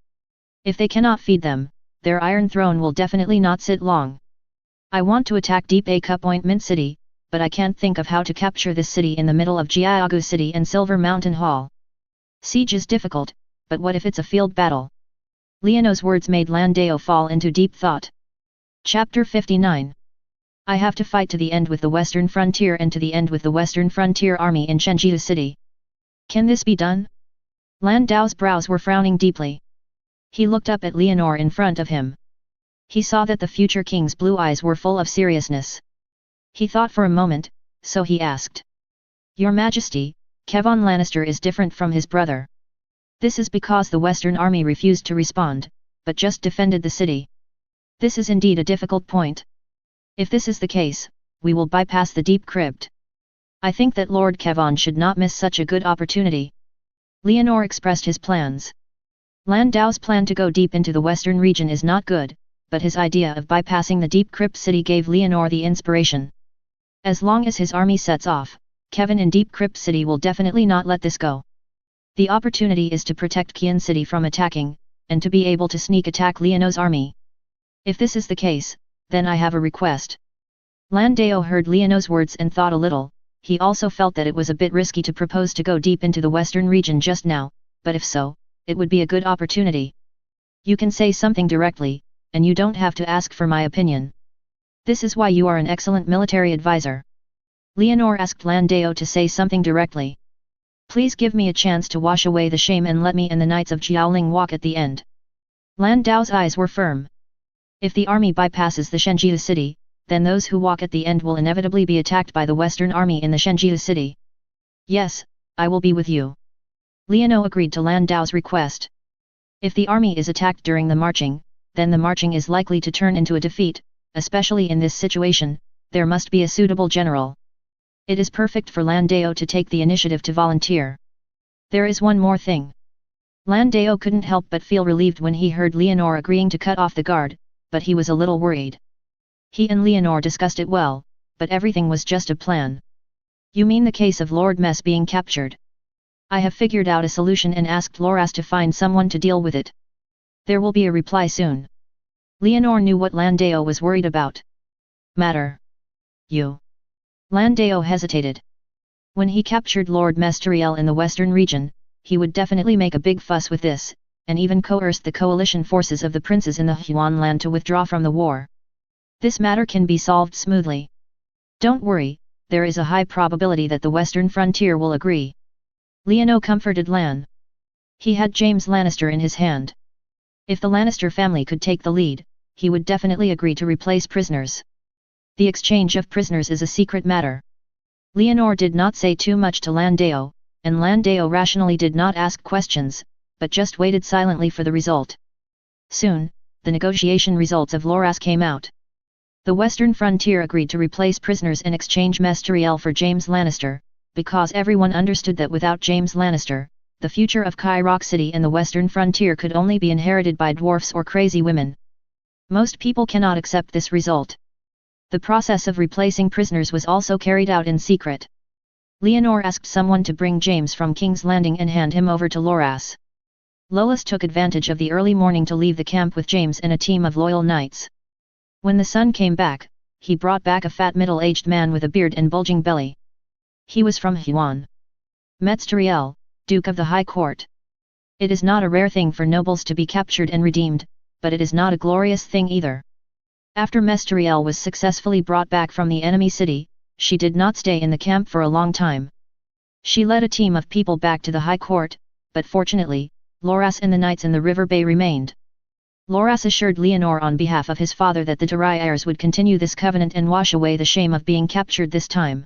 If they cannot feed them, their iron throne will definitely not sit long. I want to attack Deep A Appointment City, but I can't think of how to capture this city in the middle of Jiaogu City and Silver Mountain Hall. Siege is difficult, but what if it's a field battle? Liano's words made Landau fall into deep thought. Chapter 59. I have to fight to the end with the western frontier and to the end with the western frontier army in Shenjiu City. Can this be done? Landau's brows were frowning deeply. He looked up at Leonor in front of him. He saw that the future king's blue eyes were full of seriousness. He thought for a moment, so he asked. Your Majesty, Kevon Lannister is different from his brother. This is because the Western army refused to respond, but just defended the city. This is indeed a difficult point. If this is the case, we will bypass the deep crypt. I think that Lord Kevon should not miss such a good opportunity. Leonor expressed his plans. Landau's plan to go deep into the western region is not good, but his idea of bypassing the deep crypt city gave Leonor the inspiration. As long as his army sets off, Kevon in Deep Crypt City will definitely not let this go. The opportunity is to protect Qian City from attacking, and to be able to sneak attack Leono's army. If this is the case, then I have a request. Landau heard Leono's words and thought a little. He also felt that it was a bit risky to propose to go deep into the western region just now, but if so, it would be a good opportunity. You can say something directly, and you don't have to ask for my opinion. This is why you are an excellent military advisor. Leonor asked Landau to say something directly. Please give me a chance to wash away the shame and let me and the Knights of Jiaoling walk at the end. Landau's eyes were firm. If the army bypasses the Shenjiu city, then those who walk at the end will inevitably be attacked by the Western army in the Shenjiu city. Yes, I will be with you. Leono agreed to Landau's request. If the army is attacked during the marching, then the marching is likely to turn into a defeat, especially in this situation, there must be a suitable general. It is perfect for Landau to take the initiative to volunteer. There is one more thing. Landau couldn't help but feel relieved when he heard Leonor agreeing to cut off the guard, but he was a little worried. He and Leonor discussed it well, but everything was just a plan. You mean the case of Lord Mess being captured? I have figured out a solution and asked Loras to find someone to deal with it. There will be a reply soon. Leonor knew what Landau was worried about. Matter. You. Landau hesitated. When he captured Lord Mesteriel in the western region, he would definitely make a big fuss with this, and even coerce the coalition forces of the princes in the Huan land to withdraw from the war. This matter can be solved smoothly. Don't worry, there is a high probability that the western frontier will agree. Leono comforted Lan. He had James Lannister in his hand. If the Lannister family could take the lead, he would definitely agree to replace prisoners. The exchange of prisoners is a secret matter. Leonor did not say too much to Landau, and Landau rationally did not ask questions, but just waited silently for the result. Soon, the negotiation results of Loras came out. The western frontier agreed to replace prisoners and exchange Mesteriel for James Lannister, because everyone understood that without James Lannister, the future of Kai Rock City and the western frontier could only be inherited by dwarfs or crazy women. Most people cannot accept this result. The process of replacing prisoners was also carried out in secret. Leonor asked someone to bring James from King's Landing and hand him over to Loras. Lolas took advantage of the early morning to leave the camp with James and a team of loyal knights. When the sun came back, he brought back a fat middle-aged man with a beard and bulging belly. He was from Huan. Metzteriel, Duke of the High Court. It is not a rare thing for nobles to be captured and redeemed, but it is not a glorious thing either. After Metzteriel was successfully brought back from the enemy city, she did not stay in the camp for a long time. She led a team of people back to the High Court, but fortunately, Loras and the knights in the river bay remained. Loras assured Leonor on behalf of his father that the Dariers would continue this covenant and wash away the shame of being captured this time.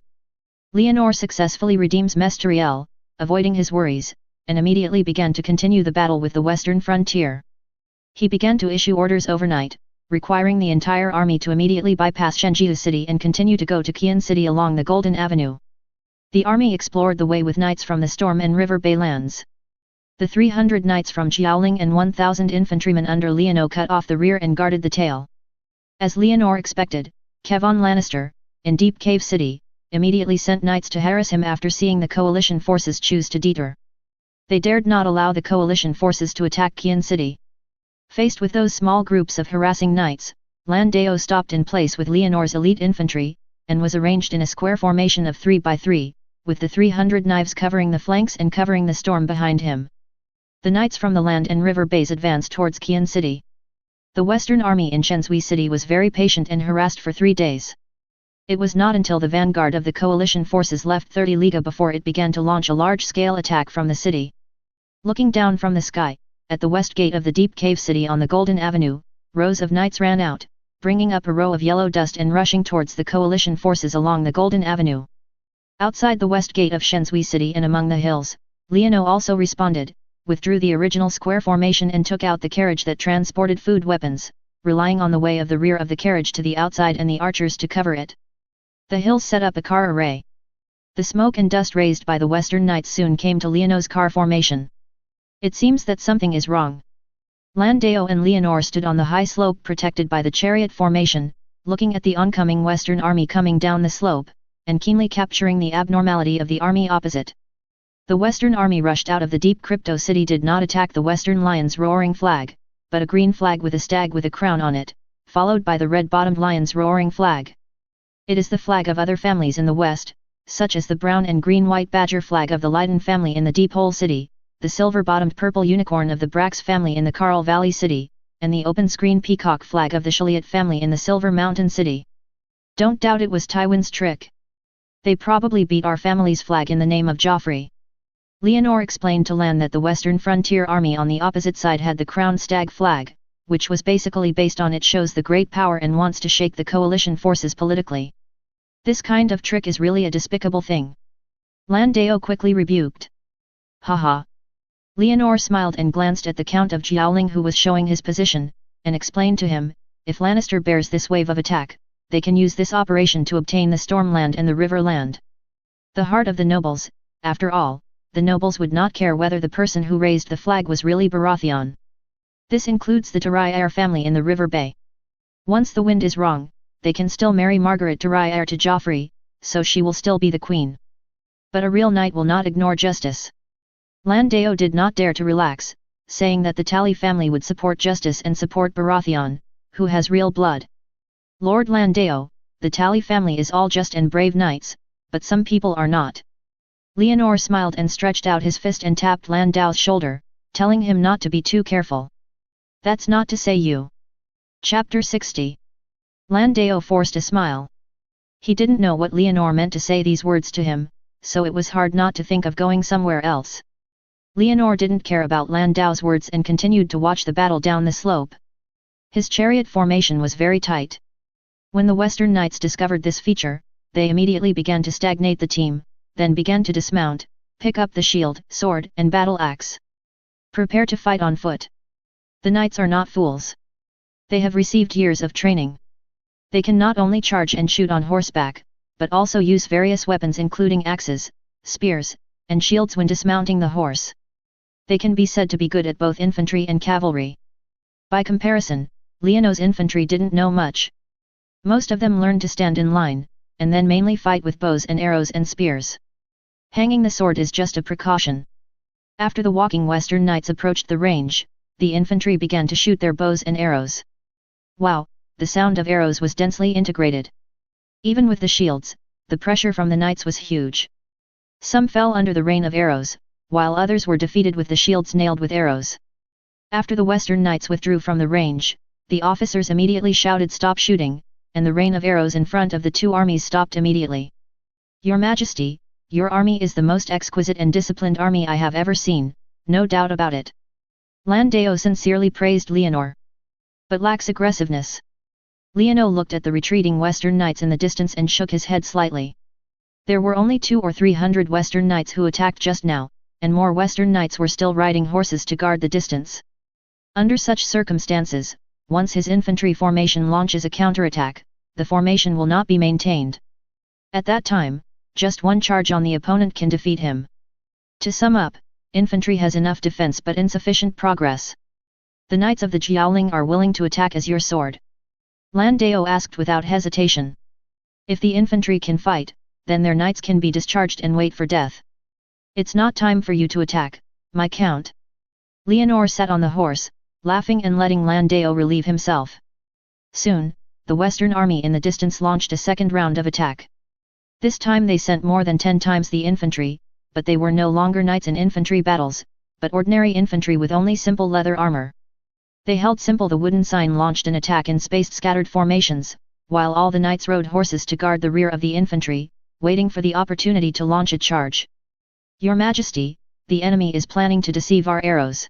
Leonor successfully redeems Metzteriel, avoiding his worries, and immediately began to continue the battle with the western frontier. He began to issue orders overnight, requiring the entire army to immediately bypass Shenjiu City and continue to go to Qian City along the Golden Avenue. The army explored the way with knights from the Storm and River Bay lands. The 300 knights from Jiaoling and 1,000 infantrymen under Leonor cut off the rear and guarded the tail. As Leonor expected, Kevon Lannister, in Deep Cave City, immediately sent knights to harass him after seeing the coalition forces choose to deter. They dared not allow the coalition forces to attack Qian City. Faced with those small groups of harassing knights, Landao stopped in place with Leonor's elite infantry, and was arranged in a square formation of 3 by 3, with the 300 knives covering the flanks and covering the storm behind him. The knights from the land and river bays advanced towards Qian City. The western army in Shenzhui City was very patient and harassed for 3 days. It was not until the vanguard of the coalition forces left 30 Liga before it began to launch a large-scale attack from the city. Looking down from the sky, at the west gate of the Deep Cave City on the Golden Avenue, rows of knights ran out, bringing up a row of yellow dust and rushing towards the coalition forces along the Golden Avenue. Outside the west gate of Shenzhui City and among the hills, Leonor also responded, withdrew the original square formation and took out the carriage that transported food weapons, relying on the way of the rear of the carriage to the outside and the archers to cover it. The hills set up a car array. The smoke and dust raised by the western knights soon came to Leonor's car formation. It seems that something is wrong. Landao and Leonor stood on the high slope protected by the chariot formation, looking at the oncoming western army coming down the slope, and keenly capturing the abnormality of the army opposite. The western army rushed out of the deep crypto city did not attack the western lion's roaring flag, but a green flag with a stag with a crown on it, followed by the red-bottomed lion's roaring flag. It is the flag of other families in the west, such as the brown and green-white badger flag of the Leiden family in the Deep Hole City, the silver-bottomed purple unicorn of the Brax family in the Carl Valley City, and the open-screen peacock flag of the Chaliot family in the Silver Mountain City. Don't doubt it was Tywin's trick. They probably beat our family's flag in the name of Joffrey. Leonor explained to Lan that the Western Frontier Army on the opposite side had the crown stag flag, which was basically based on it shows the great power and wants to shake the coalition forces politically. This kind of trick is really a despicable thing. Landao quickly rebuked. Haha. Leonor smiled and glanced at the Count of Jiaoling who was showing his position, and explained to him, if Lannister bears this wave of attack, they can use this operation to obtain the Stormland and the Riverland. The heart of the nobles, after all, the nobles would not care whether the person who raised the flag was really Baratheon. This includes the Darier family in the River Bay. Once the wind is wrong, they can still marry Margaret Darier to Joffrey, so she will still be the queen. But a real knight will not ignore justice. Landao did not dare to relax, saying that the Tally family would support justice and support Baratheon, who has real blood. Lord Landao, the Tally family is all just and brave knights, but some people are not. Leonor smiled and stretched out his fist and tapped Landao's shoulder, telling him not to be too careful. That's not to say you. Chapter 60. Landao forced a smile. He didn't know what Leonor meant to say these words to him, so it was hard not to think of going somewhere else. Leonor didn't care about Landao's words and continued to watch the battle down the slope. His chariot formation was very tight. When the Western Knights discovered this feature, they immediately began to stagnate the team, then began to dismount, pick up the shield, sword, and battle axe. Prepare to fight on foot. The knights are not fools. They have received years of training. They can not only charge and shoot on horseback, but also use various weapons including axes, spears, and shields when dismounting the horse. They can be said to be good at both infantry and cavalry. By comparison, Leonor's infantry didn't know much. Most of them learned to stand in line, and then mainly fight with bows and arrows and spears. Hanging the sword is just a precaution. After the walking Western Knights approached the range, the infantry began to shoot their bows and arrows. Wow, the sound of arrows was densely integrated. Even with the shields, the pressure from the knights was huge. Some fell under the rain of arrows, while others were defeated with the shields nailed with arrows. After the Western knights withdrew from the range, the officers immediately shouted "Stop shooting," and the rain of arrows in front of the two armies stopped immediately. "Your Majesty, your army is the most exquisite and disciplined army I have ever seen, no doubt about it." Landeo sincerely praised Leonor. "But lacks aggressiveness." Leonor looked at the retreating Western knights in the distance and shook his head slightly. There were only 200 or 300 Western knights who attacked just now, and more Western knights were still riding horses to guard the distance. Under such circumstances, once his infantry formation launches a counterattack, the formation will not be maintained. At that time, just one charge on the opponent can defeat him. To sum up, infantry has enough defense but insufficient progress. The knights of the Jiaoling are willing to attack as your sword?" Landeo asked without hesitation. "If the infantry can fight, then their knights can be discharged and wait for death. It's not time for you to attack, my count." Leonor sat on the horse, laughing and letting Landeo relieve himself. Soon, the Western army in the distance launched a second round of attack. This time they sent more than 10 times the infantry, but they were no longer knights in infantry battles, but ordinary infantry with only simple leather armor. They held simple. The wooden sign launched an attack in spaced scattered formations, while all the knights rode horses to guard the rear of the infantry, waiting for the opportunity to launch a charge. "Your Majesty, the enemy is planning to deceive our arrows."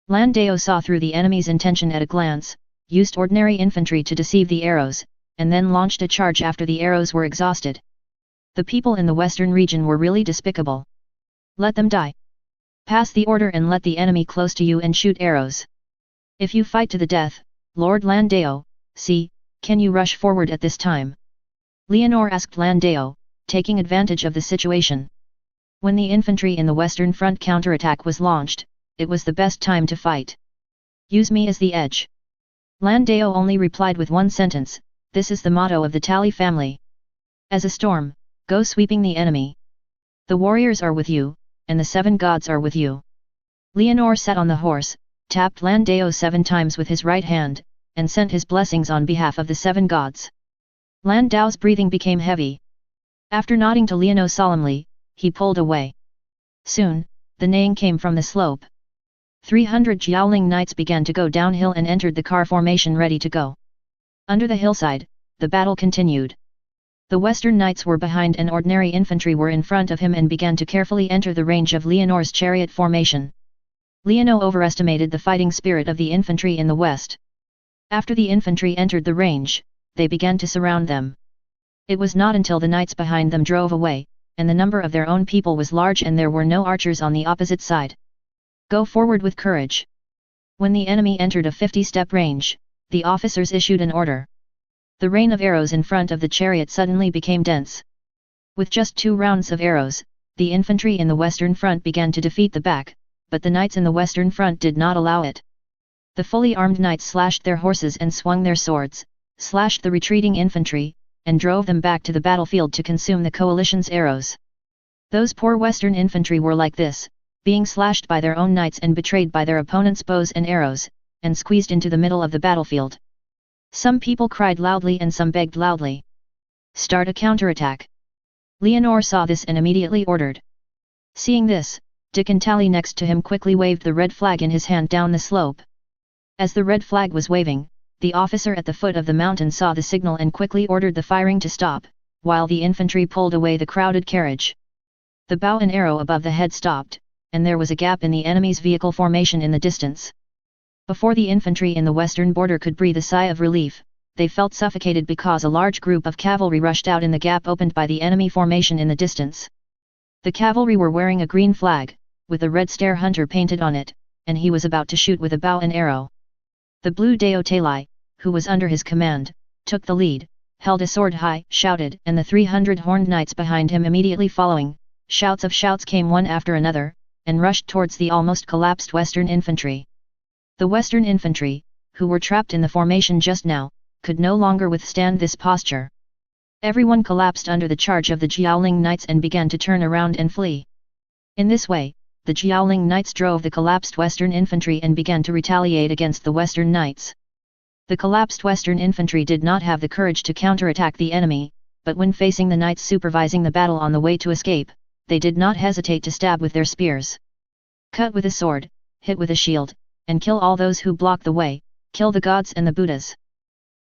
Landeo saw through the enemy's intention at a glance, used ordinary infantry to deceive the arrows, and then launched a charge after the arrows were exhausted. The people in the western region were really despicable. "Let them die. Pass the order and let the enemy close to you and shoot arrows. If you fight to the death, Lord Landeo, can you rush forward at this time?" Leonor asked Landeo, taking advantage of the situation. When the infantry in the western front counterattack was launched, it was the best time to fight. "Use me as the edge." Landeo only replied with one sentence, "This is the motto of the Tally family. As a storm, go sweeping the enemy. The warriors are with you, and the 7 gods are with you." Leonor sat on the horse, tapped Landeo 7 times with his right hand, and sent his blessings on behalf of the 7 gods. Landao's breathing became heavy. After nodding to Leonor solemnly, he pulled away. Soon, the neighing came from the slope. 300 Jiaoling knights began to go downhill and entered the car formation ready to go. Under the hillside, the battle continued. The Western knights were behind and ordinary infantry were in front of him and began to carefully enter the range of Leonor's chariot formation. Leonor overestimated the fighting spirit of the infantry in the west. After the infantry entered the range, they began to surround them. It was not until the knights behind them drove away, and the number of their own people was large and there were no archers on the opposite side. "Go forward with courage." When the enemy entered a 50-step range, the officers issued an order. The rain of arrows in front of the chariot suddenly became dense. With just 2 rounds of arrows, the infantry in the western front began to defeat the back, but the knights in the western front did not allow it. The fully armed knights slashed their horses and swung their swords, slashed the retreating infantry, and drove them back to the battlefield to consume the coalition's arrows. Those poor western infantry were like this, being slashed by their own knights and betrayed by their opponents' bows and arrows, and squeezed into the middle of the battlefield. Some people cried loudly and some begged loudly. "Start a counterattack." Leonor saw this and immediately ordered. Seeing this, Dick and Tally next to him quickly waved the red flag in his hand down the slope. As the red flag was waving, the officer at the foot of the mountain saw the signal and quickly ordered the firing to stop, while the infantry pulled away the crowded carriage. The bow and arrow above the head stopped, and there was a gap in the enemy's vehicle formation in the distance. Before the infantry in the western border could breathe a sigh of relief, they felt suffocated because a large group of cavalry rushed out in the gap opened by the enemy formation in the distance. The cavalry were wearing a green flag, with a red Star Hunter painted on it, and he was about to shoot with a bow and arrow. The blue Dao Talai, who was under his command, took the lead, held a sword high, shouted, and the 300 horned knights behind him immediately following, shouts came one after another, and rushed towards the almost collapsed western infantry. The western infantry, who were trapped in the formation just now, could no longer withstand this posture. Everyone collapsed under the charge of the Jiaoling knights and began to turn around and flee. In this way, the Jiaoling knights drove the collapsed western infantry and began to retaliate against the western knights. The collapsed western infantry did not have the courage to counterattack the enemy, but when facing the knights supervising the battle on the way to escape, they did not hesitate to stab with their spears. Cut with a sword, hit with a shield, and kill all those who block the way, kill the gods and the Buddhas.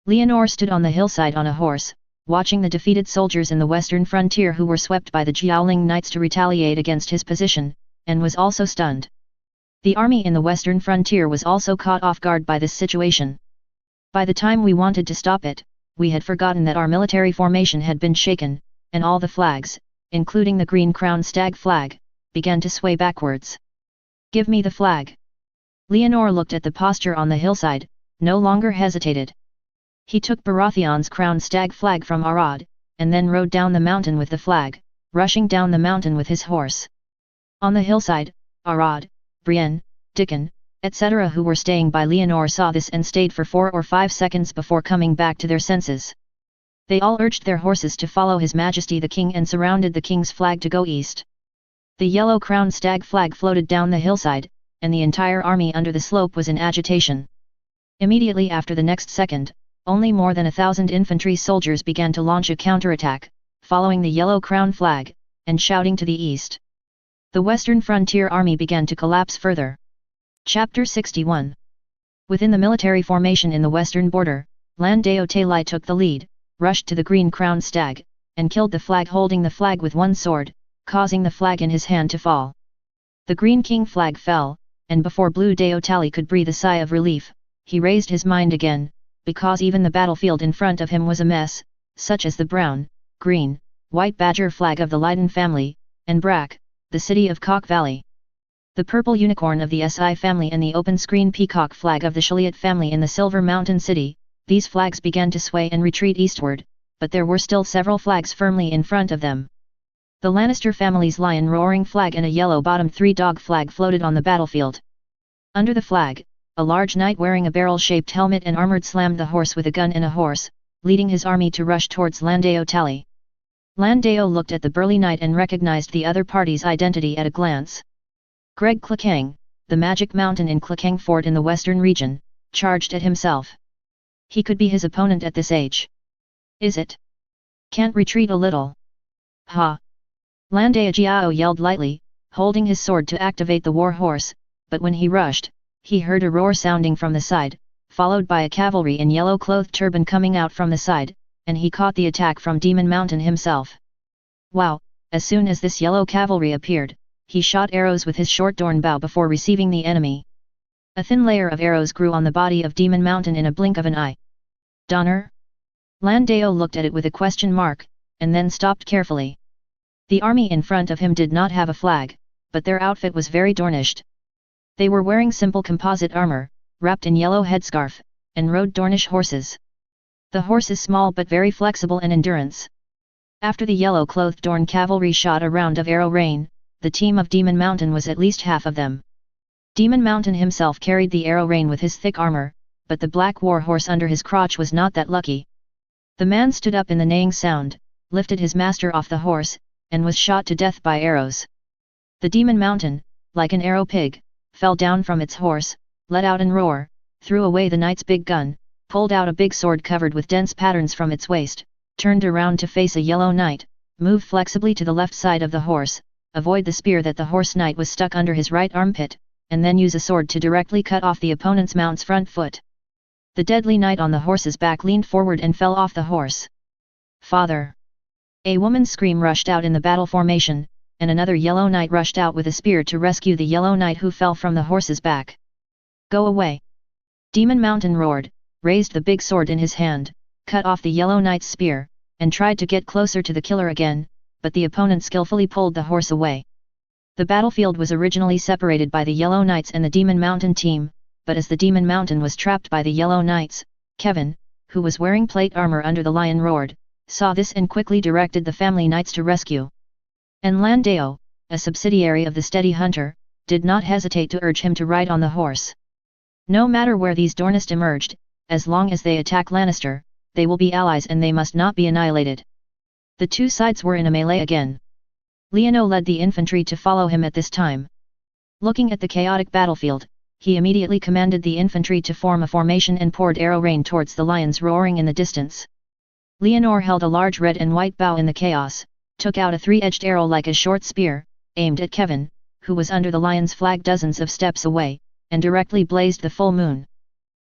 Leonor stood on the hillside on a horse, watching the defeated soldiers in the western frontier who were swept by the Jiaoling knights to retaliate against his position, and was also stunned. The army in the western frontier was also caught off guard by this situation. By the time we wanted to stop it, we had forgotten that our military formation had been shaken, and all the flags, including the green crown stag flag, began to sway backwards. "Give me the flag." Leonor looked at the posture on the hillside, no longer hesitated. He took Baratheon's crown stag flag from Arad, and then rode down the mountain with the flag, rushing down the mountain with his horse. On the hillside, Arad, Brienne, Dickon, etc. who were staying by Leonor saw this and stayed for 4 or 5 seconds before coming back to their senses. They all urged their horses to follow His Majesty the King and surrounded the King's flag to go east. The yellow crown stag flag floated down the hillside, and the entire army under the slope was in agitation. Immediately after the next second, only more than 1,000 infantry soldiers began to launch a counterattack, following the yellow crown flag, and shouting to the east. The western frontier army began to collapse further. Chapter 61. Within the military formation in the western border, Landeo Talai took the lead, rushed to the green crown stag, and killed the flag holding the flag with one sword, causing the flag in his hand to fall. The green king flag fell, and before Blue Deo Tali could breathe a sigh of relief, he raised his mind again, because even the battlefield in front of him was a mess, such as the brown, green, white badger flag of the Leiden family, and Brack, the city of Cock Valley. The purple unicorn of the SI family and the open-screen peacock flag of the Chaliot family in the Silver Mountain City, these flags began to sway and retreat eastward, but there were still several flags firmly in front of them. The Lannister family's lion roaring flag and a yellow-bottomed three-dog flag floated on the battlefield. Under the flag, a large knight wearing a barrel-shaped helmet and armored slammed the horse with a gun and a horse, leading his army to rush towards Landeo Tali. Landeo looked at the burly knight and recognized the other party's identity at a glance. Greg Clekang, the Magic Mountain in Clekang Fort in the western region, charged at himself. He could be his opponent at this age. Is it? Can't retreat a little? Ha! Landeo Jiao yelled lightly, holding his sword to activate the war horse, but when he rushed, he heard a roar sounding from the side, followed by a cavalry in yellow-clothed turban coming out from the side, and he caught the attack from Demon Mountain himself. Wow! As soon as this yellow cavalry appeared, he shot arrows with his short dorn bow before receiving the enemy. A thin layer of arrows grew on the body of Demon Mountain in a blink of an eye. Donner? Landeo looked at it with a question mark, and then stopped carefully. The army in front of him did not have a flag, but their outfit was very Dornished. They were wearing simple composite armor, wrapped in yellow headscarf, and rode Dornish horses. The horse is small but very flexible and endurance. After the yellow-clothed Dorn cavalry shot a round of arrow rain, the team of Demon Mountain was at least half of them. Demon Mountain himself carried the arrow rain with his thick armor, but the black war horse under his crotch was not that lucky. The man stood up in the neighing sound, lifted his master off the horse, and was shot to death by arrows. The Demon Mountain, like an arrow pig, fell down from its horse, let out and roar, threw away the knight's big gun, pulled out a big sword covered with dense patterns from its waist, turned around to face a yellow knight, moved flexibly to the left side of the horse, avoid the spear that the horse knight was stuck under his right armpit, and then use a sword to directly cut off the opponent's mount's front foot. The deadly knight on the horse's back leaned forward and fell off the horse. Father! A woman's scream rushed out in the battle formation, and another yellow knight rushed out with a spear to rescue the yellow knight who fell from the horse's back. Go away! Demon Mountain roared, raised the big sword in his hand, cut off the yellow knight's spear, and tried to get closer to the killer again, but the opponent skillfully pulled the horse away. The battlefield was originally separated by the Yellow Knights and the Demon Mountain team, but as the Demon Mountain was trapped by the Yellow Knights, Kevin, who was wearing plate armor under the lion roared, saw this and quickly directed the family knights to rescue. And Landeo, a subsidiary of the Steady Hunter, did not hesitate to urge him to ride on the horse. No matter where these Dornist emerged, as long as they attack Lannister, they will be allies and they must not be annihilated. The two sides were in a melee again. Leono led the infantry to follow him at this time. Looking at the chaotic battlefield, he immediately commanded the infantry to form a formation and poured arrow rain towards the lions roaring in the distance. Leonor held a large red and white bow in the chaos, took out a three-edged arrow like a short spear, aimed at Kevin, who was under the lion's flag dozens of steps away, and directly blazed the full moon.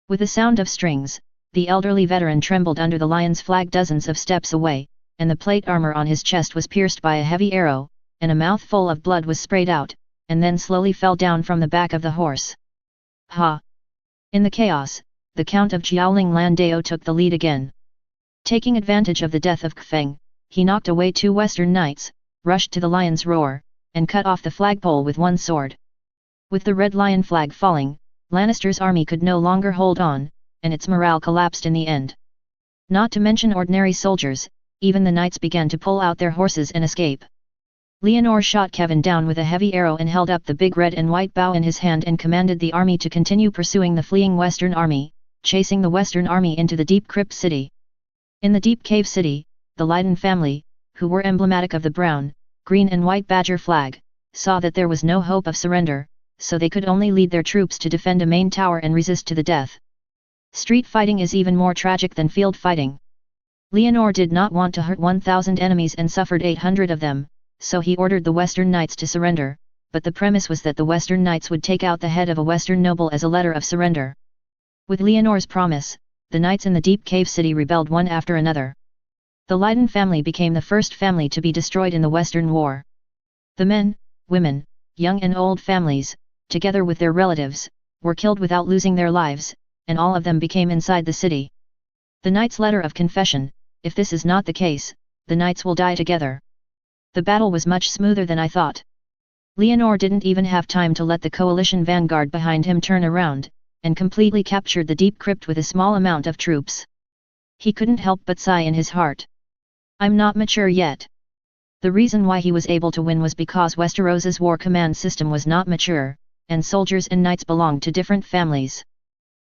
With the sound of strings, the elderly veteran trembled under the lion's flag dozens of steps away, and the plate armor on his chest was pierced by a heavy arrow, and a mouthful of blood was sprayed out, and then slowly fell down from the back of the horse. Ha! In the chaos, the Count of Jiaoling Landao took the lead again. Taking advantage of the death of Kfeng, he knocked away two Western knights, rushed to the lion's roar, and cut off the flagpole with one sword. With the red lion flag falling, Lannister's army could no longer hold on, and its morale collapsed in the end. Not to mention ordinary soldiers, even the knights began to pull out their horses and escape. Leonor shot Kevin down with a heavy arrow and held up the big red and white bow in his hand and commanded the army to continue pursuing the fleeing Western army, chasing the Western army into the Deep Crypt City. In the Deep Cave City, the Leiden family, who were emblematic of the brown, green and white badger flag, saw that there was no hope of surrender, so they could only lead their troops to defend a main tower and resist to the death. Street fighting is even more tragic than field fighting. Leonor did not want to hurt 1,000 enemies and suffered 800 of them, so he ordered the Western Knights to surrender, but the premise was that the Western Knights would take out the head of a Western noble as a letter of surrender. With Leonor's promise, the knights in the Deep Cave City rebelled one after another. The Leiden family became the first family to be destroyed in the Western War. The men, women, young and old families, together with their relatives, were killed without losing their lives, and all of them became inside the city. The knight's letter of confession: if this is not the case, the knights will die together. The battle was much smoother than I thought. Leonor didn't even have time to let the coalition vanguard behind him turn around, and completely captured the deep crypt with a small amount of troops. He couldn't help but sigh in his heart. I'm not mature yet. The reason why he was able to win was because Westeros's war command system was not mature, and soldiers and knights belonged to different families.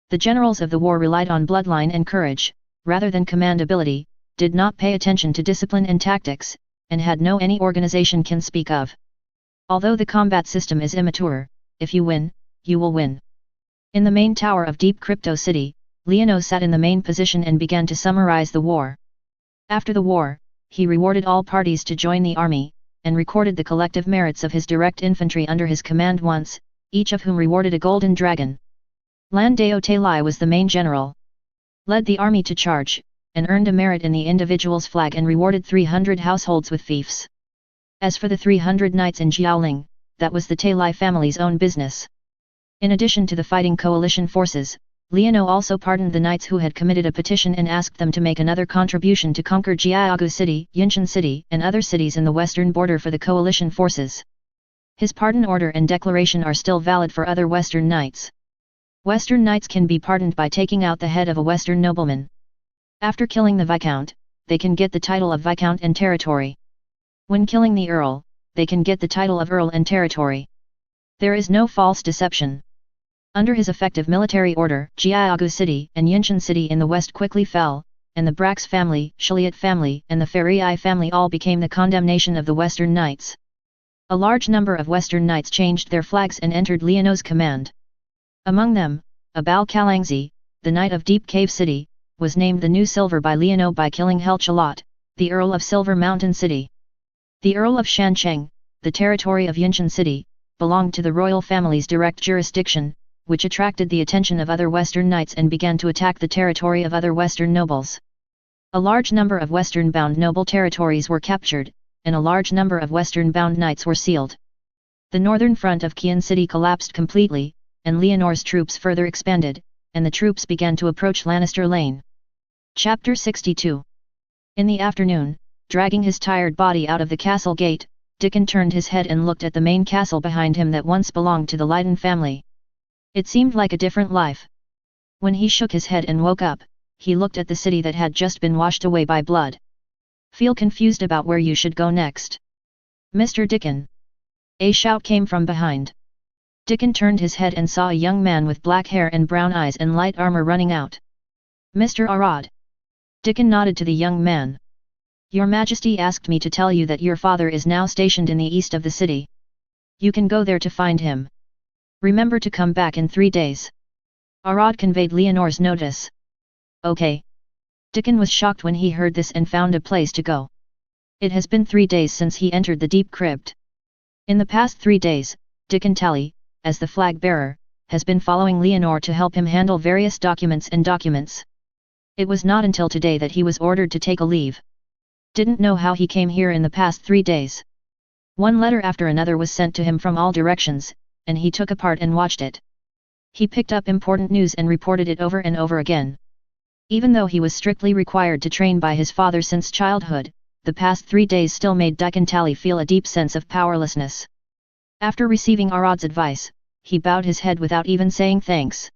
The generals of the war relied on bloodline and courage, rather than command ability, did not pay attention to discipline and tactics, and had no any organization can speak of. Although the combat system is immature, if you win, you will win. In the main tower of Deep Crypto City, Leonor sat in the main position and began to summarize the war. After the war, he rewarded all parties to join the army, and recorded the collective merits of his direct infantry under his command once, each of whom rewarded a golden dragon. Landao Talai was the main general. Led the army to charge, and earned a merit in the individual's flag and rewarded 300 households with fiefs. As for the 300 knights in Jiaoling, that was the Talai family's own business. In addition to the fighting coalition forces, Leonor also pardoned the knights who had committed a petition and asked them to make another contribution to conquer Jiaogu City, Yinshan City, and other cities in the western border for the coalition forces. His pardon order and declaration are still valid for other Western knights. Western knights can be pardoned by taking out the head of a Western nobleman. After killing the Viscount, they can get the title of Viscount and territory. When killing the Earl, they can get the title of Earl and territory. There is no false deception. Under his effective military order, Jiaogu City and Yinshan City in the west quickly fell, and the Brax family, Shiliat family, and the Farii family all became the condemnation of the Western Knights. A large number of Western Knights changed their flags and entered Leonor's command. Among them, Abal Kalangzi, the Knight of Deep Cave City, was named the new Silver by Leonor by killing Helchalot, the Earl of Silver Mountain City. The Earl of Shancheng, the territory of Yinshan City, belonged to the royal family's direct jurisdiction, which attracted the attention of other Western knights and began to attack the territory of other Western nobles. A large number of Western-bound noble territories were captured, and a large number of Western-bound knights were sealed. The northern front of Qian City collapsed completely, and Leonor's troops further expanded, and the troops began to approach Lannister Lane. Chapter 62. In the afternoon, dragging his tired body out of the castle gate, Dickon turned his head and looked at the main castle behind him that once belonged to the Leiden family. It seemed like a different life. When he shook his head and woke up, he looked at the city that had just been washed away by blood. Feel confused about where you should go next? Mr. Dickon. A shout came from behind. Dickon turned his head and saw a young man with black hair and brown eyes and light armor running out. Mr. Arad. Dickon nodded to the young man. Your Majesty asked me to tell you that your father is now stationed in the east of the city. You can go there to find him. Remember to come back in 3 days. Arad conveyed Leonor's notice. Okay. Dickon was shocked when he heard this and found a place to go. It has been 3 days since he entered the deep crypt. In the past 3 days, Dickon Tally, as the flag bearer, has been following Leonore to help him handle various documents. It was not until today that he was ordered to take a leave. Didn't know how he came here in the past 3 days. One letter after another was sent to him from all directions, and he took apart and watched it. He picked up important news and reported it over and over again. Even though he was strictly required to train by his father since childhood, the past 3 days still made Dickon Tally feel a deep sense of powerlessness. After receiving Arad's advice, he bowed his head without even saying thanks.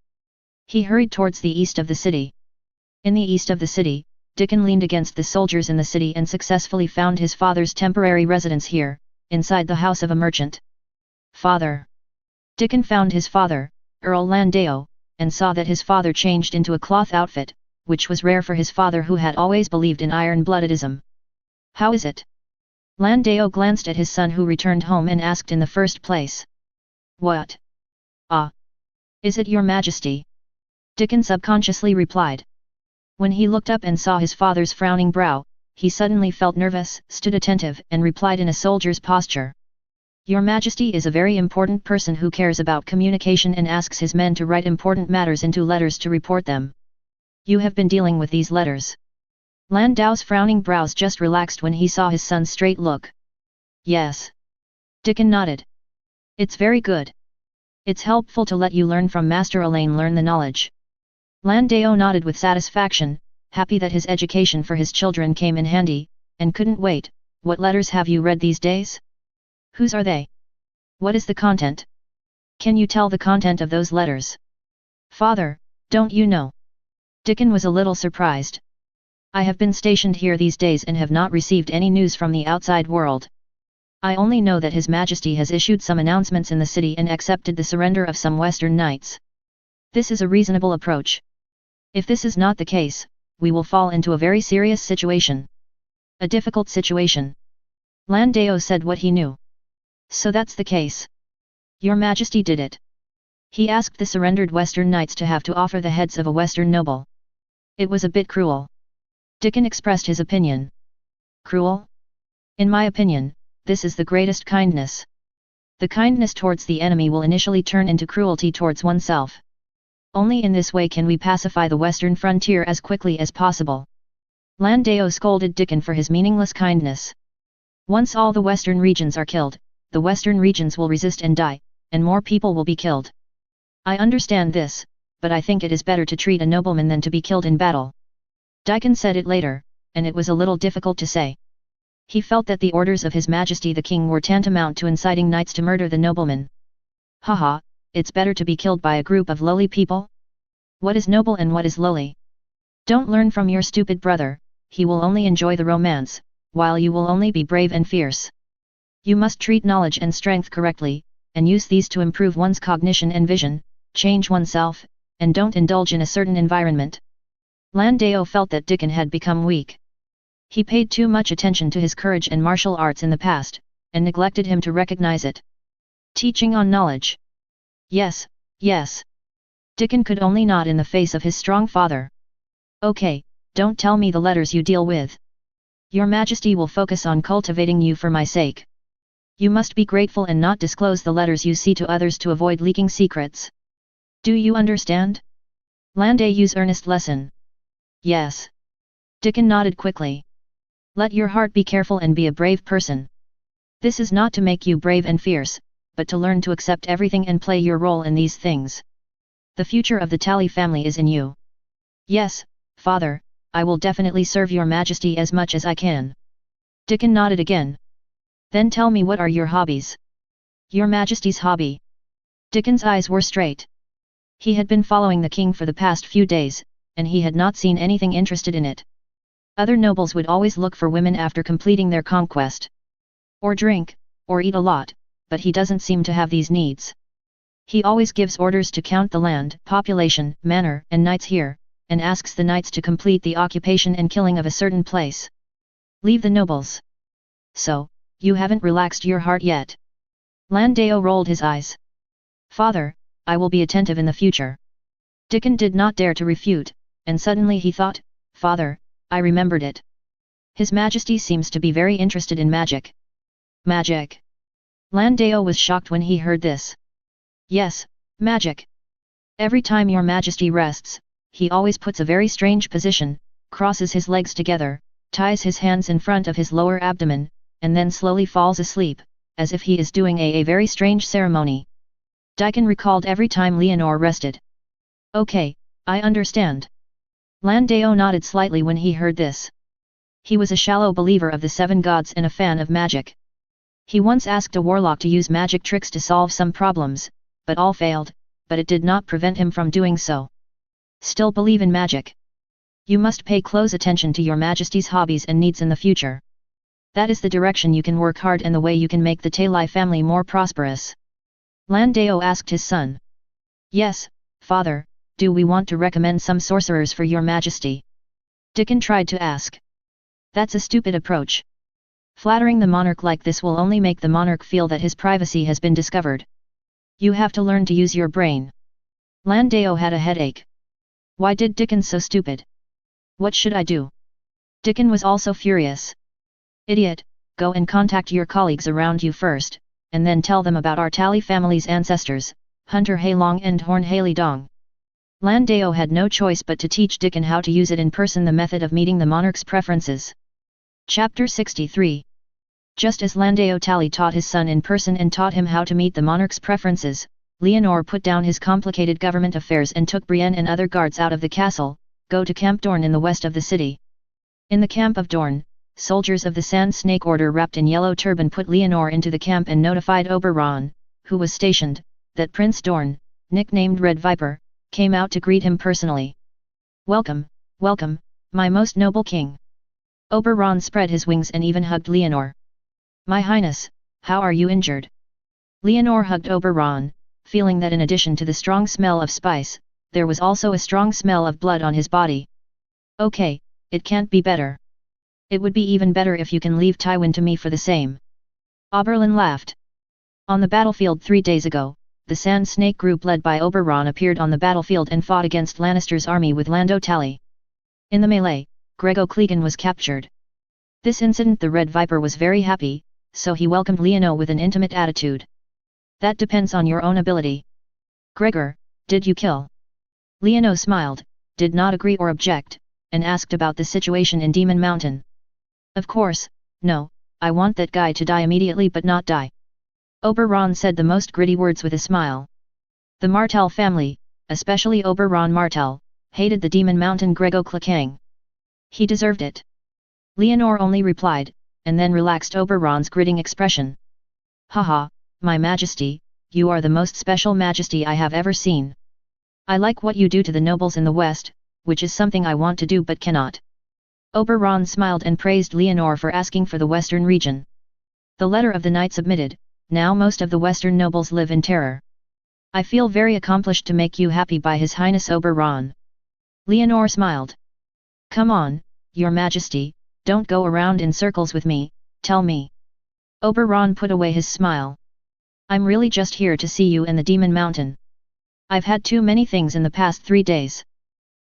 He hurried towards the east of the city. In the east of the city, Dickon leaned against the soldiers in the city and successfully found his father's temporary residence here, inside the house of a merchant. Father. Dickon found his father, Earl Landeo, and saw that his father changed into a cloth outfit, which was rare for his father who had always believed in iron-bloodedism. How is it? Landeo glanced at his son who returned home and asked in the first place. What? Ah. Is it your majesty? Dickon subconsciously replied. When he looked up and saw his father's frowning brow, he suddenly felt nervous, stood attentive, and replied in a soldier's posture. Your Majesty is a very important person who cares about communication and asks his men to write important matters into letters to report them. You have been dealing with these letters. Landao's frowning brows just relaxed when he saw his son's straight look. Yes. Dickon nodded. It's very good. It's helpful to let you learn from Master Elaine learn the knowledge. Landeo nodded with satisfaction, happy that his education for his children came in handy, and couldn't wait. What letters have you read these days? Whose are they? What is the content? Can you tell the content of those letters? Father, don't you know? Dickon was a little surprised. I have been stationed here these days and have not received any news from the outside world. I only know that His Majesty has issued some announcements in the city and accepted the surrender of some Western knights. This is a reasonable approach. If this is not the case, we will fall into a very serious situation. A difficult situation. Landeo said what he knew. So that's the case. Your Majesty did it. He asked the surrendered Western knights to have to offer the heads of a Western noble. It was a bit cruel. Dickon expressed his opinion. Cruel? In my opinion, this is the greatest kindness. The kindness towards the enemy will initially turn into cruelty towards oneself. Only in this way can we pacify the western frontier as quickly as possible. Landeo scolded Dickon for his meaningless kindness. Once all the western regions are killed, the western regions will resist and die, and more people will be killed. I understand this, but I think it is better to treat a nobleman than to be killed in battle. Dickon said it later, and it was a little difficult to say. He felt that the orders of His Majesty the King were tantamount to inciting knights to murder the nobleman. Haha, it's better to be killed by a group of lowly people? What is noble and what is lowly? Don't learn from your stupid brother, he will only enjoy the romance, while you will only be brave and fierce. You must treat knowledge and strength correctly, and use these to improve one's cognition and vision, change oneself, and don't indulge in a certain environment. Landeo felt that Dickon had become weak. He paid too much attention to his courage and martial arts in the past, and neglected him to recognize it. Teaching on knowledge. Yes, yes. Dickon could only nod in the face of his strong father. Okay, don't tell me the letters you deal with. Your Majesty will focus on cultivating you for my sake. You must be grateful and not disclose the letters you see to others to avoid leaking secrets. Do you understand? Landeu's earnest lesson. Yes. Dickon nodded quickly. Let your heart be careful and be a brave person. This is not to make you brave and fierce, but to learn to accept everything and play your role in these things. The future of the Tally family is in you. Yes, Father, I will definitely serve your Majesty as much as I can. Dickon nodded again. Then tell me, what are your hobbies? Your Majesty's hobby. Dickon's eyes were straight. He had been following the king for the past few days, and he had not seen anything interested in it. Other nobles would always look for women after completing their conquest. Or drink, or eat a lot, but he doesn't seem to have these needs. He always gives orders to count the land, population, manor, and knights here, and asks the knights to complete the occupation and killing of a certain place. Leave the nobles. So, you haven't relaxed your heart yet. Landeo rolled his eyes. Father, I will be attentive in the future. Dickon did not dare to refute, and suddenly he thought, Father, I remembered it. His Majesty seems to be very interested in magic. Magic? Landeo was shocked when he heard this. Yes, magic. Every time your Majesty rests, he always puts a very strange position, crosses his legs together, ties his hands in front of his lower abdomen, and then slowly falls asleep, as if he is doing a very strange ceremony. Daikon recalled every time Leonor rested. Okay, I understand. Landeo nodded slightly when he heard this. He was a shallow believer of the seven gods and a fan of magic. He once asked a warlock to use magic tricks to solve some problems, but all failed, but it did not prevent him from doing so. Still believe in magic. You must pay close attention to your Majesty's hobbies and needs in the future. That is the direction you can work hard and the way you can make the Talai family more prosperous. Landeo asked his son. Yes, father, do we want to recommend some sorcerers for your Majesty? Daikon tried to ask. That's a stupid approach. Flattering the monarch like this will only make the monarch feel that his privacy has been discovered. You have to learn to use your brain. Landeo had a headache. Why did Daikon so stupid? What should I do? Daikon was also furious. Idiot, go and contact your colleagues around you first, and then tell them about our Tally family's ancestors, Hunter Hailong and Horn Haley Dong. Landeo had no choice but to teach Daikon how to use it in person, the method of meeting the monarch's preferences. Chapter 63. Just as Landeo Tally taught his son in person and taught him how to meet the monarch's preferences, Leonor put down his complicated government affairs and took Brienne and other guards out of the castle, go to Camp Dorn in the west of the city. In the camp of Dorn, soldiers of the Sand Snake Order wrapped in yellow turban put Leonor into the camp and notified Oberon, who was stationed, that Prince Dorn, nicknamed Red Viper, came out to greet him personally. Welcome, welcome, my most noble king. Oberon spread his wings and even hugged Leonor. My Highness, how are you injured? Leonor hugged Oberon, feeling that in addition to the strong smell of spice, there was also a strong smell of blood on his body. Okay, it can't be better. It would be even better if you can leave Tywin to me for the same. Oberlin laughed. On the battlefield 3 days ago, the Sand Snake group led by Oberon appeared on the battlefield and fought against Lannister's army with Lando Tally. In the melee, Grego Clegane was captured. This incident the Red Viper was very happy, so he welcomed Leonor with an intimate attitude. That depends on your own ability. Gregor, did you kill? Leonor smiled, did not agree or object, and asked about the situation in Demon Mountain. Of course, no, I want that guy to die immediately but not die. Oberon said the most gritty words with a smile. The Martell family, especially Oberon Martell, hated the Demon Mountain Grego Clegane. He deserved it. Leonor only replied, and then relaxed Oberon's gritting expression. Haha, my Majesty, you are the most special Majesty I have ever seen. I like what you do to the nobles in the West, which is something I want to do but cannot. Oberon smiled and praised Leonor for asking for the Western region. The letter of the night submitted, now most of the Western nobles live in terror. I feel very accomplished to make you happy by His Highness Oberon. Leonor smiled. Come on, Your Majesty, don't go around in circles with me, tell me. Oberon put away his smile. I'm really just here to see you and the Demon Mountain. I've had too many things in the past 3 days.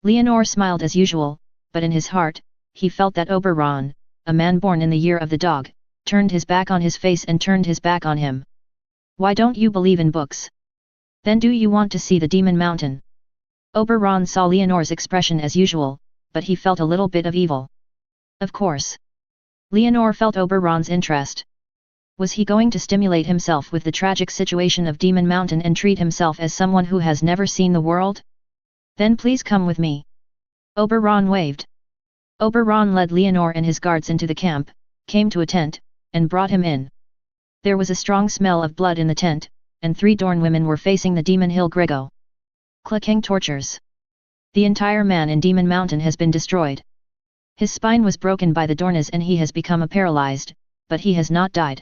Leonor smiled as usual, but in his heart, he felt that Oberon, a man born in the year of the dog, turned his back on his face and turned his back on him. Why don't you believe in books? Then do you want to see the Demon Mountain? Oberon saw Leonor's expression as usual, but he felt a little bit of evil. Of course. Leonor felt Oberon's interest. Was he going to stimulate himself with the tragic situation of Demon Mountain and treat himself as someone who has never seen the world? Then please come with me. Oberon waved. Oberon led Leonor and his guards into the camp, came to a tent, and brought him in. There was a strong smell of blood in the tent, and 3 Dorn women were facing the Demon Hill Grego Clegane tortures. The entire man in Demon Mountain has been destroyed. His spine was broken by the Dornas and he has become paralyzed, but he has not died.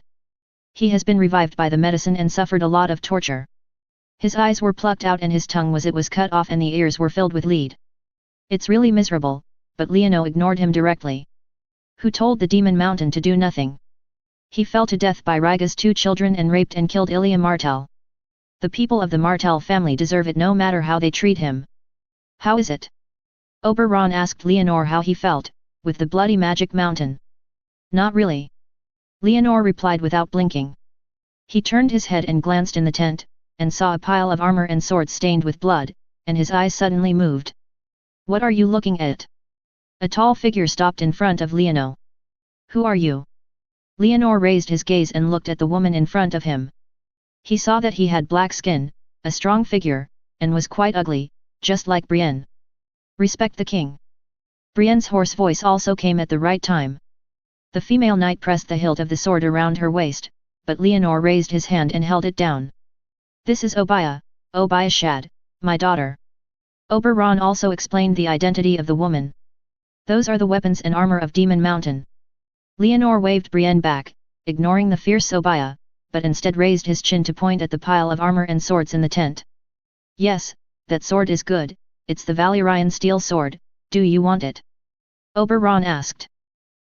He has been revived by the medicine and suffered a lot of torture. His eyes were plucked out and his tongue was cut off and the ears were filled with lead. It's really miserable, but Leonor ignored him directly. Who told the Demon Mountain to do nothing? He fell to death by Rhaega's 2 children and raped and killed Ilya Martell. The people of the Martell family deserve it no matter how they treat him. How is it? Oberon asked Leonor how he felt, with the bloody magic mountain. Not really. Leonor replied without blinking. He turned his head and glanced in the tent, and saw a pile of armor and swords stained with blood, and his eyes suddenly moved. What are you looking at? A tall figure stopped in front of Leonor. Who are you? Leonor raised his gaze and looked at the woman in front of him. He saw that he had black skin, a strong figure, and was quite ugly, just like Brienne. Respect the king. Brienne's hoarse voice also came at the right time. The female knight pressed the hilt of the sword around her waist, but Leonor raised his hand and held it down. This is Obiah Shad, my daughter. Oberon also explained the identity of the woman. Those are the weapons and armor of Demon Mountain. Leonor waved Brienne back, ignoring the fierce Obiah, but instead raised his chin to point at the pile of armor and swords in the tent. Yes, that sword is good, it's the Valyrian steel sword, do you want it? Oberon asked.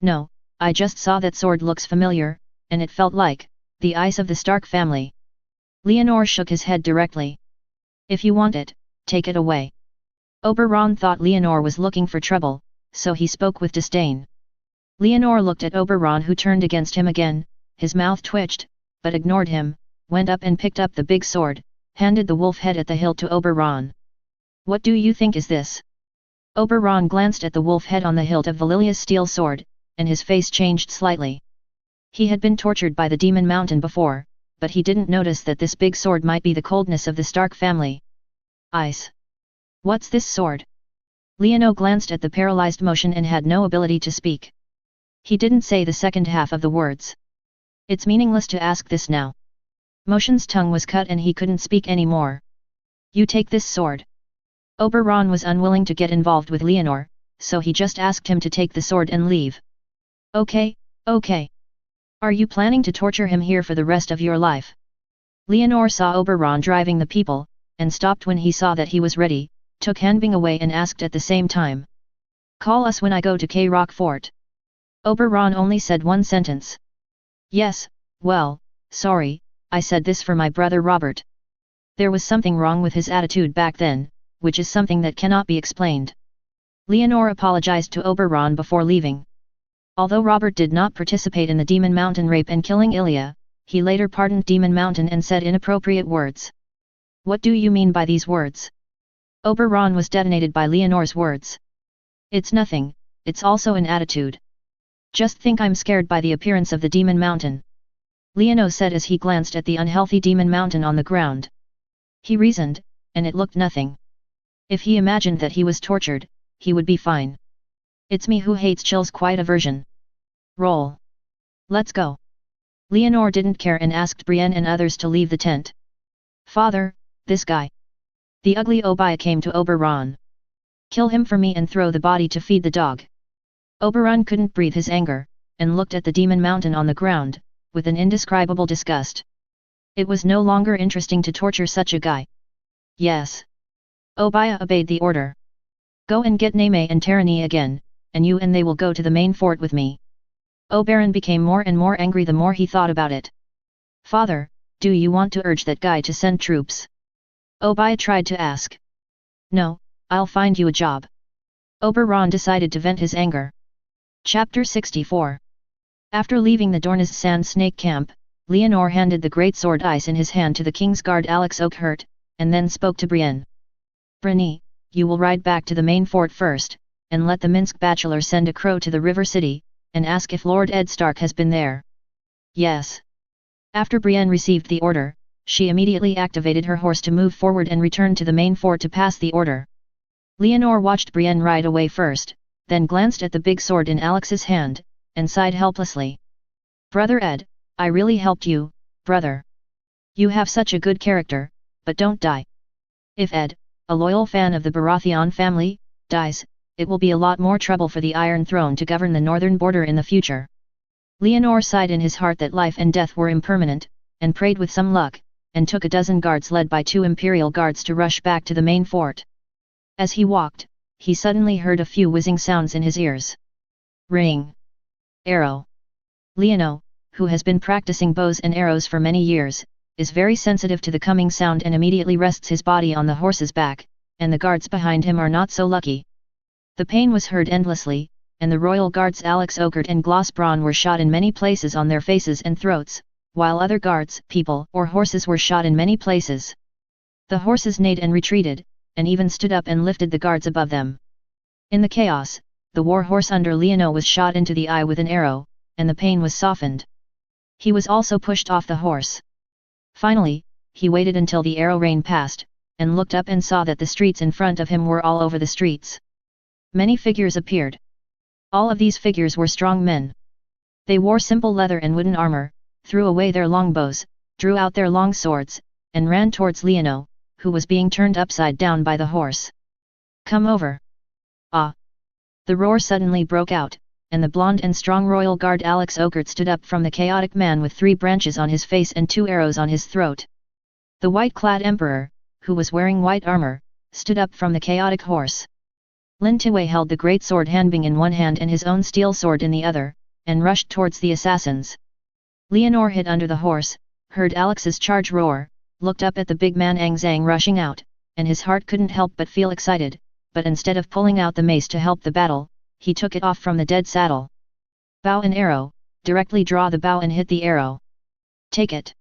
No, I just saw that sword looks familiar, and it felt like the eyes of the Stark family. Leonor shook his head directly. If you want it, take it away. Oberon thought Leonor was looking for trouble, so he spoke with disdain. Leonor looked at Oberon, who turned against him again, his mouth twitched, but ignored him, went up and picked up the big sword, handed the wolf head at the hilt to Oberon. What do you think is this? Oberon glanced at the wolf head on the hilt of Valilia's steel sword, and his face changed slightly. He had been tortured by the Demon Mountain before, but he didn't notice that this big sword might be the coldness of the Stark family. Ice. What's this sword? Leonor glanced at the paralyzed motion and had no ability to speak. He didn't say the second half of the words. It's meaningless to ask this now. Motion's tongue was cut and he couldn't speak anymore. You take this sword. Oberon was unwilling to get involved with Leonor, so he just asked him to take the sword and leave. Okay. Are you planning to torture him here for the rest of your life? Leonor saw Oberon driving the people, and stopped when he saw that he was ready, took Hanbing away and asked at the same time. Call us when I go to K-Rock Fort. Oberon only said one sentence. Yes, well, sorry, I said this for my brother Robert. There was something wrong with his attitude back then, which is something that cannot be explained. Leonor apologized to Oberon before leaving. Although Robert did not participate in the Demon Mountain rape and killing Ilya, he later pardoned Demon Mountain and said inappropriate words. What do you mean by these words? Oberon was detonated by Leonor's words. It's nothing, it's also an attitude. Just think I'm scared by the appearance of the Demon Mountain. Leonor said as he glanced at the unhealthy Demon Mountain on the ground. He reasoned, and it looked nothing. If he imagined that he was tortured, he would be fine. It's me who hates chills, quite aversion. Roll. Let's go. Leonor didn't care and asked Brienne and others to leave the tent. Father, this guy. The ugly Obiah came to Oberon. Kill him for me and throw the body to feed the dog. Oberon couldn't breathe his anger, and looked at the Demon Mountain on the ground, with an indescribable disgust. It was no longer interesting to torture such a guy. Yes. Obiah obeyed the order. Go and get Neme and Tarani again, and you and they will go to the main fort with me. Oberon became more and more angry the more he thought about it. Father, do you want to urge that guy to send troops? Obiah tried to ask. No, I'll find you a job. Oberon decided to vent his anger. Chapter 64. After leaving the Dornez Sand Snake Camp, Leonor handed the great sword Ice in his hand to the King's Guard Alex Oakhurt, and then spoke to Brienne. Brienne, you will ride back to the main fort first, and let the Minsk bachelor send a crow to the River City, and ask if Lord Ed Stark has been there. Yes. After Brienne received the order, she immediately activated her horse to move forward and return to the main fort to pass the order. Leonor watched Brienne ride away first, then glanced at the big sword in Alex's hand, and sighed helplessly. Brother Ed, I really helped you, brother. You have such a good character, but don't die. If Ed, a loyal fan of the Baratheon family, dies, it will be a lot more trouble for the Iron Throne to govern the northern border in the future. Leonor sighed in his heart that life and death were impermanent, and prayed with some luck, and took a dozen guards led by 2 Imperial guards to rush back to the main fort. As he walked, he suddenly heard a few whizzing sounds in his ears. Ring. Arrow. Leonor, who has been practicing bows and arrows for many years, is very sensitive to the coming sound and immediately rests his body on the horse's back, and the guards behind him are not so lucky. The pain was heard endlessly, and the royal guards Alex Ogert and Glossbraun were shot in many places on their faces and throats, while other guards, people or horses were shot in many places. The horses neighed and retreated, and even stood up and lifted the guards above them. In the chaos, the war horse under Leono was shot into the eye with an arrow, and the pain was softened. He was also pushed off the horse. Finally, he waited until the arrow rain passed, and looked up and saw that the streets in front of him were all over the streets. Many figures appeared. All of these figures were strong men. They wore simple leather and wooden armor, threw away their longbows, drew out their long swords, and ran towards Leono, who was being turned upside down by the horse. "Come over!" "Ah!" The roar suddenly broke out, and the blonde and strong royal guard Alex Ogert stood up from the chaotic man with 3 branches on his face and 2 arrows on his throat. The white-clad emperor, who was wearing white armor, stood up from the chaotic horse. Lin Tue held the great sword Hanbing in one hand and his own steel sword in the other, and rushed towards the assassins. Leonor hid under the horse, heard Alex's charge roar, looked up at the big man Ang Zhang rushing out, and his heart couldn't help but feel excited, but instead of pulling out the mace to help the battle, he took it off from the dead saddle. "Bow and arrow, directly draw the bow and hit the arrow. Take it."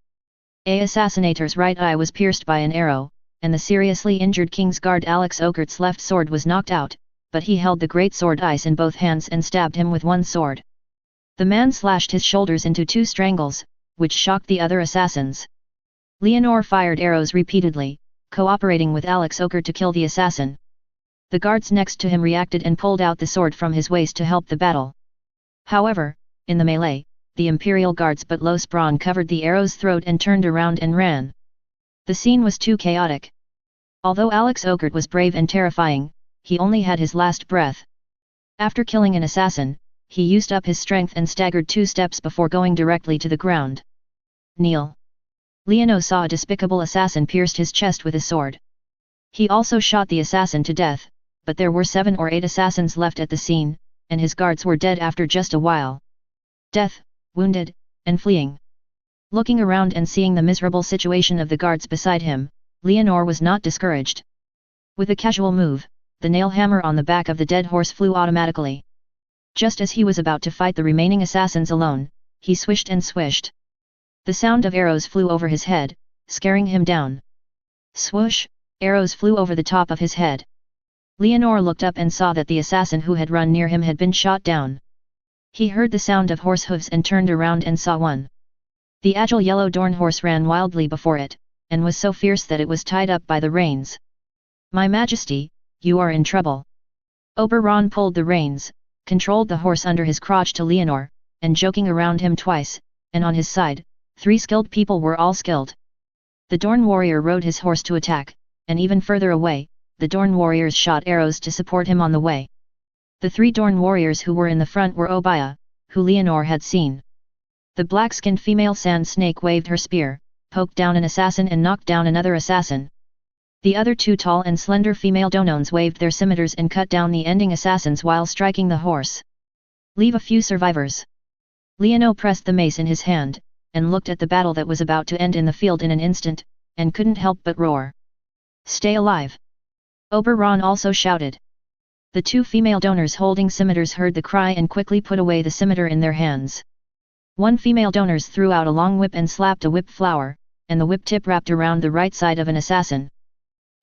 A assassinator's right eye was pierced by an arrow, and the seriously injured King's Guard Alex Ogert's left sword was knocked out, but he held the great sword ice in both hands and stabbed him with one sword. The man slashed his shoulders into 2 strangles, which shocked the other assassins. Leonor fired arrows repeatedly, cooperating with Alex Ogert to kill the assassin. The guards next to him reacted and pulled out the sword from his waist to help the battle. However, in the melee, the Imperial Guards but Glossbraun covered the arrow's throat and turned around and ran. The scene was too chaotic. Although Alex Ogert was brave and terrifying, he only had his last breath. After killing an assassin, he used up his strength and staggered 2 steps before going directly to the ground. "Kneel." Leono saw a despicable assassin pierced his chest with a sword. He also shot the assassin to death, but there were 7 or 8 assassins left at the scene, and his guards were dead after just a while. Death, wounded, and fleeing. Looking around and seeing the miserable situation of the guards beside him, Leonor was not discouraged. With a casual move, the nail hammer on the back of the dead horse flew automatically. Just as he was about to fight the remaining assassins alone, he swished and swished. The sound of arrows flew over his head, scaring him down. Swoosh, arrows flew over the top of his head. Leonor looked up and saw that the assassin who had run near him had been shot down. He heard the sound of horse hooves and turned around and saw one. The agile yellow Dorn horse ran wildly before it, and was so fierce that it was tied up by the reins. "My Majesty, you are in trouble." Oberon pulled the reins, controlled the horse under his crotch to Leonor, and joking around him twice, and on his side, 3 skilled people were all skilled. The Dorn warrior rode his horse to attack, and even further away, the Dorn warriors shot arrows to support him on the way. The 3 Dorn warriors who were in the front were Obaya, who Leonor had seen. The black-skinned female sand snake waved her spear, poked down an assassin and knocked down another assassin. The other 2 tall and slender female Donones waved their scimitars and cut down the ending assassins while striking the horse. "Leave a few survivors." Leono pressed the mace in his hand, and looked at the battle that was about to end in the field in an instant, and couldn't help but roar. "Stay alive!" Oberon also shouted. The 2 female donors holding scimitars heard the cry and quickly put away the scimitar in their hands. One female donors threw out a long whip and slapped a whip flower, and the whip tip wrapped around the right side of an assassin.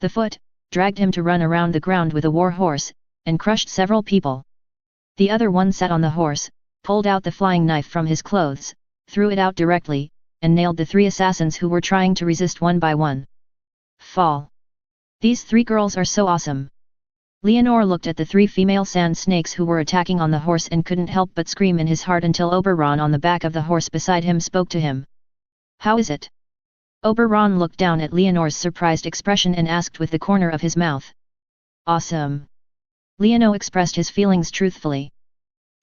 The foot dragged him to run around the ground with a war horse, and crushed several people. The other one sat on the horse, pulled out the flying knife from his clothes, threw it out directly, and nailed the 3 assassins who were trying to resist one by one. Fall. These 3 girls are so awesome. Leonor looked at the 3 female sand snakes who were attacking on the horse and couldn't help but scream in his heart until Oberon on the back of the horse beside him spoke to him. "How is it?" Oberon looked down at Leonor's surprised expression and asked with the corner of his mouth. "Awesome." Leono expressed his feelings truthfully.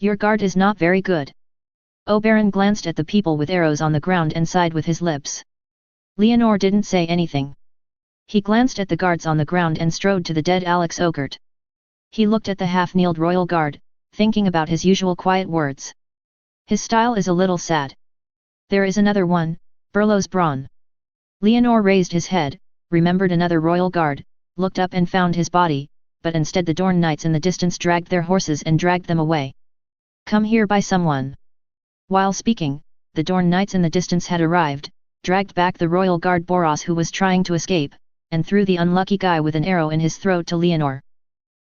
"Your guard is not very good." Oberon glanced at the people with arrows on the ground and sighed with his lips. Leonor didn't say anything. He glanced at the guards on the ground and strode to the dead Alex Ogert. He looked at the half-kneeled royal guard, thinking about his usual quiet words. His style is a little sad. There is another one, Berlos Braun. Leonor raised his head, remembered another royal guard, looked up and found his body, but instead the Dorn knights in the distance dragged their horses and dragged them away. Come here by someone. While speaking, the Dorn Knights in the distance had arrived, dragged back the royal guard Boros who was trying to escape, and threw the unlucky guy with an arrow in his throat to Leonor.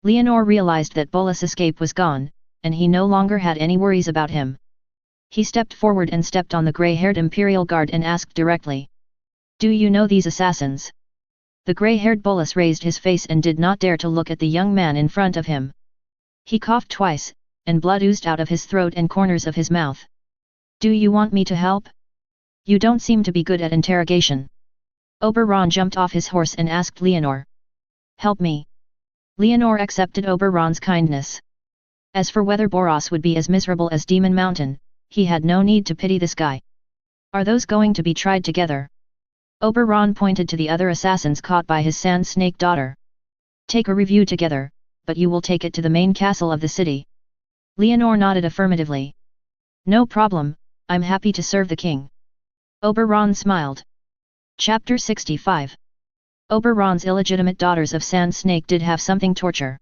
Leonor realized that Bolas' escape was gone, and he no longer had any worries about him. He stepped forward and stepped on the grey-haired Imperial Guard and asked directly. Do you know these assassins? The grey-haired Bolas raised his face and did not dare to look at the young man in front of him. He coughed twice, and blood oozed out of his throat and corners of his mouth. Do you want me to help? You don't seem to be good at interrogation. Oberon jumped off his horse and asked Leonor. Help me. Leonor accepted Oberon's kindness. As for whether Boros would be as miserable as Demon Mountain, he had no need to pity this guy. Are those going to be tried together? Oberon pointed to the other assassins caught by his sand snake daughter. Take a review together, but you will take it to the main castle of the city. Leonor nodded affirmatively. No problem, I'm happy to serve the king. Oberon smiled. Chapter 65. Oberon's illegitimate daughters of Sand Snake did have something torture.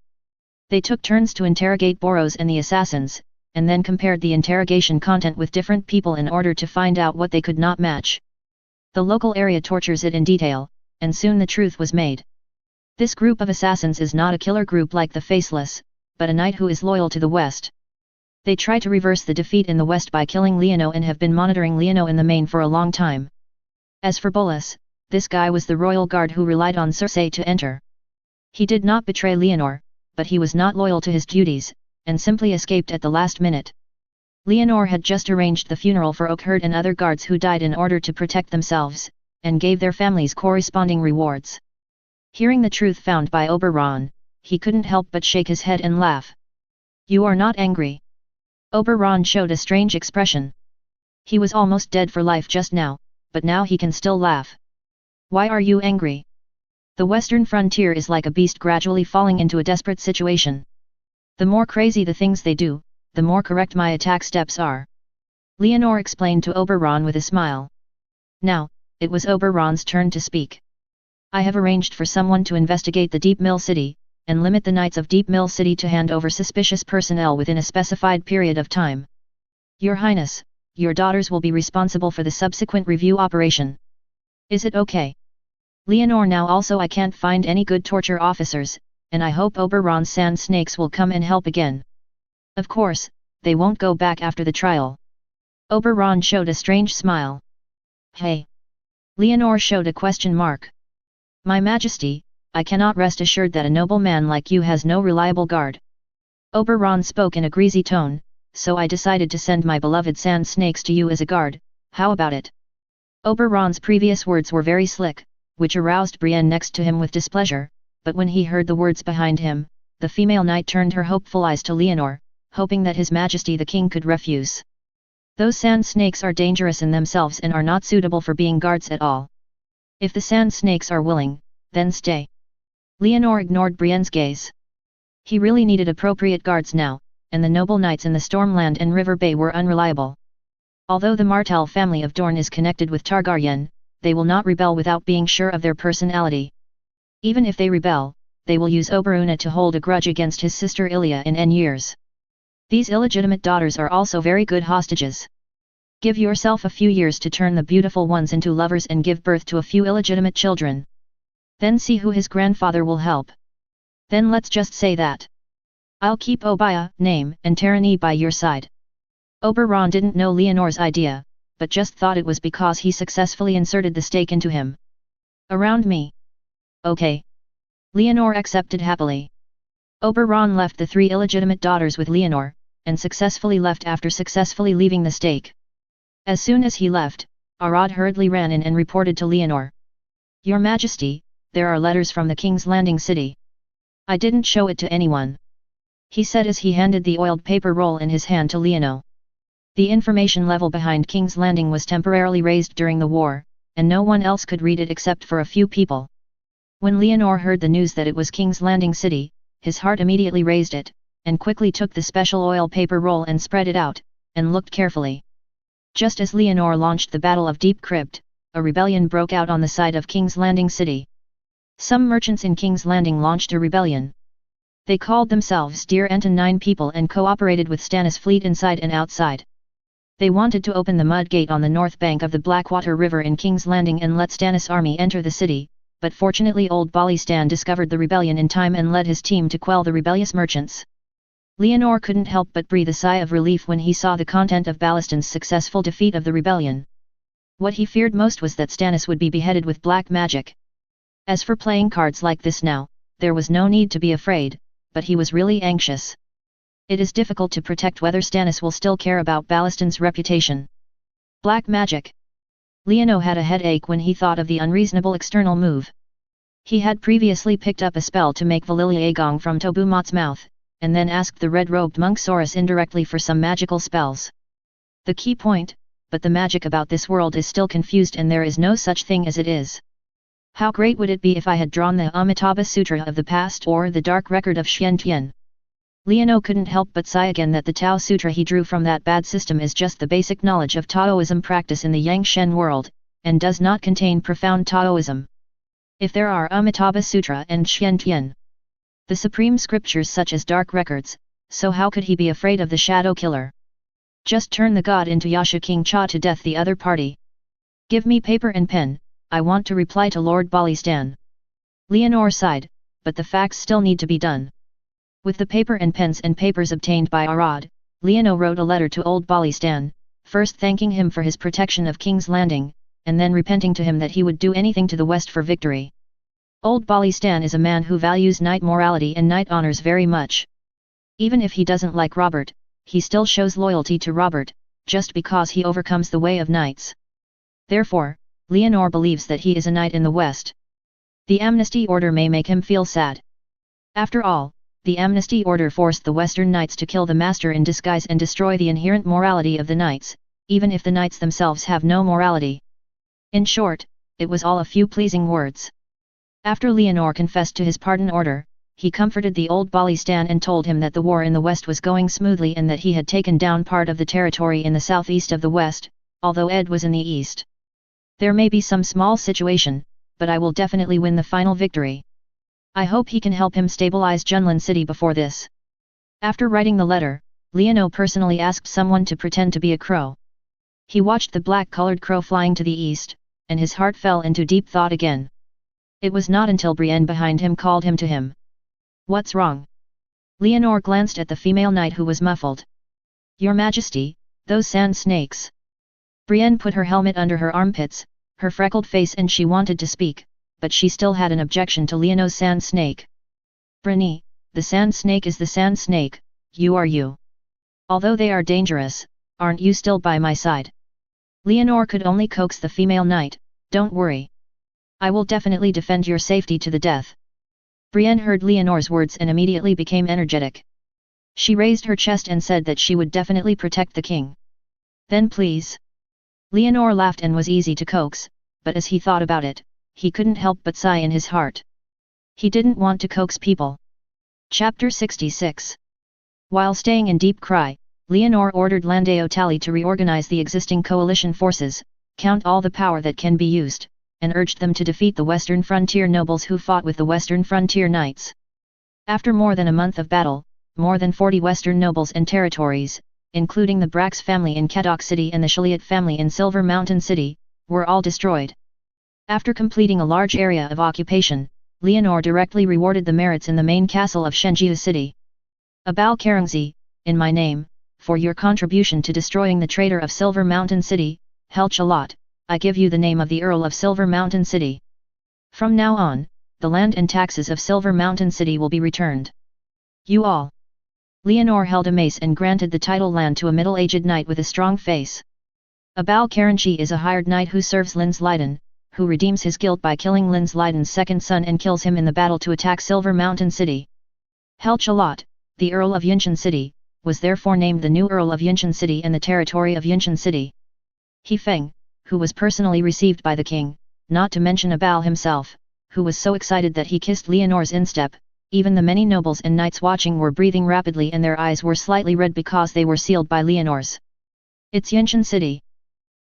They took turns to interrogate Boros and the assassins, and then compared the interrogation content with different people in order to find out what they could not match. The local area tortures it in detail, and soon the truth was made. This group of assassins is not a killer group like the Faceless, but a knight who is loyal to the West. They try to reverse the defeat in the West by killing Leono and have been monitoring Leono in the main for a long time. As for Bolas, this guy was the royal guard who relied on Circe to enter. He did not betray Leonor, but he was not loyal to his duties, and simply escaped at the last minute. Leonor had just arranged the funeral for Oakherd and other guards who died in order to protect themselves, and gave their families corresponding rewards. Hearing the truth found by Oberon, he couldn't help but shake his head and laugh. You are not angry. Oberon showed a strange expression. He was almost dead for life just now, but now he can still laugh. Why are you angry? The western frontier is like a beast gradually falling into a desperate situation. The more crazy the things they do, the more correct my attack steps are. Leonor explained to Oberon with a smile. Now, it was Oberon's turn to speak. I have arranged for someone to investigate the Deep Mill City, and limit the Knights of Deep Mill City to hand over suspicious personnel within a specified period of time. Your Highness, your daughters will be responsible for the subsequent review operation. Is it okay? Leonor, now also I can't find any good torture officers, and I hope Oberon's sand snakes will come and help again. Of course, they won't go back after the trial. Oberon showed a strange smile. Hey! Leonor showed a question mark. My Majesty, I cannot rest assured that a noble man like you has no reliable guard. Oberon spoke in a greasy tone, so I decided to send my beloved sand snakes to you as a guard, how about it? Oberon's previous words were very slick, which aroused Brienne next to him with displeasure, but when he heard the words behind him, the female knight turned her hopeful eyes to Leonor, hoping that His Majesty the King could refuse. Those sand snakes are dangerous in themselves and are not suitable for being guards at all. If the sand snakes are willing, then stay. Leonor ignored Brienne's gaze. He really needed appropriate guards now, and the noble knights in the Stormland and River Bay were unreliable. Although the Martell family of Dorne is connected with Targaryen, they will not rebel without being sure of their personality. Even if they rebel, they will use Oberuna to hold a grudge against his sister Ilia in N years. These illegitimate daughters are also very good hostages. Give yourself a few years to turn the beautiful ones into lovers and give birth to a few illegitimate children. Then see who his grandfather will help. Then let's just say that I'll keep Obaya, name, and Tyranny by your side. Oberon didn't know Leonor's idea, but just thought it was because he successfully inserted the stake into him. Around me. Okay. Leonor accepted happily. Oberon left the three illegitimate daughters with Leonor, and successfully left after successfully leaving the stake. As soon as he left, Arad hurriedly ran in and reported to Leonor. Your Majesty, there are letters from the King's Landing City. I didn't show it to anyone. He said as he handed the oiled paper roll in his hand to Leonor. The information level behind King's Landing was temporarily raised during the war, and no one else could read it except for a few people. When Leonor heard the news that it was King's Landing City, his heart immediately raised it, and quickly took the special oil paper roll and spread it out, and looked carefully. Just as Leonor launched the Battle of Deep Crypt, a rebellion broke out on the side of King's Landing City. Some merchants in King's Landing launched a rebellion. They called themselves Dear Anton 9 people and cooperated with Stannis' fleet inside and outside. They wanted to open the mud gate on the north bank of the Blackwater River in King's Landing and let Stannis' army enter the city, but fortunately old Ballystan discovered the rebellion in time and led his team to quell the rebellious merchants. Leonor couldn't help but breathe a sigh of relief when he saw the content of Ballistan's successful defeat of the rebellion. What he feared most was that Stannis would be beheaded with black magic. As for playing cards like this now, there was no need to be afraid, but he was really anxious. It is difficult to predict whether Stannis will still care about Ballistan's reputation. Black magic. Leonor had a headache when he thought of the unreasonable external move. He had previously picked up a spell to make Valilia Agong from Tobumot's mouth, and then asked the red-robed monk Saurus indirectly for some magical spells. The key point, but the magic about this world is still confused and there is no such thing as it is. How great would it be if I had drawn the Amitabha Sutra of the past or the dark record of Xian Tian? Leonor couldn't help but sigh again that the Tao Sutra he drew from that bad system is just the basic knowledge of Taoism practice in the Yangshen world, and does not contain profound Taoism. If there are Amitabha Sutra and Xian Tian, the supreme scriptures such as dark records, so how could he be afraid of the shadow killer? Just turn the god into Yasha King Cha to death the other party. Give me paper and pen, I want to reply to Lord Ballystan. Leonor sighed, but the facts still need to be done. With the paper and pens and papers obtained by Arad, Leonor wrote a letter to old Ballystan, first thanking him for his protection of King's Landing, and then repenting to him that he would do anything to the west for victory. Old Ballystan is a man who values knight morality and knight honors very much. Even if he doesn't like Robert, he still shows loyalty to Robert, just because he overcomes the way of knights. Therefore, Leonor believes that he is a knight in the west. The amnesty order may make him feel sad. After all, the amnesty order forced the western knights to kill the master in disguise and destroy the inherent morality of the knights, even if the knights themselves have no morality. In short, it was all a few pleasing words. After Leonor confessed to his pardon order, he comforted the old Ballystan and told him that the war in the west was going smoothly and that he had taken down part of the territory in the southeast of the west, although Ed was in the east. There may be some small situation, but I will definitely win the final victory. I hope he can help him stabilize Junlin City before this. After writing the letter, Leonor personally asked someone to pretend to be a crow. He watched the black-colored crow flying to the east, and his heart fell into deep thought again. It was not until Brienne behind him called him to him. What's wrong? Leonor glanced at the female knight who was muffled. Your Majesty, those sand snakes. Brienne put her helmet under her armpits, her freckled face, and she wanted to speak, but she still had an objection to Leonor's sand snake. Brienne, the sand snake is the sand snake, you are you. Although they are dangerous, aren't you still by my side? Leonor could only coax the female knight, don't worry. I will definitely defend your safety to the death. Brienne heard Leonor's words and immediately became energetic. She raised her chest and said that she would definitely protect the king. Then please. Leonor laughed and was easy to coax, but as he thought about it, he couldn't help but sigh in his heart. He didn't want to coax people. Chapter 66. While staying in deep cry, Leonor ordered Landeo Tally to reorganize the existing coalition forces, count all the power that can be used, and urged them to defeat the Western Frontier nobles who fought with the Western Frontier Knights. After more than a month of battle, more than 40 Western nobles and territories, including the Brax family in Caddock City and the Shaliat family in Silver Mountain City, were all destroyed. After completing a large area of occupation, Leonor directly rewarded the merits in the main castle of Shenjiu City. Abal Karangzi, in my name, for your contribution to destroying the traitor of Silver Mountain City, Helchalot, I give you the name of the Earl of Silver Mountain City. From now on, the land and taxes of Silver Mountain City will be returned. You all. Leonor held a mace and granted the title land to a middle-aged knight with a strong face. Abal Karanchi is a hired knight who serves Lins Leiden, who redeems his guilt by killing Lins Leiden's second son and kills him in the battle to attack Silver Mountain City. Helchalot, the Earl of Yinshan City, was therefore named the new Earl of Yinshan City and the territory of Yinshan City. He Feng, who was personally received by the king, not to mention Abal himself, who was so excited that he kissed Leonor's instep. Even the many nobles and knights watching were breathing rapidly and their eyes were slightly red because they were sealed by Leonor's. It's Yinshan City.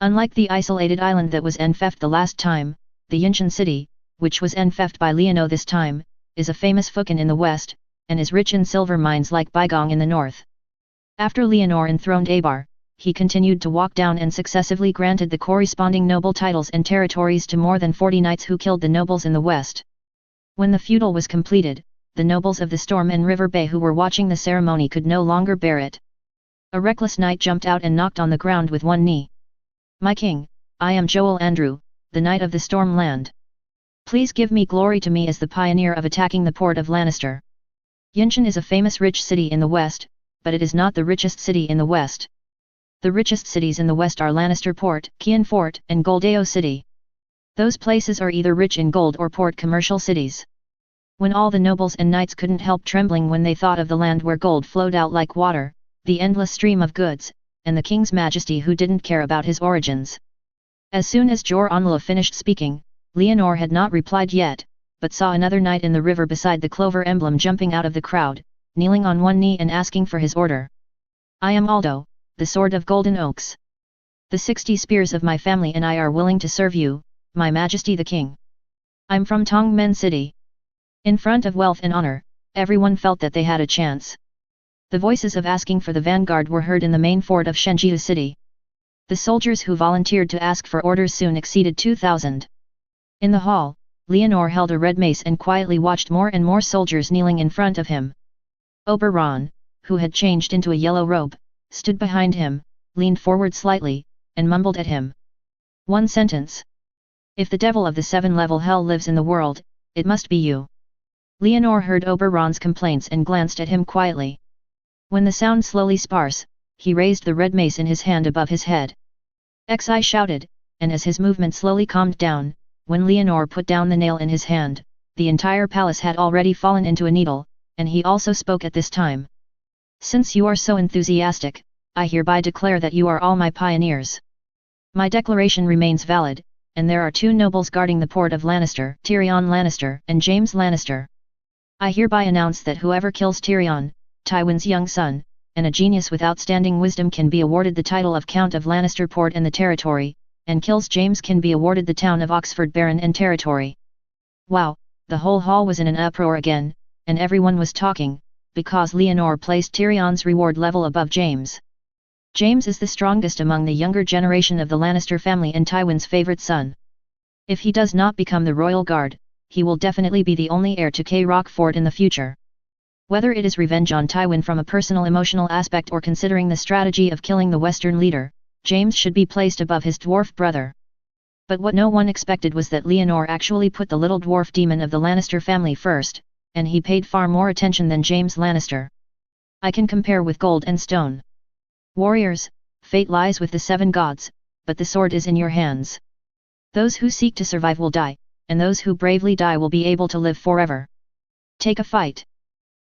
Unlike the isolated island that was enfeft the last time, the Yinshan City, which was enfeft by Leonor this time, is a famous fukin in the west, and is rich in silver mines like Baigong in the north. After Leonor enthroned Abar, he continued to walk down and successively granted the corresponding noble titles and territories to more than 40 knights who killed the nobles in the west. When the feudal was completed, the nobles of the Storm and River Bay who were watching the ceremony could no longer bear it. A reckless knight jumped out and knocked on the ground with one knee. "My king, I am Joel Andrew, the knight of the Storm land. Please give me glory to me as the pioneer of attacking the port of Lannister. Yinshan is a famous rich city in the west, but it is not the richest city in the west. The richest cities in the west are Lannister Port, Kian Fort, and Goldeo City. Those places are either rich in gold or port commercial cities." When all the nobles and knights couldn't help trembling when they thought of the land where gold flowed out like water, the endless stream of goods, and the king's majesty who didn't care about his origins. As soon as Jor Onla finished speaking, Leonor had not replied yet, but saw another knight in the river beside the clover emblem jumping out of the crowd, kneeling on one knee and asking for his order. "I am Aldo, the sword of golden oaks. The 60 spears of my family and I are willing to serve you, my majesty the king. I'm from Tongmen City." In front of wealth and honor, everyone felt that they had a chance. The voices of asking for the vanguard were heard in the main fort of Shenjiu City. The soldiers who volunteered to ask for orders soon exceeded 2,000. In the hall, Leonor held a red mace and quietly watched more and more soldiers kneeling in front of him. Oberon, who had changed into a yellow robe, stood behind him, leaned forward slightly, and mumbled at him. One sentence. "If the devil of the 7-level hell lives in the world, it must be you." Leonor heard Oberon's complaints and glanced at him quietly. When the sound slowly sparse, he raised the red mace in his hand above his head. Xi shouted, and as his movement slowly calmed down, when Leonor put down the nail in his hand, the entire palace had already fallen into a needle, and he also spoke at this time. "Since you are so enthusiastic, I hereby declare that you are all my pioneers. My declaration remains valid, and there are 2 nobles guarding the port of Lannister, Tyrion Lannister and James Lannister. I hereby announce that whoever kills Tyrion, Tywin's young son, and a genius with outstanding wisdom can be awarded the title of Count of Lannister Port and the territory, and kills James can be awarded the town of Oxford Baron and territory." Wow, the whole hall was in an uproar again, and everyone was talking, because Leonor placed Tyrion's reward level above James. James is the strongest among the younger generation of the Lannister family and Tywin's favorite son. If he does not become the royal guard, he will definitely be the only heir to K Rock Fort in the future. Whether it is revenge on Tywin from a personal emotional aspect or considering the strategy of killing the Western leader, James should be placed above his dwarf brother. But what no one expected was that Leonor actually put the little dwarf demon of the Lannister family first, and he paid far more attention than James Lannister. "I can compare with gold and stone. Warriors, fate lies with the 7 gods, but the sword is in your hands. Those who seek to survive will die, and those who bravely die will be able to live forever. Take a fight.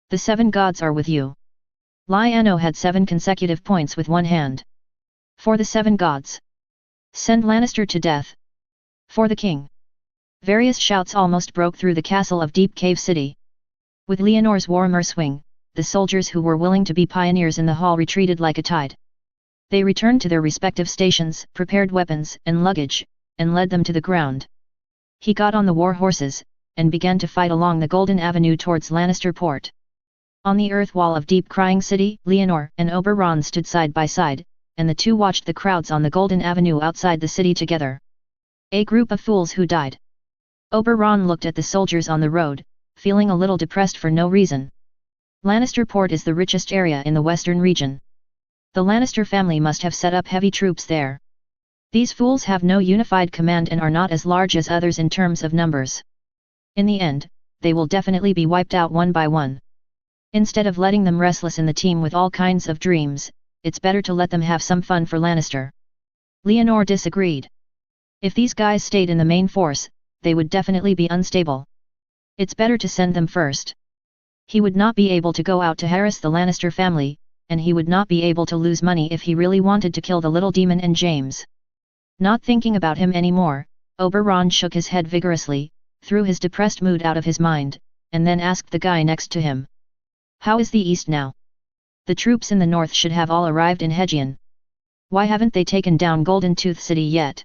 The 7 gods are with you." Lyanno had 7 consecutive points with one hand. "For the 7 gods. Send Lannister to death. For the king." Various shouts almost broke through the castle of Deep Cave City. With Leonor's warmer swing, the soldiers who were willing to be pioneers in the hall retreated like a tide. They returned to their respective stations, prepared weapons and luggage, and led them to the ground. He got on the war horses, and began to fight along the Golden Avenue towards Lannister Port. On the earth wall of Deep Crying City, Leonor and Oberon stood side by side, and the two watched the crowds on the Golden Avenue outside the city together. A group of fools who died. Oberon looked at the soldiers on the road, feeling a little depressed for no reason. Lannister Port is the richest area in the western region. The Lannister family must have set up heavy troops there. These fools have no unified command and are not as large as others in terms of numbers. In the end, they will definitely be wiped out one by one. Instead of letting them restless in the team with all kinds of dreams, it's better to let them have some fun for Lannister. Leonor disagreed. If these guys stayed in the main force, they would definitely be unstable. It's better to send them first. He would not be able to go out to harass the Lannister family, and he would not be able to lose money if he really wanted to kill the little demon and James. Not thinking about him anymore, Oberon shook his head vigorously, threw his depressed mood out of his mind, and then asked the guy next to him. How is the east now? The troops in the north should have all arrived in Hegian. Why haven't they taken down Golden Tooth City yet?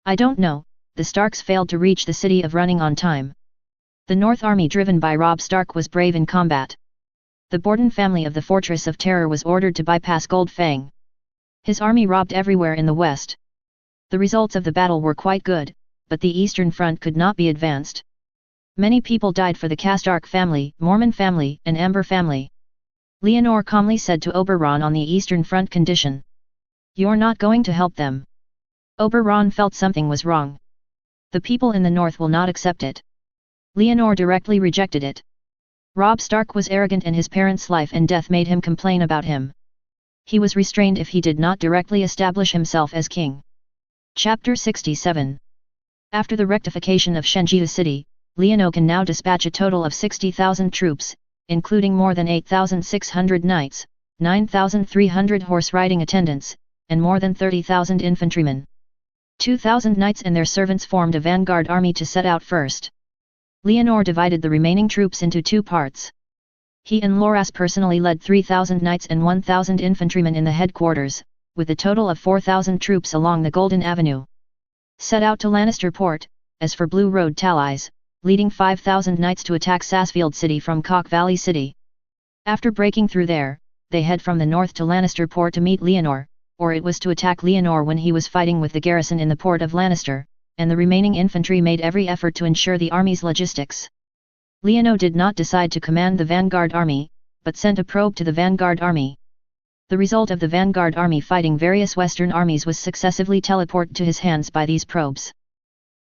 I don't know, the Starks failed to reach the city of Running on time. The North Army driven by Robb Stark was brave in combat. The Borden family of the Fortress of Terror was ordered to bypass Gold Fang. His army robbed everywhere in the west. The results of the battle were quite good, but the Eastern Front could not be advanced. Many people died for the Castark family, Mormon family, and Amber family. Leonore calmly said to Oberon on the Eastern Front condition. You're not going to help them. Oberon felt something was wrong. The people in the north will not accept it. Leonore directly rejected it. Robb Stark was arrogant and his parents' life and death made him complain about him. He was restrained if he did not directly establish himself as king. Chapter 67. After the rectification of Shenjia city, Leonore can now dispatch a total of 60,000 troops, including more than 8,600 knights, 9,300 horse-riding attendants, and more than 30,000 infantrymen. 2,000 knights and their servants formed a vanguard army to set out first. Leonore divided the remaining troops into two parts. He and Loras personally led 3,000 knights and 1,000 infantrymen in the headquarters, with a total of 4,000 troops along the Golden Avenue. Set out to Lannister Port, as for Blue Road Tallies, leading 5,000 knights to attack Sassfield City from Cock Valley City. After breaking through there, they head from the north to Lannister Port to meet Leonore, or it was to attack Leonore when he was fighting with the garrison in the port of Lannister, and the remaining infantry made every effort to ensure the army's logistics. Leonore did not decide to command the vanguard army, but sent a probe to the vanguard army. The result of the vanguard army fighting various western armies was successively teleported to his hands by these probes.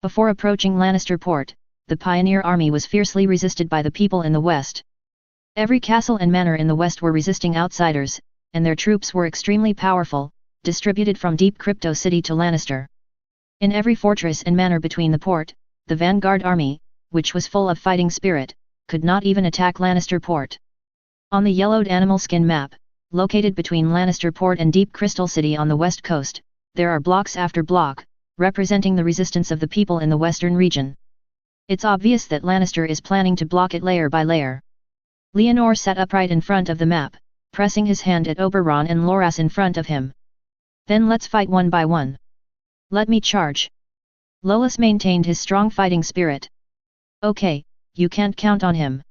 Before approaching Lannister Port, the pioneer army was fiercely resisted by the people in the west. Every castle and manor in the west were resisting outsiders, and their troops were extremely powerful, distributed from Deep Crypto City to Lannister. In every fortress and manor between the port, the vanguard army, which was full of fighting spirit, could not even attack Lannister Port. On the yellowed animal skin map, located between Lannister Port and Deep Crystal City on the west coast, there are blocks after block, representing the resistance of the people in the western region. It's obvious that Lannister is planning to block it layer by layer. Leonore sat upright in front of the map, pressing his hand at Oberon and Loras in front of him. Then let's fight one by one. Let me charge. Loras maintained his strong fighting spirit. Okay, you can't count on him.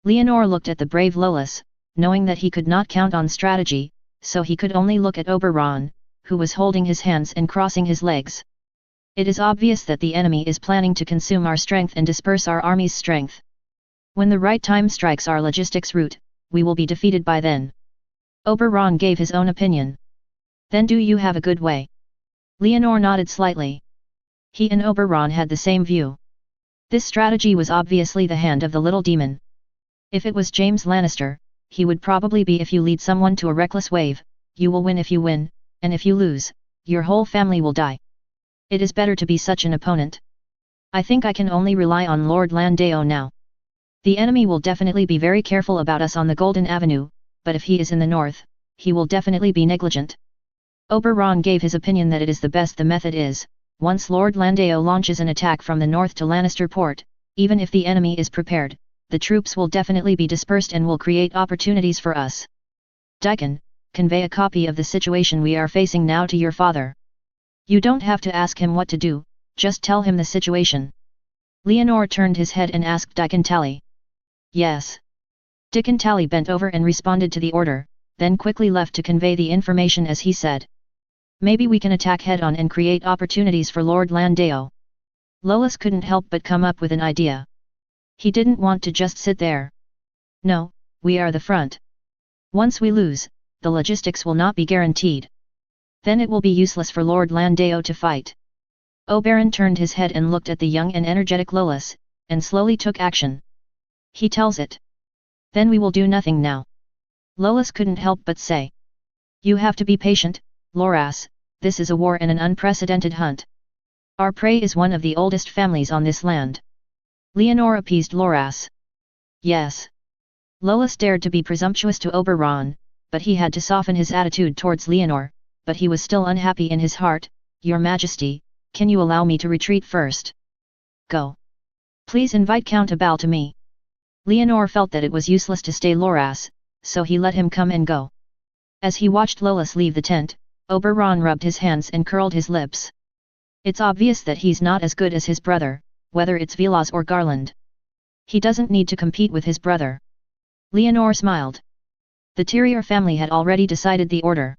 Leonore looked at the brave Loras, knowing that he could not count on strategy, so he could only look at Oberon, who was holding his hands and crossing his legs. It is obvious that the enemy is planning to consume our strength and disperse our army's strength. When the right time strikes our logistics route, we will be defeated by then. Oberon gave his own opinion. Then do you have a good way? Leonore nodded slightly. He and Oberon had the same view. This strategy was obviously the hand of the little demon. If it was James Lannister, he would probably be if you lead someone to a reckless wave, you will win if you win, and if you lose, your whole family will die. It is better to be such an opponent. I think I can only rely on Lord Landeo now. The enemy will definitely be very careful about us on the Golden Avenue, but if he is in the north, he will definitely be negligent. Oberon gave his opinion that it is the best the method is, once Lord Landeo launches an attack from the north to Lannister Port, even if the enemy is prepared, the troops will definitely be dispersed and will create opportunities for us. Daikon, convey a copy of the situation we are facing now to your father. You don't have to ask him what to do, just tell him the situation. Leonore turned his head and asked Daikon Tally. Yes. Daikon Tally bent over and responded to the order, then quickly left to convey the information as he said. Maybe we can attack head-on and create opportunities for Lord Landeo. Loras couldn't help but come up with an idea. He didn't want to just sit there. No, we are the front. Once we lose, the logistics will not be guaranteed. Then it will be useless for Lord Landeo to fight. Oberon turned his head and looked at the young and energetic Loras, and slowly took action. He tells it. Then we will do nothing now. Loras couldn't help but say. You have to be patient, Loras, this is a war and an unprecedented hunt. Our prey is one of the oldest families on this land. Leonore appeased Loras. Yes. Loras dared to be presumptuous to Oberon, but he had to soften his attitude towards Leonore, but he was still unhappy in his heart. Your Majesty, can you allow me to retreat first? Go. Please invite Count Abal to me. Leonore felt that it was useless to stay Loras, so he let him come and go. As he watched Loras leave the tent, Oberon rubbed his hands and curled his lips. It's obvious that he's not as good as his brother, whether it's Velas or Garland. He doesn't need to compete with his brother. Leonor smiled. The Terrier family had already decided the order.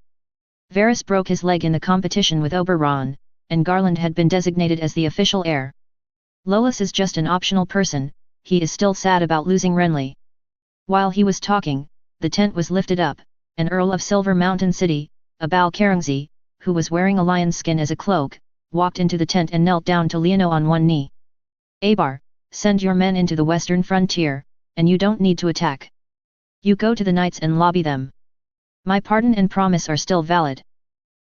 Varys broke his leg in the competition with Oberon, and Garland had been designated as the official heir. Lolas is just an optional person, he is still sad about losing Renly. While he was talking, the tent was lifted up, and Earl of Silver Mountain City, Abal Karangzi, who was wearing a lion's skin as a cloak, walked into the tent and knelt down to Leonor on one knee. Abar, send your men into the western frontier, and you don't need to attack. You go to the knights and lobby them. My pardon and promise are still valid.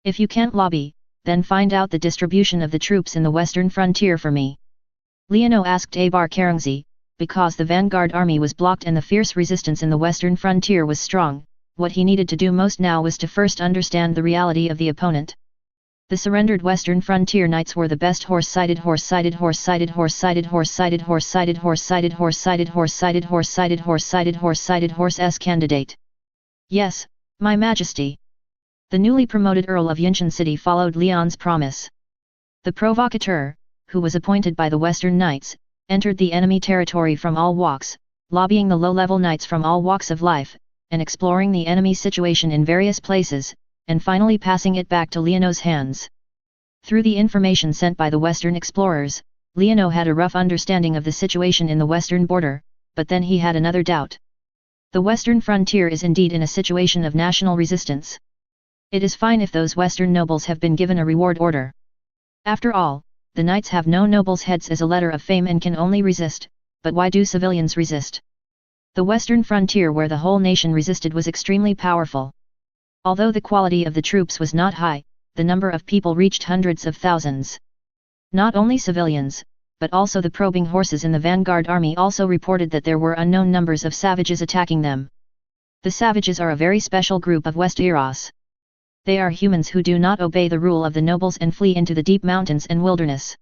If you can't lobby, then find out the distribution of the troops in the western frontier for me. Leonor asked Abar Karangzi, because the vanguard army was blocked and the fierce resistance in the western frontier was strong, what he needed to do most now was to first understand the reality of the opponent. The surrendered western frontier knights were the best horse-sided horse-sided horse-sided horse-sided horse-sided horse-sided horse-sided horse-sided horse-sided horse-sided horse-sided horse-sided horse-s candidate. Yes, my majesty. The newly promoted Earl of Yinshan City followed Leon's promise. The provocateur, who was appointed by the Western Knights, entered the enemy territory from all walks, lobbying the low-level knights from all walks of life, and exploring the enemy situation in various places, and finally passing it back to Leonor's hands. Through the information sent by the Western explorers, Leonor had a rough understanding of the situation in the western border, but then he had another doubt. The western frontier is indeed in a situation of national resistance. It is fine if those western nobles have been given a reward order. After all, the knights have no nobles' heads as a letter of fame and can only resist, but why do civilians resist? The western frontier where the whole nation resisted was extremely powerful. Although the quality of the troops was not high, the number of people reached hundreds of thousands. Not only civilians, but also the probing horses in the vanguard army also reported that there were unknown numbers of savages attacking them. The savages are a very special group of Westeros. They are humans who do not obey the rule of the nobles and flee into the deep mountains and wilderness.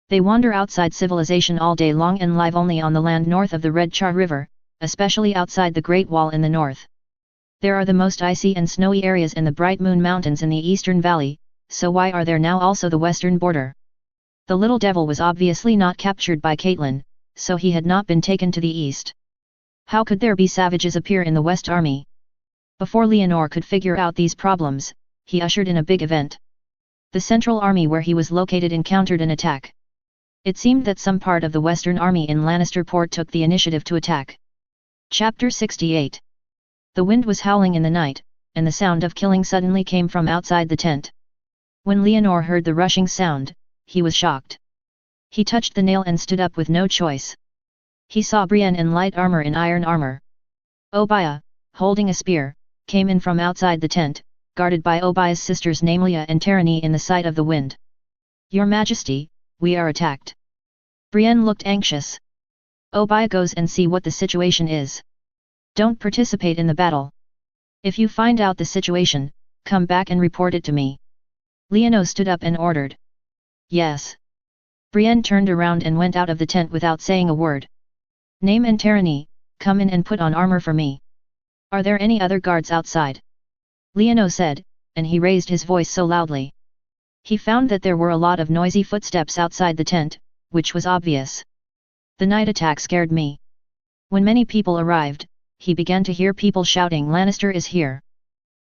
They wander outside civilization all day long and live only on the land north of the Red Char River, especially outside the Great Wall in the north. There are the most icy and snowy areas in the Bright Moon Mountains in the Eastern Valley, so why are there now also the western border? The little devil was obviously not captured by Catelyn, so he had not been taken to the east. How could there be savages appear in the West Army? Before Leonor could figure out these problems, he ushered in a big event. The Central Army where he was located encountered an attack. It seemed that some part of the Western Army in Lannister Port took the initiative to attack. Chapter 68. The wind was howling in the night, and the sound of killing suddenly came from outside the tent. When Leonor heard the rushing sound, he was shocked. He touched the nail and stood up with no choice. He saw Brienne in light armor and iron armor. Obiah, holding a spear, came in from outside the tent, guarded by Obiah's sisters Namlia and Tyranny in the sight of the wind. Your Majesty, we are attacked. Brienne looked anxious. Obiah goes and see what the situation is. Don't participate in the battle. If you find out the situation, come back and report it to me. Leonor stood up and ordered. Yes. Brienne turned around and went out of the tent without saying a word. Name and Tyranny, come in and put on armor for me. Are there any other guards outside? Leonor said, and he raised his voice so loudly. He found that there were a lot of noisy footsteps outside the tent, which was obvious. The night attack scared me. When many people arrived, he began to hear people shouting, Lannister is here.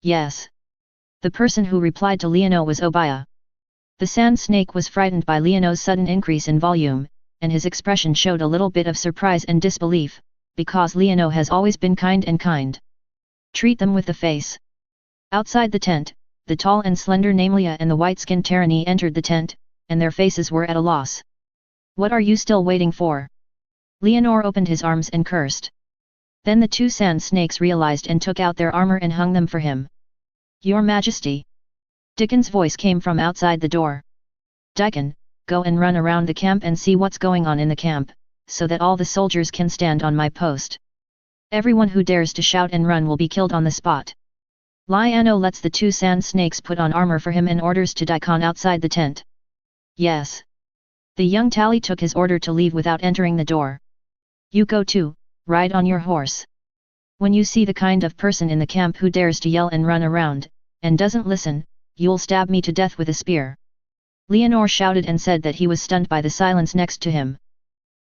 Yes. The person who replied to Leonor was Obiah. The Sand Snake was frightened by Leonor's sudden increase in volume, and his expression showed a little bit of surprise and disbelief, because Leonor has always been kind. Treat them with the face. Outside the tent, the tall and slender Namlia and the white-skinned Tyranny entered the tent, and their faces were at a loss. What are you still waiting for? Leonor opened his arms and cursed. Then the two Sand Snakes realized and took out their armor and hung them for him. Your Majesty. Dickon's voice came from outside the door. Dickon, go and run around the camp and see what's going on in the camp, so that all the soldiers can stand on my post. Everyone who dares to shout and run will be killed on the spot. Lyanno lets the two Sand Snakes put on armor for him and orders to Dickon outside the tent. Yes. The young Tally took his order to leave without entering the door. You go too, ride on your horse. When you see the kind of person in the camp who dares to yell and run around, and doesn't listen, you'll stab me to death with a spear. Leonor shouted and said that he was stunned by the silence next to him.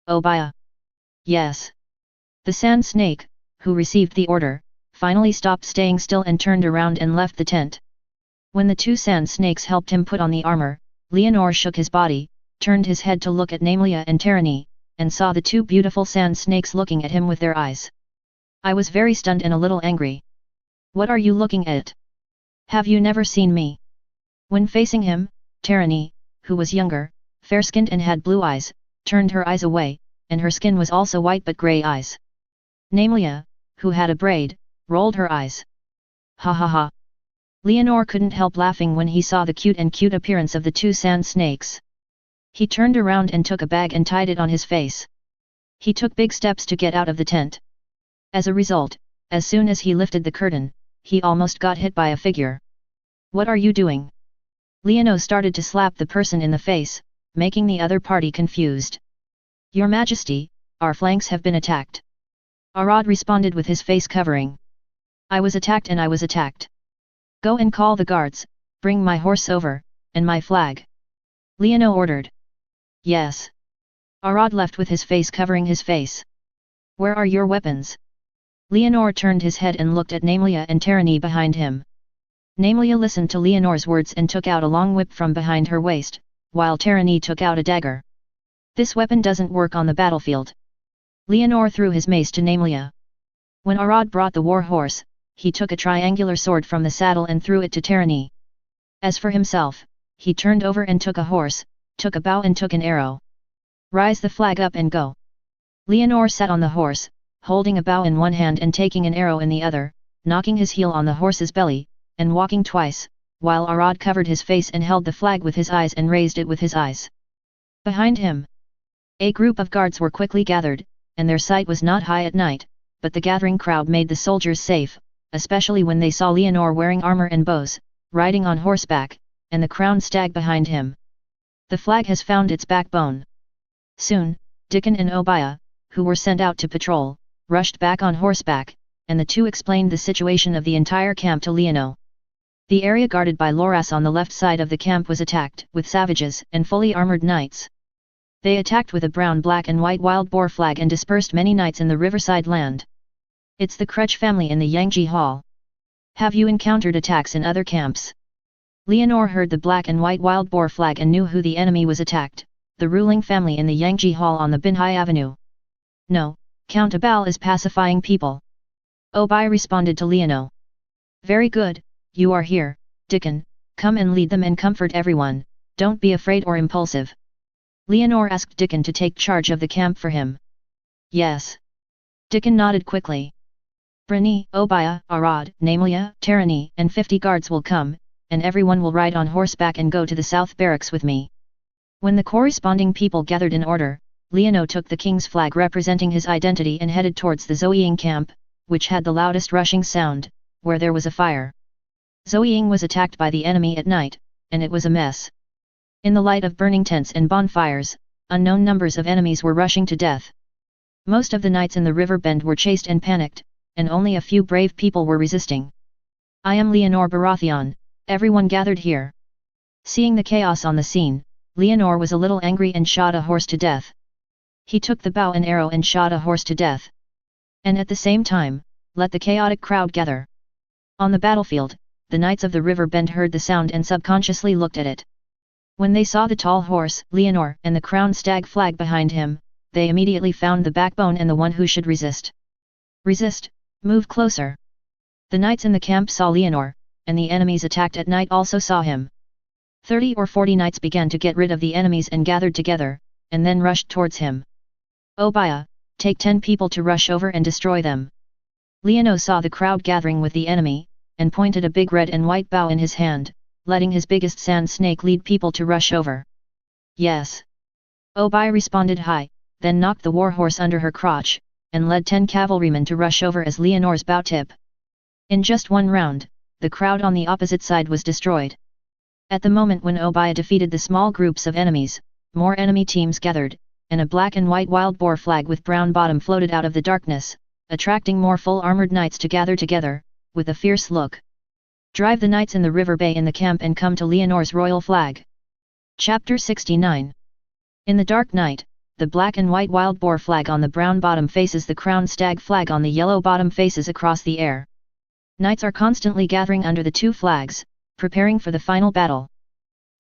Obiah. Yes. The Sand Snake, who received the order, finally stopped staying still and turned around and left the tent. When the two sand snakes helped him put on the armor, Leonor shook his body, turned his head to look at Namelia and Tyranny, and saw the two beautiful sand snakes looking at him with their eyes. I was very stunned and a little angry. What are you looking at? Have you never seen me? When facing him, Tyranny, who was younger, fair-skinned and had blue eyes, turned her eyes away, and her skin was also white but grey eyes. Namelia, who had a braid, rolled her eyes. Ha ha ha. Leonor couldn't help laughing when he saw the cute appearance of the two sand snakes. He turned around and took a bag and tied it on his face. He took big steps to get out of the tent. As a result, as soon as he lifted the curtain, he almost got hit by a figure. What are you doing? Leonor started to slap the person in the face, making the other party confused. Your Majesty, our flanks have been attacked. Arad responded with his face covering. I was attacked and I was attacked. Go and call the guards, bring my horse over, and my flag. Leonor ordered. Yes. Arad left with his face covering his face. Where are your weapons? Leonor turned his head and looked at Namelia and Tyranny behind him. Namelia listened to Leonor's words and took out a long whip from behind her waist, while Tyranny took out a dagger. This weapon doesn't work on the battlefield. Leonor threw his mace to Namelia. When Arad brought the war horse, he took a triangular sword from the saddle and threw it to Tyranny. As for himself, he turned over and took a horse, took a bow and took an arrow. Rise the flag up and go. Leonor sat on the horse, holding a bow in one hand and taking an arrow in the other, knocking his heel on the horse's belly, and walking twice, while Arad covered his face and held the flag with his eyes and raised it with his eyes. Behind him, a group of guards were quickly gathered, and their sight was not high at night, but the gathering crowd made the soldiers safe, especially when they saw Leonor wearing armor and bows, riding on horseback, and the crowned stag behind him. The flag has found its backbone. Soon, Dickon and Obiah, who were sent out to patrol, rushed back on horseback, and the two explained the situation of the entire camp to Leonor. The area guarded by Loras on the left side of the camp was attacked with savages and fully armored knights. They attacked with a brown, black and white wild boar flag and dispersed many knights in the riverside land. It's the Crutch family in the Yangji Hall. Have you encountered attacks in other camps? Leonor heard the black and white wild boar flag and knew who the enemy was attacked, the ruling family in the Yangji Hall on the Binhai Avenue. No, Count Abal is pacifying people. Obai responded to Leonor. Very good, you are here, Dickon, come and lead them and comfort everyone, don't be afraid or impulsive. Leonor asked Dickon to take charge of the camp for him. Yes. Dickon nodded quickly. Brani, Obiah, Arad, Namelia, Tyranny, and 50 guards will come, and everyone will ride on horseback and go to the south barracks with me. When the corresponding people gathered in order, Leonor took the king's flag representing his identity and headed towards the Zoeying camp, which had the loudest rushing sound, where there was a fire. Zoeying was attacked by the enemy at night, and it was a mess. In the light of burning tents and bonfires, unknown numbers of enemies were rushing to death. Most of the knights in the river bend were chased and panicked, and only a few brave people were resisting. I am Leonor Baratheon, everyone gathered here. Seeing the chaos on the scene, Leonor was a little angry and shot a horse to death. He took the bow and arrow and shot a horse to death. And at the same time, let the chaotic crowd gather. On the battlefield, the knights of the river bend heard the sound and subconsciously looked at it. When they saw the tall horse, Leonor, and the crowned stag flag behind him, they immediately found the backbone and the one who should resist. Resist, move closer. The knights in the camp saw Leonor, and the enemies attacked at night also saw him. 30 or 40 knights began to get rid of the enemies and gathered together, and then rushed towards him. Obiah, take 10 people to rush over and destroy them. Leonor saw the crowd gathering with the enemy, and pointed a big red and white bow in his hand, letting his biggest sand snake lead people to rush over. Yes. Obiah responded high, then knocked the warhorse under her crotch, and led 10 cavalrymen to rush over as Leonor's bow tip. In just one round, the crowd on the opposite side was destroyed. At the moment when Obiah defeated the small groups of enemies, more enemy teams gathered, and a black and white wild boar flag with brown bottom floated out of the darkness, attracting more full-armored knights to gather together, with a fierce look. Drive the knights in the river bay in the camp and come to Leonor's royal flag. Chapter 69. In the dark night, the black and white wild boar flag on the brown bottom faces the crowned stag flag on the yellow bottom faces across the air. Knights are constantly gathering under the two flags, preparing for the final battle.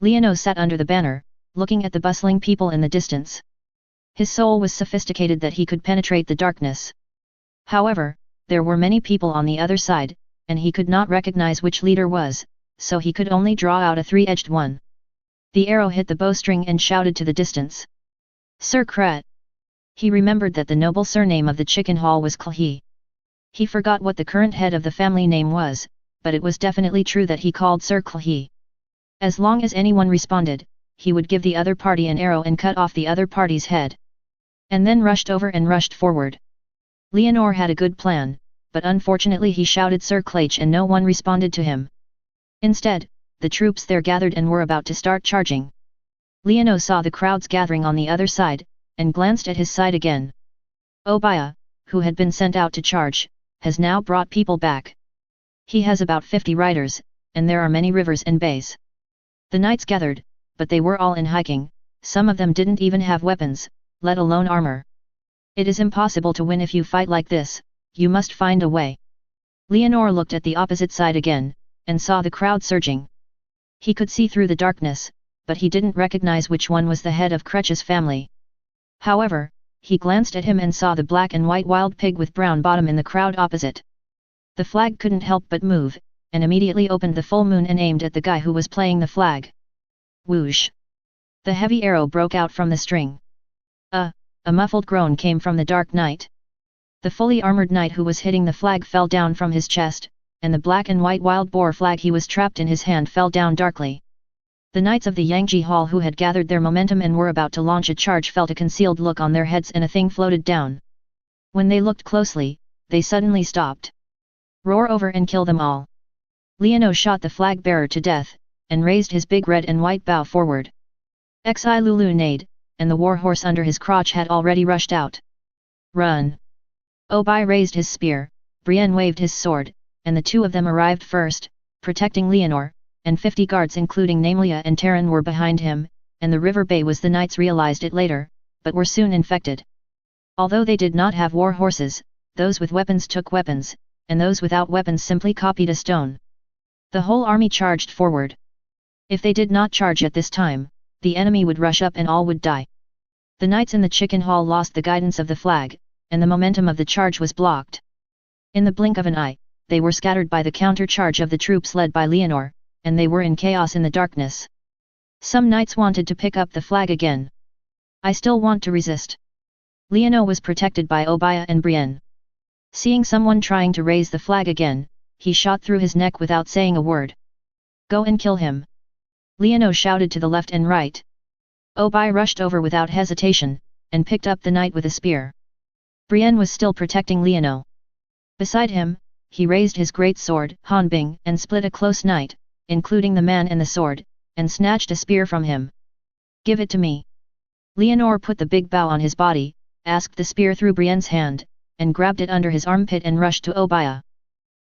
Leono sat under the banner, looking at the bustling people in the distance. His soul was sophisticated that he could penetrate the darkness. However, there were many people on the other side, and he could not recognize which leader was, so he could only draw out a three-edged one. The arrow hit the bowstring and shouted to the distance. Sir Kret. He remembered that the noble surname of the chicken hall was Klhi. He forgot what the current head of the family name was, but it was definitely true that he called Sir Klhi. As long as anyone responded, he would give the other party an arrow and cut off the other party's head. And then rushed over and rushed forward. Leonor had a good plan, but unfortunately he shouted Sir Klach and no one responded to him. Instead, the troops there gathered and were about to start charging. Leono saw the crowds gathering on the other side, and glanced at his side again. Obaya, who had been sent out to charge, has now brought people back. He has about 50 riders, and there are many rivers and bays. The knights gathered, but they were all in hiking, some of them didn't even have weapons, let alone armor. It is impossible to win if you fight like this, you must find a way. Leonor looked at the opposite side again, and saw the crowd surging. He could see through the darkness, but he didn't recognize which one was the head of Kretsch's family. However, he glanced at him and saw the black and white wild pig with brown bottom in the crowd opposite. The flag couldn't help but move, and immediately opened the full moon and aimed at the guy who was playing the flag. Whoosh! The heavy arrow broke out from the string. A muffled groan came from the dark night. The fully armored knight who was hitting the flag fell down from his chest, and the black and white wild boar flag he was trapped in his hand fell down darkly. The knights of the Yangji Hall who had gathered their momentum and were about to launch a charge felt a concealed look on their heads and a thing floated down. When they looked closely, they suddenly stopped. Roar over and kill them all. Leono shot the flag bearer to death, and raised his big red and white bow forward. Xi Lulu neighed, and the war horse under his crotch had already rushed out. Run! Obai raised his spear, Brienne waved his sword, and the two of them arrived first, protecting Leonor, and 50 guards including Namelia and Terran were behind him, and the river bay was the knights realized it later, but were soon infected. Although they did not have war horses, those with weapons took weapons, and those without weapons simply copied a stone. The whole army charged forward. If they did not charge at this time, the enemy would rush up and all would die. The knights in the chicken hall lost the guidance of the flag, and the momentum of the charge was blocked. In the blink of an eye, they were scattered by the counter-charge of the troops led by Leonor, and they were in chaos in the darkness. Some knights wanted to pick up the flag again. I still want to resist. Leono was protected by Obaya and Brienne. Seeing someone trying to raise the flag again, he shot through his neck without saying a word. Go and kill him. Leono shouted to the left and right. Obai rushed over without hesitation, and picked up the knight with a spear. Brienne was still protecting Leono. Beside him, he raised his great sword, Hanbing, and split a close knight, including the man and the sword, and snatched a spear from him. Give it to me. Leonor put the big bow on his body, asked the spear through Brienne's hand, and grabbed it under his armpit and rushed to Obaya.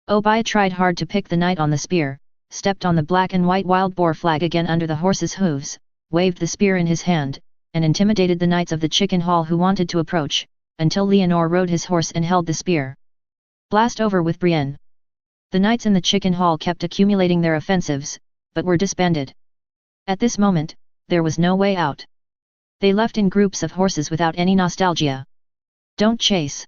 Obaya tried hard to pick the knight on the spear, stepped on the black and white wild boar flag again under the horse's hooves, waved the spear in his hand, and intimidated the knights of the chicken hall who wanted to approach, until Leonor rode his horse and held the spear. Blast over with Brienne. The knights in the chicken hall kept accumulating their offensives, but were disbanded. At this moment, there was no way out. They left in groups of horses without any nostalgia. Don't chase.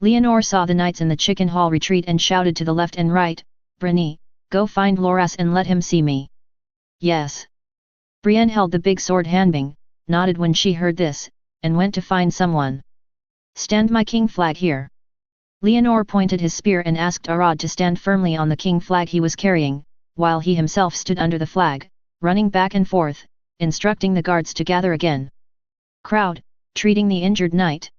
Leonor saw the knights in the chicken hall retreat and shouted to the left and right, Brienne, go find Loras and let him see me. Yes. Brienne held the big sword Hanbing, nodded when she heard this, and went to find someone. Stand my king flag here. Leonor pointed his spear and asked Arad to stand firmly on the king flag he was carrying, while he himself stood under the flag, running back and forth, instructing the guards to gather again. Crowd, treating the injured knight.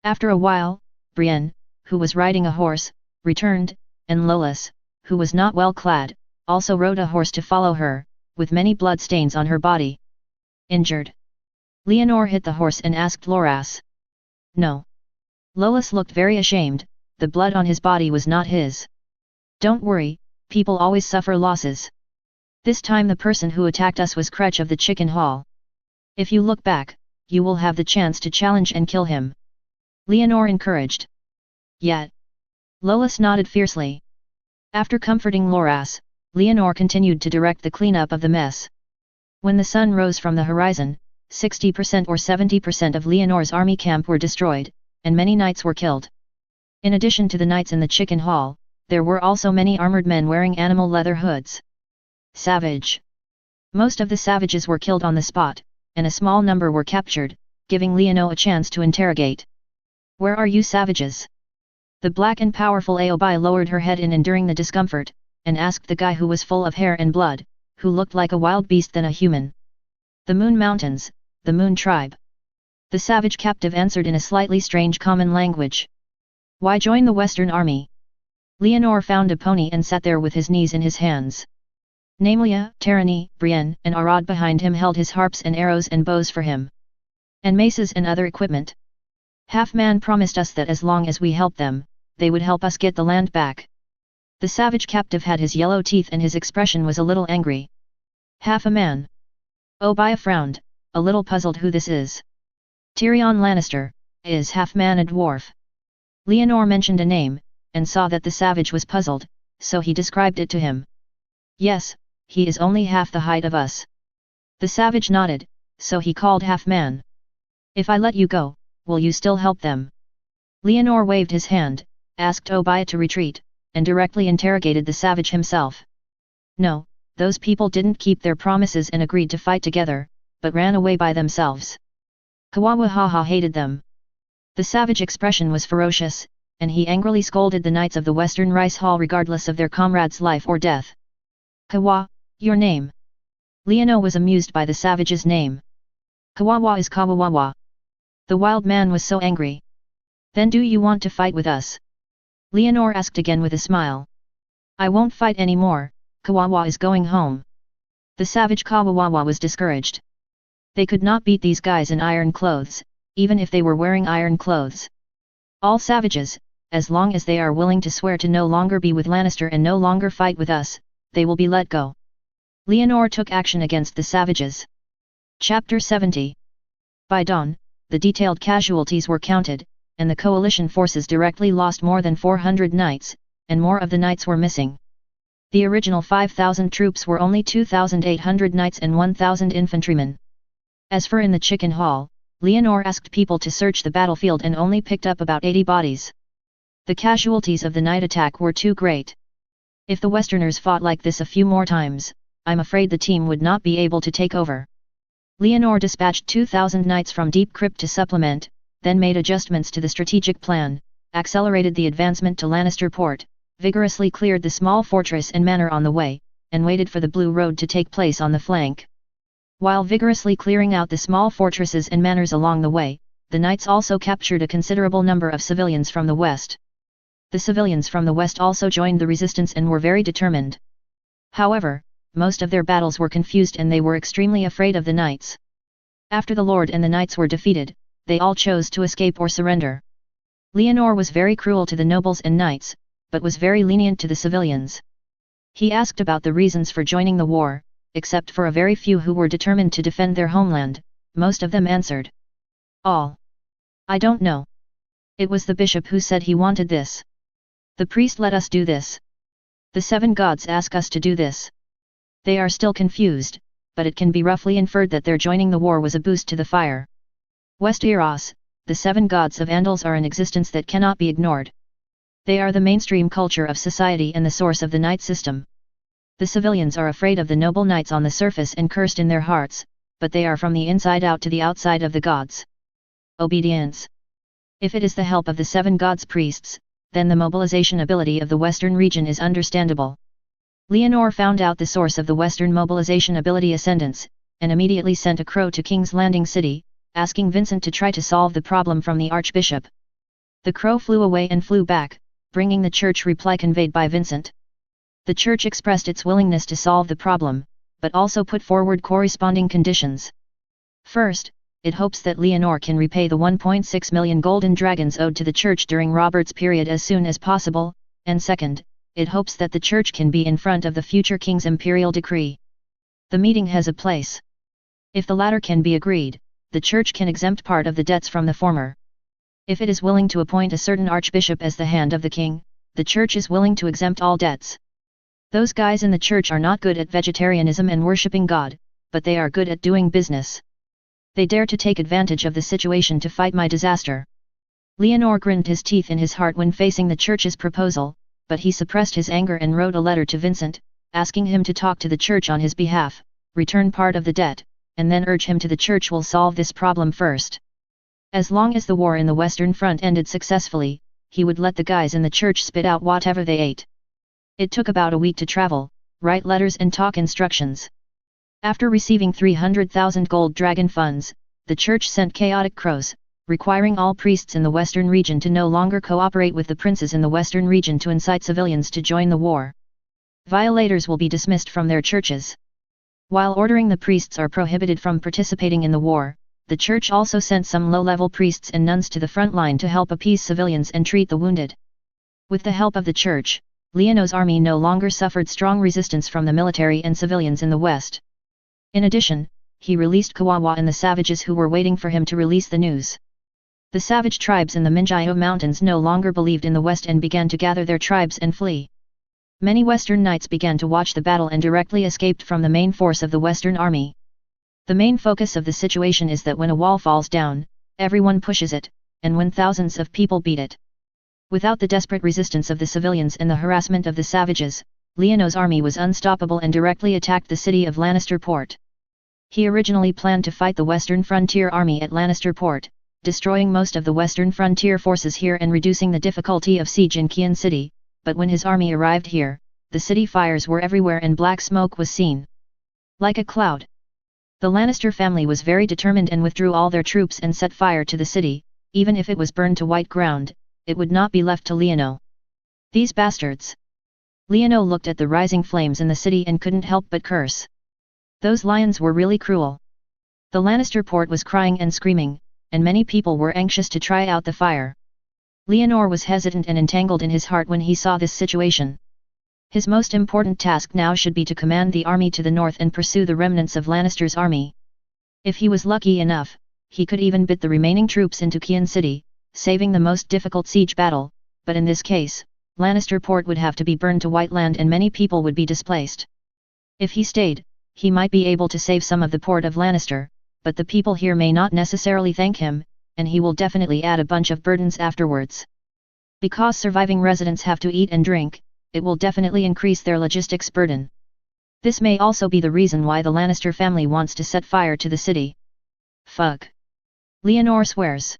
After a while, Brienne, who was riding a horse, returned, and Lolas, who was not well clad, also rode a horse to follow her, with many blood stains on her body. Injured. Leonor hit the horse and asked Loras. No. Lolas looked very ashamed, the blood on his body was not his. Don't worry, people always suffer losses. This time the person who attacked us was Kretsch of the chicken hall. If you look back, you will have the chance to challenge and kill him. Leonor encouraged. Yet. Lolas nodded fiercely. After comforting Loras, Leonor continued to direct the cleanup of the mess. When the sun rose from the horizon, 60% or 70% of Leonor's army camp were destroyed, and many knights were killed. In addition to the knights in the chicken hall, there were also many armored men wearing animal leather hoods. Savage. Most of the savages were killed on the spot, and a small number were captured, giving Leonor a chance to interrogate. Where are you savages? The black and powerful Aobai lowered her head in enduring the discomfort, and asked the guy who was full of hair and blood, who looked like a wild beast than a human. The Moon Mountains, the Moon Tribe. The savage captive answered in a slightly strange common language. Why join the Western Army? Leonor found a pony and sat there with his knees in his hands. Namlia, Tarani, Brienne, and Arad behind him held his harps and arrows and bows for him. And maces and other equipment. Half-Man promised us that as long as we helped them, they would help us get the land back. The savage captive had his yellow teeth and his expression was a little angry. Half a man. Obaya frowned, a little puzzled who this is. Tyrion Lannister, is half-man a dwarf? Leonor mentioned a name, and saw that the savage was puzzled, so he described it to him. Yes, he is only half the height of us. The savage nodded, so he called half-man. If I let you go, will you still help them? Leonor waved his hand, asked Obaya to retreat, and directly interrogated the savage himself. No, those people didn't keep their promises and agreed to fight together, but ran away by themselves. Kawawahaha hated them. The savage expression was ferocious, and he angrily scolded the knights of the Western Rice Hall regardless of their comrade's life or death. Kawa, your name? Leonor was amused by the savage's name. Kawawa is Kawawawa. The wild man was so angry. Then do you want to fight with us? Leonor asked again with a smile. I won't fight anymore, Kawawa is going home. The savage Kawawawa was discouraged. They could not beat these guys in iron clothes, even if they were wearing iron clothes. All savages, as long as they are willing to swear to no longer be with Lannister and no longer fight with us, they will be let go. Leonor took action against the savages. Chapter 70. By dawn, the detailed casualties were counted, and the coalition forces directly lost more than 400 knights, and more of the knights were missing. The original 5,000 troops were only 2,800 knights and 1,000 infantrymen. As for in the chicken hall, Leonor asked people to search the battlefield and only picked up about 80 bodies. The casualties of the night attack were too great. If the Westerners fought like this a few more times, I'm afraid the team would not be able to take over. Leonor dispatched 2,000 knights from Deep Crypt to supplement, then made adjustments to the strategic plan, accelerated the advancement to Lannister Port, vigorously cleared the small fortress and manor on the way, and waited for the Blue Road to take place on the flank. While vigorously clearing out the small fortresses and manors along the way, the knights also captured a considerable number of civilians from the west. The civilians from the west also joined the resistance and were very determined. However, most of their battles were confused and they were extremely afraid of the knights. After the lord and the knights were defeated, they all chose to escape or surrender. Leonor was very cruel to the nobles and knights, but was very lenient to the civilians. He asked about the reasons for joining the war, except for a very few who were determined to defend their homeland. Most of them answered. All. I don't know. It was the bishop who said he wanted this. The priest let us do this. The 7 gods ask us to do this. They are still confused, but it can be roughly inferred that their joining the war was a boost to the fire. Westeros, the 7 gods of Andals are an existence that cannot be ignored. They are the mainstream culture of society and the source of the knight system. The civilians are afraid of the noble knights on the surface and cursed in their hearts, but they are from the inside out to the outside of the gods. Obedience. If it is the help of the 7 gods priests, then the mobilization ability of the western region is understandable. Leonor found out the source of the western mobilization ability ascendance, and immediately sent a crow to King's Landing City, asking Vincent to try to solve the problem from the archbishop. The crow flew away and flew back, bringing the church reply conveyed by Vincent. The church expressed its willingness to solve the problem, but also put forward corresponding conditions. First, it hopes that Leonor can repay the 1.6 million golden dragons owed to the church during Robert's period as soon as possible, and second, it hopes that the church can be in front of the future king's imperial decree. The meeting has a place. If the latter can be agreed, the Church can exempt part of the debts from the former. If it is willing to appoint a certain archbishop as the hand of the king, the Church is willing to exempt all debts. Those guys in the Church are not good at vegetarianism and worshipping God, but they are good at doing business. They dare to take advantage of the situation to fight my disaster. Leonor grinned his teeth in his heart when facing the Church's proposal, but he suppressed his anger and wrote a letter to Vincent, asking him to talk to the Church on his behalf, return part of the debt, and then urge him to the Church will solve this problem first. As long as the war in the Western Front ended successfully, he would let the guys in the Church spit out whatever they ate. It took about a week to travel, write letters and talk instructions. After receiving 300,000 gold dragon funds, the Church sent chaotic crows, requiring all priests in the Western region to no longer cooperate with the princes in the Western region to incite civilians to join the war. Violators will be dismissed from their churches. While ordering the priests are prohibited from participating in the war, the Church also sent some low-level priests and nuns to the front line to help appease civilians and treat the wounded. With the help of the Church, Leono's army no longer suffered strong resistance from the military and civilians in the west. In addition, he released Kawawa and the savages who were waiting for him to release the news. The savage tribes in the Minjio Mountains no longer believed in the west and began to gather their tribes and flee. Many Western knights began to watch the battle and directly escaped from the main force of the Western army. The main focus of the situation is that when a wall falls down, everyone pushes it, and when thousands of people beat it. Without the desperate resistance of the civilians and the harassment of the savages, Leono's army was unstoppable and directly attacked the city of Lannister Port. He originally planned to fight the Western Frontier Army at Lannister Port, destroying most of the Western Frontier forces here and reducing the difficulty of siege in Kian City, but when his army arrived here, the city fires were everywhere and black smoke was seen. Like a cloud. The Lannister family was very determined and withdrew all their troops and set fire to the city. Even if it was burned to white ground, it would not be left to Leono. These bastards! Leono looked at the rising flames in the city and couldn't help but curse. Those lions were really cruel. The Lannister port was crying and screaming, and many people were anxious to try out the fire. Leonor was hesitant and entangled in his heart when he saw this situation. His most important task now should be to command the army to the north and pursue the remnants of Lannister's army. If he was lucky enough, he could even bit the remaining troops into Kian City, saving the most difficult siege battle, but in this case, Lannister Port would have to be burned to white land and many people would be displaced. If he stayed, he might be able to save some of the port of Lannister, but the people here may not necessarily thank him, and he will definitely add a bunch of burdens afterwards. Because surviving residents have to eat and drink, it will definitely increase their logistics burden. This may also be the reason why the Lannister family wants to set fire to the city. Fuck. Leonor swears.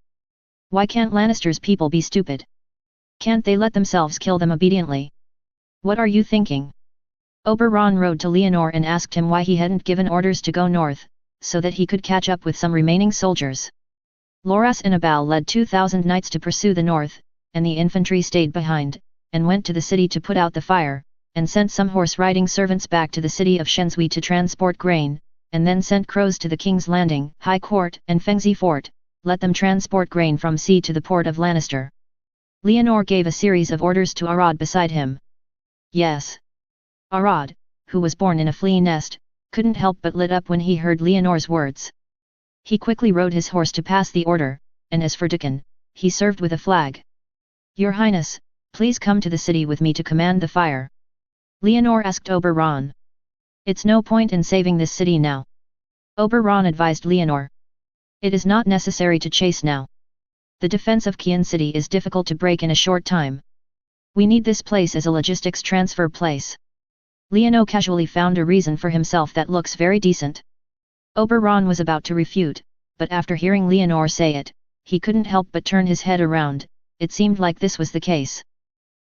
Why can't Lannister's people be stupid? Can't they let themselves kill them obediently? What are you thinking? Oberon rode to Leonor and asked him why he hadn't given orders to go north, so that he could catch up with some remaining soldiers. Loras Inabal led 2,000 knights to pursue the north, and the infantry stayed behind, and went to the city to put out the fire, and sent some horse-riding servants back to the city of Shenzhui to transport grain, and then sent crows to the King's Landing, High Court and Fengzi Fort, let them transport grain from sea to the port of Lannister. Leonor gave a series of orders to Arad beside him. Yes. Arad, who was born in a flea nest, couldn't help but lit up when he heard Leonor's words. He quickly rode his horse to pass the order, and as for Dickon, he served with a flag. Your Highness, please come to the city with me to command the fire. Leonor asked Oberon. It's no point in saving this city now. Oberon advised Leonor. It is not necessary to chase now. The defense of Kian City is difficult to break in a short time. We need this place as a logistics transfer place. Leono casually found a reason for himself that looks very decent. Oberon was about to refute, but after hearing Leonor say it, he couldn't help but turn his head around. It seemed like this was the case.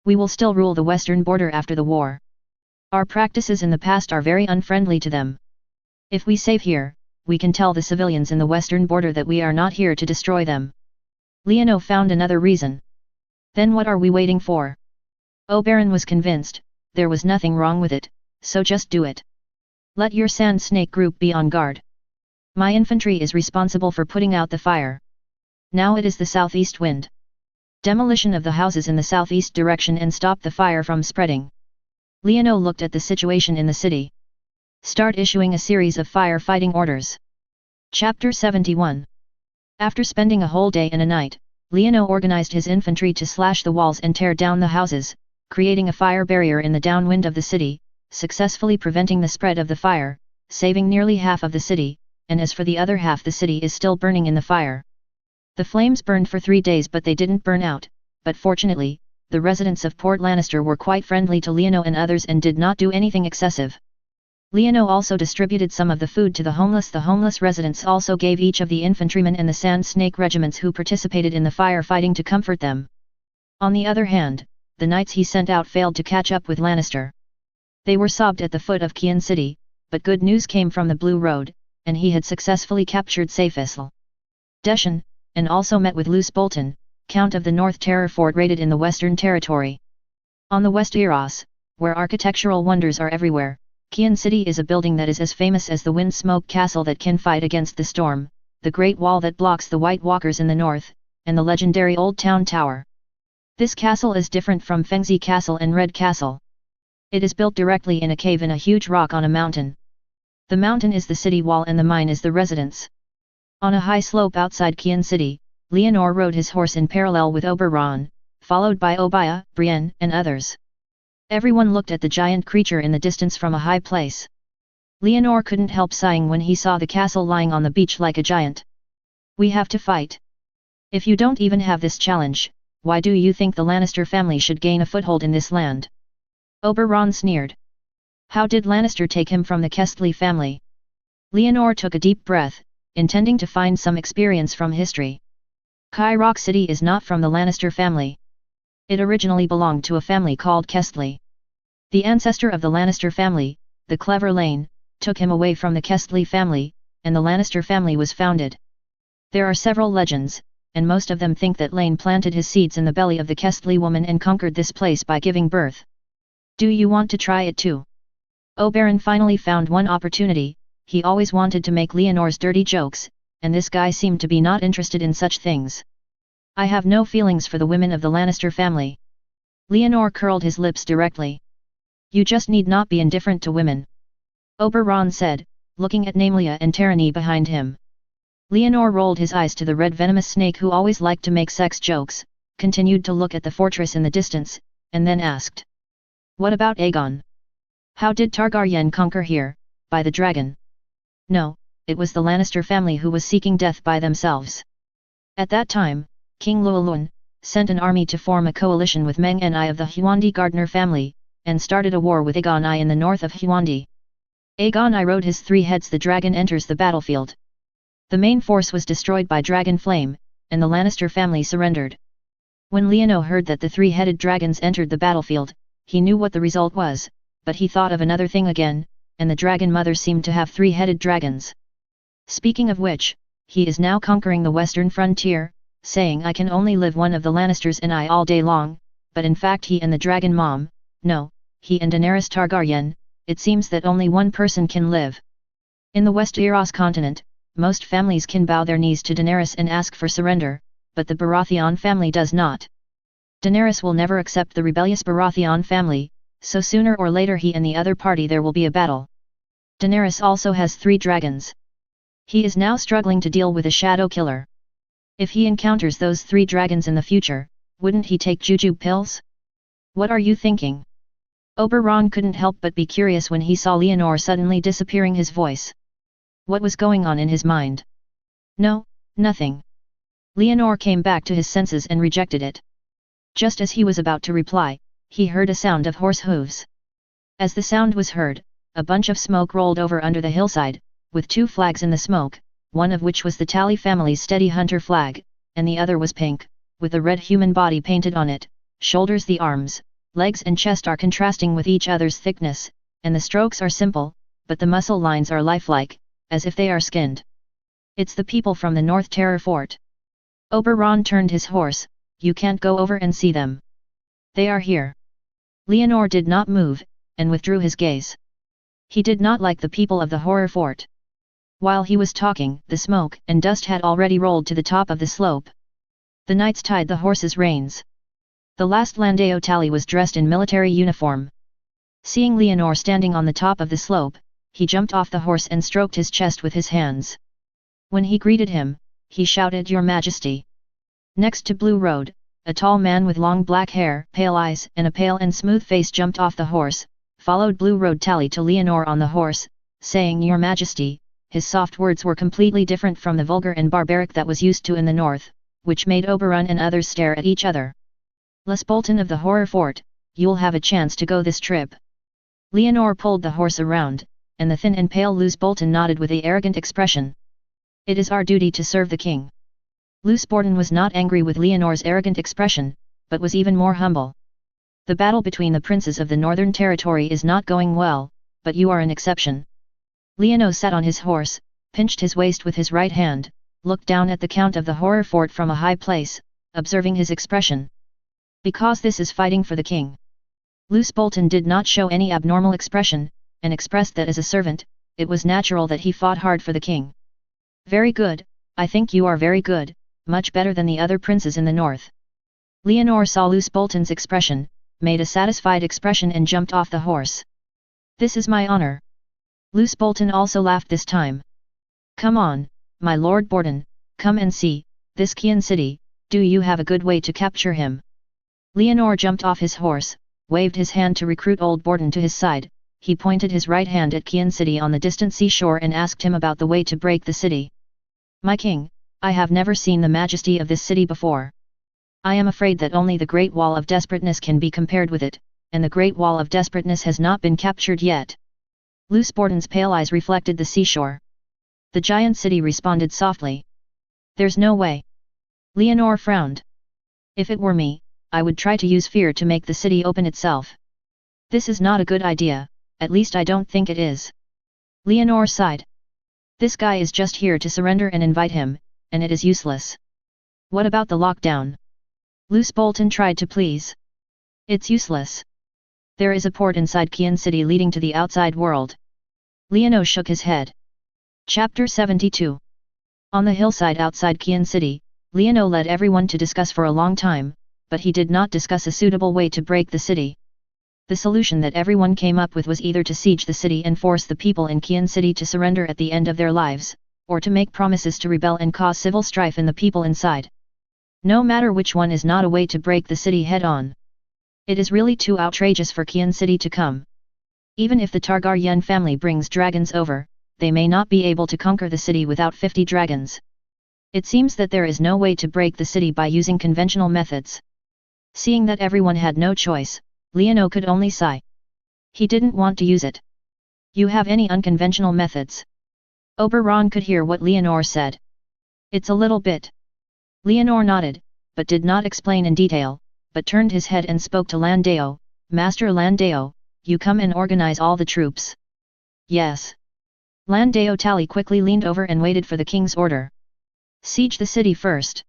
We will still rule the western border after the war. Our practices in the past are very unfriendly to them. If we save here, we can tell the civilians in the western border that we are not here to destroy them. Leono found another reason. Then what are we waiting for? Oberon was convinced, there was nothing wrong with it, so just do it. Let your Sand Snake group be on guard. My infantry is responsible for putting out the fire. Now it is the southeast wind. Demolition of the houses in the southeast direction and stop the fire from spreading. Leono looked at the situation in the city. Start issuing a series of fire-fighting orders. Chapter 71. After spending a whole day and a night, Leonor organized his infantry to slash the walls and tear down the houses, creating a fire barrier in the downwind of the city, successfully preventing the spread of the fire, saving nearly half of the city, and as for the other half, the city is still burning in the fire. The flames burned for 3 days, but they didn't burn out, but fortunately, the residents of Port Lannister were quite friendly to Leonor and others and did not do anything excessive. Leonor also distributed some of the food to the homeless. The homeless residents also gave each of the infantrymen and the Sand Snake regiments who participated in the firefighting to comfort them. On the other hand, the knights he sent out failed to catch up with Lannister. They were sobbed at the foot of Kian City, but good news came from the Blue Road, and he had successfully captured Safisl Deshan, and also met with Luce Bolton, Count of the North Terror Fort raided in the Western Territory. On the West Eros, where architectural wonders are everywhere, Kian City is a building that is as famous as the Wind Smoke Castle that can fight against the storm, the Great Wall that blocks the White Walkers in the north, and the legendary Old Town Tower. This castle is different from Fengzi Castle and Red Castle. It is built directly in a cave in a huge rock on a mountain. The mountain is the city wall and the mine is the residence. On a high slope outside Kian City, Leonor rode his horse in parallel with Oberon, followed by Obaya, Brienne, and others. Everyone looked at the giant creature in the distance from a high place. Leonor couldn't help sighing when he saw the castle lying on the beach like a giant. "We have to fight. If you don't even have this challenge, why do you think the Lannister family should gain a foothold in this land?" Oberon sneered. "How did Lannister take him from the Kestley family?" Leonor took a deep breath, intending to find some experience from history. Kai Rock City is not from the Lannister family. It originally belonged to a family called Kestley. The ancestor of the Lannister family, the clever Lane, took him away from the Kestley family, and the Lannister family was founded. There are several legends, and most of them think that Lane planted his seeds in the belly of the Kestley woman and conquered this place by giving birth. Do you want to try it too? Oberon finally found one opportunity. He always wanted to make Leonor's dirty jokes, and this guy seemed to be not interested in such things. "I have no feelings for the women of the Lannister family." Leonor curled his lips directly. "You just need not be indifferent to women," Oberon said, looking at Namelia and Tyranny behind him. Leonor rolled his eyes to the red venomous snake who always liked to make sex jokes, continued to look at the fortress in the distance, and then asked, "What about Aegon? How did Targaryen conquer here, by the dragon?" "No, it was the Lannister family who was seeking death by themselves. At that time, King Luolun sent an army to form a coalition with Meng and I of the Huandi Gardner family, and started a war with Aegon I in the north of Huandi. Aegon I rode his 3 heads. The dragon enters the battlefield. The main force was destroyed by Dragon Flame, and the Lannister family surrendered. When Leonor heard that the 3-headed dragons entered the battlefield, he knew what the result was, but he thought of another thing again, and the dragon mother seemed to have 3-headed dragons. Speaking of which, he is now conquering the western frontier, saying I can only live one of the Lannisters and I all day long, but in fact he and the dragon mom, no, he and Daenerys Targaryen, it seems that only one person can live. In the West Eros continent, most families can bow their knees to Daenerys and ask for surrender, but the Baratheon family does not. Daenerys will never accept the rebellious Baratheon family, so sooner or later he and the other party there will be a battle. Daenerys also has 3 dragons. He is now struggling to deal with a shadow killer. If he encounters those 3 dragons in the future, wouldn't he take jujube pills? What are you thinking? Oberon couldn't help but be curious when he saw Leonor suddenly disappearing his voice. What was going on in his mind? No, nothing. Leonor came back to his senses and rejected it. Just as he was about to reply, he heard a sound of horse hooves. As the sound was heard, a bunch of smoke rolled over under the hillside, with 2 flags in the smoke, one of which was the Tally family's Steady Hunter flag, and the other was pink, with a red human body painted on it. Shoulders, the arms, legs and chest are contrasting with each other's thickness, and the strokes are simple, but the muscle lines are lifelike, as if they are skinned. It's the people from the North Terror Fort. Oberon turned his horse. You can't go over and see them. They are here. Leonor did not move, and withdrew his gaze. He did not like the people of the Horror Fort. While he was talking, the smoke and dust had already rolled to the top of the slope. The knights tied the horses' reins. The last Landeo Tally was dressed in military uniform. Seeing Leonor standing on the top of the slope, he jumped off the horse and stroked his chest with his hands. When he greeted him, he shouted, "Your Majesty." Next to Blue Road, a tall man with long black hair, pale eyes and a pale and smooth face jumped off the horse, followed Blue Road Tally to Leonor on the horse, saying, "Your Majesty." His soft words were completely different from the vulgar and barbaric that was used to in the north, which made Oberon and others stare at each other. "Les Bolton of the Horror Fort, you'll have a chance to go this trip." Leonor pulled the horse around, and the thin and pale Luce Bolton nodded with the arrogant expression. "It is our duty to serve the king." Luce Bolton was not angry with Leonor's arrogant expression, but was even more humble. "The battle between the princes of the Northern Territory is not going well, but you are an exception." Leonor sat on his horse, pinched his waist with his right hand, looked down at the Count of the Horror Fort from a high place, observing his expression. "Because this is fighting for the king." Luce Bolton did not show any abnormal expression, and expressed that as a servant, it was natural that he fought hard for the king. "Very good, I think you are very good, much better than the other princes in the north." Leonor saw Luce Bolton's expression, made a satisfied expression and jumped off the horse. "This is my honor." Luce Bolton also laughed this time. "Come on, my Lord Bolton, come and see, this Kian city, do you have a good way to capture him?" Leonor jumped off his horse, waved his hand to recruit old Bolton to his side, he pointed his right hand at Kian city on the distant seashore and asked him about the way to break the city. "My king, I have never seen the majesty of this city before. I am afraid that only the Great Wall of Desperateness can be compared with it, and the Great Wall of Desperateness has not been captured yet." Luce Bolton's pale eyes reflected the seashore. The giant city responded softly. "There's no way." Leonor frowned. "If it were me, I would try to use fear to make the city open itself. This is not a good idea, at least I don't think it is." Leonor sighed. "This guy is just here to surrender and invite him, and it is useless." "What about the lockdown?" Luce Bolton tried to please. "It's useless. There is a port inside Kian City leading to the outside world." Leonor shook his head. Chapter 72. On the hillside outside Kian City, Leonor led everyone to discuss for a long time, but he did not discuss a suitable way to break the city. The solution that everyone came up with was either to siege the city and force the people in Kian City to surrender at the end of their lives, or to make promises to rebel and cause civil strife in the people inside. No matter which one is not a way to break the city head-on. It is really too outrageous for Kian City to come. Even if the Targaryen family brings dragons over, they may not be able to conquer the city without 50 dragons. It seems that there is no way to break the city by using conventional methods. Seeing that everyone had no choice, Leonor could only sigh. He didn't want to use it. "You have any unconventional methods?" Oberon could hear what Leonor said. "It's a little bit." Leonor nodded, but did not explain in detail, but turned his head and spoke to Landeo. "Master Landeo, you come and organize all the troops." "Yes." Landeo Tally quickly leaned over and waited for the king's order. "Siege the city first."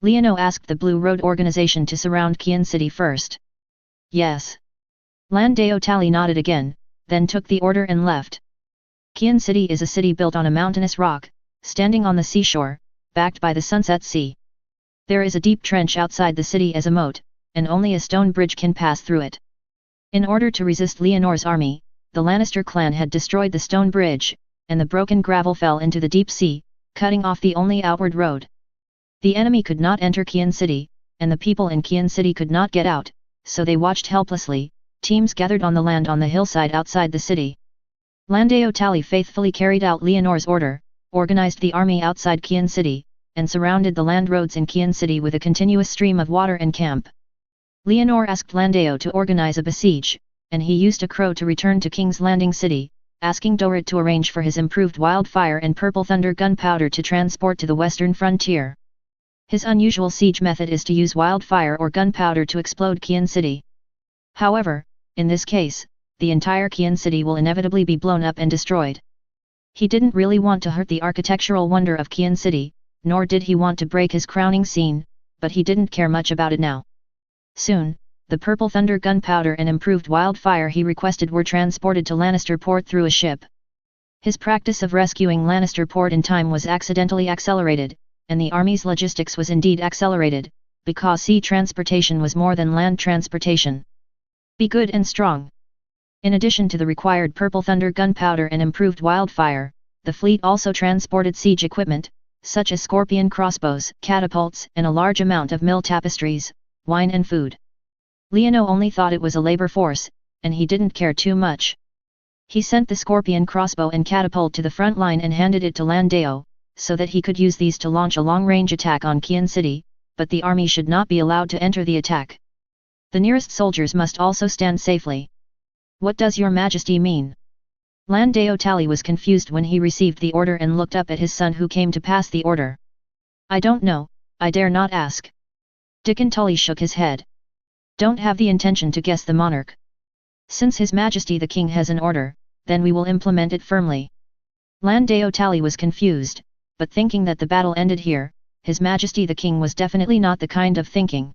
Leonor asked the Blue Road organization to surround Kian City first. "Yes." Landeo Tally nodded again, then took the order and left. Kian City is a city built on a mountainous rock, standing on the seashore, backed by the Sunset Sea. There is a deep trench outside the city as a moat, and only a stone bridge can pass through it. In order to resist Leonor's army, the Lannister clan had destroyed the stone bridge, and the broken gravel fell into the deep sea, cutting off the only outward road. The enemy could not enter Kian City, and the people in Kian City could not get out, so they watched helplessly. Teams gathered on the land on the hillside outside the city. Landeo Tally faithfully carried out Leonor's order, organized the army outside Kian City, and surrounded the land roads in Kian City with a continuous stream of water and camp. Leonor asked Landeo to organize a besiege, and he used a crow to return to King's Landing City, asking Dorit to arrange for his improved wildfire and purple thunder gunpowder to transport to the western frontier. His unusual siege method is to use wildfire or gunpowder to explode Kian City. However, in this case, the entire Kian City will inevitably be blown up and destroyed. He didn't really want to hurt the architectural wonder of Kian City, nor did he want to break his crowning scene, but he didn't care much about it now. Soon, the purple thunder gunpowder and improved wildfire he requested were transported to Lannister Port through a ship. His practice of rescuing Lannister Port in time was accidentally accelerated, and the army's logistics was indeed accelerated, because sea transportation was more than land transportation. Be good and strong. In addition to the required purple thunder gunpowder and improved wildfire, the fleet also transported siege equipment, such as scorpion crossbows, catapults, and a large amount of mill tapestries, wine and food. Leonor only thought it was a labor force, and he didn't care too much. He sent the scorpion crossbow and catapult to the front line and handed it to Landeo, so that he could use these to launch a long-range attack on Qian City, but the army should not be allowed to enter the attack. The nearest soldiers must also stand safely. What does your majesty mean? Landeo Tally was confused when he received the order and looked up at his son who came to pass the order. I don't know, I dare not ask. Dickon Tully shook his head. Don't have the intention to guess the monarch. Since His Majesty the King has an order, then we will implement it firmly. Landeo Tally was confused, but thinking that the battle ended here, His Majesty the King was definitely not the kind of thinking.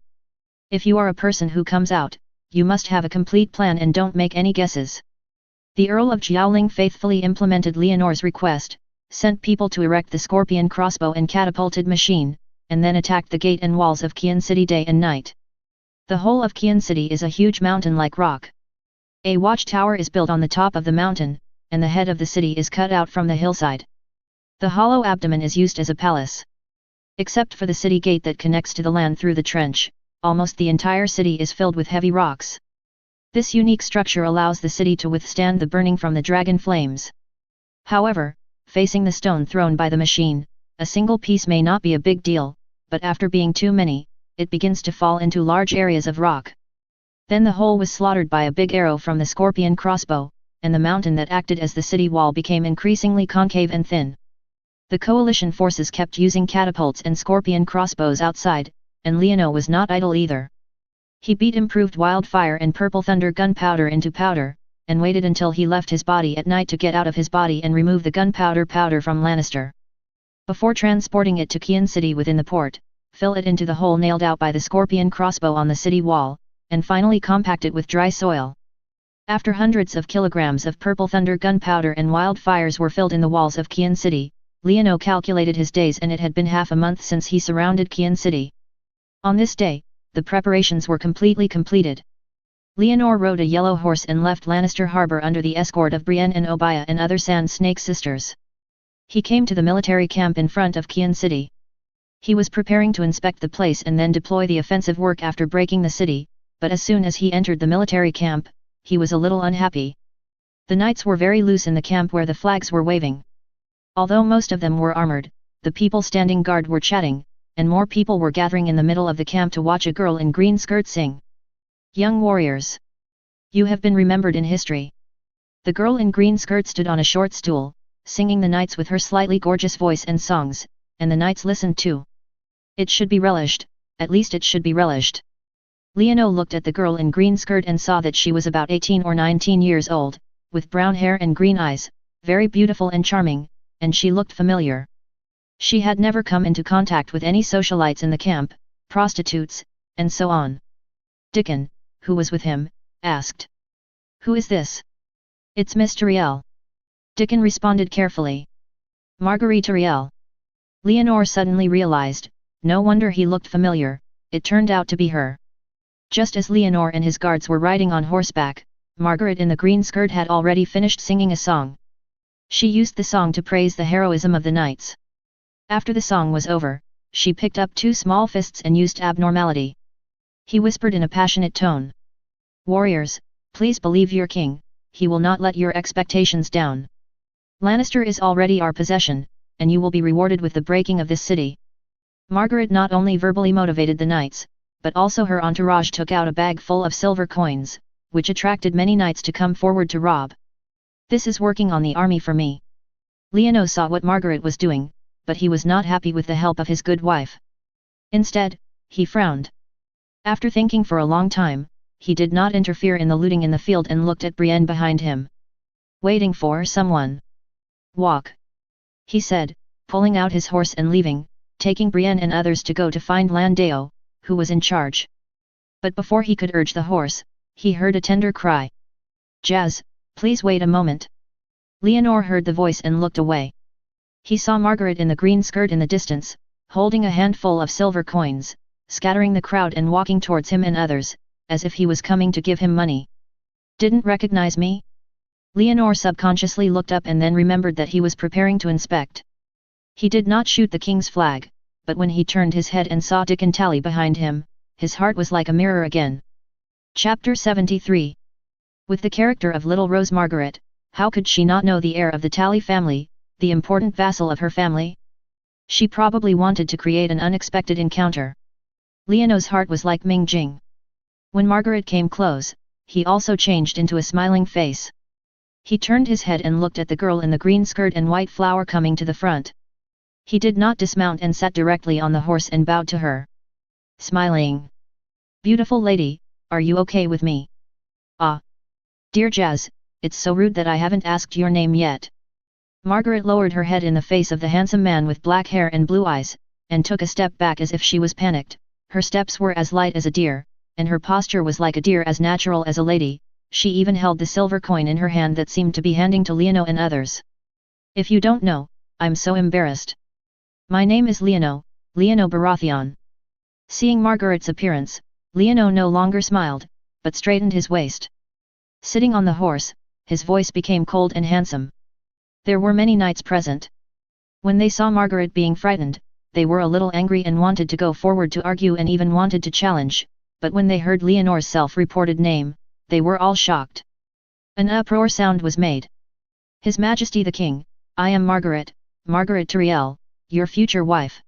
If you are a person who comes out, you must have a complete plan and don't make any guesses. The Earl of Jiaoling faithfully implemented Leonor's request, sent people to erect the scorpion crossbow and catapulted machine, and then attacked the gate and walls of Qian City day and night. The whole of Qian City is a huge mountain-like rock. A watchtower is built on the top of the mountain, and the head of the city is cut out from the hillside. The hollow abdomen is used as a palace. Except for the city gate that connects to the land through the trench, almost the entire city is filled with heavy rocks. This unique structure allows the city to withstand the burning from the dragon flames. However, facing the stone thrown by the machine, a single piece may not be a big deal, but after being too many, it begins to fall into large areas of rock. Then the whole was slaughtered by a big arrow from the scorpion crossbow, and the mountain that acted as the city wall became increasingly concave and thin. The coalition forces kept using catapults and scorpion crossbows outside, and Leonor was not idle either. He beat improved wildfire and purple thunder gunpowder into powder, and waited until he left his body at night to get out of his body and remove the gunpowder powder from Lannister. Before transporting it to Qian City within the port, fill it into the hole nailed out by the scorpion crossbow on the city wall, and finally compact it with dry soil. After hundreds of kilograms of purple thunder gunpowder and wildfires were filled in the walls of Qian City, Leonor calculated his days and it had been half a month since he surrounded Qian City. On this day, the preparations were completely completed. Leonor rode a yellow horse and left Lannister Harbor under the escort of Brienne and Obaya and other Sand Snake sisters. He came to the military camp in front of Qian City. He was preparing to inspect the place and then deploy the offensive work after breaking the city, but as soon as he entered the military camp, he was a little unhappy. The knights were very loose in the camp where the flags were waving. Although most of them were armored, the people standing guard were chatting, and more people were gathering in the middle of the camp to watch a girl in green skirt sing. Young warriors! You have been remembered in history. The girl in green skirt stood on a short stool, singing the knights with her slightly gorgeous voice and songs, and the knights listened too. It should be relished, at least it should be relished. Leonor looked at the girl in green skirt and saw that she was about 18 or 19 years old, with brown hair and green eyes, very beautiful and charming, and she looked familiar. She had never come into contact with any socialites in the camp, prostitutes, and so on. Dickon, who was with him, asked. Who is this? It's Miss Turiel. Dickon responded carefully. Marguerite Turiel. Leonor suddenly realized, no wonder he looked familiar, it turned out to be her. Just as Leonor and his guards were riding on horseback, Margaret in the green skirt had already finished singing a song. She used the song to praise the heroism of the knights. After the song was over, she picked up two small fists and used abnormality. He whispered in a passionate tone. Warriors, please believe your king, he will not let your expectations down. Lannister is already our possession, and you will be rewarded with the breaking of this city. Margaret not only verbally motivated the knights, but also her entourage took out a bag full of silver coins, which attracted many knights to come forward to rob. This is working on the army for me. Leonor saw what Margaret was doing, but he was not happy with the help of his good wife. Instead, he frowned. After thinking for a long time, he did not interfere in the looting in the field and looked at Brienne behind him. Waiting for someone. Walk. He said, pulling out his horse and leaving, taking Brienne and others to go to find Landeo, who was in charge. But before he could urge the horse, he heard a tender cry. Jazz, please wait a moment. Leonor heard the voice and looked away. He saw Margaret in the green skirt in the distance, holding a handful of silver coins, scattering the crowd and walking towards him and others, as if he was coming to give him money. Didn't recognize me? Leonor subconsciously looked up and then remembered that he was preparing to inspect. He did not shoot the king's flag, but when he turned his head and saw Dick and Tally behind him, his heart was like a mirror again. Chapter 73. With the character of Little Rose Margaret, how could she not know the heir of the Tally family, the important vassal of her family? She probably wanted to create an unexpected encounter. Leono's heart was like Ming Jing. When Margaret came close, he also changed into a smiling face. He turned his head and looked at the girl in the green skirt and white flower coming to the front. He did not dismount and sat directly on the horse and bowed to her. Smiling. "Beautiful lady, are you okay with me?" "Ah. Dear Jazz, it's so rude that I haven't asked your name yet." Margaret lowered her head in the face of the handsome man with black hair and blue eyes, and took a step back as if she was panicked. Her steps were as light as a deer, and her posture was like a deer as natural as a lady. She even held the silver coin in her hand that seemed to be handing to Leono and others. "If you don't know, I'm so embarrassed. My name is Leono Baratheon." Seeing Margaret's appearance, Leono no longer smiled, but straightened his waist. Sitting on the horse, his voice became cold and handsome. There were many knights present. When they saw Margaret being frightened, they were a little angry and wanted to go forward to argue and even wanted to challenge, but when they heard Leonor's self-reported name, they were all shocked. An uproar sound was made. "His Majesty the King, I am Margaret Tyrell, your future wife."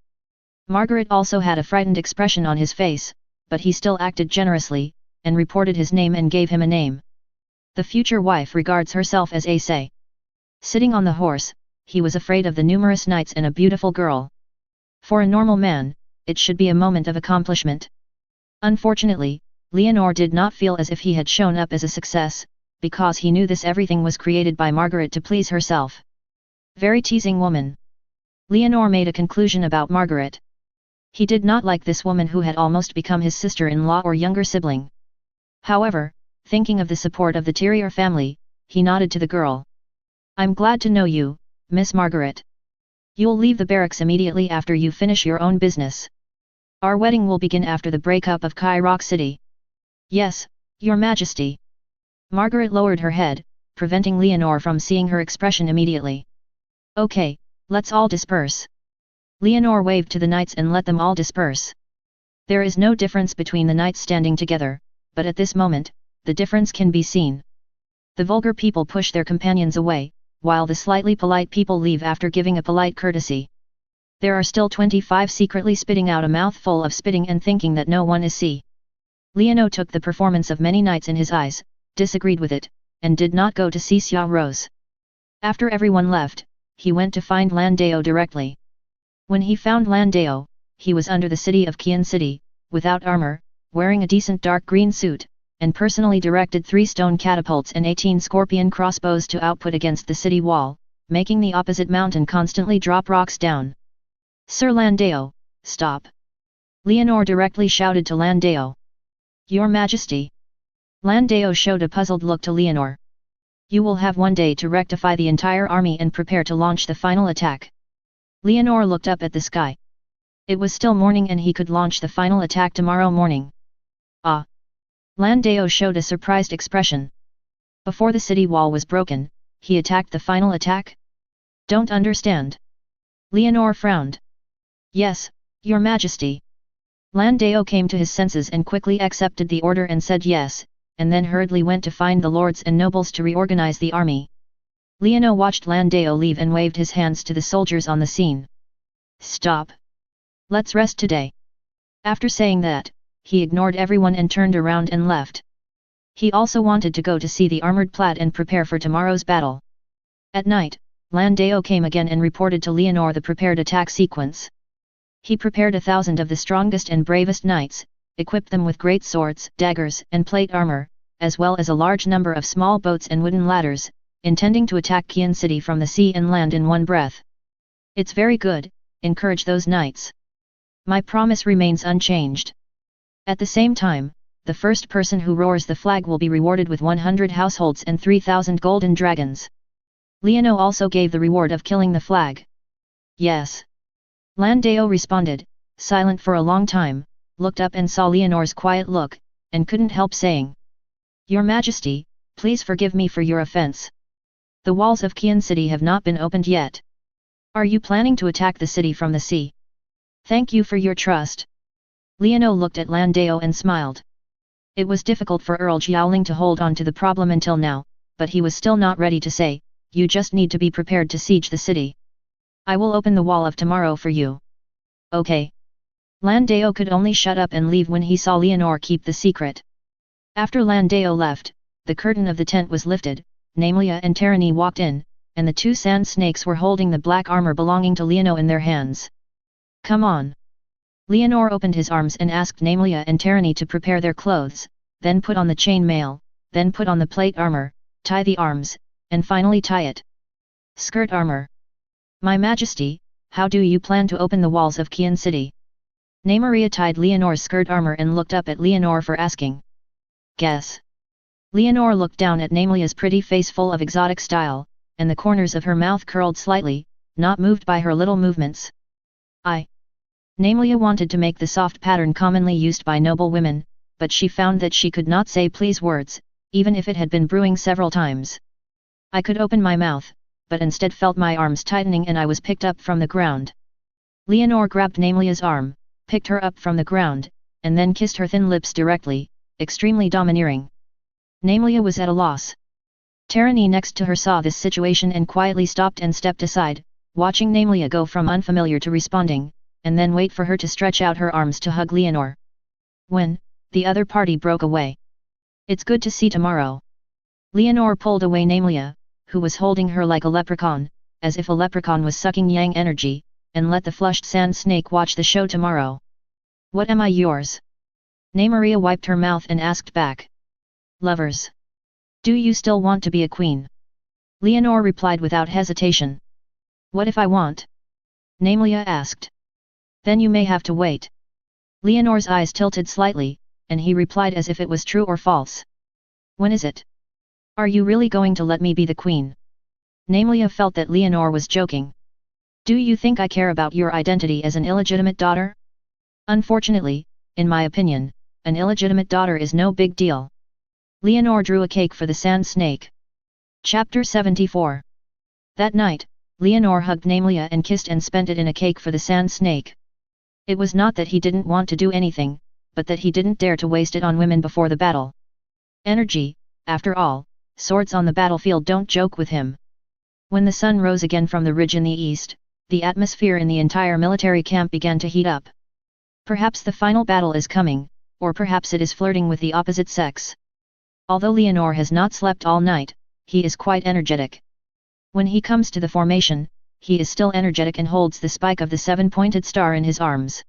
Margaret also had a frightened expression on his face, but he still acted generously, and reported his name and gave him a name. The future wife regards herself as Ace. Sitting on the horse, he was afraid of the numerous knights and a beautiful girl. For a normal man, it should be a moment of accomplishment. Unfortunately, Leonor did not feel as if he had shown up as a success, because he knew this everything was created by Margaret to please herself. Very teasing woman. Leonor made a conclusion about Margaret. He did not like this woman who had almost become his sister-in-law or younger sibling. However, thinking of the support of the Terrier family, he nodded to the girl. "I'm glad to know you, Miss Margaret. You'll leave the barracks immediately after you finish your own business. Our wedding will begin after the breakup of Kai Rock City." "Yes, Your Majesty." Margaret lowered her head, preventing Leonor from seeing her expression immediately. "Okay, let's all disperse." Leonor waved to the knights and let them all disperse. There is no difference between the knights standing together, but at this moment, the difference can be seen. The vulgar people push their companions away, while the slightly polite people leave after giving a polite courtesy. There are still 25 secretly spitting out a mouthful of spitting and thinking that no one is see. Leono took the performance of many knights in his eyes, disagreed with it, and did not go to see Xia Rose. After everyone left, he went to find Landao directly. When he found Landao, he was under the city of Qian City, without armor, wearing a decent dark green suit, and personally directed 3 stone catapults and 18 scorpion crossbows to output against the city wall, making the opposite mountain constantly drop rocks down. "Sir Landao, stop!" Leonor directly shouted to Landao. "Your Majesty." Landao showed a puzzled look to Leonor. "You will have 1 day to rectify the entire army and prepare to launch the final attack." Leonor looked up at the sky. It was still morning and he could launch the final attack tomorrow morning. "Ah!" Landao showed a surprised expression. Before the city wall was broken, he attacked the final attack? "Don't understand." Leonor frowned. "Yes, Your Majesty." Landao came to his senses and quickly accepted the order and said yes, and then hurriedly went to find the lords and nobles to reorganize the army. Leono watched Landao leave and waved his hands to the soldiers on the scene. "Stop! Let's rest today." After saying that, he ignored everyone and turned around and left. He also wanted to go to see the armored plat and prepare for tomorrow's battle. At night, Landao came again and reported to Leonor the prepared attack sequence. He prepared 1,000 of the strongest and bravest knights, equipped them with great swords, daggers, and plate armor, as well as a large number of small boats and wooden ladders, intending to attack Qian City from the sea and land in one breath. "It's very good," encouraged those knights. "My promise remains unchanged." At the same time, the first person who roars the flag will be rewarded with 100 households and 3,000 golden dragons. Leono also gave the reward of killing the flag. "Yes." Landao responded, silent for a long time, looked up and saw Leonor's quiet look, and couldn't help saying, "Your Majesty, please forgive me for your offense. The walls of Qian City have not been opened yet. Are you planning to attack the city from the sea? Thank you for your trust. Liano looked at Lan Dao and smiled. It was difficult for Earl Jiaoling to hold on to the problem until now, but he was still not ready to say, you just need to be prepared to siege the city. I will open the wall of tomorrow for you. Okay. Lan Dao could only shut up and leave when he saw Leonor keep the secret. After Lan Dao left, the curtain of the tent was lifted, Namelia and Tarani walked in, and the two sand snakes were holding the black armor belonging to Leonor in their hands. Come on. Leonor opened his arms and asked Namelia and Tarani to prepare their clothes, then put on the chain mail, then put on the plate armor, tie the arms, and finally tie it. Skirt armor. My Majesty, how do you plan to open the walls of Qian City? Nameria tied Leonor's skirt armor and looked up at Leonor for asking. Guess. Leonor looked down at Namelia's pretty face full of exotic style, and the corners of her mouth curled slightly, not moved by her little movements. Namelia wanted to make the soft pattern commonly used by noble women, but she found that she could not say please words, even if it had been brewing several times. I could open my mouth, but instead felt my arms tightening and I was picked up from the ground. Leonor grabbed Namelia's arm, picked her up from the ground, and then kissed her thin lips directly, extremely domineering. Namelia was at a loss. Tarani next to her saw this situation and quietly stopped and stepped aside, watching Namelia go from unfamiliar to responding, and then wait for her to stretch out her arms to hug Leonor. When the other party broke away. It's good to see tomorrow. Leonor pulled away Namelia, who was holding her like a leprechaun, as if a leprechaun was sucking yang energy, and let the flushed sand snake watch the show tomorrow. What am I yours? Nameria wiped her mouth and asked back. Lovers. Do you still want to be a queen? Leonor replied without hesitation. What if I want? Namelia asked. Then you may have to wait. Leonor's eyes tilted slightly, and he replied as if it was true or false. When is it? Are you really going to let me be the queen? Namelia felt that Leonor was joking. Do you think I care about your identity as an illegitimate daughter? Unfortunately, in my opinion, an illegitimate daughter is no big deal. Leonor drew a cake for the sand snake. Chapter 74. That night, Leonor hugged Namelia and kissed and spent it in a cake for the sand snake. It was not that he didn't want to do anything, but that he didn't dare to waste it on women before the battle. Energy, after all, swords on the battlefield don't joke with him. When the sun rose again from the ridge in the east, the atmosphere in the entire military camp began to heat up. Perhaps the final battle is coming, or perhaps it is flirting with the opposite sex. Although Leonor has not slept all night, he is quite energetic. When he comes to the formation, he is still energetic and holds the spike of the seven-pointed star in his arms.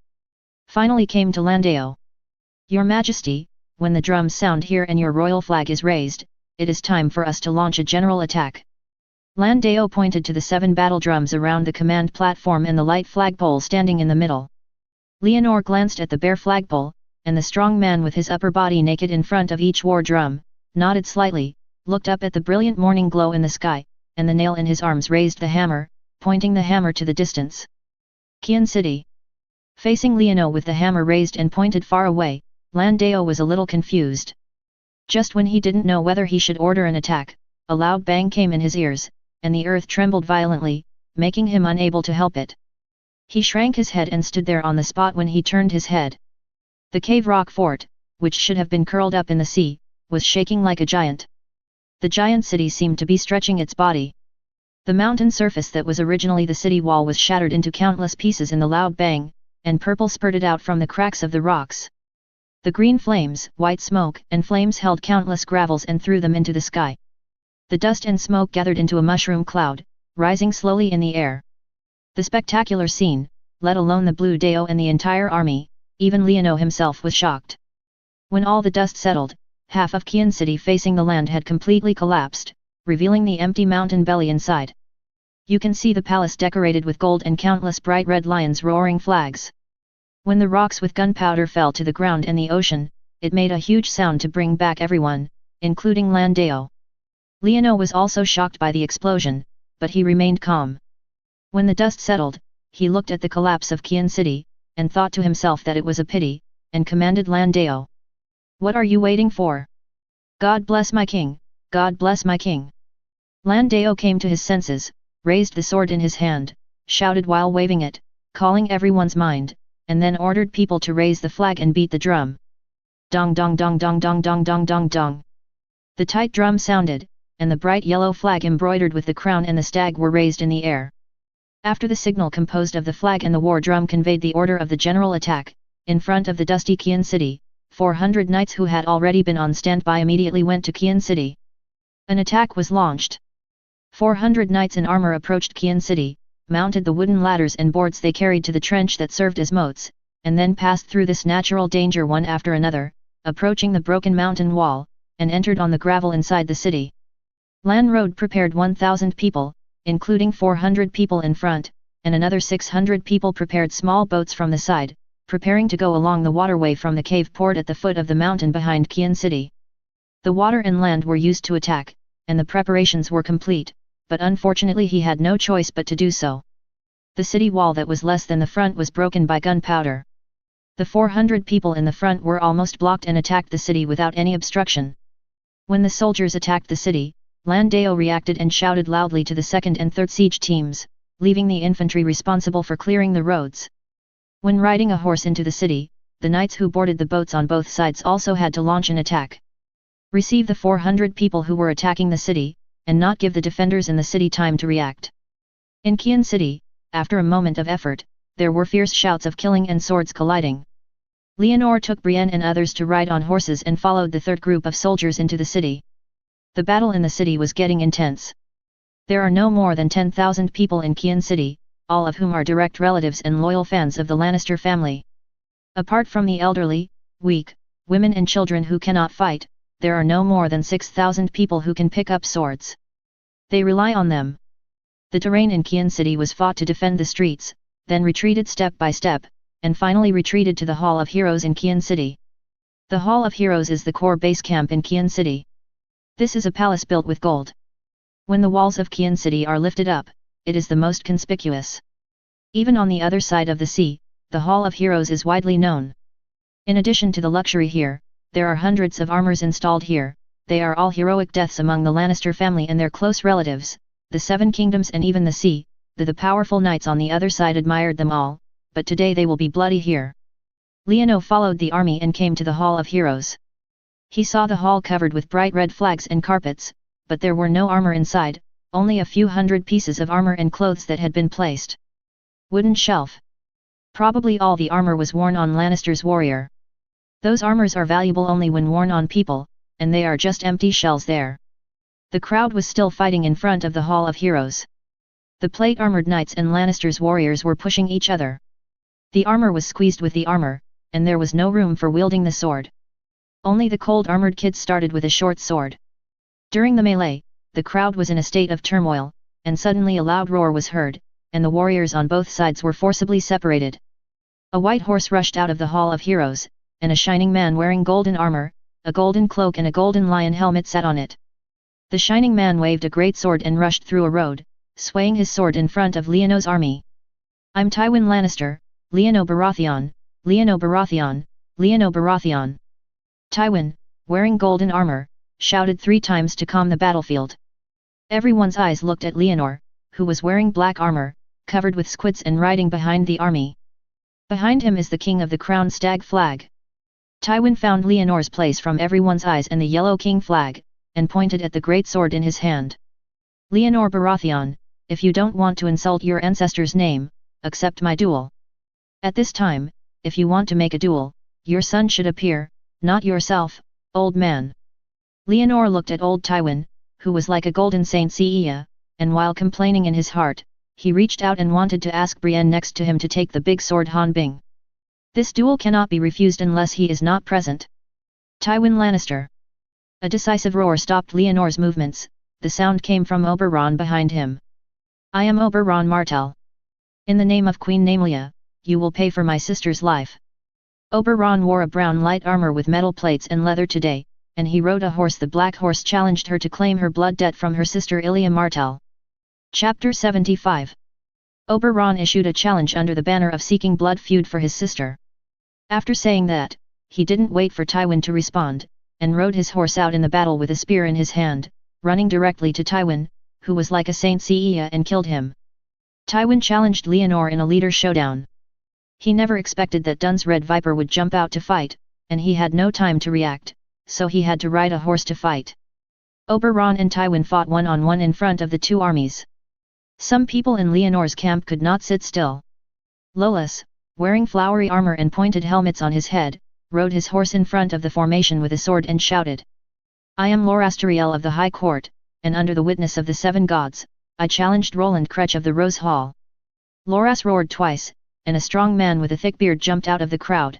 Finally came to Lan Dao. Your Majesty, when the drums sound here and your royal flag is raised, it is time for us to launch a general attack. Lan Dao pointed to the 7 battle drums around the command platform and the light flagpole standing in the middle. Leonor glanced at the bare flagpole, and the strong man with his upper body naked in front of each war drum, nodded slightly, looked up at the brilliant morning glow in the sky, and the nail in his arms raised the hammer, pointing the hammer to the distance. Qian City. Facing Leonor with the hammer raised and pointed far away, Lan Dao was a little confused. Just when he didn't know whether he should order an attack, a loud bang came in his ears, and the earth trembled violently, making him unable to help it. He shrank his head and stood there on the spot when he turned his head. The cave rock fort, which should have been curled up in the sea, was shaking like a giant. The giant city seemed to be stretching its body. The mountain surface that was originally the city wall was shattered into countless pieces in the loud bang, and purple spurted out from the cracks of the rocks. The green flames, white smoke and flames held countless gravels and threw them into the sky. The dust and smoke gathered into a mushroom cloud, rising slowly in the air. The spectacular scene, let alone the Blue Dao and the entire army, even Leonor himself was shocked. When all the dust settled, half of Qian City facing the land had completely collapsed, revealing the empty mountain belly inside. You can see the palace decorated with gold and countless bright red lions roaring flags. When the rocks with gunpowder fell to the ground and the ocean, it made a huge sound to bring back everyone, including Lan Dao. Leonor was also shocked by the explosion, but he remained calm. When the dust settled, he looked at the collapse of Qian City, and thought to himself that it was a pity, and commanded Lan Dao. What are you waiting for? God bless my king, God bless my king. Lan Dao came to his senses, raised the sword in his hand, shouted while waving it, calling everyone's mind, and then ordered people to raise the flag and beat the drum. Dong dong dong dong dong dong dong dong dong. The tight drum sounded, and the bright yellow flag embroidered with the crown and the stag were raised in the air. After the signal composed of the flag and the war drum conveyed the order of the general attack, in front of the dusty Qian city, 400 knights who had already been on standby immediately went to Qian city. An attack was launched. 400 knights in armor approached Qian city, mounted the wooden ladders and boards they carried to the trench that served as moats, and then passed through this natural danger one after another, approaching the broken mountain wall, and entered on the gravel inside the city. Lan Road prepared 1,000 people, including 400 people in front, and another 600 people prepared small boats from the side, preparing to go along the waterway from the cave poured at the foot of the mountain behind Qian city. The water and land were used to attack, and the preparations were complete, but unfortunately he had no choice but to do so. The city wall that was less than the front was broken by gunpowder. The 400 people in the front were almost blocked and attacked the city without any obstruction. When the soldiers attacked the city, Lan Dao reacted and shouted loudly to the second and third siege teams, leaving the infantry responsible for clearing the roads. When riding a horse into the city, the knights who boarded the boats on both sides also had to launch an attack. Receive the 400 people who were attacking the city, and not give the defenders in the city time to react. In Qian city, after a moment of effort, there were fierce shouts of killing and swords colliding. Leonor took Brienne and others to ride on horses and followed the third group of soldiers into the city. The battle in the city was getting intense. There are no more than 10,000 people in Qian city, all of whom are direct relatives and loyal fans of the Lannister family. Apart from the elderly, weak, women and children who cannot fight, there are no more than 6,000 people who can pick up swords. They rely on them. The terrain in Qian city was fought to defend the streets, then retreated step by step, and finally retreated to the Hall of Heroes in Qian city. The Hall of Heroes is the core base camp in Qian city. This is a palace built with gold. When the walls of Qian city are lifted up, it is the most conspicuous. Even on the other side of the sea, the Hall of Heroes is widely known. In addition to the luxury here, there are hundreds of armors installed here. They are all heroic deaths among the Lannister family and their close relatives, the Seven Kingdoms and even the sea. The powerful knights on the other side admired them all, but today they will be bloody here. Leono followed the army and came to the Hall of Heroes. He saw the hall covered with bright red flags and carpets, but there were no armor inside, only a few hundred pieces of armor and clothes that had been placed. Wooden shelf. Probably all the armor was worn on Lannister's warrior. Those armors are valuable only when worn on people, and they are just empty shells there. The crowd was still fighting in front of the Hall of Heroes. The plate-armored knights and Lannister's warriors were pushing each other. The armor was squeezed with the armor, and there was no room for wielding the sword. Only the cold-armored kids started with a short sword. During the melee, the crowd was in a state of turmoil, and suddenly a loud roar was heard, and the warriors on both sides were forcibly separated. A white horse rushed out of the Hall of Heroes, and a shining man wearing golden armor, a golden cloak and a golden lion helmet sat on it. The shining man waved a great sword and rushed through a road, swaying his sword in front of Leono's army. "I'm Tywin Lannister, Leono Baratheon, Leono Baratheon, Leono Baratheon." Tywin, wearing golden armor, shouted 3 times to calm the battlefield. Everyone's eyes looked at Leonor, who was wearing black armor, covered with squids and riding behind the army. Behind him is the king of the crown stag flag. Tywin found Leonor's place from everyone's eyes and the yellow king flag, and pointed at the great sword in his hand. "Leonor Baratheon, if you don't want to insult your ancestor's name, accept my duel. At this time, if you want to make a duel, your son should appear, not yourself, old man." Leonor looked at old Tywin, who was like a golden Saint Seiya, and while complaining in his heart, he reached out and wanted to ask Brienne next to him to take the big sword Han Bing. This duel cannot be refused unless he is not present. Tywin Lannister. A decisive roar stopped Leonor's movements. The sound came from Oberon behind him. "I am Oberon Martell. In the name of Queen Namelia, you will pay for my sister's life." Oberon wore a brown light armor with metal plates and leather today, and he rode a horse. The Black Horse challenged her to claim her blood debt from her sister Ilia Martell. Chapter 75. Oberon issued a challenge under the banner of seeking blood feud for his sister. After saying that, he didn't wait for Tywin to respond, and rode his horse out in the battle with a spear in his hand, running directly to Tywin, who was like a saint Sia and killed him. Tywin challenged Leonor in a leader showdown. He never expected that Dun's Red Viper would jump out to fight, and he had no time to react, so he had to ride a horse to fight. Oberon and Tywin fought one-on-one in front of the two armies. Some people in Leonor's camp could not sit still. Lolas, wearing flowery armor and pointed helmets on his head, rode his horse in front of the formation with a sword and shouted, "I am Lorastariel of the High Court, and under the witness of the 7 gods, I challenged Roland Kretch of the Rose Hall." Loras roared twice, and a strong man with a thick beard jumped out of the crowd.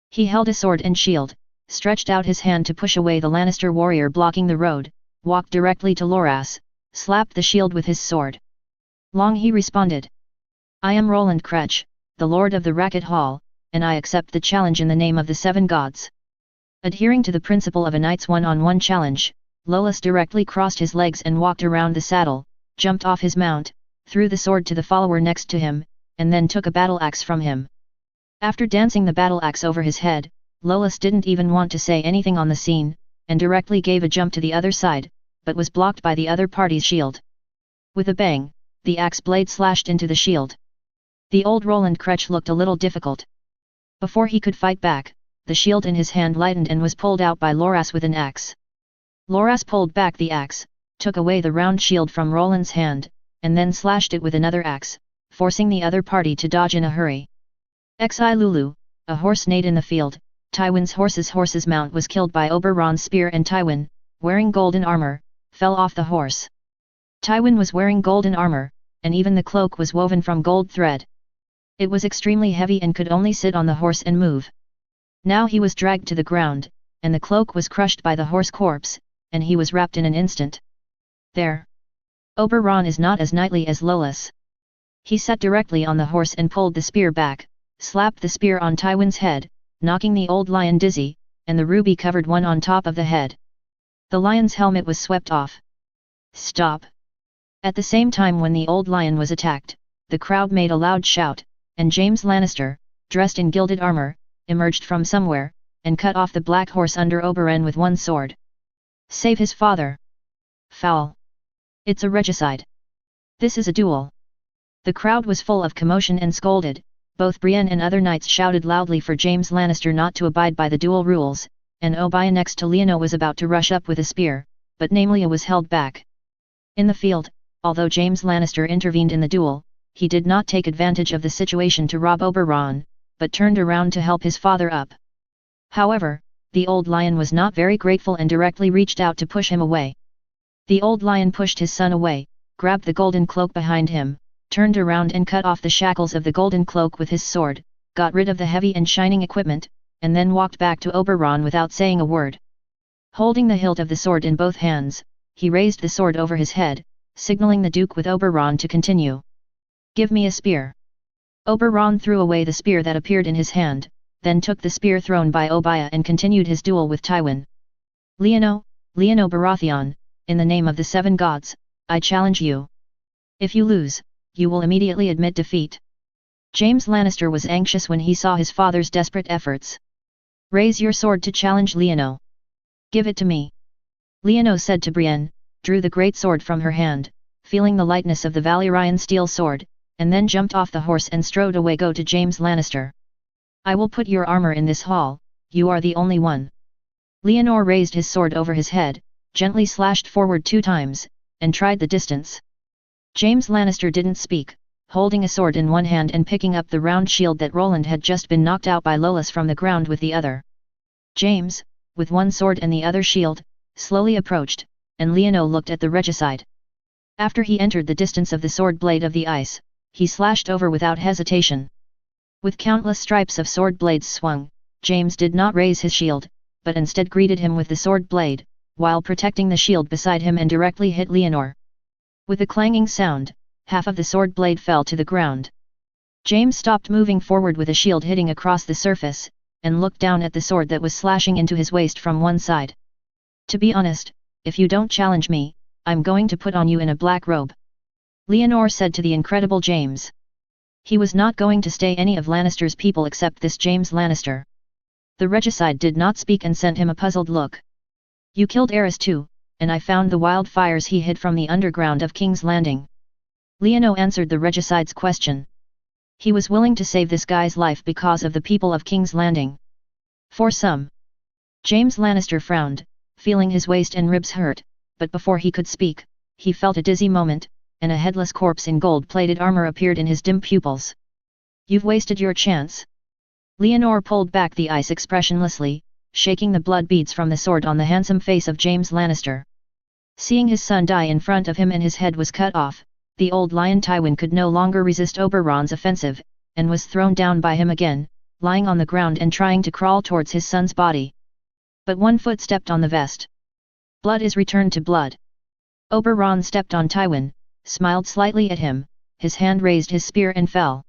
He held a sword and shield, stretched out his hand to push away the Lannister warrior blocking the road, walked directly to Loras, slapped the shield with his sword. Long he responded, "I am Roland Kretch, the Lord of the Racket Hall, and I accept the challenge in the name of the 7 gods." Adhering to the principle of a knight's one-on-one challenge, Lolas directly crossed his legs and walked around the saddle, jumped off his mount, threw the sword to the follower next to him, and then took a battle axe from him. After dancing the battle axe over his head, Lolas didn't even want to say anything on the scene, and directly gave a jump to the other side, but was blocked by the other party's shield. With a bang, the axe blade slashed into the shield. The old Roland Kretch looked a little difficult. Before he could fight back, the shield in his hand lightened and was pulled out by Loras with an axe. Loras pulled back the axe, took away the round shield from Roland's hand, and then slashed it with another axe, forcing the other party to dodge in a hurry. Xi Lulu, a horse neighed in the field. Tywin's horse's mount was killed by Oberon's spear, and Tywin, wearing golden armor, fell off the horse. Tywin was wearing golden armor, and even the cloak was woven from gold thread. It was extremely heavy and could only sit on the horse and move. Now he was dragged to the ground, and the cloak was crushed by the horse corpse, and he was wrapped in an instant. There. Oberon is not as knightly as Lolas. He sat directly on the horse and pulled the spear back, slapped the spear on Tywin's head, knocking the old lion dizzy, and the ruby-covered one on top of the head. The lion's helmet was swept off. "Stop!" At the same time when the old lion was attacked, the crowd made a loud shout, and James Lannister, dressed in gilded armor, emerged from somewhere, and cut off the black horse under Oberyn with one sword. "Save his father!" "Foul! It's a regicide! This is a duel!" The crowd was full of commotion and scolded. Both Brienne and other knights shouted loudly for James Lannister not to abide by the duel rules, and Oberyn next to Leonor was about to rush up with a spear, but Namely was held back. In the field, although James Lannister intervened in the duel, he did not take advantage of the situation to rob Oberon, but turned around to help his father up. However, the old lion was not very grateful and directly reached out to push him away. The old lion pushed his son away, grabbed the golden cloak behind him, turned around and cut off the shackles of the golden cloak with his sword, got rid of the heavy and shining equipment, and then walked back to Oberon without saying a word. Holding the hilt of the sword in both hands, he raised the sword over his head, signaling the Duke with Oberon to continue. "Give me a spear." Oberon threw away the spear that appeared in his hand, then took the spear thrown by Oberyn and continued his duel with Tywin. Leonor Baratheon, in the name of the 7 gods, I challenge you. If you lose, you will immediately admit defeat." James Lannister was anxious when he saw his father's desperate efforts. "Raise your sword to challenge Leonor. Give it to me." Leonor said to Brienne, drew the great sword from her hand, feeling the lightness of the Valyrian steel sword, and then jumped off the horse and strode away. "Go to James Lannister. I will put your armor in this hall, you are the only one." Leonor raised his sword over his head, gently slashed forward 2 times, and tried the distance. James Lannister didn't speak, holding a sword in one hand and picking up the round shield that Roland had just been knocked out by Lolas from the ground with the other. James, with one sword and the other shield, slowly approached, and Leonor looked at the regicide. After he entered the distance of the sword blade of the ice, he slashed over without hesitation. With countless stripes of sword blades swung, James did not raise his shield, but instead greeted him with the sword blade, while protecting the shield beside him, and directly hit Leonor. With a clanging sound, half of the sword blade fell to the ground. James stopped moving forward with a shield hitting across the surface, and looked down at the sword that was slashing into his waist from one side. "To be honest, if you don't challenge me, I'm going to put on you in a black robe," Leonor said to the incredible James. He was not going to stay any of Lannister's people except this James Lannister. The regicide did not speak and sent him a puzzled look. "You killed Aerys too, and I found the wildfires he hid from the underground of King's Landing. Leono answered the regicide's question. He was willing to save this guy's life because of the people of King's Landing. For some. James Lannister frowned, feeling his waist and ribs hurt, but before he could speak, he felt a dizzy moment, and a headless corpse in gold-plated armor appeared in his dim pupils. You've wasted your chance. Leonor pulled back the ice expressionlessly, shaking the blood beads from the sword on the handsome face of James Lannister. Seeing his son die in front of him and his head was cut off, the old lion Tywin could no longer resist Oberon's offensive, and was thrown down by him again, lying on the ground and trying to crawl towards his son's body. But one foot stepped on the vest. Blood is returned to blood. Oberon stepped on Tywin, smiled slightly at him, his hand raised his spear and fell.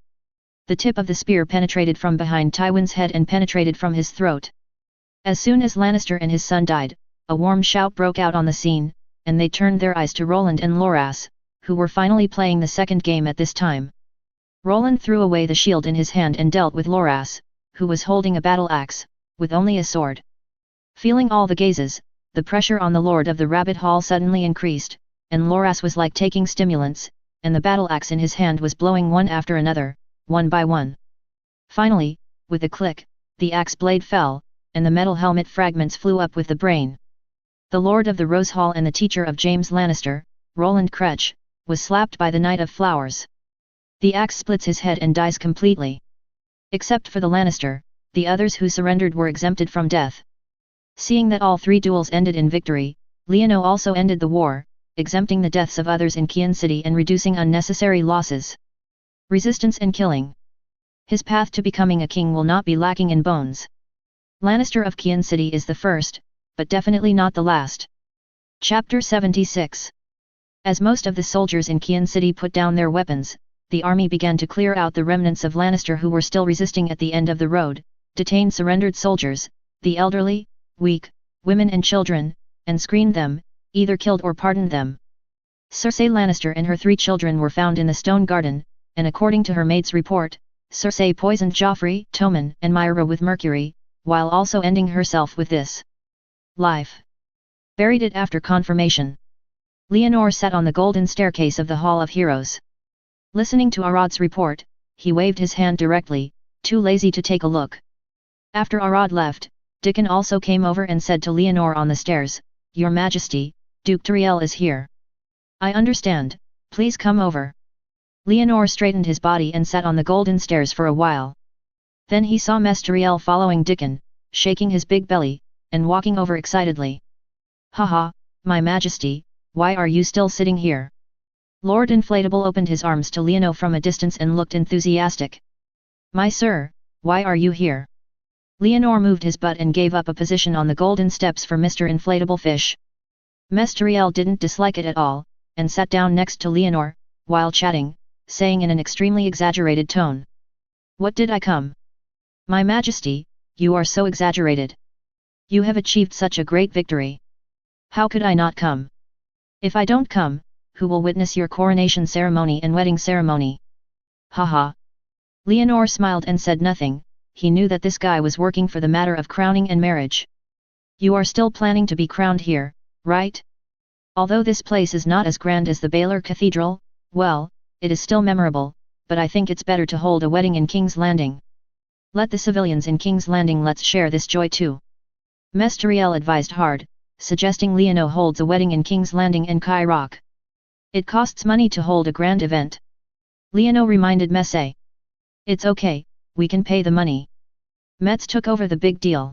The tip of the spear penetrated from behind Tywin's head and penetrated from his throat. As soon as Lannister and his son died, a warm shout broke out on the scene, and they turned their eyes to Roland and Loras, who were finally playing the second game at this time. Roland threw away the shield in his hand and dealt with Loras, who was holding a battle axe, with only a sword. Feeling all the gazes, the pressure on the Lord of the Rabbit Hall suddenly increased, and Loras was like taking stimulants, and the battle axe in his hand was blowing one after another, one by one. Finally, with a click, the axe blade fell, and the metal helmet fragments flew up with the brain. The Lord of the Rose Hall and the teacher of James Lannister, Roland Kretch, was slapped by the Knight of Flowers. The axe splits his head and dies completely. Except for the Lannister, the others who surrendered were exempted from death. Seeing that all three duels ended in victory, Leono also ended the war, exempting the deaths of others in Kian City and reducing unnecessary losses. Resistance and killing. His path to becoming a king will not be lacking in bones. Lannister of Kian City is the first, but definitely not the last. Chapter 76. As most of the soldiers in Kian City put down their weapons, the army began to clear out the remnants of Lannister who were still resisting at the end of the road, detained surrendered soldiers, the elderly, weak, women and children, and screened them, either killed or pardoned them. Cersei Lannister and her 3 children were found in the Stone Garden, and according to her maid's report, Cersei poisoned Joffrey, Tommen and Myra with mercury, while also ending herself with this life. Buried it after confirmation. Leonor sat on the golden staircase of the Hall of Heroes. Listening to Arad's report, he waved his hand directly, too lazy to take a look. After Arad left, Dickon also came over and said to Leonor on the stairs, "Your Majesty, Duke Tyriel is here." "I understand, please come over." Leonor straightened his body and sat on the golden stairs for a while. Then he saw Mess Tyriel following Dickon, shaking his big belly, and walking over excitedly. "Haha, my Majesty, why are you still sitting here?" Lord Inflatable opened his arms to Leono from a distance and looked enthusiastic. "My sir, why are you here?" Leonor moved his butt and gave up a position on the golden steps for Mr. Inflatable Fish. Mess Tyriel didn't dislike it at all, and sat down next to Leonor, while chatting, saying in an extremely exaggerated tone. "What did I come? My Majesty, you are so exaggerated. You have achieved such a great victory. How could I not come? If I don't come, who will witness your coronation ceremony and wedding ceremony?" "Haha." Leonor smiled and said nothing. He knew that this guy was working for the matter of crowning and marriage. "You are still planning to be crowned here, right? Although this place is not as grand as the Baylor Cathedral, well, it is still memorable, but I think it's better to hold a wedding in King's Landing. Let the civilians in King's Landing let's share this joy too." Mess Tyriel advised hard, suggesting Leono holds a wedding in King's Landing and Kai Rock. "It costs money to hold a grand event." Leono reminded Messe. "It's okay, we can pay the money." Metz took over the big deal.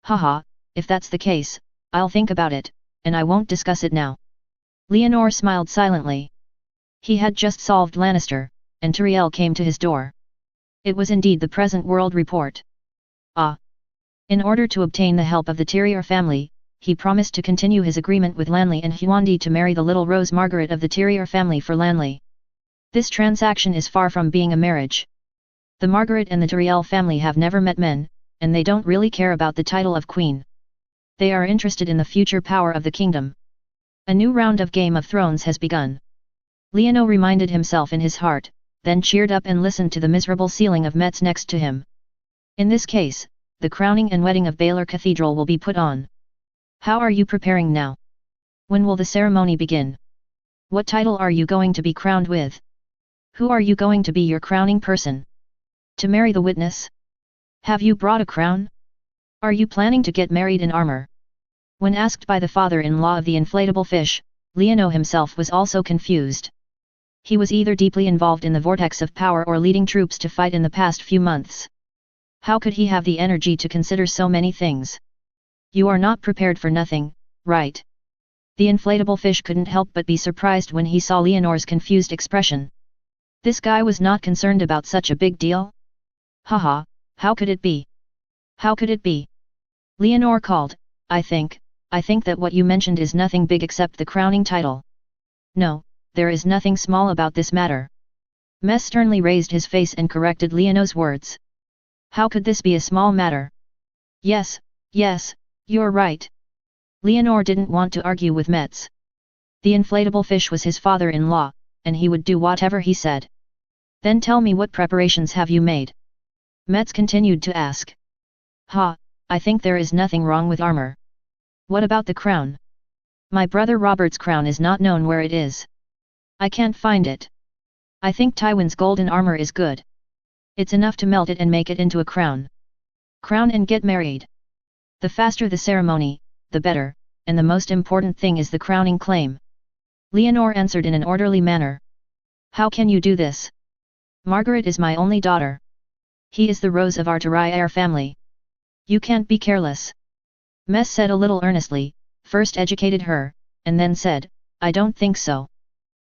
"Haha, if that's the case, I'll think about it, and I won't discuss it now." Leonor smiled silently. He had just solved Lannister, and Tyriel came to his door. It was indeed the present world report. Ah! In order to obtain the help of the Tyrier family, he promised to continue his agreement with Lanley and Huandi to marry the little Rose Margaret of the Tyrier family for Lanley. This transaction is far from being a marriage. The Margaret and the Tyriel family have never met men, and they don't really care about the title of queen. They are interested in the future power of the kingdom. A new round of Game of Thrones has begun. Leono reminded himself in his heart, then cheered up and listened to the miserable ceiling of Metz next to him. In this case, the crowning and wedding of Baylor Cathedral will be put on. "How are you preparing now?" When will the ceremony begin? What title are you going to be crowned with? Who are you going to be your crowning person? To marry the witness? Have you brought a crown? Are you planning to get married in armor? When asked by the father-in-law of the inflatable fish, Leonor himself was also confused. He was either deeply involved in the vortex of power or leading troops to fight in the past few months. How could he have the energy to consider so many things? You are not prepared for nothing, right? The inflatable fish couldn't help but be surprised when he saw Leonor's confused expression. This guy was not concerned about such a big deal? Haha, how could it be? How could it be? Leonor called, I think that what you mentioned is nothing big except the crowning title. No, there is nothing small about this matter. Mess sternly raised his face and corrected Leonor's words. How could this be a small matter? Yes, you're right. Leonor didn't want to argue with Metz. The inflatable fish was his father-in-law, and he would do whatever he said. Then tell me, what preparations have you made? Metz continued to ask. I think there is nothing wrong with armor. What about the crown? My brother Robert's crown is not known where it is. I can't find it. I think Tywin's golden armor is good. It's enough to melt it and make it into a crown. Crown and get married. The faster the ceremony, the better, and the most important thing is the crowning claim. Leonor answered in an orderly manner. How can you do this? Margaret is my only daughter. He is the rose of our Tyrier family. You can't be careless. Mess said a little earnestly, first educated her, and then said, I don't think so.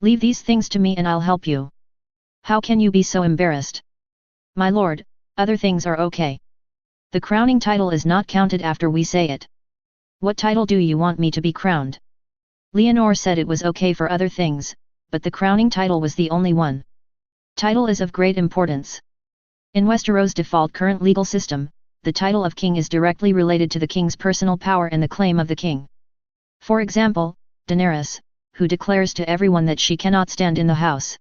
Leave these things to me and I'll help you. How can you be so embarrassed? My lord, other things are okay. The crowning title is not counted after we say it. What title do you want me to be crowned? Leonor said it was okay for other things, but the crowning title was the only one. Title is of great importance. In Westeros' default current legal system, the title of king is directly related to the king's personal power and the claim of the king. For example, Daenerys, who declares to everyone that she cannot stand in the house.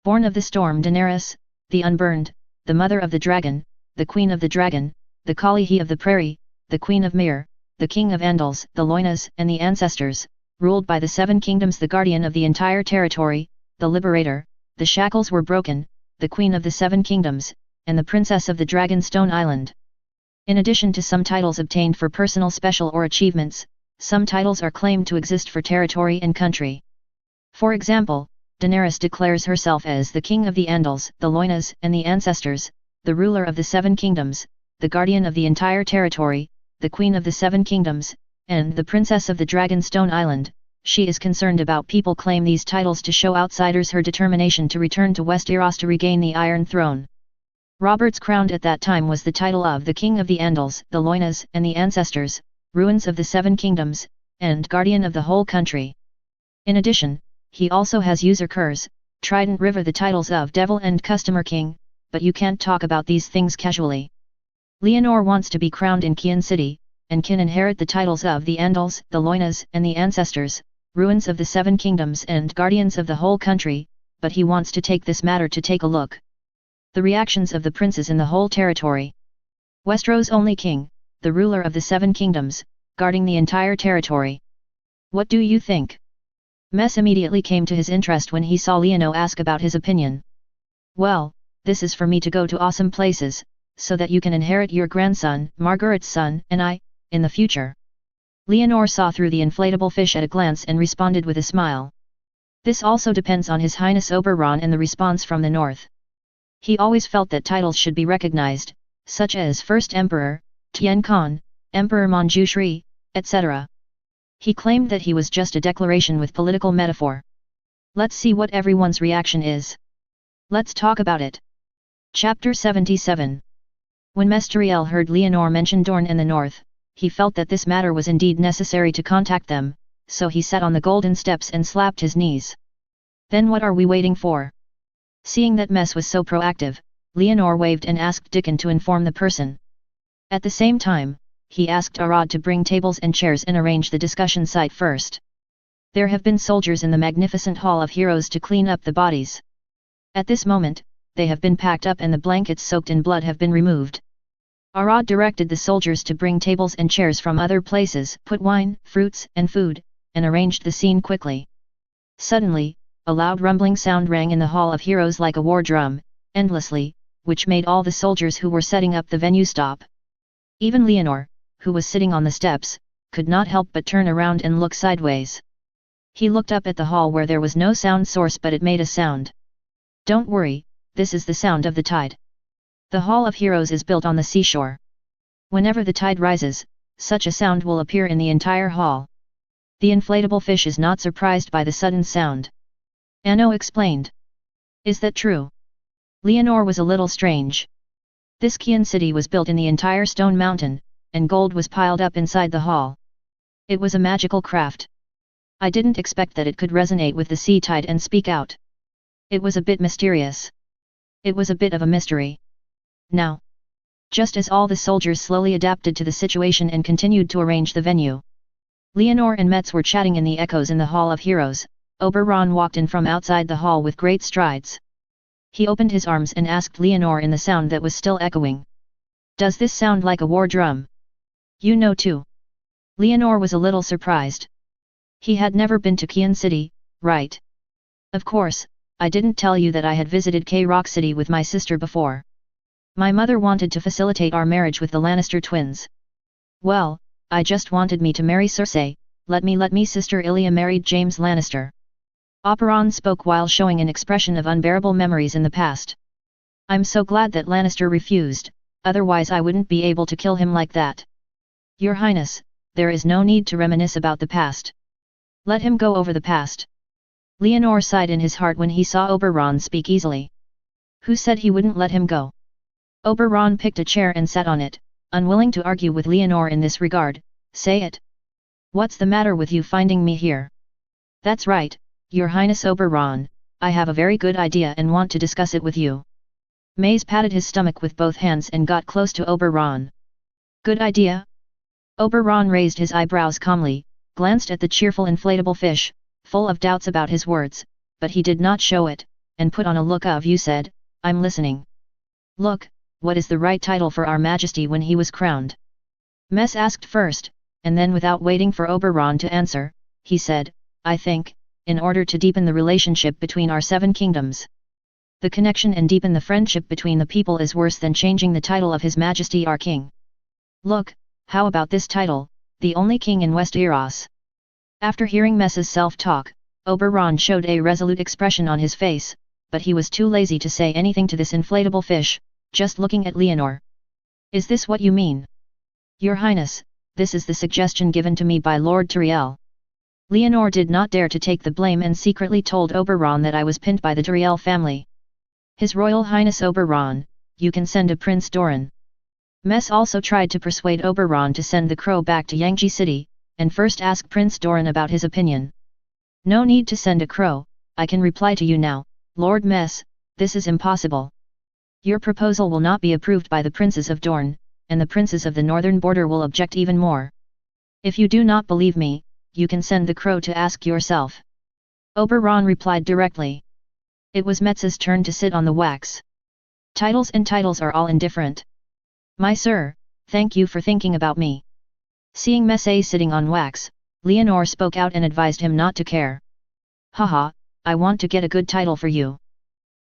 Born of the storm Daenerys, the unburned, the mother of the dragon, the queen of the dragon, the Khaleesi of the prairie, the queen of Myr, the king of Andals, the Loinas and the ancestors, ruled by the seven kingdoms, the guardian of the entire territory, the liberator, the shackles were broken, the queen of the seven kingdoms, and the princess of the Dragonstone Island. In addition to some titles obtained for personal special or achievements, some titles are claimed to exist for territory and country. For example, Daenerys declares herself as the king of the Andals, the Loinas and the ancestors, the ruler of the seven kingdoms, the guardian of the entire territory, the queen of the seven kingdoms, and the princess of the Dragonstone Island. She is concerned about people claim these titles to show outsiders her determination to return to Westeros to regain the Iron Throne. Robert's crown at that time was the title of the King of the Andals, the Loinas and the Ancestors, Ruins of the Seven Kingdoms, and Guardian of the whole country. In addition, he also has usurpers, Trident River, the titles of Devil and Customer King, but you can't talk about these things casually. Leonor wants to be crowned in Kian City, and can inherit the titles of the Andals, the Loinas and the Ancestors, Ruins of the Seven Kingdoms and Guardians of the whole country, but he wants to take this matter to take a look. The reactions of the princes in the whole territory. Westeros' only king, the ruler of the seven kingdoms, guarding the entire territory. What do you think? Mess immediately came to his interest when he saw Leonor ask about his opinion. Well, this is for me to go to awesome places, so that you can inherit your grandson, Margaret's son, and I, in the future. Leonor saw through the inflatable fish at a glance and responded with a smile. This also depends on His Highness Oberon and the response from the north. He always felt that titles should be recognized, such as First Emperor, Tien Khan, Emperor Manjushri, etc. He claimed that he was just a declaration with political metaphor. Let's see what everyone's reaction is. Let's talk about it. Chapter 77. When Mesteriel heard Leonor mention Dorne and the North, he felt that this matter was indeed necessary to contact them, so he sat on the golden steps and slapped his knees. Then what are we waiting for? Seeing that Mess was so proactive, Leonor waved and asked Dickon to inform the person. At the same time, he asked Arad to bring tables and chairs and arrange the discussion site first. There have been soldiers in the magnificent Hall of Heroes to clean up the bodies. At this moment, they have been packed up and the blankets soaked in blood have been removed. Arad directed the soldiers to bring tables and chairs from other places, put wine, fruits, and food, and arranged the scene quickly. Suddenly, a loud rumbling sound rang in the Hall of Heroes like a war drum, endlessly, which made all the soldiers who were setting up the venue stop. Even Leonor, who was sitting on the steps, could not help but turn around and look sideways. He looked up at the hall where there was no sound source, but it made a sound. Don't worry, this is the sound of the tide. The Hall of Heroes is built on the seashore. Whenever the tide rises, such a sound will appear in the entire hall. The inflatable fish is not surprised by the sudden sound. Anno explained. Is that true? Leonor was a little strange. This Qian city was built in the entire stone mountain, and gold was piled up inside the hall. It was a magical craft. I didn't expect that it could resonate with the sea tide and speak out. It was a bit mysterious. It was a bit of a mystery. Now, just as all the soldiers slowly adapted to the situation and continued to arrange the venue, Leonor and Metz were chatting in the echoes in the Hall of Heroes. Oberon walked in from outside the hall with great strides. He opened his arms and asked Leonor in the sound that was still echoing. Does this sound like a war drum? You know too. Leonor was a little surprised. He had never been to Qian City, right? Of course, I didn't tell you that I had visited K-Rock City with my sister before. My mother wanted to facilitate our marriage with the Lannister twins. Well, I just wanted me to marry Cersei, let me sister Ilya married James Lannister. Oberon spoke while showing an expression of unbearable memories in the past. I'm so glad that Lannister refused, otherwise I wouldn't be able to kill him like that. Your Highness, there is no need to reminisce about the past. Let him go over the past. Leonor sighed in his heart when he saw Oberon speak easily. Who said he wouldn't let him go? Oberon picked a chair and sat on it, unwilling to argue with Leonor in this regard. Say it. What's the matter with you finding me here? That's right, Your Highness Oberon, I have a very good idea and want to discuss it with you. Maze patted his stomach with both hands and got close to Oberon. Good idea? Oberon raised his eyebrows calmly, glanced at the cheerful inflatable fish, full of doubts about his words, but he did not show it, and put on a look of you said, I'm listening. Look, what is the right title for our Majesty when he was crowned? Mess asked first, and then without waiting for Oberon to answer, he said, I think, in order to deepen the relationship between our 7 kingdoms. The connection and deepen the friendship between the people is worse than changing the title of His Majesty our King. Look, how about this title, the only king in Westeros? After hearing Mess's self-talk, Oberon showed a resolute expression on his face, but he was too lazy to say anything to this inflatable fish, just looking at Leonor. Is this what you mean? Your Highness, this is the suggestion given to me by Lord Tyriel. Leonor did not dare to take the blame and secretly told Oberon that I was pinned by the Tyriel family. His Royal Highness Oberon, you can send a Prince Doran. Mess also tried to persuade Oberon to send the crow back to Yangji City, and first ask Prince Doran about his opinion. No need to send a crow, I can reply to you now, Lord Mess, this is impossible. Your proposal will not be approved by the princes of Dorne, and the princes of the northern border will object even more. If you do not believe me, you can send the crow to ask yourself. Oberon replied directly. It was Metz's turn to sit on the wax. Titles and titles are all indifferent. My sir, thank you for thinking about me. Seeing Messe sitting on wax, Leonor spoke out and advised him not to care. Haha, I want to get a good title for you.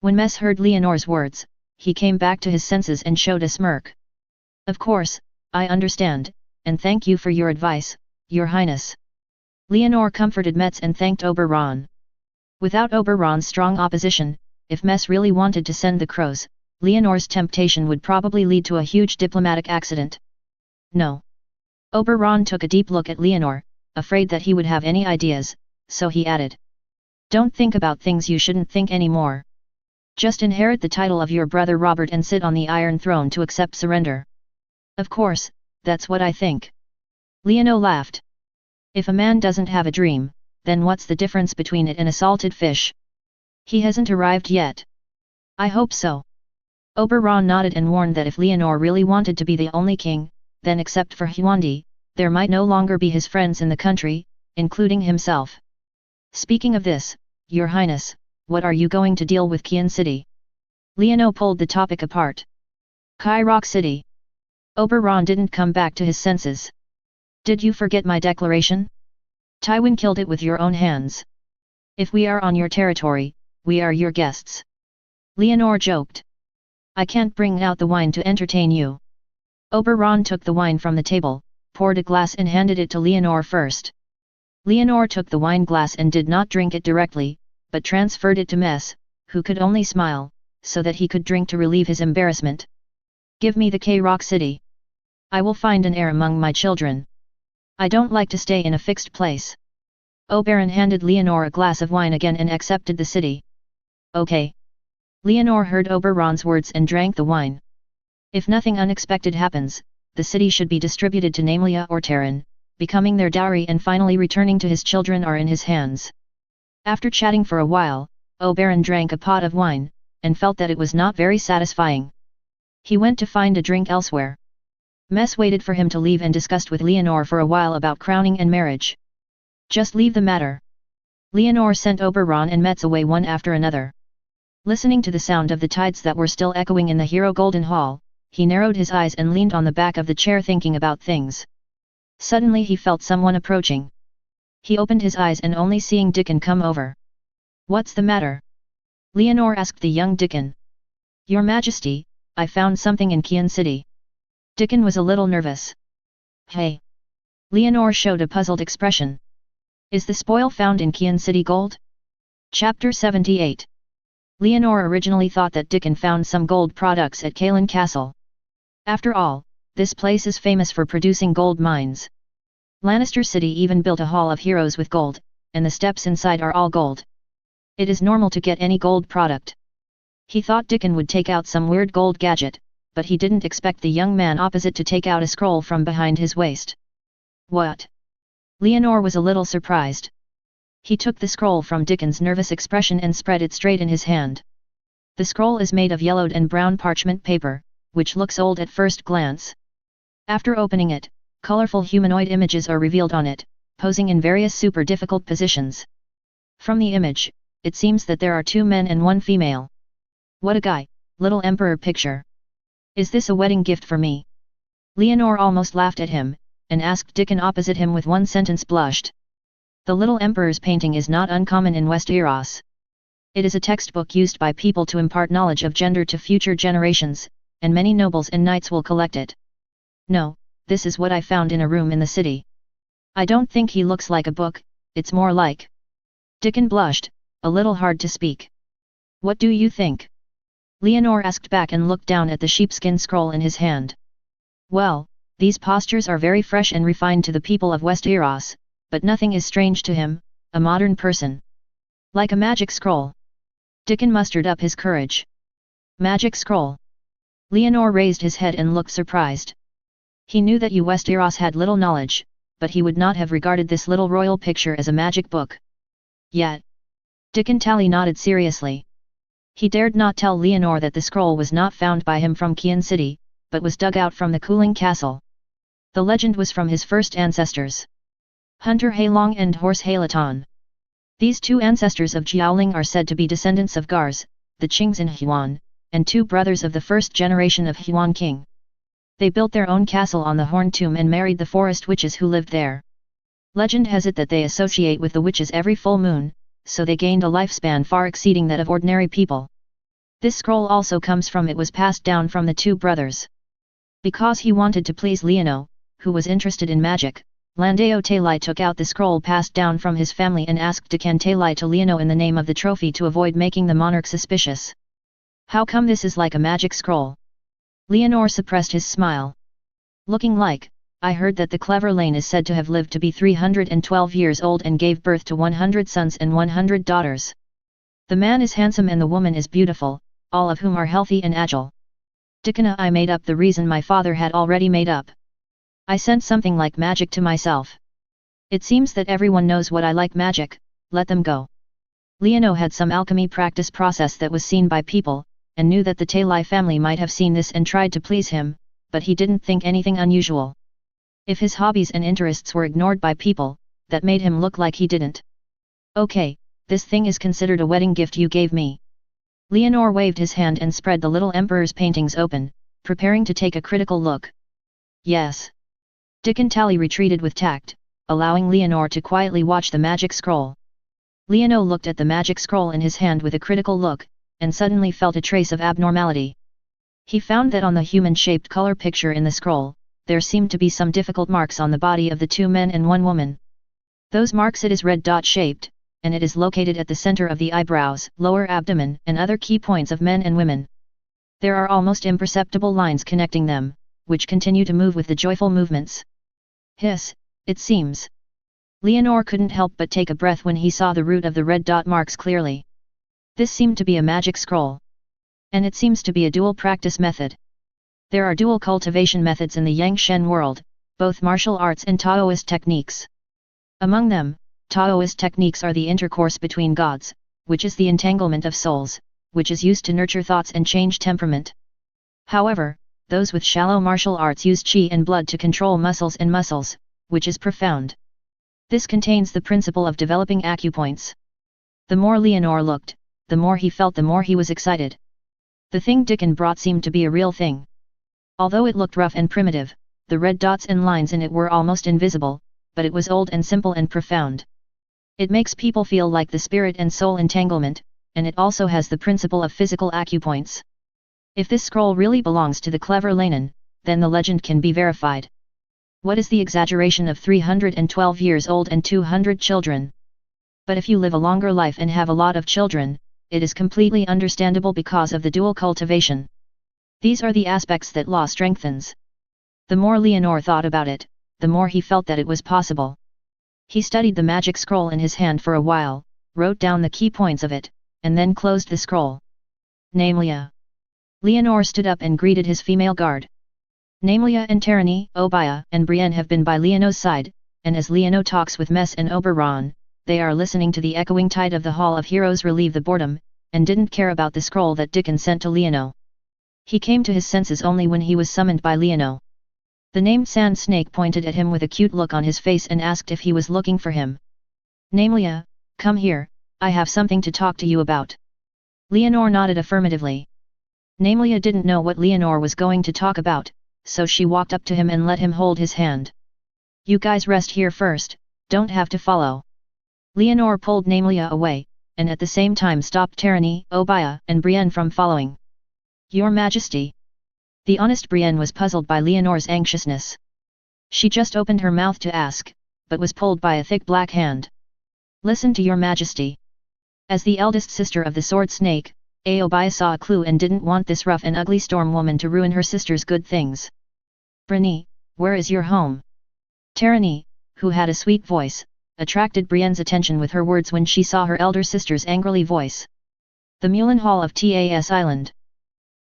When Mess heard Leonor's words, he came back to his senses and showed a smirk. Of course, I understand, and thank you for your advice, Your Highness. Leonor comforted Metz and thanked Oberon. Without Oberon's strong opposition, if Mess really wanted to send the crows, Leonor's temptation would probably lead to a huge diplomatic accident. No. Oberon took a deep look at Leonor, afraid that he would have any ideas, so he added. Don't think about things you shouldn't think anymore. Just inherit the title of your brother Robert and sit on the Iron Throne to accept surrender. Of course, that's what I think. Leonor laughed. If a man doesn't have a dream, then what's the difference between it and a salted fish? He hasn't arrived yet. I hope so. Oberon nodded and warned that if Leonor really wanted to be the only king, then except for Huandi, there might no longer be his friends in the country, including himself. Speaking of this, Your Highness, what are you going to deal with Qian City? Leonor pulled the topic apart. K-Rock City. Oberon didn't come back to his senses. Did you forget my declaration? Tywin killed it with your own hands. If we are on your territory, we are your guests. Leonor joked. I can't bring out the wine to entertain you. Oberon took the wine from the table, poured a glass and handed it to Leonor first. Leonor took the wine glass and did not drink it directly, but transferred it to Mess, who could only smile, so that he could drink to relieve his embarrassment. Give me the K-Rock City. I will find an heir among my children. I don't like to stay in a fixed place. Oberon handed Leonor a glass of wine again and accepted the city. Okay. Leonor heard Oberon's words and drank the wine. If nothing unexpected happens, the city should be distributed to Namelia or Terran, becoming their dowry and finally returning to his children are in his hands. After chatting for a while, Oberon drank a pot of wine, and felt that it was not very satisfying. He went to find a drink elsewhere. Mess waited for him to leave and discussed with Leonor for a while about crowning and marriage. Just leave the matter. Leonor sent Oberon and Metz away one after another. Listening to the sound of the tides that were still echoing in the Hero Golden Hall, he narrowed his eyes and leaned on the back of the chair thinking about things. Suddenly he felt someone approaching. He opened his eyes and only seeing Dickon come over. What's the matter? Leonor asked the young Dickon. Your Majesty, I found something in Kian City. Dickon was a little nervous. Hey! Leonor showed a puzzled expression. Is the spoil found in Kian City gold? Chapter 78. Leonor originally thought that Dickon found some gold products at Kaelin Castle. After all, this place is famous for producing gold mines. Lannister City even built a Hall of Heroes with gold, and the steps inside are all gold. It is normal to get any gold product. He thought Dickon would take out some weird gold gadget, but he didn't expect the young man opposite to take out a scroll from behind his waist. What? Leonor was a little surprised. He took the scroll from Dickon's nervous expression and spread it straight in his hand. The scroll is made of yellowed and brown parchment paper, which looks old at first glance. After opening it, colorful humanoid images are revealed on it, posing in various super difficult positions. From the image, it seems that there are 2 men and 1 female. What a guy, little emperor picture. Is this a wedding gift for me? Leonor almost laughed at him, and asked Dickon opposite him with one sentence blushed. The little emperor's painting is not uncommon in Westeros. It is a textbook used by people to impart knowledge of gender to future generations, and many nobles and knights will collect it. No, this is what I found in a room in the city. I don't think he looks like a book, it's more like... Dickon blushed, a little hard to speak. What do you think? Leonor asked back and looked down at the sheepskin scroll in his hand. Well, these postures are very fresh and refined to the people of Westeros, but nothing is strange to him, a modern person. Like a magic scroll. Dickon mustered up his courage. Magic scroll. Leonor raised his head and looked surprised. He knew that Westeros had little knowledge, but he would not have regarded this little royal picture as a magic book. Yet. Dickon Tally nodded seriously. He dared not tell Leonor that the scroll was not found by him from Kian City, but was dug out from the cooling castle. The legend was from his first ancestors. Hunter Hailong and Horse Hailaton. These 2 ancestors of Jiaoling are said to be descendants of Gars, the Qings in Huan, and 2 brothers of the first generation of Huan king. They built their own castle on the Horn Tomb and married the forest witches who lived there. Legend has it that they associate with the witches every full moon, so they gained a lifespan far exceeding that of ordinary people. This scroll also comes from it was passed down from the 2 brothers. Because he wanted to please Leono, who was interested in magic, Landeo Talai took out the scroll passed down from his family and asked Decan Talai to Leono in the name of the trophy to avoid making the monarch suspicious. How come this is like a magic scroll? Leonor suppressed his smile. Looking like, I heard that the clever Lane is said to have lived to be 312 years old and gave birth to 100 sons and 100 daughters. The man is handsome and the woman is beautiful, all of whom are healthy and agile. Dickon, I made up the reason my father had already made up. I sent something like magic to myself. It seems that everyone knows what I like magic, let them go. Leono had some alchemy practice process that was seen by people, and knew that the Talai family might have seen this and tried to please him, but he didn't think anything unusual. If his hobbies and interests were ignored by people, that made him look like he didn't. Okay, this thing is considered a wedding gift you gave me. Leonor waved his hand and spread the little emperor's paintings open, preparing to take a critical look. Yes. Dickon Tally retreated with tact, allowing Leonor to quietly watch the magic scroll. Leonor looked at the magic scroll in his hand with a critical look, and suddenly felt a trace of abnormality. He found that on the human-shaped color picture in the scroll, there seemed to be some difficult marks on the body of the 2 men and 1 woman. Those marks it is red dot-shaped, and it is located at the center of the eyebrows, lower abdomen, and other key points of men and women. There are almost imperceptible lines connecting them, which continue to move with the joyful movements. Hiss, it seems. Leonor couldn't help but take a breath when he saw the root of the red dot marks clearly. This seemed to be a magic scroll. And it seems to be a dual practice method. There are dual cultivation methods in the Yangshen world, both martial arts and Taoist techniques. Among them, Taoist techniques are the intercourse between gods, which is the entanglement of souls, which is used to nurture thoughts and change temperament. However, those with shallow martial arts use qi and blood to control muscles and muscles, which is profound. This contains the principle of developing acupoints. The more Leonor looked, the more he felt, the more he was excited. The thing Dickon brought seemed to be a real thing. Although it looked rough and primitive, the red dots and lines in it were almost invisible, but it was old and simple and profound. It makes people feel like the spirit and soul entanglement, and it also has the principle of physical acupoints. If this scroll really belongs to the clever Lanan, then the legend can be verified. What is the exaggeration of 312 years old and 200 children? But if you live a longer life and have a lot of children, it is completely understandable because of the dual cultivation. These are the aspects that law strengthens. The more Leonor thought about it, the more he felt that it was possible. He studied the magic scroll in his hand for a while, wrote down the key points of it, and then closed the scroll. Namlia. Leonor stood up and greeted his female guard. Namlia and Tarani, Obaya and Brienne have been by Leono's side, and as Leono talks with Mess and Oberon, they are listening to the echoing tide of the Hall of Heroes relieve the boredom, and didn't care about the scroll that Dickon sent to Leono. He came to his senses only when he was summoned by Leono. The named Sand Snake pointed at him with a cute look on his face and asked if he was looking for him. Namlia, come here, I have something to talk to you about. Leonor nodded affirmatively. Namlia didn't know what Leonor was going to talk about, so she walked up to him and let him hold his hand. You guys rest here first, don't have to follow. Leonor pulled Namlia away, and at the same time stopped Tarani, Obaya and Brienne from following. Your Majesty. The honest Brienne was puzzled by Leonor's anxiousness. She just opened her mouth to ask, but was pulled by a thick black hand. Listen to your Majesty. As the eldest sister of the Sword Snake, Obaya saw a clue and didn't want this rough and ugly storm woman to ruin her sister's good things. Brienne, where is your home? Tarani, who had a sweet voice, attracted Brienne's attention with her words when she saw her elder sister's angrily voice. The Mulan Hall of Tas Island.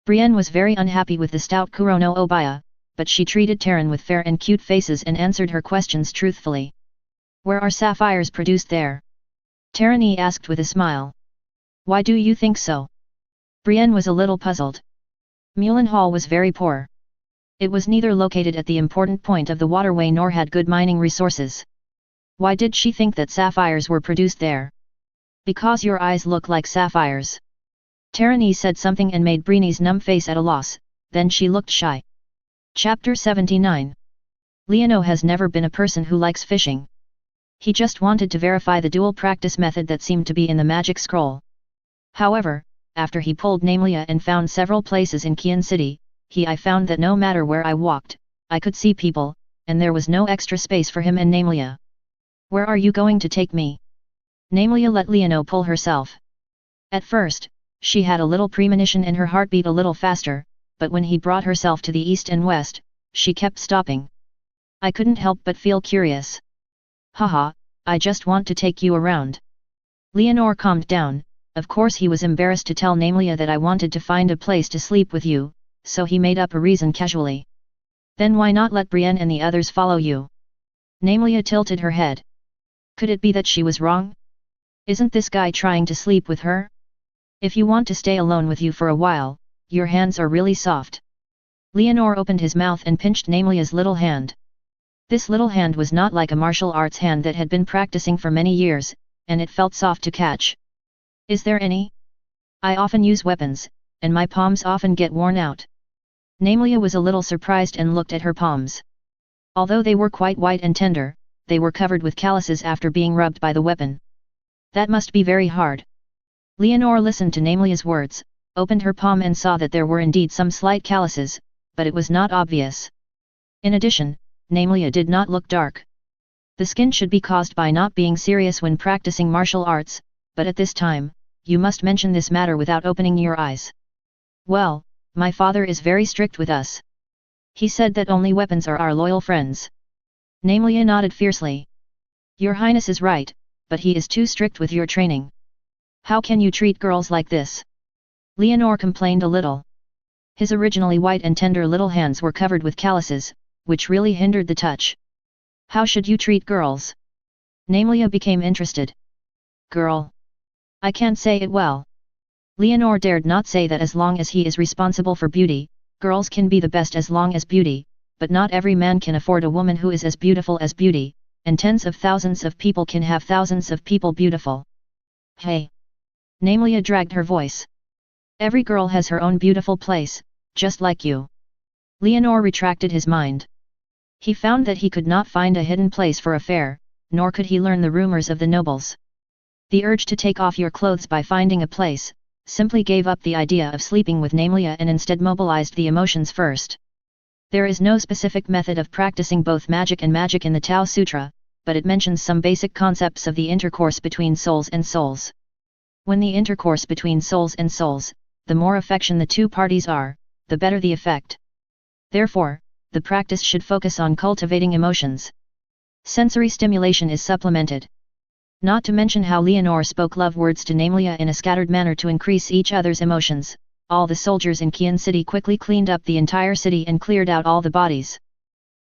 Brienne was very unhappy with the stout Kurono Obaya, but she treated Taran with fair and cute faces and answered her questions truthfully. Where are sapphires produced there? Tarani asked with a smile. Why do you think so? Brienne was a little puzzled. Mulan Hall was very poor. It was neither located at the important point of the waterway nor had good mining resources. Why did she think that sapphires were produced there? Because your eyes look like sapphires. Tarani said something and made Brienne's numb face at a loss, then she looked shy. Chapter 79. Leono has never been a person who likes fishing. He just wanted to verify the dual practice method that seemed to be in the magic scroll. However, after he pulled Namlia and found several places in Qian City, I found that no matter where I walked, I could see people, and there was no extra space for him and Namlia. Where are you going to take me? Namlia let Leono pull herself. At first, she had a little premonition and her heart beat a little faster, but when he brought herself to the east and west, she kept stopping. I couldn't help but feel curious. Haha, I just want to take you around. Leonor calmed down. Of course he was embarrassed to tell Namlia that I wanted to find a place to sleep with you, so he made up a reason casually. Then why not let Brienne and the others follow you? Namlia tilted her head. Could it be that she was wrong? Isn't this guy trying to sleep with her? If you want to stay alone with you for a while, your hands are really soft. Leonor opened his mouth and pinched Namlia's little hand. This little hand was not like a martial arts hand that had been practicing for many years, and it felt soft to catch. Is there any? I often use weapons, and my palms often get worn out. Namlia was a little surprised and looked at her palms. Although they were quite white and tender, they were covered with calluses after being rubbed by the weapon. That must be very hard. Leonore listened to Namelia's words, opened her palm and saw that there were indeed some slight calluses, but it was not obvious. In addition, Namelia did not look dark. The skin should be caused by not being serious when practicing martial arts, but at this time, you must mention this matter without opening your eyes. Well, my father is very strict with us. He said that only weapons are our loyal friends. Namelia nodded fiercely. Your Highness is right, but he is too strict with your training. How can you treat girls like this? Leonore complained a little. His originally white and tender little hands were covered with calluses, which really hindered the touch. How should you treat girls? Namelia became interested. Girl. I can't say it well. Leonore dared not say that as long as he is responsible for beauty, girls can be the best as long as beauty, but not every man can afford a woman who is as beautiful as beauty, and tens of thousands of people can have thousands of people beautiful. Hey! Namelia dragged her voice. Every girl has her own beautiful place, just like you. Leonore retracted his mind. He found that he could not find a hidden place for a fair, nor could he learn the rumors of the nobles. The urge to take off your clothes by finding a place, simply gave up the idea of sleeping with Namelia and instead mobilized the emotions first. There is no specific method of practicing both magic and magic in the Tao Sutra, but it mentions some basic concepts of the intercourse between souls and souls. When the intercourse between souls and souls, the more affection the two parties are, the better the effect. Therefore, the practice should focus on cultivating emotions. Sensory stimulation is supplemented. Not to mention how Leonore spoke love words to Namelia in a scattered manner to increase each other's emotions. All the soldiers in Qian City quickly cleaned up the entire city and cleared out all the bodies.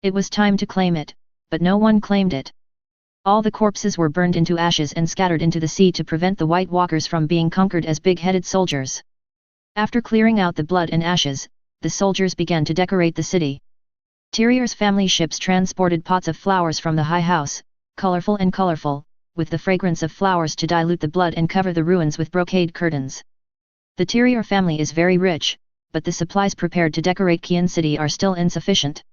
It was time to claim it, but no one claimed it. All the corpses were burned into ashes and scattered into the sea to prevent the White Walkers from being conquered as big-headed soldiers. After clearing out the blood and ashes, the soldiers began to decorate the city. Tyrier's family ships transported pots of flowers from the high house, colorful and colorful, with the fragrance of flowers to dilute the blood and cover the ruins with brocade curtains. The Tyrier family is very rich, but the supplies prepared to decorate Qian City are still insufficient.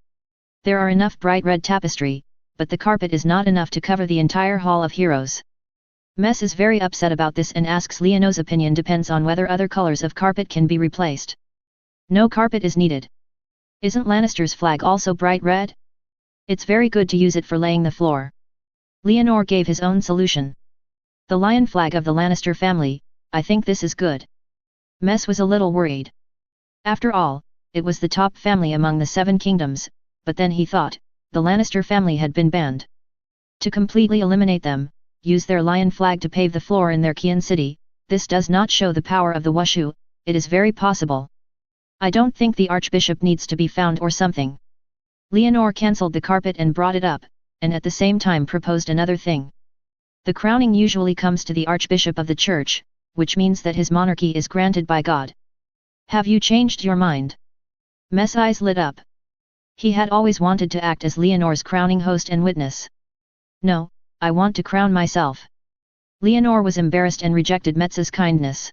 There are enough bright red tapestry, but the carpet is not enough to cover the entire Hall of Heroes. Mess is very upset about this and asks Leonore's opinion depends on whether other colors of carpet can be replaced. No carpet is needed. Isn't Lannister's flag also bright red? It's very good to use it for laying the floor. Leonore gave his own solution. The lion flag of the Lannister family, I think this is good. Mess was a little worried. After all, it was the top family among the 7 kingdoms, but then he thought, the Lannister family had been banned. To completely eliminate them, use their lion flag to pave the floor in their Qian City, this does not show the power of the Wushu, it is very possible. I don't think the Archbishop needs to be found or something. Leonore cancelled the carpet and brought it up, and at the same time proposed another thing. The crowning usually comes to the Archbishop of the Church, which means that his monarchy is granted by God. Have you changed your mind? Mess' eyes lit up. He had always wanted to act as Leonore's crowning host and witness. No, I want to crown myself. Leonore was embarrassed and rejected Metz's kindness.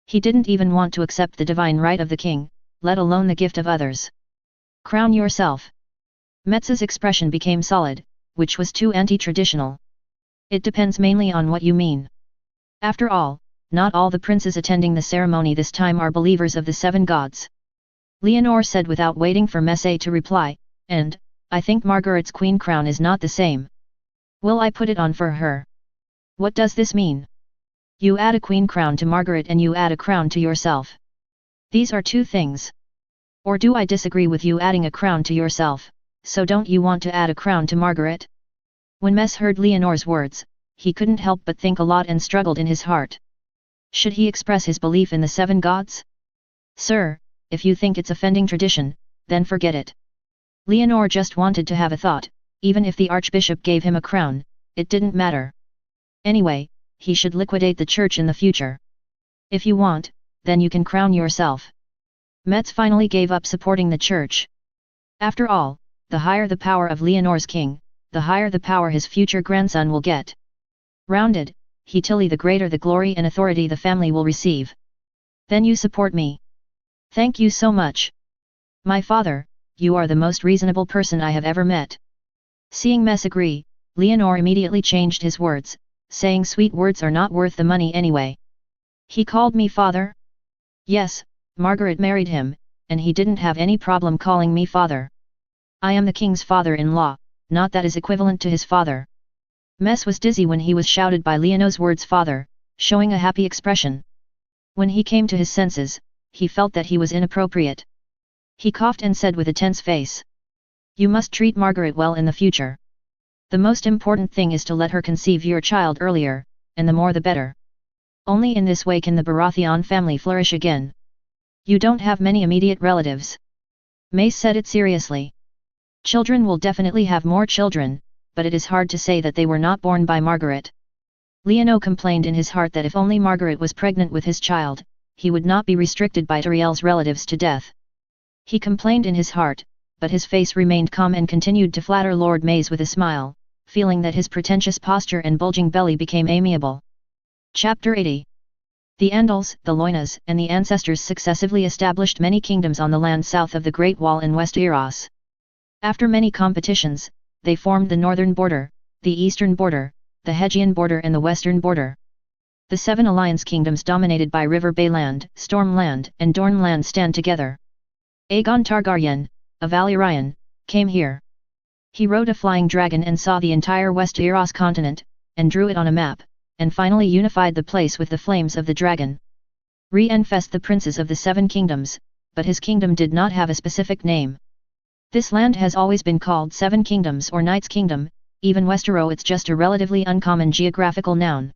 He didn't even want to accept the divine right of the king, let alone the gift of others. Crown yourself. Metz's expression became solid, which was too anti-traditional. It depends mainly on what you mean. After all, not all the princes attending the ceremony this time are believers of the 7 gods. Leonore said without waiting for Messe to reply, and, I think Margaret's queen crown is not the same. Will I put it on for her? What does this mean? You add a queen crown to Margaret and you add a crown to yourself. These are 2 things. Or do I disagree with you adding a crown to yourself, so don't you want to add a crown to Margaret? When Mess heard Leonore's words, he couldn't help but think a lot and struggled in his heart. Should he express his belief in the 7 gods? Sir, if you think it's offending tradition, then forget it. Leonore just wanted to have a thought, even if the Archbishop gave him a crown, it didn't matter. Anyway, he should liquidate the church in the future. If you want, then you can crown yourself. Metz finally gave up supporting the church. After all, the higher the power of Leonore's king, the higher the power his future grandson will get. Rounded, he Tilly the greater the glory and authority the family will receive. Then you support me. Thank you so much. My father, you are the most reasonable person I have ever met. Seeing Mess agree, Leonor immediately changed his words, saying sweet words are not worth the money anyway. He called me father? Yes, Margaret married him, and he didn't have any problem calling me father. I am the king's father-in-law, not that is equivalent to his father. Mess was dizzy when he was shouted by Leonor's words father, showing a happy expression. When he came to his senses, he felt that he was inappropriate. He coughed and said with a tense face. You must treat Margaret well in the future. The most important thing is to let her conceive your child earlier, and the more the better. Only in this way can the Baratheon family flourish again. You don't have many immediate relatives. Mace said it seriously. Children will definitely have more children, but it is hard to say that they were not born by Margaret. Leonor complained in his heart that if only Margaret was pregnant with his child, he would not be restricted by Tyriel's relatives to death. He complained in his heart, but his face remained calm and continued to flatter Lord Mace with a smile, feeling that his pretentious posture and bulging belly became amiable. Chapter 80. The Andals, the Loinas, and the ancestors successively established many kingdoms on the land south of the Great Wall in Westeros. After many competitions, they formed the northern border, the eastern border, the Hegian border and the western border. The seven alliance kingdoms dominated by River Bayland, Stormland, and Dornland stand together. Aegon Targaryen, a Valyrian, came here. He rode a flying dragon and saw the entire Westeros continent, and drew it on a map, and finally unified the place with the flames of the dragon. Re-enfest the princes of the seven kingdoms, but his kingdom did not have a specific name. This land has always been called Seven Kingdoms or Knight's Kingdom, even Westeros it's just a relatively uncommon geographical noun.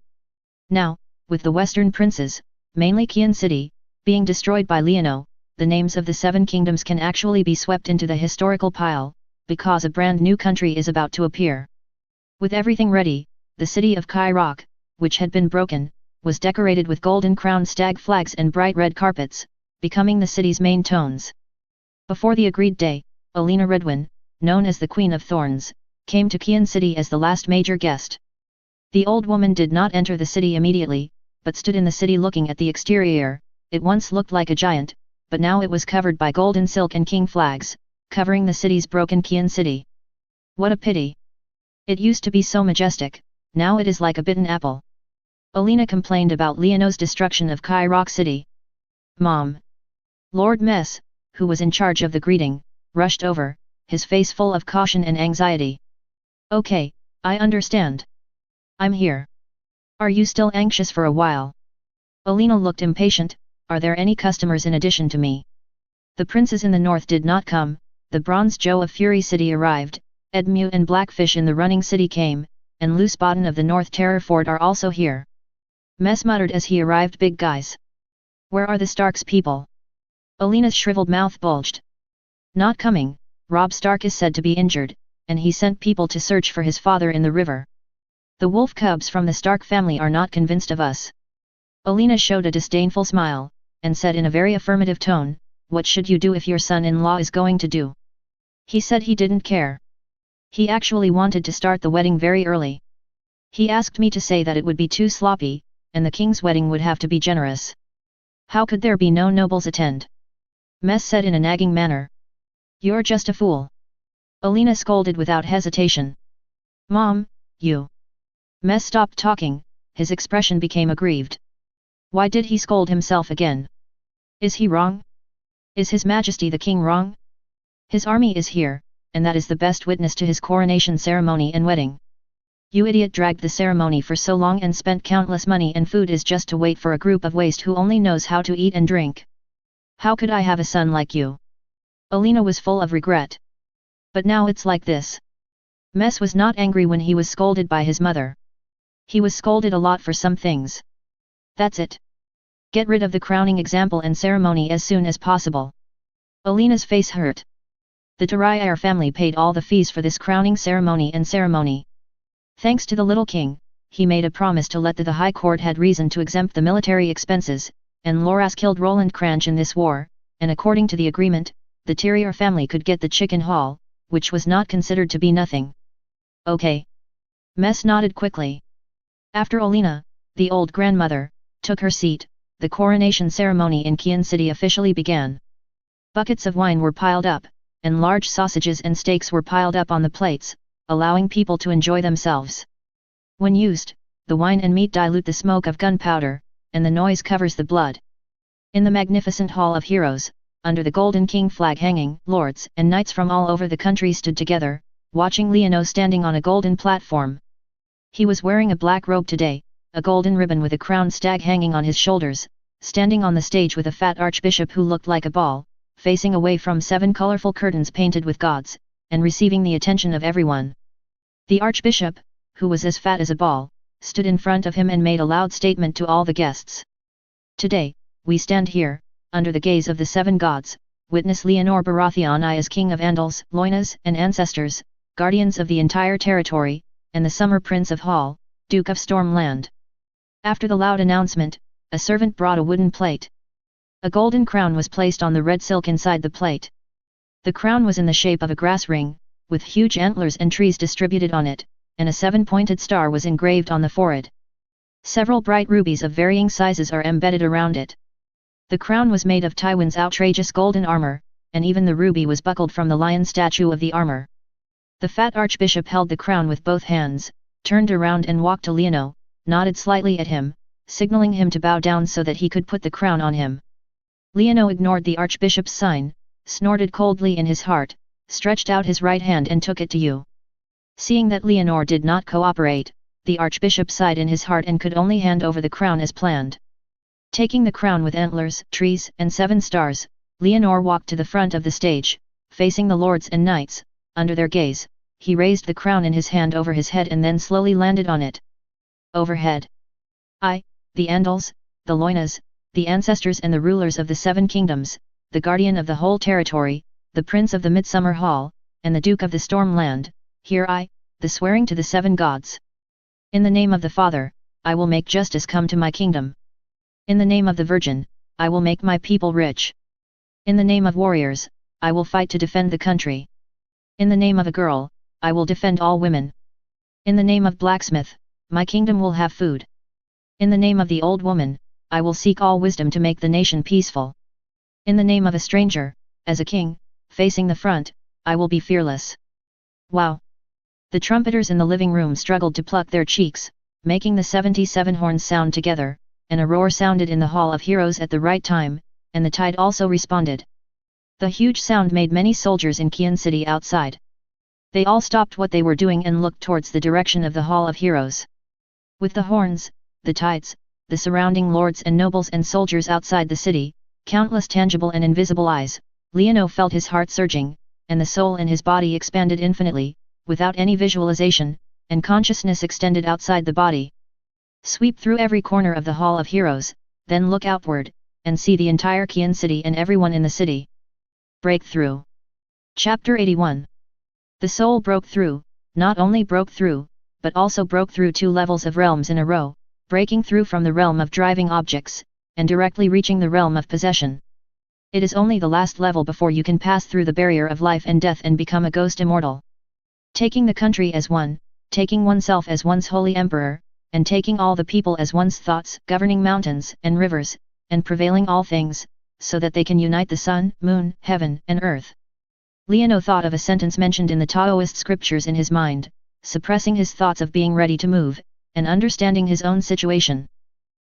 Now, with the western princes, mainly Kian City, being destroyed by Leonor, the names of the seven kingdoms can actually be swept into the historical pile, because a brand new country is about to appear. With everything ready, the city of Cairhrock, which had been broken, was decorated with golden-crowned stag flags and bright red carpets, becoming the city's main tones. Before the agreed day, Olenna Redwyn, known as the Queen of Thorns, came to Kian City as the last major guest. The old woman did not enter the city immediately, but stood in the city looking at the exterior. It once looked like a giant, but now it was covered by golden silk and king flags, covering the city's broken Kian City. What a pity! It used to be so majestic, now it is like a bitten apple. Olenna complained about Leonor's destruction of Cairhrock City. Mom! Lord Mess, who was in charge of the greeting, rushed over, his face full of caution and anxiety. Okay, I understand. I'm here. Are you still anxious for a while? Olenna looked impatient. Are there any customers in addition to me? The princes in the north did not come, the Bronze Joe of Fury City arrived, Edmure and Blackfish in the Running City came, and Loose Bodden of the North Terrorfort are also here. Mess muttered as he arrived. Big guys. Where are the Starks people? Olenna's shriveled mouth bulged. Not coming. Robb Stark is said to be injured, and he sent people to search for his father in the river. The wolf cubs from the Stark family are not convinced of us. Olenna showed a disdainful smile, and said in a very affirmative tone, what should you do if your son-in-law is going to do? He said he didn't care. He actually wanted to start the wedding very early. He asked me to say that it would be too sloppy, and the king's wedding would have to be generous. How could there be no nobles attend? Mess said in a nagging manner. You're just a fool. Olenna scolded without hesitation. Mom, you. Mess stopped talking, his expression became aggrieved. Why did he scold himself again? Is he wrong? Is His Majesty the King wrong? His army is here, and that is the best witness to his coronation ceremony and wedding. You idiot dragged the ceremony for so long and spent countless money and food is just to wait for a group of waste who only knows how to eat and drink. How could I have a son like you? Olenna was full of regret. But now it's like this. Mess was not angry when he was scolded by his mother. He was scolded a lot for some things. That's it. Get rid of the crowning example and ceremony as soon as possible. Olenna's face hurt. The Tyrier family paid all the fees for this crowning ceremony Thanks to the little king, he made a promise to let the High Court had reason to exempt the military expenses, and Loras killed Roland Cranch in this war, and according to the agreement, the Tyrier family could get the chicken haul, which was not considered to be nothing. Okay. Mess nodded quickly. After Olenna, the old grandmother, took her seat, the coronation ceremony in Kian City officially began. Buckets of wine were piled up, and large sausages and steaks were piled up on the plates, allowing people to enjoy themselves. When used, the wine and meat dilute the smoke of gunpowder, and the noise covers the blood. In the magnificent Hall of Heroes, under the Golden King flag hanging, lords and knights from all over the country stood together, watching Leono standing on a golden platform. He was wearing a black robe today, a golden ribbon with a crowned stag hanging on his shoulders, standing on the stage with a fat archbishop who looked like a ball, facing away from 7 colorful curtains painted with gods, and receiving the attention of everyone. The archbishop, who was as fat as a ball, stood in front of him and made a loud statement to all the guests. Today, we stand here, under the gaze of the 7 gods, witness Leonor Baratheon I as King of Andals, Loinas and Ancestors, guardians of the entire territory, and the Summer Prince of Hall, Duke of Stormland. After the loud announcement, a servant brought a wooden plate. A golden crown was placed on the red silk inside the plate. The crown was in the shape of a grass ring, with huge antlers and trees distributed on it, and a 7-pointed star was engraved on the forehead. Several bright rubies of varying sizes are embedded around it. The crown was made of Tywin's outrageous golden armor, and even the ruby was buckled from the lion statue of the armor. The fat archbishop held the crown with both hands, turned around and walked to Leono, nodded slightly at him, signaling him to bow down so that he could put the crown on him. Leono ignored the archbishop's sign, snorted coldly in his heart, stretched out his right hand and took it to you. Seeing that Leonor did not cooperate, the archbishop sighed in his heart and could only hand over the crown as planned. Taking the crown with antlers, trees and 7 stars, Leonor walked to the front of the stage, facing the lords and knights. Under their gaze, he raised the crown in his hand over his head and then slowly landed on it. Overhead. I, the Andals, the Loinas, the Ancestors and the rulers of the 7 kingdoms, the guardian of the whole territory, the Prince of the Midsummer Hall, and the Duke of the Stormland, hear I, the swearing to the 7 gods. In the name of the Father, I will make justice come to my kingdom. In the name of the Virgin, I will make my people rich. In the name of warriors, I will fight to defend the country. In the name of a girl, I will defend all women. In the name of blacksmith, my kingdom will have food. In the name of the old woman, I will seek all wisdom to make the nation peaceful. In the name of a stranger, as a king, facing the front, I will be fearless. Wow! The trumpeters in the living room struggled to pluck their cheeks, making the 77 horns sound together, and a roar sounded in the Hall of Heroes at the right time, and the tide also responded. The huge sound made many soldiers in Kian City outside. They all stopped what they were doing and looked towards the direction of the Hall of Heroes. With the horns, the tides, the surrounding lords and nobles and soldiers outside the city, countless tangible and invisible eyes, Leono felt his heart surging, and the soul in his body expanded infinitely, without any visualization, and consciousness extended outside the body. Sweep through every corner of the Hall of Heroes, then look outward, and see the entire Kian City and everyone in the city. Breakthrough. Chapter 81. The soul broke through, not only broke through, but also broke through 2 levels of realms in a row, breaking through from the realm of driving objects, and directly reaching the realm of possession. It is only the last level before you can pass through the barrier of life and death and become a ghost immortal. Taking the country as one, taking oneself as one's holy emperor, and taking all the people as one's thoughts, governing mountains and rivers, and prevailing all things, so that they can unite the sun, moon, heaven, and earth. Leono thought of a sentence mentioned in the Taoist scriptures in his mind, suppressing his thoughts of being ready to move, and understanding his own situation.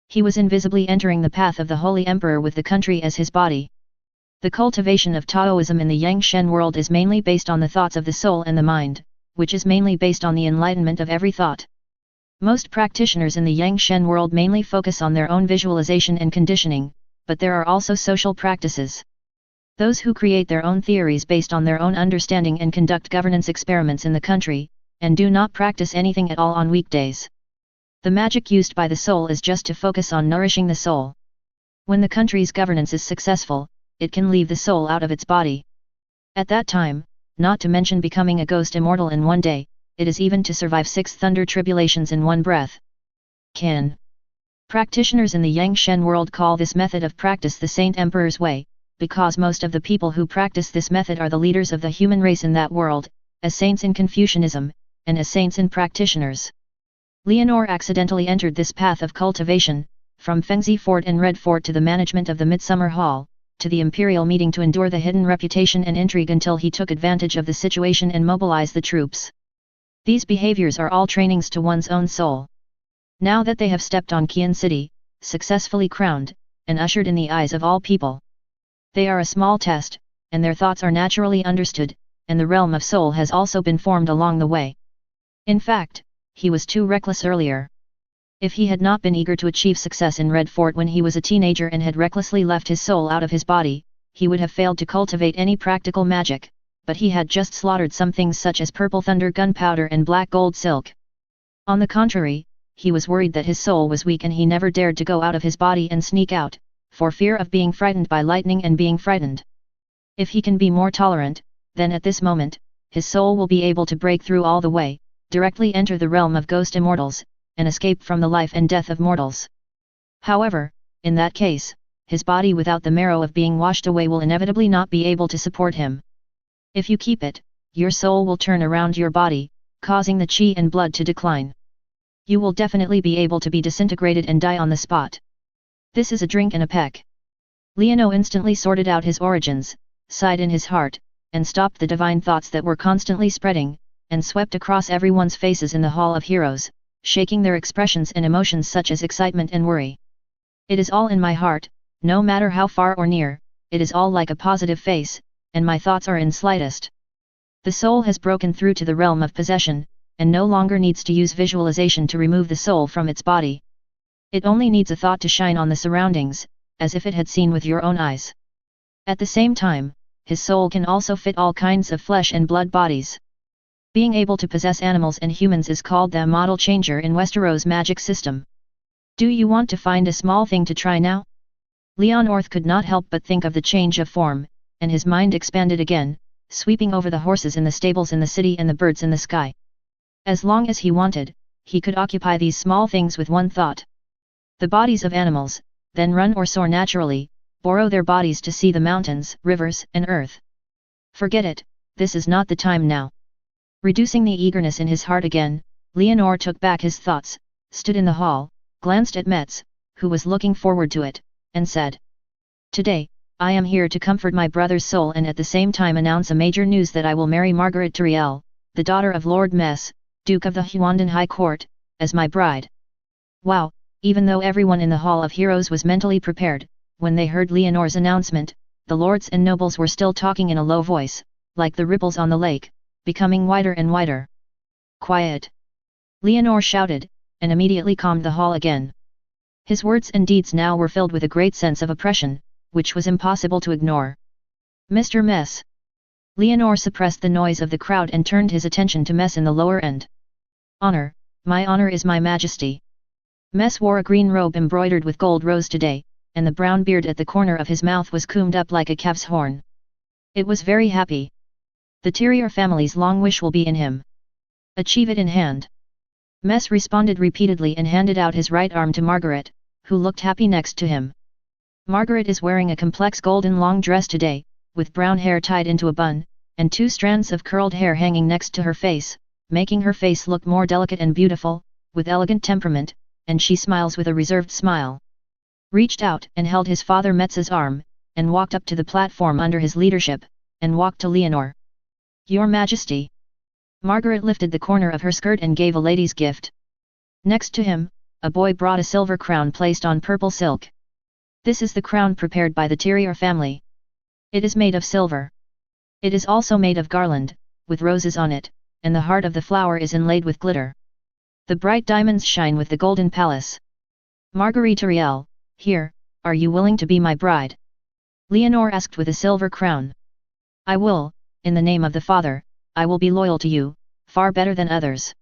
He was invisibly entering the path of the Holy Emperor with the country as his body. The cultivation of Taoism in the Yang Shen world is mainly based on the thoughts of the soul and the mind, which is mainly based on the enlightenment of every thought. Most practitioners in the Yang Shen world mainly focus on their own visualization and conditioning, but there are also social practices. Those who create their own theories based on their own understanding and conduct governance experiments in the country, and do not practice anything at all on weekdays. The magic used by the soul is just to focus on nourishing the soul. When the country's governance is successful, it can leave the soul out of its body. At that time, not to mention becoming a ghost immortal in one day, it is even to survive 6 thunder tribulations in one breath. Can. Practitioners in the Yang Shen world call this method of practice the Saint Emperor's Way, because most of the people who practice this method are the leaders of the human race in that world, as saints in Confucianism, and as saints and practitioners. Leonor accidentally entered this path of cultivation, from Fengzi Fort and Red Fort to the management of the Midsummer Hall, to the Imperial meeting to endure the hidden reputation and intrigue until he took advantage of the situation and mobilized the troops. These behaviors are all trainings to one's own soul. Now that they have stepped on Qian City, successfully crowned, and ushered in the eyes of all people, they are a small test, and their thoughts are naturally understood, and the realm of soul has also been formed along the way. In fact, he was too reckless earlier. If he had not been eager to achieve success in Red Fort when he was a teenager and had recklessly left his soul out of his body, he would have failed to cultivate any practical magic, but he had just slaughtered some things such as purple thunder gunpowder and black gold silk. On the contrary, he was worried that his soul was weak and he never dared to go out of his body and sneak out, for fear of being frightened by lightning and being frightened. If he can be more tolerant, then at this moment, his soul will be able to break through all the way, directly enter the realm of ghost immortals, and escape from the life and death of mortals. However, in that case, his body without the marrow of being washed away will inevitably not be able to support him. If you keep it, your soul will turn around your body, causing the chi and blood to decline. You will definitely be able to be disintegrated and die on the spot. This is a drink and a peck. Leono instantly sorted out his origins, sighed in his heart, and stopped the divine thoughts that were constantly spreading, and swept across everyone's faces in the Hall of Heroes, shaking their expressions and emotions such as excitement and worry. It is all in my heart, no matter how far or near, it is all like a positive face, and my thoughts are in slightest. The soul has broken through to the realm of possession, and no longer needs to use visualization to remove the soul from its body. It only needs a thought to shine on the surroundings, as if it had seen with your own eyes. At the same time, his soul can also fit all kinds of flesh and blood bodies. Being able to possess animals and humans is called the model changer in Westeros magic system. Do you want to find a small thing to try now? Leonorth could not help but think of the change of form, and his mind expanded again, sweeping over the horses in the stables in the city and the birds in the sky. As long as he wanted, he could occupy these small things with one thought. The bodies of animals, then run or soar naturally, borrow their bodies to see the mountains, rivers, and earth. Forget it, this is not the time now. Reducing the eagerness in his heart again, Leonor took back his thoughts, stood in the hall, glanced at Metz, who was looking forward to it, and said, "Today, I am here to comfort my brother's soul and at the same time announce a major news that I will marry Margaret Turiel, the daughter of Lord Metz, Duke of the Huandan High Court, as my bride." Wow, even though everyone in the Hall of Heroes was mentally prepared, when they heard Leonor's announcement, the lords and nobles were still talking in a low voice, like the ripples on the lake, becoming wider and wider. "Quiet!" Leonor shouted, and immediately calmed the hall again. His words and deeds now were filled with a great sense of oppression, which was impossible to ignore. "Mr. Mess!" Leonor suppressed the noise of the crowd and turned his attention to Mess in the lower end. "Honor, my honor is my majesty." Mess wore a green robe embroidered with gold rose today, and the brown beard at the corner of his mouth was combed up like a calf's horn. It was very happy. The Terrier family's long wish will be in him. Achieve it in hand. Mess responded repeatedly and handed out his right arm to Margaret, who looked happy next to him. Margaret is wearing a complex golden long dress today, with brown hair tied into a bun, and 2 strands of curled hair hanging next to her face, making her face look more delicate and beautiful, with elegant temperament, and she smiles with a reserved smile. Reached out and held his father Metz's arm, and walked up to the platform under his leadership, and walked to Leonor. "Your Majesty." Margaret lifted the corner of her skirt and gave a lady's gift. Next to him, a boy brought a silver crown placed on purple silk. This is the crown prepared by the Terrier family. It is made of silver. It is also made of garland, with roses on it, and the heart of the flower is inlaid with glitter. The bright diamonds shine with the golden palace. "Marguerite Turiel, here, are you willing to be my bride?" Leonor asked with a silver crown. "I will, in the name of the Father, I will be loyal to you, far better than others."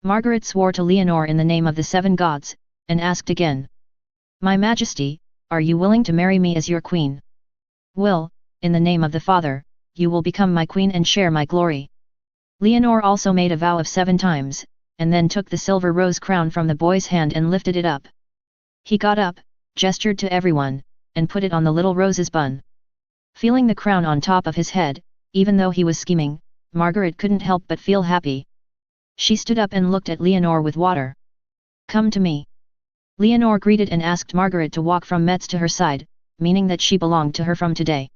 Margaret swore to Leonor in the name of the 7 gods, and asked again. "My Majesty, are you willing to marry me as your queen?" "Will, in the name of the Father, you will become my queen and share my glory." Leonor also made a vow of 7 times, and then took the silver rose crown from the boy's hand and lifted it up. He got up, gestured to everyone, and put it on the little rose's bun. Feeling the crown on top of his head, even though he was scheming, Margaret couldn't help but feel happy. She stood up and looked at Leonor with water. "Come to me." Leonor greeted and asked Margaret to walk from Metz to her side, meaning that she belonged to her from today.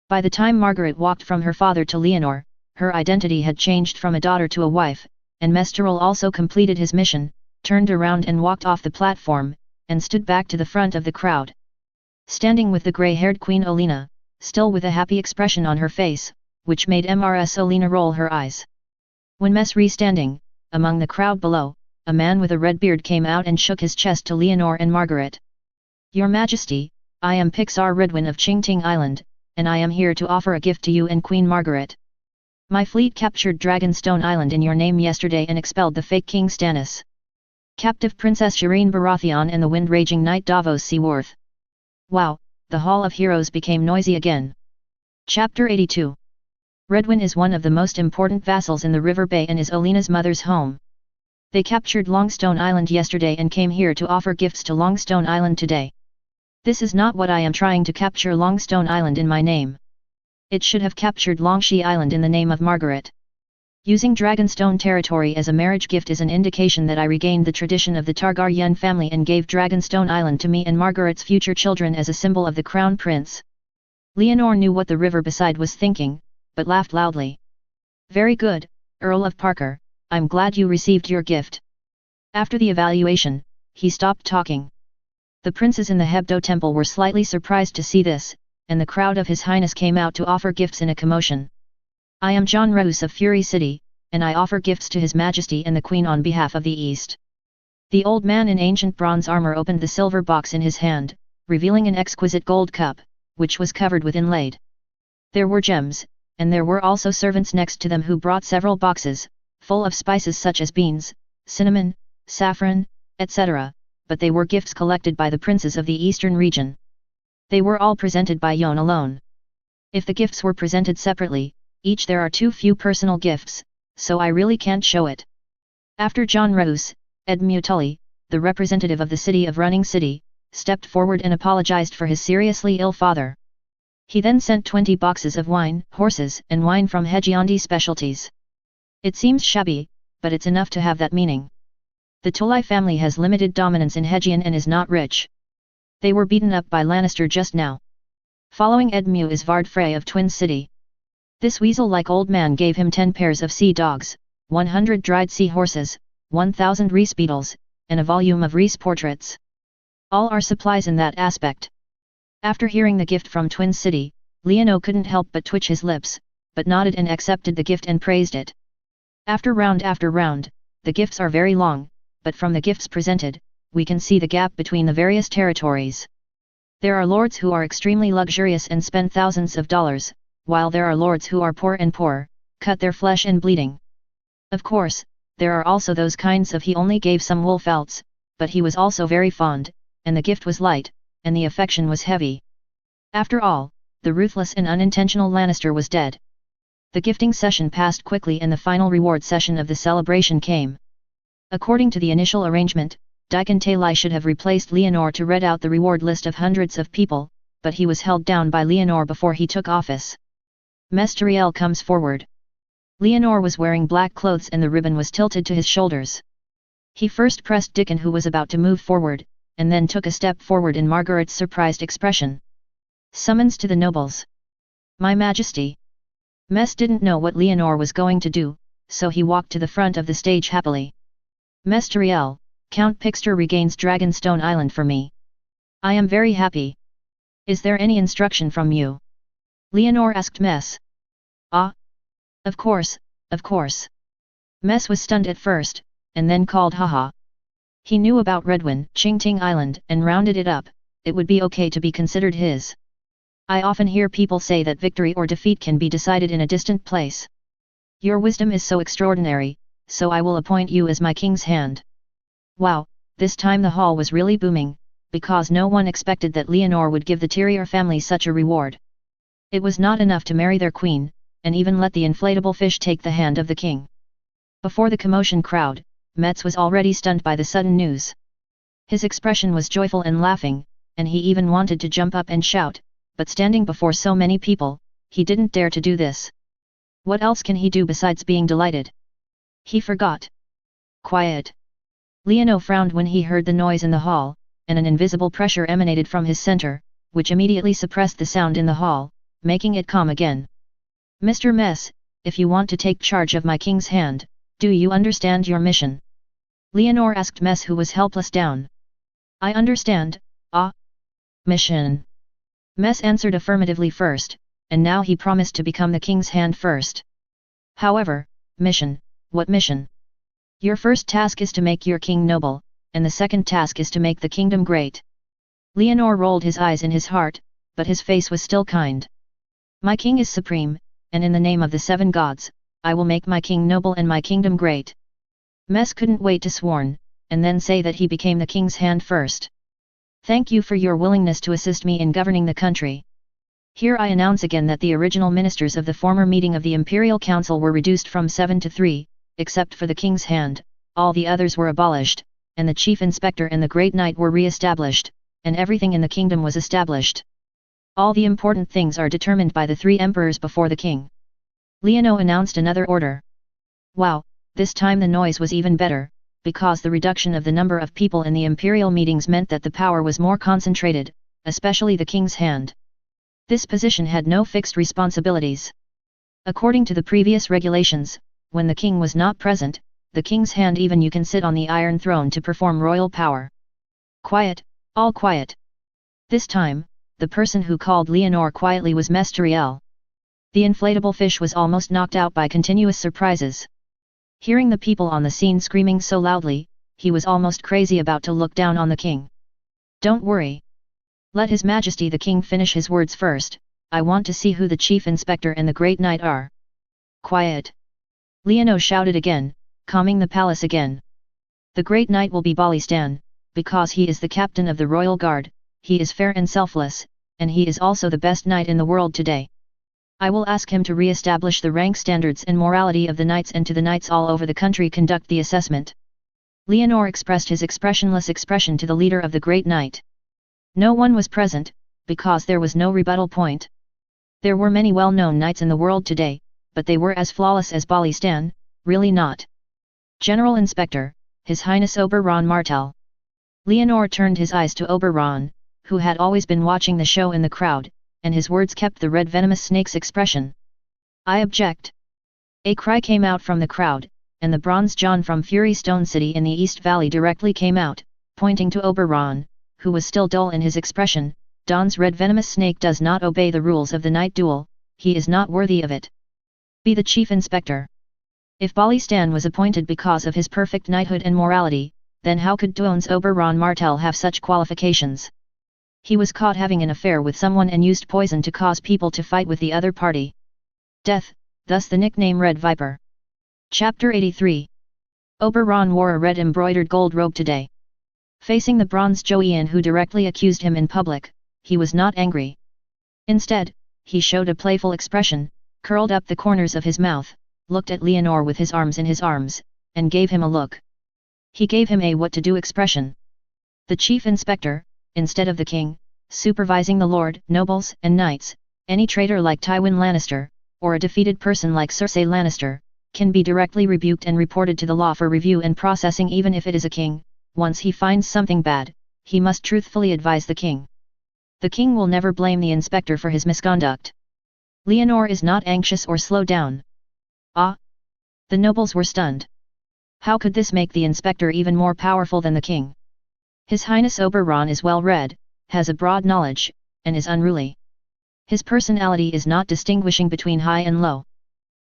By the time Margaret walked from her father to Leonor, her identity had changed from a daughter to a wife, and Mesterol also completed his mission, turned around and walked off the platform, and stood back to the front of the crowd. Standing with the grey-haired Queen Olena, still with a happy expression on her face, which made Mrs. Olena roll her eyes. When Mess re-standing, among the crowd below, a man with a red beard came out and shook his chest to Leonor and Margaret. "Your Majesty, I am Pixar Redwin of Qingting Island, and I am here to offer a gift to you and Queen Margaret. My fleet captured Dragonstone Island in your name yesterday and expelled the fake King Stannis. Captive Princess Shireen Baratheon and the wind-raging knight Davos Seaworth." Wow, the Hall of Heroes became noisy again. Chapter 82. Redwin is one of the most important vassals in the River Bay and is Olena's mother's home. They captured Longstone Island yesterday and came here to offer gifts to Longstone Island today. This is not what I am trying to capture Longstone Island in my name. It should have captured Longshea Island in the name of Margaret. Using Dragonstone territory as a marriage gift is an indication that I regained the tradition of the Targaryen family and gave Dragonstone Island to me and Margaret's future children as a symbol of the Crown Prince. Leonor knew what the river beside was thinking, but laughed loudly. "Very good, Earl of Parker, I'm glad you received your gift." After the evaluation, he stopped talking. The princes in the Hebdo temple were slightly surprised to see this, and the crowd of His Highness came out to offer gifts in a commotion. "I am John Roos of Fury City, and I offer gifts to His Majesty and the Queen on behalf of the East." The old man in ancient bronze armor opened the silver box in his hand, revealing an exquisite gold cup, which was covered with inlaid. There were gems, and there were also servants next to them who brought several boxes, full of spices such as beans, cinnamon, saffron, etc., but they were gifts collected by the princes of the eastern region. They were all presented by Yon alone. If the gifts were presented separately, each there are too few personal gifts, so I really can't show it. After John Roos, Ed Mutully, the representative of the city of Running City, stepped forward and apologized for his seriously ill father. He then sent 20 boxes of wine, horses, and wine from Hedgiondi Specialties. It seems shabby, but it's enough to have that meaning. The Tully family has limited dominance in Hedgion and is not rich. They were beaten up by Lannister just now. Following Edmu is Vard Frey of Twin City. This weasel-like old man gave him 10 pairs of sea dogs, 100 dried sea horses, 1,000 Reese beetles, and a volume of Reese portraits. All are supplies in that aspect. After hearing the gift from Twin City, Leono couldn't help but twitch his lips, but nodded and accepted the gift and praised it. After round, the gifts are very long, but from the gifts presented, we can see the gap between the various territories. There are lords who are extremely luxurious and spend thousands of dollars, while there are lords who are poor, cut their flesh and bleeding. Of course, there are also those kinds of he only gave some wool felts, but he was also very fond, and the gift was light, and the affection was heavy. After all, the ruthless and unintentional Lannister was dead. The gifting session passed quickly and the final reward session of the celebration came. According to the initial arrangement, Daikon Talai should have replaced Leonor to read out the reward list of hundreds of people, but he was held down by Leonor before he took office. Mesteriel comes forward. Leonor was wearing black clothes and the ribbon was tilted to his shoulders. He first pressed Dickon, who was about to move forward, and then took a step forward in Margaret's surprised expression. Summons to the nobles. My Majesty. Mess didn't know what Leonor was going to do, so he walked to the front of the stage happily. Mesteriel, Count Pixter regains Dragonstone Island for me. I am very happy. Is there any instruction from you? Leonor asked Mess. Ah? Of course, of course. Mess was stunned at first, and then called haha. He knew about Redwin, Qingting Island, and rounded it up, it would be okay to be considered his. I often hear people say that victory or defeat can be decided in a distant place. Your wisdom is so extraordinary, so I will appoint you as my king's hand. Wow, this time the hall was really booming, because no one expected that Leonor would give the Tyrier family such a reward. It was not enough to marry their queen, and even let the inflatable fish take the hand of the king. Before the commotion crowd, Metz was already stunned by the sudden news. His expression was joyful and laughing, and he even wanted to jump up and shout, but standing before so many people, he didn't dare to do this. What else can he do besides being delighted? He forgot. Quiet. Leono frowned when he heard the noise in the hall, and an invisible pressure emanated from his center, which immediately suppressed the sound in the hall, making it calm again. Mr. Mess, if you want to take charge of my king's hand, Do you understand your mission? Leonore asked Mess, who was helpless down. I understand, mission. Mess answered affirmatively first, and now he promised to become the king's hand first. However, mission, what mission? Your first task is to make your king noble, and the second task is to make the kingdom great. Leonore rolled his eyes in his heart, but his face was still kind. My king is supreme, and in the name of the 7 gods, I will make my king noble and my kingdom great. Mess couldn't wait to sworn, and then say that he became the king's hand first. Thank you for your willingness to assist me in governing the country. Here I announce again that the original ministers of the former meeting of the Imperial Council were reduced from 7 to 3, except for the king's hand, all the others were abolished, and the chief inspector and the great knight were re-established, and everything in the kingdom was established. All the important things are determined by the 3 emperors before the king. Leonore announced another order. Wow, this time the noise was even better, because the reduction of the number of people in the imperial meetings meant that the power was more concentrated, especially the king's hand. This position had no fixed responsibilities. According to the previous regulations, when the king was not present, the king's hand even you can sit on the iron throne to perform royal power. Quiet, all quiet. This time, the person who called Leonore quietly was Mesteriel. The inflatable fish was almost knocked out by continuous surprises. Hearing the people on the scene screaming so loudly, he was almost crazy about to look down on the king. Don't worry. Let His Majesty the King finish his words first, I want to see who the chief inspector and the great knight are. Quiet. Leonore shouted again, calming the palace again. The great knight will be Balistan, because he is the captain of the royal guard, he is fair and selfless, and he is also the best knight in the world today. I will ask him to re-establish the rank standards and morality of the knights, and to the knights all over the country conduct the assessment. Leonore expressed his expressionless expression to the leader of the great knight. No one was present, because there was no rebuttal point. There were many well-known knights in the world today, but they were as flawless as Balistan, really not. General Inspector, His Highness Oberon Martel. Leonore turned his eyes to Oberon, who had always been watching the show in the crowd, and his words kept the red venomous snake's expression. I object. A cry came out from the crowd, and the Bronze John from Fury Stone City in the East Valley directly came out, pointing to Oberon, who was still dull in his expression. Don's red venomous snake does not obey the rules of the night duel, he is not worthy of it. Be the chief inspector. If Balistan was appointed because of his perfect knighthood and morality, then how could Don's Oberon Martel have such qualifications? He was caught having an affair with someone and used poison to cause people to fight with the other party. Death, thus the nickname Red Viper. Chapter 83. Oberon wore a red embroidered gold robe today. Facing the bronze Joian who directly accused him in public, he was not angry. Instead, he showed a playful expression, curled up the corners of his mouth, looked at Leonore with his arms in his arms, and gave him a look. He gave him a what-to-do expression. The chief inspector, instead of the king, supervising the lord, nobles, and knights, any traitor like Tywin Lannister, or a defeated person like Cersei Lannister, can be directly rebuked and reported to the law for review and processing. Even if it is a king, once he finds something bad, he must truthfully advise the king. The king will never blame the inspector for his misconduct. Leonore is not anxious or slow down. Ah! The nobles were stunned. How could this make the inspector even more powerful than the king? His Highness Oberon is well read, has a broad knowledge, and is unruly. His personality is not distinguishing between high and low.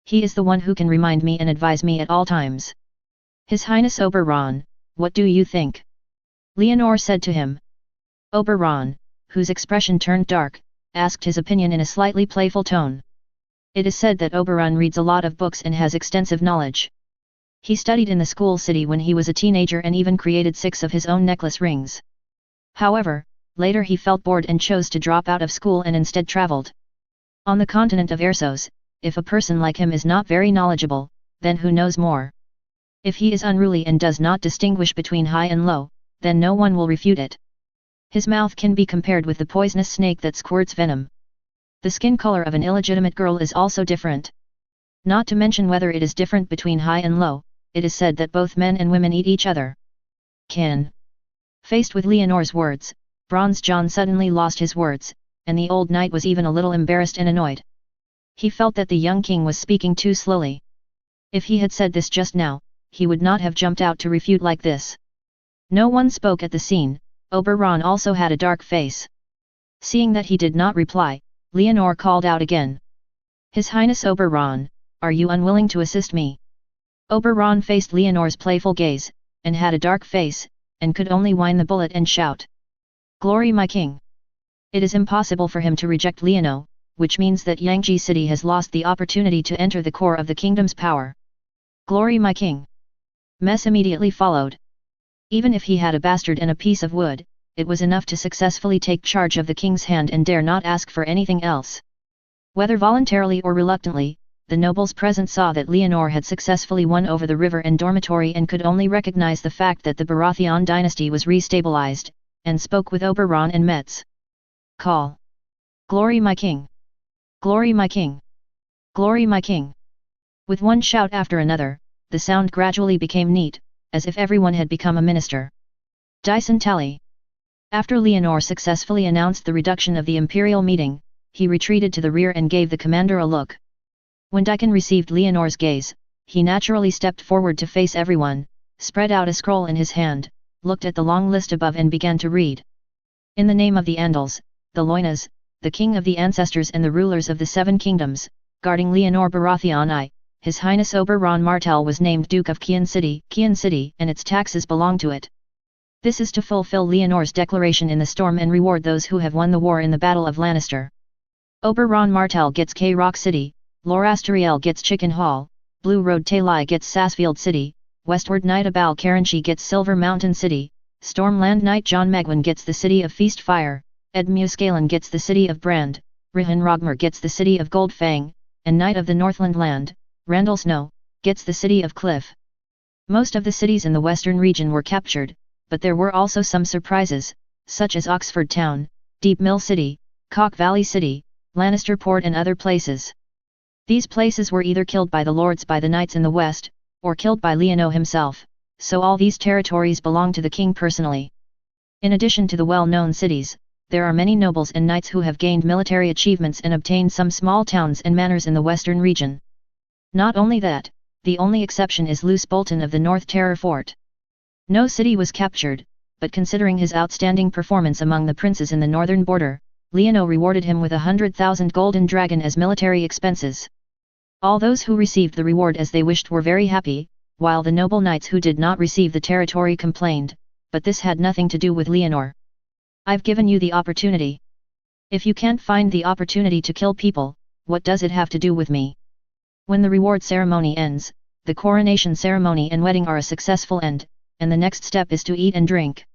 He is the one who can remind me and advise me at all times. His Highness Oberon, what do you think? Leonore said to him. Oberon, whose expression turned dark, asked his opinion in a slightly playful tone. It is said that Oberon reads a lot of books and has extensive knowledge. He studied in the school city when he was a teenager and even created 6 of his own necklace rings. However, later he felt bored and chose to drop out of school and instead traveled. On the continent of Ersos, if a person like him is not very knowledgeable, then who knows more? If he is unruly and does not distinguish between high and low, then no one will refute it. His mouth can be compared with the poisonous snake that squirts venom. The skin color of an illegitimate girl is also different. Not to mention whether it is different between high and low, it is said that both men and women eat each other. Can. Faced with Leonore's words, Bronze John suddenly lost his words, and the old knight was even a little embarrassed and annoyed. He felt that the young king was speaking too slowly. If he had said this just now, he would not have jumped out to refute like this. No one spoke at the scene. Oberon also had a dark face. Seeing that he did not reply, Leonore called out again. His Highness Oberon, are you unwilling to assist me? Oberon faced Leonore's playful gaze, and had a dark face, and could only whine the bullet and shout. Glory my king! It is impossible for him to reject Leonore, which means that Yangji city has lost the opportunity to enter the core of the kingdom's power. Glory my king! Mess immediately followed. Even if he had a bastard and a piece of wood, it was enough to successfully take charge of the king's hand and dare not ask for anything else. Whether voluntarily or reluctantly, the nobles present saw that Leonore had successfully won over the river and dormitory and could only recognize the fact that the Baratheon dynasty was restabilized, and spoke with Oberon and Metz. Call! Glory my king! Glory my king! Glory my king! With one shout after another, the sound gradually became neat, as if everyone had become a minister. Dyson tally. After Leonore successfully announced the reduction of the imperial meeting, he retreated to the rear and gave the commander a look. When Daikon received Leonore's gaze, he naturally stepped forward to face everyone, spread out a scroll in his hand, looked at the long list above and began to read. In the name of the Andals, the Loinas, the king of the ancestors and the rulers of the seven kingdoms, guarding Leonore Baratheon I, His Highness Oberon Martell was named Duke of Kian City, and its taxes belong to it. This is to fulfill Leonore's declaration in the storm and reward those who have won the war in the Battle of Lannister. Oberon Martell gets K-Rock City, Lorasteriel gets Chicken Hall, Blue Road Talai gets Sassfield City, Westward Knight Abal Karanchi gets Silver Mountain City, Stormland Knight John Megwin gets the city of Feast Fire, Ed Muscalin gets the city of Brand, Rihan Rogmer gets the city of Gold Fang, and Knight of the Northland Land, Randall Snow, gets the city of Cliff. Most of the cities in the western region were captured, but there were also some surprises, such as Oxford Town, Deep Mill City, Cock Valley City, Lannister Port and other places. These places were either killed by the lords by the knights in the west, or killed by Leonore himself, so all these territories belong to the king personally. In addition to the well-known cities, there are many nobles and knights who have gained military achievements and obtained some small towns and manors in the western region. Not only that, the only exception is Luce Bolton of the North Terror Fort. No city was captured, but considering his outstanding performance among the princes in the northern border, Leonore rewarded him with 100,000 golden dragon as military expenses. All those who received the reward as they wished were very happy, while the noble knights who did not receive the territory complained, but this had nothing to do with Leonore. I've given you the opportunity. If you can't find the opportunity to kill people, what does it have to do with me? When the reward ceremony ends, the coronation ceremony and wedding are a successful end, and the next step is to eat and drink.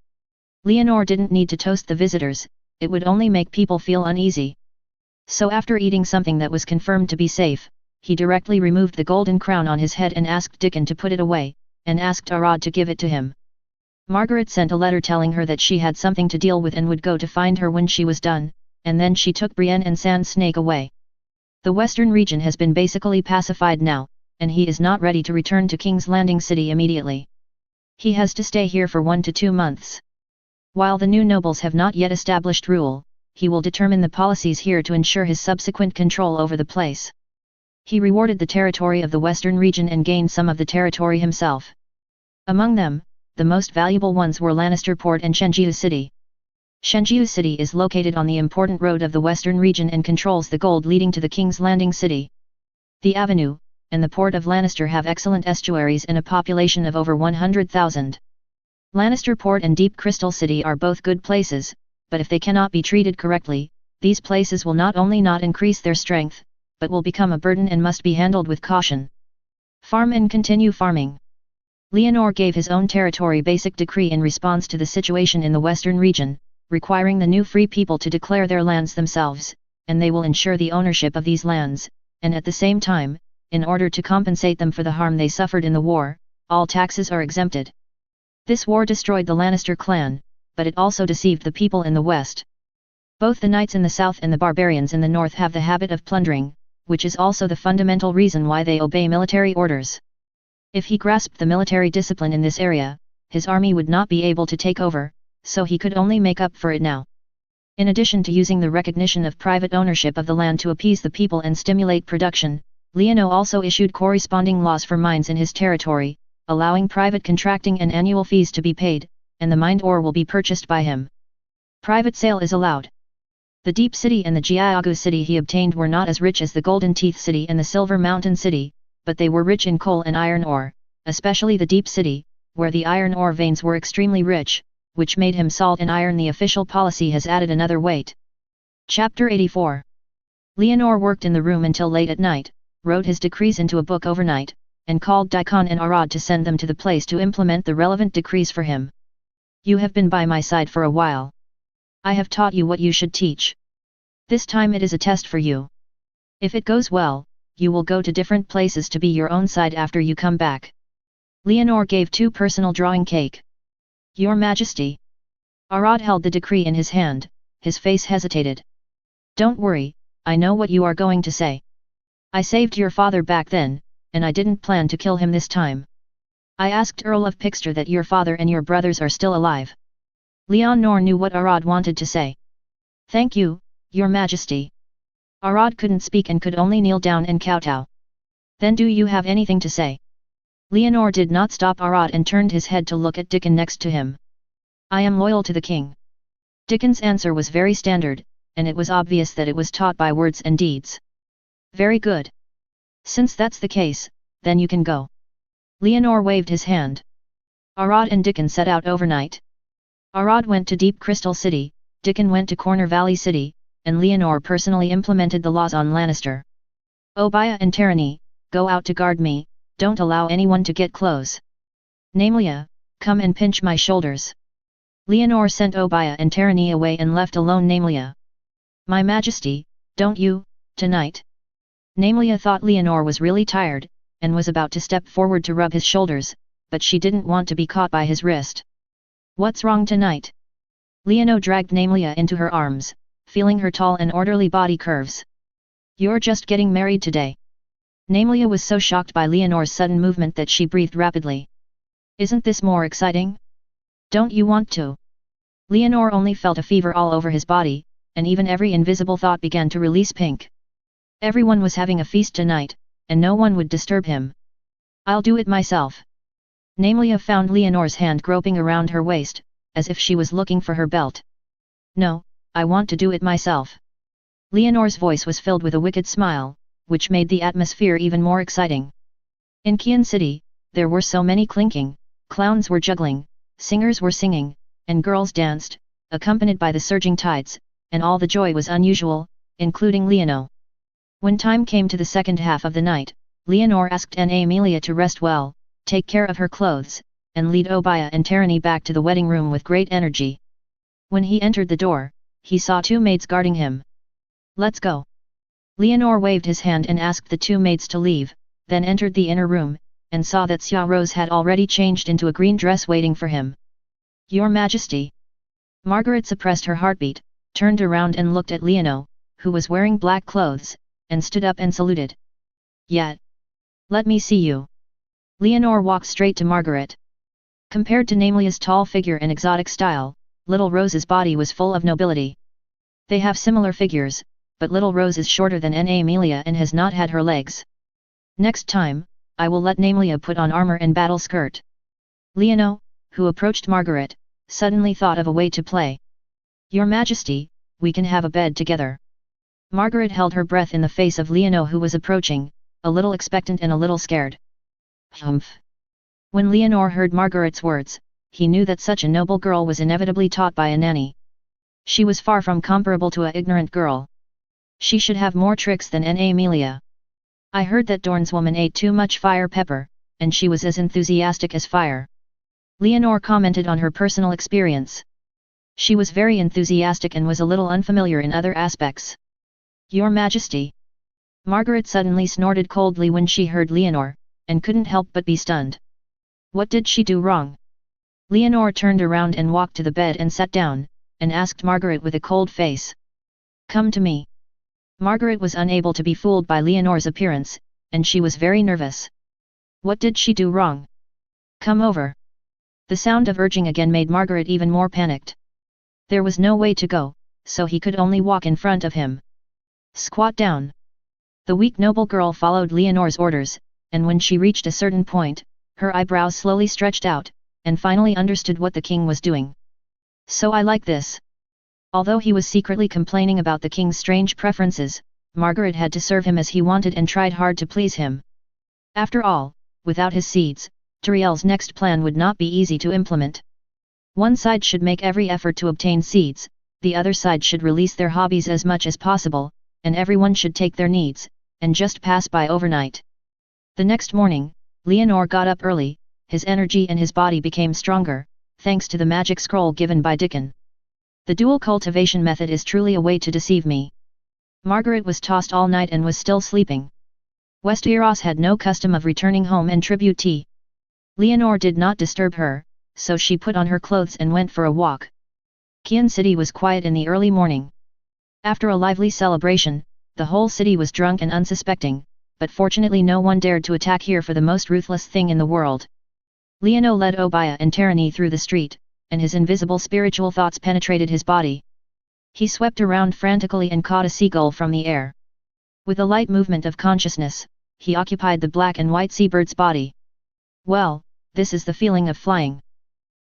Leonore didn't need to toast the visitors, it would only make people feel uneasy. So after eating something that was confirmed to be safe, he directly removed the golden crown on his head and asked Dickon to put it away, and asked Arad to give it to him. Margaret sent a letter telling her that she had something to deal with and would go to find her when she was done, and then she took Brienne and Sand Snake away. The western region has been basically pacified now, and he is not ready to return to King's Landing City immediately. He has to stay here for 1 to 2 months. While the new nobles have not yet established rule, he will determine the policies here to ensure his subsequent control over the place. He rewarded the territory of the western region and gained some of the territory himself. Among them, the most valuable ones were Lannister Port and Shenjiu City. Shenjiu City is located on the important road of the western region and controls the gold leading to the King's Landing City. The avenue, and the port of Lannister have excellent estuaries and a population of over 100,000. Lannister Port and Deep Crystal City are both good places, but if they cannot be treated correctly, these places will not only not increase their strength, but will become a burden and must be handled with caution. Farm and continue farming. Leonore gave his own territory basic decree in response to the situation in the western region, requiring the new free people to declare their lands themselves, and they will ensure the ownership of these lands, and at the same time, in order to compensate them for the harm they suffered in the war, all taxes are exempted. This war destroyed the Lannister clan, but it also deceived the people in the west. Both the knights in the south and the barbarians in the north have the habit of plundering, which is also the fundamental reason why they obey military orders. If he grasped the military discipline in this area, his army would not be able to take over, so he could only make up for it now. In addition to using the recognition of private ownership of the land to appease the people and stimulate production, Leono also issued corresponding laws for mines in his territory, allowing private contracting and annual fees to be paid, and the mined ore will be purchased by him. Private sale is allowed. The Deep City and the Jiaogu City he obtained were not as rich as the Golden Teeth City and the Silver Mountain City, but they were rich in coal and iron ore, especially the Deep City, where the iron ore veins were extremely rich, which made him salt and iron. The official policy has added another weight. Chapter 84. Leonor worked in the room until late at night, wrote his decrees into a book overnight, and called Daikon and Arad to send them to the place to implement the relevant decrees for him. You have been by my side for a while. I have taught you what you should teach. This time it is a test for you. If it goes well, you will go to different places to be your own side after you come back. Leonor gave 2 personal drawing cake. Your Majesty. Arad held the decree in his hand, his face hesitated. Don't worry, I know what you are going to say. I saved your father back then, and I didn't plan to kill him this time. I asked Earl of Pixter that your father and your brothers are still alive. Leonor knew what Arad wanted to say. Thank you, Your Majesty. Arad couldn't speak and could only kneel down and kowtow. Then do you have anything to say? Leonor did not stop Arad and turned his head to look at Dickon next to him. I am loyal to the king. Dickon's answer was very standard, and it was obvious that it was taught by words and deeds. Very good. Since that's the case, then you can go. Leonor waved his hand. Arad and Dickon set out overnight. Arad went to Deep Crystal City, Dickon went to Corner Valley City, and Leonor personally implemented the laws on Lannister. Obiah and Tyranny, go out to guard me, don't allow anyone to get close. Namelia, come and pinch my shoulders. Leonor sent Obiah and Tyranny away and left alone Namelia. My Majesty, don't you, tonight? Namelia thought Leonor was really tired, and was about to step forward to rub his shoulders, but she didn't want to be caught by his wrist. What's wrong tonight? Leonor dragged Namelia into her arms, feeling her tall and orderly body curves. You're just getting married today. Namelia was so shocked by Leonor's sudden movement that she breathed rapidly. Isn't this more exciting? Don't you want to? Leonor only felt a fever all over his body, and even every invisible thought began to release pink. Everyone was having a feast tonight, and no one would disturb him. I'll do it myself. Namelia found Leonor's hand groping around her waist, as if she was looking for her belt. No, I want to do it myself. Leonor's voice was filled with a wicked smile, which made the atmosphere even more exciting. In Qian City, there were so many clinking, clowns were juggling, singers were singing, and girls danced, accompanied by the surging tides, and all the joy was unusual, including Leonor. When time came to the second half of the night, Leonor asked Amelia to rest well, take care of her clothes, and lead Obiah and Tyranny back to the wedding room with great energy. When he entered the door, he saw 2 maids guarding him. Let's go. Leonor waved his hand and asked the 2 maids to leave, then entered the inner room, and saw that Xia Rose had already changed into a green dress waiting for him. Your Majesty. Margaret suppressed her heartbeat, turned around and looked at Leonor, who was wearing black clothes, and stood up and saluted. Yet. Let me see you. Leonor walked straight to Margaret. Compared to Namelia's tall figure and exotic style, Little Rose's body was full of nobility. They have similar figures, but Little Rose is shorter than Amelia and has not had her legs. Next time, I will let Namelia put on armor and battle skirt. Leonor, who approached Margaret, suddenly thought of a way to play. Your Majesty, we can have a bed together. Margaret held her breath in the face of Leonor, who was approaching, a little expectant and a little scared. Humph. When Leonor heard Margaret's words, he knew that such a noble girl was inevitably taught by a nanny. She was far from comparable to an ignorant girl. She should have more tricks than Amelia. I heard that Dorne's woman ate too much fire pepper, and she was as enthusiastic as fire. Leonor commented on her personal experience. She was very enthusiastic and was a little unfamiliar in other aspects. Your Majesty. Margaret suddenly snorted coldly when she heard Leonor, and couldn't help but be stunned. What did she do wrong? Leonor turned around and walked to the bed and sat down, and asked Margaret with a cold face. Come to me. Margaret was unable to be fooled by Leonor's appearance, and she was very nervous. What did she do wrong? Come over. The sound of urging again made Margaret even more panicked. There was no way to go, so he could only walk in front of him. Squat down. The weak noble girl followed Leonor's orders, and when she reached a certain point, her eyebrows slowly stretched out, and finally understood what the king was doing. So I like this. Although he was secretly complaining about the king's strange preferences, Margaret had to serve him as he wanted and tried hard to please him. After all, without his seeds, Turiel's next plan would not be easy to implement. One side should make every effort to obtain seeds, the other side should release their hobbies as much as possible, and everyone should take their needs, and just pass by overnight. The next morning, Leonor got up early, his energy and his body became stronger, thanks to the magic scroll given by Dickon. The dual cultivation method is truly a way to deceive me. Margaret was tossed all night and was still sleeping. Westeros had no custom of returning home and tribute tea. Leonor did not disturb her, so she put on her clothes and went for a walk. Kian City was quiet in the early morning. After a lively celebration, the whole city was drunk and unsuspecting, but fortunately no one dared to attack here for the most ruthless thing in the world. Leono led Obiah and Tarani through the street, and his invisible spiritual thoughts penetrated his body. He swept around frantically and caught a seagull from the air. With a light movement of consciousness, he occupied the black and white seabird's body. Well, this is the feeling of flying.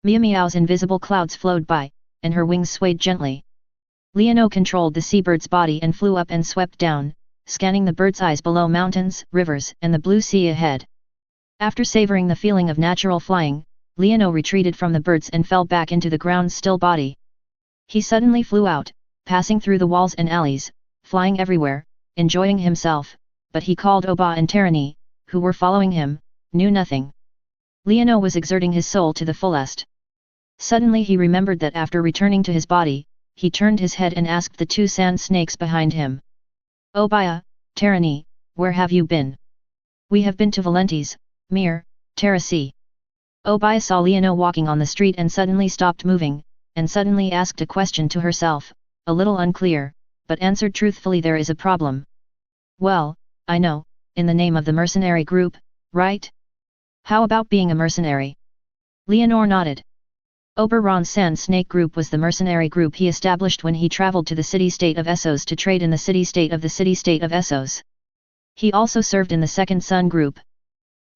Meow Meow's invisible clouds flowed by, and her wings swayed gently. Leono controlled the seabird's body and flew up and swept down, scanning the bird's eyes below mountains, rivers, and the blue sea ahead. After savoring the feeling of natural flying, Leono retreated from the birds and fell back into the ground's still body. He suddenly flew out, passing through the walls and alleys, flying everywhere, enjoying himself, but he called Oba and Tarani, who were following him, knew nothing. Leono was exerting his soul to the fullest. Suddenly he remembered that after returning to his body, he turned his head and asked the two sand snakes behind him. Obiah, Tarani, where have you been? We have been to Valentes, Mir, Terrace. Obiah saw Leono walking on the street and suddenly stopped moving, and suddenly asked a question to herself, a little unclear, but answered truthfully, there is a problem. Well, I know, in the name of the mercenary group, right? How about being a mercenary? Leonor nodded. Oberon's Sand Snake Group was the mercenary group he established when he traveled to the city-state of Essos to trade in the city-state of the city-state of Essos. He also served in the Second Sun Group.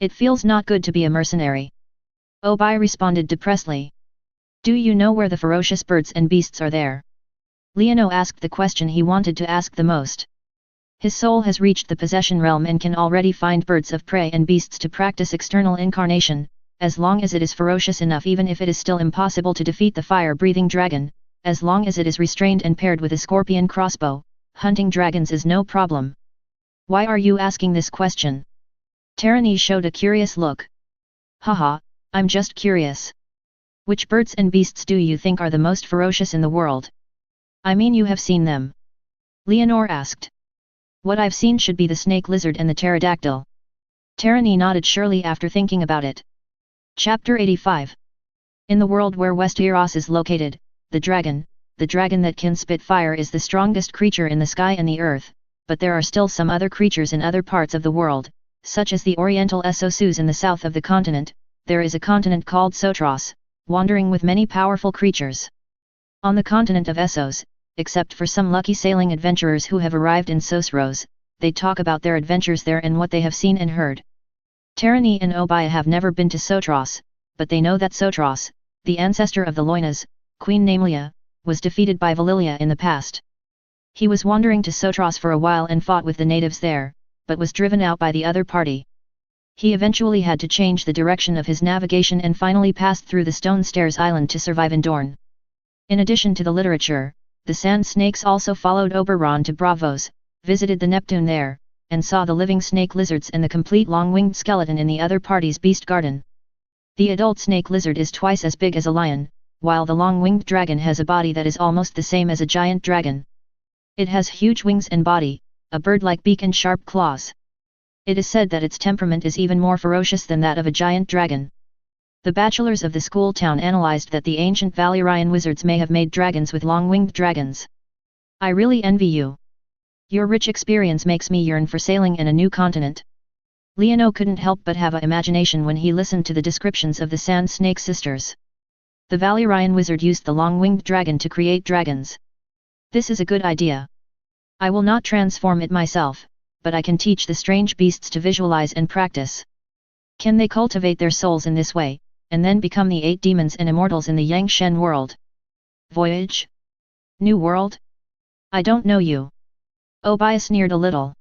It feels not good to be a mercenary. Obai responded depressedly. Do you know where the ferocious birds and beasts are there? Leono asked the question he wanted to ask the most. His soul has reached the possession realm and can already find birds of prey and beasts to practice external incarnation, as long as it is ferocious enough, even if it is still impossible to defeat the fire-breathing dragon, as long as it is restrained and paired with a scorpion crossbow, hunting dragons is no problem. Why are you asking this question? Tarani showed a curious look. Haha, I'm just curious. Which birds and beasts do you think are the most ferocious in the world? I mean, you have seen them. Leonor asked. What I've seen should be the snake lizard and the pterodactyl. Tarani nodded surely after thinking about it. Chapter 85. In the world where Westeros is located, the dragon that can spit fire, is the strongest creature in the sky and the earth, but there are still some other creatures in other parts of the world, such as the Oriental Essos in the south of the continent. There is a continent called Sotros, wandering with many powerful creatures. On the continent of Essos, except for some lucky sailing adventurers who have arrived in Sosros, they talk about their adventures there and what they have seen and heard. Tarani and Obiah have never been to Sotros, but they know that Sotros, the ancestor of the Loinas, Queen Namelia, was defeated by Valilia in the past. He was wandering to Sotros for a while and fought with the natives there, but was driven out by the other party. He eventually had to change the direction of his navigation and finally passed through the Stone Stairs Island to survive in Dorne. In addition to the literature, the Sand Snakes also followed Oberon to Bravos, visited the Neptune there, and saw the living snake lizards and the complete long-winged skeleton in the other party's beast garden. The adult snake lizard is twice as big as a lion, while the long-winged dragon has a body that is almost the same as a giant dragon. It has huge wings and body, a bird-like beak and sharp claws. It is said that its temperament is even more ferocious than that of a giant dragon. The bachelors of the school town analyzed that the ancient Valyrian wizards may have made dragons with long-winged dragons. I really envy you. Your rich experience makes me yearn for sailing in a new continent. Leono couldn't help but have an imagination when he listened to the descriptions of the Sand Snake sisters. The Valyrian wizard used the long-winged dragon to create dragons. This is a good idea. I will not transform it myself, but I can teach the strange beasts to visualize and practice. Can they cultivate their souls in this way, and then become the 8 demons and immortals in the Yangshen world? Voyage? New world? I don't know you. Obaya sneered a little.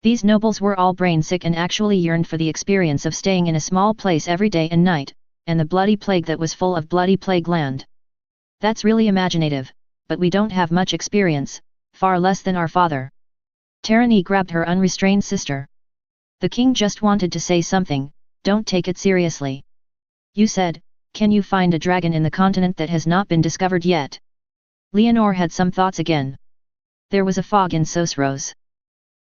These nobles were all brain-sick and actually yearned for the experience of staying in a small place every day and night, and the bloody plague that was full of bloody plague land. That's really imaginative, but we don't have much experience, far less than our father. Tarani grabbed her unrestrained sister. The king just wanted to say something, don't take it seriously. You said, can you find a dragon in the continent that has not been discovered yet? Leonore had some thoughts again. There was a fog in Sosros.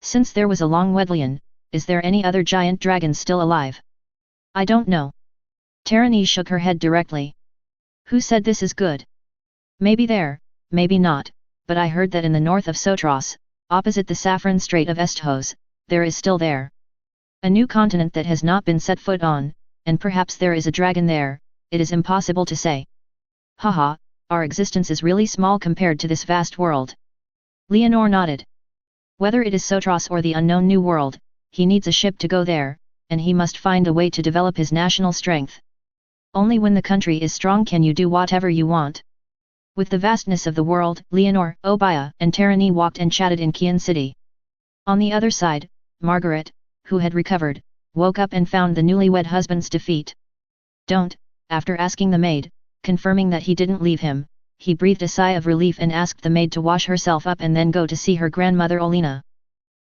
Since there was a long Wedlian, is there any other giant dragon still alive? I don't know. Tarani shook her head directly. Who said this is good? Maybe there, maybe not, but I heard that in the north of Sotros, opposite the Saffron Strait of Esthos, there is still there. A new continent that has not been set foot on, and perhaps there is a dragon there, it is impossible to say. Haha, our existence is really small compared to this vast world. Leonore nodded. Whether it is Sotros or the unknown new world, he needs a ship to go there, and he must find a way to develop his national strength. Only when the country is strong can you do whatever you want. With the vastness of the world, Leonore, Obaya and Tarani walked and chatted in Qian City. On the other side, Margaret, who had recovered, woke up and found the newlywed husband's defeat. Don't, after asking the maid, confirming that he didn't leave him, he breathed a sigh of relief and asked the maid to wash herself up and then go to see her grandmother Olina.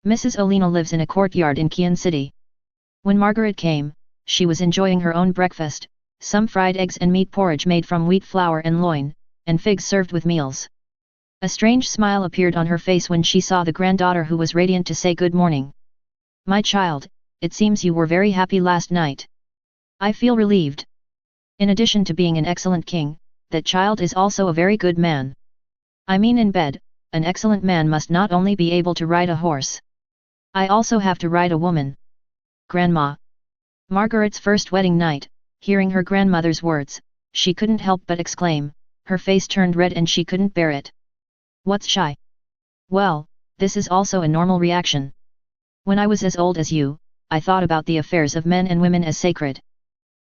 Mrs. Olina lives in a courtyard in Qian City. When Margaret came, she was enjoying her own breakfast, some fried eggs and meat porridge made from wheat flour and loin, and figs served with meals. A strange smile appeared on her face when she saw the granddaughter who was radiant to say good morning. My child, it seems you were very happy last night. I feel relieved. In addition to being an excellent king, that child is also a very good man. I mean in bed, an excellent man must not only be able to ride a horse. I also have to ride a woman. Grandma. Margaret's first wedding night, hearing her grandmother's words, she couldn't help but exclaim, her face turned red and she couldn't bear it. What's shy? Well, this is also a normal reaction. When I was as old as you, I thought about the affairs of men and women as sacred.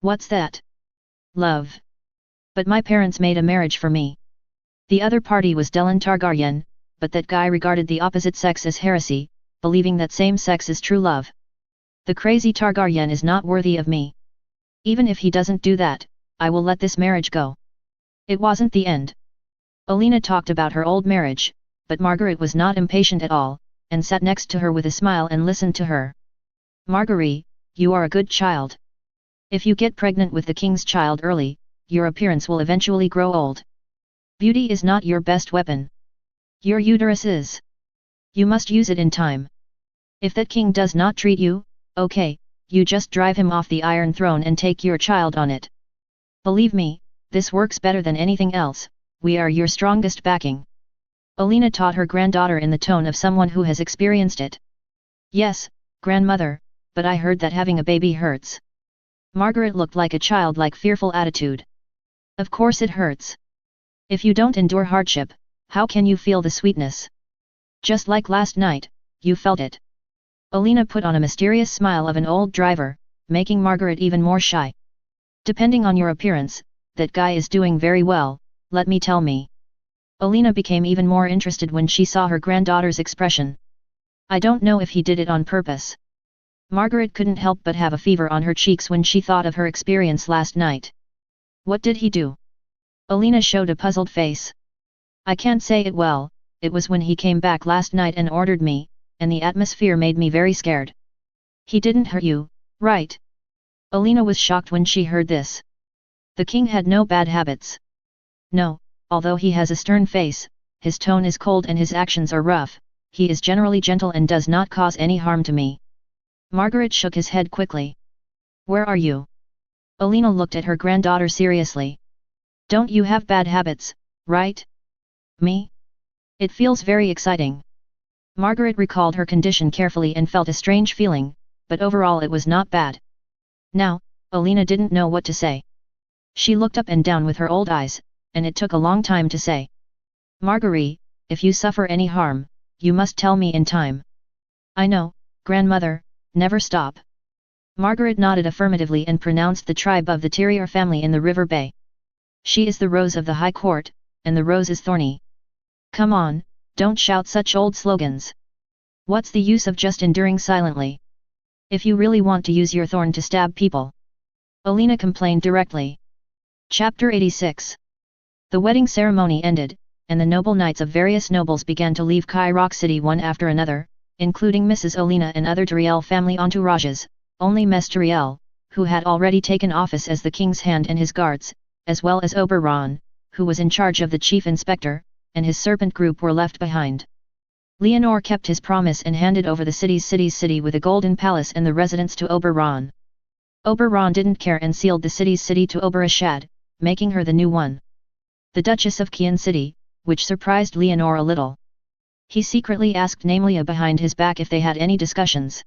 What's that? Love. But my parents made a marriage for me. The other party was Delan Targaryen, but that guy regarded the opposite sex as heresy, believing that same sex is true love. The crazy Targaryen is not worthy of me. Even if he doesn't do that, I will let this marriage go. It wasn't the end. Olina talked about her old marriage, but Margaret was not impatient at all, and sat next to her with a smile and listened to her. Marguerite, you are a good child. If you get pregnant with the king's child early, your appearance will eventually grow old. Beauty is not your best weapon. Your uterus is. You must use it in time. If that king does not treat you, okay, you just drive him off the Iron Throne and take your child on it. Believe me, this works better than anything else, we are your strongest backing. Olina taught her granddaughter in the tone of someone who has experienced it. Yes, grandmother, but I heard that having a baby hurts. Margaret looked like a childlike fearful attitude. Of course it hurts. If you don't endure hardship, how can you feel the sweetness? Just like last night, you felt it. Olina put on a mysterious smile of an old driver, making Margaret even more shy. Depending on your appearance, that guy is doing very well, let me tell me. Olina became even more interested when she saw her granddaughter's expression. I don't know if he did it on purpose. Margaret couldn't help but have a fever on her cheeks when she thought of her experience last night. What did he do? Olina showed a puzzled face. I can't say it well, it was when he came back last night and ordered me, and the atmosphere made me very scared. He didn't hurt you, right? Olina was shocked when she heard this. The king had no bad habits. No, although he has a stern face, his tone is cold and his actions are rough, he is generally gentle and does not cause any harm to me. Margaret shook his head quickly. Where are you? Olina looked at her granddaughter seriously. Don't you have bad habits, right? Me? It feels very exciting. Margaret recalled her condition carefully and felt a strange feeling, but overall it was not bad. Now, Olina didn't know what to say. She looked up and down with her old eyes, and it took a long time to say. Marguerite, if you suffer any harm, you must tell me in time. I know, Grandmother, never stop. Margaret nodded affirmatively and pronounced the tribe of the Terrier family in the River Bay. She is the rose of the High Court, and the rose is thorny. Come on, don't shout such old slogans. What's the use of just enduring silently? If you really want to use your thorn to stab people. Alina complained directly. Chapter 86. The wedding ceremony ended, and the noble knights of various nobles began to leave Kai Rock City one after another, including Mrs. Alina and other Toriel family entourages. Only Mess Toriel, who had already taken office as the king's hand and his guards, as well as Oberon, who was in charge of the chief inspector, and his serpent group were left behind. Leonor kept his promise and handed over the city's city with a golden palace and the residence to Oberon. Oberon didn't care and sealed the city's city to Oberashad, making her the new one. The Duchess of Kian City, which surprised Leonor a little. He secretly asked Namelia behind his back if they had any discussions.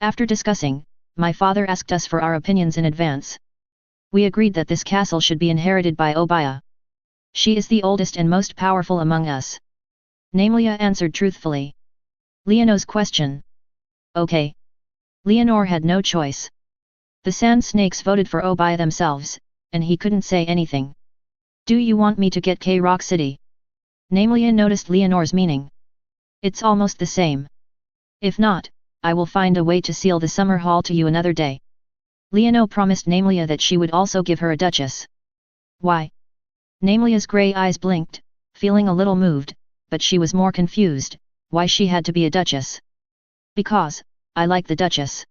After discussing, my father asked us for our opinions in advance. We agreed that this castle should be inherited by Obaya. She is the oldest and most powerful among us. Namelia answered truthfully. Leonor's question. Okay. Leonor had no choice. The Sand Snakes voted for Obaya themselves, and he couldn't say anything. Do you want me to get K Rock City? Namelia noticed Leonor's meaning. It's almost the same. If not, I will find a way to seal the summer hall to you another day. Leonor promised Namelia that she would also give her a duchess. Why? Namelia's grey eyes blinked, feeling a little moved, but she was more confused, why she had to be a duchess. Because, I like the duchess.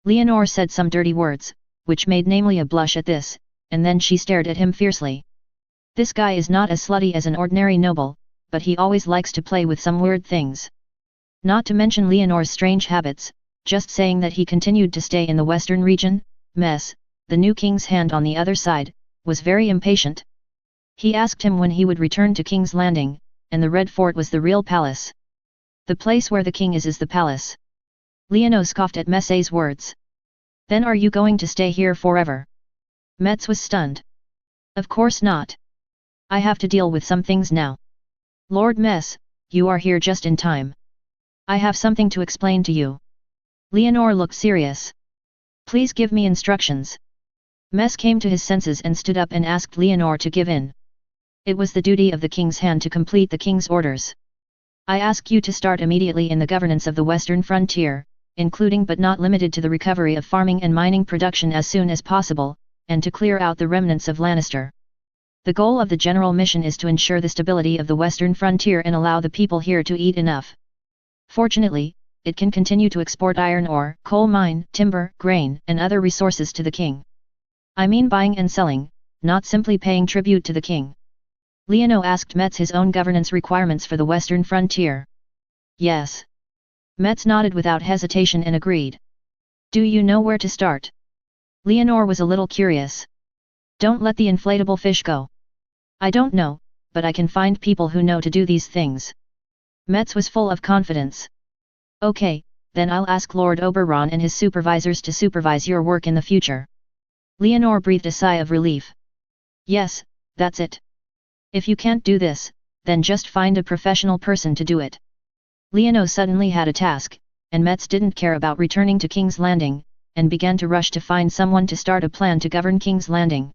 Leonor said some dirty words, which made Namelia blush at this, and then she stared at him fiercely. This guy is not as slutty as an ordinary noble, but he always likes to play with some weird things. Not to mention Leonor's strange habits, just saying that he continued to stay in the western region, Mess, the new king's hand on the other side, was very impatient. He asked him when he would return to King's Landing, and the Red Fort was the real palace. The place where the king is the palace. Leonor scoffed at Mess's words. Then are you going to stay here forever? Metz was stunned. Of course not. I have to deal with some things now. Lord Mess, you are here just in time. I have something to explain to you. Leonor looked serious. Please give me instructions. Mess came to his senses and stood up and asked Leonor to give in. It was the duty of the king's hand to complete the king's orders. I ask you to start immediately in the governance of the western frontier, including but not limited to the recovery of farming and mining production as soon as possible, and to clear out the remnants of Lannister. The goal of the general mission is to ensure the stability of the western frontier and allow the people here to eat enough. Fortunately, it can continue to export iron ore, coal mine, timber, grain, and other resources to the king. I mean buying and selling, not simply paying tribute to the king. Leonor asked Metz his own governance requirements for the western frontier. Yes. Metz nodded without hesitation and agreed. Do you know where to start? Leonor was a little curious. Don't let the inflatable fish go. I don't know, but I can find people who know to do these things. Metz was full of confidence. Okay, then I'll ask Lord Oberon and his supervisors to supervise your work in the future. Leonor breathed a sigh of relief. Yes, that's it. If you can't do this, then just find a professional person to do it. Leonor suddenly had a task, and Metz didn't care about returning to King's Landing, and began to rush to find someone to start a plan to govern King's Landing.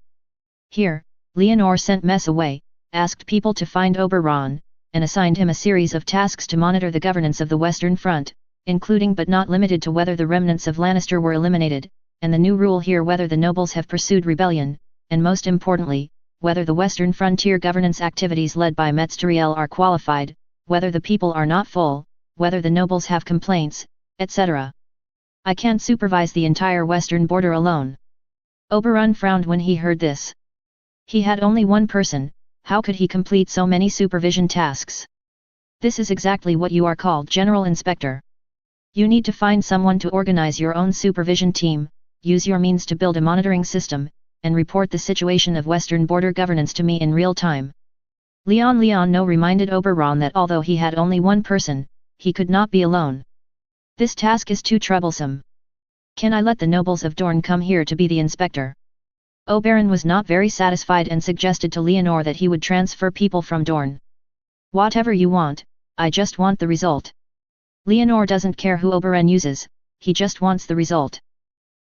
Here, Leonor sent Metz away, asked people to find Oberon, and assigned him a series of tasks to monitor the governance of the Western Front, including but not limited to whether the remnants of Lannister were eliminated, and the new rule here whether the nobles have pursued rebellion, and most importantly, whether the Western Frontier governance activities led by Metz Toriel are qualified, whether the people are not full, whether the nobles have complaints, etc. I can't supervise the entire western border alone. Oberon frowned when he heard this. He had only one person, how could he complete so many supervision tasks? This is exactly what you are called General Inspector. You need to find someone to organize your own supervision team, use your means to build a monitoring system, and report the situation of western border governance to me in real time. Leonor reminded Oberon that although he had only one person, he could not be alone. This task is too troublesome. Can I let the nobles of Dorne come here to be the inspector? Oberon was not very satisfied and suggested to Leonor that he would transfer people from Dorne. Whatever you want, I just want the result. Leonor doesn't care who Oberon uses, he just wants the result.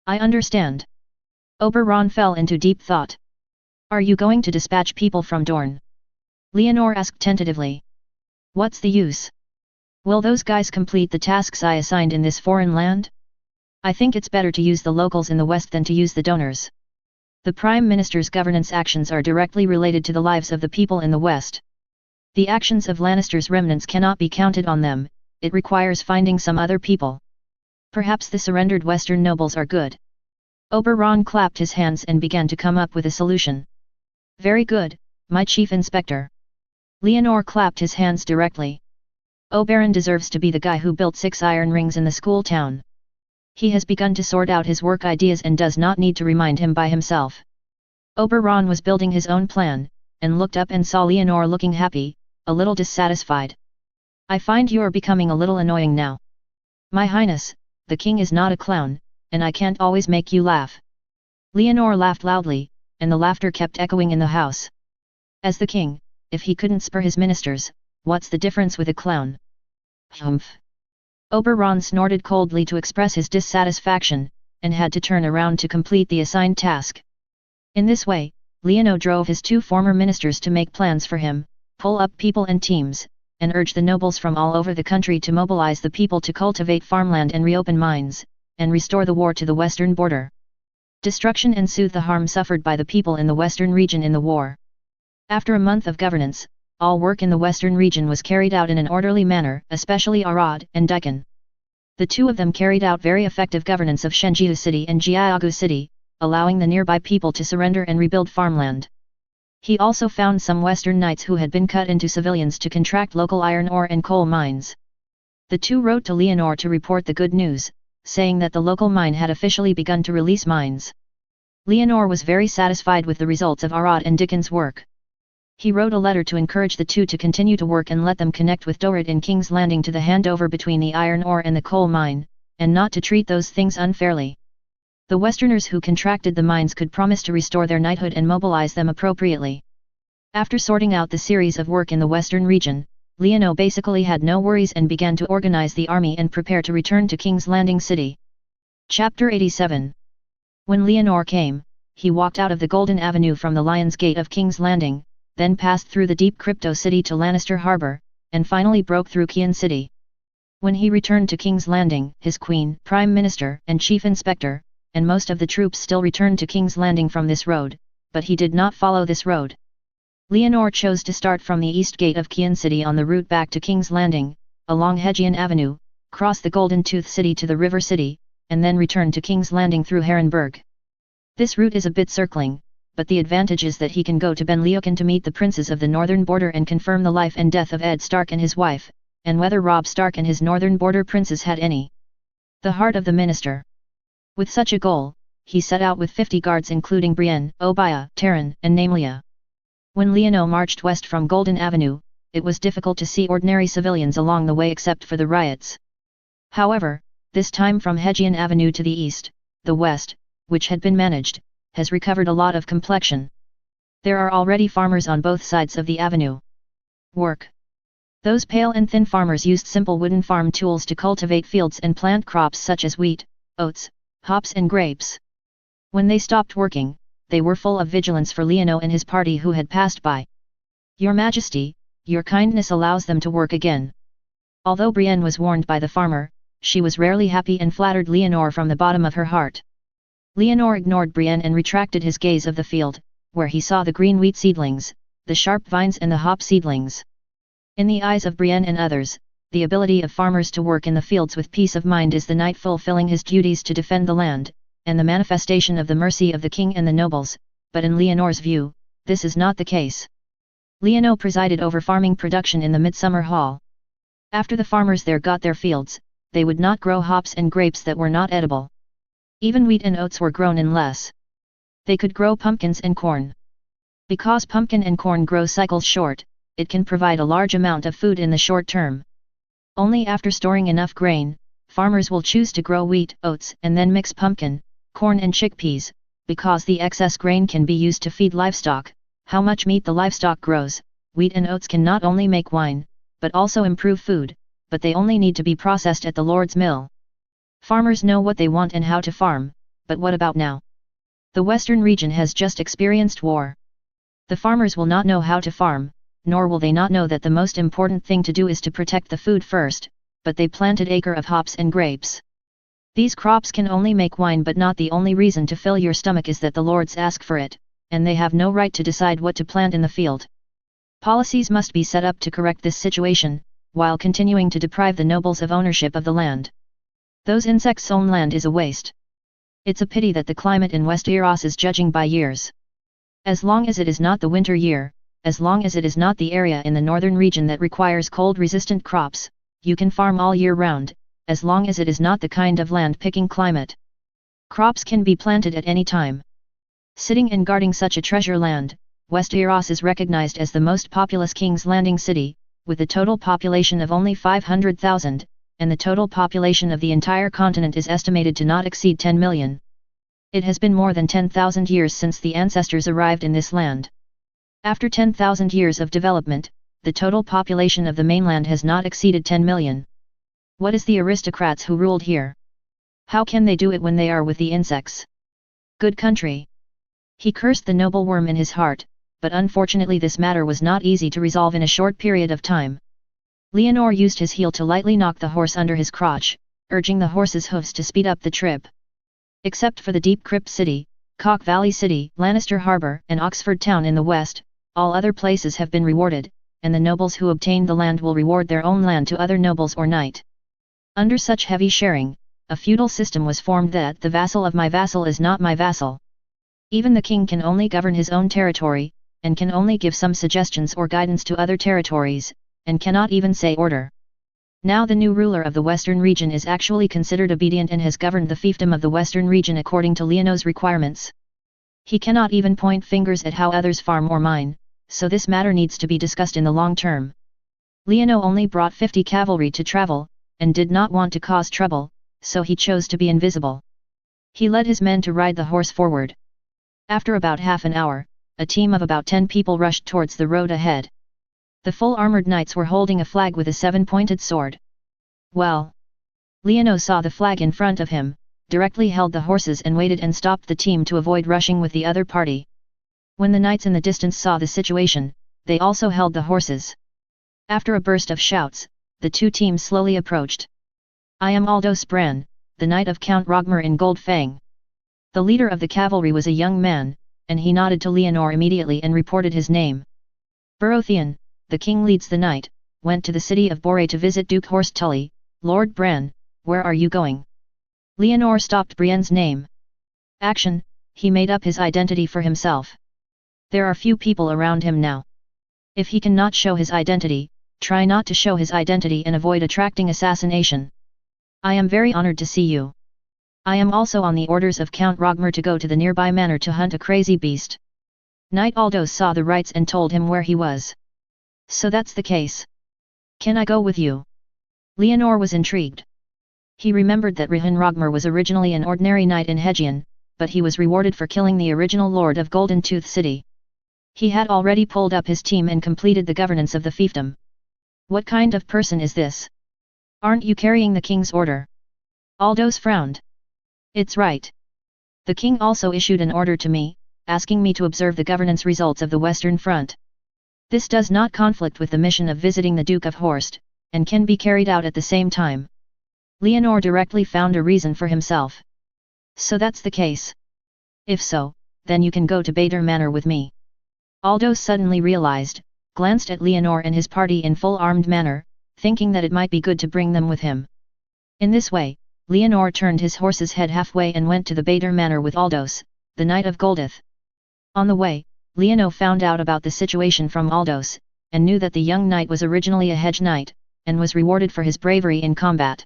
I understand. Oberon fell into deep thought. Are you going to dispatch people from Dorne? Leonor asked tentatively. What's the use? Will those guys complete the tasks I assigned in this foreign land? I think it's better to use the locals in the West than to use the donors. The Prime Minister's governance actions are directly related to the lives of the people in the West. The actions of Lannister's remnants cannot be counted on them, it requires finding some other people. Perhaps the surrendered Western nobles are good. Oberon clapped his hands and began to come up with a solution. Very good, my chief inspector. Leonor clapped his hands directly. Oberon deserves to be the guy who built 6 iron rings in the school town. He has begun to sort out his work ideas and does not need to remind him by himself. Oberon was building his own plan, and looked up and saw Leonor looking happy, a little dissatisfied. I find you're becoming a little annoying now. My Highness, the king is not a clown, and I can't always make you laugh. Leonor laughed loudly, and the laughter kept echoing in the house. As the king, if he couldn't spur his ministers, what's the difference with a clown? Humph. Oberon snorted coldly to express his dissatisfaction, and had to turn around to complete the assigned task. In this way, Leonor drove his 2 former ministers to make plans for him, pull up people and teams, and urge the nobles from all over the country to mobilize the people to cultivate farmland and reopen mines, and restore the war to the western border. Destruction and soothe the harm suffered by the people in the western region in the war. After a month of governance, all work in the western region was carried out in an orderly manner, especially Arad and Daikon. The 2 of them carried out very effective governance of Shenjiu City and Jiaogu City, allowing the nearby people to surrender and rebuild farmland. He also found some western knights who had been cut into civilians to contract local iron ore and coal mines. The 2 wrote to Leonor to report the good news, saying that the local mine had officially begun to release mines. Leonor was very satisfied with the results of Arad and Daikon's work. He wrote a letter to encourage the 2 to continue to work and let them connect with Dorit in King's Landing to the handover between the iron ore and the coal mine, and not to treat those things unfairly. The Westerners who contracted the mines could promise to restore their knighthood and mobilize them appropriately. After sorting out the series of work in the western region, Leonor basically had no worries and began to organize the army and prepare to return to King's Landing City. Chapter 87. When Leonor came, he walked out of the Golden Avenue from the Lion's Gate of King's Landing, then passed through the deep crypto city to Lannister Harbor, and finally broke through Kian City. When he returned to King's Landing, his queen, prime minister, and chief inspector, and most of the troops still returned to King's Landing from this road, but he did not follow this road. Leonor chose to start from the east gate of Kian City on the route back to King's Landing, along Hegian Avenue, cross the Golden Tooth City to the River City, and then return to King's Landing through Herrenberg. This route is a bit circling, but the advantage is that he can go to Ben Leocan to meet the princes of the northern border and confirm the life and death of Ed Stark and his wife, and whether Robb Stark and his northern border princes had any. The heart of the minister. With such a goal, he set out with 50 guards including Brienne, Obiah, Taryn, and Namelia. When Leonor marched west from Golden Avenue, it was difficult to see ordinary civilians along the way except for the riots. However, this time from Hegian Avenue to the east, the west, which had been managed, has recovered a lot of complexion. There are already farmers on both sides of the avenue. Work. Those pale and thin farmers used simple wooden farm tools to cultivate fields and plant crops such as wheat, oats, hops and grapes. When they stopped working, they were full of vigilance for Leonor and his party who had passed by. Your Majesty, your kindness allows them to work again. Although Brienne was warned by the farmer, she was rarely happy and flattered Leonor from the bottom of her heart. Leonor ignored Brienne and retracted his gaze of the field, where he saw the green wheat seedlings, the sharp vines and the hop seedlings. In the eyes of Brienne and others, the ability of farmers to work in the fields with peace of mind is the knight fulfilling his duties to defend the land, and the manifestation of the mercy of the king and the nobles, but in Leonor's view, this is not the case. Leonor presided over farming production in the Midsummer Hall. After the farmers there got their fields, they would not grow hops and grapes that were not edible. Even wheat and oats were grown in less. They could grow pumpkins and corn. Because pumpkin and corn grow cycles short, it can provide a large amount of food in the short term. Only after storing enough grain, farmers will choose to grow wheat, oats, and then mix pumpkin, corn and chickpeas, because the excess grain can be used to feed livestock. How much meat the livestock grows, wheat and oats can not only make wine, but also improve food, but they only need to be processed at the Lord's mill. Farmers know what they want and how to farm, but what about now? The western region has just experienced war. The farmers will not know how to farm, nor will they not know that the most important thing to do is to protect the food first, but they planted acre of hops and grapes. These crops can only make wine, but not the only reason to fill your stomach is that the lords ask for it, and they have no right to decide what to plant in the field. Policies must be set up to correct this situation, while continuing to deprive the nobles of ownership of the land. Those insects' own land is a waste. It's a pity that the climate in Westeros is judging by years. As long as it is not the winter year, as long as it is not the area in the northern region that requires cold-resistant crops, you can farm all year round, as long as it is not the kind of land-picking climate. Crops can be planted at any time. Sitting and guarding such a treasure land, Westeros is recognized as the most populous King's Landing city, with a total population of only 500,000, and the total population of the entire continent is estimated to not exceed 10 million. It has been more than 10,000 years since the ancestors arrived in this land. After 10,000 years of development, the total population of the mainland has not exceeded 10 million. What is the aristocrats who ruled here? How can they do it when they are with the insects? Good country. He cursed the noble worm in his heart, but unfortunately this matter was not easy to resolve in a short period of time. Leonor used his heel to lightly knock the horse under his crotch, urging the horse's hoofs to speed up the trip. Except for the Deep Crypt City, Cock Valley City, Lannister Harbor, and Oxford Town in the west, all other places have been rewarded, and the nobles who obtained the land will reward their own land to other nobles or knight. Under such heavy sharing, a feudal system was formed that the vassal of my vassal is not my vassal. Even the king can only govern his own territory, and can only give some suggestions or guidance to other territories, and cannot even say order. Now the new ruler of the western region is actually considered obedient and has governed the fiefdom of the western region according to Leono's requirements. He cannot even point fingers at how others farm or mine, so this matter needs to be discussed in the long term. Leono only brought 50 cavalry to travel, and did not want to cause trouble, so he chose to be invisible. He led his men to ride the horse forward. After about half an hour, a team of about 10 people rushed towards the road ahead. The full armored knights were holding a flag with a 7-pointed sword. Well! Leono saw the flag in front of him, directly held the horses and waited and stopped the team to avoid rushing with the other party. When the knights in the distance saw the situation, they also held the horses. After a burst of shouts, the two teams slowly approached. I am Aldos Bran, the knight of Count Rogmer in Gold Fang. The leader of the cavalry was a young man, and he nodded to Leonor immediately and reported his name. Baratheon, the king leads the knight, went to the city of Boré to visit Duke Horst Tully. Lord Bran, where are you going? Leonor stopped Brienne's name. Action, he made up his identity for himself. There are few people around him now. If he cannot show his identity, try not to show his identity and avoid attracting assassination. I am very honored to see you. I am also on the orders of Count Rogmer to go to the nearby manor to hunt a crazy beast. Knight Aldos saw the rights and told him where he was. So that's the case. Can I go with you? Leonor was intrigued. He remembered that Rihan Rogmer was originally an ordinary knight in Hegian, but he was rewarded for killing the original lord of Golden Tooth City. He had already pulled up his team and completed the governance of the fiefdom. What kind of person is this? Aren't you carrying the king's order? Aldos frowned. It's right. The king also issued an order to me, asking me to observe the governance results of the Western Front. This does not conflict with the mission of visiting the Duke of Horst, and can be carried out at the same time. Leonor directly found a reason for himself. So that's the case. If so, then you can go to Bader Manor with me. Aldos suddenly realized, glanced at Leonor and his party in full armed manner, thinking that it might be good to bring them with him. In this way, Leonor turned his horse's head halfway and went to the Bader Manor with Aldos, the Knight of Goldeth. On the way, Leono found out about the situation from Aldos, and knew that the young knight was originally a hedge knight, and was rewarded for his bravery in combat.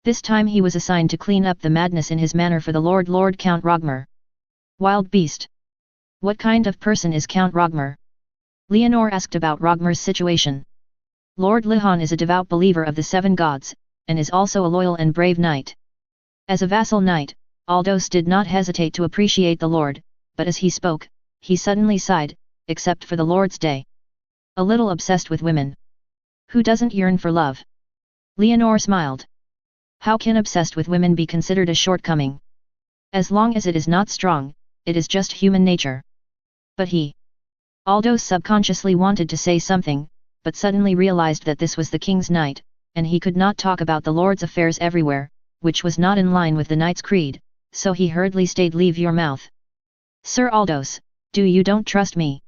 This time he was assigned to clean up the madness in his manor for the Lord Count Rogmer. Wild beast. What kind of person is Count Rogmer? Leonor asked about Rogmer's situation. Lord Lihan is a devout believer of the 7 gods, and is also a loyal and brave knight. As a vassal knight, Aldos did not hesitate to appreciate the lord, but as he spoke, he suddenly sighed, except for the Lord's Day. A little obsessed with women. Who doesn't yearn for love? Leonore smiled. How can obsessed with women be considered a shortcoming? As long as it is not strong, it is just human nature. But he. Aldous subconsciously wanted to say something, but suddenly realized that this was the king's night, and he could not talk about the lord's affairs everywhere, which was not in line with the knight's creed, so he hurriedly stayed. Leave your mouth. Sir Aldous, you don't trust me?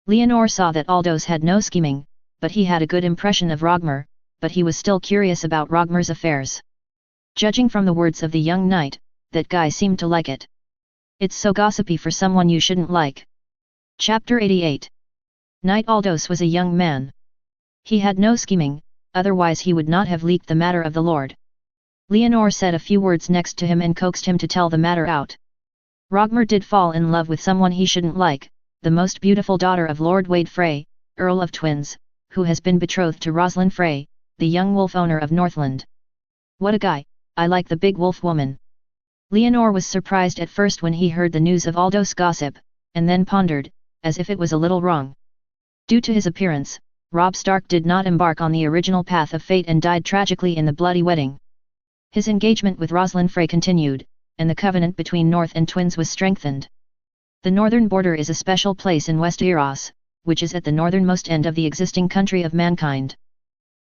Leonore saw that Aldous had no scheming, but he had a good impression of Rogmer, but he was still curious about Rogmer's affairs. Judging from the words of the young knight, that guy seemed to like it. It's so gossipy for someone you shouldn't like. Chapter 88. Knight Aldous was a young man. He had no scheming, otherwise he would not have leaked the matter of the lord. Leonore said a few words next to him and coaxed him to tell the matter out. Rogmer did fall in love with someone he shouldn't like, the most beautiful daughter of Lord Wade Frey, Earl of Twins, who has been betrothed to Rosalind Frey, the young wolf owner of Northland. What a guy, I like the big wolf woman. Leonore was surprised at first when he heard the news of Aldous' gossip, and then pondered, as if it was a little wrong. Due to his appearance, Robb Stark did not embark on the original path of fate and died tragically in the bloody wedding. His engagement with Rosalind Frey continued, and the covenant between North and Twins was strengthened. The northern border is a special place in Westeros, which is at the northernmost end of the existing country of mankind.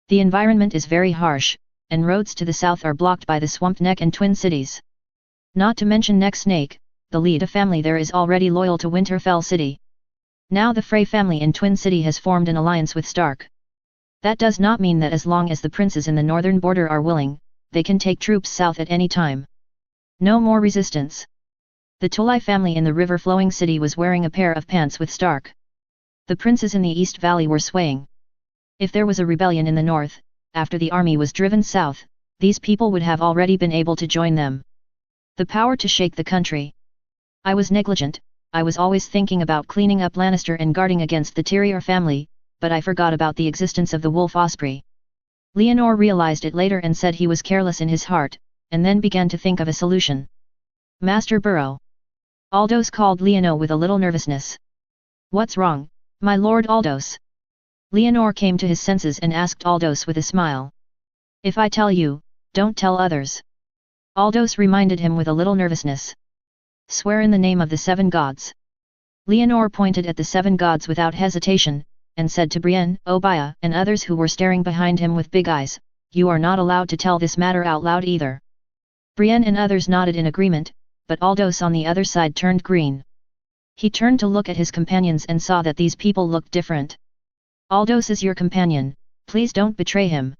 The environment is very harsh, and roads to the south are blocked by the Swamp Neck and Twin Cities. Not to mention Neck Snake, the Leda family there is already loyal to Winterfell City. Now the Frey family in Twin City has formed an alliance with Stark. That does not mean that as long as the princes in the northern border are willing, they can take troops south at any time. No more resistance. The Tully family in the river-flowing city was wearing a pair of pants with Stark. The princes in the East Valley were swaying. If there was a rebellion in the north, after the army was driven south, these people would have already been able to join them. The power to shake the country. I was negligent, I was always thinking about cleaning up Lannister and guarding against the Tyrion family, but I forgot about the existence of the Wolf Osprey. Leonore realized it later and said he was careless in his heart, and then began to think of a solution. Master Burrow. Aldous called Leonore with a little nervousness. What's wrong, my lord Aldous? Leonore came to his senses and asked Aldous with a smile. If I tell you, don't tell others. Aldous reminded him with a little nervousness. Swear in the name of the 7 gods. Leonore pointed at the 7 gods without hesitation, and said to Brienne, Obiah, and others who were staring behind him with big eyes, you are not allowed to tell this matter out loud either. Brienne and others nodded in agreement, but Aldous on the other side turned green. He turned to look at his companions and saw that these people looked different. Aldous is your companion, please don't betray him.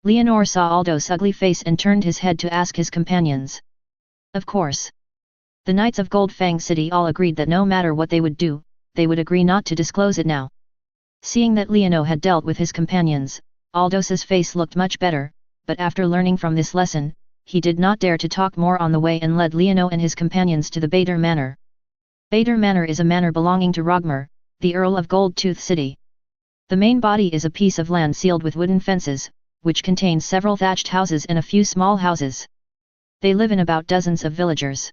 Leonore saw Aldous' ugly face and turned his head to ask his companions. Of course. The Knights of Goldfang City all agreed that no matter what they would do, they would agree not to disclose it now. Seeing that Leonore had dealt with his companions, Aldous' face looked much better, but after learning from this lesson, he did not dare to talk more on the way and led Leonore and his companions to the Bader Manor. Bader Manor is a manor belonging to Rogmer, the Earl of Goldtooth City. The main body is a piece of land sealed with wooden fences, which contains several thatched houses and a few small houses. They live in about dozens of villagers.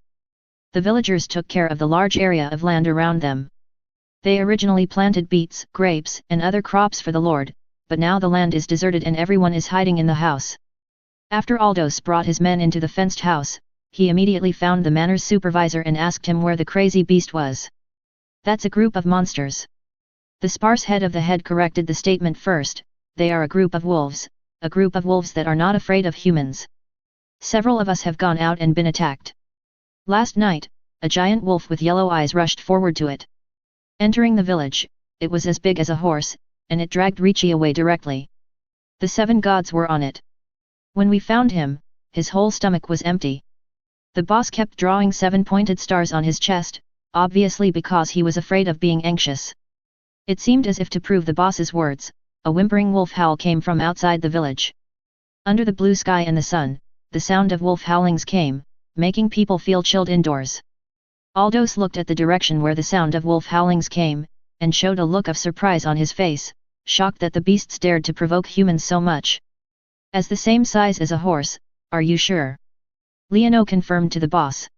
The villagers took care of the large area of land around them. They originally planted beets, grapes, and other crops for the lord, but now the land is deserted and everyone is hiding in the house. After Aldous brought his men into the fenced house, he immediately found the manor's supervisor and asked him where the crazy beast was. That's a group of monsters. The sparse head of the head corrected the statement first, they are a group of wolves that are not afraid of humans. Several of us have gone out and been attacked. Last night, a giant wolf with yellow eyes rushed forward to it. Entering the village, it was as big as a horse, and it dragged Ricci away directly. The 7 gods were on it. When we found him, his whole stomach was empty. The boss kept drawing 7 pointed stars on his chest, obviously because he was afraid of being anxious. It seemed as if to prove the boss's words, a whimpering wolf howl came from outside the village. Under the blue sky and the sun, the sound of wolf howlings came, making people feel chilled indoors. Aldous looked at the direction where the sound of wolf howlings came, and showed a look of surprise on his face, shocked that the beasts dared to provoke humans so much. As the same size as a horse, are you sure? Leonore confirmed to the boss.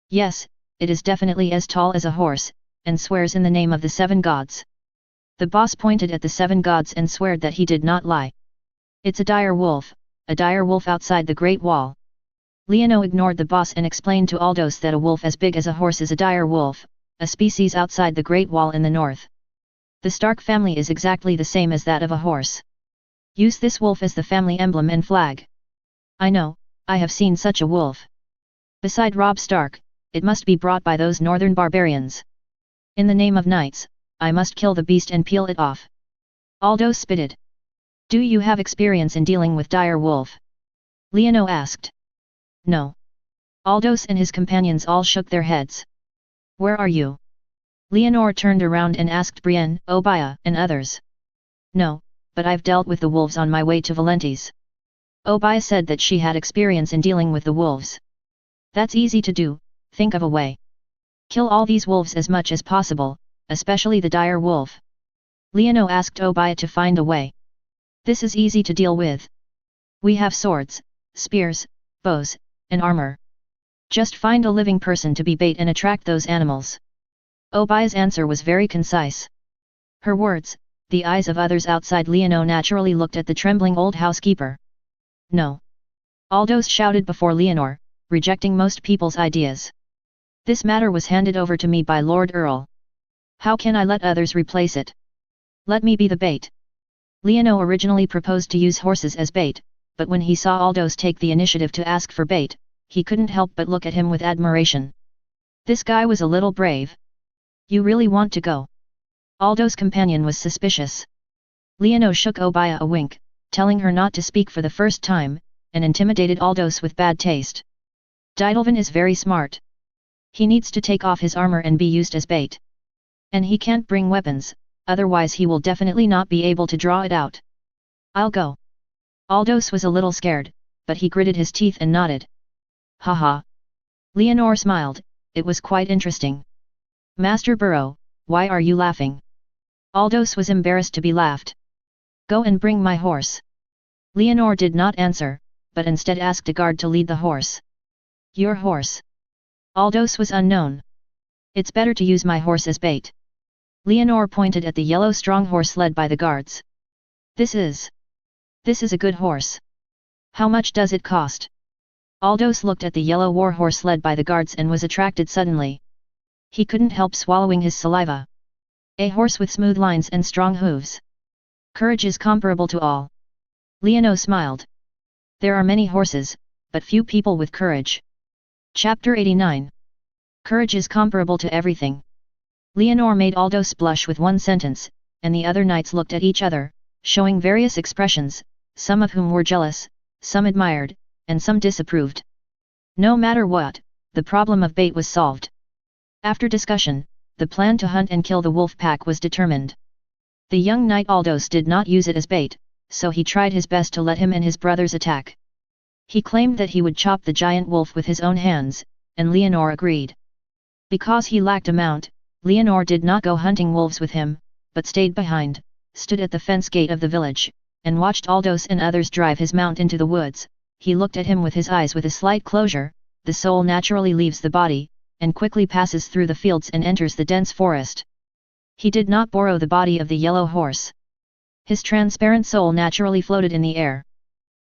Yes, it is definitely as tall as a horse, and swears in the name of the 7 gods. The boss pointed at the 7 gods and sweared that he did not lie. It's a dire wolf, a dire wolf outside the Great Wall. Leono ignored the boss and explained to Aldous that a wolf as big as a horse is a dire wolf, a species outside the Great Wall in the north. The Stark family is exactly the same as that of a horse. Use this wolf as the family emblem and flag. I know, I have seen such a wolf. Beside Robb Stark, it must be brought by those northern barbarians. In the name of knights, I must kill the beast and peel it off. Aldous spitted. Do you have experience in dealing with dire wolf? Leono asked. No. Aldous and his companions all shook their heads. Where are you? Leonor turned around and asked Brienne, Obaya, and others. No, but I've dealt with the wolves on my way to Valentes. Obaya said that she had experience in dealing with the wolves. That's easy to do, think of a way. Kill all these wolves as much as possible, especially the dire wolf. Leono asked Obaya to find a way. This is easy to deal with. We have swords, spears, bows, and armor. Just find a living person to be bait and attract those animals. Obaya's answer was very concise. Her words, the eyes of others outside Leono naturally looked at the trembling old housekeeper. No. Aldous shouted before Leonor, rejecting most people's ideas. This matter was handed over to me by Lord Earl. How can I let others replace it? Let me be the bait. Leono originally proposed to use horses as bait, but when he saw Aldous take the initiative to ask for bait, he couldn't help but look at him with admiration. This guy was a little brave. You really want to go? Aldous' companion was suspicious. Leono shook Obaya a wink, telling her not to speak for the first time, and intimidated Aldous with bad taste. Didelvan is very smart. He needs to take off his armor and be used as bait. And he can't bring weapons, otherwise he will definitely not be able to draw it out. I'll go. Aldous was a little scared, but he gritted his teeth and nodded. Haha. Leonor smiled, it was quite interesting. Master Burrow, why are you laughing? Aldous was embarrassed to be laughed. Go and bring my horse. Leonor did not answer, but instead asked a guard to lead the horse. Your horse? Aldous was unknown. It's better to use my horse as bait. Leonor pointed at the yellow strong horse led by the guards. This is a good horse. How much does it cost? Aldous looked at the yellow war horse led by the guards and was attracted suddenly. He couldn't help swallowing his saliva. A horse with smooth lines and strong hooves. Courage is comparable to all. Leono smiled. There are many horses, but few people with courage. Chapter 89. Courage is comparable to everything. Leonor made Aldous blush with one sentence, and the other knights looked at each other, showing various expressions, some of whom were jealous, some admired, and some disapproved. No matter what, the problem of bait was solved. After discussion, the plan to hunt and kill the wolf pack was determined. The young knight Aldous did not use it as bait, so he tried his best to let him and his brothers attack. He claimed that he would chop the giant wolf with his own hands, and Leonor agreed. Because he lacked a mount, Leonor did not go hunting wolves with him, but stayed behind, stood at the fence gate of the village, and watched Aldous and others drive his mount into the woods. He looked at him with his eyes with a slight closure. The soul naturally leaves the body, and quickly passes through the fields and enters the dense forest. He did not borrow the body of the yellow horse. His transparent soul naturally floated in the air.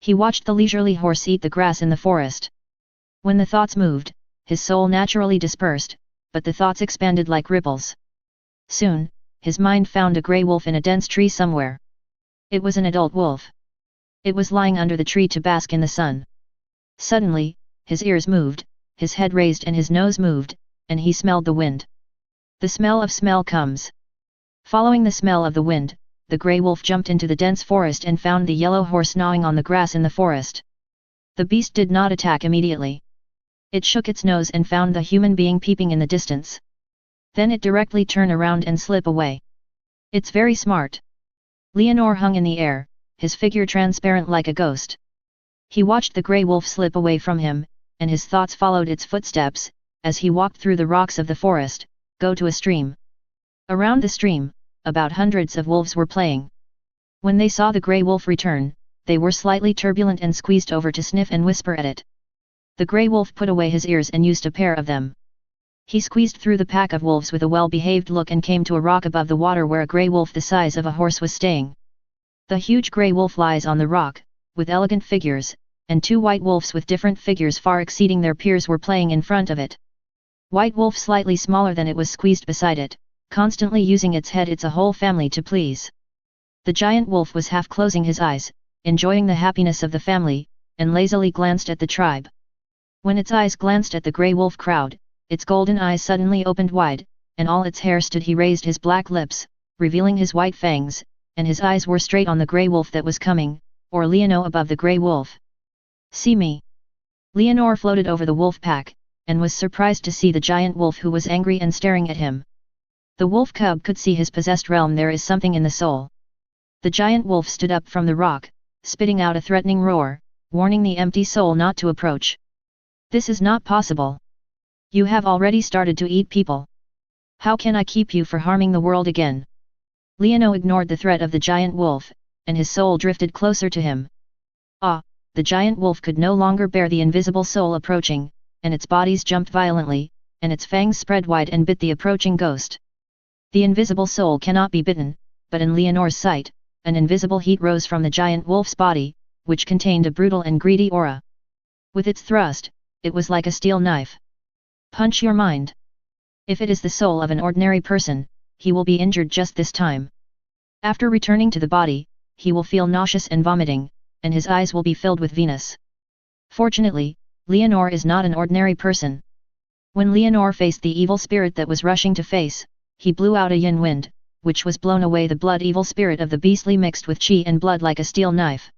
He watched the leisurely horse eat the grass in the forest. When the thoughts moved, his soul naturally dispersed, but the thoughts expanded like ripples. Soon, his mind found a grey wolf in a dense tree somewhere. It was an adult wolf. It was lying under the tree to bask in the sun. Suddenly, his ears moved, his head raised and his nose moved, and he smelled the wind. The smell of smell comes. Following the smell of the wind, the grey wolf jumped into the dense forest and found the yellow horse gnawing on the grass in the forest. The beast did not attack immediately. It shook its nose and found the human being peeping in the distance. Then it directly turned around and slip away. It's very smart. Leonor hung in the air, his figure transparent like a ghost. He watched the grey wolf slip away from him, and his thoughts followed its footsteps, as he walked through the rocks of the forest, go to a stream. Around the stream, about hundreds of wolves were playing. When they saw the grey wolf return, they were slightly turbulent and squeezed over to sniff and whisper at it. The grey wolf put away his ears and used a pair of them. He squeezed through the pack of wolves with a well-behaved look and came to a rock above the water where a grey wolf the size of a horse was staying. The huge grey wolf lies on the rock, with elegant figures, and 2 white wolves with different figures far exceeding their peers were playing in front of it. White wolf slightly smaller than it was squeezed beside it, constantly using its head its a whole family to please. The giant wolf was half closing his eyes, enjoying the happiness of the family, and lazily glanced at the tribe. When its eyes glanced at the grey wolf crowd, its golden eyes suddenly opened wide, and all its hair stood. He raised his black lips, revealing his white fangs, and his eyes were straight on the grey wolf that was coming, or Leonor above the grey wolf. "See me!" Leonor floated over the wolf pack, and was surprised to see the giant wolf, who was angry and staring at him. The wolf cub could see his possessed realm. There is something in the soul. The giant wolf stood up from the rock, spitting out a threatening roar, warning the empty soul not to approach. "This is not possible. You have already started to eat people. How can I keep you from harming the world again?" Leonor ignored the threat of the giant wolf, and his soul drifted closer to him. Ah! The giant wolf could no longer bear the invisible soul approaching, and its bodies jumped violently, and its fangs spread wide and bit the approaching ghost. The invisible soul cannot be bitten, but in Leonor's sight, an invisible heat rose from the giant wolf's body, which contained a brutal and greedy aura. With its thrust, it was like a steel knife. "Punch your mind. If it is the soul of an ordinary person, he will be injured just this time. After returning to the body, he will feel nauseous and vomiting, and his eyes will be filled with Venus." Fortunately, Leonor is not an ordinary person. When Leonor faced the evil spirit that was rushing to face, he blew out a yin wind, which was blown away the blood evil spirit of the beastly mixed with chi and blood like a steel knife.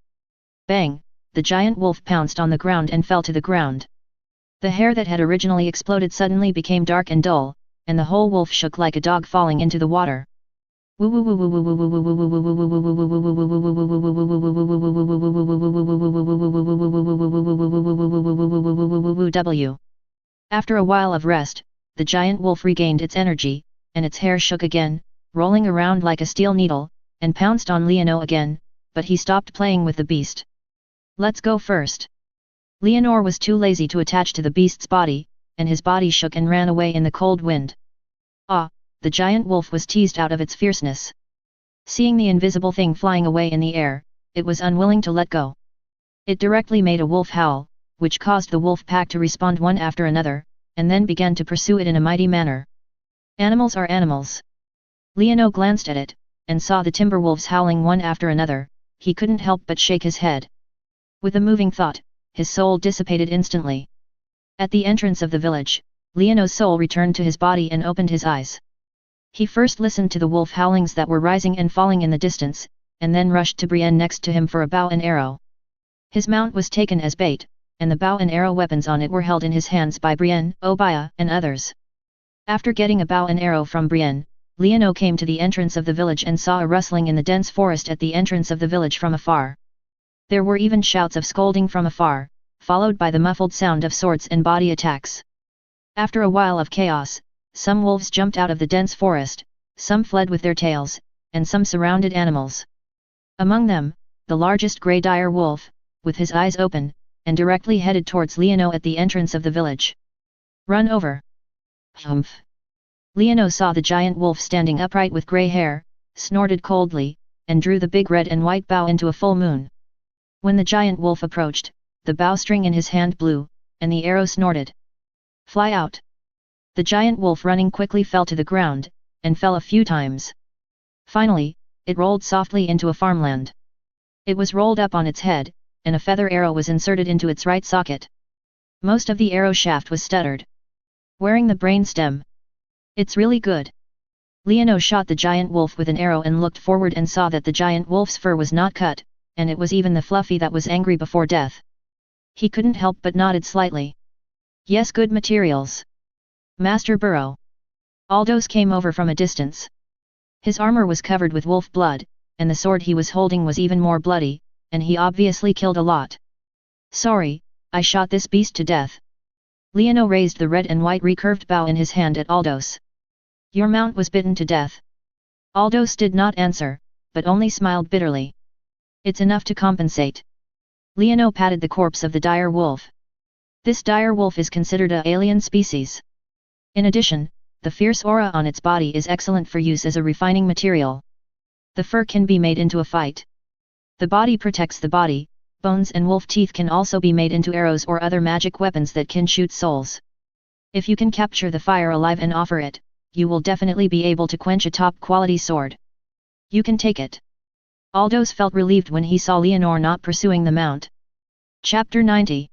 Bang! The giant wolf pounced on the ground and fell to the ground. The hair that had originally exploded suddenly became dark and dull, and the whole wolf shook like a dog falling into the water. After a while of rest, the giant wolf regained its energy, and its hair shook again, rolling around like a steel needle, and pounced on Leonor again, but he stopped playing with the beast. "Let's go first." Leonor was too lazy to attach to the beast's body, and his body shook and ran away in the cold wind. Ah! The giant wolf was teased out of its fierceness. Seeing the invisible thing flying away in the air, it was unwilling to let go. It directly made a wolf howl, which caused the wolf pack to respond one after another, and then began to pursue it in a mighty manner. Animals are animals. Leonor glanced at it, and saw the timber wolves howling one after another. He couldn't help but shake his head. With a moving thought, his soul dissipated instantly. At the entrance of the village, Leonor's soul returned to his body and opened his eyes. He first listened to the wolf howlings that were rising and falling in the distance, and then rushed to Brienne next to him for a bow and arrow. His mount was taken as bait, and the bow and arrow weapons on it were held in his hands by Brienne, Obaya, and others. After getting a bow and arrow from Brienne, Leonor came to the entrance of the village and saw a rustling in the dense forest at the entrance of the village from afar. There were even shouts of scolding from afar, followed by the muffled sound of swords and body attacks. After a while of chaos, some wolves jumped out of the dense forest, some fled with their tails, and some surrounded animals. Among them, the largest grey dire wolf, with his eyes open, and directly headed towards Leonor at the entrance of the village. "Run over!" "Humph!" Leonor saw the giant wolf standing upright with grey hair, snorted coldly, and drew the big red and white bow into a full moon. When the giant wolf approached, the bowstring in his hand blew, and the arrow snorted. "Fly out!" The giant wolf running quickly fell to the ground, and fell a few times. Finally, it rolled softly into a farmland. It was rolled up on its head, and a feather arrow was inserted into its right socket. Most of the arrow shaft was stuttered. "Wearing the brain stem. It's really good." Leonor shot the giant wolf with an arrow and looked forward and saw that the giant wolf's fur was not cut, and it was even the fluffy that was angry before death. He couldn't help but nodded slightly. "Yes, good materials. Master Burrow." Aldous came over from a distance. His armor was covered with wolf blood, and the sword he was holding was even more bloody, and he obviously killed a lot. "Sorry, I shot this beast to death." Leonor raised the red and white recurved bow in his hand at Aldous. "Your mount was bitten to death." Aldous did not answer, but only smiled bitterly. "It's enough to compensate." Leonor patted the corpse of the dire wolf. This dire wolf is considered an alien species. In addition, the fierce aura on its body is excellent for use as a refining material. The fur can be made into a fight. The body protects the body, bones and wolf teeth can also be made into arrows or other magic weapons that can shoot souls. If you can capture the fire alive and offer it, you will definitely be able to quench a top-quality sword. You can take it. Aldous felt relieved when he saw Leonore not pursuing the mount. Chapter 90.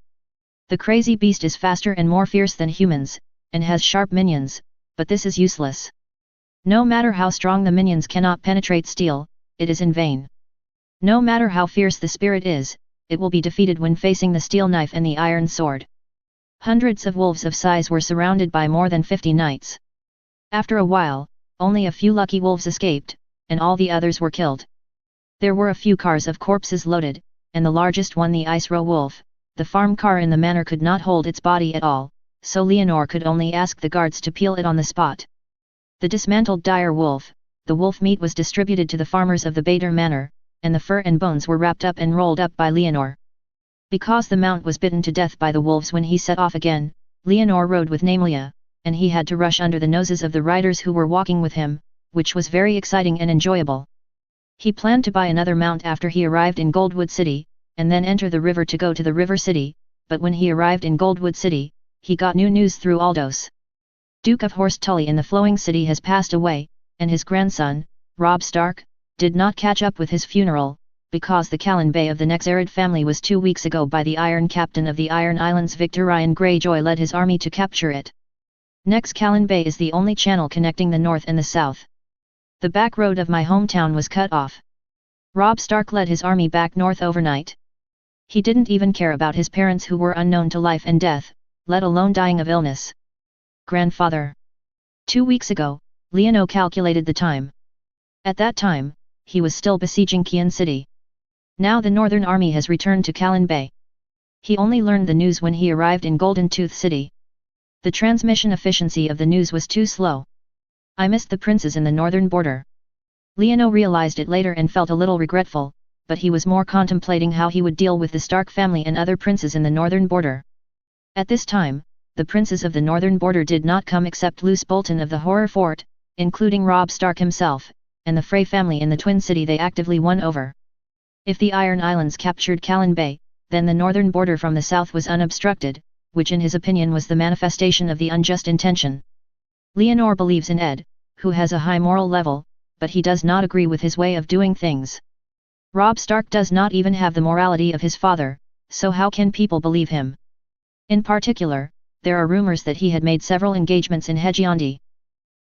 The crazy beast is faster and more fierce than humans, and has sharp minions, but this is useless. No matter how strong the minions cannot penetrate steel, it is in vain. No matter how fierce the spirit is, it will be defeated when facing the steel knife and the iron sword. Hundreds of wolves of size were surrounded by more than 50 knights. After a while, only a few lucky wolves escaped, and all the others were killed. There were a few cars of corpses loaded, and the largest one the ice row wolf. The farm car in the manor could not hold its body at all, so Leonore could only ask the guards to peel it on the spot. The dismantled dire wolf, the wolf meat was distributed to the farmers of the Bader manor, and the fur and bones were wrapped up and rolled up by Leonore. Because the mount was bitten to death by the wolves when he set off again, Leonore rode with Namelia, and he had to rush under the noses of the riders who were walking with him, which was very exciting and enjoyable. He planned to buy another mount after he arrived in Goldwood City, and then enter the river to go to the River City, but when he arrived in Goldwood City, he got new news through Aldous. Duke of Horse Tully in the Flowing City has passed away, and his grandson, Robb Stark, did not catch up with his funeral, because the Callan Bay of the Nexarid family was 2 weeks ago by the Iron Captain of the Iron Islands. Victor Ryan Greyjoy led his army to capture it. Next, Callan Bay is the only channel connecting the north and the south. The back road of my hometown was cut off. Robb Stark led his army back north overnight. He didn't even care about his parents who were unknown to life and death, let alone dying of illness. Grandfather. 2 weeks ago, Leonore calculated the time. At that time, he was still besieging Kian City. Now the Northern Army has returned to Callan Bay. He only learned the news when he arrived in Golden Tooth City. The transmission efficiency of the news was too slow. I missed the princes in the northern border. Leonore realized it later and felt a little regretful, but he was more contemplating how he would deal with the Stark family and other princes in the northern border. At this time, the princes of the northern border did not come except Luce Bolton of the Horror Fort, including Robb Stark himself, and the Frey family in the Twin City they actively won over. If the Iron Islands captured Callan Bay, then the northern border from the south was unobstructed, which in his opinion was the manifestation of the unjust intention. Leonore believes in Ed, who has a high moral level, but he does not agree with his way of doing things. Robb Stark does not even have the morality of his father, so how can people believe him? In particular, there are rumors that he had made several engagements in Hedgeondi.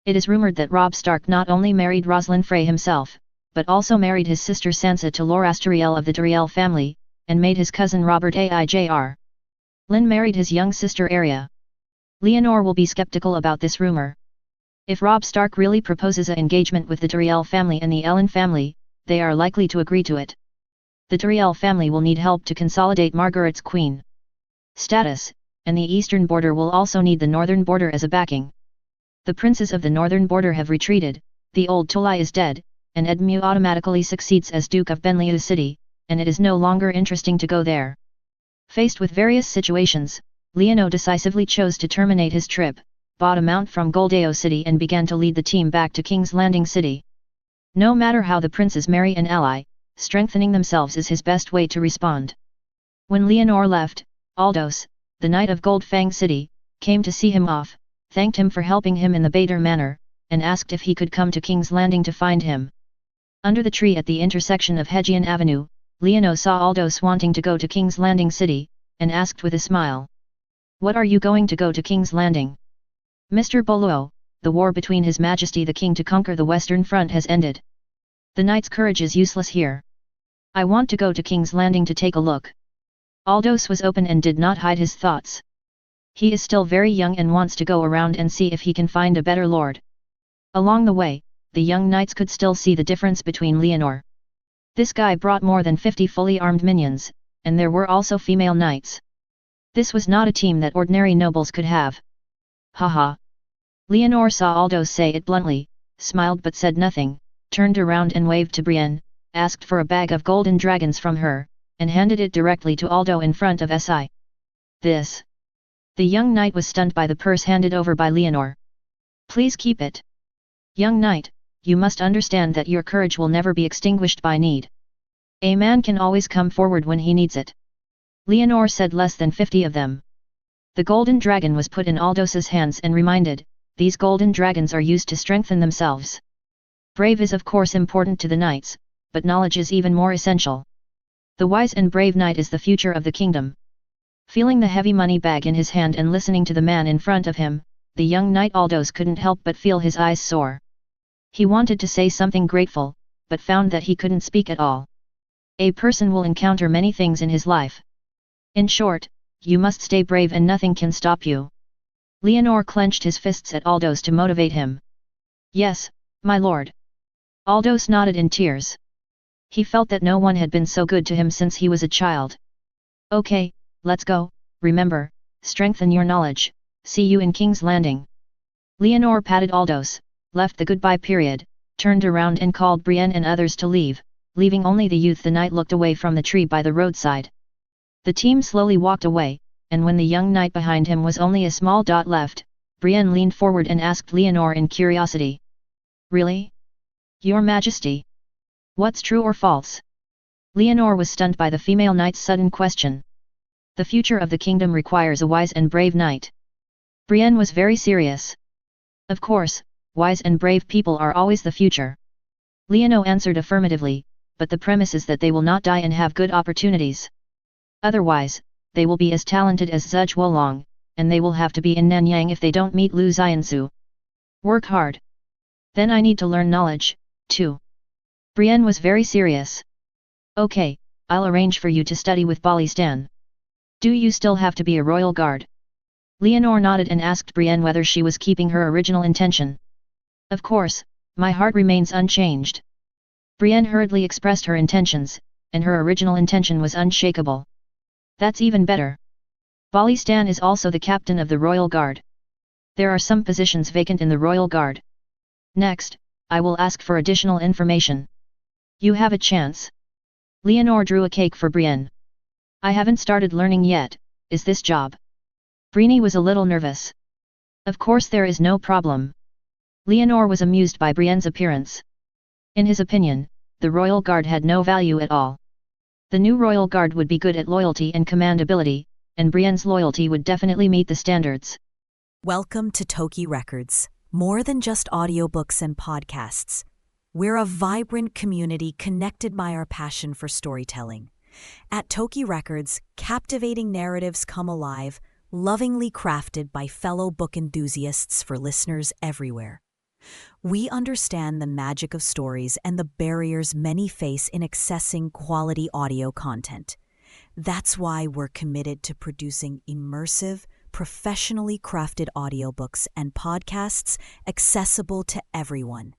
It is rumored that Robb Stark not only married Rosalind Frey himself, but also married his sister Sansa to Lor Astariel of the Duriel family, and made his cousin Robert Aijr. Lynn married his young sister Arya. Leonore will be skeptical about this rumor. If Robb Stark really proposes an engagement with the Duriel family and the Ellen family, they are likely to agree to it. The Duriel family will need help to consolidate Margaret's queen status, and the eastern border will also need the northern border as a backing. The princes of the northern border have retreated, the old Tully is dead, and Edmure automatically succeeds as Duke of Benliu City, and it is no longer interesting to go there. Faced with various situations, Leonore decisively chose to terminate his trip, bought a mount from Goldeo City and began to lead the team back to King's Landing City. No matter how the princes marry and ally, strengthening themselves is his best way to respond. When Leonore left, Aldous, the Knight of Goldfang City, came to see him off, thanked him for helping him in the Bader Manor, and asked if he could come to King's Landing to find him. Under the tree at the intersection of Hedgian Avenue, Leonore saw Aldous wanting to go to King's Landing City, and asked with a smile. "What are you going to go to King's Landing?" "Mr. Boluo, the war between His Majesty the King to conquer the Western Front has ended. The knight's courage is useless here. I want to go to King's Landing to take a look." Aldous was open and did not hide his thoughts. He is still very young and wants to go around and see if he can find a better lord. Along the way, the young knights could still see the difference between Leonore. This guy brought more than 50 fully armed minions, and there were also female knights. This was not a team that ordinary nobles could have. Haha. Leonore saw Aldous say it bluntly, smiled but said nothing, turned around and waved to Brienne, asked for a bag of golden dragons from her, and handed it directly to Aldo in front of Si. "This." The young knight was stunned by the purse handed over by Leonore. "Please keep it. Young knight, you must understand that your courage will never be extinguished by need. A man can always come forward when he needs it. Leonor said less than 50 of them. The golden dragon was put in Aldos's hands and reminded, these golden dragons are used to strengthen themselves. Brave is of course important to the knights, but knowledge is even more essential. The wise and brave knight is the future of the kingdom. Feeling the heavy money bag in his hand and listening to the man in front of him, the young knight Aldos couldn't help but feel his eyes soar. He wanted to say something grateful, but found that he couldn't speak at all. A person will encounter many things in his life. In short, you must stay brave and nothing can stop you. Leonor clenched his fists at Aldos to motivate him. Yes, my lord. Aldos nodded in tears. He felt that no one had been so good to him since he was a child. Okay, let's go, remember, strengthen your knowledge, see you in King's Landing. Leonor patted Aldos, left the goodbye period, turned around and called Brienne and others to leave, leaving only the youth. The knight looked away from the tree by the roadside. The team slowly walked away, and when the young knight behind him was only a small dot left, Brienne leaned forward and asked Leonor in curiosity. Really? Your Majesty? What's true or false? Leonor was stunned by the female knight's sudden question. The future of the kingdom requires a wise and brave knight. Brienne was very serious. Of course, wise and brave people are always the future. Leonor answered affirmatively, but the premise is that they will not die and have good opportunities. Otherwise, they will be as talented as Zhuge Wolong, and they will have to be in Nanyang if they don't meet Lu Xianzu. Work hard. Then I need to learn knowledge, too. Brienne was very serious. Okay, I'll arrange for you to study with Balistan. Do you still have to be a royal guard? Leonor nodded and asked Brienne whether she was keeping her original intention. Of course, my heart remains unchanged. Brienne hurriedly expressed her intentions, and her original intention was unshakable. That's even better. Balistan is also the captain of the Royal Guard. There are some positions vacant in the Royal Guard. Next, I will ask for additional information. You have a chance. Leonor drew a cake for Brienne. I haven't started learning yet, is this job? Brini was a little nervous. Of course there is no problem. Leonor was amused by Brienne's appearance. In his opinion, the Royal Guard had no value at all. The new Royal Guard would be good at loyalty and commandability, and Brienne's loyalty would definitely meet the standards. Welcome to Toky Records. More than just audiobooks and podcasts. We're a vibrant community connected by our passion for storytelling. At Toky Records, captivating narratives come alive, lovingly crafted by fellow book enthusiasts for listeners everywhere. We understand the magic of stories and the barriers many face in accessing quality audio content. That's why we're committed to producing immersive, professionally crafted audiobooks and podcasts accessible to everyone,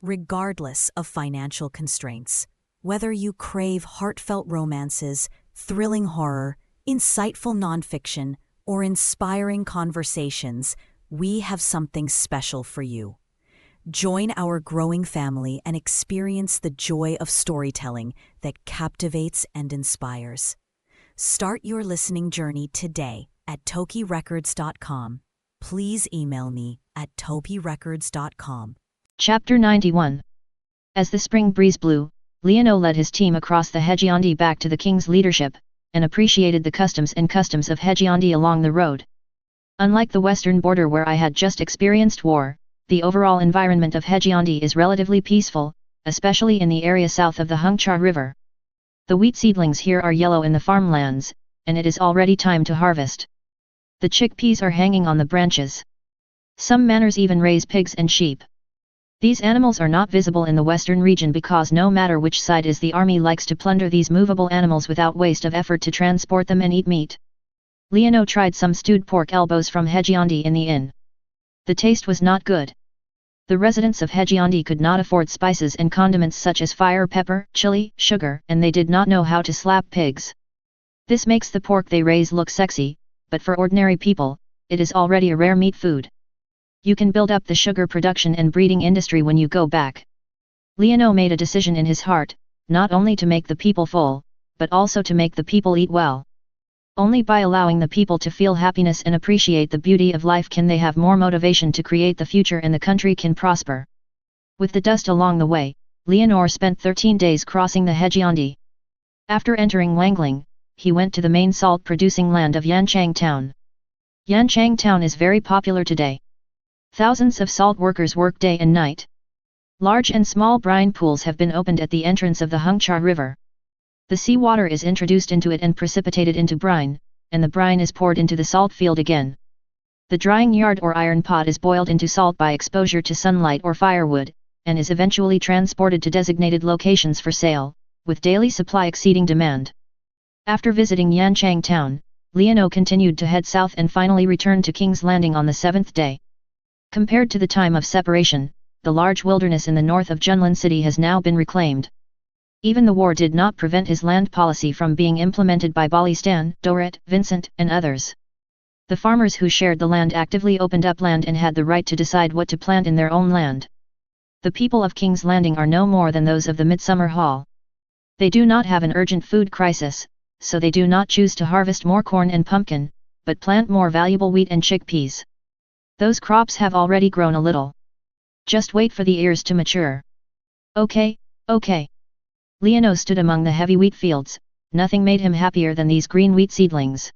regardless of financial constraints. Whether you crave heartfelt romances, thrilling horror, insightful nonfiction, or inspiring conversations, we have something special for you. Join our growing family and experience the joy of storytelling that captivates and inspires. Start your listening journey today at tokyrecords.com. Please email me at tokyrecords.com. Chapter 91. As the spring breeze blew, Leonor led his team across the Hegionde back to the king's leadership, and appreciated the customs of Hegionde along the road. Unlike the western border where I had just experienced war, the overall environment of Hegionde is relatively peaceful, especially in the area south of the Hungcha River. The wheat seedlings here are yellow in the farmlands, and it is already time to harvest. The chickpeas are hanging on the branches. Some manors even raise pigs and sheep. These animals are not visible in the western region because no matter which side is, the army likes to plunder these movable animals without waste of effort to transport them and eat meat. Leonor tried some stewed pork elbows from Hegionde in the inn. The taste was not good. The residents of Hegionde could not afford spices and condiments such as fire, pepper, chili, sugar, and they did not know how to slap pigs. This makes the pork they raise look sexy, but for ordinary people, it is already a rare meat food. You can build up the sugar production and breeding industry when you go back. Leonor made a decision in his heart, not only to make the people full, but also to make the people eat well. Only by allowing the people to feel happiness and appreciate the beauty of life can they have more motivation to create the future and the country can prosper. With the dust along the way, Leonor spent 13 days crossing the Hegionde. After entering Wangling, he went to the main salt-producing land of Yanchang Town. Yanchang Town is very popular today. Thousands of salt workers work day and night. Large and small brine pools have been opened at the entrance of the Hengcha River. The seawater is introduced into it and precipitated into brine, and the brine is poured into the salt field again. The drying yard or iron pot is boiled into salt by exposure to sunlight or firewood, and is eventually transported to designated locations for sale, with daily supply exceeding demand. After visiting Yanchang Town, Liano continued to head south and finally returned to King's Landing on the 7th day. Compared to the time of separation, the large wilderness in the north of Junlin City has now been reclaimed. Even the war did not prevent his land policy from being implemented by Balistan, Doret, Vincent, and others. The farmers who shared the land actively opened up land and had the right to decide what to plant in their own land. The people of King's Landing are no more than those of the Midsummer Hall. They do not have an urgent food crisis, so they do not choose to harvest more corn and pumpkin, but plant more valuable wheat and chickpeas. Those crops have already grown a little. Just wait for the ears to mature. Okay. Liano stood among the heavy wheat fields. Nothing made him happier than these green wheat seedlings.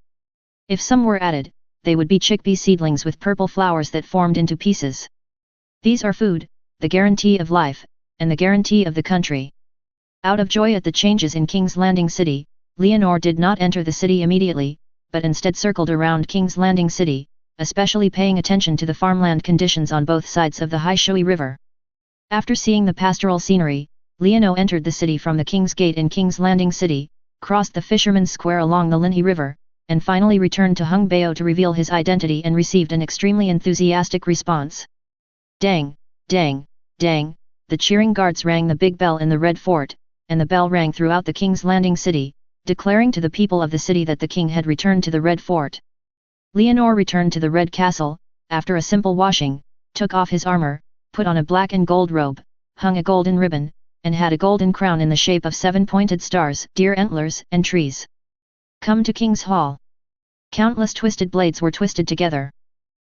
If some were added, they would be chickpea seedlings with purple flowers that formed into pieces. These are food, the guarantee of life, and the guarantee of the country. Out of joy at the changes in King's Landing City, Leonor did not enter the city immediately, but instead circled around King's Landing City, especially paying attention to the farmland conditions on both sides of the Hai Shui River. After seeing the pastoral scenery, Leonor entered the city from the King's Gate in King's Landing City, crossed the Fisherman's Square along the Linhe River, and finally returned to Hung Bao to reveal his identity and received an extremely enthusiastic response. Dang, dang, dang, the cheering guards rang the big bell in the Red Fort, and the bell rang throughout the King's Landing City, declaring to the people of the city that the king had returned to the Red Fort. Leonor returned to the Red Castle, after a simple washing, took off his armor, put on a black and gold robe, hung a golden ribbon, and had a golden crown in the shape of 7 pointed stars, deer antlers, and trees. Come to King's Hall. Countless twisted blades were twisted together.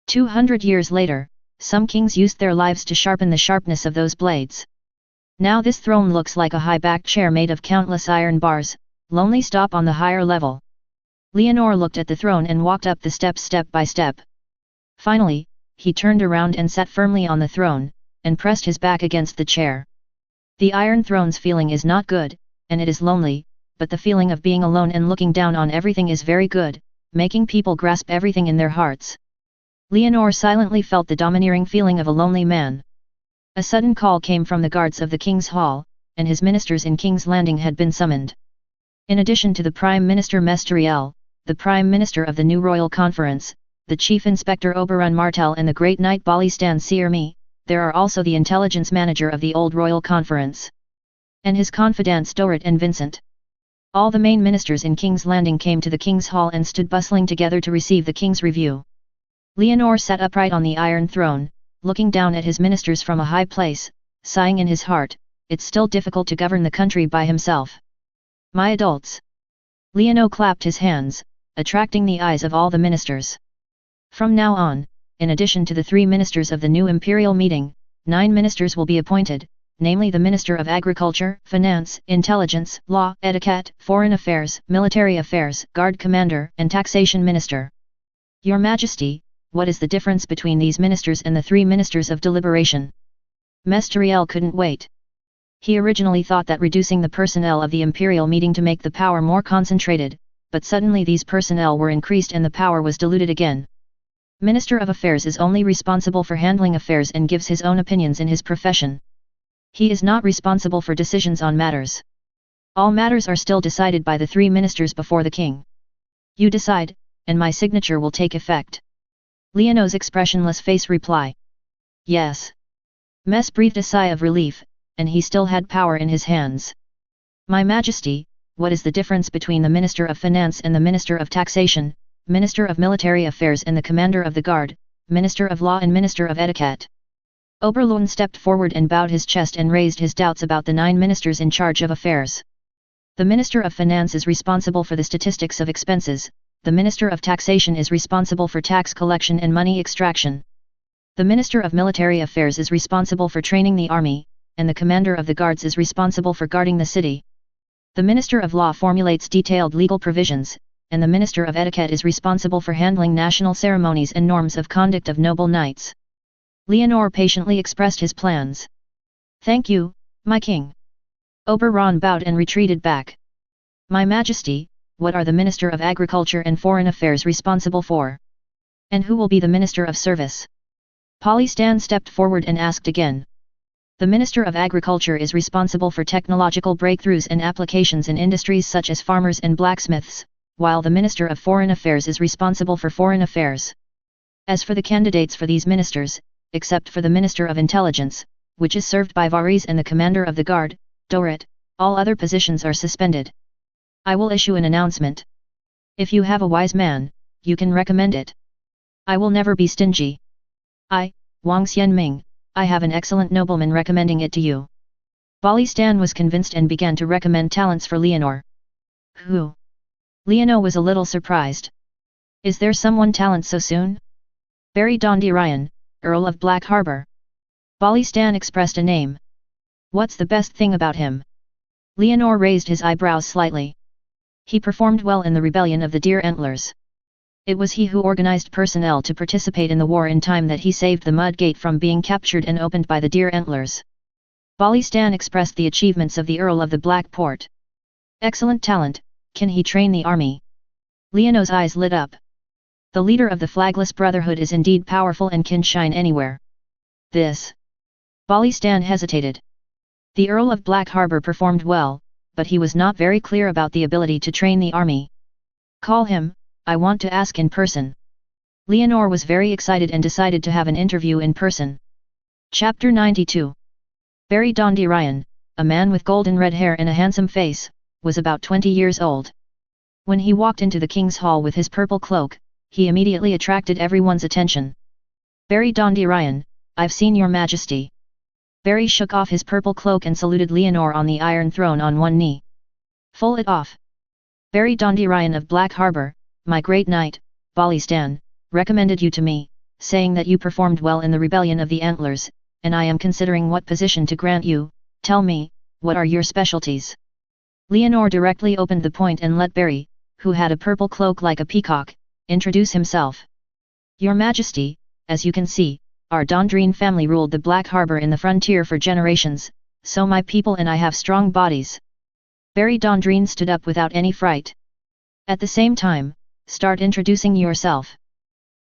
200 years later, some kings used their lives to sharpen the sharpness of those blades. Now this throne looks like a high-backed chair made of countless iron bars, lonely stop on the higher level. Leonor looked at the throne and walked up the steps step by step. Finally, he turned around and sat firmly on the throne, and pressed his back against the chair. The Iron Throne's feeling is not good, and it is lonely, but the feeling of being alone and looking down on everything is very good, making people grasp everything in their hearts. Leonor silently felt the domineering feeling of a lonely man. A sudden call came from the guards of the King's Hall, and his ministers in King's Landing had been summoned. In addition to the Prime Minister Mesteriel, the Prime Minister of the new Royal Conference, the Chief Inspector Oberon Martel and the Great Knight Balistan Siermi, there are also the Intelligence Manager of the Old Royal Conference, and his confidants Doret and Vincent. All the main ministers in King's Landing came to the King's Hall and stood bustling together to receive the King's review. Leonor sat upright on the Iron Throne, looking down at his ministers from a high place, sighing in his heart, it's still difficult to govern the country by himself. My adults. Leonor clapped his hands, attracting the eyes of all the ministers. From now on, in addition to the 3 ministers of the new imperial meeting, 9 ministers will be appointed, namely the Minister of Agriculture, Finance, Intelligence, Law, Etiquette, Foreign Affairs, Military Affairs, Guard Commander, and Taxation Minister. Your Majesty, what is the difference between these ministers and the 3 ministers of deliberation? Mesteriel couldn't wait. He originally thought that reducing the personnel of the imperial meeting to make the power more concentrated, but suddenly these personnel were increased and the power was diluted again. Minister of Affairs is only responsible for handling affairs and gives his own opinions in his profession. He is not responsible for decisions on matters. All matters are still decided by the 3 ministers before the king. You decide, and my signature will take effect. Leonor's expressionless face reply. Yes. Mess breathed a sigh of relief, and he still had power in his hands. My Majesty, what is the difference between the Minister of Finance and the Minister of Taxation, Minister of Military Affairs and the Commander of the Guard, Minister of Law and Minister of Etiquette? Oberlohn stepped forward and bowed his chest and raised his doubts about the 9 ministers in charge of affairs. The Minister of Finance is responsible for the statistics of expenses, the Minister of Taxation is responsible for tax collection and money extraction. The Minister of Military Affairs is responsible for training the army, and the Commander of the Guards is responsible for guarding the city. The Minister of Law formulates detailed legal provisions, and the Minister of Etiquette is responsible for handling national ceremonies and norms of conduct of noble knights. Leonor patiently expressed his plans. Thank you, my king. Oberon bowed and retreated back. My Majesty, what are the Minister of Agriculture and Foreign Affairs responsible for? And who will be the Minister of Service? Polystan stepped forward and asked again. The Minister of Agriculture is responsible for technological breakthroughs and applications in industries such as farmers and blacksmiths, while the Minister of Foreign Affairs is responsible for foreign affairs. As for the candidates for these ministers, except for the Minister of Intelligence, which is served by Varys and the Commander of the Guard, Dorit, all other positions are suspended. I will issue an announcement. If you have a wise man, you can recommend it. I will never be stingy. I, Wang Xianming, I have an excellent nobleman recommending it to you. Polystan was convinced and began to recommend talents for Leonor. Who? Leonor was a little surprised. Is there someone talent so soon? Barry Dondarrion, Earl of Black Harbor. Polystan expressed a name. What's the best thing about him? Leonor raised his eyebrows slightly. He performed well in the rebellion of the Deer Antlers. It was he who organized personnel to participate in the war in time that he saved the Mud Gate from being captured and opened by the Deer Antlers. Polystan expressed the achievements of the Earl of the Black Port. Excellent talent, can he train the army? Leonor's eyes lit up. The leader of the Flagless Brotherhood is indeed powerful and can shine anywhere. This. Polystan hesitated. The Earl of Black Harbor performed well, but he was not very clear about the ability to train the army. Call him, I want to ask in person. Leonor was very excited and decided to have an interview in person. Chapter 92. Barry Dondarrion, a man with golden red hair and a handsome face, was about 20 years old. When he walked into the king's hall with his purple cloak, he immediately attracted everyone's attention. Barry Dondarrion, I've seen your majesty. Barry shook off his purple cloak and saluted Leonor on the Iron Throne on one knee. Full it off. Barry Dondarrion of Black Harbor, my great knight, Polystan, recommended you to me, saying that you performed well in the rebellion of the Antlers, and I am considering what position to grant you. Tell me, what are your specialties? Leonor directly opened the point and let Barry, who had a purple cloak like a peacock, introduce himself. Your Majesty, as you can see, our Dondarrion family ruled the Black Harbor in the frontier for generations, so my people and I have strong bodies. Barry Dondarrion stood up without any fright. At the same time, start introducing yourself.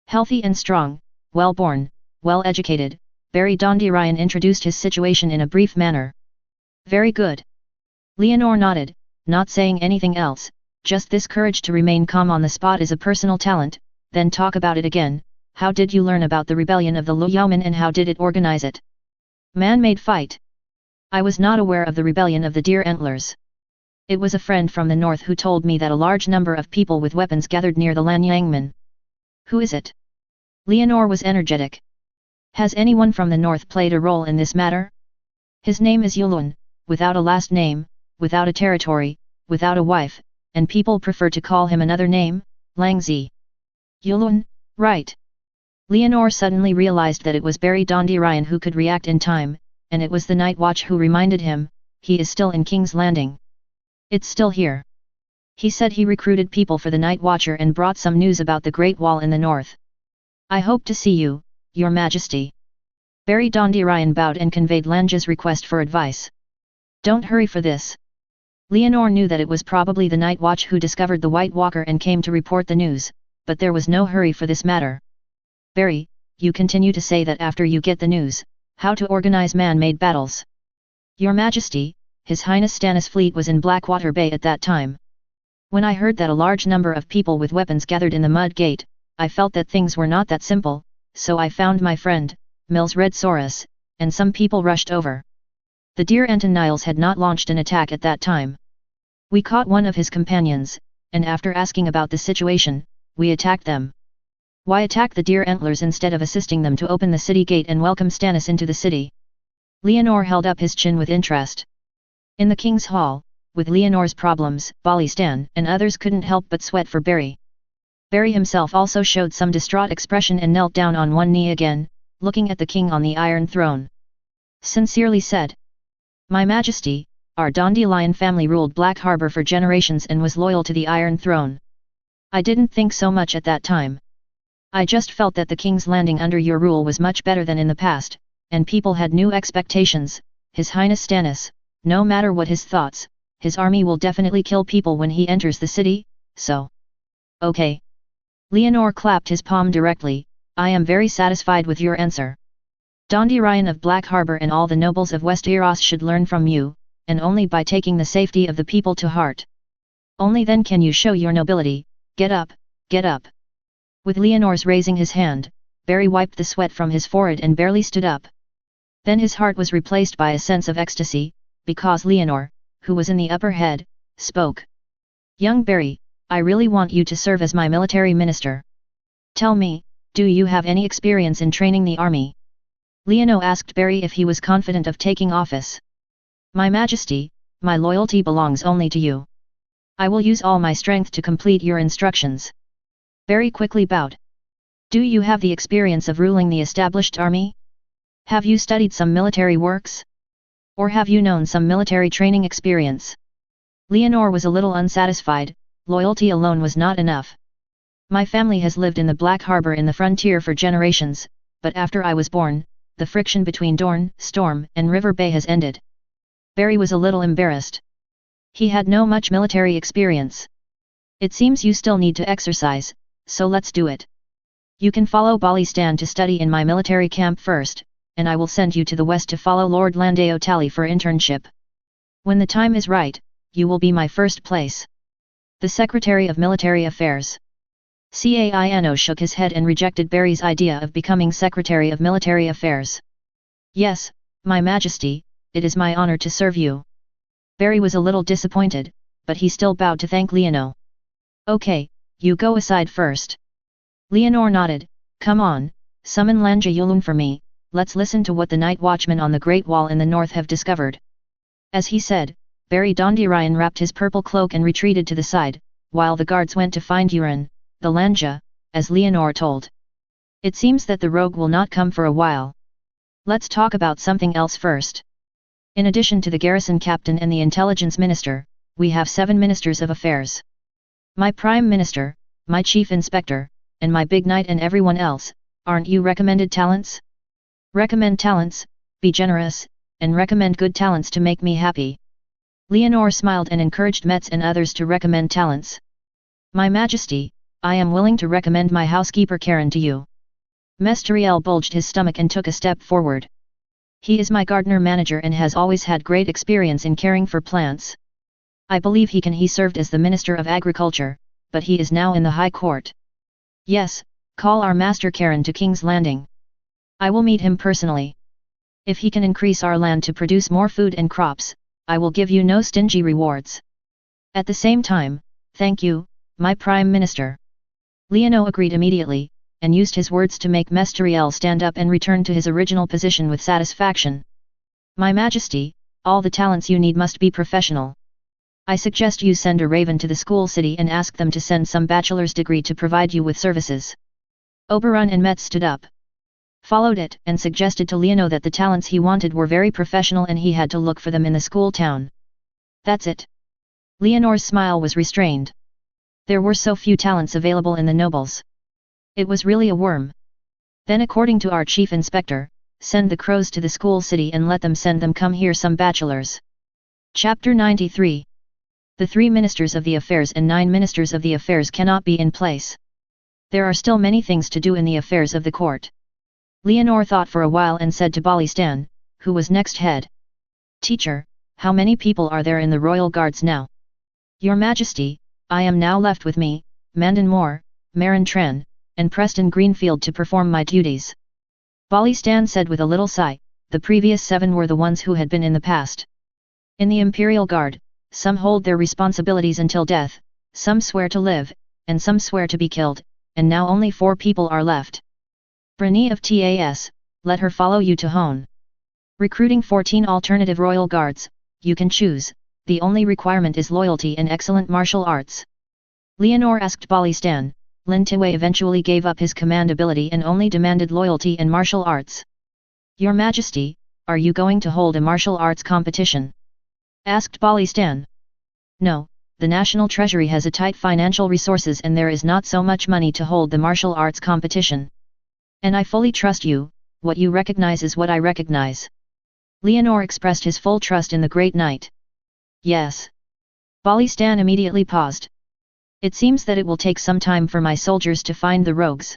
Healthy and strong, well-born, well-educated, Barry Dondarrion introduced his situation in a brief manner. Very good. Leonor nodded, not saying anything else, just this courage to remain calm on the spot is a personal talent. Then talk about it again. How did you learn about the rebellion of the Luyaomen and how did it organize it? Man-made fight. I was not aware of the rebellion of the Deer Antlers. It was a friend from the north who told me that a large number of people with weapons gathered near the Lanyangmen. Who is it? Leonor was energetic. Has anyone from the north played a role in this matter? His name is Yulun, without a last name, without a territory, without a wife, and people prefer to call him another name, Langzi. Yulun, right. Leonor suddenly realized that it was Barry Dondarrion who could react in time, and it was the Night Watch who reminded him, he is still in King's Landing. It's still here. He said he recruited people for the Night Watcher and brought some news about the Great Wall in the north. I hope to see you, Your Majesty. Barry Dondarrion bowed and conveyed Lange's request for advice. Don't hurry for this. Leonor knew that it was probably the Night Watch who discovered the White Walker and came to report the news, but there was no hurry for this matter. Barry, you continue to say that after you get the news, how to organize man-made battles. Your Majesty, His Highness Stannis' fleet was in Blackwater Bay at that time. When I heard that a large number of people with weapons gathered in the Mud Gate, I felt that things were not that simple, so I found my friend, Mills Red Saurus, and some people rushed over. The Deer Anton Niles had not launched an attack at that time. We caught one of his companions, and after asking about the situation, we attacked them. Why attack the Deer Antlers instead of assisting them to open the city gate and welcome Stannis into the city? Leonor held up his chin with interest. In the King's Hall, with Leonor's problems, Polystan and others couldn't help but sweat for Barry. Barry himself also showed some distraught expression and knelt down on one knee again, looking at the king on the Iron Throne. Sincerely said, My Majesty, our Dandelion family ruled Black Harbor for generations and was loyal to the Iron Throne. I didn't think so much at that time. I just felt that the King's Landing under your rule was much better than in the past, and people had new expectations. His Highness Stannis, no matter what his thoughts, his army will definitely kill people when he enters the city, so... Okay. Leonor clapped his palm directly. I am very satisfied with your answer. Dandelion of Black Harbor and all the nobles of Westeros should learn from you, and only by taking the safety of the people to heart. Only then can you show your nobility. Get up, get up. With Leonor's raising his hand, Barry wiped the sweat from his forehead and barely stood up. Then his heart was replaced by a sense of ecstasy, because Leonor, who was in the upper head, spoke. Young Barry, I really want you to serve as my military minister. Tell me, do you have any experience in training the army? Leonor asked Barry if he was confident of taking office. My Majesty, my loyalty belongs only to you. I will use all my strength to complete your instructions. Barry quickly bowed. Do you have the experience of ruling the established army? Have you studied some military works? Or have you known some military training experience? Leonor was a little unsatisfied. Loyalty alone was not enough. My family has lived in the Black Harbor in the frontier for generations, but after I was born, the friction between Dorne, Storm, and River Bay has ended. Barry was a little embarrassed. He had no much military experience. It seems you still need to exercise, so let's do it. You can follow Bolly Stan to study in my military camp first, and I will send you to the west to follow Lord Landeo Tally for internship. When the time is right, you will be my first place. The Secretary of Military Affairs. Caino shook his head and rejected Barry's idea of becoming Secretary of Military Affairs. Yes, my Majesty, it is my honor to serve you. Barry was a little disappointed, but he still bowed to thank Leonor. Okay, you go aside first. Leonor nodded. Come on, summon Lanja Yulun for me, let's listen to what the Night Watchmen on the Great Wall in the north have discovered. As he said, Barry Dandelion wrapped his purple cloak and retreated to the side, while the guards went to find Euron, the Lanja, as Leonor told. It seems that the rogue will not come for a while. Let's talk about something else first. In addition to the garrison captain and the intelligence minister, we have 7 ministers of affairs. My prime minister, my chief inspector, and my big knight and everyone else, aren't you recommended talents? Recommend talents, be generous, and recommend good talents to make me happy. Leonor smiled and encouraged Metz and others to recommend talents. My Majesty, I am willing to recommend my housekeeper Karen to you. Mesteriel bulged his stomach and took a step forward. He is my gardener manager and has always had great experience in caring for plants. I believe he served as the Minister of Agriculture, but he is now in the High Court. Yes, call our Master Karen to King's Landing. I will meet him personally. If he can increase our land to produce more food and crops, I will give you no stingy rewards. At the same time, thank you, my Prime Minister. Leonor agreed immediately, and used his words to make Mesteriel stand up and return to his original position with satisfaction. My Majesty, all the talents you need must be professional. I suggest you send a raven to the school city and ask them to send some bachelor's degree to provide you with services. Oberon and Metz stood up. Followed it and suggested to Leonor that the talents he wanted were very professional and he had to look for them in the school town. That's it. Leonor's smile was restrained. There were so few talents available in the nobles. It was really a worm. Then according to our chief inspector, send the crows to the school city and let them send them come here some bachelors. Chapter 93. The 3 ministers of the affairs and 9 ministers of the affairs cannot be in place. There are still many things to do in the affairs of the court. Leonor thought for a while and said to Bolly Stan, who was next head. Teacher, how many people are there in the royal guards now? Your Majesty, I am now left with me, Mandan Moore, Marin Tren, and Preston Greenfield to perform my duties. Bolly Stan said with a little sigh, the previous 7 were the ones who had been in the past. In the Imperial Guard, some hold their responsibilities until death, some swear to live, and some swear to be killed, and now only 4 people are left. Brani of TAS, let her follow you to Hone. Recruiting 14 alternative royal guards, you can choose, the only requirement is loyalty and excellent martial arts. Leonor asked Bolly Stan. Lin Tiwei eventually gave up his command ability and only demanded loyalty and martial arts. Your Majesty, are you going to hold a martial arts competition? asked Balistan. No, the National Treasury has a tight financial resources and there is not so much money to hold the martial arts competition. And I fully trust you, what you recognize is what I recognize. Leonor expressed his full trust in the great knight. Yes. Balistan immediately paused. It seems that it will take some time for my soldiers to find the rogues.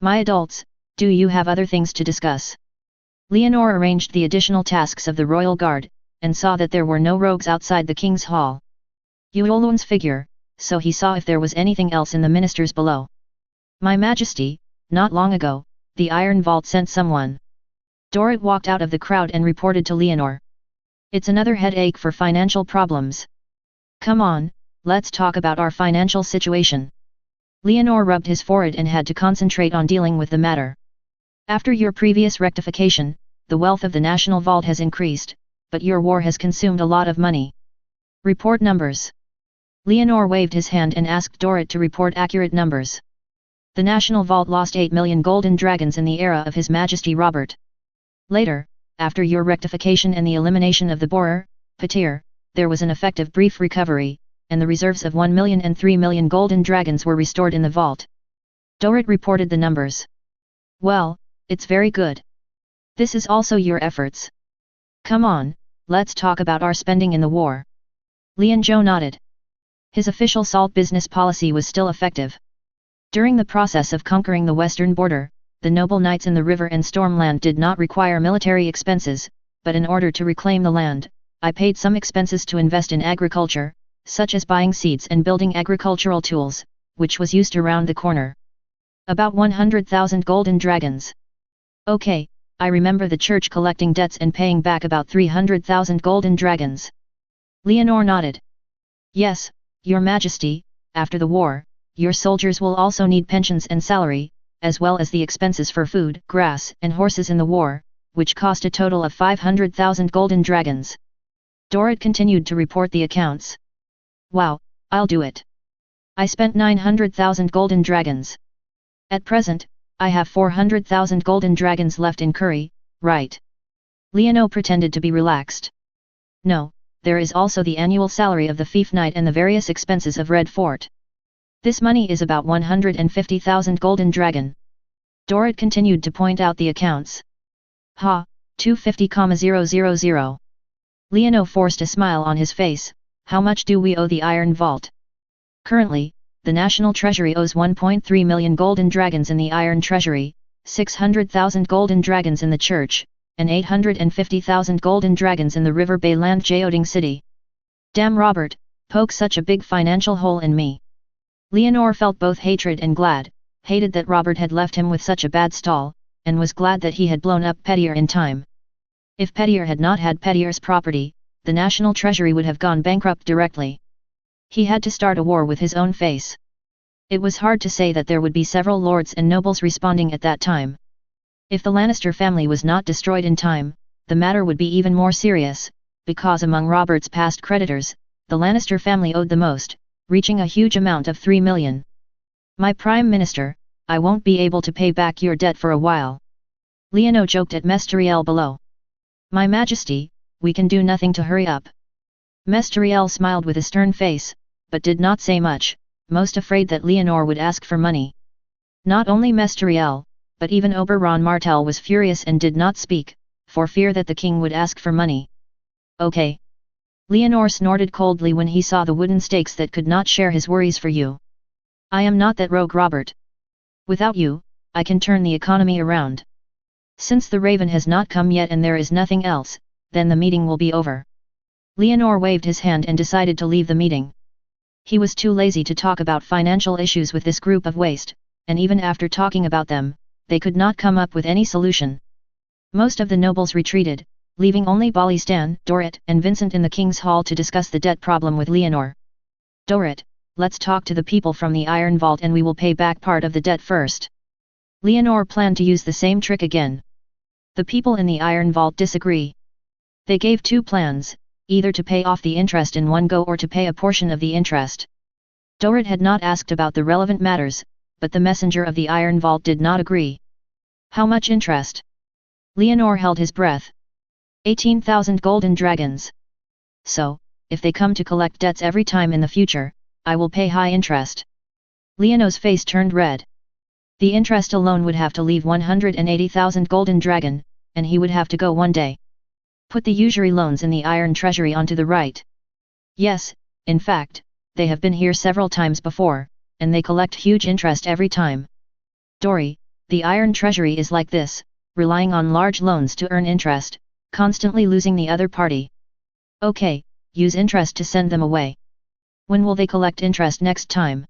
My adults, do you have other things to discuss? Leonor arranged the additional tasks of the royal guard, and saw that there were no rogues outside the king's hall. Yuolun's figure, so he saw if there was anything else in the ministers below. My Majesty, not long ago, the Iron Vault sent someone. Dorrit walked out of the crowd and reported to Leonor. It's another headache for financial problems. Come on, let's talk about our financial situation. Leonor rubbed his forehead and had to concentrate on dealing with the matter. After your previous rectification, the wealth of the National Vault has increased, but your war has consumed a lot of money. Report numbers. Leonor waved his hand and asked Dorrit to report accurate numbers. The National Vault lost 8 million golden dragons in the era of His Majesty Robert. Later, after your rectification and the elimination of the borer, Patir, there was an effective brief recovery, and the reserves of 1 million and 3 million golden dragons were restored in the vault. Dorrit reported the numbers. Well, it's very good. This is also your efforts. Come on, let's talk about our spending in the war. Lian Zhou nodded. His official salt business policy was still effective. During the process of conquering the western border, the noble knights in the river and stormland did not require military expenses, but in order to reclaim the land, I paid some expenses to invest in agriculture, such as buying seeds and building agricultural tools, which was used around the corner. About 100,000 golden dragons. Okay, I remember the church collecting debts and paying back about 300,000 golden dragons. Leonor nodded. Yes, Your Majesty, after the war, your soldiers will also need pensions and salary, as well as the expenses for food, grass, and horses in the war, which cost a total of 500,000 golden dragons. Dorrit continued to report the accounts. Wow, I'll do it. I spent 900,000 golden dragons. At present, I have 400,000 golden dragons left in curry, right? Leonor pretended to be relaxed. No, there is also the annual salary of the fief knight and the various expenses of Red Fort. This money is about 150,000 golden dragon. Dorrit continued to point out the accounts. Ha, 250,000. Leonor forced a smile on his face. How much do we owe the Iron Vault? Currently, the National Treasury owes 1.3 million golden dragons in the Iron Treasury, 600,000 golden dragons in the church, and 850,000 golden dragons in the River Bay Land Jiaoding City. Damn Robert, poke such a big financial hole in me. Leonor felt both hatred and glad, hated that Robert had left him with such a bad stall, and was glad that he had blown up Petir in time. If Petir had not had Petir's property, the National Treasury would have gone bankrupt directly. He had to start a war with his own face. It was hard to say that there would be several lords and nobles responding at that time. If the Lannister family was not destroyed in time, the matter would be even more serious, because among Robert's past creditors, the Lannister family owed the most, reaching a huge amount of 3 million. My Prime Minister, I won't be able to pay back your debt for a while. Leonor joked at Mesteriel below. My Majesty, we can do nothing to hurry up. Mesteriel smiled with a stern face, but did not say much, most afraid that Leonor would ask for money. Not only Mesteriel, but even Oberon Martel was furious and did not speak, for fear that the king would ask for money. Okay. Leonor snorted coldly when he saw the wooden stakes that could not share his worries for you. I am not that rogue Robert. Without you, I can turn the economy around. Since the raven has not come yet and there is nothing else, then the meeting will be over. Leonor waved his hand and decided to leave the meeting. He was too lazy to talk about financial issues with this group of waste, and even after talking about them, they could not come up with any solution. Most of the nobles retreated, leaving only Balistan, Dorrit, and Vincent in the king's hall to discuss the debt problem with Leonor. Dorrit, let's talk to the people from the Iron Vault and we will pay back part of the debt first. Leonor planned to use the same trick again. The people in the Iron Vault disagree. They gave two plans, either to pay off the interest in one go or to pay a portion of the interest. Dorrit had not asked about the relevant matters, but the messenger of the Iron Vault did not agree. How much interest? Leonor held his breath. 18,000 golden dragons. so, if they come to collect debts every time in the future, I will pay high interest. Leono's face turned red. The interest alone would have to leave 180,000 golden dragon, and he would have to go one day. Put the usury loans in the iron treasury onto the right. Yes, in fact, they have been here several times before, and they collect huge interest every time. Dory, the iron treasury is like this, relying on large loans to earn interest, constantly losing the other party. Okay, use interest to send them away. When will they collect interest next time?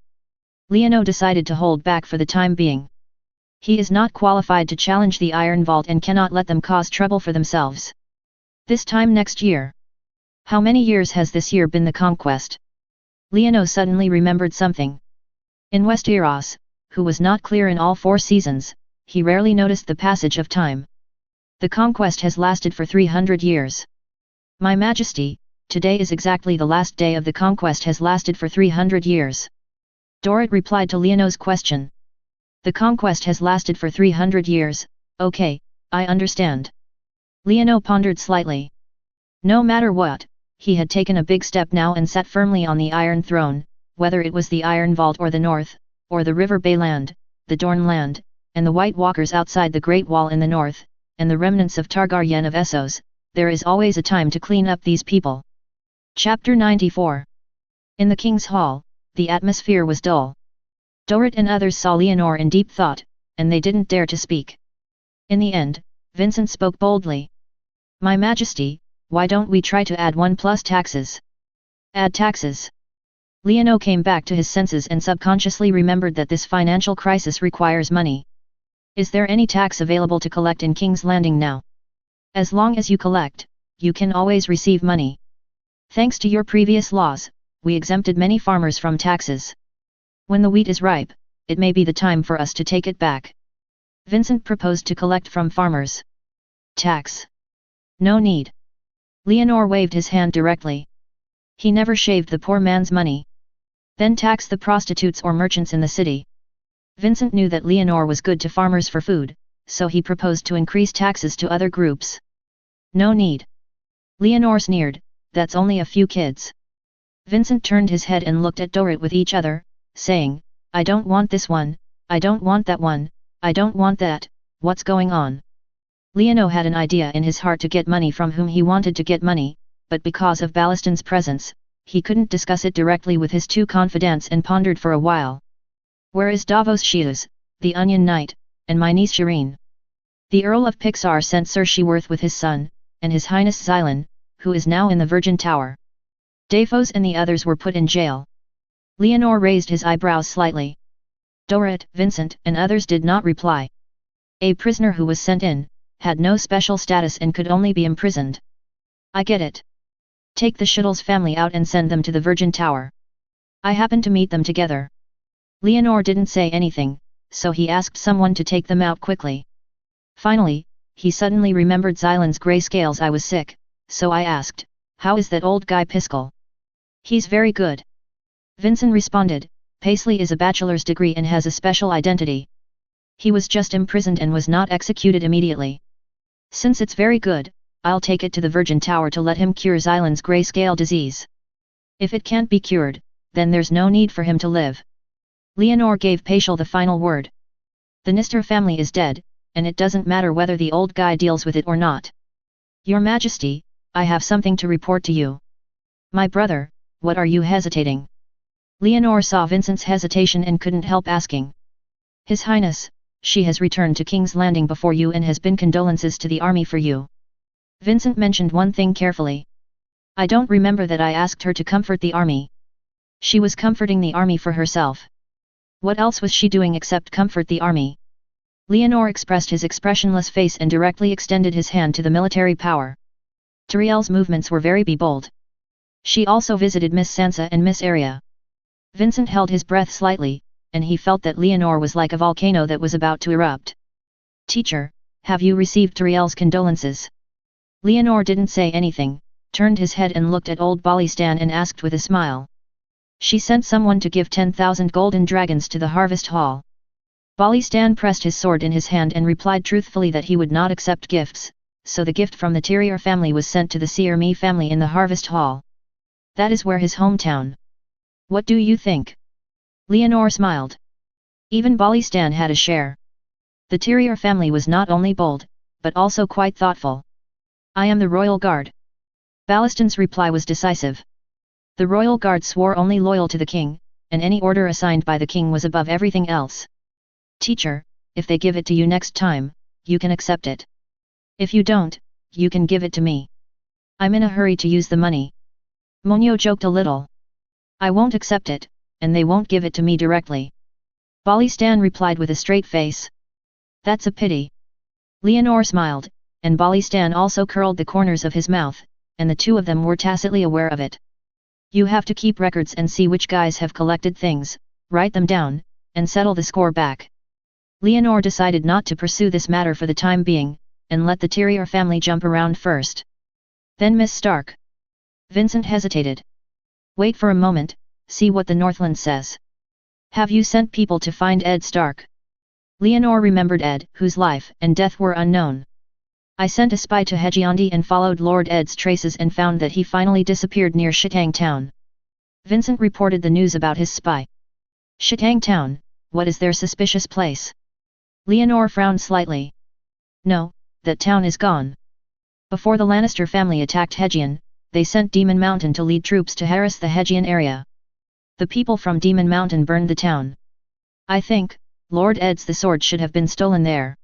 Leono decided to hold back for the time being. He is not qualified to challenge the Iron Vault and cannot let them cause trouble for themselves. This time next year. How many years has this year been the conquest? Leono suddenly remembered something. In Westeros, who was not clear in all 4 seasons, he rarely noticed the passage of time. The conquest has lasted for 300 years. My Majesty, today is exactly the last day of the conquest has lasted for 300 years. Dorrit replied to Leono's question. The conquest has lasted for 300 years, okay, I understand. Leono pondered slightly. No matter what, he had taken a big step now and sat firmly on the Iron Throne, whether it was the Iron Vault or the North, or the River Bay Land, the Dorne Land, and the White Walkers outside the Great Wall in the north, and the remnants of Targaryen of Essos, there is always a time to clean up these people. Chapter 94. In the King's Hall, the atmosphere was dull. Dorrit and others saw Leonor in deep thought, and they didn't dare to speak. In the end, Vincent spoke boldly. My Majesty, why don't we try to add 1 plus taxes? Add taxes. Leono came back to his senses and subconsciously remembered that this financial crisis requires money. Is there any tax available to collect in King's Landing now? As long as you collect, you can always receive money. Thanks to your previous laws, we exempted many farmers from taxes. When the wheat is ripe, it may be the time for us to take it back. Vincent proposed to collect from farmers. Tax. No need. Leonor waved his hand directly. He never shaved the poor man's money. Then tax the prostitutes or merchants in the city. Vincent knew that Leonor was good to farmers for food, so he proposed to increase taxes to other groups. No need. Leonor sneered, that's only a few kids. Vincent turned his head and looked at Dorrit with each other, saying, I don't want this one, I don't want that one, I don't want that, what's going on? Leono had an idea in his heart to get money from whom he wanted to get money, but because of Ballaston's presence, he couldn't discuss it directly with his 2 confidants and pondered for a while. Where is Davos Shius, the Onion Knight, and my niece Shireen? The Earl of Pixar sent Sir Sheworth with his son, and His Highness Xylan, who is now in the Virgin Tower. Davos and the others were put in jail. Leonor raised his eyebrows slightly. Dorrit, Vincent and others did not reply. A prisoner who was sent in, had no special status and could only be imprisoned. I get it. Take the Shuttle's family out and send them to the Virgin Tower. I happen to meet them together. Leonor didn't say anything, so he asked someone to take them out quickly. Finally, he suddenly remembered Xylan's grey scales. I was sick, so I asked, how is that old guy Piskel? He's very good. Vincent responded, Paisley is a bachelor's degree and has a special identity. He was just imprisoned and was not executed immediately. Since it's very good, I'll take it to the Virgin Tower to let him cure Xylan's grayscale disease. If it can't be cured, then there's no need for him to live. Leonor gave Paishal the final word. The Nister family is dead, and it doesn't matter whether the old guy deals with it or not. Your Majesty, I have something to report to you. My brother, what are you hesitating? Leonor saw Vincent's hesitation and couldn't help asking. His Highness, she has returned to King's Landing before you and has been condolences to the army for you. Vincent mentioned one thing carefully. I don't remember that I asked her to comfort the army. She was comforting the army for herself. What else was she doing except comfort the army? Leonor expressed his expressionless face and directly extended his hand to the military power. Tyriel's movements were very bold. She also visited Miss Sansa and Miss Arya. Vincent held his breath slightly, and he felt that Leonor was like a volcano that was about to erupt. Teacher, have you received Tyriel's condolences? Leonor didn't say anything, turned his head and looked at old Ballistan and asked with a smile. She sent someone to give 10,000 golden dragons to the harvest hall. Ballistan pressed his sword in his hand and replied truthfully that he would not accept gifts, so the gift from the Tyrier family was sent to the Seerme family in the harvest hall. That is where his hometown. What do you think? Leonore smiled. Even Balistan had a share. The Terrier family was not only bold, but also quite thoughtful. I am the Royal Guard. Balistan's reply was decisive. The Royal Guard swore only loyal to the king, and any order assigned by the king was above everything else. Teacher, if they give it to you next time, you can accept it. If you don't, you can give it to me. I'm in a hurry to use the money. Monyo joked a little. I won't accept it, and they won't give it to me directly. Balistan replied with a straight face. That's a pity. Leonore smiled, and Balistan also curled the corners of his mouth, and the two of them were tacitly aware of it. You have to keep records and see which guys have collected things, write them down, and settle the score back. Leonore decided not to pursue this matter for the time being, and let the Terrier family jump around first. Then Miss Stark. Vincent hesitated. Wait for a moment, see what the Northland says. Have you sent people to find Ed Stark? Leonore remembered Ed, whose life and death were unknown. I sent a spy to Hejiondi and followed Lord Ed's traces and found that he finally disappeared near Shitang Town. Vincent reported the news about his spy. Shitang Town, what is their suspicious place? Leonore frowned slightly. No, that town is gone. Before the Lannister family attacked Hegion, they sent Demon Mountain to lead troops to harass the Hegion area. The people from Demon Mountain burned the town. I think, Lord Ed's the sword should have been stolen there.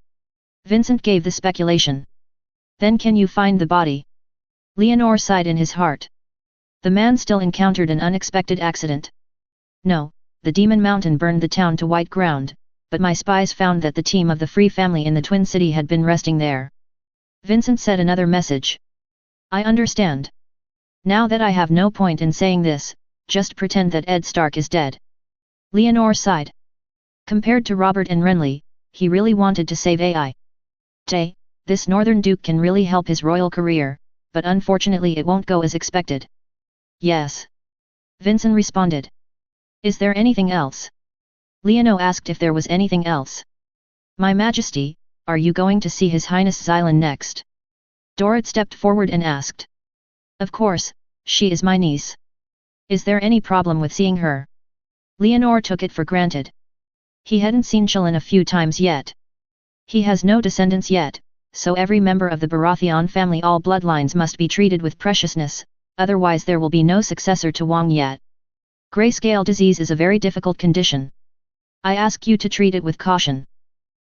Vincent gave the speculation. Then can you find the body? Leonore sighed in his heart. The man still encountered an unexpected accident. No, the Demon Mountain burned the town to white ground, but my spies found that the team of the Free family in the Twin City had been resting there. Vincent said another message. I understand. Now that I have no point in saying this, just pretend that Ed Stark is dead. Leonore sighed. Compared to Robert and Renly, he really wanted to save AI. Tay, this Northern Duke can really help his royal career, but unfortunately it won't go as expected. Yes. Vincent responded. Is there anything else? Leonore asked if there was anything else. My Majesty, are you going to see His Highness Xylan next? Dorrit stepped forward and asked. Of course, she is my niece. Is there any problem with seeing her? Leonore took it for granted. He hadn't seen Xylan a few times yet. He has no descendants yet, so every member of the Baratheon family, all bloodlines, must be treated with preciousness, otherwise there will be no successor to Wang yet. Grayscale disease is a very difficult condition. I ask you to treat it with caution.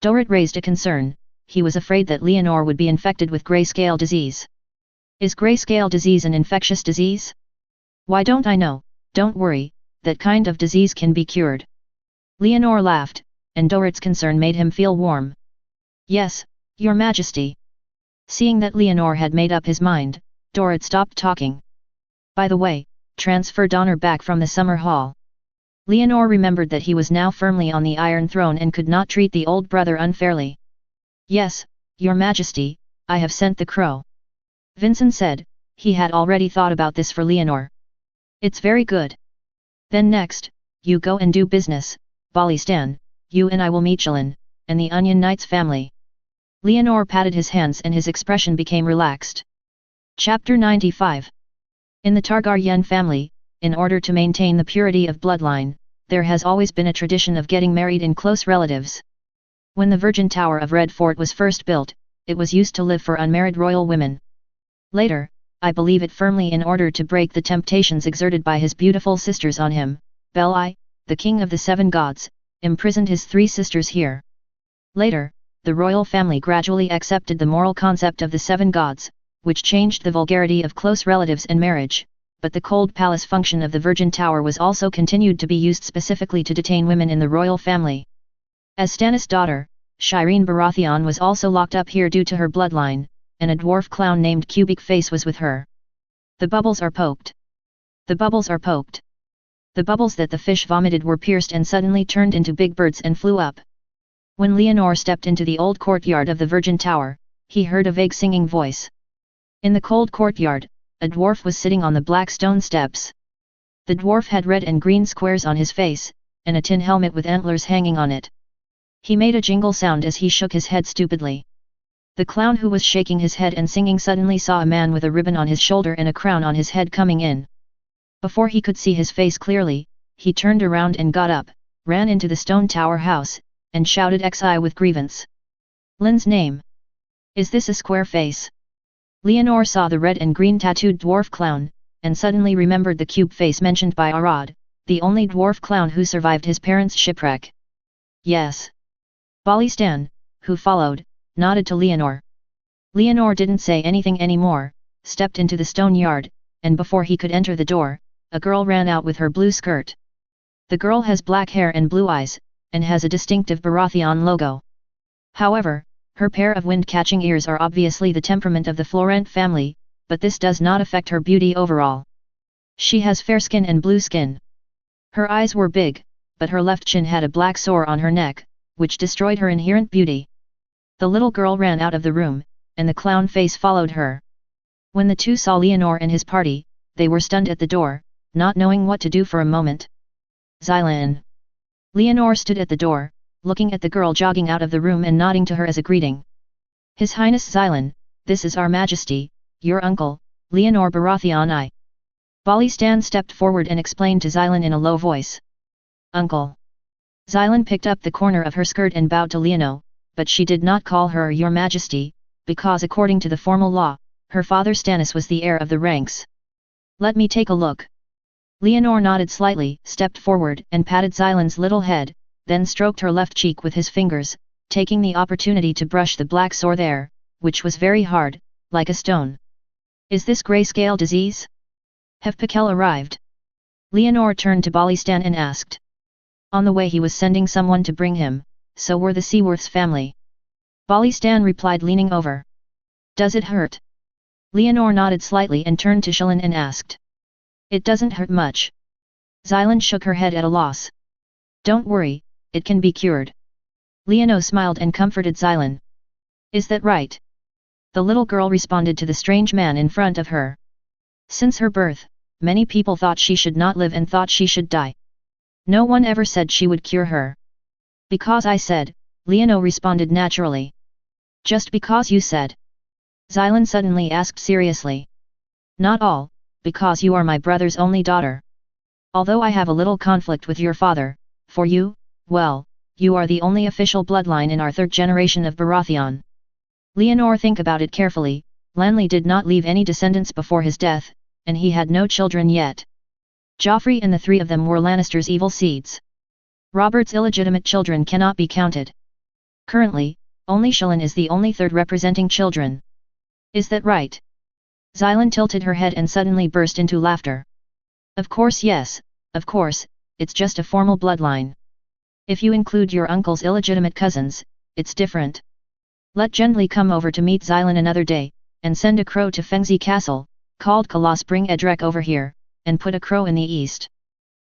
Dorrit raised a concern. He was afraid that Leonore would be infected with grayscale disease. Is grayscale disease an infectious disease? Why don't I know? Don't worry, that kind of disease can be cured. Leonore laughed, and Dorrit's concern made him feel warm. Yes, Your Majesty. Seeing that Leonore had made up his mind, Dorrit stopped talking. By the way, transfer Donner back from the summer hall. Leonore remembered that he was now firmly on the Iron Throne and could not treat the old brother unfairly. Yes, Your Majesty, I have sent the crow. Vincent said, he had already thought about this for Leonore. It's very good. Then next, you go and do business, Balistan, you and I will meet Xylan, and the Onion Knight's family. Leonore patted his hands and his expression became relaxed. Chapter 95. In the Targaryen family, in order to maintain the purity of bloodline, there has always been a tradition of getting married in close relatives. When the Virgin Tower of Red Fort was first built, it was used to live for unmarried royal women. Later, I believe it firmly, in order to break the temptations exerted by his beautiful sisters on him, Bel-I, the king of the seven gods, imprisoned his 3 sisters here. Later, the royal family gradually accepted the moral concept of the 7 gods, which changed the vulgarity of close relatives and marriage, but the cold palace function of the Virgin Tower was also continued to be used specifically to detain women in the royal family. As Stannis' daughter, Shireen Baratheon was also locked up here due to her bloodline, and a dwarf clown named Cubic Face was with her. The bubbles are poked. The bubbles are poked. The bubbles that the fish vomited were pierced and suddenly turned into big birds and flew up. When Leonore stepped into the old courtyard of the Virgin Tower, he heard a vague singing voice. In the cold courtyard, a dwarf was sitting on the black stone steps. The dwarf had red and green squares on his face, and a tin helmet with antlers hanging on it. He made a jingle sound as he shook his head stupidly. The clown, who was shaking his head and singing, suddenly saw a man with a ribbon on his shoulder and a crown on his head coming in. Before he could see his face clearly, he turned around and got up, ran into the stone tower house, and shouted "Xi" with grievance. Lin's name. Is this a square face? Leonor saw the red and green tattooed dwarf clown, and suddenly remembered the cube face mentioned by Arad, the only dwarf clown who survived his parents' shipwreck. Yes. Balistan, who followed, nodded to Leonor. Leonor didn't say anything anymore, stepped into the stone yard, and before he could enter the door, a girl ran out with her blue skirt. The girl has black hair and blue eyes, and has a distinctive Baratheon logo. However, her pair of wind-catching ears are obviously the temperament of the Florent family, but this does not affect her beauty overall. She has fair skin and blue skin. Her eyes were big, but her left chin had a black sore on her neck, which destroyed her inherent beauty. The little girl ran out of the room, and the clown face followed her. When the two saw Leonor and his party, they were stunned at the door, not knowing what to do for a moment. Xylan. Leonor stood at the door, looking at the girl jogging out of the room and nodding to her as a greeting. His Highness Xylan, this is Our Majesty, your uncle, Leonor Baratheon I. Balistan stepped forward and explained to Xylan in a low voice. Uncle. Xylan picked up the corner of her skirt and bowed to Leonor, but she did not call her Your Majesty, because according to the formal law, her father Stannis was the heir of the ranks. Let me take a look. Leonor nodded slightly, stepped forward and patted Xylan's little head, then stroked her left cheek with his fingers, taking the opportunity to brush the black sore there, which was very hard, like a stone. Is this grayscale disease? Have Pikkel arrived? Leonor turned to Balistan and asked. On the way he was sending someone to bring him, so were the Seaworths family. Balistan replied leaning over. Does it hurt? Leonor nodded slightly and turned to Shilin and asked. It doesn't hurt much. Xylan shook her head at a loss. Don't worry, it can be cured. Leonor smiled and comforted Xylan. Is that right? The little girl responded to the strange man in front of her. Since her birth, many people thought she should not live and thought she should die. No one ever said she would cure her. Because I said, Leonor responded naturally. Just because you said? Xylan suddenly asked seriously. Not all, because you are my brother's only daughter. Although I have a little conflict with your father, for you, well, you are the only official bloodline in our third generation of Baratheon. Leonor think about it carefully, Lanley did not leave any descendants before his death, and he had no children yet. Joffrey and the three of them were Lannister's evil seeds. Robert's illegitimate children cannot be counted. Currently, only Shilin is the only third representing children. Is that right? Xylan tilted her head and suddenly burst into laughter. Of course yes, of course, it's just a formal bloodline. If you include your uncle's illegitimate cousins, it's different. Let Gendley come over to meet Xylan another day, and send a crow to Fengzi Castle, called Kalas bring Edrek over here, and put a crow in the east.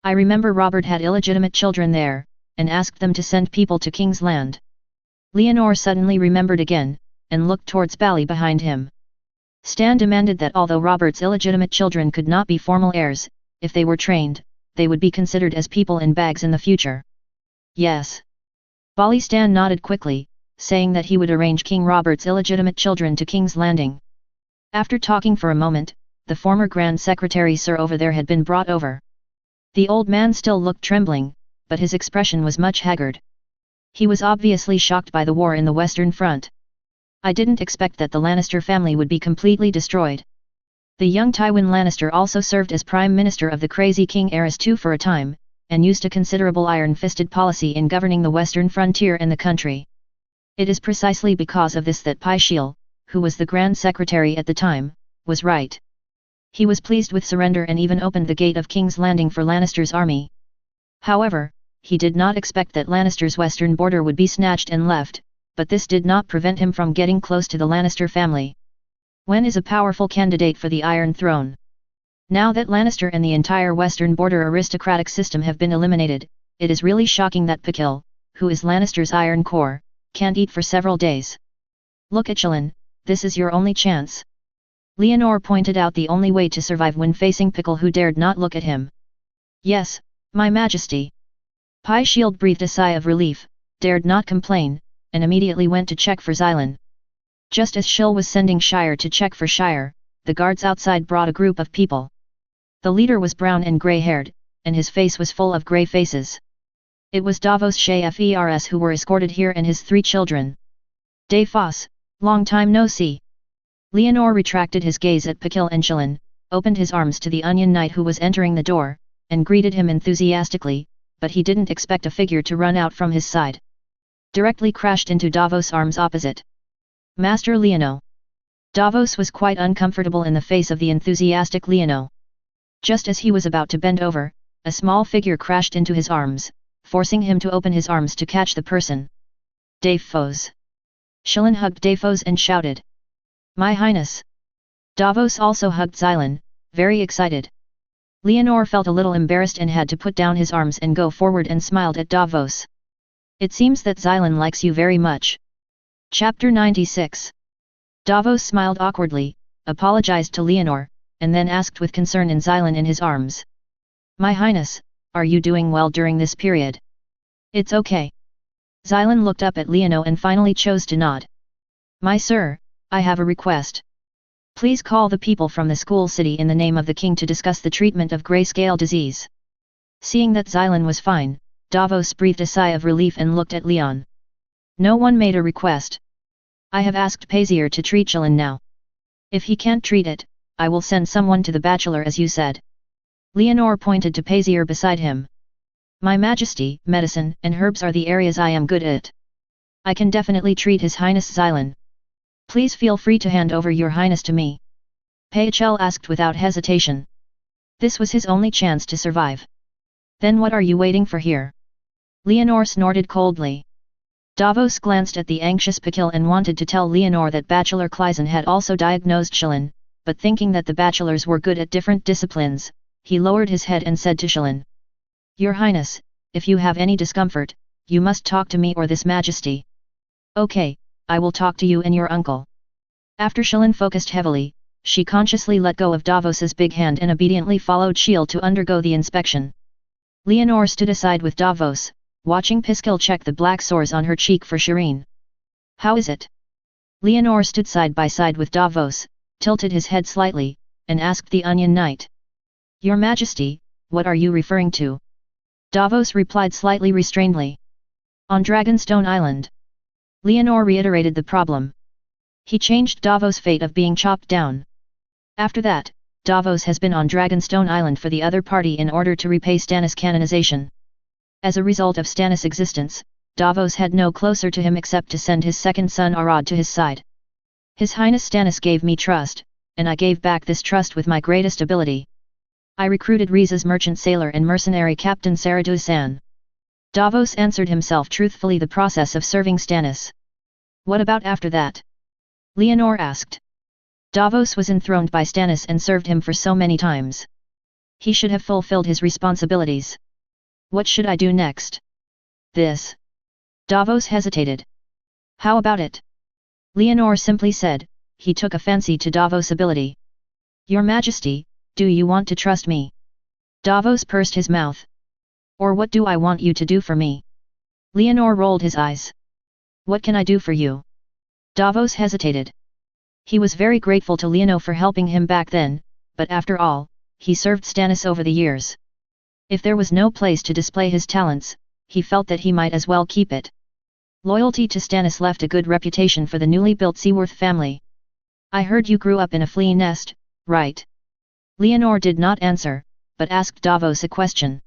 I remember Robert had illegitimate children there, and asked them to send people to King's Land. Leonor suddenly remembered again, and looked towards Bally behind him. Stan demanded that although Robert's illegitimate children could not be formal heirs, if they were trained, they would be considered as people in bags in the future. Yes. Balistan nodded quickly, saying that he would arrange King Robert's illegitimate children to King's Landing. After talking for a moment, the former Grand Secretary Sir over there had been brought over. The old man still looked trembling, but his expression was much haggard. He was obviously shocked by the war in the Western Front. I didn't expect that the Lannister family would be completely destroyed. The young Tywin Lannister also served as Prime Minister of the Crazy King Aerys II for a time, and used a considerable iron-fisted policy in governing the western frontier and the country. It is precisely because of this that Pyshil, who was the Grand Secretary at the time, was right. He was pleased with surrender and even opened the gate of King's Landing for Lannister's army. However, he did not expect that Lannister's western border would be snatched and left, but this did not prevent him from getting close to the Lannister family. Wen is a powerful candidate for the Iron Throne. Now that Lannister and the entire western border aristocratic system have been eliminated, it is really shocking that Pikil, who is Lannister's Iron Core, can't eat for several days. Look at Shilin, this is your only chance. Leonor pointed out the only way to survive when facing Pikil, who dared not look at him. Yes, my majesty. Pyshil breathed a sigh of relief, dared not complain, and immediately went to check for Xylan. Just as Shil was sending Shire to check for Shire, the guards outside brought a group of people. The leader was brown and grey-haired, and his face was full of grey faces. It was Davos Fers who were escorted here and his 3 children. Davos, long time no see. Leonor retracted his gaze at Pakil and Shilin, opened his arms to the Onion Knight who was entering the door, and greeted him enthusiastically, but he didn't expect a figure to run out from his side. Directly crashed into Davos' arms opposite. Master Leono. Davos was quite uncomfortable in the face of the enthusiastic Leono. Just as he was about to bend over, a small figure crashed into his arms, forcing him to open his arms to catch the person. Davos. Shilin hugged Davos and shouted. My Highness. Davos also hugged Xylan, very excited. Leonor felt a little embarrassed and had to put down his arms and go forward and smiled at Davos. It seems that Xylan likes you very much. Chapter 96. Davos smiled awkwardly, apologized to Leonor, and then asked with concern in Xylan in his arms. My Highness, are you doing well during this period? It's okay. Xylan looked up at Leono and finally chose to nod. My sir, I have a request. Please call the people from the school city in the name of the king to discuss the treatment of grayscale disease. Seeing that Xylan was fine, Davos breathed a sigh of relief and looked at Leon. No one made a request. I have asked Pazier to treat Shilin now. If he can't treat it, I will send someone to the bachelor as you said. Leonor pointed to Pazier beside him. My Majesty, medicine and herbs are the areas I am good at. I can definitely treat His Highness Xylan. Please feel free to hand over your highness to me. Pachel asked without hesitation. This was his only chance to survive. Then what are you waiting for here? Leonor snorted coldly. Davos glanced at the anxious Pakil and wanted to tell Leonor that Bachelor Kleisen had also diagnosed Shilin, but thinking that the bachelors were good at different disciplines, he lowered his head and said to Shilin. Your Highness, if you have any discomfort, you must talk to me or this Majesty. Okay, I will talk to you and your uncle. After Shilin focused heavily, she consciously let go of Davos's big hand and obediently followed Shield to undergo the inspection. Leonor stood aside with Davos, watching Piskil check the black sores on her cheek for Shireen. How is it? Leonor stood side by side with Davos, tilted his head slightly, and asked the Onion Knight. Your Majesty, what are you referring to? Davos replied slightly restrainedly. On Dragonstone Island. Leonor reiterated the problem. He changed Davos' fate of being chopped down. After that, Davos has been on Dragonstone Island for the other party in order to repay Stannis' canonization. As a result of Stannis' existence, Davos had no closer to him except to send his second son Arad to his side. His Highness Stannis gave me trust, and I gave back this trust with my greatest ability. I recruited Riza's merchant sailor and mercenary captain Saradusan. Davos answered himself truthfully the process of serving Stannis. What about after that? Leonor asked. Davos was enthroned by Stannis and served him for so many times. He should have fulfilled his responsibilities. What should I do next? This. Davos hesitated. How about it? Leonor simply said, he took a fancy to Davos' ability. Your Majesty, do you want to trust me? Davos pursed his mouth. Or what do I want you to do for me? Leonor rolled his eyes. What can I do for you? Davos hesitated. He was very grateful to Leonor for helping him back then, but after all, he served Stannis over the years. If there was no place to display his talents, he felt that he might as well keep it. Loyalty to Stannis left a good reputation for the newly built Seaworth family. I heard you grew up in a flea nest, right? Leonor did not answer, but asked Davos a question.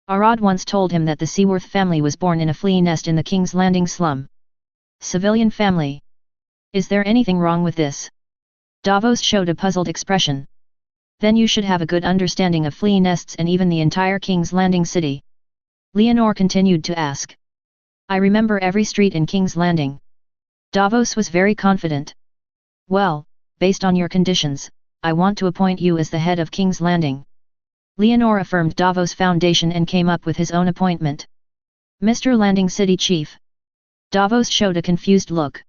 Arad once told him that the Seaworth family was born in a flea nest in the King's Landing slum. Civilian family. Is there anything wrong with this? Davos showed a puzzled expression. Then you should have a good understanding of flea nests and even the entire King's Landing city. Leonor continued to ask. I remember every street in King's Landing. Davos was very confident. Well, based on your conditions, I want to appoint you as the head of King's Landing. Leonor affirmed Davos' foundation and came up with his own appointment. Mr. Landing City Chief. Davos showed a confused look.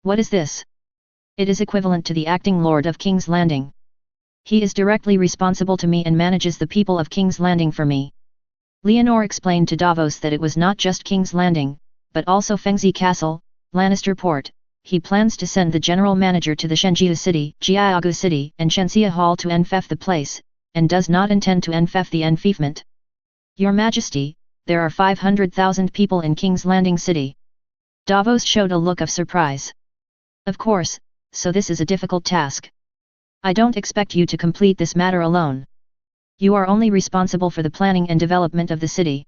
What is this? It is equivalent to the acting Lord of King's Landing. He is directly responsible to me and manages the people of King's Landing for me. Leonor explained to Davos that it was not just King's Landing, but also Fengzi Castle, Lannister Port. He plans to send the general manager to the Shenjiu City, Jiaogu City and Shenxia Hall to enfeoff the place, and does not intend to enfeoff the enfeoffment. Your Majesty, there are 500,000 people in King's Landing City. Davos showed a look of surprise. Of course, so this is a difficult task. I don't expect you to complete this matter alone. You are only responsible for the planning and development of the city.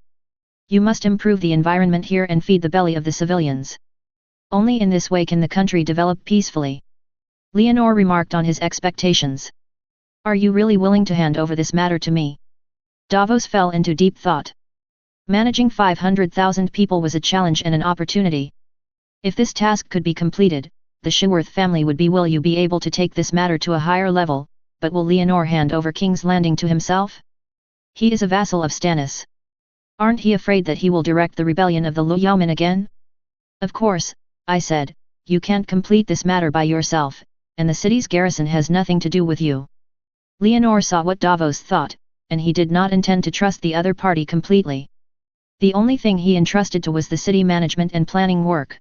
You must improve the environment here and feed the belly of the civilians. Only in this way can the country develop peacefully. Leonor remarked on his expectations. Are you really willing to hand over this matter to me? Davos fell into deep thought. Managing 500,000 people was a challenge and an opportunity. If this task could be completed, the Sheworth family would be. Will you be able to take this matter to a higher level, but will Leonor hand over King's Landing to himself? He is a vassal of Stannis. Aren't he afraid that he will direct the rebellion of the Luyaomen again? Of course, I said, you can't complete this matter by yourself, and the city's garrison has nothing to do with you. Leonor saw what Davos thought, and he did not intend to trust the other party completely. The only thing he entrusted to was the city management and planning work.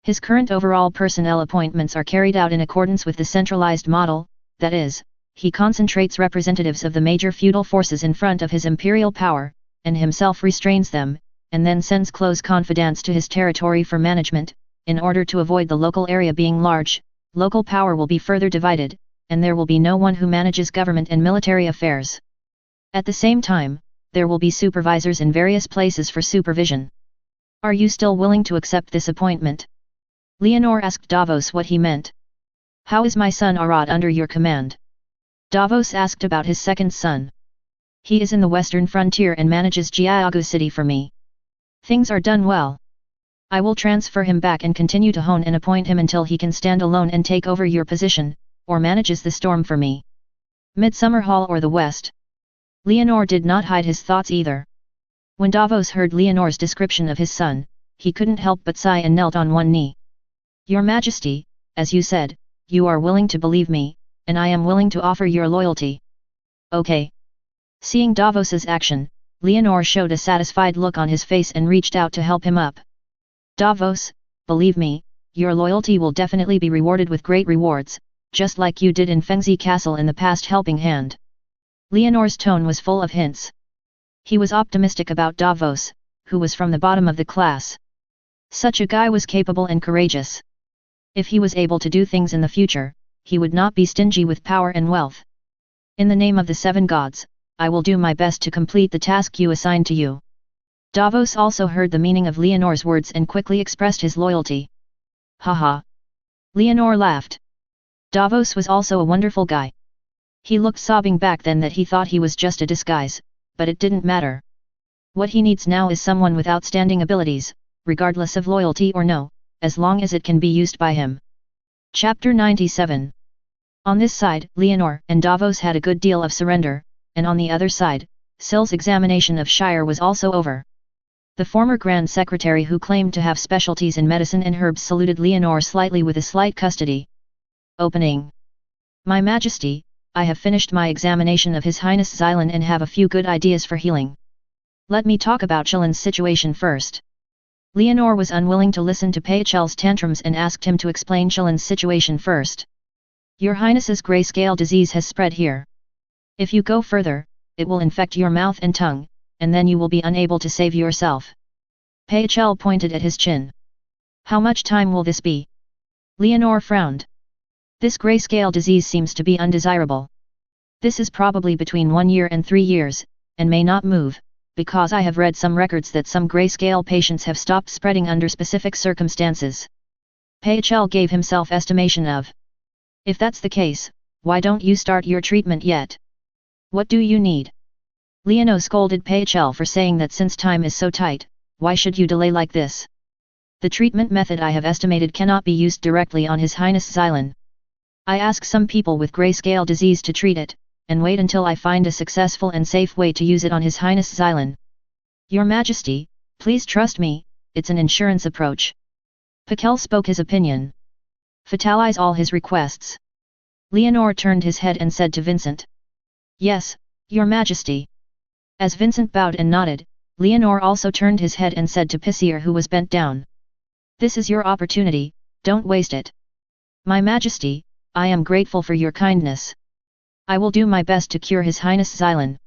His current overall personnel appointments are carried out in accordance with the centralized model, that is, he concentrates representatives of the major feudal forces in front of his imperial power, and himself restrains them, and then sends close confidants to his territory for management. In order to avoid the local area being large, local power will be further divided, and there will be no one who manages government and military affairs. At the same time, there will be supervisors in various places for supervision. Are you still willing to accept this appointment? Leonor asked Davos what he meant. How is my son Arad under your command? Davos asked about his second son. He is in the western frontier and manages Giagu City for me. Things are done well. I will transfer him back and continue to hone and appoint him until he can stand alone and take over your position, or manages the storm for me. Midsummer Hall or the West? Leonor did not hide his thoughts either. When Davos heard Leonor's description of his son, he couldn't help but sigh and knelt on one knee. Your Majesty, as you said, you are willing to believe me, and I am willing to offer your loyalty. Okay. Seeing Davos's action, Leonor showed a satisfied look on his face and reached out to help him up. Davos, believe me, your loyalty will definitely be rewarded with great rewards, just like you did in Fengzi Castle in the past helping hand. Leonor's tone was full of hints. He was optimistic about Davos, who was from the bottom of the class. Such a guy was capable and courageous. If he was able to do things in the future, he would not be stingy with power and wealth. In the name of the seven gods, I will do my best to complete the task you assigned to you. Davos also heard the meaning of Leonor's words and quickly expressed his loyalty. Haha. Leonor laughed. Davos was also a wonderful guy. He looked sobbing back then that he thought he was just a disguise, but it didn't matter. What he needs now is someone with outstanding abilities, regardless of loyalty or no, as long as it can be used by him. Chapter 97. On this side, Leonor and Davos had a good deal of surrender, and on the other side, Syl's examination of Shire was also over. The former Grand Secretary who claimed to have specialties in medicine and herbs saluted Leonor slightly with a slight custody. Opening. My Majesty, I have finished my examination of His Highness Xylan and have a few good ideas for healing. Let me talk about Chelin's situation first. Leonor was unwilling to listen to Paichel's tantrums and asked him to explain Chelin's situation first. Your Highness's grayscale disease has spread here. If you go further, it will infect your mouth and tongue, and then you will be unable to save yourself. Paichel pointed at his chin. How much time will this be? Leonor frowned. This grayscale disease seems to be undesirable. This is probably between 1 year and 3 years, and may not move, because I have read some records that some grayscale patients have stopped spreading under specific circumstances. Paichel gave himself estimation of. If that's the case, why don't you start your treatment yet? What do you need? Leonor scolded Paichel for saying that since time is so tight, why should you delay like this? The treatment method I have estimated cannot be used directly on His Highness Xylan. I ask some people with grayscale disease to treat it, and wait until I find a successful and safe way to use it on His Highness Xylan. Your Majesty, please trust me, it's an insurance approach. Paichel spoke his opinion. Fatalize all his requests. Leonor turned his head and said to Vincent. Yes, Your Majesty. As Vincent bowed and nodded, Leonor also turned his head and said to Pisier who was bent down. This is your opportunity, don't waste it. My Majesty, I am grateful for your kindness. I will do my best to cure His Highness Xylan.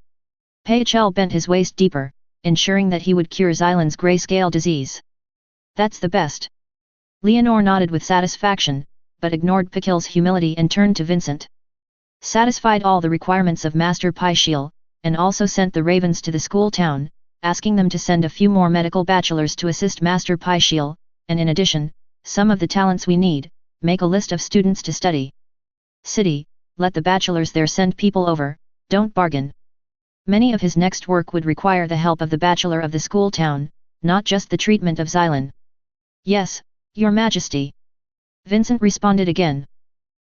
Phl bent his waist deeper, ensuring that he would cure Xylan's grayscale disease. That's the best. Leonore nodded with satisfaction, but ignored Pikil's humility and turned to Vincent. Satisfied all the requirements of Master Pyshil, and also sent the ravens to the school town, asking them to send a few more medical bachelors to assist Master Pyshil, and in addition, some of the talents we need, make a list of students to study. City, let the bachelors there send people over, don't bargain. Many of his next work would require the help of the bachelor of the school town, not just the treatment of Xylan. Yes, Your Majesty. Vincent responded again.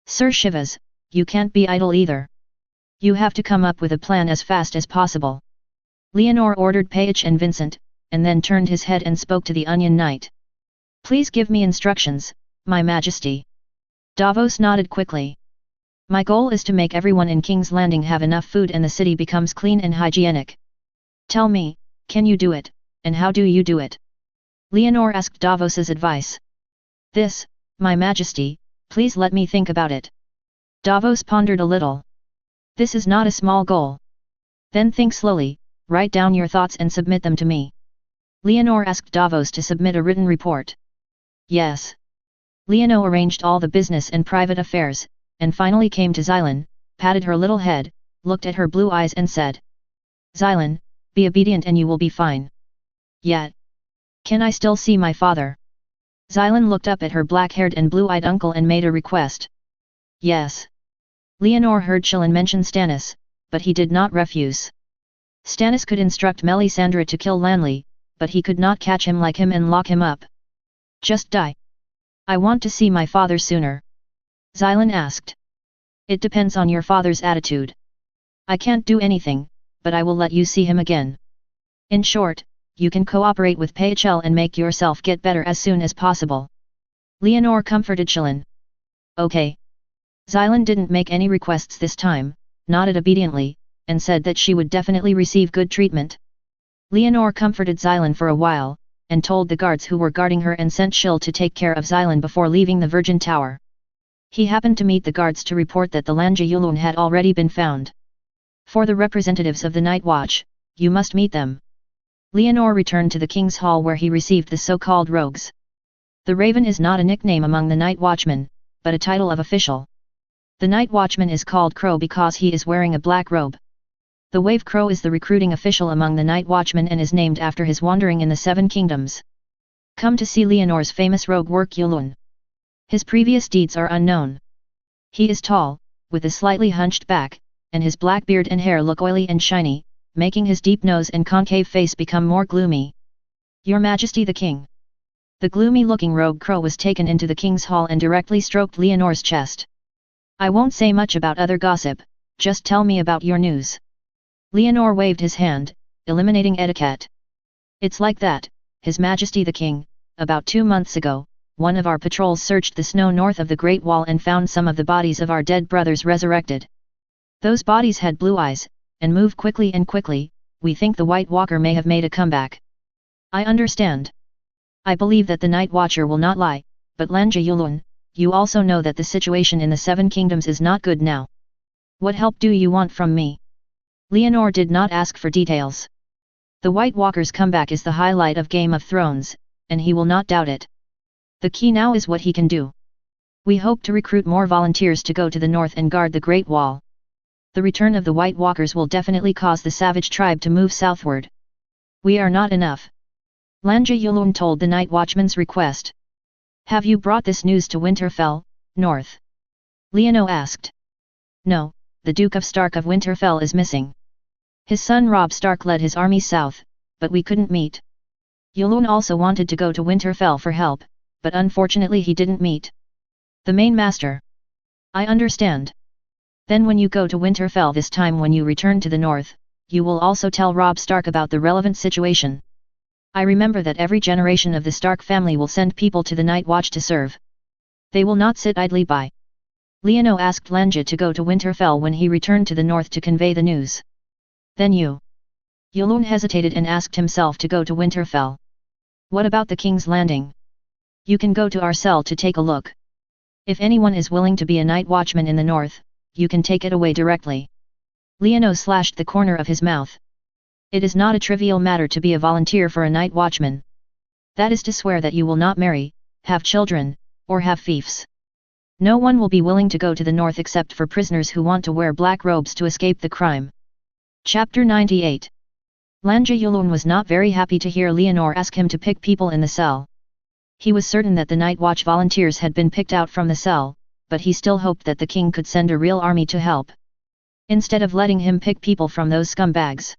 Sir Shivas, you can't be idle either. You have to come up with a plan as fast as possible. Leonore ordered Paige and Vincent, and then turned his head and spoke to the Onion Knight. Please give me instructions, My Majesty. Davos nodded quickly. My goal is to make everyone in King's Landing have enough food and the city becomes clean and hygienic. Tell me, can you do it, and how do you do it? Leonore asked Davos's advice. This, My Majesty, please let me think about it. Davos pondered a little. This is not a small goal. Then think slowly, write down your thoughts and submit them to me. Leonore asked Davos to submit a written report. Yes. Leonore arranged all the business and private affairs, and finally came to Xylan, patted her little head, looked at her blue eyes and said. Xylan, be obedient and you will be fine. Yet. Can I still see my father? Xylan looked up at her black-haired and blue-eyed uncle and made a request. Yes. Leonore heard Shilin mention Stannis, but he did not refuse. Stannis could instruct Melisandre to kill Lanley, but he could not catch him like him and lock him up. Just die. I want to see my father sooner. Xylan asked. It depends on your father's attitude. I can't do anything, but I will let you see him again. In short, you can cooperate with Phl and make yourself get better as soon as possible. Leonore comforted Shilin. Okay. Xylan didn't make any requests this time, nodded obediently, and said that she would definitely receive good treatment. Leonore comforted Xylan for a while, and told the guards who were guarding her and sent Shil to take care of Xylan before leaving the Virgin Tower. He happened to meet the guards to report that the Lanja Yulun had already been found. For the representatives of the Night Watch, you must meet them. Leonore returned to the King's Hall where he received the so-called rogues. The Raven is not a nickname among the Night Watchmen, but a title of official. The Night Watchman is called Crow because he is wearing a black robe. The Wave Crow is the recruiting official among the Night Watchmen and is named after his wandering in the Seven Kingdoms. Come to see Leonore's famous rogue work Yulun. His previous deeds are unknown. He is tall, with a slightly hunched back, and his black beard and hair look oily and shiny, making his deep nose and concave face become more gloomy. Your Majesty the King. The gloomy-looking rogue crow was taken into the King's Hall and directly stroked Leonore's chest. I won't say much about other gossip, just tell me about your news. Leonore waved his hand, eliminating etiquette. It's like that, His Majesty the King. About 2 months ago, one of our patrols searched the snow north of the Great Wall and found some of the bodies of our dead brothers resurrected. Those bodies had blue eyes, and move quickly and quickly. We think the White Walker may have made a comeback. I understand. I believe that the Night Watcher will not lie, but Lanja Yulun, you also know that the situation in the Seven Kingdoms is not good now. What help do you want from me? Leonore did not ask for details. The White Walker's comeback is the highlight of Game of Thrones, and he will not doubt it. The key now is what he can do. We hope to recruit more volunteers to go to the north and guard the Great Wall. The return of the White Walkers will definitely cause the savage tribe to move southward. We are not enough. Lanja Yulun told the Night Watchman's request. Have you brought this news to Winterfell, North? Leonore asked. No, the Duke of Stark of Winterfell is missing. His son Robb Stark led his army south, but we couldn't meet. Yulun also wanted to go to Winterfell for help, but unfortunately he didn't meet the main master. I understand. Then when you go to Winterfell this time when you return to the north, you will also tell Robb Stark about the relevant situation. I remember that every generation of the Stark family will send people to the Night Watch to serve. They will not sit idly by. Leonore asked Lanja to go to Winterfell when he returned to the north to convey the news. Then you. Yulun hesitated and asked himself to go to Winterfell. What about the King's Landing? You can go to our cell to take a look. If anyone is willing to be a night watchman in the north, you can take it away directly. Liano slashed the corner of his mouth. It is not a trivial matter to be a volunteer for a night watchman. That is to swear that you will not marry, have children, or have fiefs. No one will be willing to go to the north except for prisoners who want to wear black robes to escape the crime. Chapter 98. Lanja Yulun was not very happy to hear Leonor ask him to pick people in the cell. He was certain that the night watch volunteers had been picked out from the cell, but he still hoped that the king could send a real army to help, instead of letting him pick people from those scumbags.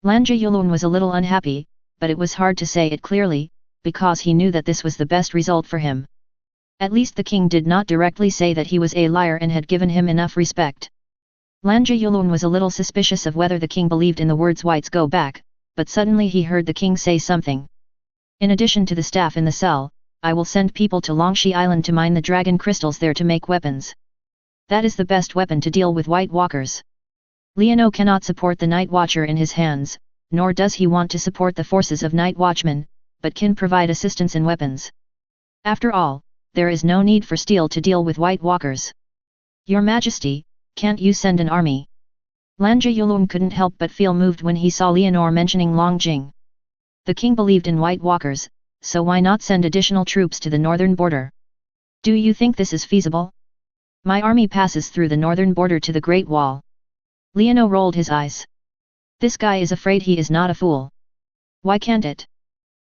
Lanja Yulun was a little unhappy, but it was hard to say it clearly, because he knew that this was the best result for him. At least the king did not directly say that he was a liar and had given him enough respect. Lanja Yulun was a little suspicious of whether the king believed in the words whites go back, but suddenly he heard the king say something. In addition to the staff in the cell, I will send people to Longxi Island to mine the dragon crystals there to make weapons. That is the best weapon to deal with White Walkers. Liano cannot support the Night Watcher in his hands, nor does he want to support the forces of Night Watchmen, but can provide assistance in weapons. After all, there is no need for steel to deal with White Walkers. Your Majesty, can't you send an army? Lanja Yulun couldn't help but feel moved when he saw Leonor mentioning Longjing. The king believed in White Walkers, so why not send additional troops to the northern border? Do you think this is feasible? My army passes through the northern border to the Great Wall. Leonor rolled his eyes. This guy is afraid he is not a fool. Why can't it?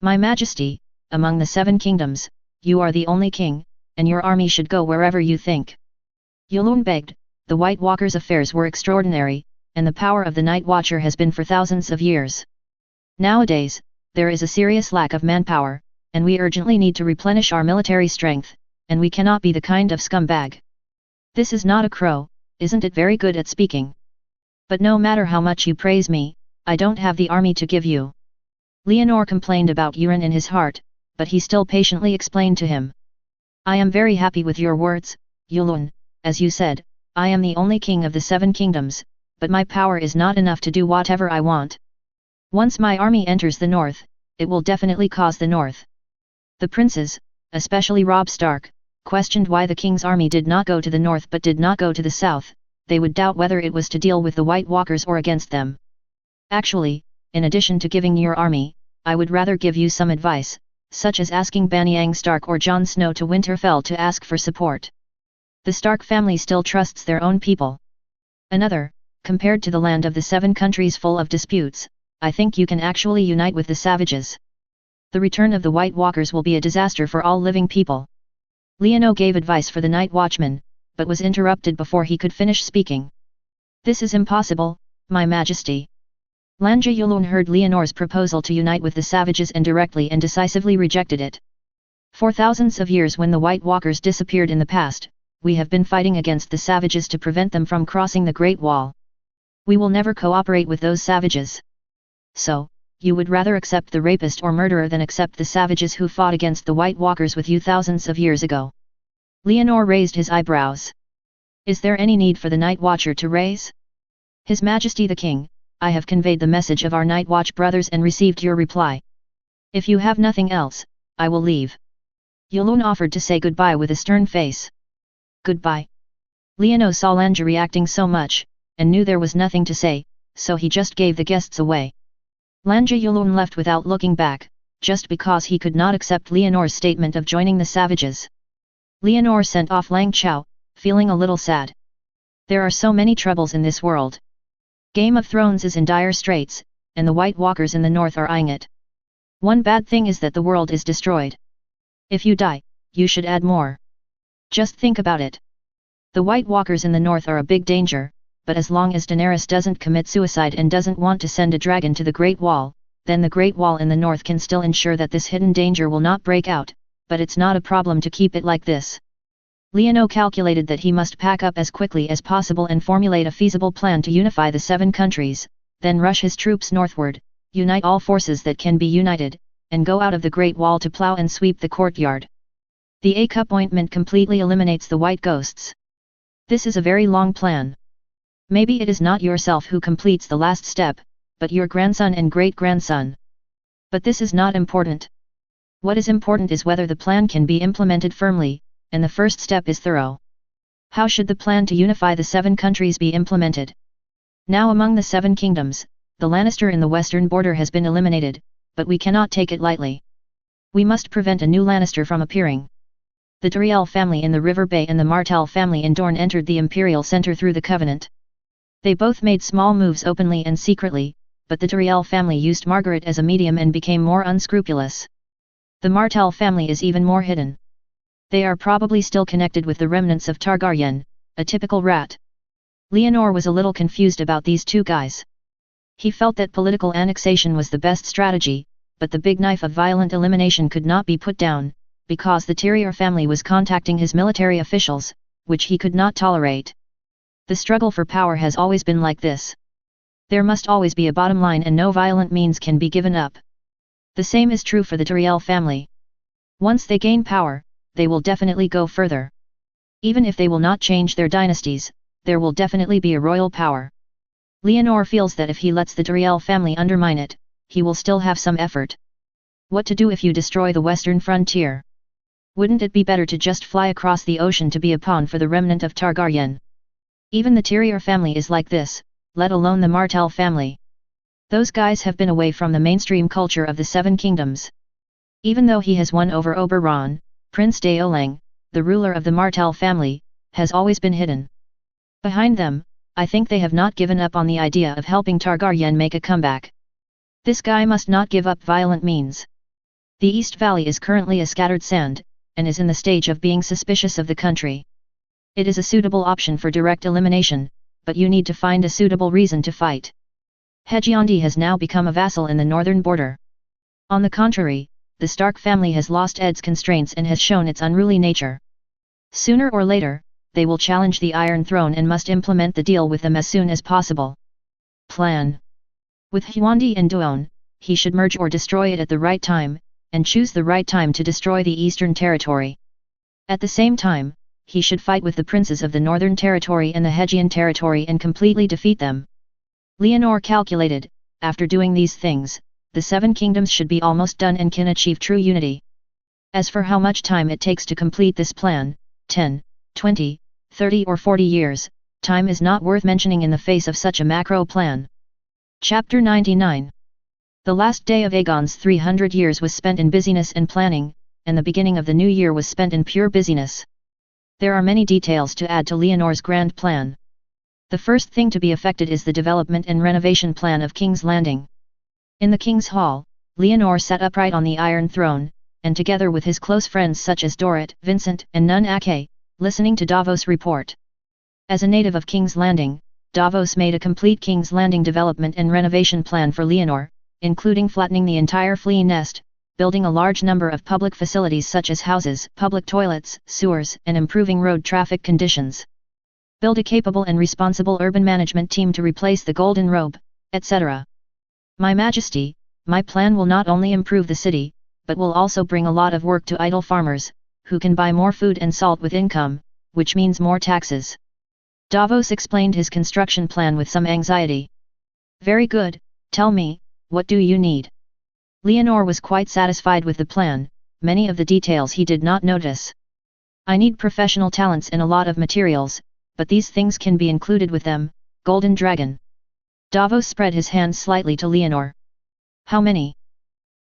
My Majesty, among the 7 kingdoms, you are the only king, and your army should go wherever you think. Yulun begged. The White Walkers' affairs were extraordinary, and the power of the Night Watcher has been for thousands of years. Nowadays, there is a serious lack of manpower, and we urgently need to replenish our military strength, and we cannot be the kind of scumbag. This is not a crow, isn't it very good at speaking? But no matter how much you praise me, I don't have the army to give you. Leonor complained about Yuren in his heart, but he still patiently explained to him. I am very happy with your words, Yulun, as you said, I am the only king of the 7 kingdoms, but my power is not enough to do whatever I want. Once my army enters the north, it will definitely cause the north. The princes, especially Robb Stark, questioned why the king's army did not go to the north but did not go to the south. They would doubt whether it was to deal with the White Walkers or against them. Actually, in addition to giving your army, I would rather give you some advice, such as asking Banyang Stark or Jon Snow to Winterfell to ask for support. The Stark family still trusts their own people. Another, compared to the land of the 7 countries full of disputes, I think you can actually unite with the savages. The return of the White Walkers will be a disaster for all living people. Leonor gave advice for the Night Watchman, but was interrupted before he could finish speaking. This is impossible, my Majesty. Lanja Yulun heard Leonor's proposal to unite with the savages and directly and decisively rejected it. For thousands of years when the White Walkers disappeared in the past, we have been fighting against the savages to prevent them from crossing the Great Wall. We will never cooperate with those savages. So, you would rather accept the rapist or murderer than accept the savages who fought against the White Walkers with you thousands of years ago. Leonor raised his eyebrows. Is there any need for the Night Watcher to raise? His Majesty the King, I have conveyed the message of our Night Watch brothers and received your reply. If you have nothing else, I will leave. Yulun offered to say goodbye with a stern face. Goodbye. Leonor saw Lanja reacting so much, and knew there was nothing to say, so he just gave the guests away. Lanja Yulun left without looking back, just because he could not accept Leonor's statement of joining the savages. Leonor sent off Lang Chao, feeling a little sad. There are so many troubles in this world. Game of Thrones is in dire straits, and the White Walkers in the north are eyeing it. One bad thing is that the world is destroyed. If you die, you should add more. Just think about it. The White Walkers in the north are a big danger, but as long as Daenerys doesn't commit suicide and doesn't want to send a dragon to the Great Wall, then the Great Wall in the north can still ensure that this hidden danger will not break out, but it's not a problem to keep it like this. Leonor calculated that he must pack up as quickly as possible and formulate a feasible plan to unify the 7 countries, then rush his troops northward, unite all forces that can be united, and go out of the Great Wall to plow and sweep the courtyard. The A-cup ointment completely eliminates the white ghosts. This is a very long plan. Maybe it is not yourself who completes the last step, but your grandson and great-grandson. But this is not important. What is important is whether the plan can be implemented firmly, and the first step is thorough. How should the plan to unify the 7 countries be implemented? Now among the 7 kingdoms, the Lannister in the western border has been eliminated, but we cannot take it lightly. We must prevent a new Lannister from appearing. The Tyrell family in the River Bay and the Martell family in Dorne entered the Imperial Center through the Covenant. They both made small moves openly and secretly, but the Tyrell family used Margaret as a medium and became more unscrupulous. The Martell family is even more hidden. They are probably still connected with the remnants of Targaryen, a typical rat. Leonor was a little confused about these 2 guys. He felt that political annexation was the best strategy, but the big knife of violent elimination could not be put down, because the Tyrier family was contacting his military officials, which he could not tolerate. The struggle for power has always been like this. There must always be a bottom line and no violent means can be given up. The same is true for the Tyrell family. Once they gain power, they will definitely go further. Even if they will not change their dynasties, there will definitely be a royal power. Leonor feels that if he lets the Tyrell family undermine it, he will still have some effort. What to do if you destroy the western frontier? Wouldn't it be better to just fly across the ocean to be a pawn for the remnant of Targaryen? Even the Tyrier family is like this, let alone the Martell family. Those guys have been away from the mainstream culture of the 7 kingdoms. Even though he has won over Oberon, Prince Daolang, the ruler of the Martell family, has always been hidden. Behind them, I think they have not given up on the idea of helping Targaryen make a comeback. This guy must not give up violent means. The East Valley is currently a scattered sand, and is in the stage of being suspicious of the country. It is a suitable option for direct elimination, but you need to find a suitable reason to fight. Hedgeondi has now become a vassal in the northern border. On the contrary, the Stark family has lost its constraints and has shown its unruly nature. Sooner or later, they will challenge the Iron Throne and must implement the deal with them as soon as possible. Plan. With Huandi and Duon, he should merge or destroy it at the right time, and choose the right time to destroy the Eastern Territory. At the same time, he should fight with the princes of the Northern Territory and the Hedgian Territory and completely defeat them. Leonor calculated, after doing these things, the 7 kingdoms should be almost done and can achieve true unity. As for how much time it takes to complete this plan, 10, 20, 30 or 40 years, time is not worth mentioning in the face of such a macro plan. Chapter 99. The last day of Aegon's 300 years was spent in busyness and planning, and the beginning of the new year was spent in pure busyness. There are many details to add to Leonor's grand plan. The first thing to be affected is the development and renovation plan of King's Landing. In the King's Hall, Leonor sat upright on the Iron Throne, and together with his close friends such as Dorrit, Vincent, and Nun Ake, listening to Davos' report. As a native of King's Landing, Davos made a complete King's Landing development and renovation plan for Leonor, including flattening the entire flea nest, building a large number of public facilities such as houses, public toilets, sewers, and improving road traffic conditions. Build a capable and responsible urban management team to replace the Golden Robe, etc. My Majesty, my plan will not only improve the city, but will also bring a lot of work to idle farmers, who can buy more food and salt with income, which means more taxes. Davos explained his construction plan with some anxiety. Very good, tell me, what do you need? Leonor was quite satisfied with the plan, many of the details he did not notice. I need professional talents and a lot of materials, but these things can be included with them. Golden Dragon. Davos spread his hands slightly to Leonor. How many?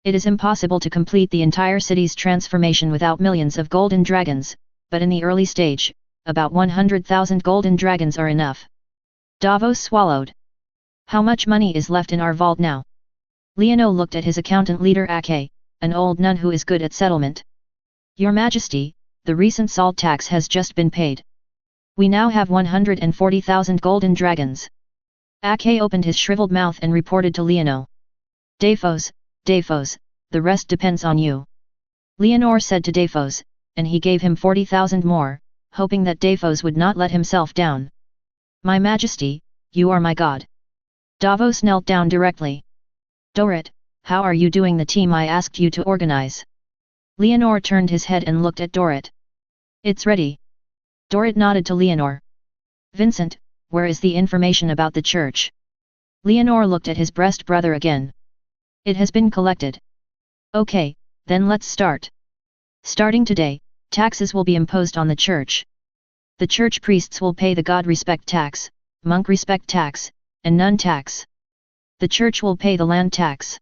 It is impossible to complete the entire city's transformation without millions of golden dragons, but in the early stage, about 100,000 golden dragons are enough. Davos swallowed. How much money is left in our vault now? Leonor looked at his accountant leader Ake, an old nun who is good at settlement. Your Majesty, the recent salt tax has just been paid. We now have 140,000 golden dragons. Ake opened his shriveled mouth and reported to Leonor. Davos, the rest depends on you. Leonor said to Davos, and he gave him 40,000 more, hoping that Davos would not let himself down. My Majesty, you are my god. Davos knelt down directly. Dorrit, how are you doing the team I asked you to organize? Leonor turned his head and looked at Dorrit. It's ready. Dorrit nodded to Leonor. Vincent, where is the information about the church? Leonor looked at his breast brother again. It has been collected. Okay, then let's start. Starting today, taxes will be imposed on the church. The church priests will pay the God respect tax, monk respect tax, and nun tax. The church will pay the land tax.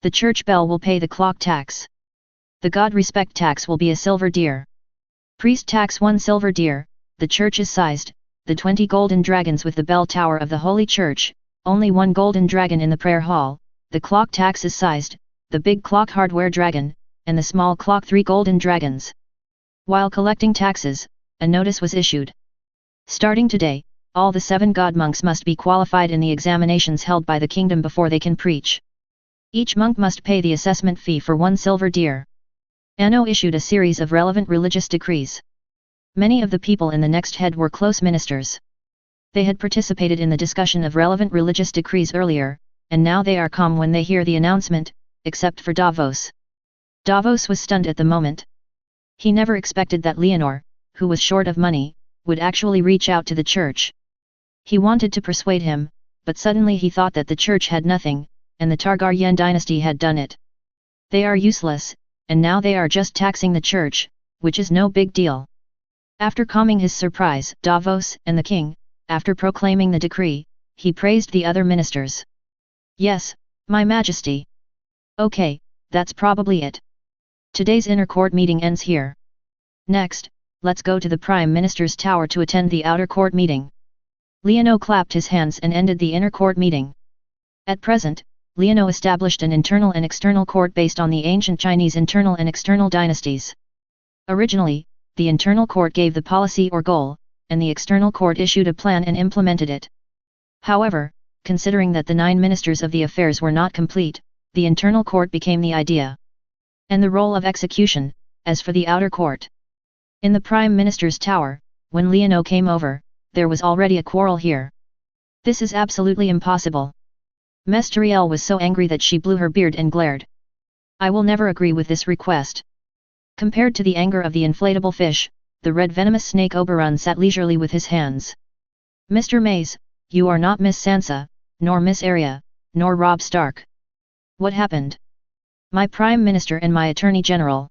The church bell will pay the clock tax. The God respect tax will be a silver deer. Priest tax 1 silver deer, the church is sized, the 20 golden dragons with the bell tower of the holy church, only 1 golden dragon in the prayer hall, the clock tax is sized, the big clock hardware dragon, and the small clock 3 golden dragons. While collecting taxes, a notice was issued. Starting today, all the 7 god monks must be qualified in the examinations held by the kingdom before they can preach. Each monk must pay the assessment fee for 1 silver deer. Anno issued a series of relevant religious decrees. Many of the people in the next head were close ministers. They had participated in the discussion of relevant religious decrees earlier, and now they are calm when they hear the announcement, except for Davos. Davos was stunned at the moment. He never expected that Leonor, who was short of money, would actually reach out to the church. He wanted to persuade him, but suddenly he thought that the church had nothing, and the Targaryen dynasty had done it. They are useless, and now they are just taxing the church, which is no big deal. After calming his surprise, Davos and the king, after proclaiming the decree, he praised the other ministers. Yes, my majesty. Okay, that's probably it. Today's inner court meeting ends here. Next, let's go to the Prime Minister's tower to attend the outer court meeting. Leono clapped his hands and ended the inner court meeting. At present, Leono established an internal and external court based on the ancient Chinese internal and external dynasties. Originally, the internal court gave the policy or goal, and the external court issued a plan and implemented it. However, considering that the 9 ministers of the affairs were not complete, the internal court became the idea. And the role of execution, as for the outer court. In the Prime Minister's tower, when Leono came over, there was already a quarrel here. This is absolutely impossible. Mesteriel was so angry that she blew her beard and glared. I will never agree with this request. Compared to the anger of the inflatable fish, the red venomous snake Oberon sat leisurely with his hands. Mr. Mays, you are not Miss Sansa, nor Miss Arya, nor Robb Stark. What happened? My Prime Minister and my Attorney General.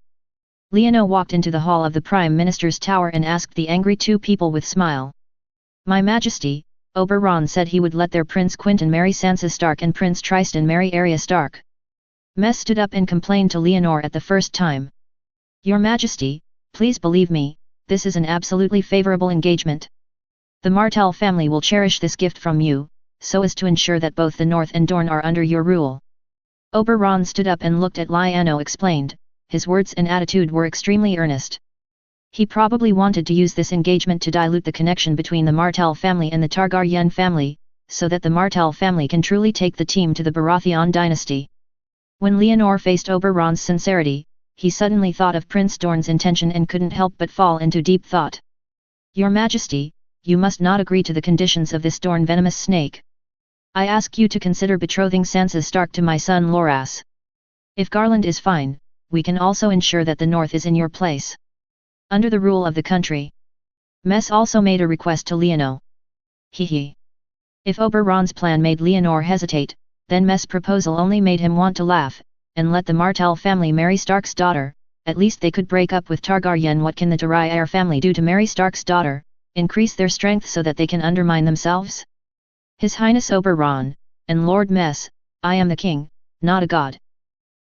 Leono walked into the hall of the Prime Minister's tower and asked the angry 2 people with smile. My Majesty, Oberon said he would let their Prince Quentyn marry Sansa Stark and Prince Tristan marry Arya Stark. Mess stood up and complained to Leonor at the first time. Your Majesty, please believe me, this is an absolutely favorable engagement. The Martell family will cherish this gift from you, so as to ensure that both the North and Dorne are under your rule. Oberon stood up and looked at Lyanno explained, his words and attitude were extremely earnest. He probably wanted to use this engagement to dilute the connection between the Martell family and the Targaryen family, so that the Martell family can truly take the team to the Baratheon dynasty. When Leonor faced Oberon's sincerity, he suddenly thought of Prince Dorne's intention and couldn't help but fall into deep thought. Your Majesty, you must not agree to the conditions of this Dorne venomous snake. I ask you to consider betrothing Sansa Stark to my son Loras. If Garland is fine, we can also ensure that the North is in your place. Under the rule of the country. Mess also made a request to Leono. Hee. If Oberon's plan made Leonor hesitate, then Mess' proposal only made him want to laugh, and let the Martell family marry Stark's daughter. At least they could break up with Targaryen. What can the Targaryen family do to marry Stark's daughter, increase their strength so that they can undermine themselves? His Highness Oberon, and Lord Mess, I am the king, not a god.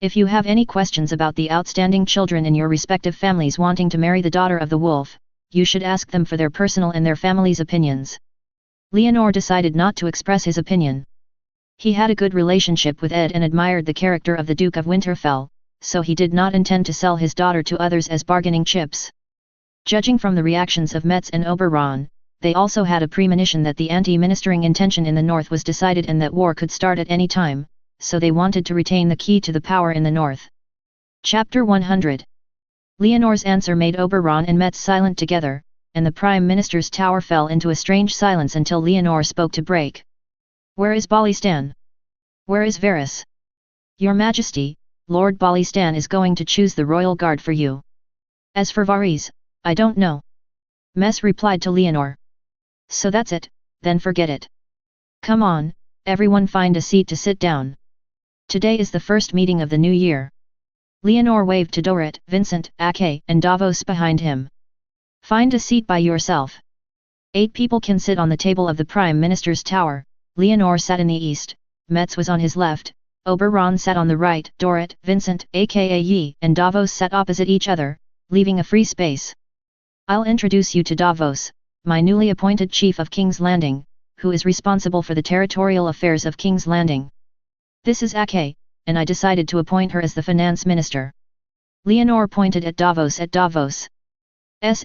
If you have any questions about the outstanding children in your respective families wanting to marry the daughter of the wolf, you should ask them for their personal and their family's opinions. Leonor decided not to express his opinion. He had a good relationship with Ed and admired the character of the Duke of Winterfell, so he did not intend to sell his daughter to others as bargaining chips. Judging from the reactions of Metz and Oberon, they also had a premonition that the anti-ministering intention in the north was decided and that war could start at any time, so they wanted to retain the key to the power in the north. Chapter 100. Leonor's answer made Oberon and Metz silent together, and the Prime Minister's tower fell into a strange silence until Leonor spoke to break. Where is Balistan? Where is Varys? Your Majesty, Lord Balistan is going to choose the royal guard for you. As for Varys, I don't know. Mess replied to Leonor. So that's it, then forget it. Come on, everyone find a seat to sit down. Today is the first meeting of the new year. Leonor waved to Dorit, Vincent, Ake, and Davos behind him. Find a seat by yourself. 8 people can sit on the table of the Prime Minister's tower. Leonor sat in the east, Metz was on his left, Oberon sat on the right, Dorrit, Vincent, aka Yi, and Davos sat opposite each other, leaving a free space. I'll introduce you to Davos, my newly appointed chief of King's Landing, who is responsible for the territorial affairs of King's Landing. This is Ake, and I decided to appoint her as the finance minister. Leonor pointed at Davos.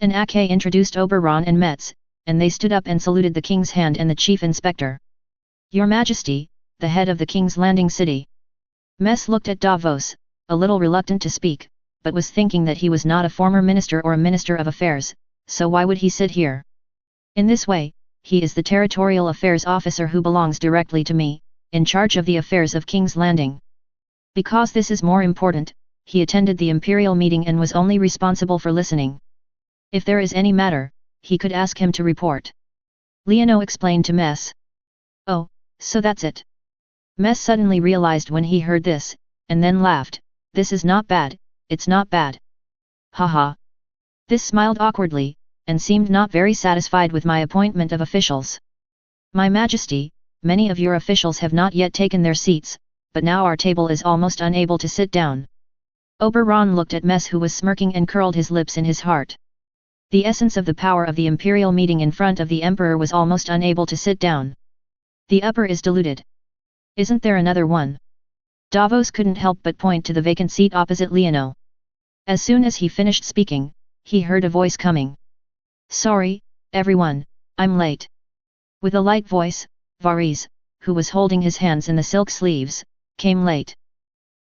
And Ake introduced Oberon and Metz, and they stood up and saluted the king's hand and the chief inspector. Your Majesty, the head of the King's Landing city. Metz looked at Davos, a little reluctant to speak, but was thinking that he was not a former minister or a minister of affairs, so why would he sit here? In this way, he is the territorial affairs officer who belongs directly to me, in charge of the affairs of King's Landing. Because this is more important, he attended the imperial meeting and was only responsible for listening. If there is any matter, he could ask him to report. Leonor explained to Metz. Oh, so that's it. Metz suddenly realized when he heard this, and then laughed. This is not bad, it's not bad. Haha. This smiled awkwardly, and seemed not very satisfied with my appointment of officials. My Majesty, many of your officials have not yet taken their seats, but now our table is almost unable to sit down. Oberon looked at Metz, who was smirking and curled his lips in his heart. The essence of the power of the imperial meeting in front of the emperor was almost unable to sit down. The upper is diluted. Isn't there another one? Davos couldn't help but point to the vacant seat opposite Leonor. As soon as he finished speaking, he heard a voice coming. Sorry, everyone, I'm late. With a light voice, Varys, who was holding his hands in the silk sleeves, came late.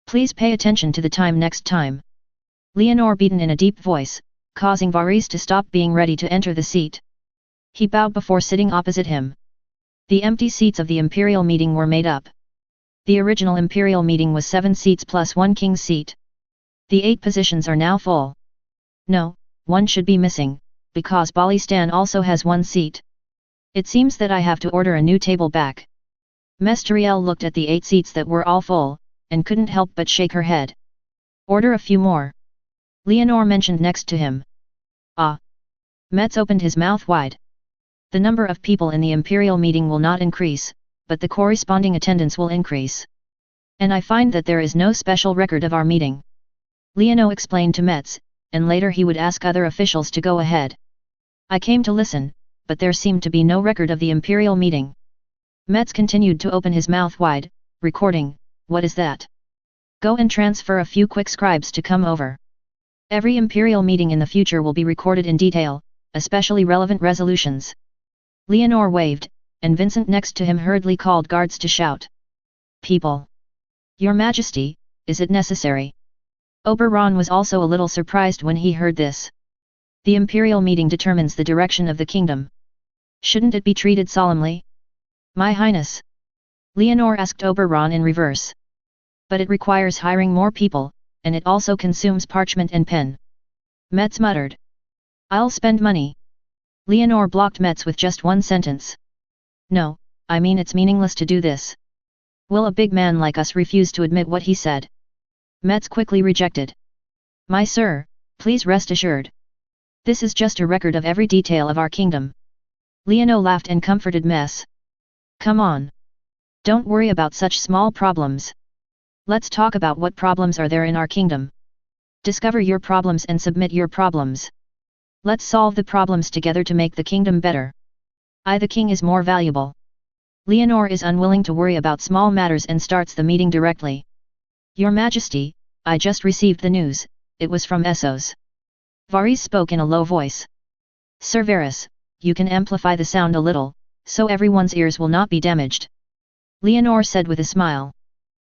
Please pay attention to the time next time. Leonor beaten in a deep voice, causing Varys to stop being ready to enter the seat. He bowed before sitting opposite him. The empty seats of the imperial meeting were made up. The original imperial meeting was 7 seats plus 1 king's seat. The 8 positions are now full. No, one should be missing, because Balistan also has 1 seat. It seems that I have to order a new table back. Mesteriel looked at the 8 seats that were all full, and couldn't help but shake her head. Order a few more. Leonor mentioned next to him. Ah! Metz opened his mouth wide. The number of people in the imperial meeting will not increase, but the corresponding attendance will increase. And I find that there is no special record of our meeting. Leonor explained to Metz, and later he would ask other officials to go ahead. I came to listen, but there seemed to be no record of the imperial meeting. Metz continued to open his mouth wide, recording. What is that? Go and transfer a few quick scribes to come over. Every imperial meeting in the future will be recorded in detail, especially relevant resolutions. Leonor waved, and Vincent next to him hurriedly called guards to shout. People! Your Majesty, is it necessary? Oberon was also a little surprised when he heard this. The imperial meeting determines the direction of the kingdom. Shouldn't it be treated solemnly? My Highness! Leonor asked Oberon in reverse. But it requires hiring more people, and it also consumes parchment and pen. Metz muttered. I'll spend money. Leonor blocked Metz with just one sentence. No, I mean it's meaningless to do this. Will a big man like us refuse to admit what he said? Metz quickly rejected. My sir, please rest assured. This is just a record of every detail of our kingdom. Leonor laughed and comforted Metz. Come on. Don't worry about such small problems. Let's talk about what problems are there in our kingdom. Discover your problems and submit your problems. Let's solve the problems together to make the kingdom better. The king is more valuable. Leonor is unwilling to worry about small matters and starts the meeting directly. Your Majesty, I just received the news, it was from Essos. Varys spoke in a low voice. Sir Varys, you can amplify the sound a little, so everyone's ears will not be damaged. Leonor said with a smile.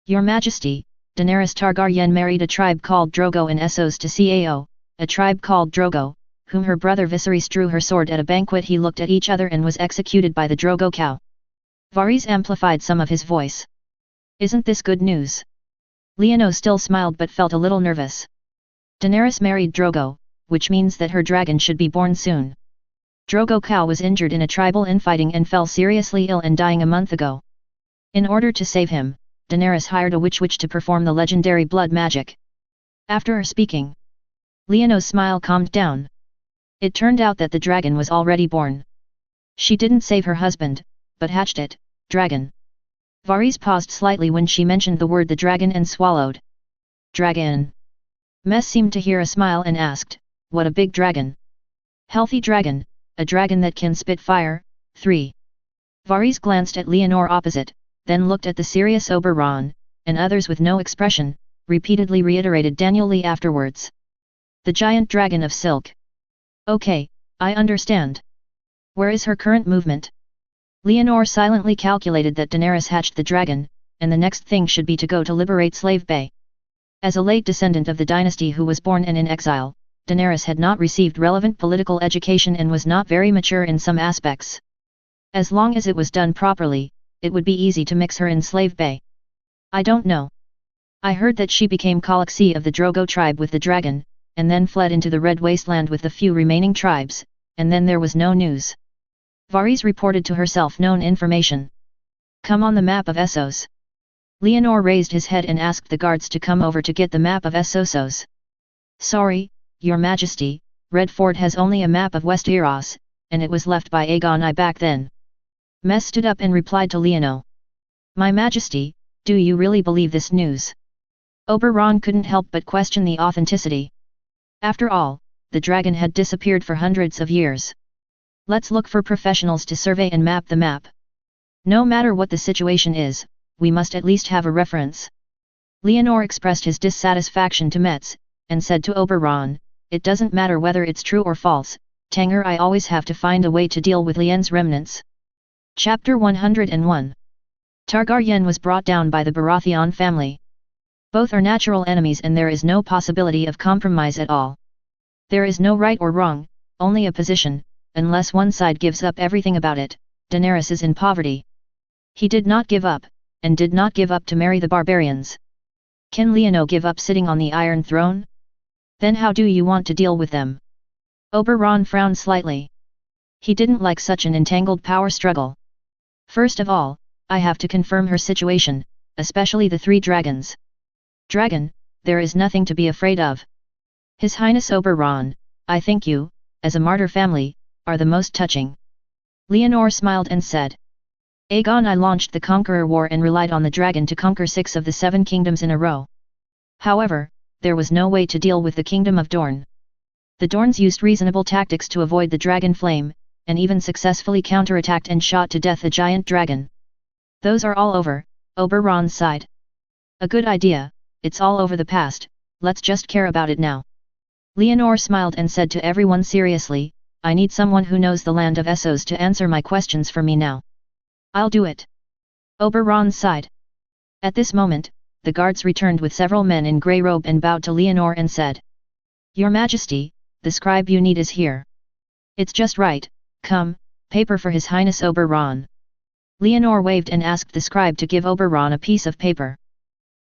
Your Majesty, Daenerys Targaryen married a tribe called Drogo in Essos to Cao, a tribe called Drogo, whom her brother Viserys drew her sword at a banquet. He looked at each other and was executed by the Drogo cow. Varys amplified some of his voice. Isn't this good news? Leonor still smiled but felt a little nervous. Daenerys married Drogo, which means that her dragon should be born soon. Drogo cow was injured in a tribal infighting and fell seriously ill and dying a month ago. In order to save him, Daenerys hired a witch to perform the legendary blood magic. After her speaking, Leonor's smile calmed down. It turned out that the dragon was already born. She didn't save her husband, but hatched it, dragon. Varys paused slightly when she mentioned the word the dragon and swallowed. Dragon. Mess seemed to hear a smile and asked, what a big dragon. Healthy dragon, a dragon that can spit fire. 3. Varys glanced at Leonor opposite, then looked at the serious Oberon, and others with no expression, repeatedly reiterated Daniel Lee afterwards. The giant dragon of silk. Okay, I understand. Where is her current movement? Leonor silently calculated that Daenerys hatched the dragon, and the next thing should be to go to liberate Slave Bay. As a late descendant of the dynasty who was born and in exile, Daenerys had not received relevant political education and was not very mature in some aspects. As long as it was done properly, it would be easy to mix her in Slave Bay. I don't know. I heard that she became Calixi of the Drogo tribe with the dragon, and then fled into the Red Wasteland with the few remaining tribes, and then there was no news. Varys reported to herself known information. Come on the map of Essos. Leonor raised his head and asked the guards to come over to get the map of Essos. Sorry, Your Majesty, Red Fort has only a map of Westeros, and it was left by Aegon I back then. Mess stood up and replied to Leonor. My Majesty, do you really believe this news? Oberon couldn't help but question the authenticity. After all, the dragon had disappeared for hundreds of years. Let's look for professionals to survey and map the map. No matter what the situation is, we must at least have a reference. Leonor expressed his dissatisfaction to Metz, and said to Oberon, it doesn't matter whether it's true or false, Tanger, I always have to find a way to deal with Lyan's remnants. Chapter 101. Targaryen was brought down by the Baratheon family. Both are natural enemies and there is no possibility of compromise at all. There is no right or wrong, only a position, unless one side gives up everything about it. Daenerys is in poverty. He did not give up, and did not give up to marry the barbarians. Can Leonor give up sitting on the Iron Throne? Then how do you want to deal with them? Oberon frowned slightly. He didn't like such an entangled power struggle. First of all, I have to confirm her situation, especially the 3 dragons. Dragon, there is nothing to be afraid of. His Highness Oberon, I think you, as a martyr family, are the most touching. Leonor smiled and said. Aegon I launched the Conqueror War and relied on the dragon to conquer 6 of the 7 kingdoms in a row. However, there was no way to deal with the Kingdom of Dorne. The Dornes used reasonable tactics to avoid the dragon flame, and even successfully counterattacked and shot to death a giant dragon. Those are all over, Oberon sighed. A good idea, it's all over the past, let's just care about it now. Leonor smiled and said to everyone seriously, I need someone who knows the land of Essos to answer my questions for me now. I'll do it. Oberon sighed. At this moment, the guards returned with several men in grey robe and bowed to Leonor and said. Your Majesty, the scribe you need is here. It's just right, come, paper for His Highness Oberon. Leonor waved and asked the scribe to give Oberon a piece of paper.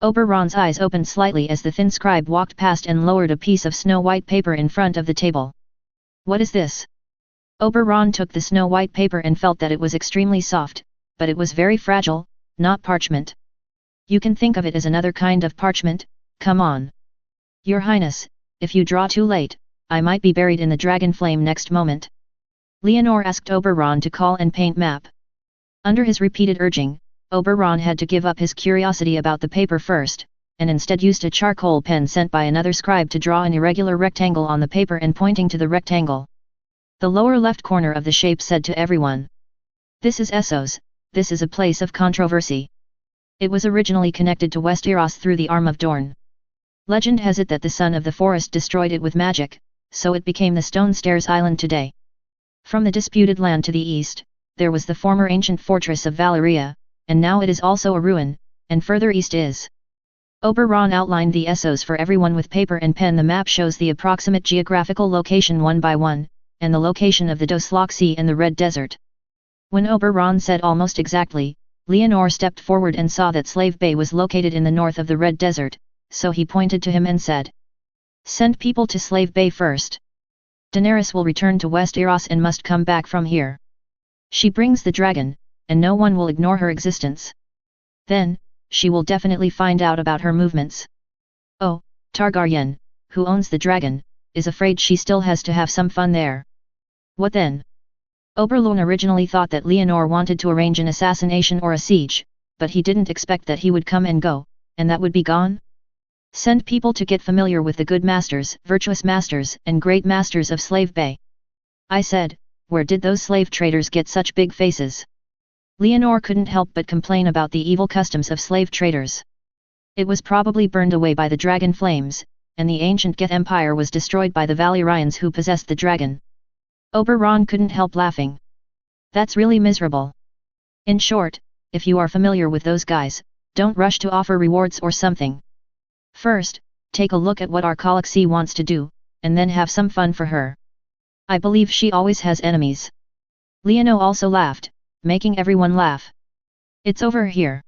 Oberon's eyes opened slightly as the thin scribe walked past and lowered a piece of snow-white paper in front of the table. What is this? Oberon took the snow-white paper and felt that it was extremely soft, but it was very fragile, not parchment. You can think of it as another kind of parchment, come on. Your Highness, if you draw too late, I might be buried in the dragon flame next moment. Leonor asked Oberon to call and paint map. Under his repeated urging, Oberon had to give up his curiosity about the paper first, and instead used a charcoal pen sent by another scribe to draw an irregular rectangle on the paper and pointing to the rectangle. The lower left corner of the shape said to everyone. This is Essos, this is a place of controversy. It was originally connected to Westeros through the arm of Dorne. Legend has it that the son of the forest destroyed it with magic, so it became the Stone Stairs Island today. From the disputed land to the east, there was the former ancient fortress of Valyria, and now it is also a ruin, and further east is. Oberon outlined the Essos for everyone with paper and pen. The map shows the approximate geographical location one by one, and the location of the Dothraki Sea and the Red Desert. When Oberon said almost exactly, Leonor stepped forward and saw that Slave Bay was located in the north of the Red Desert, so he pointed to him and said. Send people to Slave Bay first. Daenerys will return to Westeros and must come back from here. She brings the dragon, and no one will ignore her existence. Then, she will definitely find out about her movements. Oh, Targaryen, who owns the dragon, is afraid she still has to have some fun there. What then? Oberlin originally thought that Leonor wanted to arrange an assassination or a siege, but he didn't expect that he would come and go, and that would be gone? Send people to get familiar with the good masters, virtuous masters, and great masters of Slave Bay. I said, where did those slave traders get such big faces? Leonor couldn't help but complain about the evil customs of slave traders. It was probably burned away by the dragon flames, and the ancient Geth Empire was destroyed by the Valyrians who possessed the dragon. Oberon couldn't help laughing. That's really miserable. In short, if you are familiar with those guys, don't rush to offer rewards or something. First, take a look at what our Colixy wants to do, and then have some fun for her. I believe she always has enemies. Leono also laughed, making everyone laugh. It's over here.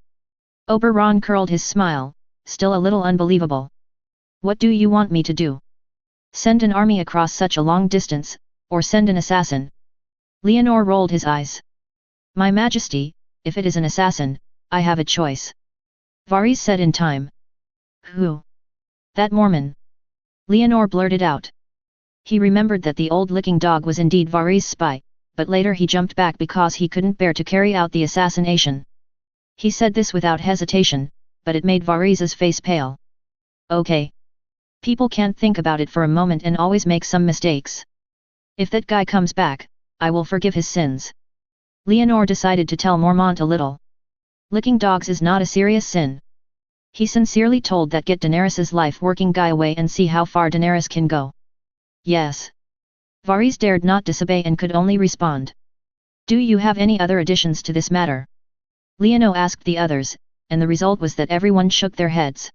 Oberon curled his smile, still a little unbelievable. What do you want me to do? Send an army across such a long distance, or send an assassin? Leonor rolled his eyes. My Majesty, if it is an assassin, I have a choice. Varys said in time. Who? That Mormon. Leonor blurted out. He remembered that the old licking dog was indeed Varys' spy, but later he jumped back because he couldn't bear to carry out the assassination. He said this without hesitation, but it made Varys' face pale. Okay. People can't think about it for a moment and always make some mistakes. If that guy comes back, I will forgive his sins. Leonor decided to tell Mormont a little. Licking dogs is not a serious sin. He sincerely told that get Daenerys' life-working guy away and see how far Daenerys can go. Yes. Varys dared not disobey and could only respond. Do you have any other additions to this matter? Leono asked the others, and the result was that everyone shook their heads.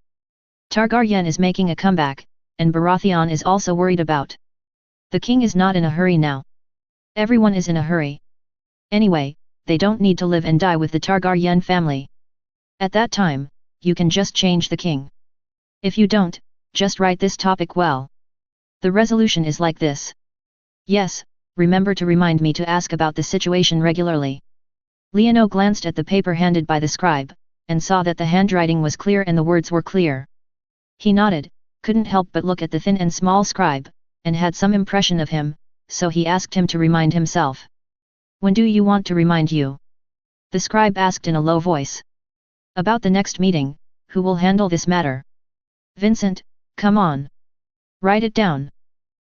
Targaryen is making a comeback, and Baratheon is also worried about. The king is not in a hurry now. Everyone is in a hurry. Anyway, they don't need to live and die with the Targaryen family. At that time, you can just change the king. If you don't, just write this topic well. The resolution is like this. Yes, remember to remind me to ask about the situation regularly. Leono glanced at the paper handed by the scribe, and saw that the handwriting was clear and the words were clear. He nodded, couldn't help but look at the thin and small scribe, and had some impression of him, so he asked him to remind himself. When do you want to remind you? The scribe asked in a low voice. About the next meeting, who will handle this matter? Vincent, come on. Write it down.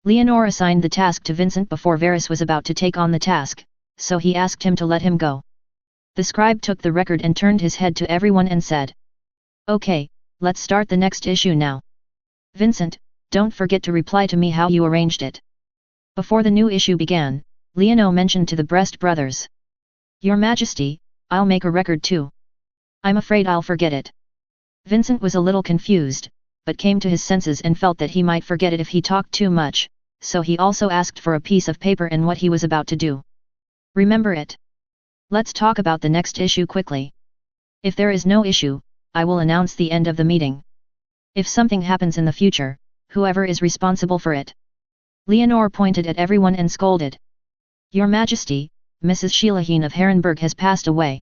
Leonor assigned the task to Vincent before Varys was about to take on the task, so he asked him to let him go. The scribe took the record and turned his head to everyone and said. Okay, let's start the next issue now. Vincent, don't forget to reply to me how you arranged it. Before the new issue began, Leono mentioned to the Brest brothers. Your Majesty, I'll make a record too. I'm afraid I'll forget it. Vincent was a little confused, but came to his senses and felt that he might forget it if he talked too much, so he also asked for a piece of paper and what he was about to do. Remember it. Let's talk about the next issue quickly. If there is no issue, I will announce the end of the meeting. If something happens in the future, whoever is responsible for it. Leonor pointed at everyone and scolded. Your Majesty, Mrs. Sheila Heen of Herrenberg has passed away.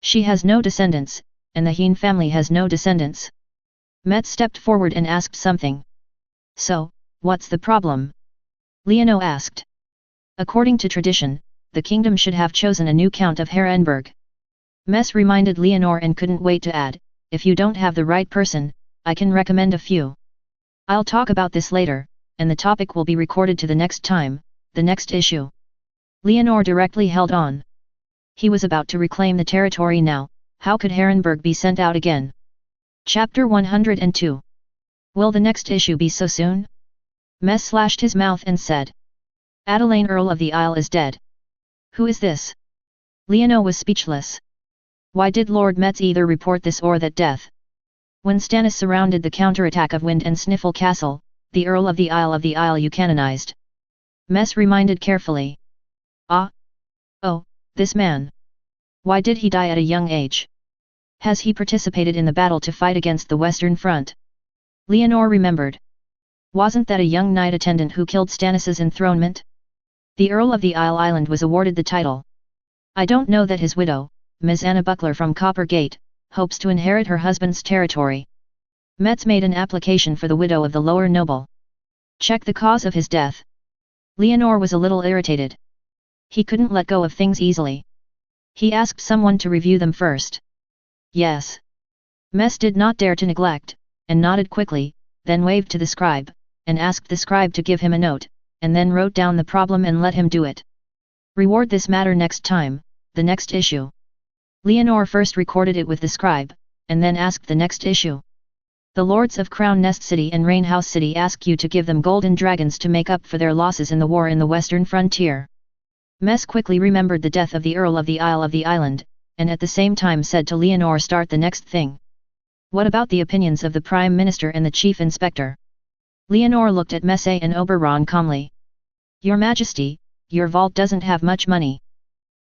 She has no descendants, and the Heen family has no descendants. Metz stepped forward and asked something. So, what's the problem? Leono asked. According to tradition, the kingdom should have chosen a new count of Herrenberg. Metz reminded Leonor and couldn't wait to add, if you don't have the right person, I can recommend a few. I'll talk about this later, and the topic will be recorded to the next time, the next issue. Leonor directly held on. He was about to reclaim the territory now, how could Herrenberg be sent out again? Chapter 102. Will the next issue be so soon? Metz slashed his mouth and said. Adelaine Earl of the Isle is dead. Who is this? Leono was speechless. Why did Lord Metz either report this or that death? When Stannis surrounded the counterattack of Wind and Sniffle Castle, the Earl of the Isle you canonized. Metz reminded carefully. Ah? Oh, this man. Why did he die at a young age? Has he participated in the battle to fight against the Western Front? Leonor remembered. Wasn't that a young knight attendant who killed Stannis' enthronement? The Earl of the Island was awarded the title. I don't know that his widow, Ms. Anna Buckler from Coppergate, hopes to inherit her husband's territory. Metz made an application for the widow of the lower noble. Check the cause of his death. Leonor was a little irritated. He couldn't let go of things easily. He asked someone to review them first. Yes. Mess did not dare to neglect, and nodded quickly, then waved to the scribe, and asked the scribe to give him a note, and then wrote down the problem and let him do it. Reward this matter next time, the next issue. Leonor first recorded it with the scribe, and then asked the next issue. The lords of Crown Nest City and Rain House City ask you to give them golden dragons to make up for their losses in the war in the western frontier. Mess quickly remembered the death of the Earl of the Isle of the Island, and at the same time said to Leonor, start the next thing. What about the opinions of the Prime Minister and the Chief Inspector? Leonor looked at Messe and Oberon calmly. Your Majesty, your vault doesn't have much money.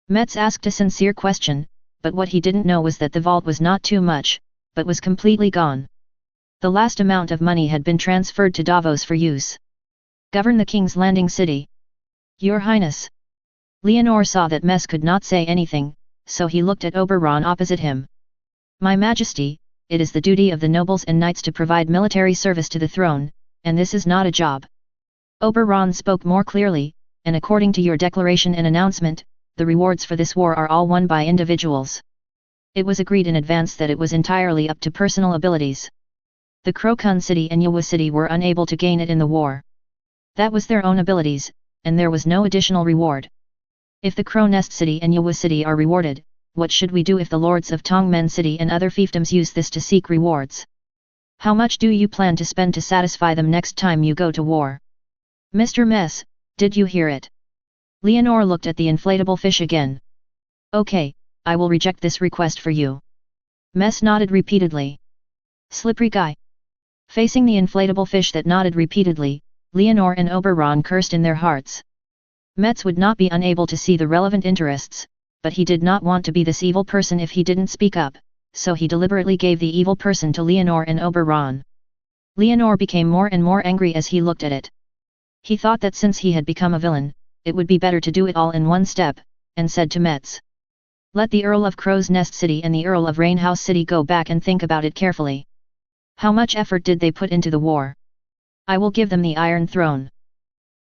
Metz asked a sincere question, but what he didn't know was that the vault was not too much, but was completely gone. The last amount of money had been transferred to Davos for use. Govern the King's Landing City. Your Highness. Leonor saw that Mess could not say anything, so he looked at Oberon opposite him. My Majesty, it is the duty of the nobles and knights to provide military service to the throne, and this is not a job. Oberon spoke more clearly, and according to your declaration and announcement, the rewards for this war are all won by individuals. It was agreed in advance that it was entirely up to personal abilities. The Crocun City and Yawa City were unable to gain it in the war. That was their own abilities, and there was no additional reward. If the Crow Nest City and Yawa City are rewarded, what should we do if the lords of Tongmen City and other fiefdoms use this to seek rewards? How much do you plan to spend to satisfy them next time you go to war? Mr. Mess, did you hear it? Leonor looked at the inflatable fish again. Okay, I will reject this request for you. Mess nodded repeatedly. Slippery guy. Facing the inflatable fish that nodded repeatedly, Leonor and Oberon cursed in their hearts. Metz would not be unable to see the relevant interests, but he did not want to be this evil person if he didn't speak up, so he deliberately gave the evil person to Leonor and Oberon. Leonor became more and more angry as he looked at it. He thought that since he had become a villain, it would be better to do it all in one step, and said to Metz. Let the Earl of Crow's Nest City and the Earl of Rain House City go back and think about it carefully. How much effort did they put into the war? I will give them the Iron Throne.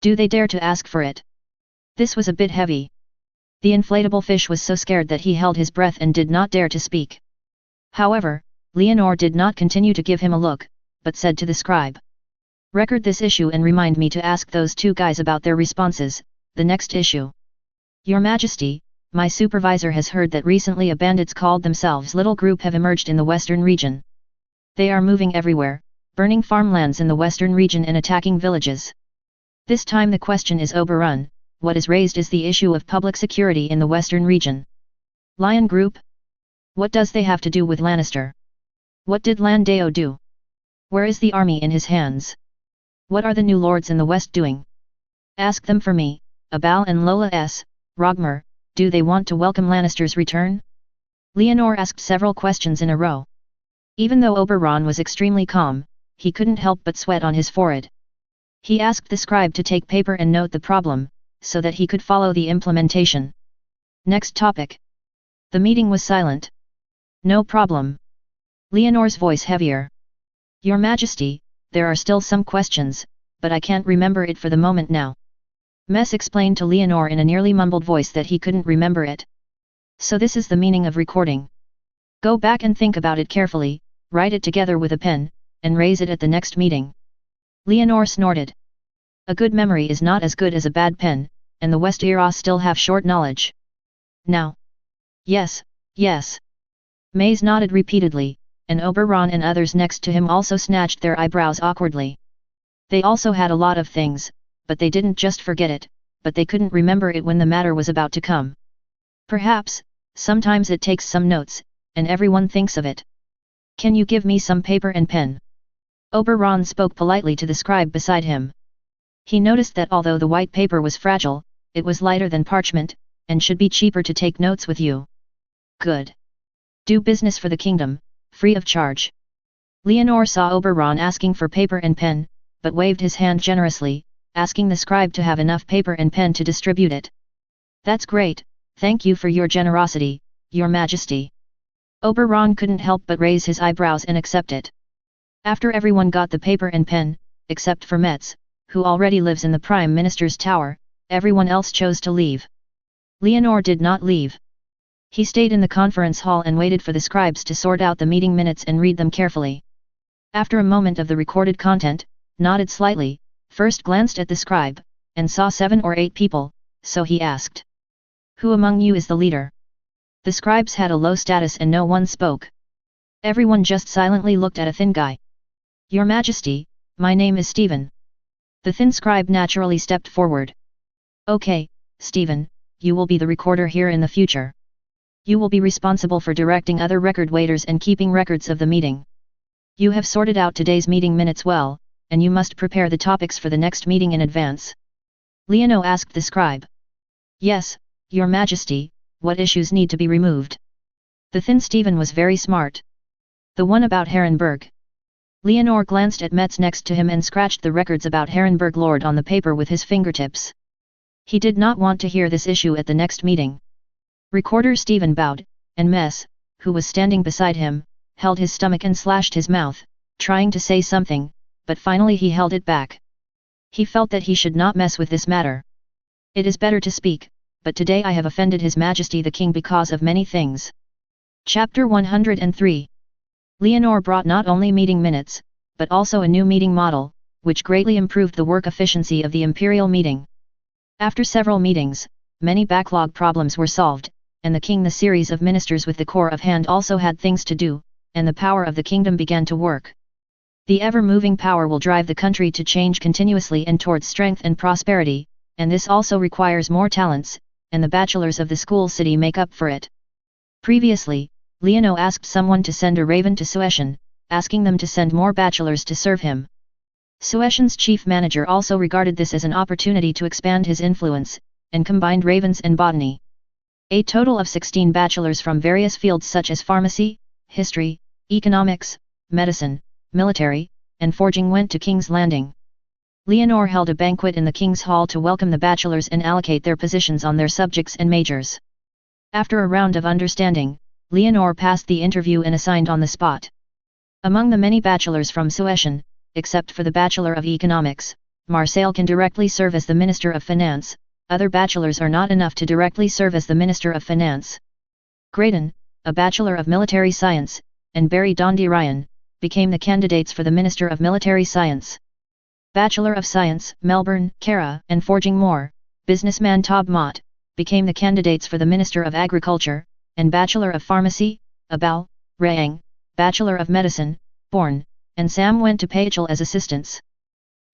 Do they dare to ask for it? This was a bit heavy. The inflatable fish was so scared that he held his breath and did not dare to speak. However, Leonor did not continue to give him a look, but said to the scribe. Record this issue and remind me to ask those two guys about their responses, the next issue. Your Majesty, my supervisor has heard that recently a bandits called themselves Little Group have emerged in the western region. They are moving everywhere, burning farmlands in the western region and attacking villages. This time the question is Oberon, what is raised is the issue of public security in the western region. Lion Group? What does they have to do with Lannister? What did Landeo do? Where is the army in his hands? What are the new lords in the west doing? Ask them for me, Abal and Lola S. Rogmer, do they want to welcome Lannister's return? Leonor asked several questions in a row. Even though Oberon was extremely calm, he couldn't help but sweat on his forehead. He asked the scribe to take paper and note the problem, so that he could follow the implementation. Next topic. The meeting was silent. No problem. Leonor's voice heavier. Your Majesty, there are still some questions, but I can't remember it for the moment now. Mess explained to Leonor in a nearly mumbled voice that he couldn't remember it. So this is the meaning of recording. Go back and think about it carefully, write it together with a pen, and raise it at the next meeting. Leonor snorted. A good memory is not as good as a bad pen, and the Westeros still have short knowledge. Now. Yes, yes. Maze nodded repeatedly, and Oberon and others next to him also snatched their eyebrows awkwardly. They also had a lot of things, but they didn't just forget it, but they couldn't remember it when the matter was about to come. Perhaps, sometimes it takes some notes, and everyone thinks of it. Can you give me some paper and pen? Oberon spoke politely to the scribe beside him. He noticed that although the white paper was fragile, it was lighter than parchment, and should be cheaper to take notes with you. Good. Do business for the kingdom, free of charge. Leonor saw Oberon asking for paper and pen, but waved his hand generously, asking the scribe to have enough paper and pen to distribute it. That's great, thank you for your generosity, Your Majesty. Oberon couldn't help but raise his eyebrows and accept it. After everyone got the paper and pen, except for Metz, who already lives in the Prime Minister's tower. Everyone else chose to leave. Leonor did not leave. He stayed in the conference hall and waited for the scribes to sort out the meeting minutes and read them carefully. After a moment of the recorded content, nodded slightly, first glanced at the scribe, and saw 7 or 8 people, so he asked, "Who among you is the leader?" The scribes had a low status and no one spoke. Everyone just silently looked at a thin guy. "Your Majesty, my name is Stephen." The thin scribe naturally stepped forward. "Okay, Stephen, you will be the recorder here in the future. You will be responsible for directing other record waiters and keeping records of the meeting. You have sorted out today's meeting minutes well, and you must prepare the topics for the next meeting in advance." Leonor asked the scribe. "Yes, Your Majesty, what issues need to be removed?" The thin Stephen was very smart. "The one about Herrenberg." Leonor glanced at Metz next to him and scratched the records about Herrenberg Lord on the paper with his fingertips. He did not want to hear this issue at the next meeting. Recorder Stephen bowed, and Metz, who was standing beside him, held his stomach and slashed his mouth, trying to say something, but finally he held it back. He felt that he should not mess with this matter. "It is better to speak, but today I have offended His Majesty the King because of many things." Chapter 103. Leonor brought not only meeting minutes, but also a new meeting model, which greatly improved the work efficiency of the imperial meeting. After several meetings, many backlog problems were solved, and the king, the series of ministers with the core of hand also had things to do, and the power of the kingdom began to work. The ever-moving power will drive the country to change continuously and towards strength and prosperity, and this also requires more talents, and the bachelors of the school city make up for it. Previously, Leonor asked someone to send a raven to Sueshen, asking them to send more bachelors to serve him. Sueshen's chief manager also regarded this as an opportunity to expand his influence, and combined ravens and botany. A total of 16 bachelors from various fields such as pharmacy, history, economics, medicine, military, and forging went to King's Landing. Leonor held a banquet in the King's Hall to welcome the bachelors and allocate their positions on their subjects and majors. After a round of understanding, Leonor passed the interview and assigned on the spot. Among the many bachelors from Sueshen, except for the Bachelor of Economics, Marseille can directly serve as the Minister of Finance. Other bachelors are not enough to directly serve as the Minister of Finance. Graydon, a Bachelor of Military Science, and Barry Dondi Ryan, became the candidates for the Minister of Military Science. Bachelor of Science, Melbourne, Kara, and Forging Moore, businessman Tob Mott, became the candidates for the Minister of Agriculture, and Bachelor of Pharmacy, Abal, Rayang, Bachelor of Medicine, Bourne, and Sam went to Pachel as assistants.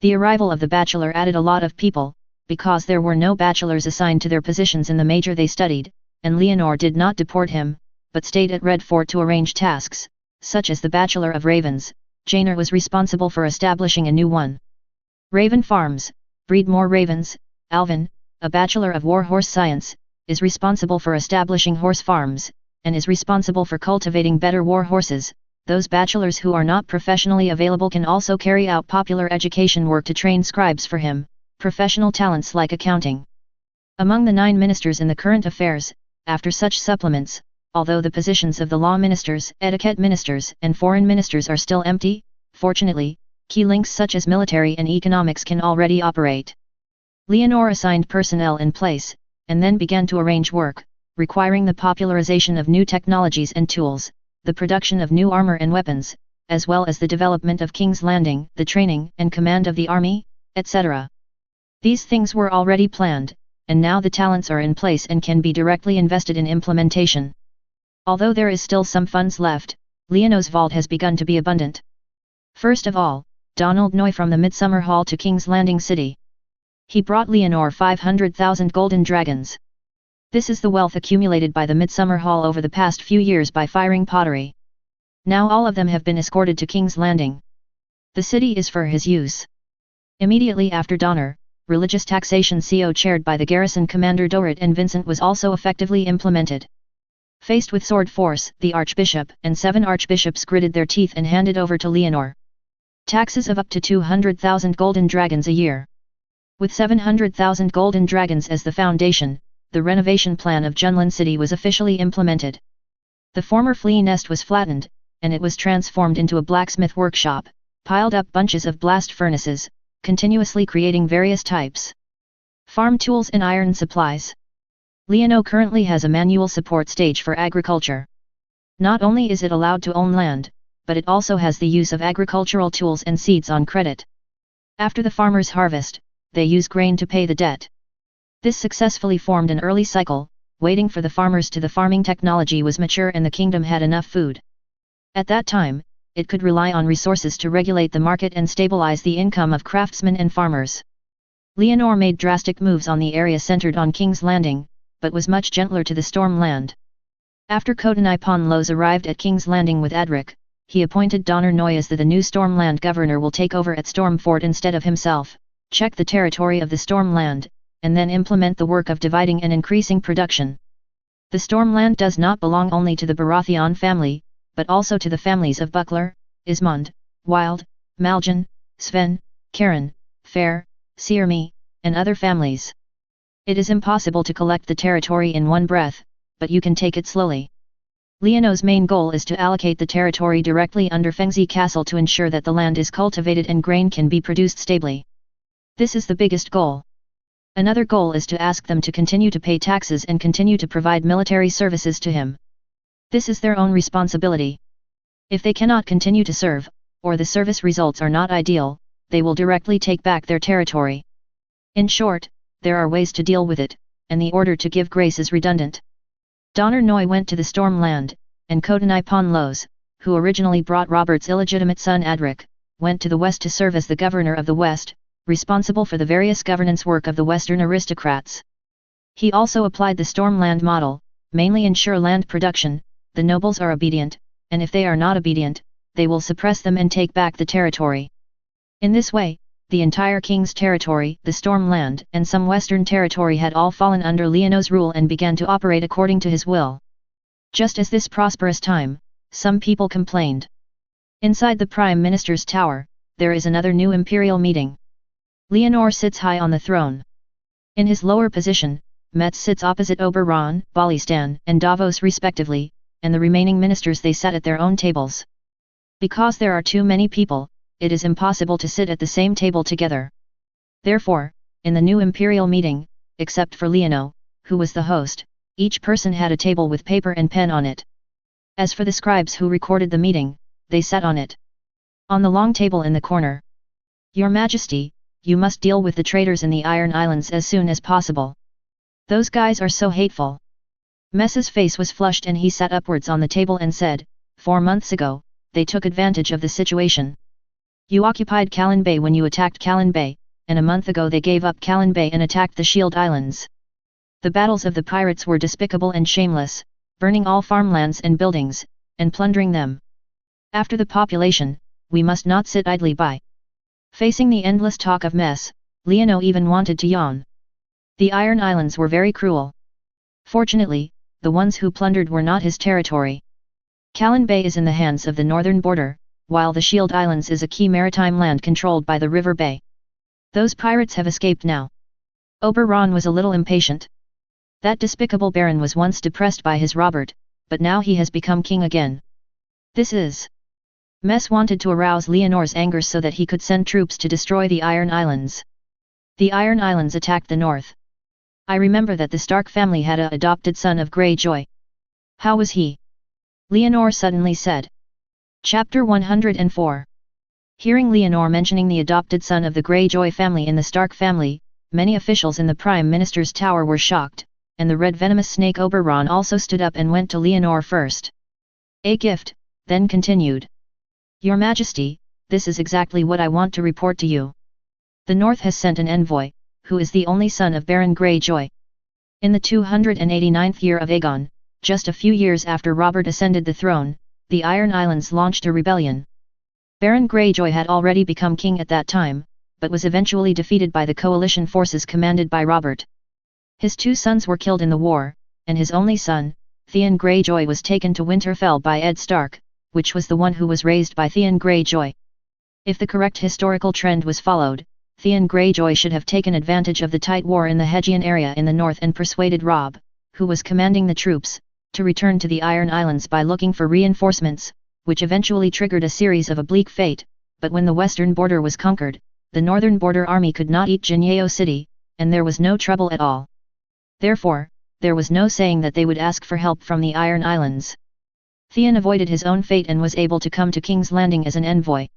The arrival of the bachelor added a lot of people, because there were no bachelors assigned to their positions in the major they studied, and Leonor did not deport him, but stayed at Red Fort to arrange tasks, such as the Bachelor of Ravens. Janer was responsible for establishing a new one. Raven Farms, breed more ravens. Alvin, a Bachelor of War Horse Science, is responsible for establishing horse farms, and is responsible for cultivating better war horses. Those bachelors who are not professionally available can also carry out popular education work to train scribes for him, professional talents like accounting. Among the 9 ministers in the current affairs, after such supplements, although the positions of the law ministers, etiquette ministers, and foreign ministers are still empty, fortunately, key links such as military and economics can already operate. Leonor assigned personnel in place, and then began to arrange work, requiring the popularization of new technologies and tools, the production of new armor and weapons, as well as the development of King's Landing, the training and command of the army, etc. These things were already planned, and now the talents are in place and can be directly invested in implementation. Although there is still some funds left, Leonor's vault has begun to be abundant. First of all, Donald Noy from the Midsummer Hall to King's Landing City. He brought Leonor 500,000 golden dragons. This is the wealth accumulated by the Midsummer Hall over the past few years by firing pottery. Now all of them have been escorted to King's Landing. The city is for his use. Immediately after Donner, religious taxation CO chaired by the garrison commander Dorit and Vincent was also effectively implemented. Faced with sword force, the archbishop and 7 archbishops gritted their teeth and handed over to Leonor taxes of up to 200,000 golden dragons a year. With 700,000 golden dragons as the foundation, the renovation plan of Junlin City was officially implemented. The former flea nest was flattened, and it was transformed into a blacksmith workshop, piled up bunches of blast furnaces, continuously creating various types. Farm tools and iron supplies. Liano currently has a manual support stage for agriculture. Not only is it allowed to own land, but it also has the use of agricultural tools and seeds on credit. After the farmers harvest, they use grain to pay the debt. This successfully formed an early cycle, waiting for the farmers till the farming technology was mature and the kingdom had enough food. At that time, it could rely on resources to regulate the market and stabilize the income of craftsmen and farmers. Leonor made drastic moves on the area centered on King's Landing, but was much gentler to the Storm Land. After Kodaniponlos arrived at King's Landing with Adric, he appointed Donner Noy as the new Stormland governor will take over at Stormfort instead of himself, check the territory of the Stormland, and then implement the work of dividing and increasing production. The Stormland does not belong only to the Baratheon family, but also to the families of Buckler, Ismond, Wild, Maljan, Sven, Karen, Fair, Searmy, and other families. It is impossible to collect the territory in one breath, but you can take it slowly. Leono's main goal is to allocate the territory directly under Fengzi Castle to ensure that the land is cultivated and grain can be produced stably. This is the biggest goal. Another goal is to ask them to continue to pay taxes and continue to provide military services to him. This is their own responsibility. If they cannot continue to serve, or the service results are not ideal, they will directly take back their territory. In short, there are ways to deal with it, and the order to give grace is redundant. Donner Noy went to the Stormland, and Kodaniponlos, who originally brought Robert's illegitimate son Adric, went to the west to serve as the governor of the west, responsible for the various governance work of the western aristocrats. He also applied the Stormland model, mainly ensure land production, the nobles are obedient, and if they are not obedient, they will suppress them and take back the territory. In this way, the entire king's territory, the Stormland, and some western territory had all fallen under Leono's rule and began to operate according to his will. Just as this prosperous time, some people complained. Inside the Prime Minister's tower, there is another new imperial meeting. Leonor sits high on the throne. In his lower position, Metz sits opposite Oberon, Balistan, and Davos respectively, and the remaining ministers they sat at their own tables. Because there are too many people, it is impossible to sit at the same table together. Therefore, in the new imperial meeting, except for Leono, who was the host, each person had a table with paper and pen on it. As for the scribes who recorded the meeting, they sat on it. On the long table in the corner. Your Majesty, you must deal with the traitors in the Iron Islands as soon as possible. Those guys are so hateful. Mess's face was flushed and he sat upwards on the table and said, 4 months ago, they took advantage of the situation. You occupied Callan Bay when you attacked Callan Bay, and a month ago they gave up Callan Bay and attacked the Shield Islands. The battles of the pirates were despicable and shameless, burning all farmlands and buildings, and plundering them. After the population, we must not sit idly by. Facing the endless talk of Mess, Leono even wanted to yawn. The Iron Islands were very cruel. Fortunately, the ones who plundered were not his territory. Callan Bay is in the hands of the northern border, while the Shield Islands is a key maritime land controlled by the River Bay. Those pirates have escaped now. Oberon was a little impatient. That despicable baron was once depressed by his Robert, but now he has become king again. This is... Mess wanted to arouse Leonor's anger so that he could send troops to destroy the Iron Islands. The Iron Islands attacked the north. I remember that the Stark family had a adopted son of Greyjoy. How was he? Leonor suddenly said. Chapter 104. Hearing Leonor mentioning the adopted son of the Greyjoy family in the Stark family, many officials in the Prime Minister's tower were shocked, and the red venomous snake Oberon also stood up and went to Leonor first. A gift, then continued. Your Majesty, this is exactly what I want to report to you. The North has sent an envoy, who is the only son of Baron Greyjoy. In the 289th year of Aegon, just a few years after Robert ascended the throne, the Iron Islands launched a rebellion. Baron Greyjoy had already become king at that time, but was eventually defeated by the coalition forces commanded by Robert. His 2 sons were killed in the war, and his only son, Theon Greyjoy, was taken to Winterfell by Ed Stark, which was the one who was raised by Theon Greyjoy. If the correct historical trend was followed, Theon Greyjoy should have taken advantage of the tight war in the Hegian area in the north and persuaded Robb, who was commanding the troops, to return to the Iron Islands by looking for reinforcements, which eventually triggered a series of a bleak fate, but when the western border was conquered, the northern border army could not eat Jinyeo City, and there was no trouble at all. Therefore, there was no saying that they would ask for help from the Iron Islands. Theon avoided his own fate and was able to come to King's Landing as an envoy.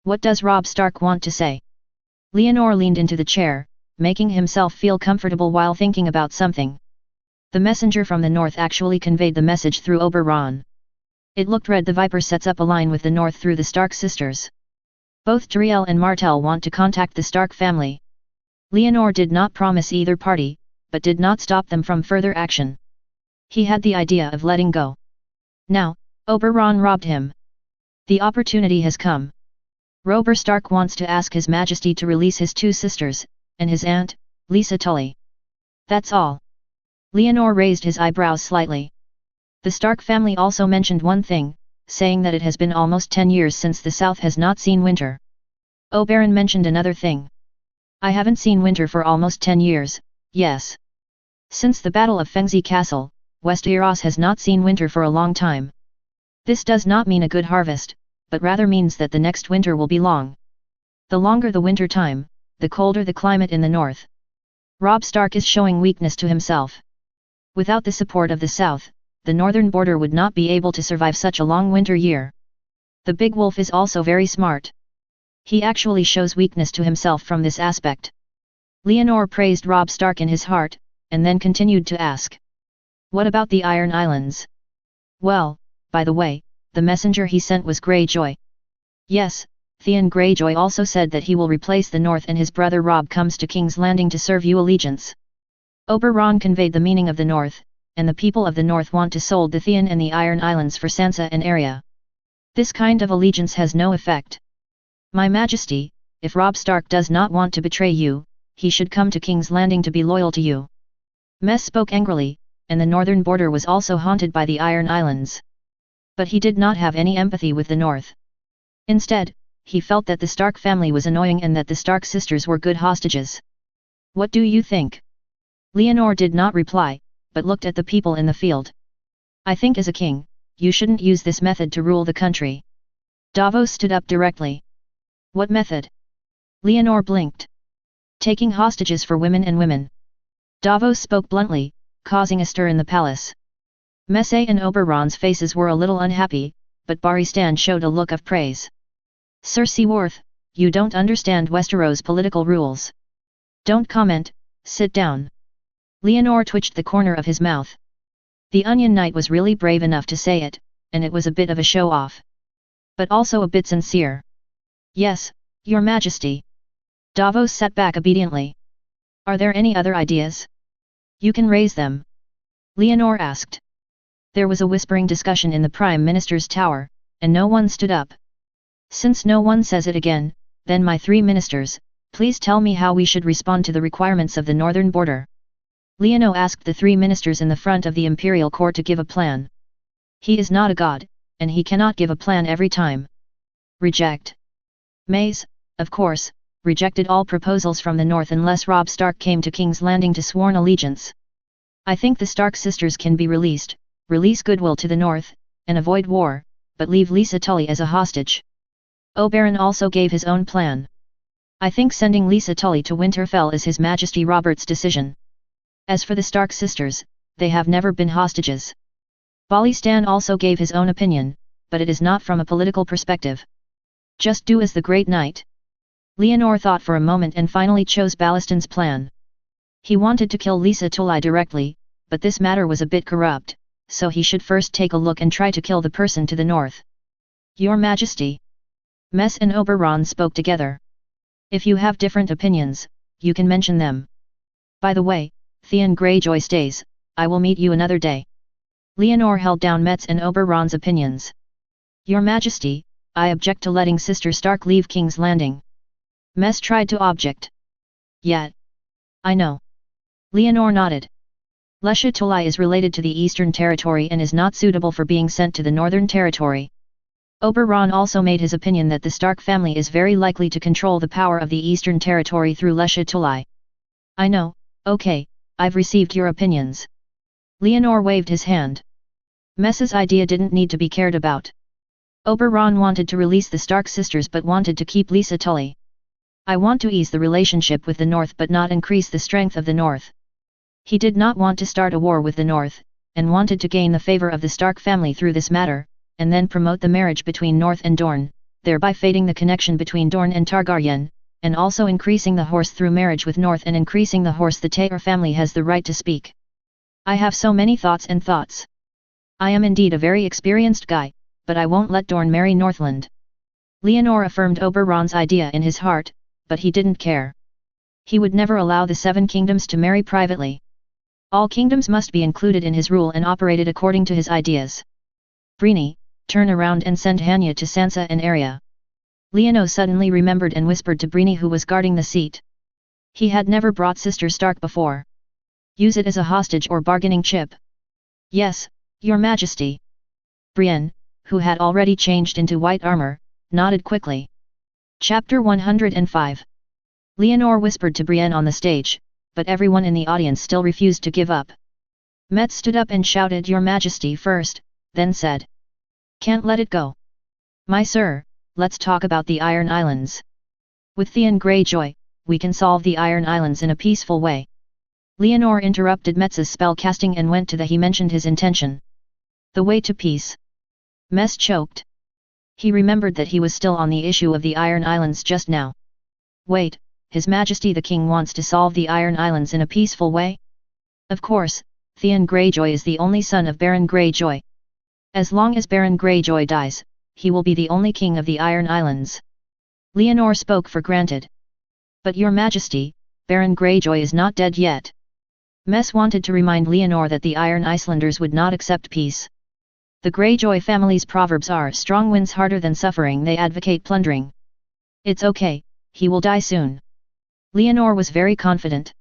What does Robb Stark want to say? Leonor leaned into the chair, making himself feel comfortable while thinking about something. The messenger from the north actually conveyed the message through Oberon. It looked red. The Viper sets up a line with the north through the Stark sisters. Both Tiriel and Martell want to contact the Stark family. Leonor did not promise either party, but did not stop them from further action. He had the idea of letting go. Now, Oberon robbed him. The opportunity has come. Robert Stark wants to ask His Majesty to release his two sisters, and his aunt, Lisa Tully. That's all. Leonor raised his eyebrows slightly. The Stark family also mentioned one thing, saying that it has been almost 10 years since the South has not seen winter. Oberon mentioned another thing. I haven't seen winter for almost 10 years, yes. Since the Battle of Fengzi Castle, Westeros has not seen winter for a long time. This does not mean a good harvest, but rather means that the next winter will be long. The longer the winter time, the colder the climate in the north. Robb Stark is showing weakness to himself. Without the support of the South, the northern border would not be able to survive such a long winter year. The big wolf is also very smart. He actually shows weakness to himself from this aspect. Leonor praised Robb Stark in his heart, and then continued to ask. What about the Iron Islands? Well, by the way, the messenger he sent was Greyjoy. Yes, Theon Greyjoy also said that he will replace the North and his brother Robb comes to King's Landing to serve you allegiance. Oberon conveyed the meaning of the North, and the people of the North want to sold the Theon and the Iron Islands for Sansa and Arya. This kind of allegiance has no effect. My Majesty, if Robb Stark does not want to betray you, he should come to King's Landing to be loyal to you. Mess spoke angrily, and the northern border was also haunted by the Iron Islands. But he did not have any empathy with the North. Instead, he felt that the Stark family was annoying and that the Stark sisters were good hostages. What do you think? Leonor did not reply, but looked at the people in the field. I think as a king, you shouldn't use this method to rule the country. Davos stood up directly. What method? Leonor blinked. Taking hostages for women and women. Davos spoke bluntly, causing a stir in the palace. Messe and Oberon's faces were a little unhappy, but Barristan showed a look of praise. Sir Seaworth, you don't understand Westeros' political rules. Don't comment, sit down. Leonor twitched the corner of his mouth. The Onion Knight was really brave enough to say it, and it was a bit of a show-off. But also a bit sincere. Yes, Your Majesty. Davos sat back obediently. Are there any other ideas? You can raise them. Leonor asked. There was a whispering discussion in the Prime Minister's tower, and no one stood up. Since no one says it again, then my 3 ministers, please tell me how we should respond to the requirements of the northern border. Leonor asked the 3 ministers in the front of the imperial court to give a plan. He is not a god, and he cannot give a plan every time. Reject. Mace, of course, rejected all proposals from the north unless Robb Stark came to King's Landing to sworn allegiance. I think the Stark sisters can be released, release goodwill to the north, and avoid war, but leave Lisa Tully as a hostage. Oberon also gave his own plan. I think sending Lisa Tully to Winterfell is His Majesty Robert's decision. As for the Stark sisters, they have never been hostages. Barristan also gave his own opinion, but it is not from a political perspective. Just do as the Great Knight. Leonor thought for a moment and finally chose Barristan's plan. He wanted to kill Lisa Tully directly, but this matter was a bit corrupt, so he should first take a look and try to kill the person to the north. Your Majesty. Mess and Oberon spoke together. If you have different opinions, you can mention them. By the way, Theon Greyjoy stays, I will meet you another day. Leonor held down Metz and Oberon's opinions. Your Majesty, I object to letting Sister Stark leave King's Landing. Mess tried to object. Yet. I know. Leonor nodded. Lesha Tully is related to the Eastern Territory and is not suitable for being sent to the Northern Territory. Oberon also made his opinion that the Stark family is very likely to control the power of the Eastern Territory through Lesha Tully. I know, okay, I've received your opinions. Leonor waved his hand. Mess's idea didn't need to be cared about. Oberon wanted to release the Stark sisters but wanted to keep Lisa Tully. I want to ease the relationship with the North but not increase the strength of the North. He did not want to start a war with the North, and wanted to gain the favor of the Stark family through this matter, and then promote the marriage between North and Dorne, thereby fading the connection between Dorne and Targaryen, and also increasing the horse through marriage with North and increasing the horse the Taylor family has the right to speak. I have so many thoughts and thoughts. I am indeed a very experienced guy, but I won't let Dorne marry Northland. Leonor affirmed Oberon's idea in his heart, but he didn't care. He would never allow the 7 kingdoms to marry privately. All kingdoms must be included in his rule and operated according to his ideas. Brienne, turn around and send Hanya to Sansa and Arya. Leonor suddenly remembered and whispered to Brienne who was guarding the seat. He had never brought Sister Stark before. Use it as a hostage or bargaining chip. Yes, Your Majesty. Brienne, who had already changed into white armor, nodded quickly. Chapter 105. Leonor whispered to Brienne on the stage, but everyone in the audience still refused to give up. Met stood up and shouted Your Majesty first, then said. Can't let it go. My sir, let's talk about the Iron Islands. With Theon Greyjoy, we can solve the Iron Islands in a peaceful way. Leonor interrupted Metz's spell casting and went to he mentioned his intention. The way to peace. Metz choked. He remembered that he was still on the issue of the Iron Islands just now. Wait, His Majesty the King wants to solve the Iron Islands in a peaceful way? Of course, Theon Greyjoy is the only son of Baron Greyjoy. As long as Baron Greyjoy dies, he will be the only king of the Iron Islands. Leonor spoke for granted. But Your Majesty, Baron Greyjoy is not dead yet. Metz wanted to remind Leonor that the Iron Islanders would not accept peace. The Greyjoy family's proverbs are strong wins harder than suffering. They advocate plundering. It's okay, he will die soon. Leonor was very confident.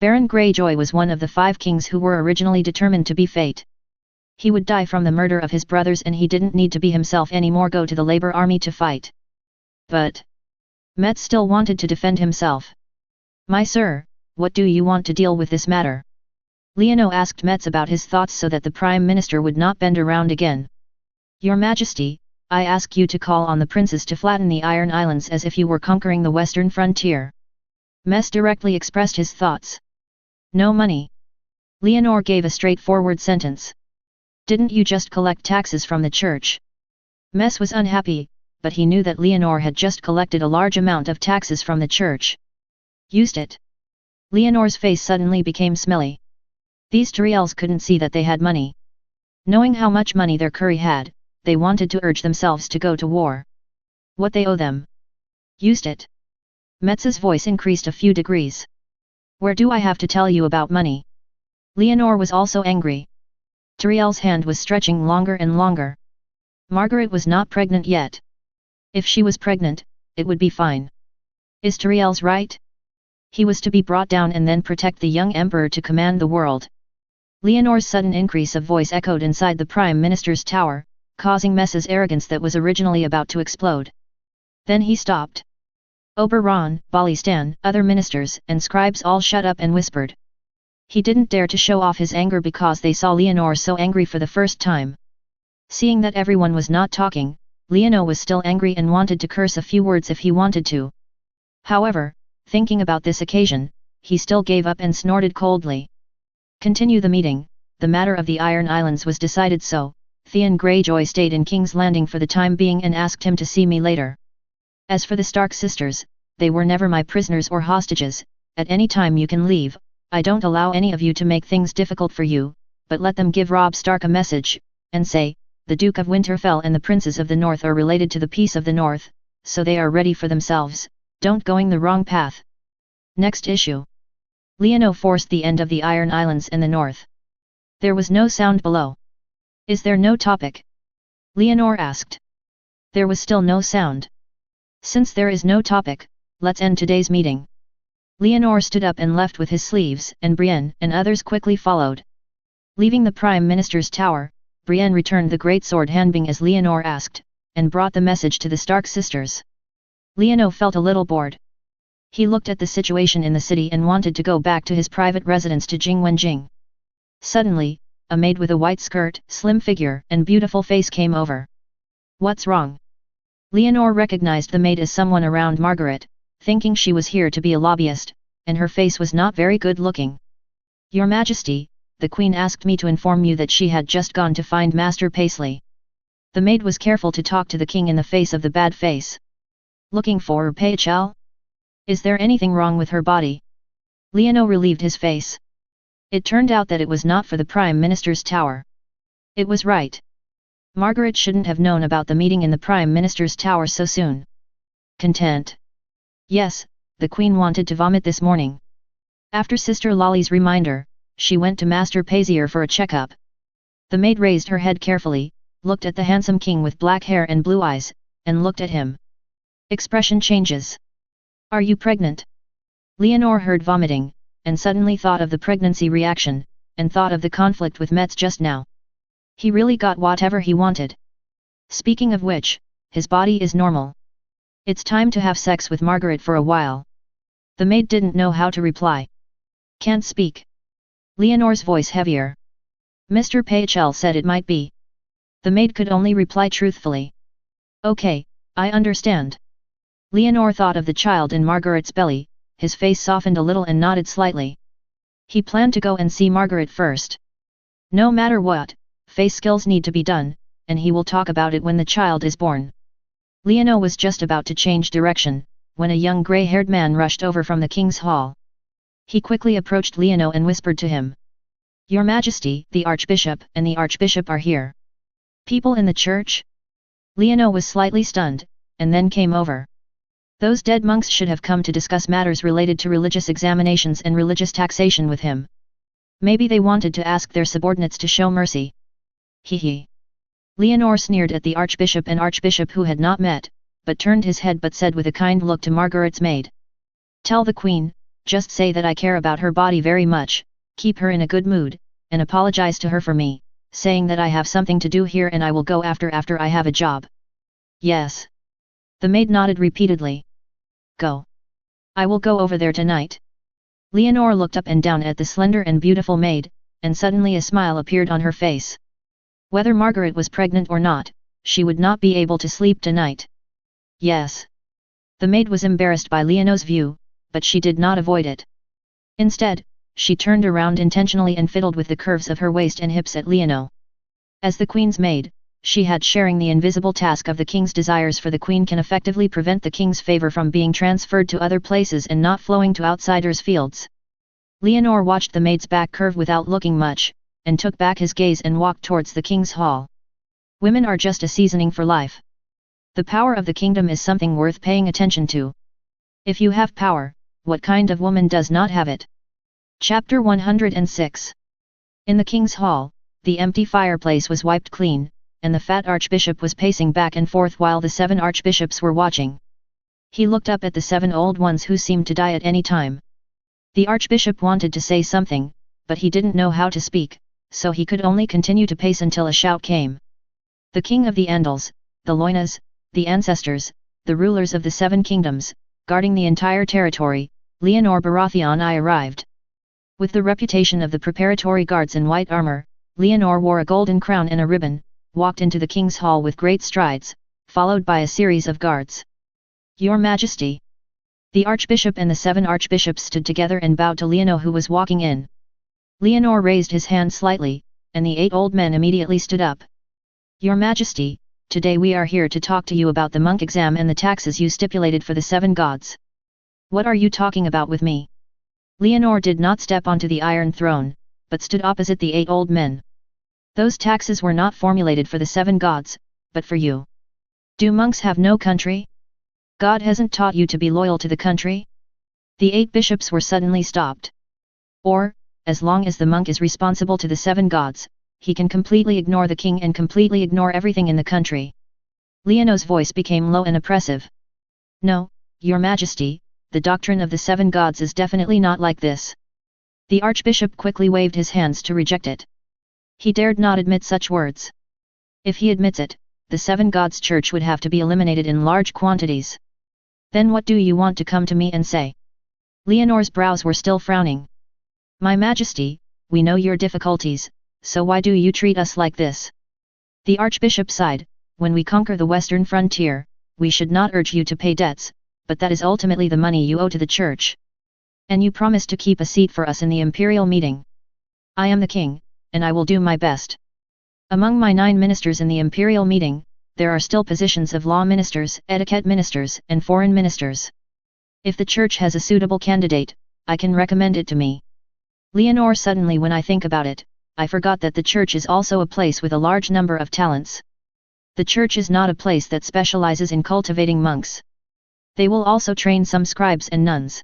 Baron Greyjoy was one of the 5 kings who were originally determined to be fate. He would die from the murder of his brothers and he didn't need to be himself anymore, go to the labor army to fight. But Metz still wanted to defend himself. My sir, what do you want to deal with this matter? Leonor asked Metz about his thoughts so that the Prime Minister would not bend around again. Your Majesty, I ask you to call on the princes to flatten the Iron Islands as if you were conquering the western frontier. Metz directly expressed his thoughts. No money. Leonor gave a straightforward sentence. Didn't you just collect taxes from the church? Metz was unhappy, but he knew that Leonor had just collected a large amount of taxes from the church. Used it. Leonor's face suddenly became smelly. These Tyriels couldn't see that they had money. Knowing how much money their curry had, they wanted to urge themselves to go to war. What they owe them. Used it. Metz's voice increased a few degrees. Where do I have to tell you about money? Leonor was also angry. Tyriel's hand was stretching longer and longer. Margaret was not pregnant yet. If she was pregnant, it would be fine. Is Tyriel's right? He was to be brought down and then protect the young emperor to command the world. Leonor's sudden increase of voice echoed inside the Prime Minister's tower, causing Metz's arrogance that was originally about to explode. Then he stopped. Oberon, Balistan, other ministers and scribes all shut up and whispered. He didn't dare to show off his anger because they saw Leonor so angry for the first time. Seeing that everyone was not talking, Leonor was still angry and wanted to curse a few words if he wanted to. However, thinking about this occasion, he still gave up and snorted coldly. Continue the meeting. The matter of the Iron Islands was decided, so Theon Greyjoy stayed in King's Landing for the time being and asked him to see me later. As for the Stark sisters, they were never my prisoners or hostages. At any time you can leave. I don't allow any of you to make things difficult for you, but let them give Robb Stark a message, and say, the Duke of Winterfell and the princes of the North are related to the peace of the North, so they are ready for themselves, don't going the wrong path. Next issue. Leonor forced the end of the Iron Islands and the North. There was no sound below. Is there no topic? Leonor asked. There was still no sound. Since there is no topic, let's end today's meeting. Leonor stood up and left with his sleeves, and Brienne and others quickly followed. Leaving the Prime Minister's tower, Brienne returned the great sword handing as Leonor asked, and brought the message to the Stark sisters. Leonor felt a little bored. He looked at the situation in the city and wanted to go back to his private residence to Jingwenjing. Suddenly, a maid with a white skirt, slim figure, and beautiful face came over. What's wrong? Leonor recognized the maid as someone around Margaret, thinking she was here to be a lobbyist, and her face was not very good looking. Your Majesty, the Queen asked me to inform you that she had just gone to find Master Paisley. The maid was careful to talk to the king in the face of the bad face. Looking for Paichel? Is there anything wrong with her body? Leono relieved his face. It turned out that it was not for the Prime Minister's tower. It was right. Margaret shouldn't have known about the meeting in the Prime Minister's tower so soon. Content. Yes, the Queen wanted to vomit this morning. After Sister Lolly's reminder, she went to Master Paisier for a checkup. The maid raised her head carefully, looked at the handsome king with black hair and blue eyes, and looked at him. Expression changes. Are you pregnant? Leonore heard vomiting, and suddenly thought of the pregnancy reaction, and thought of the conflict with Metz just now. He really got whatever he wanted. Speaking of which, his body is normal. It's time to have sex with Margaret for a while. The maid didn't know how to reply. Can't speak. Leonore's voice heavier. Mr. Paichel said it might be. The maid could only reply truthfully. Okay, I understand. Leonore thought of the child in Margaret's belly, his face softened a little and nodded slightly. He planned to go and see Margaret first. No matter what, face skills need to be done, and he will talk about it when the child is born. Leono was just about to change direction, when a young grey-haired man rushed over from the king's hall. He quickly approached Leono and whispered to him. Your Majesty, the Archbishop and the Archbishop are here. People in the church? Leono was slightly stunned, and then came over. Those dead monks should have come to discuss matters related to religious examinations and religious taxation with him. Maybe they wanted to ask their subordinates to show mercy. Hee. Leonore sneered at the Archbishop and Archbishop who had not met, but turned his head but said with a kind look to Margaret's maid. Tell the Queen, just say that I care about her body very much, keep her in a good mood, and apologize to her for me, saying that I have something to do here and I will go after I have a job. Yes. The maid nodded repeatedly. Go. I will go over there tonight. Leonore looked up and down at the slender and beautiful maid, and suddenly a smile appeared on her face. Whether Margaret was pregnant or not, she would not be able to sleep tonight. Yes. The maid was embarrassed by Leonore's view, but she did not avoid it. Instead, she turned around intentionally and fiddled with the curves of her waist and hips at Leonore. As the Queen's maid, she had sharing the invisible task of the king's desires, for the Queen can effectively prevent the king's favor from being transferred to other places and not flowing to outsiders' fields. Leonore watched the maid's back curve without looking much, and took back his gaze and walked towards the king's hall. Women are just a seasoning for life. The power of the kingdom is something worth paying attention to. If you have power, what kind of woman does not have it? Chapter 106. In the king's hall, the empty fireplace was wiped clean, and the fat archbishop was pacing back and forth while the 7 archbishops were watching. He looked up at the 7 old ones who seemed to die at any time. The archbishop wanted to say something, but he didn't know how to speak, so he could only continue to pace until a shout came. The king of the Andals, the Loinas, the ancestors, the rulers of the 7 kingdoms, guarding the entire territory, Leonore Baratheon I arrived. With the reputation of the preparatory guards in white armor, Leonore wore a golden crown and a ribbon, walked into the king's hall with great strides, followed by a series of guards. Your Majesty! The archbishop and the 7 archbishops stood together and bowed to Leonore who was walking in. Leonore raised his hand slightly, and the 8 old men immediately stood up. Your Majesty, today we are here to talk to you about the monk exam and the taxes you stipulated for the 7 gods. What are you talking about with me? Leonore did not step onto the Iron Throne, but stood opposite the 8 old men. Those taxes were not formulated for the 7 gods, but for you. Do monks have no country? God hasn't taught you to be loyal to the country? The 8 bishops were suddenly stopped. Or, as long as the monk is responsible to the 7 gods, he can completely ignore the king and completely ignore everything in the country. Leonore's voice became low and oppressive. No, Your Majesty, the doctrine of the 7 gods is definitely not like this. The archbishop quickly waved his hands to reject it. He dared not admit such words. If he admits it, the 7 gods church would have to be eliminated in large quantities. Then what do you want to come to me and say? Leonore's brows were still frowning. My Majesty, we know your difficulties, so why do you treat us like this? The archbishop sighed. When we conquer the western frontier, we should not urge you to pay debts, but that is ultimately the money you owe to the church. And you promised to keep a seat for us in the imperial meeting. I am the king, and I will do my best. Among my 9 ministers in the imperial meeting, there are still positions of law ministers, etiquette ministers, and foreign ministers. If the church has a suitable candidate, I can recommend it to me. Leonore, suddenly when I think about it, I forgot that the church is also a place with a large number of talents. The church is not a place that specializes in cultivating monks. They will also train some scribes and nuns.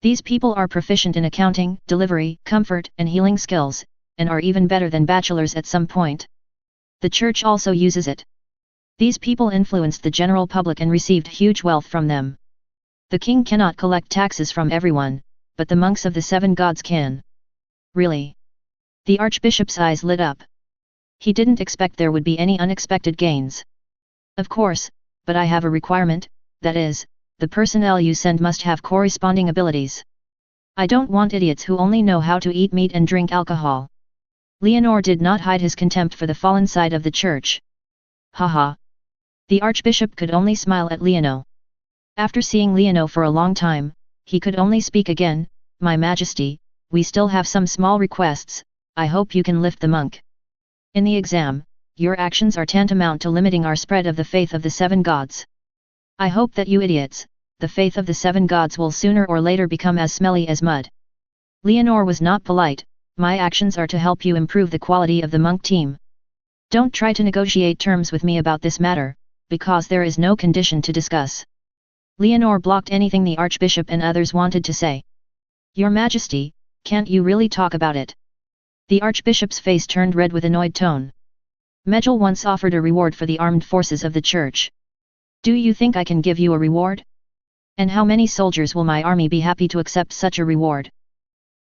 These people are proficient in accounting, delivery, comfort, and healing skills, and are even better than bachelors at some point. The church also uses it. These people influenced the general public and received huge wealth from them. The king cannot collect taxes from everyone, but the monks of the 7 gods can. Really? The archbishop's eyes lit up. He didn't expect there would be any unexpected gains. Of course, but I have a requirement, that is, the personnel you send must have corresponding abilities. I don't want idiots who only know how to eat meat and drink alcohol. Leonore did not hide his contempt for the fallen side of the church. Haha. The archbishop could only smile at Leonore. After seeing Leonore for a long time, he could only speak again. My Majesty, we still have some small requests. I hope you can lift the monk. In the exam, your actions are tantamount to limiting our spread of the faith of the 7 gods. I hope that you idiots, the faith of the 7 gods will sooner or later become as smelly as mud. Leonore was not polite. My actions are to help you improve the quality of the monk team. Don't try to negotiate terms with me about this matter, because there is no condition to discuss. Leonore blocked anything the archbishop and others wanted to say. Your Majesty, can't you really talk about it? The archbishop's face turned red with annoyed tone. Megil once offered a reward for the armed forces of the church. Do you think I can give you a reward? And how many soldiers will my army be happy to accept such a reward?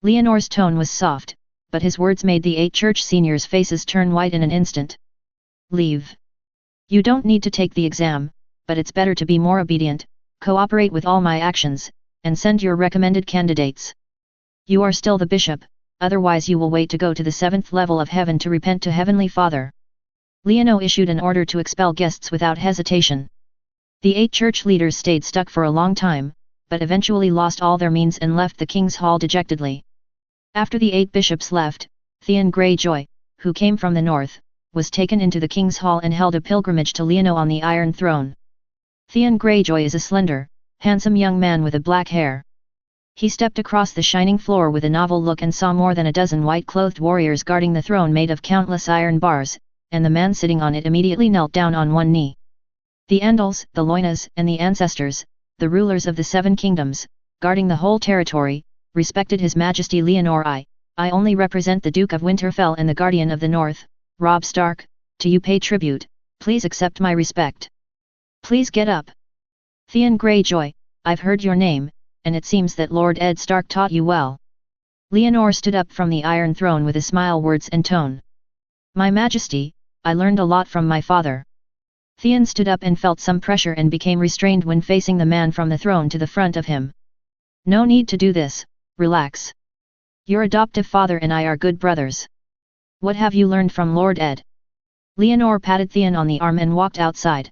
Leonore's tone was soft, but his words made the 8 church seniors' faces turn white in an instant. Leave. You don't need to take the exam, but it's better to be more obedient, cooperate with all my actions, and send your recommended candidates. You are still the bishop, otherwise you will wait to go to the 7th level of heaven to repent to Heavenly Father. Leonore issued an order to expel guests without hesitation. The 8 church leaders stayed stuck for a long time, but eventually lost all their means and left the king's hall dejectedly. After the 8 bishops left, Theon Greyjoy, who came from the north, was taken into the king's hall and held a pilgrimage to Leonore on the Iron Throne. Theon Greyjoy is a slender, handsome young man with a black hair. He stepped across the shining floor with a novel look and saw more than a dozen white-clothed warriors guarding the throne made of countless iron bars, and the man sitting on it immediately knelt down on one knee. The Andals, the Loinas, and the Ancestors, the rulers of the 7 kingdoms, guarding the whole territory, respected His Majesty Leonore. I only represent the Duke of Winterfell and the Guardian of the North, Robb Stark. To you pay tribute, please accept my respect. Please get up. Theon Greyjoy, I've heard your name, and it seems that Lord Ed Stark taught you well. Leonore stood up from the Iron Throne with a smile, words and tone. My Majesty, I learned a lot from my father. Theon stood up and felt some pressure and became restrained when facing the man from the throne to the front of him. No need to do this, relax. Your adoptive father and I are good brothers. What have you learned from Lord Ed? Leonore patted Theon on the arm and walked outside.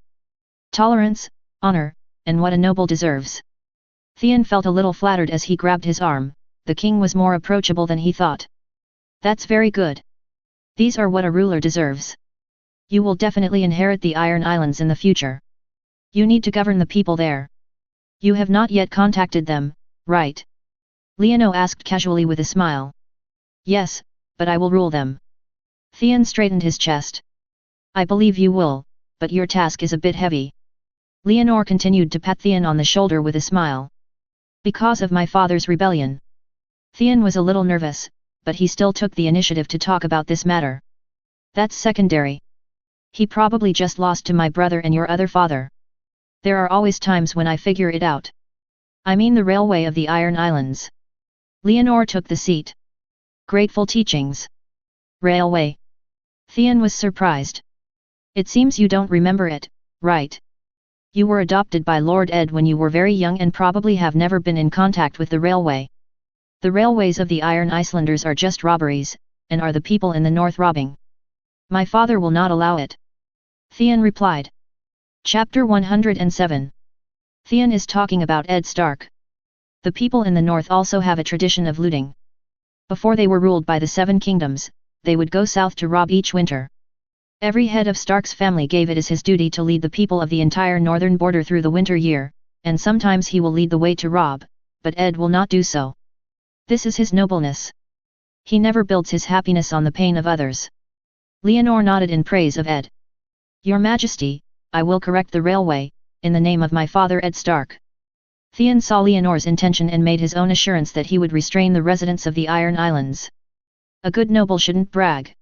Tolerance, honor, and what a noble deserves. Theon felt a little flattered as he grabbed his arm. The king was more approachable than he thought. That's very good. These are what a ruler deserves. You will definitely inherit the Iron Islands in the future. You need to govern the people there. You have not yet contacted them, right? Leonore asked casually with a smile. Yes, but I will rule them. Theon straightened his chest. I believe you will, but your task is a bit heavy. Leonore continued to pat Theon on the shoulder with a smile. Because of my father's rebellion. Theon was a little nervous, but he still took the initiative to talk about this matter. That's secondary. He probably just lost to my brother and your other father. There are always times when I figure it out. I mean the railway of the Iron Islands. Leonore took the seat. Grateful teachings. Railway. Theon was surprised. It seems you don't remember it, right? You were adopted by Lord Ed when you were very young and probably have never been in contact with the railway. The railways of the Iron Islanders are just robberies, and are the people in the north robbing. My father will not allow it. Theon replied. Chapter 107. Theon is talking about Ed Stark. The people in the north also have a tradition of looting. Before they were ruled by the Seven Kingdoms, they would go south to rob each winter. Every head of Stark's family gave it as his duty to lead the people of the entire northern border through the winter year, and sometimes he will lead the way to rob, but Ed will not do so. This is his nobleness. He never builds his happiness on the pain of others. Leonor nodded in praise of Ed. Your Majesty, I will correct the railway, in the name of my father Ed Stark. Theon saw Leonor's intention and made his own assurance that he would restrain the residents of the Iron Islands. A good noble shouldn't brag.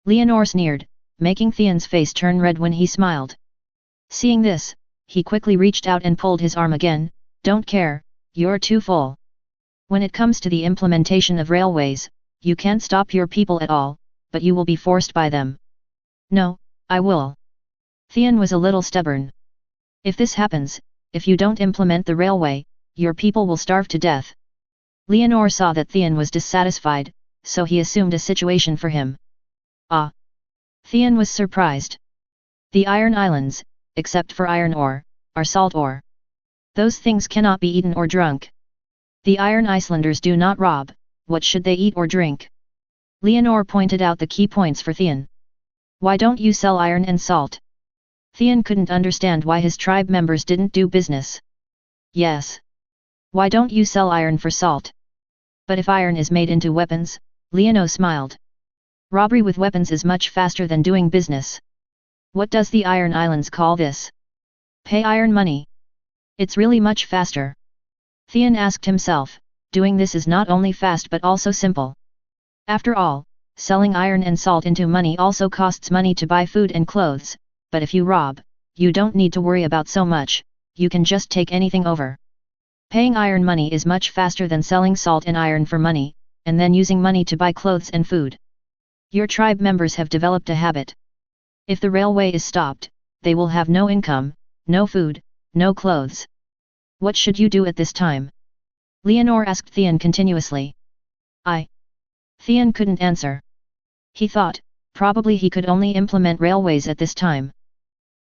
Leonor sneered, making Theon's face turn red when he smiled. Seeing this, he quickly reached out and pulled his arm again. Don't care, you're too full. When it comes to the implementation of railways, you can't stop your people at all, but you will be forced by them. No, I will. Theon was a little stubborn. If this happens, if you don't implement the railway, your people will starve to death. Leonor saw that Theon was dissatisfied, so he assumed a situation for him. Ah! Theon was surprised. The Iron Islands, except for iron ore, are salt ore. Those things cannot be eaten or drunk. The Iron Islanders do not rob, what should they eat or drink? Leonor pointed out the key points for Theon. Why don't you sell iron and salt? Theon couldn't understand why his tribe members didn't do business. Yes. Why don't you sell iron for salt? But if iron is made into weapons, Leonor smiled. Robbery with weapons is much faster than doing business. What does the Iron Islands call this? Pay iron money. It's really much faster. Theon asked himself, doing this is not only fast but also simple. After all, selling iron and salt into money also costs money to buy food and clothes, but if you rob, you don't need to worry about so much, you can just take anything over. Paying iron money is much faster than selling salt and iron for money, and then using money to buy clothes and food. Your tribe members have developed a habit. If the railway is stopped, they will have no income, no food, no clothes. What should you do at this time? Leonor asked Theon continuously. Theon couldn't answer. He thought, probably he could only implement railways at this time.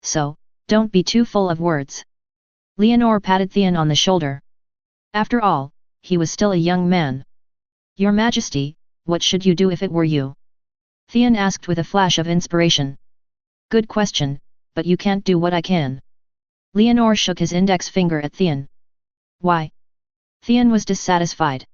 So, don't be too full of words. Leonor patted Theon on the shoulder. After all, he was still a young man. Your Majesty, what should you do if it were you? Theon asked with a flash of inspiration. Good question, but you can't do what I can. Leonor shook his index finger at Theon. Why? Theon was dissatisfied.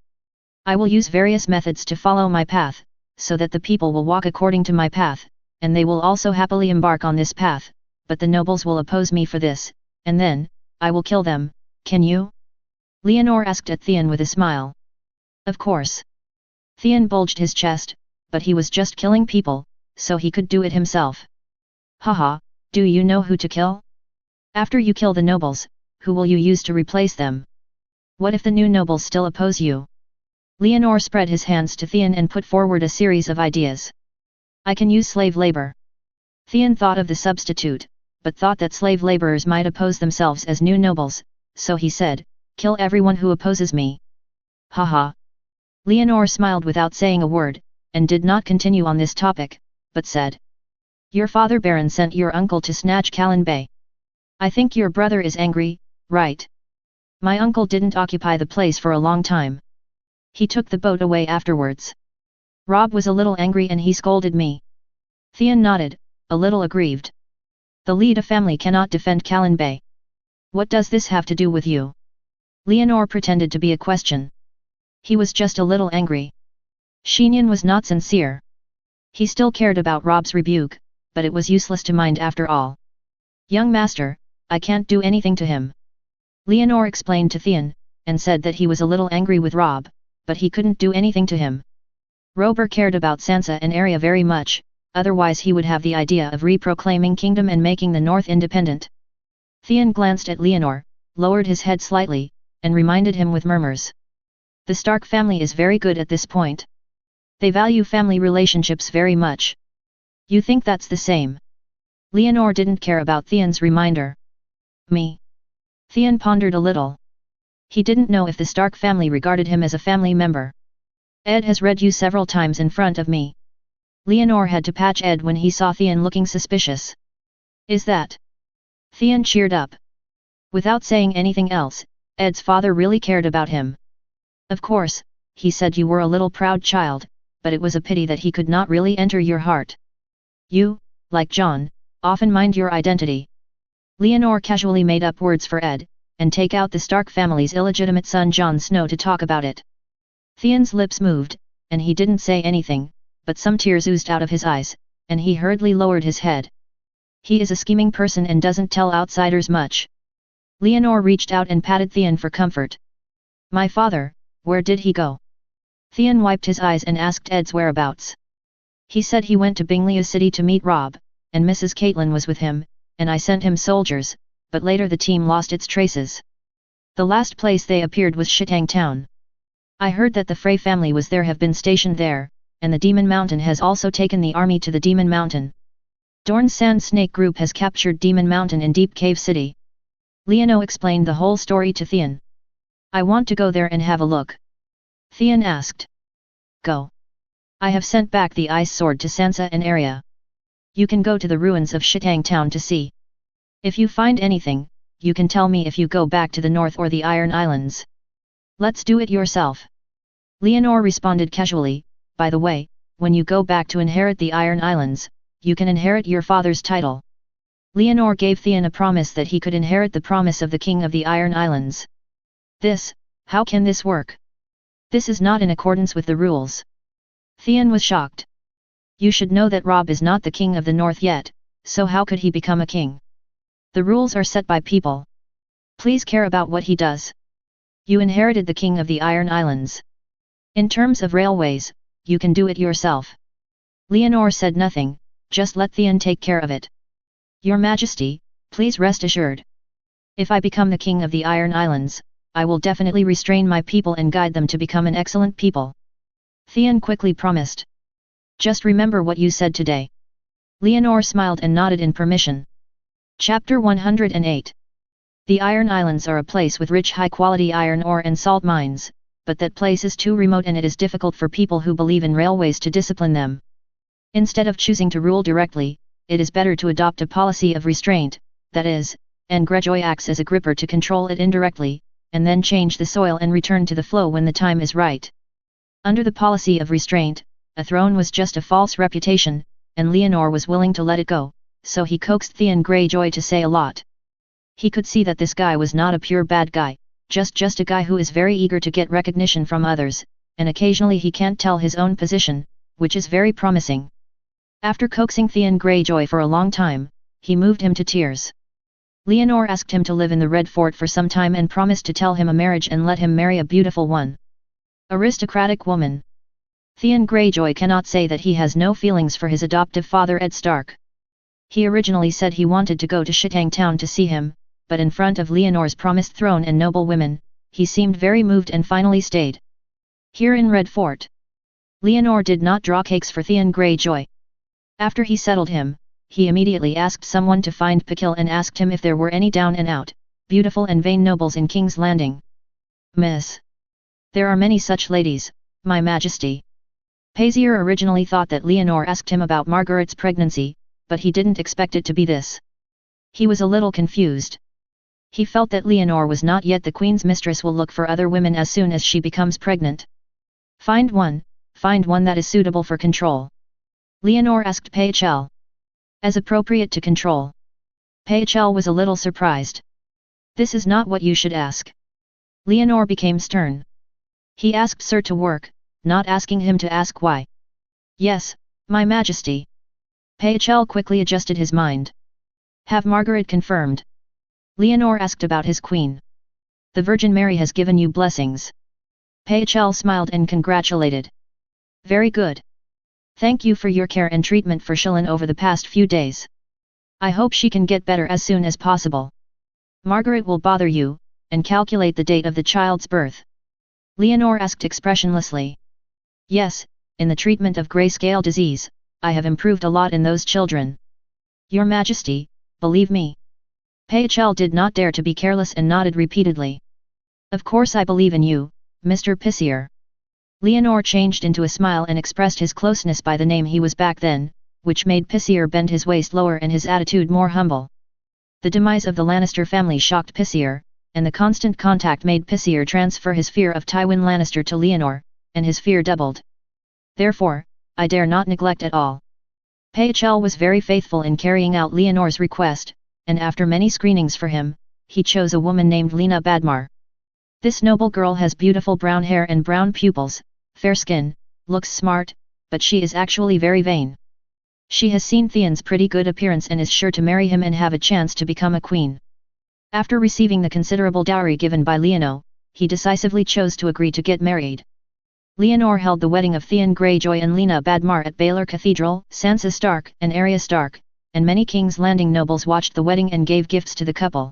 I will use various methods to follow my path, so that the people will walk according to my path, and they will also happily embark on this path, but the nobles will oppose me for this, and then, I will kill them, can you? Leonor asked at Theon with a smile. Of course. Theon bulged his chest, but he was just killing people, so he could do it himself. Haha, do you know who to kill? After you kill the nobles, who will you use to replace them? What if the new nobles still oppose you? Leonor spread his hands to Theon and put forward a series of ideas. I can use slave labor. Theon thought of the substitute, but thought that slave laborers might oppose themselves as new nobles, so he said, kill everyone who opposes me. Haha. Leonor smiled without saying a word, and did not continue on this topic, but said. Your father Baron sent your uncle to snatch Callan Bay. I think your brother is angry, right? My uncle didn't occupy the place for a long time. He took the boat away afterwards. Rob was a little angry and he scolded me. Theon nodded, a little aggrieved. The Leda family cannot defend Callan Bay. What does this have to do with you? Leonor pretended to be a question. He was just a little angry. Xinyan was not sincere. He still cared about Rob's rebuke, but it was useless to mind after all. Young master, I can't do anything to him. Leonor explained to Theon, and said that he was a little angry with Rob, but he couldn't do anything to him. Robur cared about Sansa and Arya very much, otherwise he would have the idea of reproclaiming kingdom and making the north independent. Theon glanced at Leonor, lowered his head slightly, and reminded him with murmurs. The Stark family is very good at this point. They value family relationships very much. You think that's the same? Leonor didn't care about Theon's reminder. Me? Theon pondered a little. He didn't know if the Stark family regarded him as a family member. Ed has read you several times in front of me. Leonor had to patch Ed when he saw Theon looking suspicious. Is that? Theon cheered up. Without saying anything else, Ed's father really cared about him. Of course, he said you were a little proud child, but it was a pity that he could not really enter your heart. You, like John, often mind your identity. Leonore casually made up words for Ed, and take out the Stark family's illegitimate son Jon Snow to talk about it. Theon's lips moved, and he didn't say anything, but some tears oozed out of his eyes, and he hurriedly lowered his head. He is a scheming person and doesn't tell outsiders much. Leonore reached out and patted Theon for comfort. My father, where did he go? Theon wiped his eyes and asked Ed's whereabouts. He said he went to Binglia City to meet Robb, and Mrs. Caitlin was with him, and I sent him soldiers, but later the team lost its traces. The last place they appeared was Shitang Town. I heard that the Frey family was there, have been stationed there, and the Demon Mountain has also taken the army to the Demon Mountain. Dorn's Sand Snake Group has captured Demon Mountain in Deep Cave City. Leonore explained the whole story to Theon. I want to go there and have a look. Theon asked. Go. I have sent back the ice sword to Sansa and Arya. You can go to the ruins of Shitang Town to see. If you find anything, you can tell me if you go back to the north or the Iron Islands. Let's do it yourself. Leonore responded casually, by the way, when you go back to inherit the Iron Islands, you can inherit your father's title. Leonore gave Theon a promise that he could inherit the promise of the King of the Iron Islands. How can this work? This is not in accordance with the rules. Theon was shocked. You should know that Robb is not the King of the North yet, so how could he become a king? The rules are set by people. Please care about what he does. You inherited the King of the Iron Islands. In terms of railways, you can do it yourself. Leonore said nothing, just let Theon take care of it. Your Majesty, please rest assured. If I become the King of the Iron Islands, I will definitely restrain my people and guide them to become an excellent people. Theon quickly promised. Just remember what you said today. Leonore smiled and nodded in permission. Chapter 108. The Iron Islands are a place with rich high-quality iron ore and salt mines, but that place is too remote and it is difficult for people who believe in railways to discipline them. Instead of choosing to rule directly, it is better to adopt a policy of restraint, that is, and Greyjoy acts as a gripper to control it indirectly, and then change the soil and return to the flow when the time is right. Under the policy of restraint, a throne was just a false reputation, and Leonore was willing to let it go, so he coaxed Theon Greyjoy to say a lot. He could see that this guy was not a pure bad guy, just a guy who is very eager to get recognition from others, and occasionally he can't tell his own position, which is very promising. After coaxing Theon Greyjoy for a long time, he moved him to tears. Leonore asked him to live in the Red Fort for some time and promised to tell him a marriage and let him marry a beautiful one. Aristocratic woman. Theon Greyjoy cannot say that he has no feelings for his adoptive father Ed Stark. He originally said he wanted to go to Shitang Town to see him, but in front of Leonore's promised throne and noble women, he seemed very moved and finally stayed. Here in Red Fort. Leonore did not draw cakes for Theon Greyjoy. After he settled him, he immediately asked someone to find Pikil and asked him if there were any down and out, beautiful and vain nobles in King's Landing. Miss. There are many such ladies, my majesty. Pazier originally thought that Leonore asked him about Margaret's pregnancy, but he didn't expect it to be this. He was a little confused. He felt that Leonore was not yet the queen's mistress, will look for other women as soon as she becomes pregnant. Find one that is suitable for control. Leonore asked Pachel. As appropriate to control. Pachel was a little surprised. This is not what you should ask. Leonore became stern. He asked Sir to work, not asking him to ask why. Yes, my majesty. Pachel quickly adjusted his mind. Have Margaret confirmed. Leonore asked about his queen. The Virgin Mary has given you blessings. Pachel smiled and congratulated. Very good. Thank you for your care and treatment for Shilin over the past few days. I hope she can get better as soon as possible. Margaret will bother you, and calculate the date of the child's birth. Leonore asked expressionlessly. Yes, in the treatment of grayscale disease, I have improved a lot in those children. Your Majesty, believe me. Pachel did not dare to be careless and nodded repeatedly. Of course I believe in you, Mr. Pissier. Leonore changed into a smile and expressed his closeness by the name he was back then, which made Pissier bend his waist lower and his attitude more humble. The demise of the Lannister family shocked Pycere, and the constant contact made Pycere transfer his fear of Tywin Lannister to Leonor, and his fear doubled. Therefore, I dare not neglect at all. Pycelle was very faithful in carrying out Leonor's request, and after many screenings for him, he chose a woman named Lena Badmar. This noble girl has beautiful brown hair and brown pupils, fair skin, looks smart, but she is actually very vain. She has seen Theon's pretty good appearance and is sure to marry him and have a chance to become a queen. After receiving the considerable dowry given by Leonor, he decisively chose to agree to get married. Leonor held the wedding of Theon Greyjoy and Lena Badmar at Baelor Cathedral. Sansa Stark and Arya Stark, and many King's Landing nobles watched the wedding and gave gifts to the couple.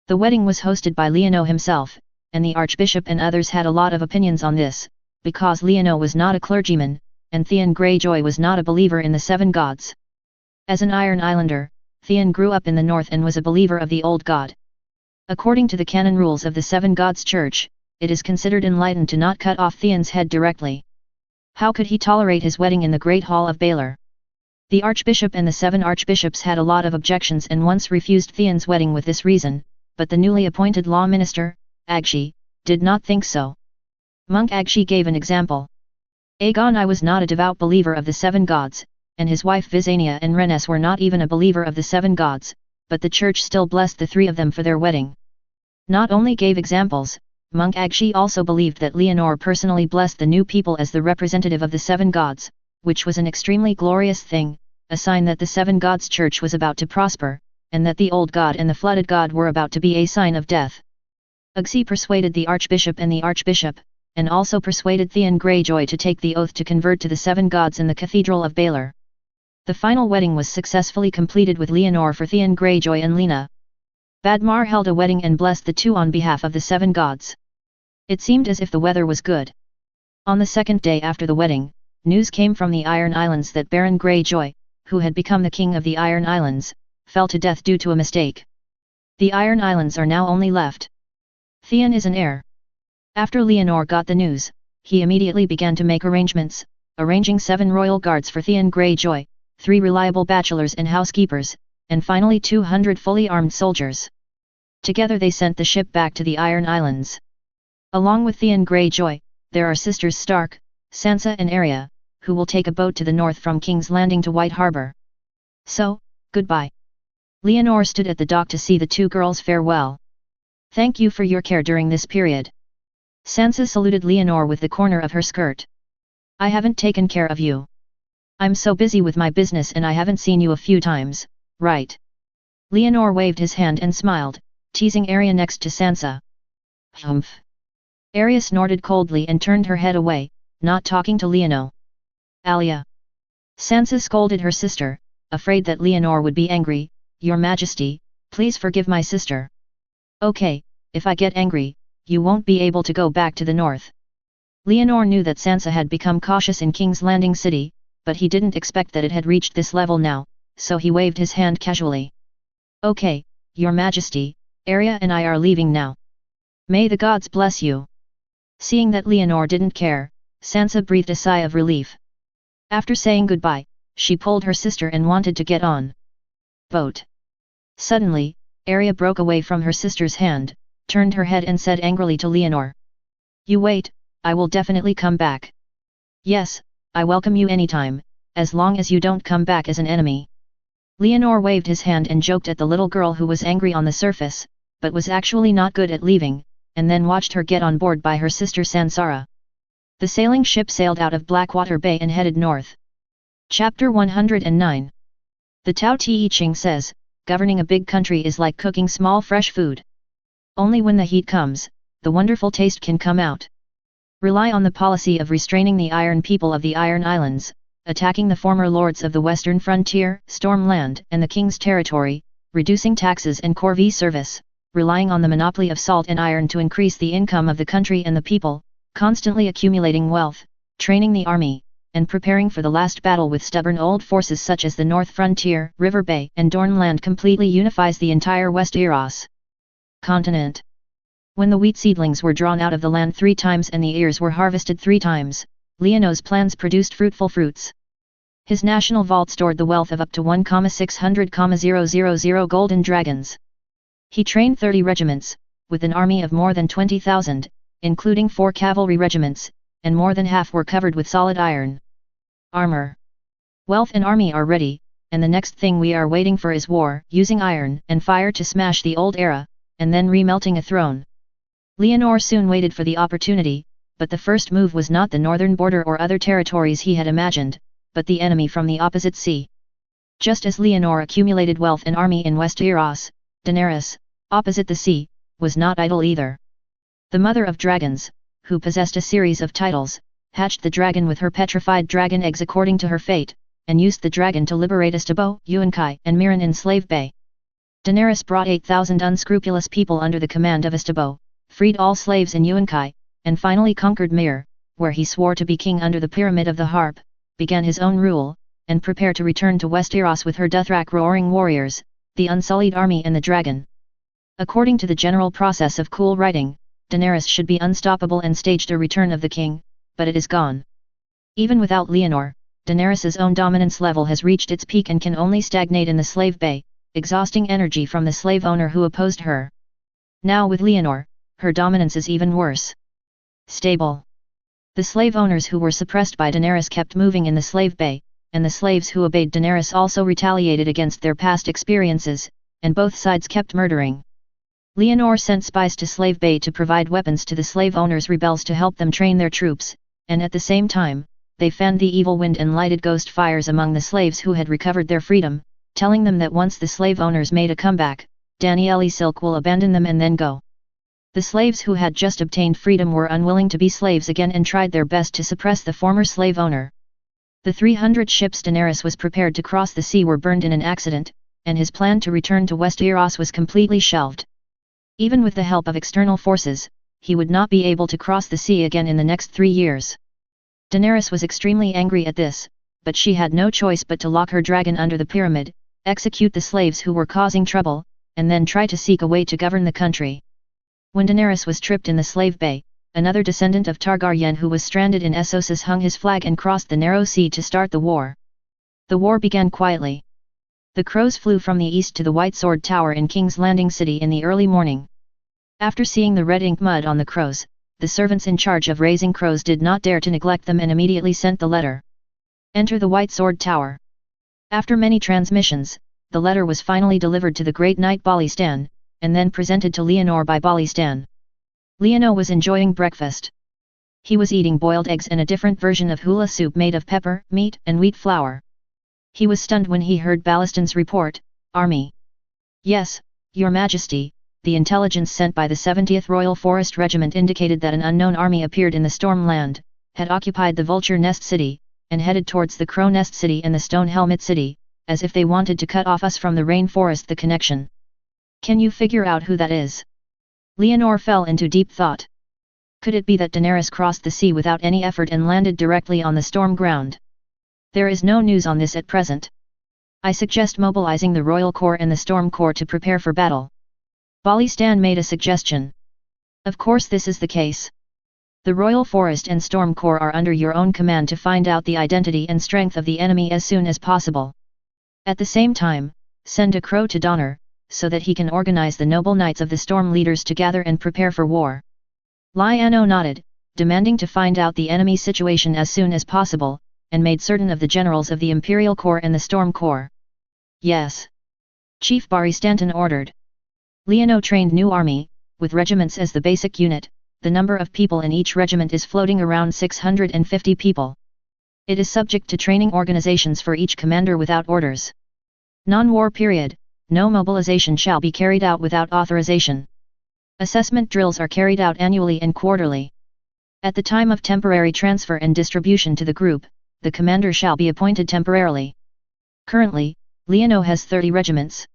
The wedding was hosted by Leonor himself, and the Archbishop and others had a lot of opinions on this, because Leonor was not a clergyman, and Theon Greyjoy was not a believer in the Seven Gods. As an Iron Islander, Theon grew up in the north and was a believer of the Old God. According to the canon rules of the Seven Gods Church, it is considered enlightened to not cut off Theon's head directly. How could he tolerate his wedding in the Great Hall of Baelor? The Archbishop and the 7 archbishops had a lot of objections and once refused Theon's wedding with this reason, but the newly appointed law minister, Agshi, did not think so. Monk Agshi gave an example. Aegon I was not a devout believer of the 7 gods, and his wife Visenya and Rhaenys were not even a believer of the 7 gods, but the church still blessed the 3 of them for their wedding. Not only gave examples, Monk Agshi also believed that Leonor personally blessed the new people as the representative of the 7 gods, which was an extremely glorious thing, a sign that the 7 gods church was about to prosper, and that the old god and the flooded god were about to be a sign of death. Agshi persuaded the archbishop and also persuaded Theon Greyjoy to take the oath to convert to the 7 gods in the Cathedral of Baelor. The final wedding was successfully completed with Leonor for Theon Greyjoy and Lena Badmar held a wedding and blessed the 2 on behalf of the 7 gods. It seemed as if the weather was good. On the second day after the wedding, news came from the Iron Islands that Baron Greyjoy, who had become the king of the Iron Islands, fell to death due to a mistake. The Iron Islands are now only left. Theon is an heir. After Leonor got the news, he immediately began to make arrangements, arranging 7 royal guards for Theon Greyjoy, 3 reliable bachelors and housekeepers, and finally 200 fully armed soldiers. Together they sent the ship back to the Iron Islands. Along with Theon Greyjoy, there are sisters Stark, Sansa and Arya, who will take a boat to the north from King's Landing to White Harbor. So, goodbye. Leonor stood at the dock to see the 2 girls farewell. Thank you for your care during this period. Sansa saluted Leonor with the corner of her skirt. I haven't taken care of you. I'm so busy with my business and I haven't seen you a few times, right? Leonor waved his hand and smiled, teasing Arya next to Sansa. Humph. Arya snorted coldly and turned her head away, not talking to Leonor. Alia. Sansa scolded her sister, afraid that Leonor would be angry. Your Majesty, please forgive my sister. Okay, if I get angry, you won't be able to go back to the north. Leonor knew that Sansa had become cautious in King's Landing City, but he didn't expect that it had reached this level now, so he waved his hand casually. Okay, Your Majesty, Arya and I are leaving now. May the gods bless you. Seeing that Leonor didn't care, Sansa breathed a sigh of relief. After saying goodbye, she pulled her sister and wanted to get on boat. Suddenly, Arya broke away from her sister's hand, turned her head and said angrily to Leonor. You wait, I will definitely come back. Yes, I welcome you anytime, as long as you don't come back as an enemy. Leonor waved his hand and joked at the little girl who was angry on the surface, but was actually not good at leaving, and then watched her get on board by her sister Sansara. The sailing ship sailed out of Blackwater Bay and headed north. Chapter 109. The Tao Te Ching says, governing a big country is like cooking small fresh food. Only when the heat comes, the wonderful taste can come out. Rely on the policy of restraining the iron people of the Iron Islands, attacking the former lords of the western frontier, Stormland and the King's Territory, reducing taxes and corvée service, relying on the monopoly of salt and iron to increase the income of the country and the people, constantly accumulating wealth, training the army, and preparing for the last battle with stubborn old forces such as the North Frontier, River Bay and Dornland completely unifies the entire Westeros continent. When the wheat seedlings were drawn out of the land 3 times and the ears were harvested 3 times, Leonor's plans produced fruitful fruits. His national vault stored the wealth of up to 1,600,000 golden dragons. He trained 30 regiments, with an army of more than 20,000, including 4 cavalry regiments, and more than half were covered with solid iron armor. Wealth and army are ready, and the next thing we are waiting for is war, using iron and fire to smash the old era, and then remelting a throne. Leonor soon waited for the opportunity, but the first move was not the northern border or other territories he had imagined, but the enemy from the opposite sea. Just as Leonor accumulated wealth and army in Westeros, Daenerys, opposite the sea, was not idle either. The mother of dragons, who possessed a series of titles, hatched the dragon with her petrified dragon eggs according to her fate, and used the dragon to liberate Astabo, Yuan-Kai, and Miran in Slave Bay. Daenerys brought 8,000 unscrupulous people under the command of Astabo, freed all slaves in Yuan-Kai, and finally conquered Mir, where he swore to be king under the Pyramid of the Harp, began his own rule, and prepared to return to Westeros with her Dothrak roaring warriors, the unsullied army and the dragon. According to the general process of cool writing, Daenerys should be unstoppable and staged a return of the king, but it is gone. Even without Leonor, Daenerys's own dominance level has reached its peak and can only stagnate in the slave bay, exhausting energy from the slave owner who opposed her. Now with Leonor, her dominance is even worse. Stable. The slave owners who were suppressed by Daenerys kept moving in the slave bay, and the slaves who obeyed Daenerys also retaliated against their past experiences, and both sides kept murdering. Leonor sent spies to Slave Bay to provide weapons to the slave owners' rebels to help them train their troops, and at the same time, they fanned the evil wind and lighted ghost fires among the slaves who had recovered their freedom, telling them that once the slave owners made a comeback, Danielle Silk will abandon them and then go. The slaves who had just obtained freedom were unwilling to be slaves again and tried their best to suppress the former slave owner. The 300 ships Daenerys was prepared to cross the sea were burned in an accident, and his plan to return to Westeros was completely shelved. Even with the help of external forces, he would not be able to cross the sea again in the next 3 years. Daenerys was extremely angry at this, but she had no choice but to lock her dragon under the pyramid, execute the slaves who were causing trouble, and then try to seek a way to govern the country. When Daenerys was tripped in the slave bay, another descendant of Targaryen who was stranded in Essos hung his flag and crossed the narrow sea to start the war. The war began quietly. The crows flew from the east to the White Sword Tower in King's Landing City in the early morning. After seeing the red ink mud on the crows, the servants in charge of raising crows did not dare to neglect them and immediately sent the letter. Enter the White Sword Tower. After many transmissions, the letter was finally delivered to the great knight Balistan, and then presented to Leonor by Balistan. Leonor was enjoying breakfast. He was eating boiled eggs and a different version of hula soup made of pepper, meat and wheat flour. He was stunned when he heard Balistan's report, "Army." "Yes, Your Majesty." The intelligence sent by the 70th Royal Forest Regiment indicated that an unknown army appeared in the Stormland, had occupied the Vulture Nest City, and headed towards the Crow Nest City and the Stone Helmet City, as if they wanted to cut off us from the rainforest. The connection. Can you figure out who that is? Leonor fell into deep thought. Could it be that Daenerys crossed the sea without any effort and landed directly on the storm ground? There is no news on this at present. I suggest mobilizing the Royal Corps and the Storm Corps to prepare for battle. Balistan made a suggestion. Of course this is the case. The Royal Forest and Storm Corps are under your own command to find out the identity and strength of the enemy as soon as possible. At the same time, send a crow to Donner, so that he can organize the noble knights of the Storm leaders to gather and prepare for war. Lyanna nodded, demanding to find out the enemy situation as soon as possible, and made certain of the generals of the Imperial Corps and the Storm Corps. Yes. Chief Barry Stanton ordered. Leonor trained new army, with regiments as the basic unit. The number of people in each regiment is floating around 650 people. It is subject to training organizations for each commander without orders. Non-war period, no mobilization shall be carried out without authorization. Assessment drills are carried out annually and quarterly. At the time of temporary transfer and distribution to the group, the commander shall be appointed temporarily. Currently, Leonor has 30 regiments.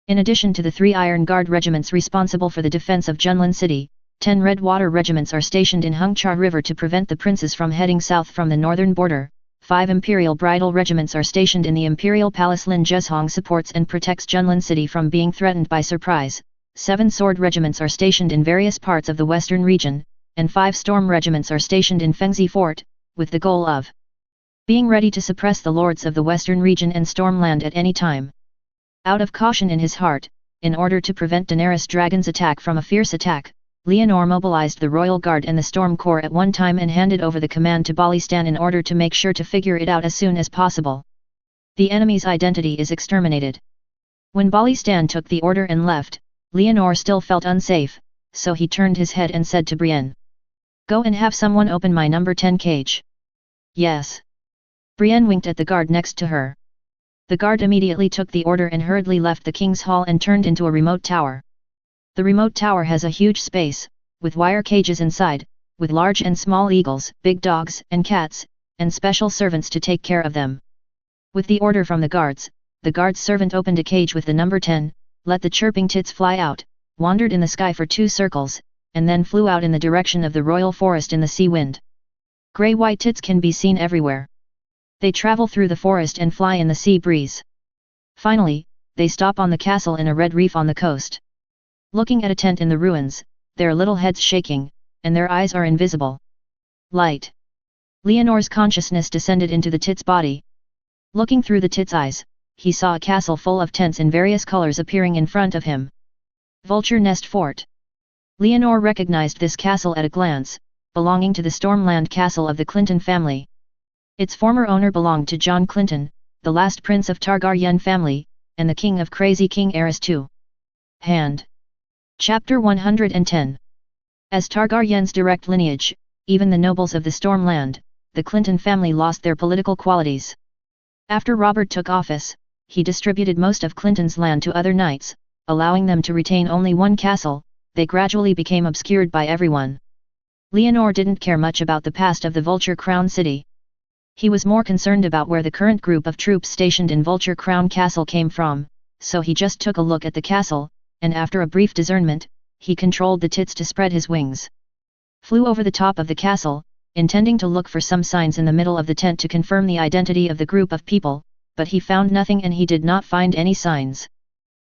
In addition to the 3 Iron Guard regiments responsible for the defense of Junlin City, 10 Red Water regiments are stationed in Hungchar River to prevent the princes from heading south from the northern border. 5 Imperial Bridal regiments are stationed in the Imperial Palace. Lin Jeshong supports and protects Junlin City from being threatened by surprise. 7 Sword regiments are stationed in various parts of the western region, and 5 Storm regiments are stationed in Fengzi Fort, with the goal of being ready to suppress the lords of the western region and Stormland at any time. Out of caution in his heart, in order to prevent Daenerys Dragon's attack from a fierce attack, Leonor mobilized the Royal Guard and the Storm Corps at one time and handed over the command to Balistan in order to make sure to figure it out as soon as possible. The enemy's identity is exterminated. When Balistan took the order and left, Leonor still felt unsafe, so he turned his head and said to Brienne, "Go and have someone open my number 10 cage." "Yes." Brienne winked at the guard next to her. The guard immediately took the order and hurriedly left the King's Hall and turned into a remote tower. The remote tower has a huge space, with wire cages inside, with large and small eagles, big dogs and cats, and special servants to take care of them. With the order from the guard's servant opened a cage with the number 10, let the chirping tits fly out, wandered in the sky for 2 circles, and then flew out in the direction of the royal forest in the sea wind. Grey-white tits can be seen everywhere. They travel through the forest and fly in the sea breeze. Finally, they stop on the castle in a red reef on the coast. Looking at a tent in the ruins, their little heads shaking, and their eyes are invisible. Light. Leonor's consciousness descended into the tit's body. Looking through the tit's eyes, he saw a castle full of tents in various colors appearing in front of him. Vulture Nest Fort. Leonor recognized this castle at a glance, belonging to the Stormland Castle of the Clinton family. Its former owner belonged to John Clinton, the last prince of Targaryen family, and the king of Crazy King Aerys II. Hand. Chapter 110. As Targaryen's direct lineage, even the nobles of the Stormland, the Clinton family lost their political qualities. After Robert took office, he distributed most of Clinton's land to other knights, allowing them to retain only one castle. They gradually became obscured by everyone. Leonor didn't care much about the past of the Vulture Crown City. He was more concerned about where the current group of troops stationed in Vulture Crown Castle came from, so he just took a look at the castle, and after a brief discernment, he controlled the tits to spread his wings. Flew over the top of the castle, intending to look for some signs in the middle of the tent to confirm the identity of the group of people, but he found nothing and he did not find any signs.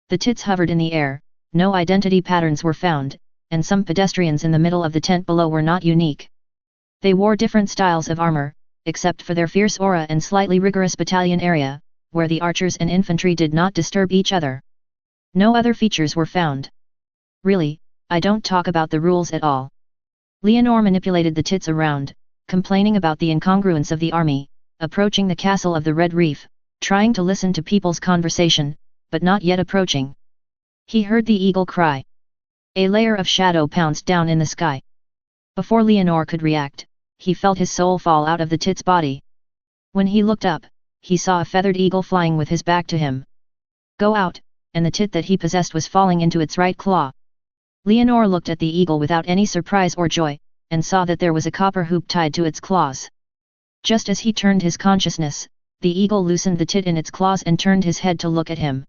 The tits hovered in the air, no identity patterns were found, and some pedestrians in the middle of the tent below were not unique. They wore different styles of armor, except for their fierce aura and slightly rigorous battalion area, where the archers and infantry did not disturb each other. No other features were found. Really, I don't talk about the rules at all. Leonor manipulated the tits around, complaining about the incongruence of the army, approaching the castle of the Red Reef, trying to listen to people's conversation, but not yet approaching. He heard the eagle cry. A layer of shadow pounced down in the sky. Before Leonor could react, he felt his soul fall out of the tit's body. When he looked up, he saw a feathered eagle flying with his back to him. Go out, and the tit that he possessed was falling into its right claw. Leonor looked at the eagle without any surprise or joy, and saw that there was a copper hoop tied to its claws. Just as he turned his consciousness, the eagle loosened the tit in its claws and turned his head to look at him.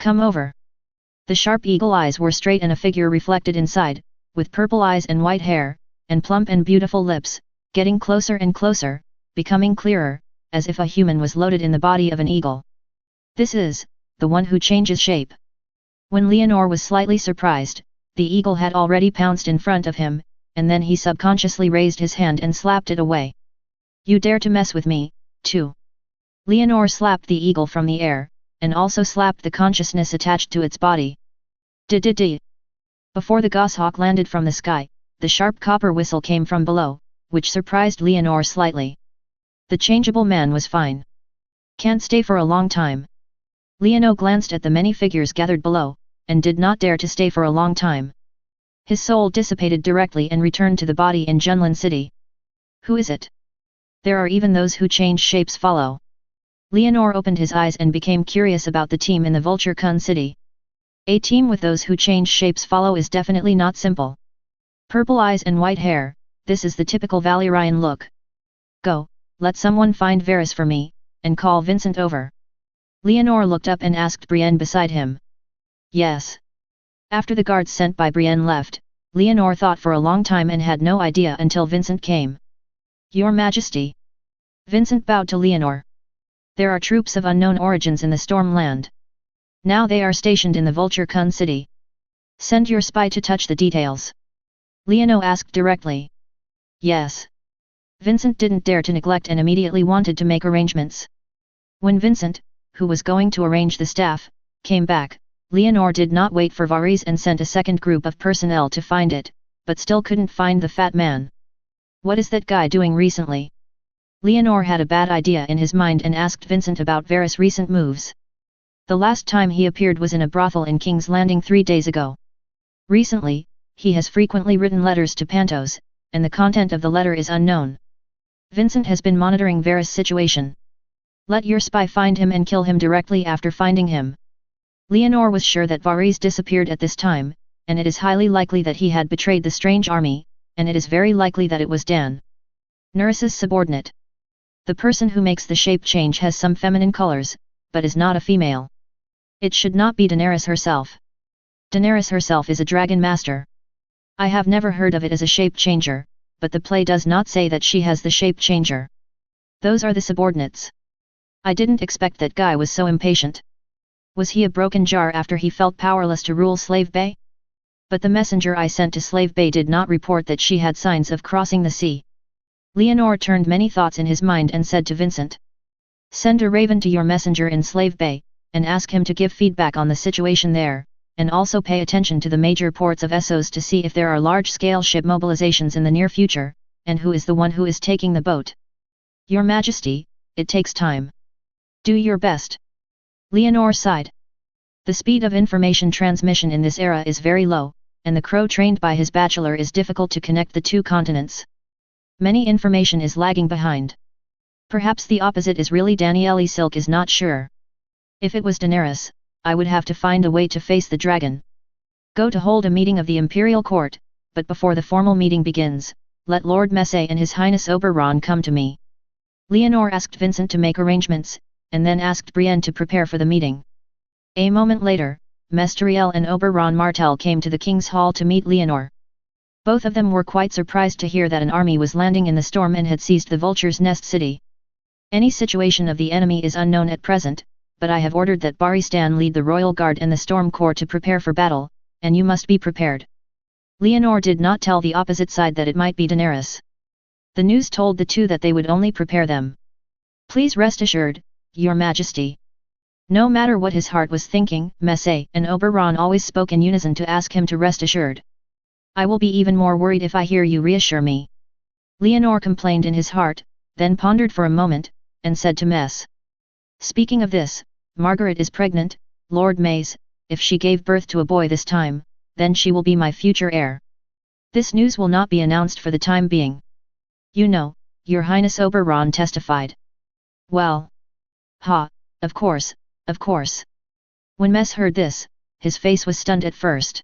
Come over. The sharp eagle eyes were straight and a figure reflected inside, with purple eyes and white hair, and plump and beautiful lips, getting closer and closer, becoming clearer, as if a human was loaded in the body of an eagle. This is the one who changes shape. When Leonor was slightly surprised, the eagle had already pounced in front of him, and then he subconsciously raised his hand and slapped it away. You dare to mess with me, too. Leonor slapped the eagle from the air, and also slapped the consciousness attached to its body. Di-di-di. Before the goshawk landed from the sky, the sharp copper whistle came from below, which surprised Leonor slightly. The changeable man was fine. Can't stay for a long time. Leonor glanced at the many figures gathered below, and did not dare to stay for a long time. His soul dissipated directly and returned to the body in Junlin City. Who is it? There are even those who change shapes follow. Leonor opened his eyes and became curious about the team in the Vulture Kun City. A team with those who change shapes follow is definitely not simple. Purple eyes and white hair, this is the typical Valyrian look. Go, let someone find Varys for me, and call Vincent over. Leonor looked up and asked Brienne beside him. Yes. After the guards sent by Brienne left, Leonor thought for a long time and had no idea until Vincent came. Your Majesty. Vincent bowed to Leonor. There are troops of unknown origins in the Stormland. Now they are stationed in the Vulture Kun City. Send your spy to touch the details. Leonor asked directly. Yes. Vincent didn't dare to neglect and immediately wanted to make arrangements. When Vincent, who was going to arrange the staff, came back, Leonor did not wait for Varese and sent a second group of personnel to find it, but still couldn't find the fat man. What is that guy doing recently? Leonor had a bad idea in his mind and asked Vincent about Varese' recent moves. The last time he appeared was in a brothel in King's Landing 3 days ago. Recently, he has frequently written letters to Pantos, and the content of the letter is unknown. Vincent has been monitoring Varese' situation. Let your spy find him and kill him directly after finding him. Leonor was sure that Varese disappeared at this time, and it is highly likely that he had betrayed the strange army, and it is very likely that it was Dan, Neris's subordinate. The person who makes the shape change has some feminine colors, but is not a female. It should not be Daenerys herself. Daenerys herself is a dragon master. I have never heard of it as a shape changer, but the play does not say that she has the shape changer. Those are the subordinates. I didn't expect that guy was so impatient. Was he a broken jar after he felt powerless to rule Slave Bay? But the messenger I sent to Slave Bay did not report that she had signs of crossing the sea. Leonor turned many thoughts in his mind and said to Vincent, "Send a raven to your messenger in Slave Bay, and ask him to give feedback on the situation there, and also pay attention to the major ports of Essos to see if there are large-scale ship mobilizations in the near future, and who is the one who is taking the boat. Your Majesty, it takes time. Do your best." Leonor sighed. The speed of information transmission in this era is very low, and the crow trained by his bachelor is difficult to connect the two continents. Many information is lagging behind. Perhaps the opposite is really Daniele Silk is not sure. If it was Daenerys, I would have to find a way to face the dragon. Go to hold a meeting of the Imperial Court, but before the formal meeting begins, let Lord Messe and His Highness Oberon come to me. Leonor asked Vincent to make arrangements, and then asked Brienne to prepare for the meeting. A moment later, Mesteriel and Oberon Martell came to the King's Hall to meet Leonor. Both of them were quite surprised to hear that an army was landing in the storm and had seized the Vulture's Nest city. Any situation of the enemy is unknown at present, but I have ordered that Baristan lead the Royal Guard and the Storm Corps to prepare for battle, and you must be prepared. Leonor did not tell the opposite side that it might be Daenerys. The news told the two that they would only prepare them. Please rest assured, Your Majesty. No matter what his heart was thinking, Messe and Oberon always spoke in unison to ask him to rest assured. I will be even more worried if I hear you reassure me. Leonor complained in his heart, then pondered for a moment, and said to Mess. Speaking of this, Margaret is pregnant, Lord Mays, if she gave birth to a boy this time, then she will be my future heir. This news will not be announced for the time being. You know, Your Highness Oberon testified. Well. Ha, of course, of course. When Mess heard this, his face was stunned at first.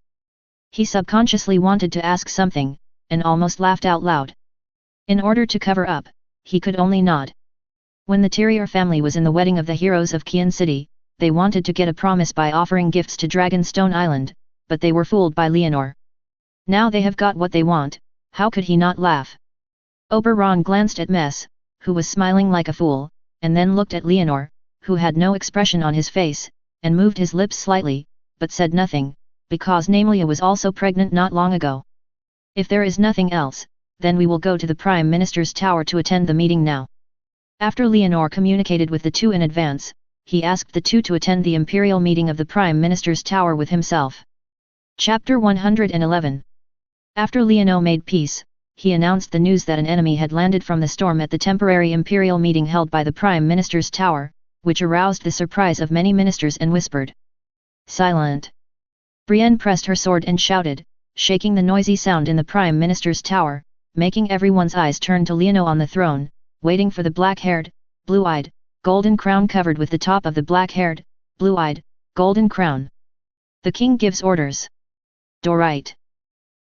He subconsciously wanted to ask something, and almost laughed out loud. In order to cover up, he could only nod. When the Terrier family was in the wedding of the heroes of Kian City, they wanted to get a promise by offering gifts to Dragonstone Island, but they were fooled by Leonor. Now they have got what they want, how could he not laugh? Oberon glanced at Mess, who was smiling like a fool, and then looked at Leonor, who had no expression on his face, and moved his lips slightly, but said nothing, because Namelia was also pregnant not long ago. If there is nothing else, then we will go to the Prime Minister's tower to attend the meeting now. After Leonor communicated with the two in advance, he asked the two to attend the imperial meeting of the Prime Minister's tower with himself. Chapter 111. After Leonor made peace, he announced the news that an enemy had landed from the storm at the temporary imperial meeting held by the Prime Minister's tower, which aroused the surprise of many ministers and whispered. Silent. Brienne pressed her sword and shouted, shaking the noisy sound in the Prime Minister's tower, making everyone's eyes turn to Leonor on the throne, waiting for the black-haired, blue-eyed, golden crown covered with the top of the black-haired, blue-eyed, golden crown. The king gives orders. Dorite.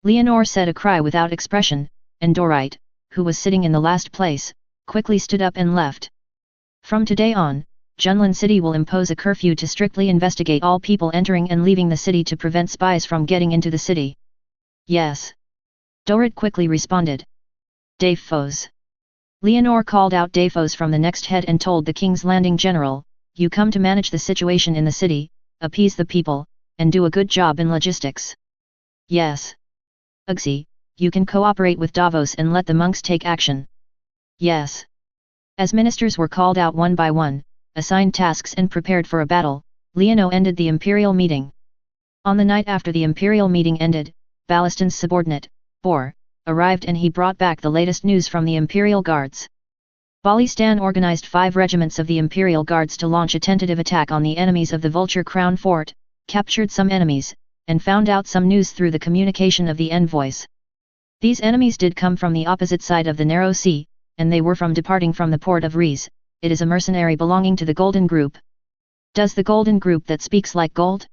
Leonor said a cry without expression, and Dorite, who was sitting in the last place, quickly stood up and left. From today on, Junlin City will impose a curfew to strictly investigate all people entering and leaving the city to prevent spies from getting into the city. Yes. Dorite quickly responded. Defos. Leonor called out Defos from the next head and told the King's Landing General, you come to manage the situation in the city, appease the people, and do a good job in logistics. Yes. Uxie, you can cooperate with Davos and let the monks take action. Yes. As ministers were called out one by one, assigned tasks and prepared for a battle, Leonor ended the imperial meeting. On the night after the imperial meeting ended, Ballaston's subordinate, Bor, arrived and he brought back the latest news from the imperial guards. Ballaston organized 5 regiments of the imperial guards to launch a tentative attack on the enemies of the Vulture Crown Fort, captured some enemies, and found out some news through the communication of the envoys. These enemies did come from the opposite side of the narrow sea, and they were from departing from the port of Rees. It is a mercenary belonging to the Golden Group. Does the Golden Group that speaks like gold?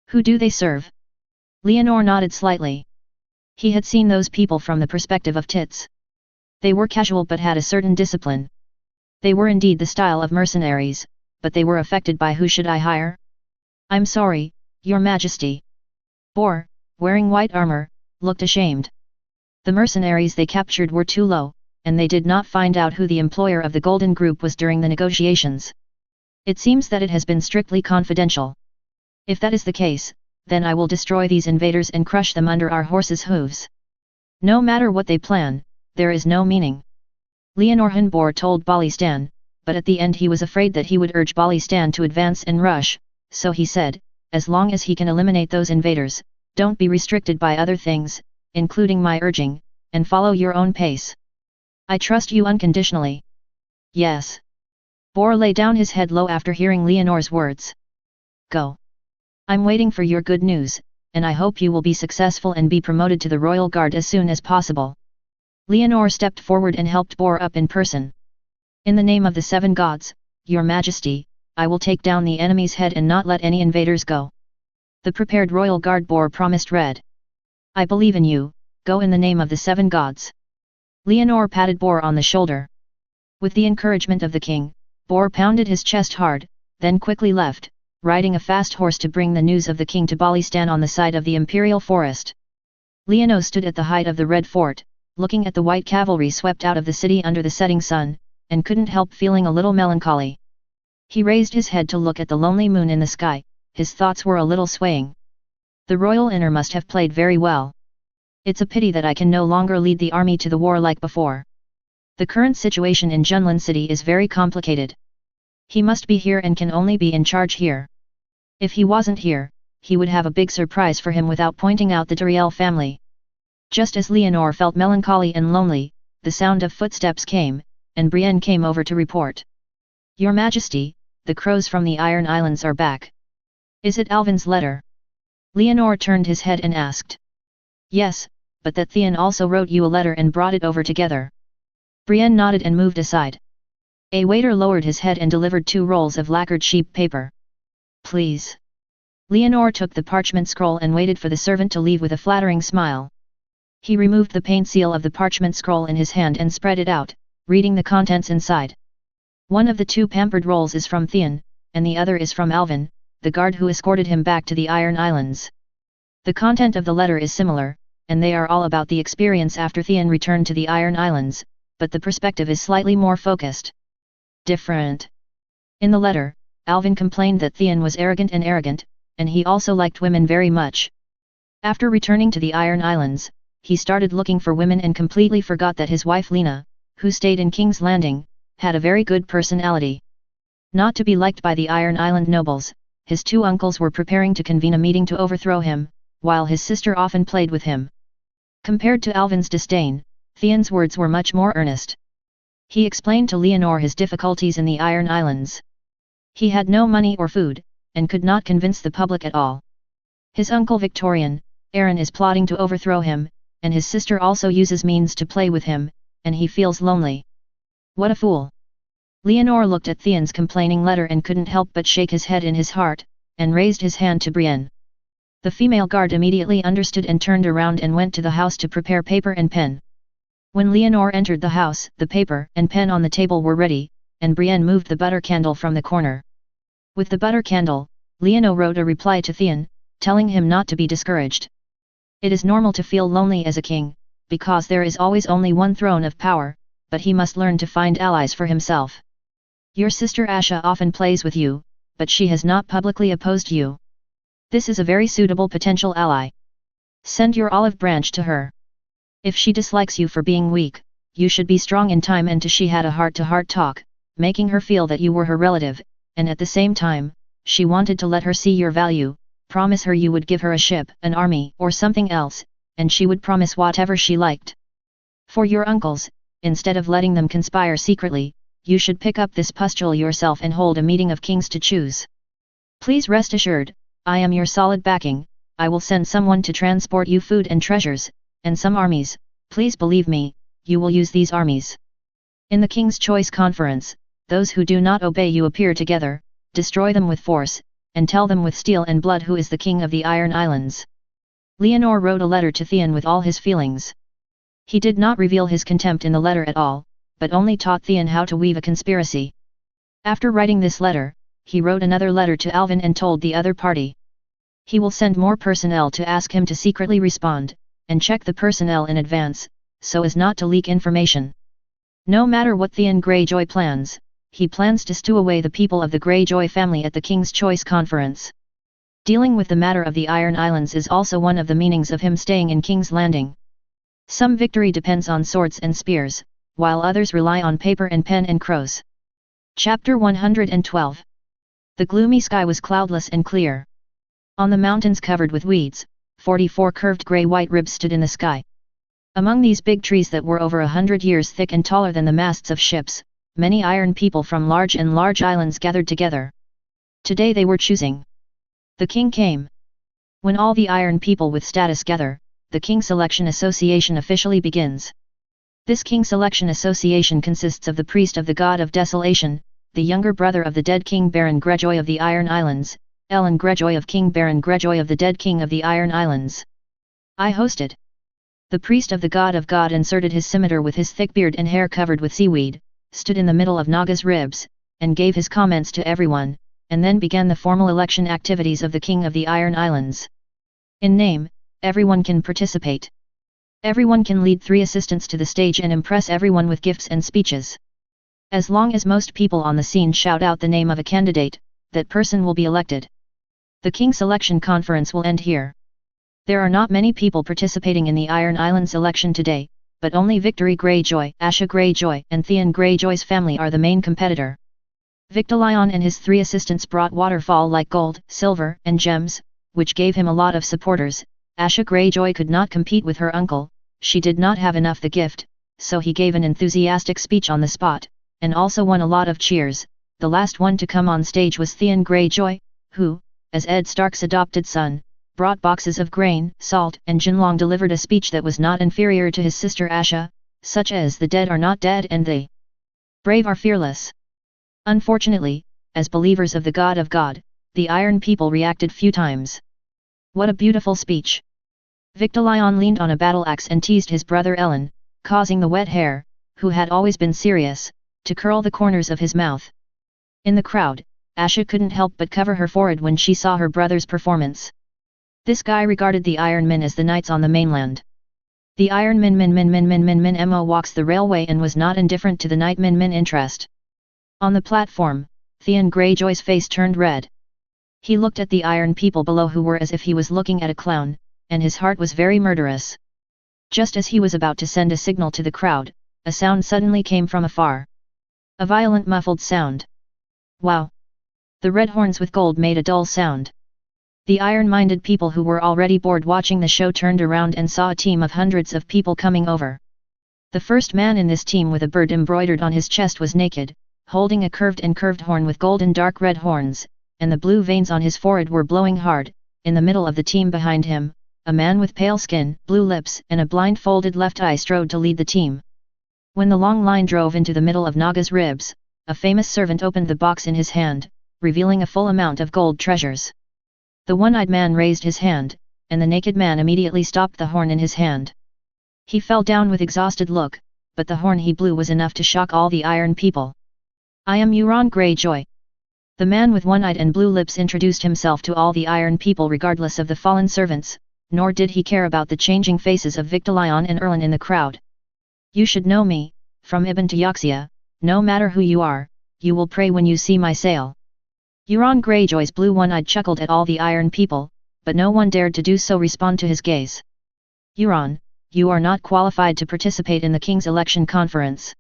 Who do they serve? Leonor nodded slightly. He had seen those people from the perspective of Tits. They were casual but had a certain discipline. They were indeed the style of mercenaries, but they were affected by who should I hire? I'm sorry, Your Majesty. Bor, wearing white armor, looked ashamed. The mercenaries they captured were too low, and they did not find out who the employer of the Golden Group was during the negotiations. It seems that it has been strictly confidential. If that is the case, then I will destroy these invaders and crush them under our horses' hooves. No matter what they plan, there is no meaning. Leonor Bor told Ballaston, but at the end he was afraid that he would urge Ballaston to advance and rush, so he said, as long as he can eliminate those invaders, don't be restricted by other things, including my urging, and follow your own pace. I trust you unconditionally. Yes. Bor lay down his head low after hearing Leonor's words. Go. I'm waiting for your good news, and I hope you will be successful and be promoted to the Royal Guard as soon as possible. Leonor stepped forward and helped Bor up in person. In the name of the 7 gods, Your Majesty, I will take down the enemy's head and not let any invaders go. The prepared Royal Guard Bor promised Red. I believe in you, go in the name of the 7 gods. Leonor patted Bor on the shoulder. With the encouragement of the king, Bor pounded his chest hard, then quickly left, riding a fast horse to bring the news of the king to Ballaston on the side of the imperial forest. Leonor stood at the height of the Red Fort, looking at the white cavalry swept out of the city under the setting sun, and couldn't help feeling a little melancholy. He raised his head to look at the lonely moon in the sky, his thoughts were a little swaying. The royal inner must have played very well. It's a pity that I can no longer lead the army to the war like before. The current situation in Junlin City is very complicated. He must be here and can only be in charge here. If he wasn't here, he would have a big surprise for him without pointing out the Duriel family. Just as Leonor felt melancholy and lonely, the sound of footsteps came, and Brienne came over to report. Your Majesty, the crows from the Iron Islands are back. Is it Alvin's letter? Leonor turned his head and asked. Yes, but that Theon also wrote you a letter and brought it over together. Brienne nodded and moved aside. A waiter lowered his head and delivered 2 rolls of lacquered sheep paper. Please. Leonor took the parchment scroll and waited for the servant to leave with a flattering smile. He removed the paint seal of the parchment scroll in his hand and spread it out, reading the contents inside. One of the 2 pampered rolls is from Theon, and the other is from Alvin, the guard who escorted him back to the Iron Islands. The content of the letter is similar, and they are all about the experience after Theon returned to the Iron Islands, but the perspective is slightly more focused. Different. In the letter, Alvin complained that Theon was arrogant, and he also liked women very much. After returning to the Iron Islands, he started looking for women and completely forgot that his wife Lena, who stayed in King's Landing, had a very good personality. Not to be liked by the Iron Island nobles, his 2 uncles were preparing to convene a meeting to overthrow him, while his sister often played with him. Compared to Alvin's disdain, Theon's words were much more earnest. He explained to Leonor his difficulties in the Iron Islands. He had no money or food, and could not convince the public at all. His uncle Victorian, Aaron, is plotting to overthrow him, and his sister also uses means to play with him, and he feels lonely. What a fool! Leonor looked at Theon's complaining letter and couldn't help but shake his head in his heart, and raised his hand to Brienne. The female guard immediately understood and turned around and went to the house to prepare paper and pen. When Leonor entered the house, the paper and pen on the table were ready, and Brienne moved the butter candle from the corner. With the butter candle, Leonor wrote a reply to Theon, telling him not to be discouraged. It is normal to feel lonely as a king, because there is always only one throne of power, but he must learn to find allies for himself. Your sister Asha often plays with you, but she has not publicly opposed you. This is a very suitable potential ally. Send your olive branch to her. If she dislikes you for being weak, you should be strong in time and she had a heart-to-heart talk, making her feel that you were her relative, and at the same time, she wanted to let her see your value, promise her you would give her a ship, an army, or something else, and she would promise whatever she liked. For your uncles, instead of letting them conspire secretly, you should pick up this pustule yourself and hold a meeting of kings to choose. Please rest assured, I am your solid backing, I will send someone to transport you food and treasures, and some armies, please believe me, you will use these armies. In the King's Choice Conference, those who do not obey you appear together, destroy them with force, and tell them with steel and blood who is the king of the Iron Islands. Leonor wrote a letter to Theon with all his feelings. He did not reveal his contempt in the letter at all, but only taught Theon how to weave a conspiracy. After writing this letter, he wrote another letter to Alvin and told the other party. He will send more personnel to ask him to secretly respond, and check the personnel in advance, so as not to leak information. No matter what Theon Greyjoy plans, he plans to stew away the people of the Greyjoy family at the King's Choice Conference. Dealing with the matter of the Iron Islands is also one of the meanings of him staying in King's Landing. Some victory depends on swords and spears, while others rely on paper and pen and crows. Chapter 112. The gloomy sky was cloudless and clear. On the mountains covered with weeds, 44 curved grey-white ribs stood in the sky. Among these big trees that were over 100 years thick and taller than the masts of ships, many iron people from large islands gathered together. Today they were choosing. The king came. When all the iron people with status gather, the King Selection Association officially begins. This King Selection Association consists of the priest of the God of Desolation, the younger brother of the dead King Baron Greyjoy of the Iron Islands, Ellen Greyjoy of King Baron Greyjoy of the dead King of the Iron Islands. I hosted. The priest of the God inserted his scimitar with his thick beard and hair covered with seaweed, stood in the middle of Naga's ribs, and gave his comments to everyone, and then began the formal election activities of the King of the Iron Islands. In name, everyone can participate. Everyone can lead 3 assistants to the stage and impress everyone with gifts and speeches. As long as most people on the scene shout out the name of a candidate, that person will be elected. The King Selection Conference will end here. There are not many people participating in the Iron Islands election today, but only Victory Greyjoy, Asha Greyjoy, and Theon Greyjoy's family are the main competitor. Victalion and his 3 assistants brought waterfall like gold, silver, and gems, which gave him a lot of supporters. Asha Greyjoy could not compete with her uncle, she did not have enough the gift, so he gave an enthusiastic speech on the spot, and also won a lot of cheers. The last one to come on stage was Theon Greyjoy, who, as Ed Stark's adopted son, brought boxes of grain, salt, and Jinlong delivered a speech that was not inferior to his sister Asha, such as the dead are not dead and the brave are fearless. Unfortunately, as believers of the God, the Iron people reacted few times. What a beautiful speech! Victalion leaned on a battle axe and teased his brother Ellen, causing the wet hair, who had always been serious, to curl the corners of his mouth. In the crowd, Asha couldn't help but cover her forehead when she saw her brother's performance. This guy regarded the Iron Men as the knights on the mainland. The Iron Min Mo walks the railway and was not indifferent to the Night Min interest. On the platform, Theon Greyjoy's face turned red. He looked at the Iron people below who were as if he was looking at a clown, and his heart was very murderous. Just as he was about to send a signal to the crowd, a sound suddenly came from afar. A violent muffled sound. Wow! The red horns with gold made a dull sound. The iron-minded people who were already bored watching the show turned around and saw a team of hundreds of people coming over. The first man in this team with a bird embroidered on his chest was naked, holding a curved horn with golden dark red horns, and the blue veins on his forehead were blowing hard. In the middle of the team behind him, a man with pale skin, blue lips, and a blindfolded left eye strode to lead the team. When the long line drove into the middle of Naga's ribs, a famous servant opened the box in his hand, revealing a full amount of gold treasures. The one-eyed man raised his hand, and the naked man immediately stopped the horn in his hand. He fell down with exhausted look, but the horn he blew was enough to shock all the Iron people. I am Euron Greyjoy. The man with one-eyed and blue lips introduced himself to all the Iron people regardless of the fallen servants, nor did he care about the changing faces of Victalion and Erlen in the crowd. You should know me, from Ibn to Yoxia, no matter who you are, you will pray when you see my sail. Euron Greyjoy's blue one-eyed chuckled at all the Iron people, but no one dared to do so respond to his gaze. Euron, you are not qualified to participate in the king's election conference.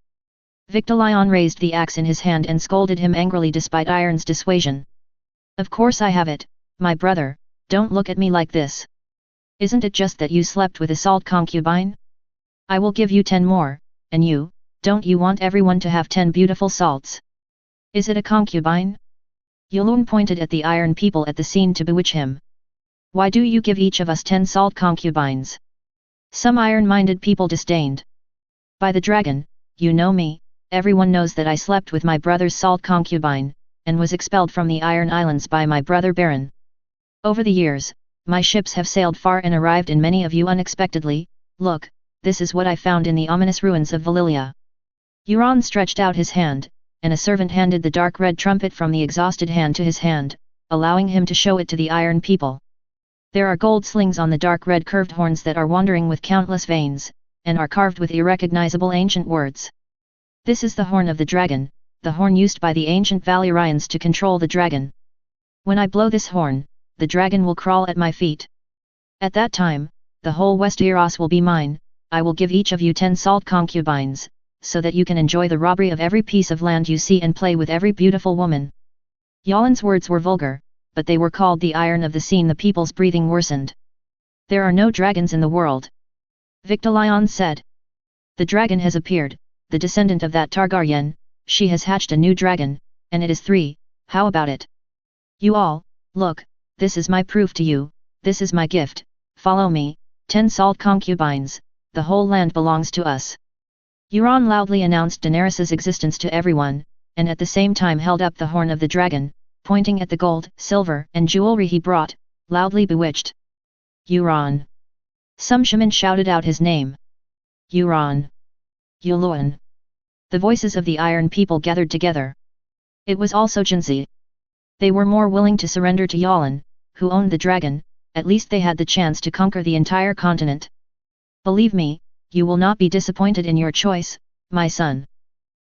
Victalion raised the axe in his hand and scolded him angrily despite Iron's dissuasion. Of course I have it, my brother, don't look at me like this. Isn't it just that you slept with a salt concubine? I will give you 10 more, and you, don't you want everyone to have 10 beautiful salts? Is it a concubine? Yulun pointed at the Iron people at the scene to bewitch him. Why do you give each of us 10 salt concubines? Some iron-minded people disdained. By the dragon, you know me, everyone knows that I slept with my brother's salt concubine, and was expelled from the Iron Islands by my brother Baron. Over the years, my ships have sailed far and arrived in many of you unexpectedly. Look, this is what I found in the ominous ruins of Valilia. Euron stretched out his hand, and a servant handed the dark red trumpet from the exhausted hand to his hand, allowing him to show it to the Iron people. There are gold slings on the dark red curved horns that are wandering with countless veins, and are carved with irrecognizable ancient words. This is the horn of the dragon, the horn used by the ancient Valyrians to control the dragon. When I blow this horn, the dragon will crawl at my feet. At that time, the whole Westeros will be mine. I will give each of you 10 salt concubines, so that you can enjoy the robbery of every piece of land you see and play with every beautiful woman. Yulun's words were vulgar, but they were called the iron of the scene. The people's breathing worsened. There are no dragons in the world. Victalion said. The dragon has appeared, the descendant of that Targaryen. She has hatched a new dragon, and it is 3, how about it? You all, look, this is my proof to you, this is my gift, follow me, 10 salt concubines, the whole land belongs to us. Euron loudly announced Daenerys's existence to everyone, and at the same time held up the horn of the dragon, pointing at the gold, silver, and jewelry he brought, loudly bewitched. Euron. Some shaman shouted out his name. Euron. Yulun. The voices of the Iron people gathered together. It was also Jinzi. They were more willing to surrender to Yulun, who owned the dragon. At least they had the chance to conquer the entire continent. Believe me, you will not be disappointed in your choice, my son.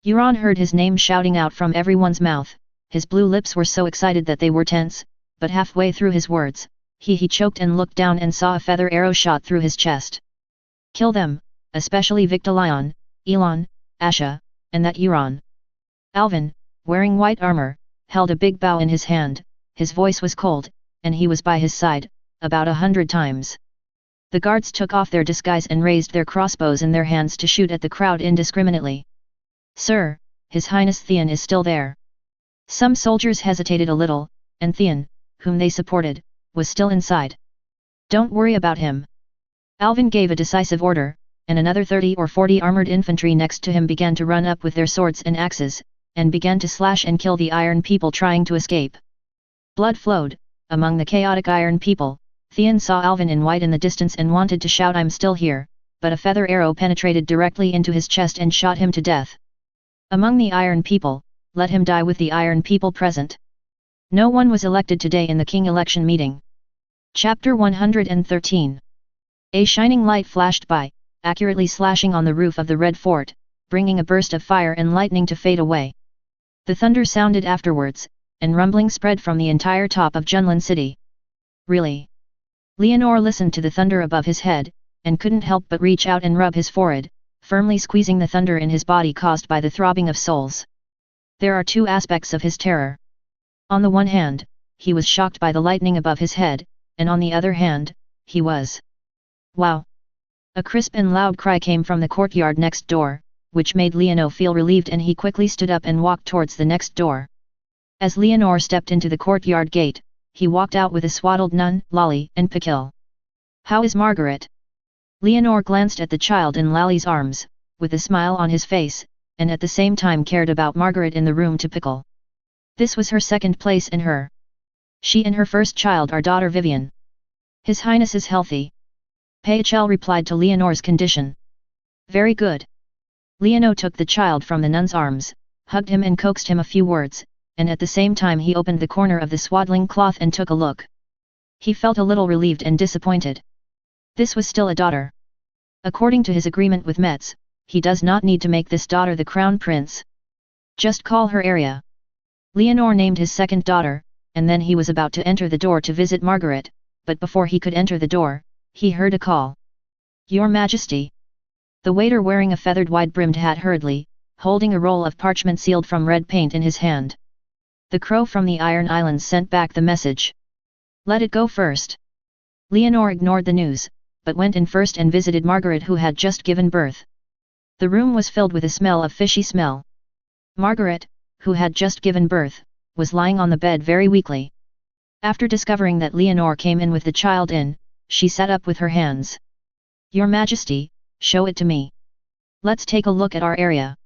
Euron heard his name shouting out from everyone's mouth. His blue lips were so excited that they were tense, but halfway through his words, he choked and looked down and saw a feather arrow shot through his chest. Kill them, especially Victalion, Elon, Asha, and that Euron. Alvin, wearing white armor, held a big bow in his hand. His voice was cold, and he was by his side, about 100 times. The guards took off their disguise and raised their crossbows in their hands to shoot at the crowd indiscriminately. Sir, His Highness Theon is still there. Some soldiers hesitated a little, and Theon, whom they supported, was still inside. Don't worry about him. Alvin gave a decisive order, and another 30 or 40 armored infantry next to him began to run up with their swords and axes, and began to slash and kill the Iron people trying to escape. Blood flowed. Among the chaotic Iron people, Theon saw Alvin in white in the distance and wanted to shout "I'm still here," but a feather arrow penetrated directly into his chest and shot him to death. Among the Iron people, let him die with the Iron people present. No one was elected today in the king election meeting. Chapter 113. A shining light flashed by, accurately slashing on the roof of the Red Fort, bringing a burst of fire and lightning to fade away. The thunder sounded afterwards, and rumbling spread from the entire top of Junlin City. Really? Leonor listened to the thunder above his head, and couldn't help but reach out and rub his forehead, firmly squeezing the thunder in his body caused by the throbbing of souls. There are two aspects of his terror. On the one hand, he was shocked by the lightning above his head, and on the other hand, he was... Wow! A crisp and loud cry came from the courtyard next door, which made Leonor feel relieved, and he quickly stood up and walked towards the next door. As Leonor stepped into the courtyard gate, he walked out with a swaddled nun, Lolly, and Pikil. How is Margaret? Leonor glanced at the child in Lally's arms, with a smile on his face, and at the same time cared about Margaret in the room to Pikil. This was her second place in her. She and her first child are daughter Vivian. His Highness is healthy. Pikil replied to Leonor's condition. Very good. Leonor took the child from the nun's arms, hugged him and coaxed him a few words, and at the same time he opened the corner of the swaddling cloth and took a look. He felt a little relieved and disappointed. This was still a daughter. According to his agreement with Metz, he does not need to make this daughter the crown prince. Just call her Arya. Leonor named his second daughter, and then he was about to enter the door to visit Margaret, but before he could enter the door, he heard a call. Your Majesty. The waiter wearing a feathered wide-brimmed hat hurriedly, holding a roll of parchment sealed from red paint in his hand. The crow from the Iron Islands sent back the message. Let it go first. Leonor ignored the news, but went in first and visited Margaret, who had just given birth. The room was filled with a smell of fishy smell. Margaret, who had just given birth, was lying on the bed very weakly. After discovering that Leonor came in with the child in, she sat up with her hands. Your Majesty, show it to me. Let's take a look at our area.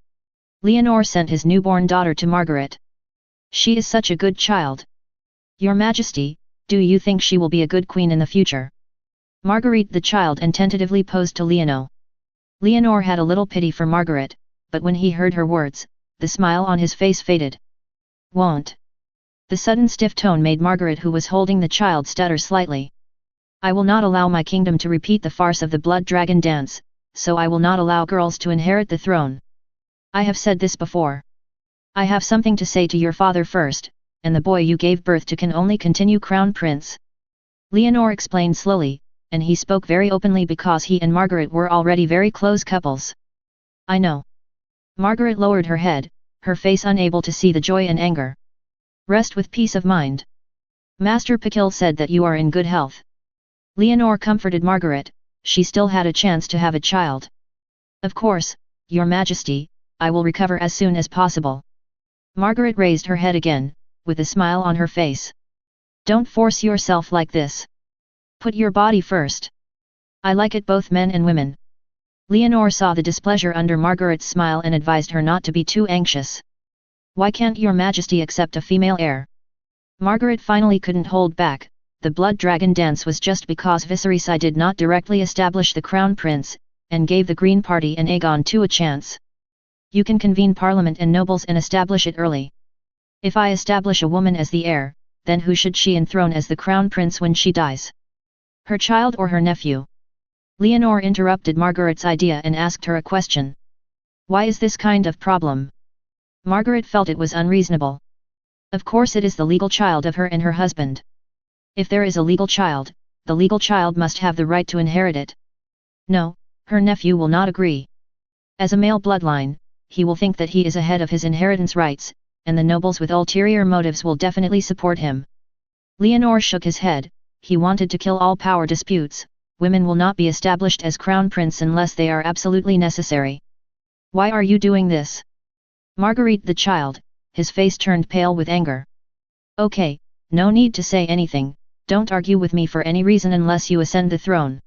Leonor sent his newborn daughter to Margaret. She is such a good child. Your Majesty, do you think she will be a good queen in the future? Marguerite the child and tentatively posed to Leonor. Leonor had a little pity for Margaret, but when he heard her words, the smile on his face faded. Won't. The sudden stiff tone made Margaret, who was holding the child, stutter slightly. I will not allow my kingdom to repeat the farce of the blood dragon dance, so I will not allow girls to inherit the throne. I have said this before. I have something to say to your father first, and the boy you gave birth to can only continue crown prince. Leonor explained slowly, and he spoke very openly because he and Margaret were already very close couples. I know. Margaret lowered her head, her face unable to see the joy and anger. Rest with peace of mind. Master Pikil said that you are in good health. Leonor comforted Margaret, she still had a chance to have a child. Of course, Your Majesty, I will recover as soon as possible. Margaret raised her head again, with a smile on her face. Don't force yourself like this. Put your body first. I like it, both men and women. Leonor saw the displeasure under Margaret's smile and advised her not to be too anxious. Why can't Your Majesty accept a female heir? Margaret finally couldn't hold back. The blood dragon dance was just because Viserys did not directly establish the crown prince, and gave the Green Party and Aegon II a chance. You can convene parliament and nobles and establish it early. If I establish a woman as the heir, then who should she enthrone as the crown prince when she dies? Her child or her nephew? Leonor interrupted Margaret's idea and asked her a question. Why is this kind of problem? Margaret felt it was unreasonable. Of course it is the legal child of her and her husband. If there is a legal child, the legal child must have the right to inherit it. No, her nephew will not agree. As a male bloodline, he will think that he is ahead of his inheritance rights, and the nobles with ulterior motives will definitely support him. Leonor shook his head. He wanted to kill all power disputes. Women will not be established as crown prince unless they are absolutely necessary. Why are you doing this? Marguerite the child, his face turned pale with anger. Okay, no need to say anything, don't argue with me for any reason unless you ascend the throne.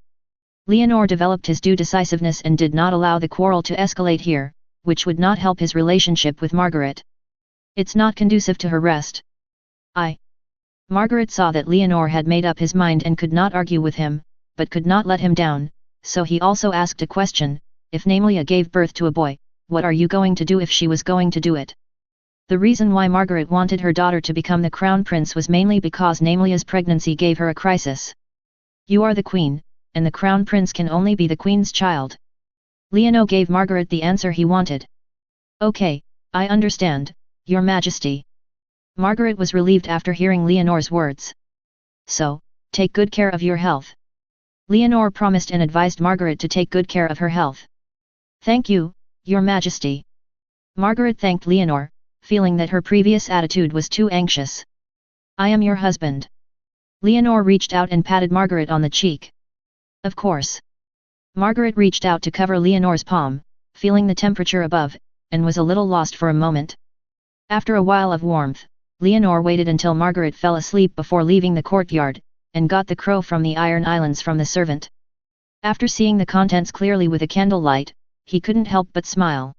Leonor developed his due decisiveness and did not allow the quarrel to escalate here, which would not help his relationship with Margaret. It's not conducive to her rest. Margaret saw that Leonor had made up his mind and could not argue with him, but could not let him down, so he also asked a question. If Namelia gave birth to a boy, what are you going to do if she was going to do it? The reason why Margaret wanted her daughter to become the crown prince was mainly because Namelia's pregnancy gave her a crisis. You are the queen, and the crown prince can only be the queen's child. Leonor gave Margaret the answer he wanted. Okay, I understand, Your Majesty. Margaret was relieved after hearing Leonor's words. So, take good care of your health. Leonor promised and advised Margaret to take good care of her health. Thank you, Your Majesty. Margaret thanked Leonor, feeling that her previous attitude was too anxious. I am your husband. Leonor reached out and patted Margaret on the cheek. Of course. Margaret reached out to cover Leonor's palm, feeling the temperature above, and was a little lost for a moment. After a while of warmth, Leonor waited until Margaret fell asleep before leaving the courtyard, and got the crow from the Iron Islands from the servant. After seeing the contents clearly with a candlelight, he couldn't help but smile.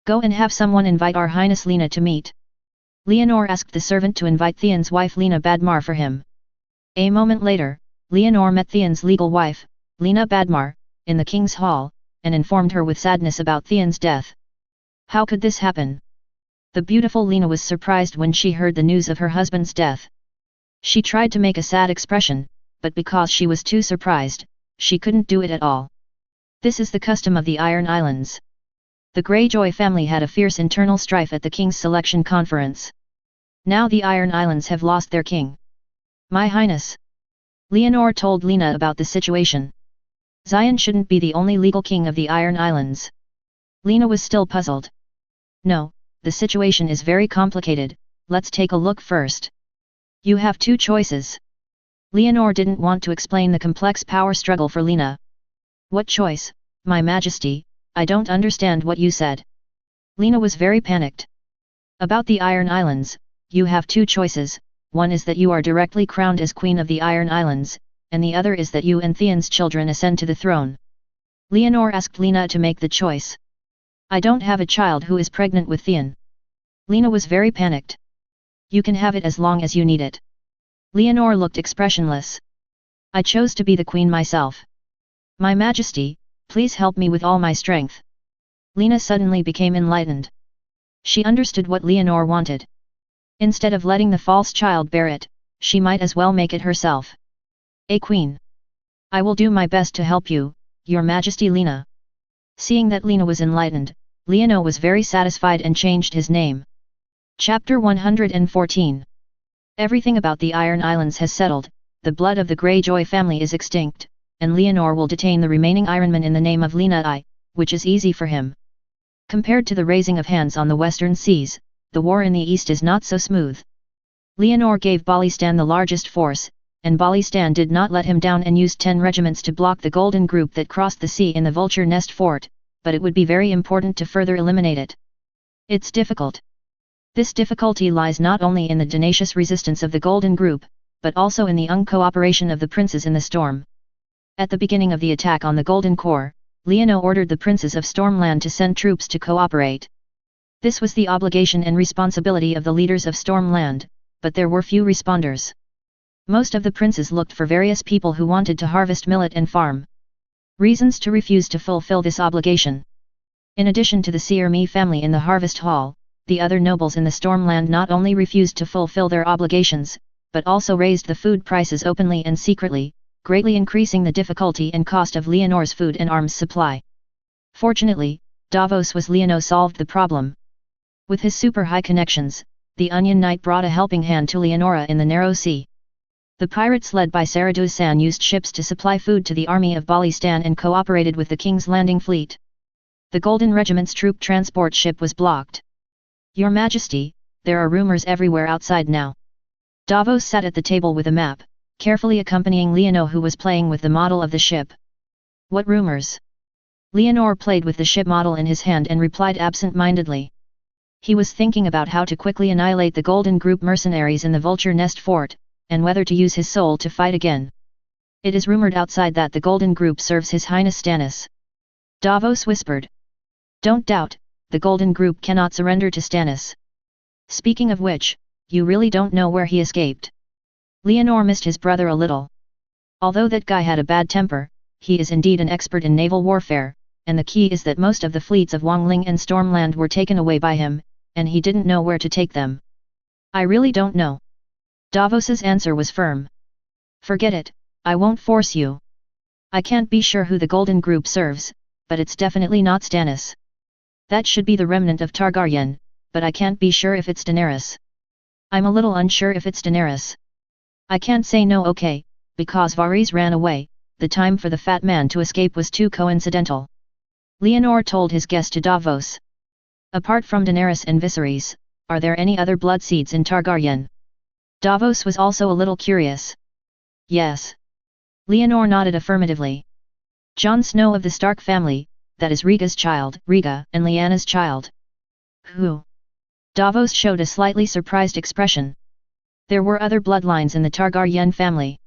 Go and have someone invite our Highness Lena to meet. Leonor asked the servant to invite Theon's wife Lena Badmar for him. A moment later, Leonor met Theon's legal wife, Lena Badmar, in the king's hall, and informed her with sadness about Theon's death. How could this happen? The beautiful Lena was surprised when she heard the news of her husband's death. She tried to make a sad expression, but because she was too surprised, she couldn't do it at all. This is the custom of the Iron Islands. The Greyjoy family had a fierce internal strife at the king's selection conference. Now the Iron Islands have lost their king. My Highness. Leonor told Lena about the situation. Xian shouldn't be the only legal king of the Iron Islands. Lena was still puzzled. No, the situation is very complicated, let's take a look first. You have two choices. Leonor didn't want to explain the complex power struggle for Lena. What choice, My Majesty? I don't understand what you said. Lena was very panicked. About the Iron Islands, you have two choices, one is that you are directly crowned as Queen of the Iron Islands, and the other is that you and Theon's children ascend to the throne. Leonor asked Lena to make the choice. I don't have a child who is pregnant with Theon. Lena was very panicked. You can have it as long as you need it. Leonor looked expressionless. I chose to be the queen myself. My Majesty, please help me with all my strength. Lena suddenly became enlightened. She understood what Leonor wanted. Instead of letting the false child bear it, she might as well make it herself. A queen. I will do my best to help you, Your Majesty Lena. Seeing that Lena was enlightened, Leonor was very satisfied and changed his name. Chapter 114. Everything about the Iron Islands has settled, the blood of the Greyjoy family is extinct, and Leonor will detain the remaining Ironmen in the name of Lena I, which is easy for him. Compared to the raising of hands on the western seas, the war in the east is not so smooth. Leonor gave Balistan the largest force, and Balistan did not let him down and used 10 regiments to block the Golden Group that crossed the sea in the Vulture Nest Fort, but it would be very important to further eliminate it. It's difficult. This difficulty lies not only in the tenacious resistance of the Golden Group, but also in the uncooperation of the princes in the storm. At the beginning of the attack on the Golden Core, Leonor ordered the princes of Stormland to send troops to cooperate. This was the obligation and responsibility of the leaders of Stormland, but there were few responders. Most of the princes looked for various people who wanted to harvest millet and farm. Reasons to refuse to fulfill this obligation. In addition to the Searme family in the Harvest Hall, the other nobles in the Stormland not only refused to fulfill their obligations, but also raised the food prices openly and secretly, greatly increasing the difficulty and cost of Leonor's food and arms supply. Fortunately, Davos was Leonor solved the problem. With his super high connections, the Onion Knight brought a helping hand to Leonora in the Narrow Sea. The pirates led by Saraduzan used ships to supply food to the army of Balistan and cooperated with the King's Landing fleet. The Golden Regiment's troop transport ship was blocked. Your Majesty, there are rumors everywhere outside now. Davos sat at the table with a map, carefully accompanying Leonor who was playing with the model of the ship. What rumors? Leonor played with the ship model in his hand and replied absent-mindedly. He was thinking about how to quickly annihilate the Golden Group mercenaries in the Vulture Nest Fort, and whether to use his soul to fight again. It is rumored outside that the Golden Group serves His Highness Stannis. Davos whispered. Don't doubt, the Golden Group cannot surrender to Stannis. Speaking of which, you really don't know where he escaped. Leonor missed his brother a little. Although that guy had a bad temper, he is indeed an expert in naval warfare, and the key is that most of the fleets of Wangling and Stormland were taken away by him, and he didn't know where to take them. I really don't know. Davos's answer was firm. Forget it, I won't force you. I can't be sure who the Golden Group serves, but it's definitely not Stannis. That should be the remnant of Targaryen, but I can't be sure if it's Daenerys. I'm a little unsure if it's Daenerys. I can't say no okay, because Varys ran away, the time for the fat man to escape was too coincidental. Leonor told his guest to Davos. Apart from Daenerys and Viserys, are there any other blood seeds in Targaryen? Davos was also a little curious. Yes. Leonor nodded affirmatively. Jon Snow of the Stark family, that is Rhaega's child, Rhaega, and Lyanna's child. Who? Davos showed a slightly surprised expression. There were other bloodlines in the Targaryen family.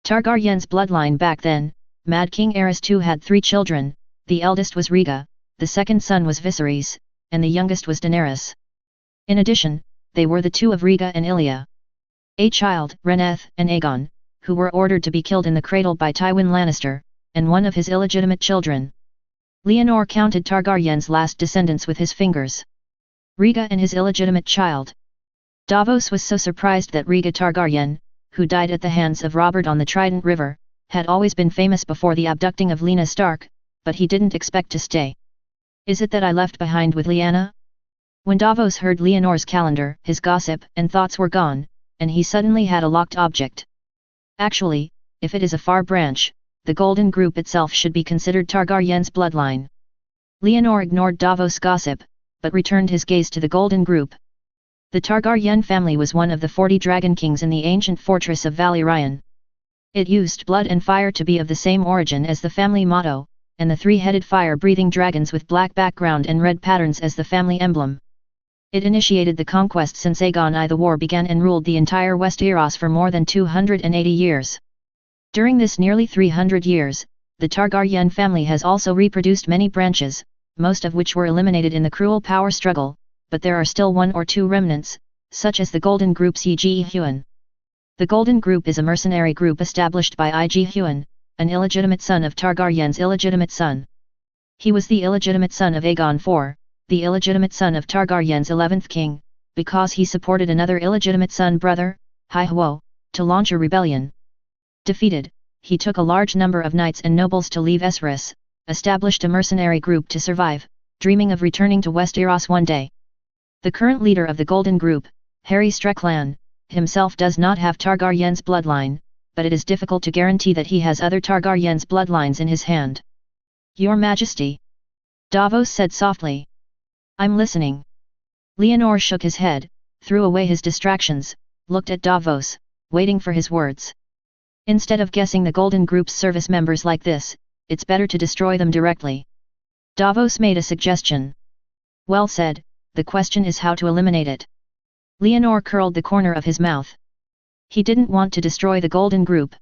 Targaryen's bloodline back then, Mad King Aerys II had 3 children, the eldest was Rhaega, the second son was Viserys, and the youngest was Daenerys. In addition, they were the 2 of Rhaega and Ilya. A child, Rhaeneth and Aegon, who were ordered to be killed in the cradle by Tywin Lannister, and one of his illegitimate children. Leonor counted Targaryen's last descendants with his fingers. Rhaega and his illegitimate child. Davos was so surprised that Rhaega Targaryen, who died at the hands of Robert on the Trident River, had always been famous before the abducting of Lyanna Stark, but he didn't expect to stay. Is it that I left behind with Lyanna? When Davos heard Leonor's calendar, his gossip and thoughts were gone, and he suddenly had a locked object. Actually, if it is a far branch, the Golden Group itself should be considered Targaryen's bloodline. Leonor ignored Davos' gossip, but returned his gaze to the Golden Group. The Targaryen family was one of the 40 dragon kings in the ancient fortress of Valyrian. It used blood and fire to be of the same origin as the family motto, and the three-headed fire-breathing dragons with black background and red patterns as the family emblem. It initiated the conquest since Aegon I the War began and ruled the entire Westeros for more than 280 years. During this nearly 300 years, the Targaryen family has also reproduced many branches, most of which were eliminated in the cruel power struggle, but there are still one or two remnants, such as the Golden Group's Ygg Huan. The Golden Group is a mercenary group established by Ygg Huan, an illegitimate son of Targaryen's illegitimate son. He was the illegitimate son of Aegon IV, the illegitimate son of Targaryen's 11th king, because he supported another illegitimate son brother, Haihuo, to launch a rebellion. Defeated, he took a large number of knights and nobles to leave Essos, established a mercenary group to survive, dreaming of returning to Westeros one day. The current leader of the Golden Group, Harry Strickland, himself does not have Targaryen's bloodline, but it is difficult to guarantee that he has other Targaryen's bloodlines in his hand. Your Majesty, Davos said softly. I'm listening. Leonor shook his head, threw away his distractions, looked at Davos, waiting for his words. Instead of guessing the Golden Group's service members like this, it's better to destroy them directly. Davos made a suggestion. Well said, the question is how to eliminate it. Leonor curled the corner of his mouth. He didn't want to destroy the Golden Group.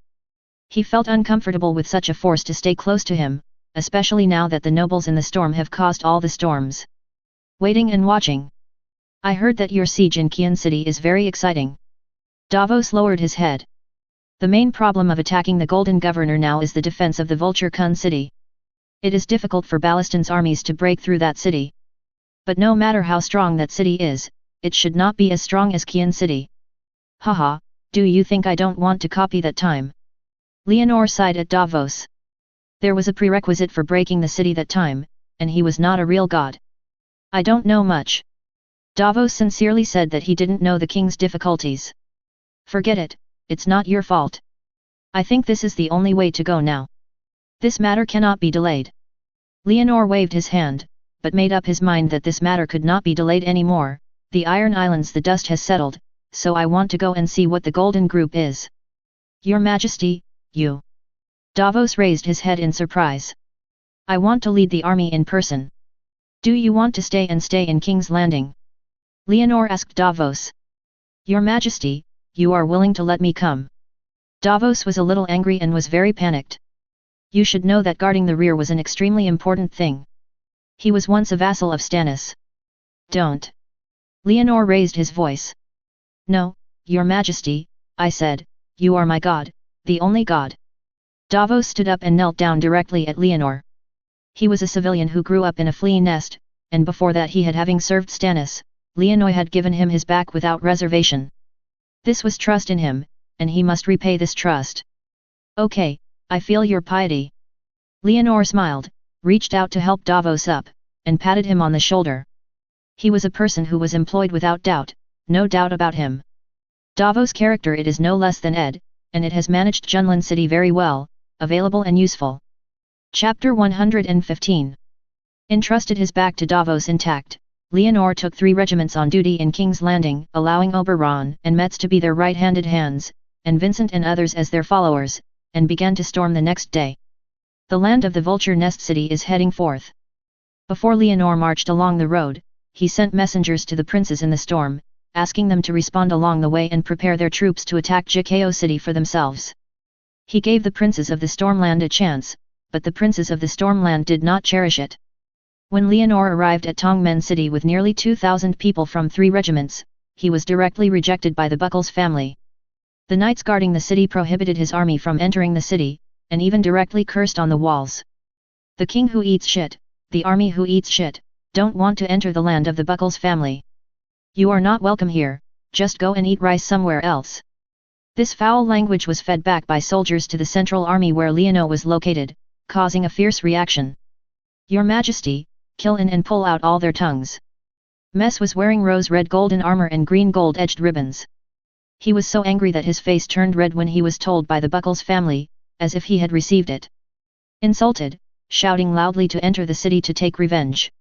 He felt uncomfortable with such a force to stay close to him, especially now that the nobles in the storm have caused all the storms. Waiting and watching. I heard that your siege in Kian City is very exciting. Davos lowered his head. The main problem of attacking the Golden Governor now is the defense of the Vulture Kun city. It is difficult for Ballaston's armies to break through that city. But no matter how strong that city is, it should not be as strong as Kian City. Haha, do you think I don't want to copy that time? Leonor sighed at Davos. There was a prerequisite for breaking the city that time, and he was not a real god. I don't know much. Davos sincerely said that he didn't know the king's difficulties. Forget it, it's not your fault. I think this is the only way to go now. This matter cannot be delayed. Leonor waved his hand, but made up his mind that this matter could not be delayed anymore. The Iron Islands, the dust has settled, so I want to go and see what the Golden Group is. Your Majesty, you. Davos raised his head in surprise. I want to lead the army in person. Do you want to stay in King's Landing? Leonor asked Davos. Your Majesty, you are willing to let me come. Davos was a little angry and was very panicked. You should know that guarding the rear was an extremely important thing. He was once a vassal of Stannis. Don't. Leonor raised his voice. No, Your Majesty, I said, you are my god, the only god. Davos stood up and knelt down directly at Leonor. He was a civilian who grew up in a flea nest, and before that he had having served Stannis, Leonor had given him his back without reservation. This was trust in him, and he must repay this trust. Okay, I feel your piety. Leonor smiled, reached out to help Davos up, and patted him on the shoulder. He was a person who was employed without doubt, no doubt about him. Davos' character it is no less than Ed, and it has managed Junlin City very well, available and useful. Chapter 115. Entrusted his back to Davos intact, Leonor took 3 regiments on duty in King's Landing, allowing Oberon and Metz to be their right-handed hands, and Vincent and others as their followers, and began to storm the next day. The land of the Vulture Nest City is heading forth. Before Leonor marched along the road, he sent messengers to the princes in the storm, asking them to respond along the way and prepare their troops to attack Jikeo City for themselves. He gave the princes of the Stormland a chance, but the princes of the Stormland did not cherish it. When Leonor arrived at Tongmen City with nearly 2,000 people from 3 regiments, he was directly rejected by the Buckles family. The knights guarding the city prohibited his army from entering the city, and even directly cursed on the walls. The king who eats shit, the army who eats shit, don't want to enter the land of the Buckles family. You are not welcome here, just go and eat rice somewhere else. This foul language was fed back by soldiers to the central army where Leonor was located, causing a fierce reaction. Your Majesty, kill in and pull out all their tongues. Mess was wearing rose-red golden armor and green gold-edged ribbons. He was so angry that his face turned red when he was told by the Buckles family, as if he had received it. insulted, shouting loudly to enter the city to take revenge.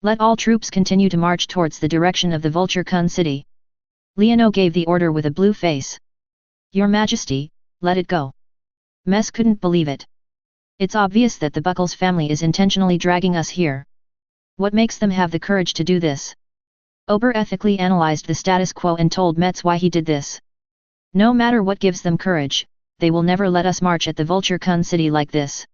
Let all troops continue to march towards the direction of the Vulture Kun city. Leonor gave the order with a blue face. Your Majesty, let it go. Mess couldn't believe it. It's obvious that the Buckles family is intentionally dragging us here. What makes them have the courage to do this? Ober ethically analyzed the status quo and told Metz why he did this. No matter what gives them courage, they will never let us march at the Vulture Kun city like this.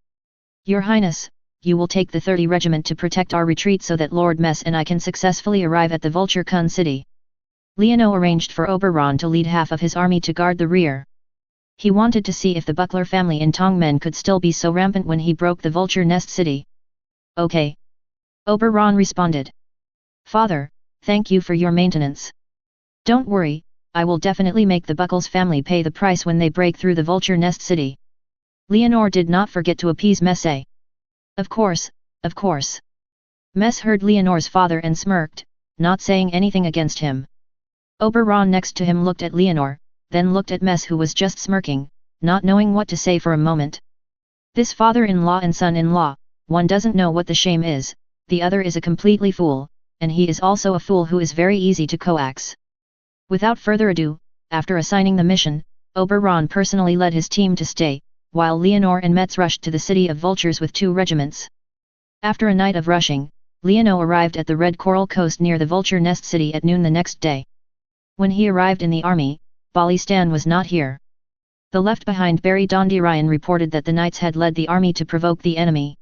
Your Highness, you will take the 30 Regiment to protect our retreat so that Lord Mess and I can successfully arrive at the Vulture Kun city. Leonor arranged for Oberon to lead half of his army to guard the rear. He wanted to see if the Buckler family in Tongmen could still be so rampant when he broke the Vulture Nest city. Okay. Oberon responded. Father, thank you for your maintenance. Don't worry, I will definitely make the Buckles family pay the price when they break through the Vulture Nest city. Leonor did not forget to appease Messe. Of course, of course. Mess heard Leonor's father and smirked, not saying anything against him. Oberon next to him looked at Leonor, then looked at Mess who was just smirking, not knowing what to say for a moment. This father-in-law and son-in-law, one doesn't know what the shame is, the other is a completely fool, and he is also a fool who is very easy to coax. Without further ado, after assigning the mission, Oberon personally led his team to stay, while Leonor and Metz rushed to the city of Vultures with 2 regiments. After a night of rushing, Leonor arrived at the Red Coral Coast near the Vulture Nest city at noon the next day. When he arrived in the army, Balistan was not here. The left-behind Barry Dondirian reported that the knights had led the army to provoke the enemy.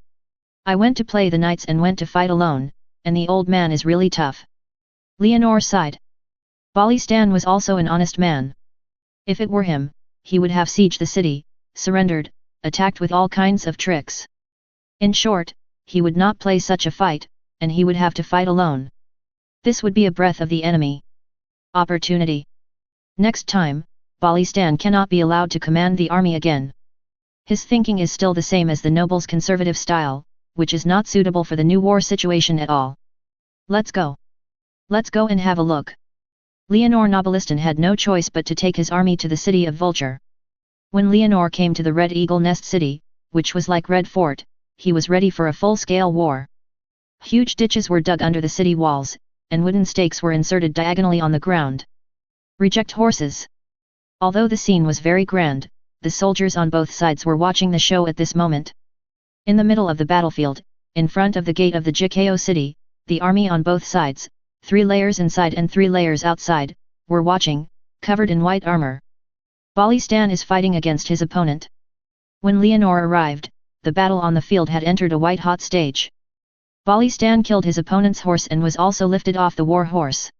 I went to play the knights and went to fight alone, and the old man is really tough. Leonor sighed. Balistan was also an honest man. If it were him, he would have sieged the city, surrendered, attacked with all kinds of tricks. In short, he would not play such a fight, and he would have to fight alone. This would be a breath of the enemy. Opportunity. Next time, Balistan cannot be allowed to command the army again. His thinking is still the same as the noble's conservative style, which is not suitable for the new war situation at all. Let's go. Let's go and have a look. Leonor Nobilistan had no choice but to take his army to the city of Vulture. When Leonor came to the Red Eagle Nest city, which was like Red Fort, he was ready for a full-scale war. Huge ditches were dug under the city walls, and wooden stakes were inserted diagonally on the ground. Reject horses. Although the scene was very grand, the soldiers on both sides were watching the show at this moment. In the middle of the battlefield, in front of the gate of the Jikao city, the army on both sides, 3 layers inside and 3 layers outside, were watching, covered in white armor. Balistan is fighting against his opponent. When Leonor arrived, the battle on the field had entered a white-hot stage. Balistan killed his opponent's horse and was also lifted off the war horse.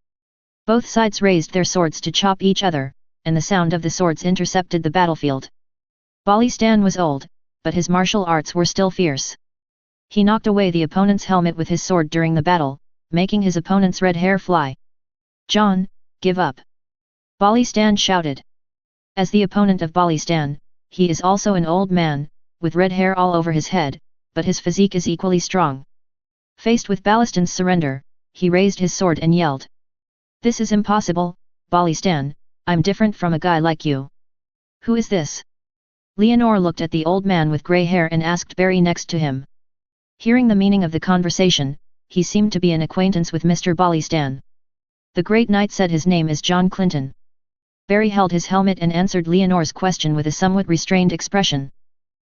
Both sides raised their swords to chop each other, and the sound of the swords intercepted the battlefield. Balistan was old, but his martial arts were still fierce. He knocked away the opponent's helmet with his sword during the battle, making his opponent's red hair fly. John, give up! Balistan shouted. As the opponent of Balistan, he is also an old man, with red hair all over his head, but his physique is equally strong. Faced with Balistan's surrender, he raised his sword and yelled. This is impossible, Balistan, I'm different from a guy like you. Who is this? Leonor looked at the old man with grey hair and asked Barry next to him. Hearing the meaning of the conversation, he seemed to be an acquaintance with Mr. Balistan. The great knight said his name is John Clinton. Barry held his helmet and answered Leonor's question with a somewhat restrained expression.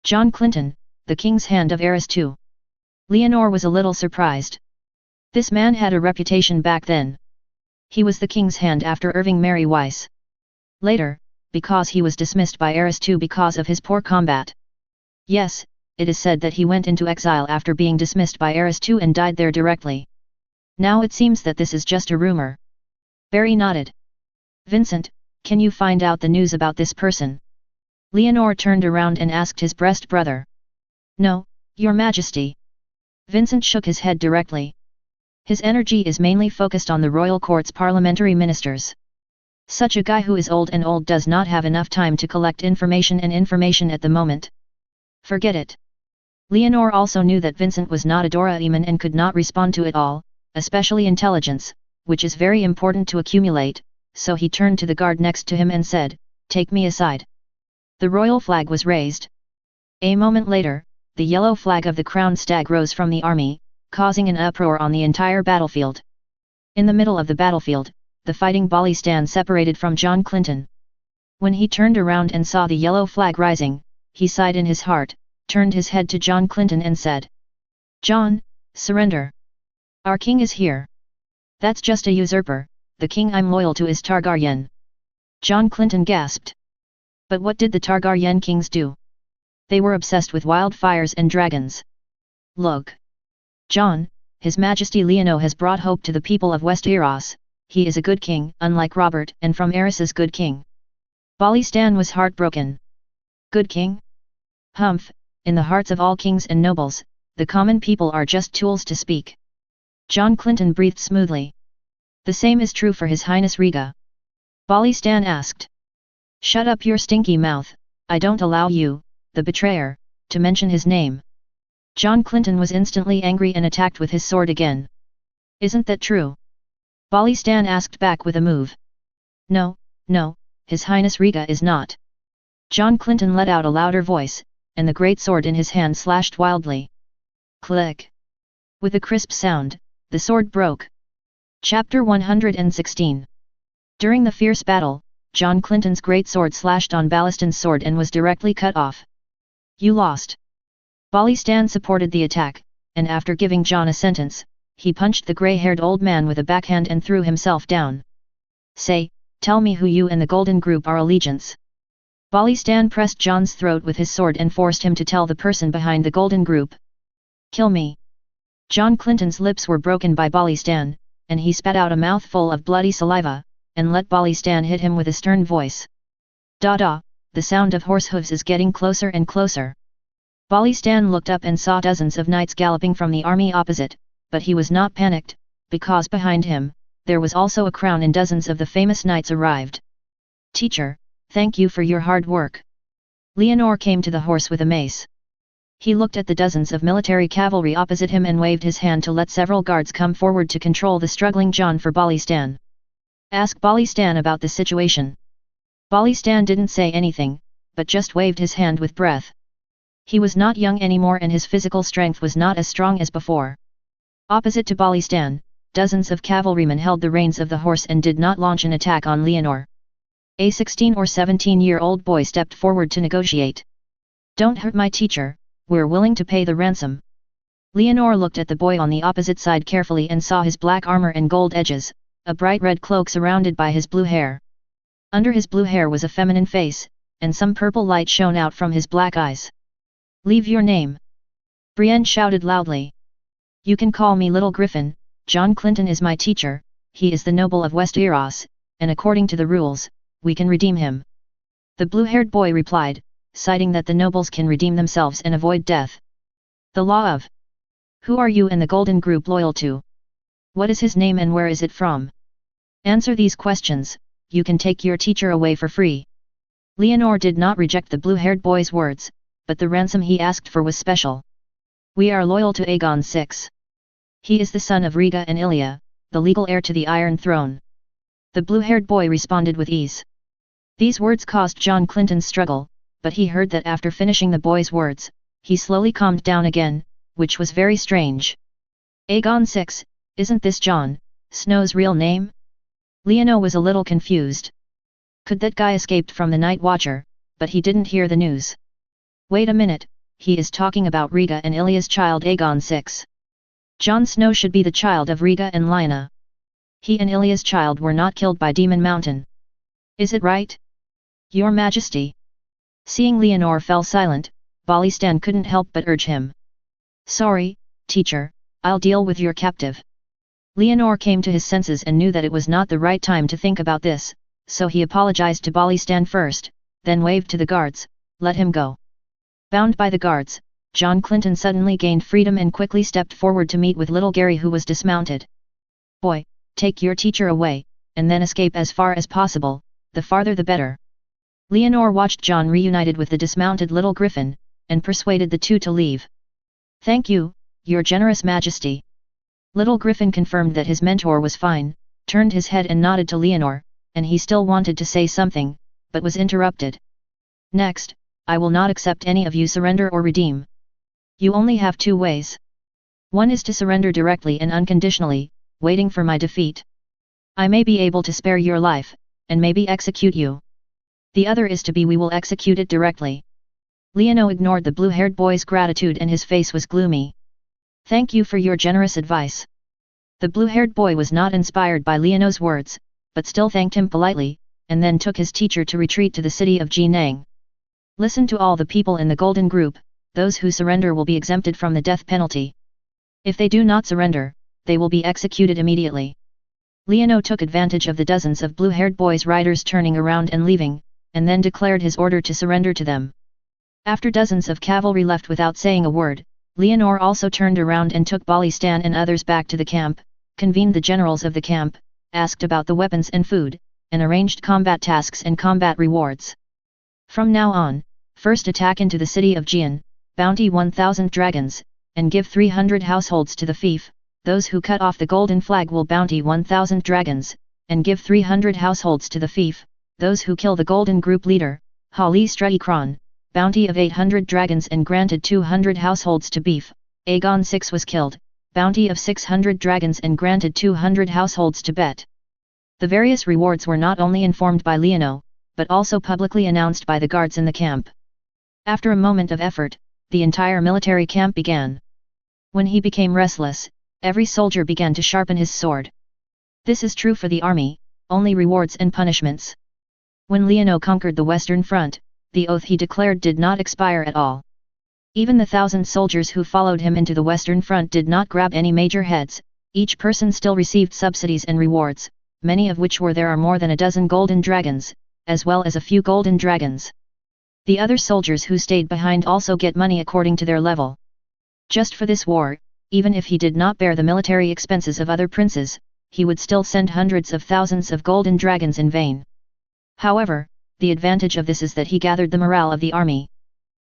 John Clinton, the king's hand of heiress too. Leonor was a little surprised. This man had a reputation back then. He was the king's hand after Irving Mary Weiss. Later, because he was dismissed by heiress too because of his poor combat. Yes, it is said that he went into exile after being dismissed by heiress too and died there directly. Now it seems that this is just a rumor. Barry nodded. Vincent, can you find out the news about this person? Leonor turned around and asked his breast brother. No, Your Majesty. Vincent shook his head directly. His energy is mainly focused on the royal court's parliamentary ministers. Such a guy who is old and old does not have enough time to collect information at the moment. Forget it. Leonor also knew that Vincent was not a Doraemon and could not respond to it all, especially intelligence, which is very important to accumulate, so he turned to the guard next to him and said, Take me aside. The royal flag was raised. A moment later, the yellow flag of the crowned stag rose from the army, causing an uproar on the entire battlefield. In the middle of the battlefield, the fighting Balistan separated from John Clinton. When he turned around and saw the yellow flag rising, he sighed in his heart, turned his head to John Clinton and said, "John, surrender. Our king is here." "That's just a usurper, the king I'm loyal to is Targaryen." John Clinton gasped. But what did the Targaryen kings do? They were obsessed with wildfires and dragons. "Look. John, His Majesty Leonor has brought hope to the people of Westeros. He is a good king, unlike Robert and from Eris's good king." Balistan was heartbroken. Good king? Humph, in the hearts of all kings and nobles, the common people are just tools to speak. John Clinton breathed smoothly. "The same is true for His Highness Riga." Balistan asked. "Shut up your stinky mouth, I don't allow you, the betrayer, to mention his name." John Clinton was instantly angry and attacked with his sword again. "Isn't that true?" Balistan asked back with a move. No, His Highness Riga is not." John Clinton let out a louder voice, and the great sword in his hand slashed wildly. Click! With a crisp sound, the sword broke. Chapter 116. During the fierce battle, John Clinton's great sword slashed on Balistan's sword and was directly cut off. "You lost." Balistan supported the attack, and after giving John a sentence, he punched the grey-haired old man with a backhand and threw himself down. Tell me who you and the Golden Group are allegiance." Balistan pressed John's throat with his sword and forced him to tell the person behind the Golden Group. "Kill me." John Clinton's lips were broken by Balistan, and he spat out a mouthful of bloody saliva, and let Balistan hit him with a stern voice. "Da-da, the sound of horse hooves is getting closer and closer." Balistan looked up and saw dozens of knights galloping from the army opposite, but he was not panicked, because behind him, there was also a crown and dozens of the famous knights arrived. "Teacher, thank you for your hard work." Leonor came to the horse with a mace. He looked at the dozens of military cavalry opposite him and waved his hand to let several guards come forward to control the struggling John for Balistan. "Ask Balistan about the situation." Balistan didn't say anything, but just waved his hand with breath. He was not young anymore and his physical strength was not as strong as before. Opposite to Balistan, dozens of cavalrymen held the reins of the horse and did not launch an attack on Leonor. A 16 or 17-year-old boy stepped forward to negotiate. "Don't hurt my teacher, we're willing to pay the ransom." Leonor looked at the boy on the opposite side carefully and saw his black armor and gold edges, a bright red cloak surrounded by his blue hair. Under his blue hair was a feminine face, and some purple light shone out from his black eyes. "Leave your name!" Brienne shouted loudly. "You can call me Little Griffin. John Clinton is my teacher, he is the noble of Westeros, and according to the rules, we can redeem him." The blue-haired boy replied, citing that the nobles can redeem themselves and avoid death. "The law of? Who are you and the Golden Group loyal to? What is his name and where is it from? Answer these questions, you can take your teacher away for free." Leonor did not reject the blue-haired boy's words, but the ransom he asked for was special. "We are loyal to Aegon VI. He is the son of Riga and Ilya, the legal heir to the Iron Throne." The blue-haired boy responded with ease. These words caused John Clinton's struggle, but he heard that after finishing the boy's words, he slowly calmed down again, which was very strange. "Aegon VI, isn't this Jon Snow's real name?" Leonor was a little confused. Could that guy escaped from the Night Watcher, but he didn't hear the news. Wait a minute, he is talking about Riga and Ilya's child Aegon VI. Jon Snow should be the child of Riga and Lyanna. He and Ilya's child were not killed by Demon Mountain. Is it right? Your Majesty. Seeing Leonor fell silent, Balistan couldn't help but urge him. "Sorry, teacher, I'll deal with your captive." Leonor came to his senses and knew that it was not the right time to think about this, so he apologized to Balistan first, then waved to the guards, "Let him go." Bound by the guards, John Clinton suddenly gained freedom and quickly stepped forward to meet with little Gary who was dismounted. "Boy, take your teacher away, and then escape as far as possible, the farther the better." Leonor watched John reunited with the dismounted little Griffin, and persuaded the two to leave. "Thank you, your generous Majesty." Little Griffin confirmed that his mentor was fine, turned his head and nodded to Leonor, and he still wanted to say something, but was interrupted. "Next, I will not accept any of you surrender or redeem." You only have two ways. One is to surrender directly and unconditionally, waiting for my defeat. I may be able to spare your life, and maybe execute you. The other is to be we will execute it directly. Liano ignored the blue-haired boy's gratitude and his face was gloomy. Thank you for your generous advice. The blue-haired boy was not inspired by Liano's words, but still thanked him politely, and then took his teacher to retreat to the city of Jinang. Listen to all the people in the Golden Group, those who surrender will be exempted from the death penalty. If they do not surrender, they will be executed immediately. Liano took advantage of the dozens of blue-haired boys' riders turning around and leaving, and then declared his order to surrender to them. After dozens of cavalry left without saying a word, Leonor also turned around and took Balistan and others back to the camp, convened the generals of the camp, asked about the weapons and food, and arranged combat tasks and combat rewards. From now on, first attack into the city of Jian, bounty 1,000 dragons, and give 300 households to the fief. Those who cut off the golden flag will bounty 1,000 dragons, and give 300 households to the fief. Those who kill the golden group leader, Hali Straikron, bounty of 800 dragons and granted 200 households to beef. Agon 6 was killed, bounty of 600 dragons and granted 200 households to bet. The various rewards were not only informed by Liano, but also publicly announced by the guards in the camp. After a moment of effort, the entire military camp began. When he became restless, every soldier began to sharpen his sword. This is true for the army, only rewards and punishments. When Liano conquered the Western Front, the oath he declared did not expire at all. Even the 1,000 soldiers who followed him into the Western Front did not grab any major heads, each person still received subsidies and rewards, many of which were there are more than a dozen golden dragons, as well as a few golden dragons. The other soldiers who stayed behind also get money according to their level. Just for this war, even if he did not bear the military expenses of other princes, he would still send hundreds of thousands of golden dragons in vain. However, the advantage of this is that he gathered the morale of the army.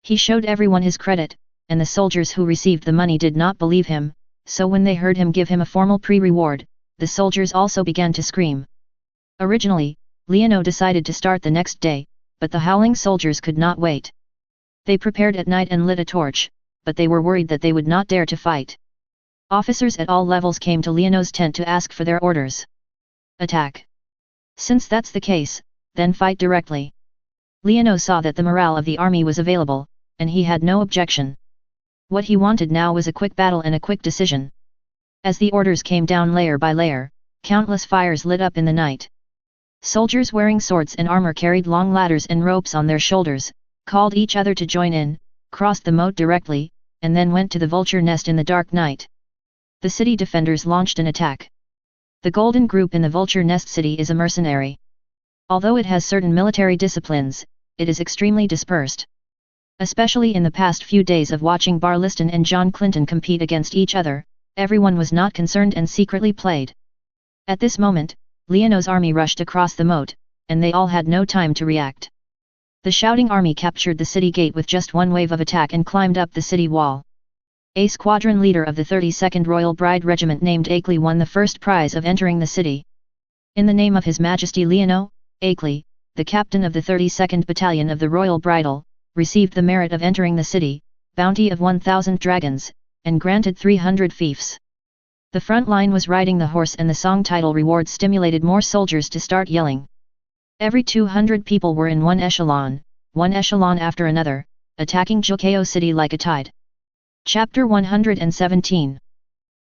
He showed everyone his credit, and the soldiers who received the money did not believe him, so when they heard him give him a formal pre-reward, the soldiers also began to scream. Originally, Liano decided to start the next day, but the howling soldiers could not wait. They prepared at night and lit a torch, but they were worried that they would not dare to fight. Officers at all levels came to Liano's tent to ask for their orders. Attack. Since that's the case, then fight directly. Liano saw that the morale of the army was available, and he had no objection. What he wanted now was a quick battle and a quick decision. As the orders came down layer by layer, countless fires lit up in the night. Soldiers wearing swords and armor carried long ladders and ropes on their shoulders, called each other to join in, crossed the moat directly, and then went to the vulture nest in the dark night. The city defenders launched an attack. The Golden Group in the vulture nest city is a mercenary. Although it has certain military disciplines, it is extremely dispersed. Especially in the past few days of watching Barliston and John Clinton compete against each other, everyone was not concerned and secretly played. At this moment, Liano's army rushed across the moat, and they all had no time to react. The shouting army captured the city gate with just one wave of attack and climbed up the city wall. A squadron leader of the 32nd Royal Bride Regiment named Akeley won the first prize of entering the city. In the name of His Majesty Liano, Akeley, the captain of the 32nd Battalion of the Royal Bridal, received the merit of entering the city, bounty of 1,000 dragons, and granted 300 fiefs. The front line was riding the horse and the song title rewards stimulated more soldiers to start yelling. Every 200 people were in one echelon after another, attacking Jokeo city like a tide. Chapter 117.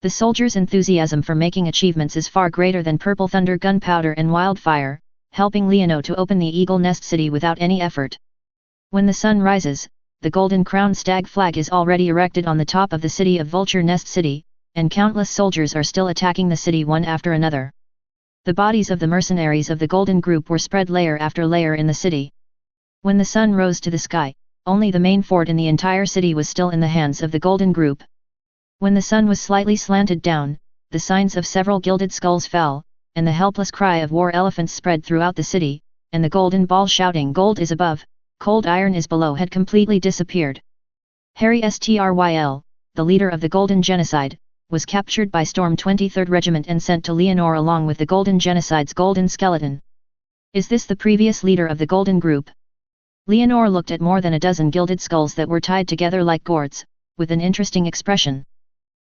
The soldiers' enthusiasm for making achievements is far greater than purple thunder, gunpowder and wildfire, helping Liano to open the Eagle Nest city without any effort. When the sun rises, the golden crown stag flag is already erected on the top of the city of Vulture Nest City, and countless soldiers are still attacking the city one after another. The bodies of the mercenaries of the Golden Group were spread layer after layer in the city. When the sun rose to the sky, only the main fort in the entire city was still in the hands of the Golden Group. When the sun was slightly slanted down, the signs of several gilded skulls fell, and the helpless cry of war elephants spread throughout the city, and the golden ball shouting "Gold is above, cold iron is below" had completely disappeared. Harry Stryl, the leader of the Golden Genocide, was captured by Storm 23rd Regiment and sent to Leonor along with the Golden Genocide's golden skeleton. Is this the previous leader of the Golden Group? Leonor looked at more than a dozen gilded skulls that were tied together like gourds, with an interesting expression.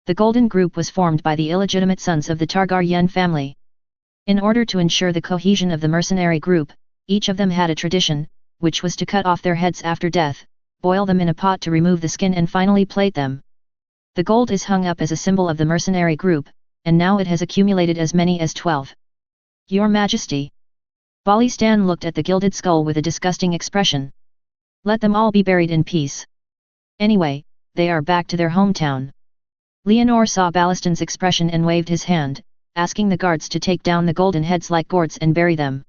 The Golden Group was formed by the illegitimate sons of the Targaryen family. In order to ensure the cohesion of the mercenary group, each of them had a tradition, which was to cut off their heads after death, boil them in a pot to remove the skin and finally plate them. The gold is hung up as a symbol of the mercenary group, and now it has accumulated as many as 12. Your Majesty. Balistan looked at the gilded skull with a disgusting expression. Let them all be buried in peace. Anyway, they are back to their hometown. Leonor saw Balistan's expression and waved his hand, asking the guards to take down the golden heads like gourds and bury them.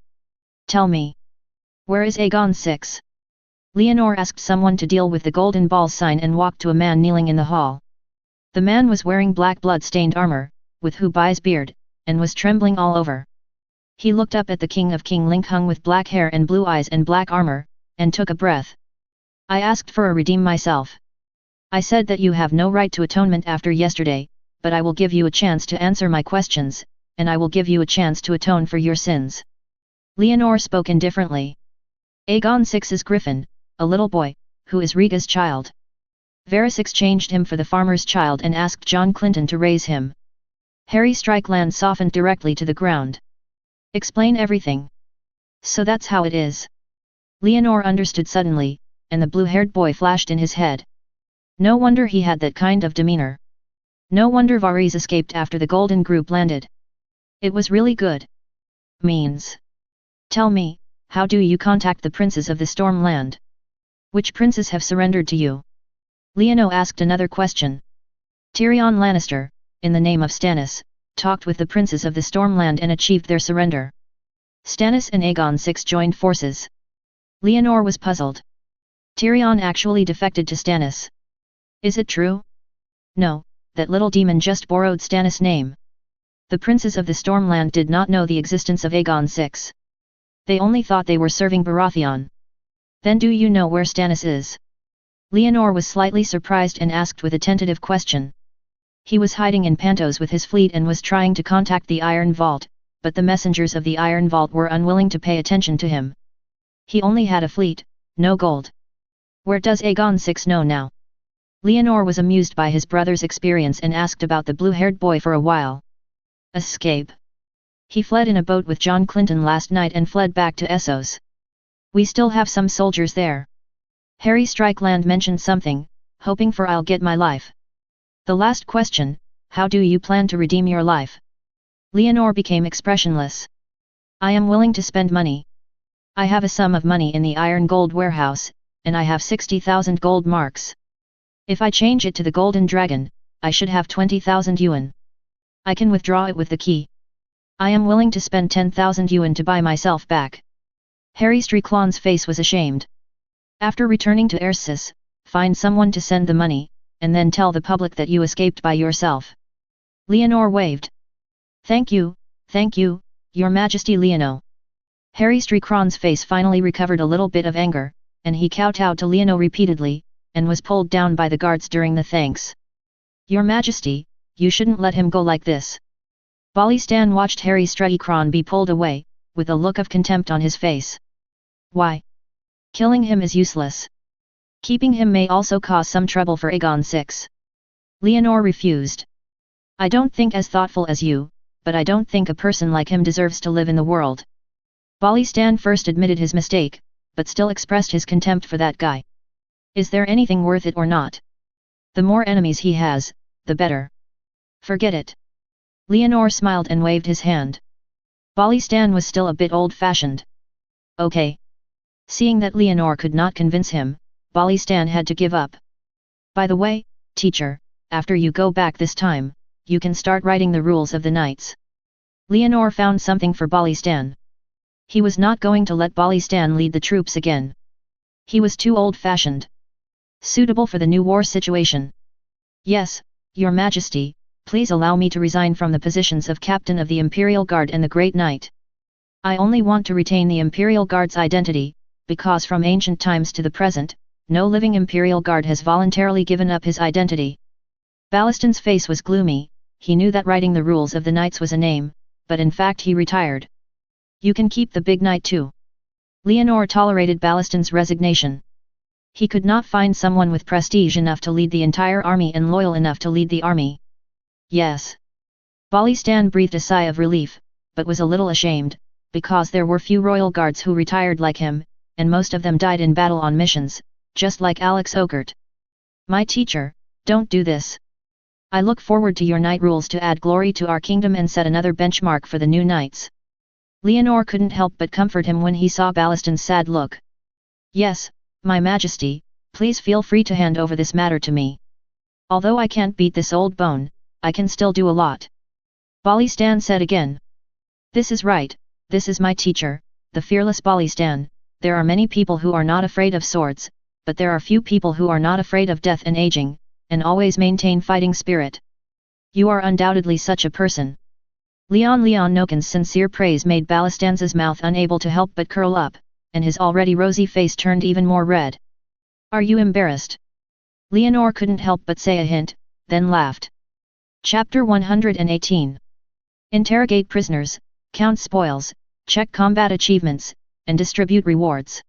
Tell me. Where is Aegon VI? Leonor asked someone to deal with the golden ball sign and walked to a man kneeling in the hall. The man was wearing black blood-stained armor, with Hubai's beard, and was trembling all over. He looked up at the king of King Linkhung with black hair and blue eyes and black armor, and took a breath. I asked for a redeem myself. I said that you have no right to atonement after yesterday, but I will give you a chance to answer my questions, and I will give you a chance to atone for your sins. Leonor spoke indifferently. Aegon VI's griffin, a little boy, who is Rhaega's child. Varys exchanged him for the farmer's child and asked John Clinton to raise him. Harry Strickland softened directly to the ground. Explain everything. So that's how it is. Leonor understood suddenly, and the blue-haired boy flashed in his head. No wonder he had that kind of demeanor. No wonder Varys escaped after the Golden Group landed. It was really good. Means. Tell me, how do you contact the princes of the Stormland? Which princes have surrendered to you? Leonor asked another question. Tyrion Lannister, in the name of Stannis, talked with the princes of the Stormland and achieved their surrender. Stannis and Aegon VI joined forces. Leonor was puzzled. Tyrion actually defected to Stannis. Is it true? No, that little demon just borrowed Stannis' name. The princes of the Stormland did not know the existence of Aegon VI. They only thought they were serving Baratheon. Then do you know where Stannis is? Leonor was slightly surprised and asked with a tentative question. He was hiding in Pantos with his fleet and was trying to contact the Iron Vault, but the messengers of the Iron Vault were unwilling to pay attention to him. He only had a fleet, no gold. Where does Aegon VI know now? Leonor was amused by his brother's experience and asked about the blue-haired boy for a while. Escape. He fled in a boat with John Clinton last night and fled back to Essos. We still have some soldiers there. Harry Strickland mentioned something, hoping for I'll get my life. The last question, how do you plan to redeem your life? Leonor became expressionless. I am willing to spend money. I have a sum of money in the Iron Gold warehouse, and I have 60,000 gold marks. If I change it to the Golden Dragon, I should have 20,000 yuan. I can withdraw it with the key. I am willing to spend 10,000 yuan to buy myself back. Harry Strickland's face was ashamed. After returning to Ersis, find someone to send the money, and then tell the public that you escaped by yourself. Leonor waved. Thank you, Your Majesty Leonor. Harry Strickland's face finally recovered a little bit of anger, and he kowtowed to Leonor repeatedly, and was pulled down by the guards during the thanks. Your Majesty, you shouldn't let him go like this. Balistan watched Harry Strickland be pulled away, with a look of contempt on his face. Why? Killing him is useless. Keeping him may also cause some trouble for Aegon VI. Leonor refused. I don't think as thoughtful as you, but I don't think a person like him deserves to live in the world. Balistan first admitted his mistake, but still expressed his contempt for that guy. Is there anything worth it or not? The more enemies he has, the better. Forget it. Leonor smiled and waved his hand. Balistan was still a bit old-fashioned. Okay. Seeing that Leonor could not convince him, Balistan had to give up. By the way, teacher, after you go back this time, you can start writing the rules of the knights. Leonor found something for Balistan. He was not going to let Balistan lead the troops again. He was too old-fashioned. Suitable for the new war situation. Yes, Your Majesty, please allow me to resign from the positions of Captain of the Imperial Guard and the Great Knight. I only want to retain the Imperial Guard's identity, because from ancient times to the present, no living Imperial Guard has voluntarily given up his identity. Balistan's face was gloomy. He knew that writing the rules of the knights was a name, but in fact he retired. You can keep the big knight too. Leonor tolerated Balistan's resignation. He could not find someone with prestige enough to lead the entire army and loyal enough to lead the army. Yes. Balistan breathed a sigh of relief, but was a little ashamed, because there were few royal guards who retired like him, and most of them died in battle on missions, just like Alex Ogert. My teacher, don't do this. I look forward to your knight rules to add glory to our kingdom and set another benchmark for the new knights. Leonor couldn't help but comfort him when he saw Balistan's sad look. Yes, my majesty, please feel free to hand over this matter to me. Although I can't beat this old bone, I can still do a lot. Balistan said again. This is right, this is my teacher, the fearless Balistan. There are many people who are not afraid of swords, but there are few people who are not afraid of death and aging, and always maintain fighting spirit. You are undoubtedly such a person. Leon Nokin's sincere praise made Balistan's mouth unable to help but curl up, and his already rosy face turned even more red. Are you embarrassed? Leonor couldn't help but say a hint, then laughed. Chapter 118. Interrogate prisoners, count spoils, check combat achievements, and distribute rewards.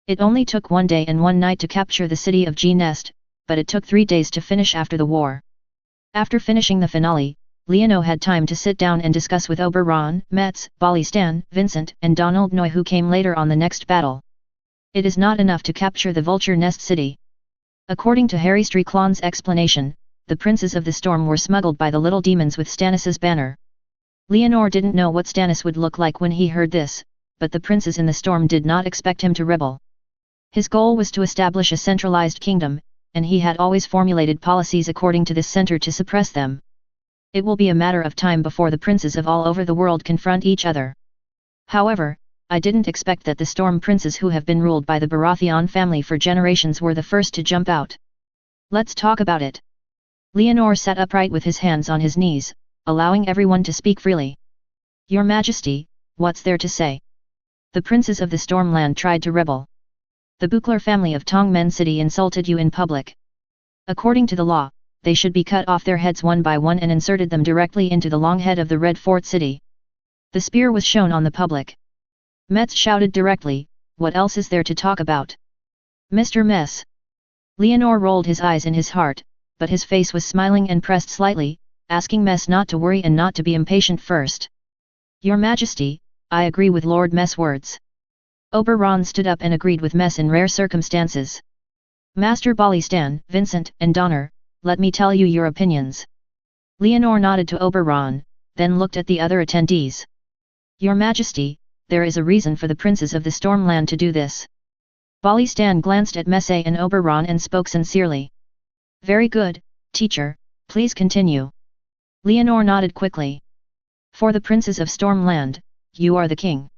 It only took 1 day and 1 night to capture the city of G-Nest, but it took 3 days to finish after the war. After finishing the finale, Leono had time to sit down and discuss with Oberon, Metz, Balistan, Vincent, and Donald Noy, who came later on the next battle. It is not enough to capture the Vulture Nest City. According to Harry Strickland's explanation, the princes of the storm were smuggled by the little demons with Stannis's banner. Leonor didn't know what Stannis would look like when he heard this, but the princes in the storm did not expect him to rebel. His goal was to establish a centralized kingdom, and he had always formulated policies according to this center to suppress them. It will be a matter of time before the princes of all over the world confront each other. However, I didn't expect that the storm princes who have been ruled by the Baratheon family for generations were the first to jump out. Let's talk about it. Leonor sat upright with his hands on his knees, allowing everyone to speak freely. Your Majesty, what's there to say? The princes of the Stormland tried to rebel. The Buchler family of Tongmen City insulted you in public. According to the law, they should be cut off their heads one by one and inserted them directly into the long head of the Red Fort City. The spear was shown on the public. Metz shouted directly, what else is there to talk about? Mr. Mess. Leonor rolled his eyes in his heart, but his face was smiling and pressed slightly, asking Mess not to worry and not to be impatient first. Your Majesty, I agree with Lord Mess' words. Oberon stood up and agreed with Mess in rare circumstances. Master Balistan, Vincent, and Donner, let me tell you your opinions. Leonor nodded to Oberon, then looked at the other attendees. Your Majesty, there is a reason for the princes of the Stormland to do this. Balistan glanced at Messe and Oberon and spoke sincerely. Very good, teacher, please continue. Leonor nodded quickly. For the princes of Stormland, you are the king.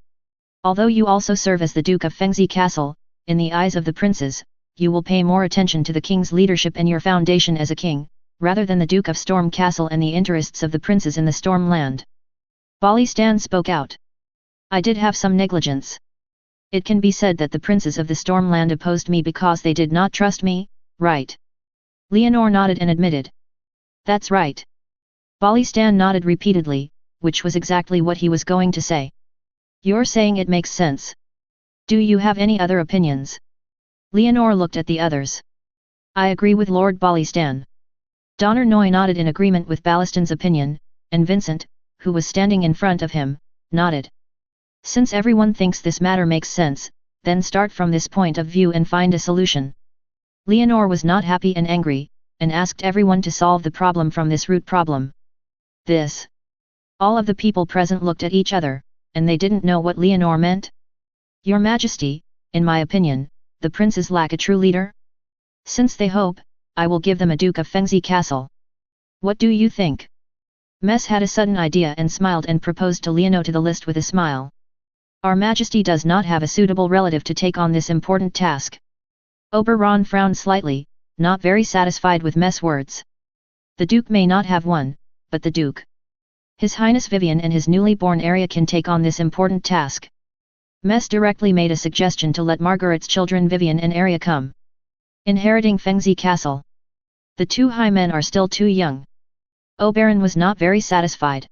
Although you also serve as the Duke of Fengzi Castle, in the eyes of the princes, you will pay more attention to the king's leadership and your foundation as a king, rather than the Duke of Storm Castle and the interests of the princes in the Stormland. Balistan spoke out. I did have some negligence. It can be said that the princes of the Stormland opposed me because they did not trust me, right? Leonor nodded and admitted. That's right. Balistan nodded repeatedly, which was exactly what he was going to say. You're saying it makes sense. Do you have any other opinions? Leonor looked at the others. I agree with Lord Balistan. Donner Noy nodded in agreement with Balistan's opinion, and Vincent, who was standing in front of him, nodded. Since everyone thinks this matter makes sense, then start from this point of view and find a solution. Leonor was not happy and angry, and asked everyone to solve the problem from this root problem. This. All of the people present looked at each other, and they didn't know what Leonor meant. Your Majesty, in my opinion, the princes lack a true leader. Since they hope, I will give them a Duke of Fengzi Castle. What do you think? Mess had a sudden idea and smiled and proposed to Leonor to the list with a smile. Our Majesty does not have a suitable relative to take on this important task. Oberon frowned slightly, not very satisfied with Mess' words. The Duke may not have one, but the Duke. His Highness Vivian and his newly born Arya can take on this important task. Mess directly made a suggestion to let Margaret's children Vivian and Arya come. Inheriting Fengzi Castle. The two high men are still too young. Oberon was not very satisfied.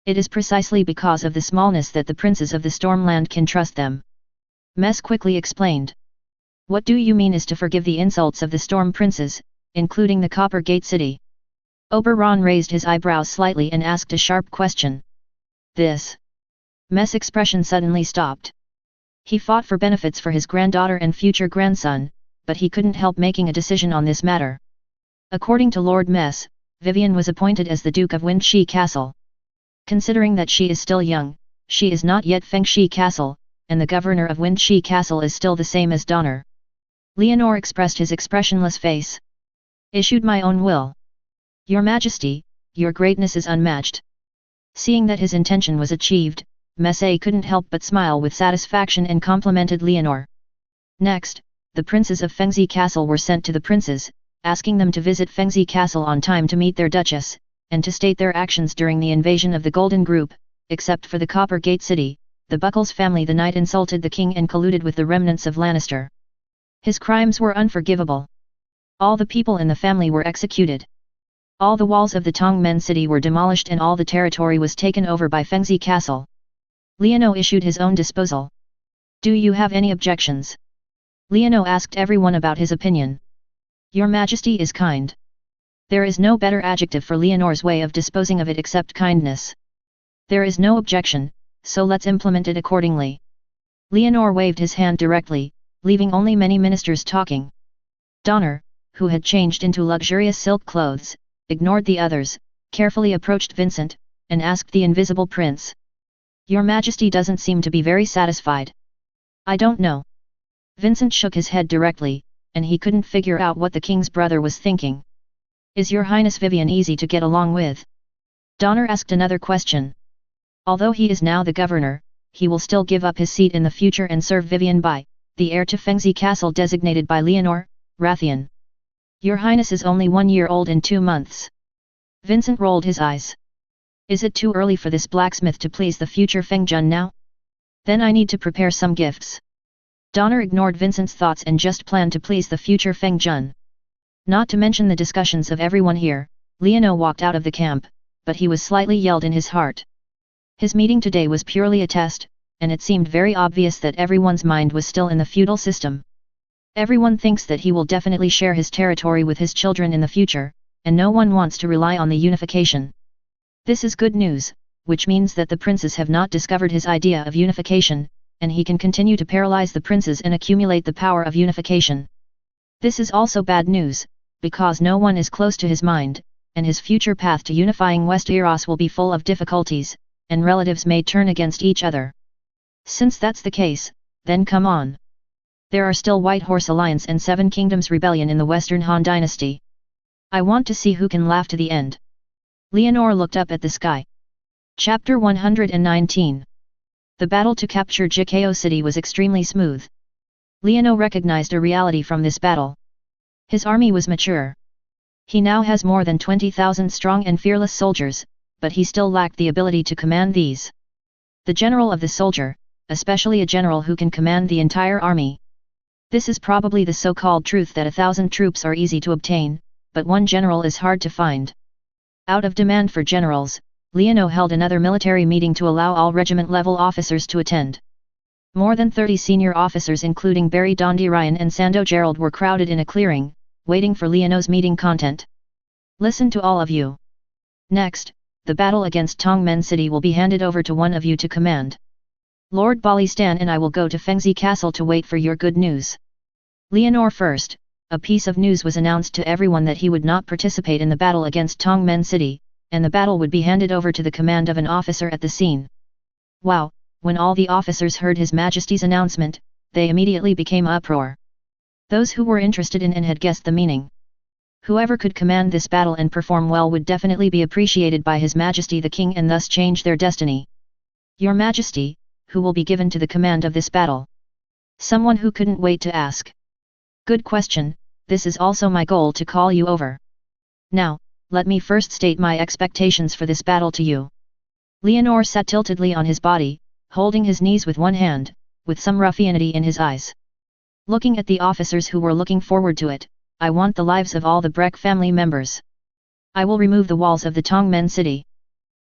It is precisely because of the smallness that the princes of the Stormland can trust them. Mess quickly explained. What do you mean is to forgive the insults of the Storm Princes, including the Copper Gate City? Oberon raised his eyebrows slightly and asked a sharp question. This mess expression suddenly stopped. He fought for benefits for his granddaughter and future grandson, but he couldn't help making a decision on this matter. According to Lord Mess, Vivian was appointed as the Duke of Windshi Castle. Considering that she is still young, she is not yet Fengshi Castle, and the governor of Windshi Castle is still the same as Donner. Leonor expressed his expressionless face. Issued my own will. Your Majesty, your greatness is unmatched. Seeing that his intention was achieved, Messe couldn't help but smile with satisfaction and complimented Leonor. Next, the princes of Fengzi Castle were sent to the princes, asking them to visit Fengzi Castle on time to meet their duchess, and to state their actions during the invasion of the Golden Group. Except for the Copper Gate City, the Buckles family the night insulted the king and colluded with the remnants of Lannister. His crimes were unforgivable. All the people in the family were executed. All the walls of the Tongmen city were demolished and all the territory was taken over by Fengzi Castle. Leono issued his own disposal. Do you have any objections? Leono asked everyone about his opinion. Your Majesty is kind. There is no better adjective for Leonor's way of disposing of it except kindness. There is no objection, so let's implement it accordingly. Leonor waved his hand directly, leaving only many ministers talking. Donner, who had changed into luxurious silk clothes, ignored the others, carefully approached Vincent, and asked the invisible prince. Your Majesty doesn't seem to be very satisfied. I don't know. Vincent shook his head directly, and he couldn't figure out what the king's brother was thinking. Is Your Highness Vivian easy to get along with? Donner asked another question. Although he is now the governor, he will still give up his seat in the future and serve Vivian by, the heir to Fengzi Castle designated by Leonor, Rathian. Your Highness is only 1 year old and 2 months. Vincent rolled his eyes. Is it too early for this blacksmith to please the future Fengjun now? Then I need to prepare some gifts. Donner ignored Vincent's thoughts and just planned to please the future Fengjun. Not to mention the discussions of everyone here, Leono walked out of the camp, but he was slightly yelled in his heart. His meeting today was purely a test, and it seemed very obvious that everyone's mind was still in the feudal system. Everyone thinks that he will definitely share his territory with his children in the future, and no one wants to rely on the unification. This is good news, which means that the princes have not discovered his idea of unification, and he can continue to paralyze the princes and accumulate the power of unification. This is also bad news, because no one is close to his mind, and his future path to unifying Westeros will be full of difficulties, and relatives may turn against each other. Since that's the case, then come on. There are still White Horse Alliance and Seven Kingdoms Rebellion in the Western Han Dynasty. I want to see who can laugh to the end. Leonor looked up at the sky. Chapter 119. The battle to capture Jikao City was extremely smooth. Leono recognized a reality from this battle. His army was mature. He now has more than 20,000 strong and fearless soldiers, but he still lacked the ability to command these. The general of the soldier, especially a general who can command the entire army. This is probably the so-called truth that 1,000 troops are easy to obtain, but one general is hard to find. Out of demand for generals, Leono held another military meeting to allow all regiment-level officers to attend. More than 30 senior officers including Barry Dondarrion and Sando Gerald were crowded in a clearing, waiting for Leono's meeting content. Listen to all of you. Next, the battle against Tongmen City will be handed over to one of you to command. Lord Balistan and I will go to Fengzi Castle to wait for your good news. Leonor first. A piece of news was announced to everyone that he would not participate in the battle against Tongmen City, and the battle would be handed over to the command of an officer at the scene. Wow, when all the officers heard His Majesty's announcement, they immediately became uproar. Those who were interested in and had guessed the meaning. Whoever could command this battle and perform well would definitely be appreciated by His Majesty the King and thus change their destiny. Your Majesty, who will be given to the command of this battle? Someone who couldn't wait to ask. Good question, this is also my goal to call you over. Now, let me first state my expectations for this battle to you. Leonor sat tiltedly on his body, holding his knees with one hand, with some ruffianity in his eyes. Looking at the officers who were looking forward to it, I want the lives of all the Breck family members. I will remove the walls of the Tongmen City.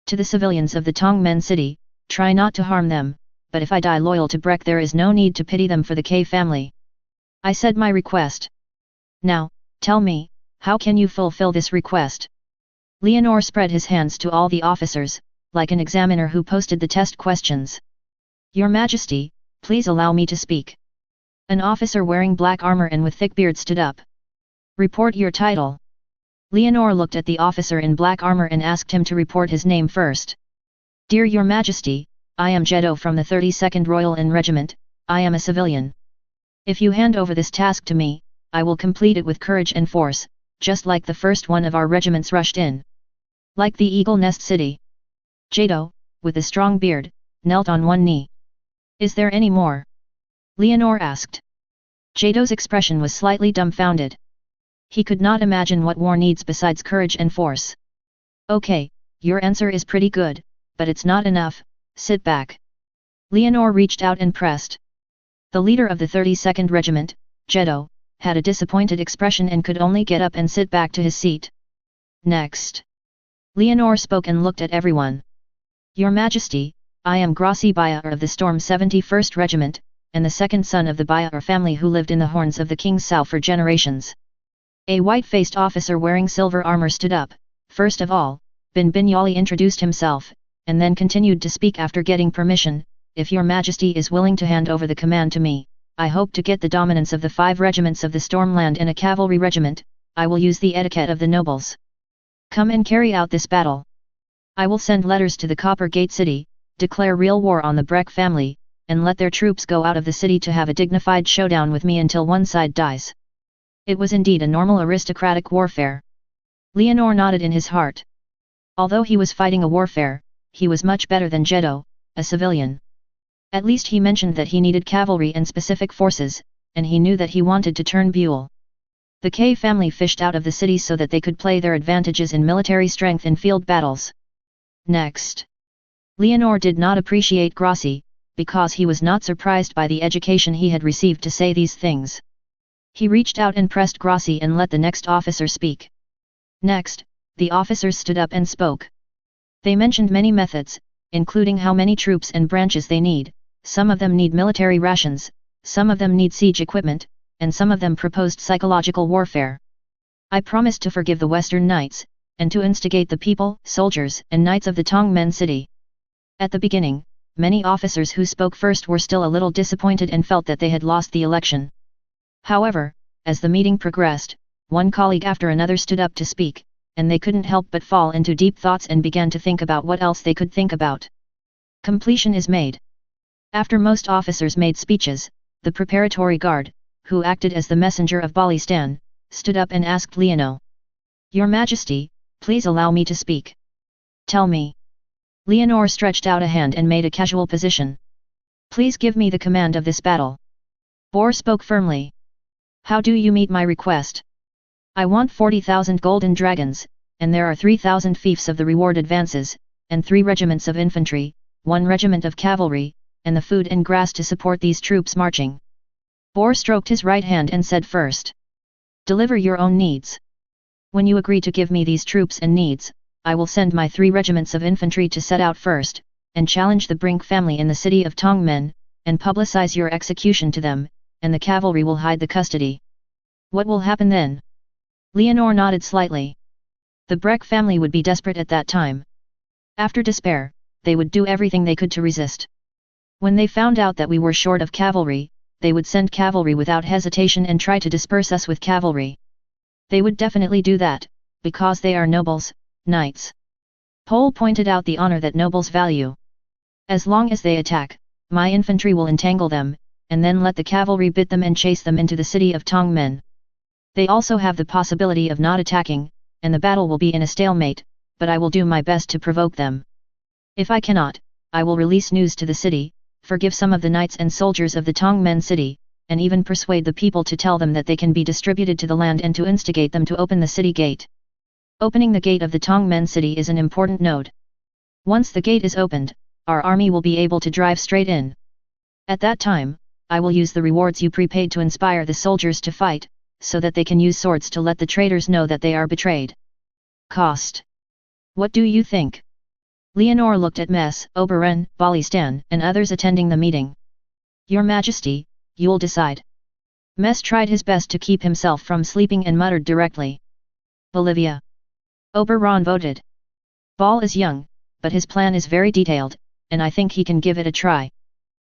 To the civilians of the Tongmen City, try not to harm them, but if I die loyal to Breck there is no need to pity them for the K family. I said my request. Now, tell me, how can you fulfill this request? Leonor spread his hands to all the officers, like an examiner who posted the test questions. Your Majesty, please allow me to speak. An officer wearing black armor and with thick beard stood up. Report your title. Leonor looked at the officer in black armor and asked him to report his name first. Dear Your Majesty, I am Jeddo from the 32nd Royal Inn Regiment. I am a civilian. If you hand over this task to me, I will complete it with courage and force, just like the first one of our regiments rushed in. Like the Eagle Nest City. Jeddo, with a strong beard, knelt on one knee. Is there any more? Leonor asked. Jeddo's expression was slightly dumbfounded. He could not imagine what war needs besides courage and force. Okay, your answer is pretty good, but it's not enough, sit back. Leonor reached out and pressed. The leader of the 32nd Regiment, Jeddo, had a disappointed expression and could only get up and sit back to his seat. Next. Leonor spoke and looked at everyone. Your Majesty, I am Grossi Bayar of the Storm 71st Regiment, and the second son of the Bayar family who lived in the horns of the King's Sow for generations. A white-faced officer wearing silver armor stood up. First of all, Bin Binyali introduced himself, and then continued to speak after getting permission. If Your Majesty is willing to hand over the command to me, I hope to get the dominance of the 5 regiments of the Stormland and a cavalry regiment. I will use the etiquette of the nobles. Come and carry out this battle. I will send letters to the Copper Gate City, declare real war on the Breck family, and let their troops go out of the city to have a dignified showdown with me until one side dies. It was indeed a normal aristocratic warfare. Leonor nodded in his heart. Although he was fighting a warfare, he was much better than Jeddo, a civilian. At least he mentioned that he needed cavalry and specific forces, and he knew that he wanted to turn Buell. The K family fished out of the city so that they could play their advantages in military strength in field battles. Next. Leonor did not appreciate Grossi, because he was not surprised by the education he had received to say these things. He reached out and pressed Grossi and let the next officer speak. Next, the officers stood up and spoke. They mentioned many methods, including how many troops and branches they need. Some of them need military rations, some of them need siege equipment, and some of them proposed psychological warfare. I promised to forgive the Western Knights, and to instigate the people, soldiers, and knights of the Tongmen city. At the beginning, many officers who spoke first were still a little disappointed and felt that they had lost the election. However, as the meeting progressed, one colleague after another stood up to speak, and they couldn't help but fall into deep thoughts and began to think about what else they could think about. Completion is made. After most officers made speeches, the preparatory guard, who acted as the messenger of Balistan, stood up and asked Leonor. Your Majesty, please allow me to speak. Tell me. Leonor stretched out a hand and made a casual position. Please give me the command of this battle. Bor spoke firmly. How do you meet my request? I want 40,000 golden dragons, and there are 3,000 fiefs of the reward advances, and 3 regiments of infantry, 1 regiment of cavalry, and the food and grass to support these troops marching. Bor stroked his right hand and said first. Deliver your own needs. When you agree to give me these troops and needs, I will send my 3 regiments of infantry to set out first, and challenge the Brink family in the city of Tongmen, and publicize your execution to them, and the cavalry will hide the custody. What will happen then? Leonor nodded slightly. The Breck family would be desperate at that time. After despair, they would do everything they could to resist. When they found out that we were short of cavalry, they would send cavalry without hesitation and try to disperse us with cavalry. They would definitely do that, because they are nobles, knights. Pole pointed out the honor that nobles value. As long as they attack, my infantry will entangle them, and then let the cavalry beat them and chase them into the city of Tongmen. They also have the possibility of not attacking, and the battle will be in a stalemate, but I will do my best to provoke them. If I cannot, I will release news to the city, forgive some of the knights and soldiers of the Tongmen city, and even persuade the people to tell them that they can be distributed to the land and to instigate them to open the city gate. Opening the gate of the Tongmen city is an important node. Once the gate is opened, our army will be able to drive straight in. At that time, I will use the rewards you prepaid to inspire the soldiers to fight, so that they can use swords to let the traitors know that they are betrayed. Cost. What do you think? Leonor looked at Mess, Oberon, Balistan, and others attending the meeting. Your Majesty, you'll decide. Mess tried his best to keep himself from sleeping and muttered directly. Bolivia. Oberon voted. Ball is young, but his plan is very detailed, and I think he can give it a try.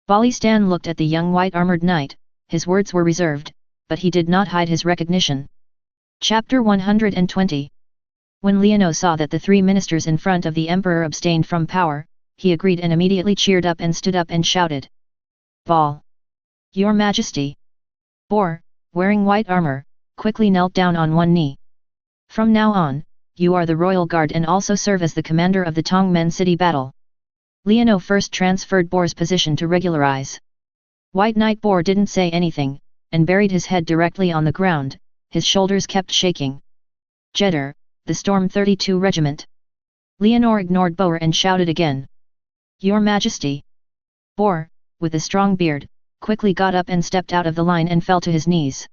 Balistan looked at the young white-armored knight, his words were reserved, but he did not hide his recognition. Chapter 120. When Leono saw that the three ministers in front of the emperor abstained from power, he agreed and immediately cheered up and stood up and shouted. Ball. Your Majesty. Bor, wearing white armor, quickly knelt down on one knee. From now on, you are the royal guard and also serve as the commander of the Tongmen city battle. Leono first transferred Bor's position to regularize. White Knight Bor didn't say anything, and buried his head directly on the ground, his shoulders kept shaking. Jedder, the Storm 32 Regiment. Leonor ignored Bor and shouted again. Your Majesty. Bor, with a strong beard, quickly got up and stepped out of the line and fell to his knees.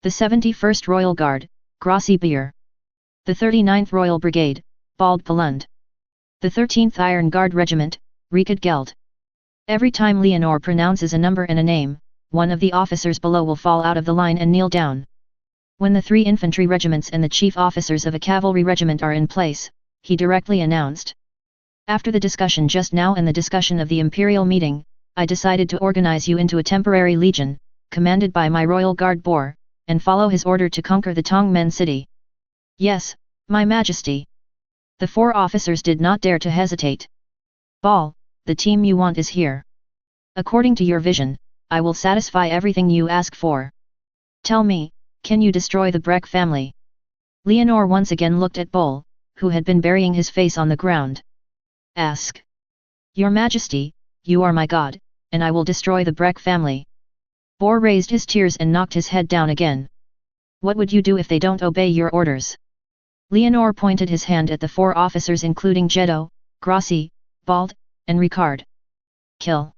The 71st Royal Guard, Grossi Beer. The 39th Royal Brigade, Bald Palund. The 13th Iron Guard Regiment, Rieked Geld. Every time Leonor pronounces a number and a name, one of the officers below will fall out of the line and kneel down. When the 3 infantry regiments and the chief officers of a cavalry regiment are in place, he directly announced. After the discussion just now and the discussion of the imperial meeting, I decided to organize you into a temporary legion, commanded by my royal guard Bor, and follow his order to conquer the Tongmen city. Yes, my Majesty. The 4 officers did not dare to hesitate. Ball, the team you want is here. According to your vision, I will satisfy everything you ask for. Tell me, can you destroy the Breck family? Leonor once again looked at Bol, who had been burying his face on the ground. Ask. Your Majesty, you are my god, and I will destroy the Breck family. Bor raised his tears and knocked his head down again. What would you do if they don't obey your orders? Leonor pointed his hand at the 4 officers including Jeddo, Grossi, Bald, and Ricard. Kill.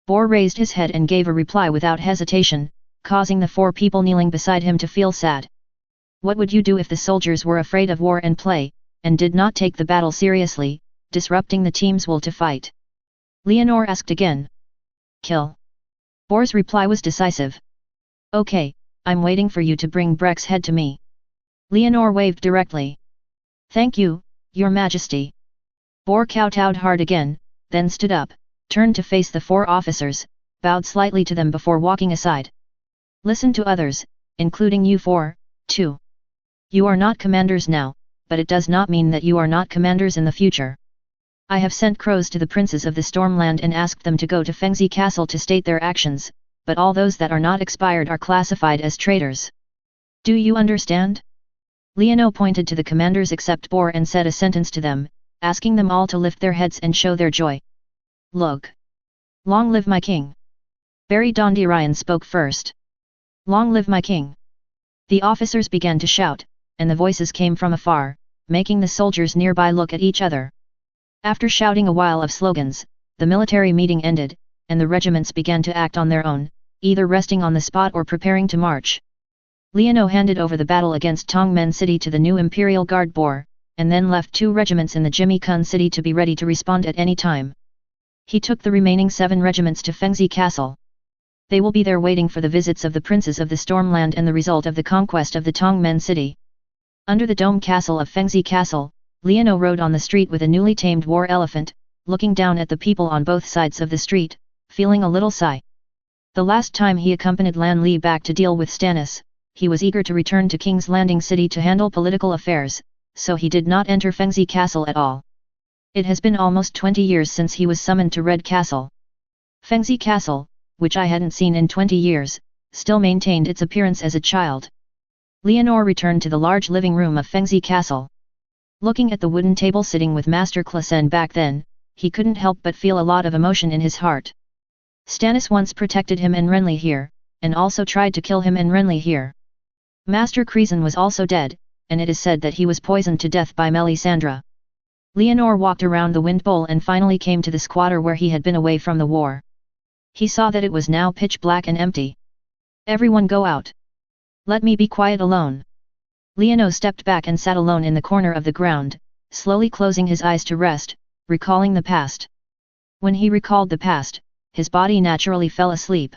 Bor raised his head and gave a reply without hesitation, causing the 4 people kneeling beside him to feel sad. What would you do if the soldiers were afraid of war and play, and did not take the battle seriously, disrupting the team's will to fight? Leonor asked again. Kill. Bor's reply was decisive. Okay, I'm waiting for you to bring Breck's head to me. Leonor waved directly. Thank you, Your Majesty. Bor kowtowed hard again, then stood up, turned to face the 4 officers, bowed slightly to them before walking aside. Listen to others, including you 4, too. You are not commanders now, but it does not mean that you are not commanders in the future. I have sent crows to the princes of the Stormland and asked them to go to Fengzi Castle to state their actions, but all those that are not expired are classified as traitors. Do you understand? Leono pointed to the commanders except Bor and said a sentence to them, asking them all to lift their heads and show their joy. Look. Long live my king. Barry Dondirian spoke first. Long live my king. The officers began to shout, and the voices came from afar, making the soldiers nearby look at each other. After shouting a while of slogans, the military meeting ended, and the regiments began to act on their own, either resting on the spot or preparing to march. Leono handed over the battle against Tongmen City to the new Imperial Guard Bor, and then left 2 regiments in the Jimmy Kun City to be ready to respond at any time. He took the remaining 7 regiments to Fengzi Castle. They will be there waiting for the visits of the princes of the Stormland and the result of the conquest of the Tongmen City. Under the dome castle of Fengzi Castle, Leono rode on the street with a newly tamed war elephant, looking down at the people on both sides of the street, feeling a little sigh. The last time he accompanied Lan Li back to deal with Stannis, he was eager to return to King's Landing City to handle political affairs, so he did not enter Fengzi Castle at all. It has been almost 20 years since he was summoned to Red Castle. Fengzi Castle, which I hadn't seen in 20 years, still maintained its appearance as a child. Leonor returned to the large living room of Fengzi Castle. Looking at the wooden table sitting with Master Clasen back then, he couldn't help but feel a lot of emotion in his heart. Stannis once protected him and Renly here, and also tried to kill him and Renly here. Master Creason was also dead, and it is said that he was poisoned to death by Melisandre. Leonor walked around the wind bowl and finally came to the squatter where he had been away from the war. He saw that it was now pitch black and empty. Everyone go out. Let me be quiet alone. Leono stepped back and sat alone in the corner of the ground, slowly closing his eyes to rest, recalling the past. When he recalled the past, his body naturally fell asleep.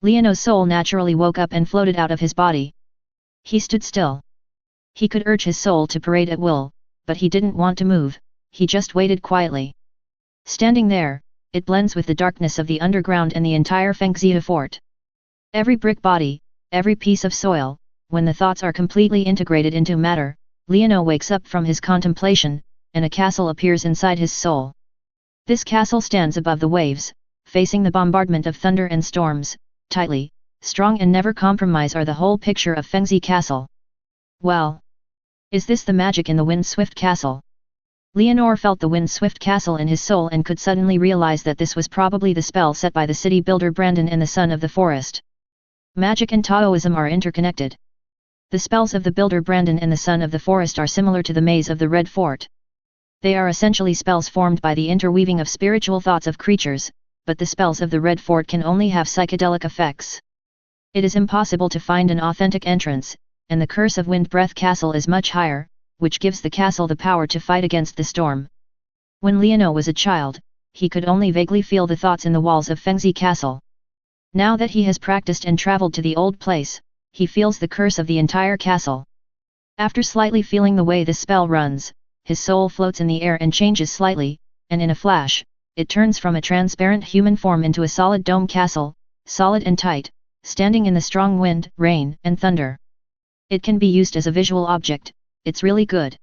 Leono's soul naturally woke up and floated out of his body. He stood still. He could urge his soul to parade at will, but he didn't want to move, he just waited quietly. Standing there, it blends with the darkness of the underground and the entire Fengxia fort. Every brick body, every piece of soil, when the thoughts are completely integrated into matter, Leono wakes up from his contemplation, and a castle appears inside his soul. This castle stands above the waves, facing the bombardment of thunder and storms, tightly, strong and never compromise are the whole picture of Fengxi Castle. Well, is this the magic in the wind-swift castle? Leonor felt the wind-swift castle in his soul and could suddenly realize that this was probably the spell set by the city builder Brandon and the son of the forest. Magic and Taoism are interconnected. The spells of the builder Brandon and the son of the forest are similar to the maze of the Red Fort. They are essentially spells formed by the interweaving of spiritual thoughts of creatures, but the spells of the Red Fort can only have psychedelic effects. It is impossible to find an authentic entrance, and the curse of Wind Breath Castle is much higher, which gives the castle the power to fight against the storm. When Leono was a child, he could only vaguely feel the thoughts in the walls of Fengxi Castle. Now that he has practiced and traveled to the old place, he feels the curse of the entire castle. After slightly feeling the way this spell runs, his soul floats in the air and changes slightly, and in a flash, it turns from a transparent human form into a solid dome castle, solid and tight, standing in the strong wind, rain, and thunder. It can be used as a visual object, it's really good.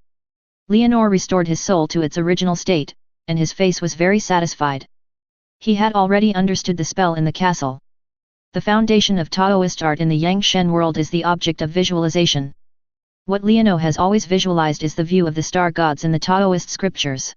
Leonor restored his soul to its original state, and his face was very satisfied. He had already understood the spell in the castle. The foundation of Taoist art in the Yangshen world is the object of visualization. What Leono has always visualized is the view of the star gods in the Taoist scriptures.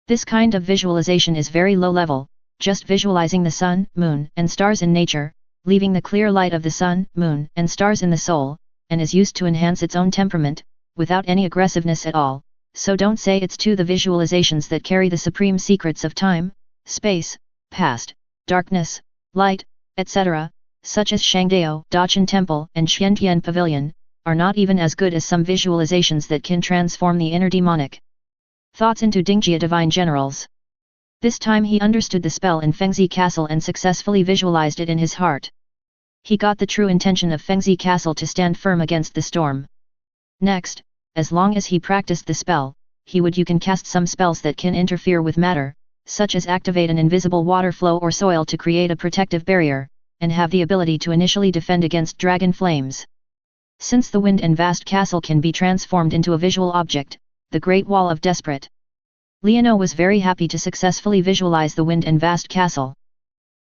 This kind of visualization is very low level, just visualizing the sun, moon, and stars in nature, leaving the clear light of the sun, moon, and stars in the soul, and is used to enhance its own temperament, without any aggressiveness at all, so don't say it's to the visualizations that carry the supreme secrets of time, space, past, darkness, light, etc., such as Shangdao, Dachan Temple, and Xiantian Pavilion, are not even as good as some visualizations that can transform the inner demonic thoughts into Dingjia divine generals. This time he understood the spell in Fengxi Castle and successfully visualized it in his heart. He got the true intention of Fengxi Castle to stand firm against the storm. Next, as long as he practiced the spell, you can cast some spells that can interfere with matter, such as activate an invisible water flow or soil to create a protective barrier, and have the ability to initially defend against dragon flames. Since the wind and vast castle can be transformed into a visual object, the Great Wall of Desperate. Leono was very happy to successfully visualize the wind and vast castle.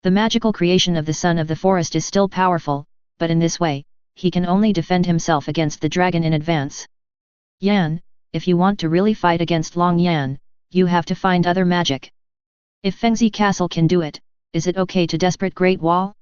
The magical creation of the son of the forest is still powerful, but in this way, he can only defend himself against the dragon in advance. Yan, if you want to really fight against Long Yan, you have to find other magic. If Fengxi Castle can do it, is it okay to Desperate Great Wall?